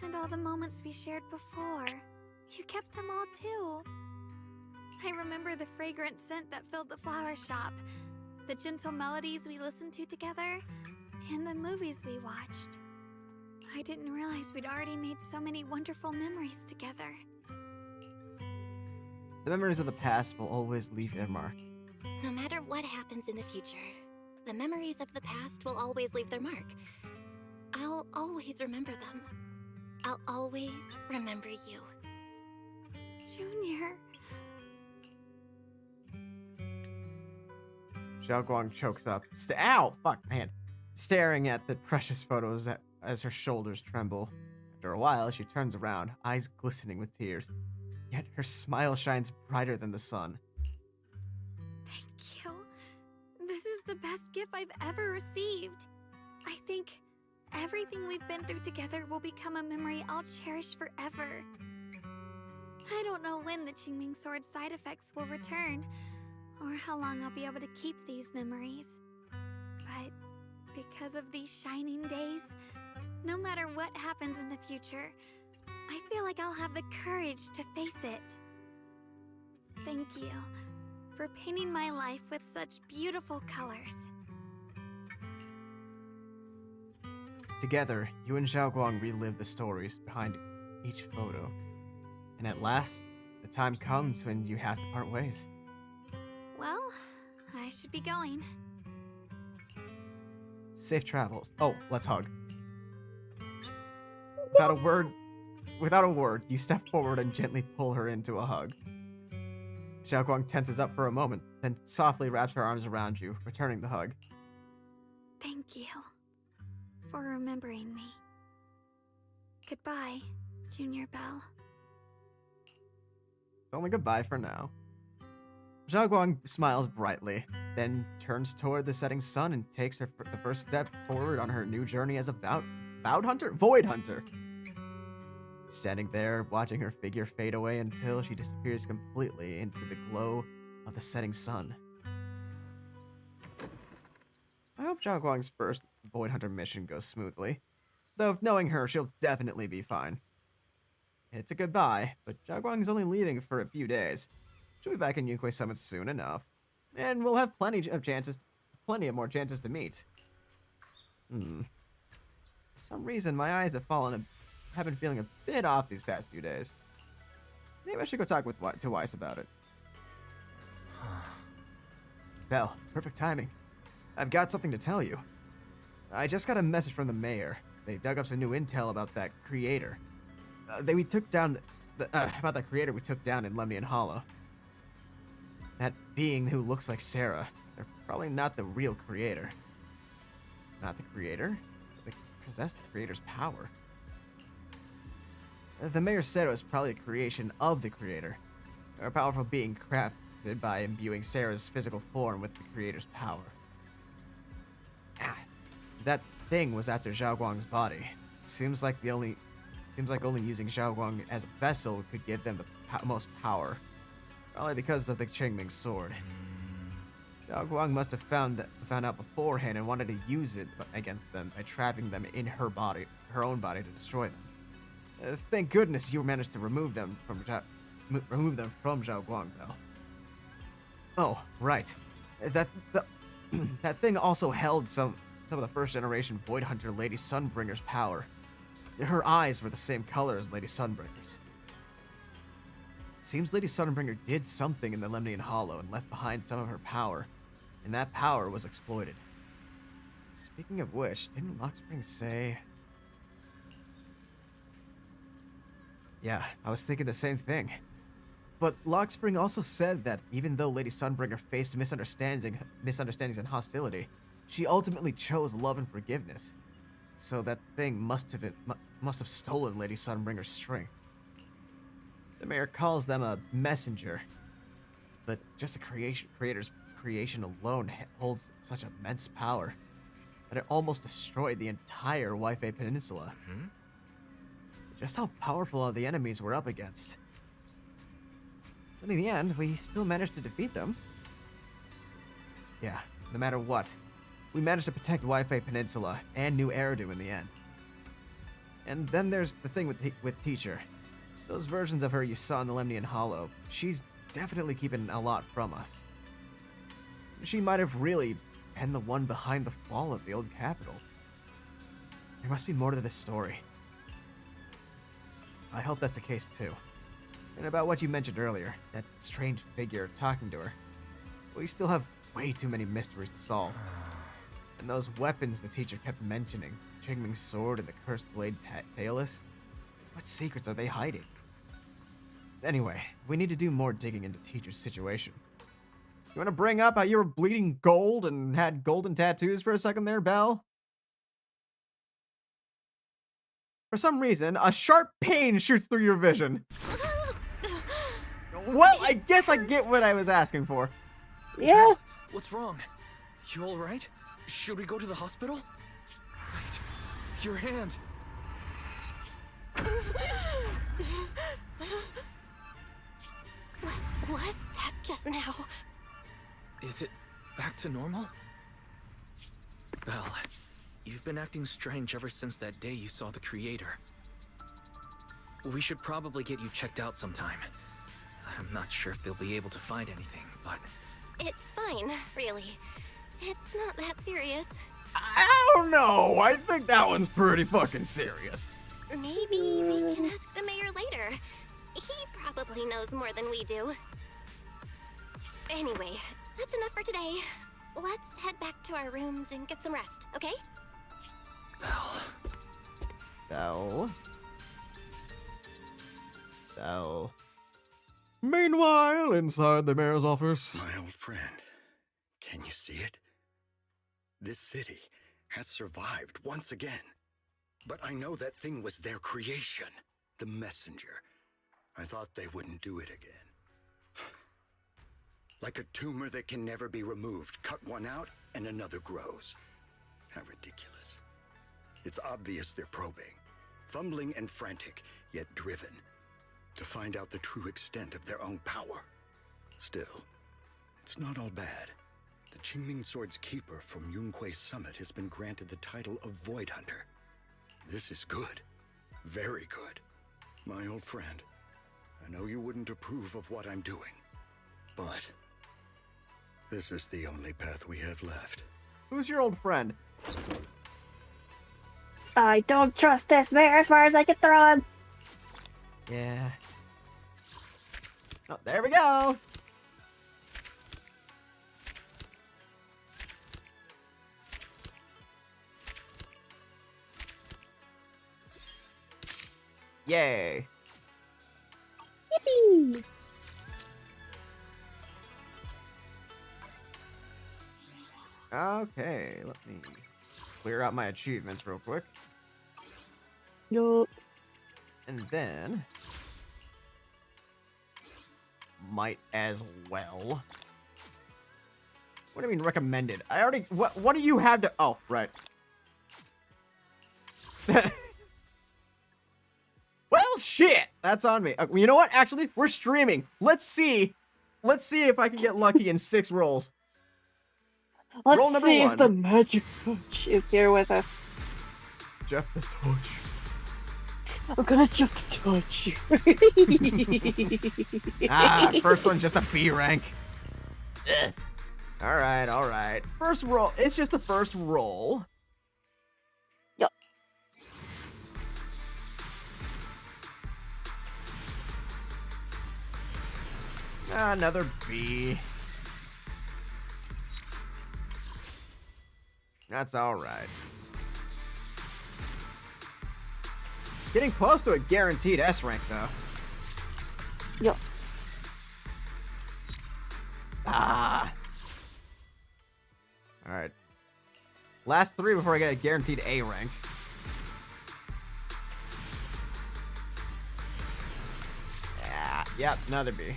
And all the moments we shared before. You kept them all too. I remember the fragrant scent that filled the flower shop, the gentle melodies we listened to together, and the movies we watched. I didn't realize we'd already made so many wonderful memories together. The memories of the past will always leave their mark. No matter what happens in the future, the memories of the past will always leave their mark. I'll always remember them. I'll always remember you. Junior. Xiaoguang chokes up. Ow! Fuck, man. Staring at the precious photos as her shoulders tremble. After a while, she turns around, eyes glistening with tears. Yet her smile shines brighter than the sun. Thank you. This is the best gift I've ever received. I think everything we've been through together will become a memory I'll cherish forever. I don't know when the Qingming Sword side effects will return, or how long I'll be able to keep these memories. But because of these shining days, no matter what happens in the future, I feel like I'll have the courage to face it. Thank you for painting my life with such beautiful colors. Together, you and Xiaoguang relive the stories behind each photo. And at last, the time comes when you have to part ways. Well, I should be going. Safe travels. Oh, let's hug. Without a word, you step forward and gently pull her into a hug. Xiaoguang tenses up for a moment, then softly wraps her arms around you, returning the hug. Thank you for remembering me. Goodbye, Junior Belle. It's only goodbye for now. Xiaoguang smiles brightly, then turns toward the setting sun and takes the first step forward on her new journey as a Void Hunter. Standing there, watching her figure fade away until she disappears completely into the glow of the setting sun. I hope Xiaoguang's first Void Hunter mission goes smoothly, though knowing her, she'll definitely be fine. It's a goodbye, but Xiaoguang's only leaving for a few days. She'll be back in Yunque Summit soon enough, and we'll have plenty of more chances to meet. For some reason, my eyes have been feeling a bit off these past few days. Maybe I should go talk to Weiss about it. Belle, perfect timing. I've got something to tell you. I just got a message from the mayor. They dug up some new intel about that creator. We took down about that creator we took down in Lemnian Hollow. That being who looks like Sarah. They're probably not the real creator. Not the creator? They possess the creator's power. The mayor said it was probably a creation of the creator. A powerful being crafted by imbuing Sarah's physical form with the creator's power. That thing was after Xiaoguang's body. Seems like only using Xiaoguang as a vessel could give them the most power. Probably because of the Qingming Sword. Xiaoguang must have found out beforehand and wanted to use it against them by trapping them in her own body to destroy them. Thank goodness you managed to remove them from Xiaoguang, Belle. Oh, right. that thing also held some of the first generation Void Hunter Lady Sunbringer's power. Her eyes were the same color as Lady Sunbringer's. Seems Lady Sunbringer did something in the Lemnian Hollow and left behind some of her power, and that power was exploited. Speaking of which, didn't Lockspring say... Yeah, I was thinking the same thing. But Lockspring also said that even though Lady Sunbringer faced misunderstandings and hostility, she ultimately chose love and forgiveness. So that thing must have stolen Lady Sunbringer's strength. The mayor calls them a messenger, but just the creator's creation alone holds such immense power that it almost destroyed the entire Wi-Fi Peninsula. Just how powerful are the enemies we're up against? But in the end, we still managed to defeat them. Yeah, no matter what, we managed to protect Wi-Fi Peninsula and New Eridu in the end. And then there's the thing with Teacher. Those versions of her you saw in the Lemnian Hollow, she's definitely keeping a lot from us. She might have really been the one behind the fall of the old capital. There must be more to this story. I hope that's the case too. And about what you mentioned earlier, that strange figure talking to her. We still have way too many mysteries to solve. And those weapons the teacher kept mentioning, Qingming Sword and the Cursed Blade Tailless, what secrets are they hiding? Anyway, we need to do more digging into Teacher's situation. You want to bring up how you were bleeding gold and had golden tattoos for a second there, Belle? For some reason, a sharp pain shoots through your vision. Well, I guess I get what I was asking for. Yeah. What's wrong? You all right? Should we go to the hospital? Wait, your hand. What was that just now? Is it back to normal? Belle, you've been acting strange ever since that day you saw the creator. We should probably get you checked out sometime. I'm not sure if they'll be able to find anything, but... It's fine, really. It's not that serious. I don't know. I think that one's pretty fucking serious. Maybe we can ask the mayor later. He probably knows more than we do. Anyway, that's enough for today. Let's head back to our rooms and get some rest, okay? Belle. Meanwhile, inside the mayor's office. My old friend, can you see it? This city has survived once again. But I know that thing was their creation, the messenger. I thought they wouldn't do it again. Like a tumor that can never be removed. Cut one out and another grows. How ridiculous. It's obvious they're probing, fumbling and frantic, yet driven, to find out the true extent of their own power. Still, it's not all bad. The Qingming Sword's keeper from Yunquay Summit has been granted the title of Void Hunter. This is good. Very good. My old friend, I know you wouldn't approve of what I'm doing, but this is the only path we have left. Who's your old friend? I don't trust this mayor as far as I can throw him. Yeah. Oh, there we go. Yay. Yippee! Okay, let me clear out my achievements real quick. Yup. And then might as well. What do you mean recommended? I already what do you have to oh, right. Well, shit. That's on me. You know what? Actually, we're streaming. Let's see if I can get lucky in 6 rolls. Let's Roll number see 1. if the magic coach is here with us. Jeff the Touch. I'm gonna Jeff the Touch. First one just a B rank. Ugh. All right, all right. First roll. It's just the first roll. Yep. Another B. That's all right. Getting close to a guaranteed S rank, though. Yep. Ah. All right. Last 3 before I get a guaranteed A rank. Yeah. Yep. Another B.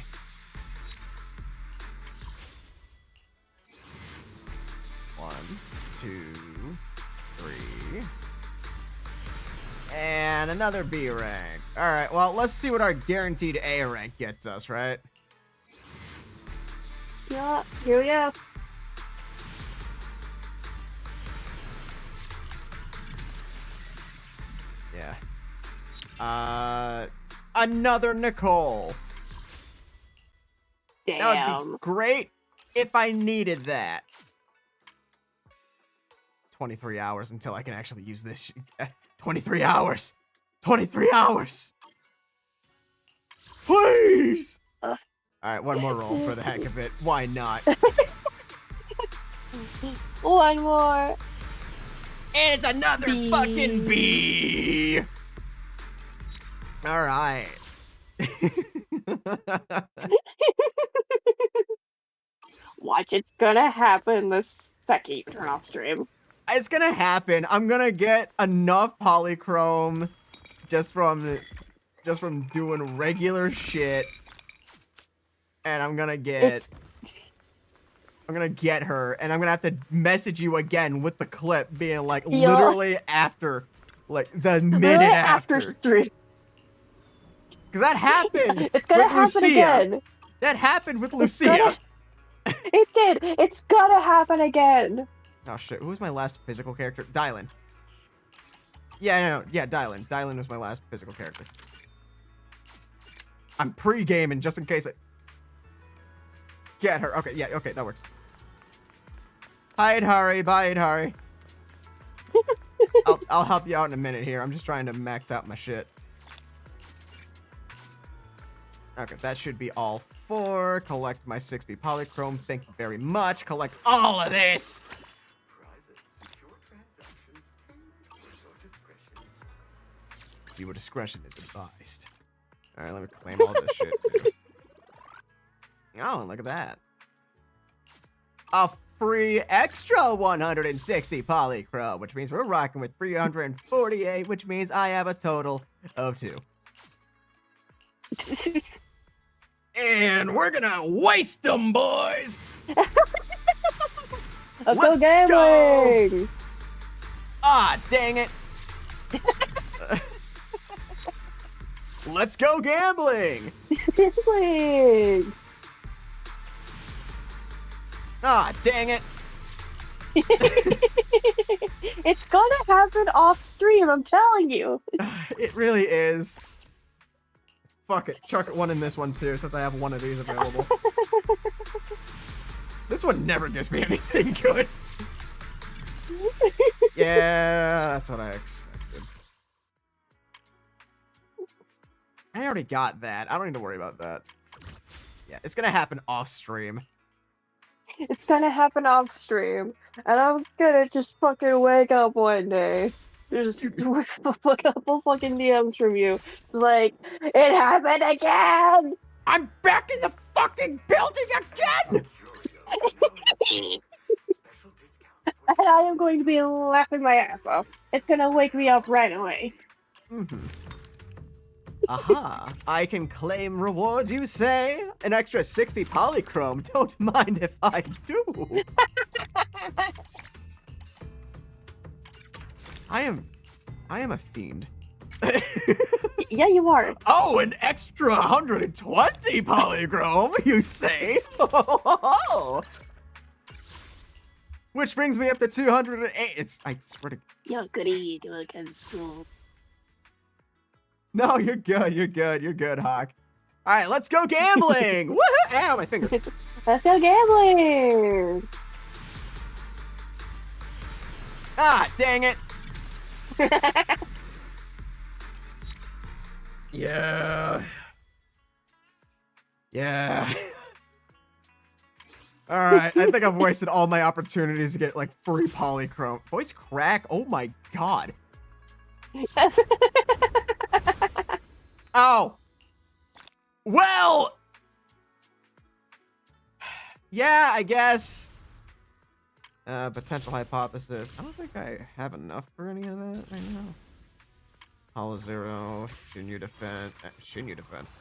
One, 2, 3. And another B rank. All right, well, let's see what our guaranteed A rank gets us, right? Yeah, here we go. Yeah. Another Nicole. Damn. That would be great if I needed that. 23 hours until I can actually use this. 23 hours. 23 hours. Please. All right, one more roll for the heck of it. Why not? One more. And it's another B. fucking B. All right. Watch, it's gonna happen the second you turn off stream. It's gonna happen. I'm gonna get enough polychrome just from doing regular shit, and I'm gonna get her, and I'm gonna have to message you again with the clip being like literally after, like the minute after stream. Because that happened. It's gonna with happen Lucia. again. That happened with Lucia. It did. It's gonna happen again. Oh shit, who was my last physical character? Dylan. Yeah, Dylan. Dylan was my last physical character. I'm pre-gaming just in case I get her. Okay, yeah, okay, that works. Hide, hurry, bide, hurry. I'll help you out in a minute here. I'm just trying to max out my shit. Okay, that should be all 4. Collect my 60 polychrome. Thank you very much. Collect all of this. Viewer discretion is advised. All right, let me claim all this shit too. Oh, look at that. A free extra 160 polychrome, which means we're rocking with 348, which means I have a total of 2. And we're gonna waste them, boys. Let's go gambling. Ah, dang it. Let's go gambling. Gambling. Ah, dang it. It's gonna happen off stream, I'm telling you. It really is. Fuck it. Chuck one in this one too, since I have one of these available. This one never gives me anything good. Yeah, that's what I expected. I already got that. I don't need to worry about that. Yeah, it's gonna happen off stream. It's gonna happen off stream, and I'm gonna just fucking wake up one day. Just look a couple fucking DMs from you. Like, it happened again! I'm back in the fucking building again! And I am going to be laughing my ass off. It's gonna wake me up right away. Aha, I can claim rewards, you say? An extra 60 polychrome, don't mind if I do. I am a fiend. Yeah, you are. Oh, an extra 120 polychrome, you say? Which brings me up to 208. I swear to... You're goody, you can so. No, you're good, Hawk. All right, let's go gambling. Woohoo! Ow, my finger. Let's go gambling! Ah, dang it! Yeah. Yeah. Alright, I think I've wasted all my opportunities to get, like, free polychrome. Voice crack? Oh my god. Oh! Well! Yeah, I guess. Potential hypothesis. I don't think I have enough for any of that right now. Hollow Zero, Shinyu Defense. Shinyu Defense.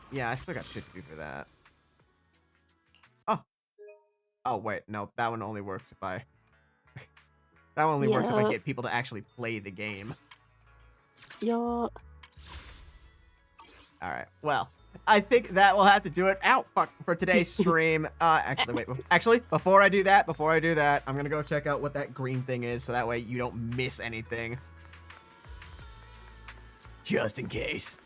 Yeah, I still got shit to do for that. Oh. Oh, wait. No, that one only works if I... that one only works if I get people to actually play the game. Yo. Alright, well, I think that will have to do it. Ow, fuck, for today's stream. Actually, wait. Actually, before I do that, I'm gonna go check out what that green thing is, so that way you don't miss anything. Just in case.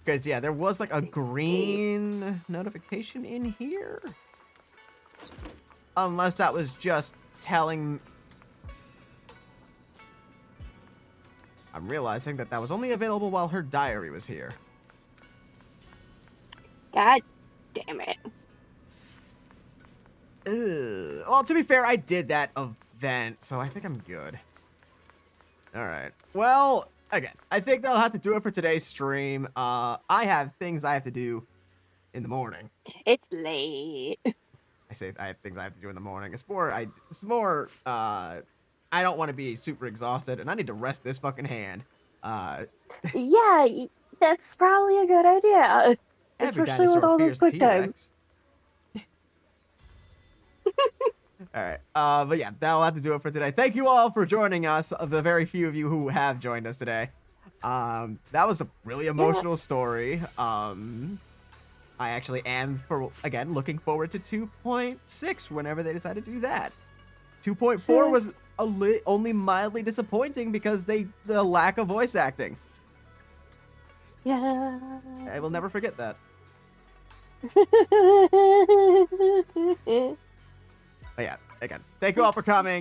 Because, yeah, there was, like, a green notification in here. Unless that was just telling... I'm realizing that that was only available while her diary was here. God damn it. Well, to be fair, I did that event, so I think I'm good. Alright. Well, again, I think that'll have to do it for today's stream. I have things I have to do in the morning. It's late. I say I have things I have to do in the morning. It's more, I don't want to be super exhausted, and I need to rest this fucking hand. Yeah, that's probably a good idea. Especially with all those quick times. Alright, but yeah, that'll have to do it for today. Thank you all for joining us, of the very few of you who have joined us today. That was a really emotional story. I actually am, again, looking forward to 2.6 whenever they decide to do that. 2.4 was only mildly disappointing because the lack of voice acting. Yeah. I will never forget that. But yeah, again, thank you all for coming.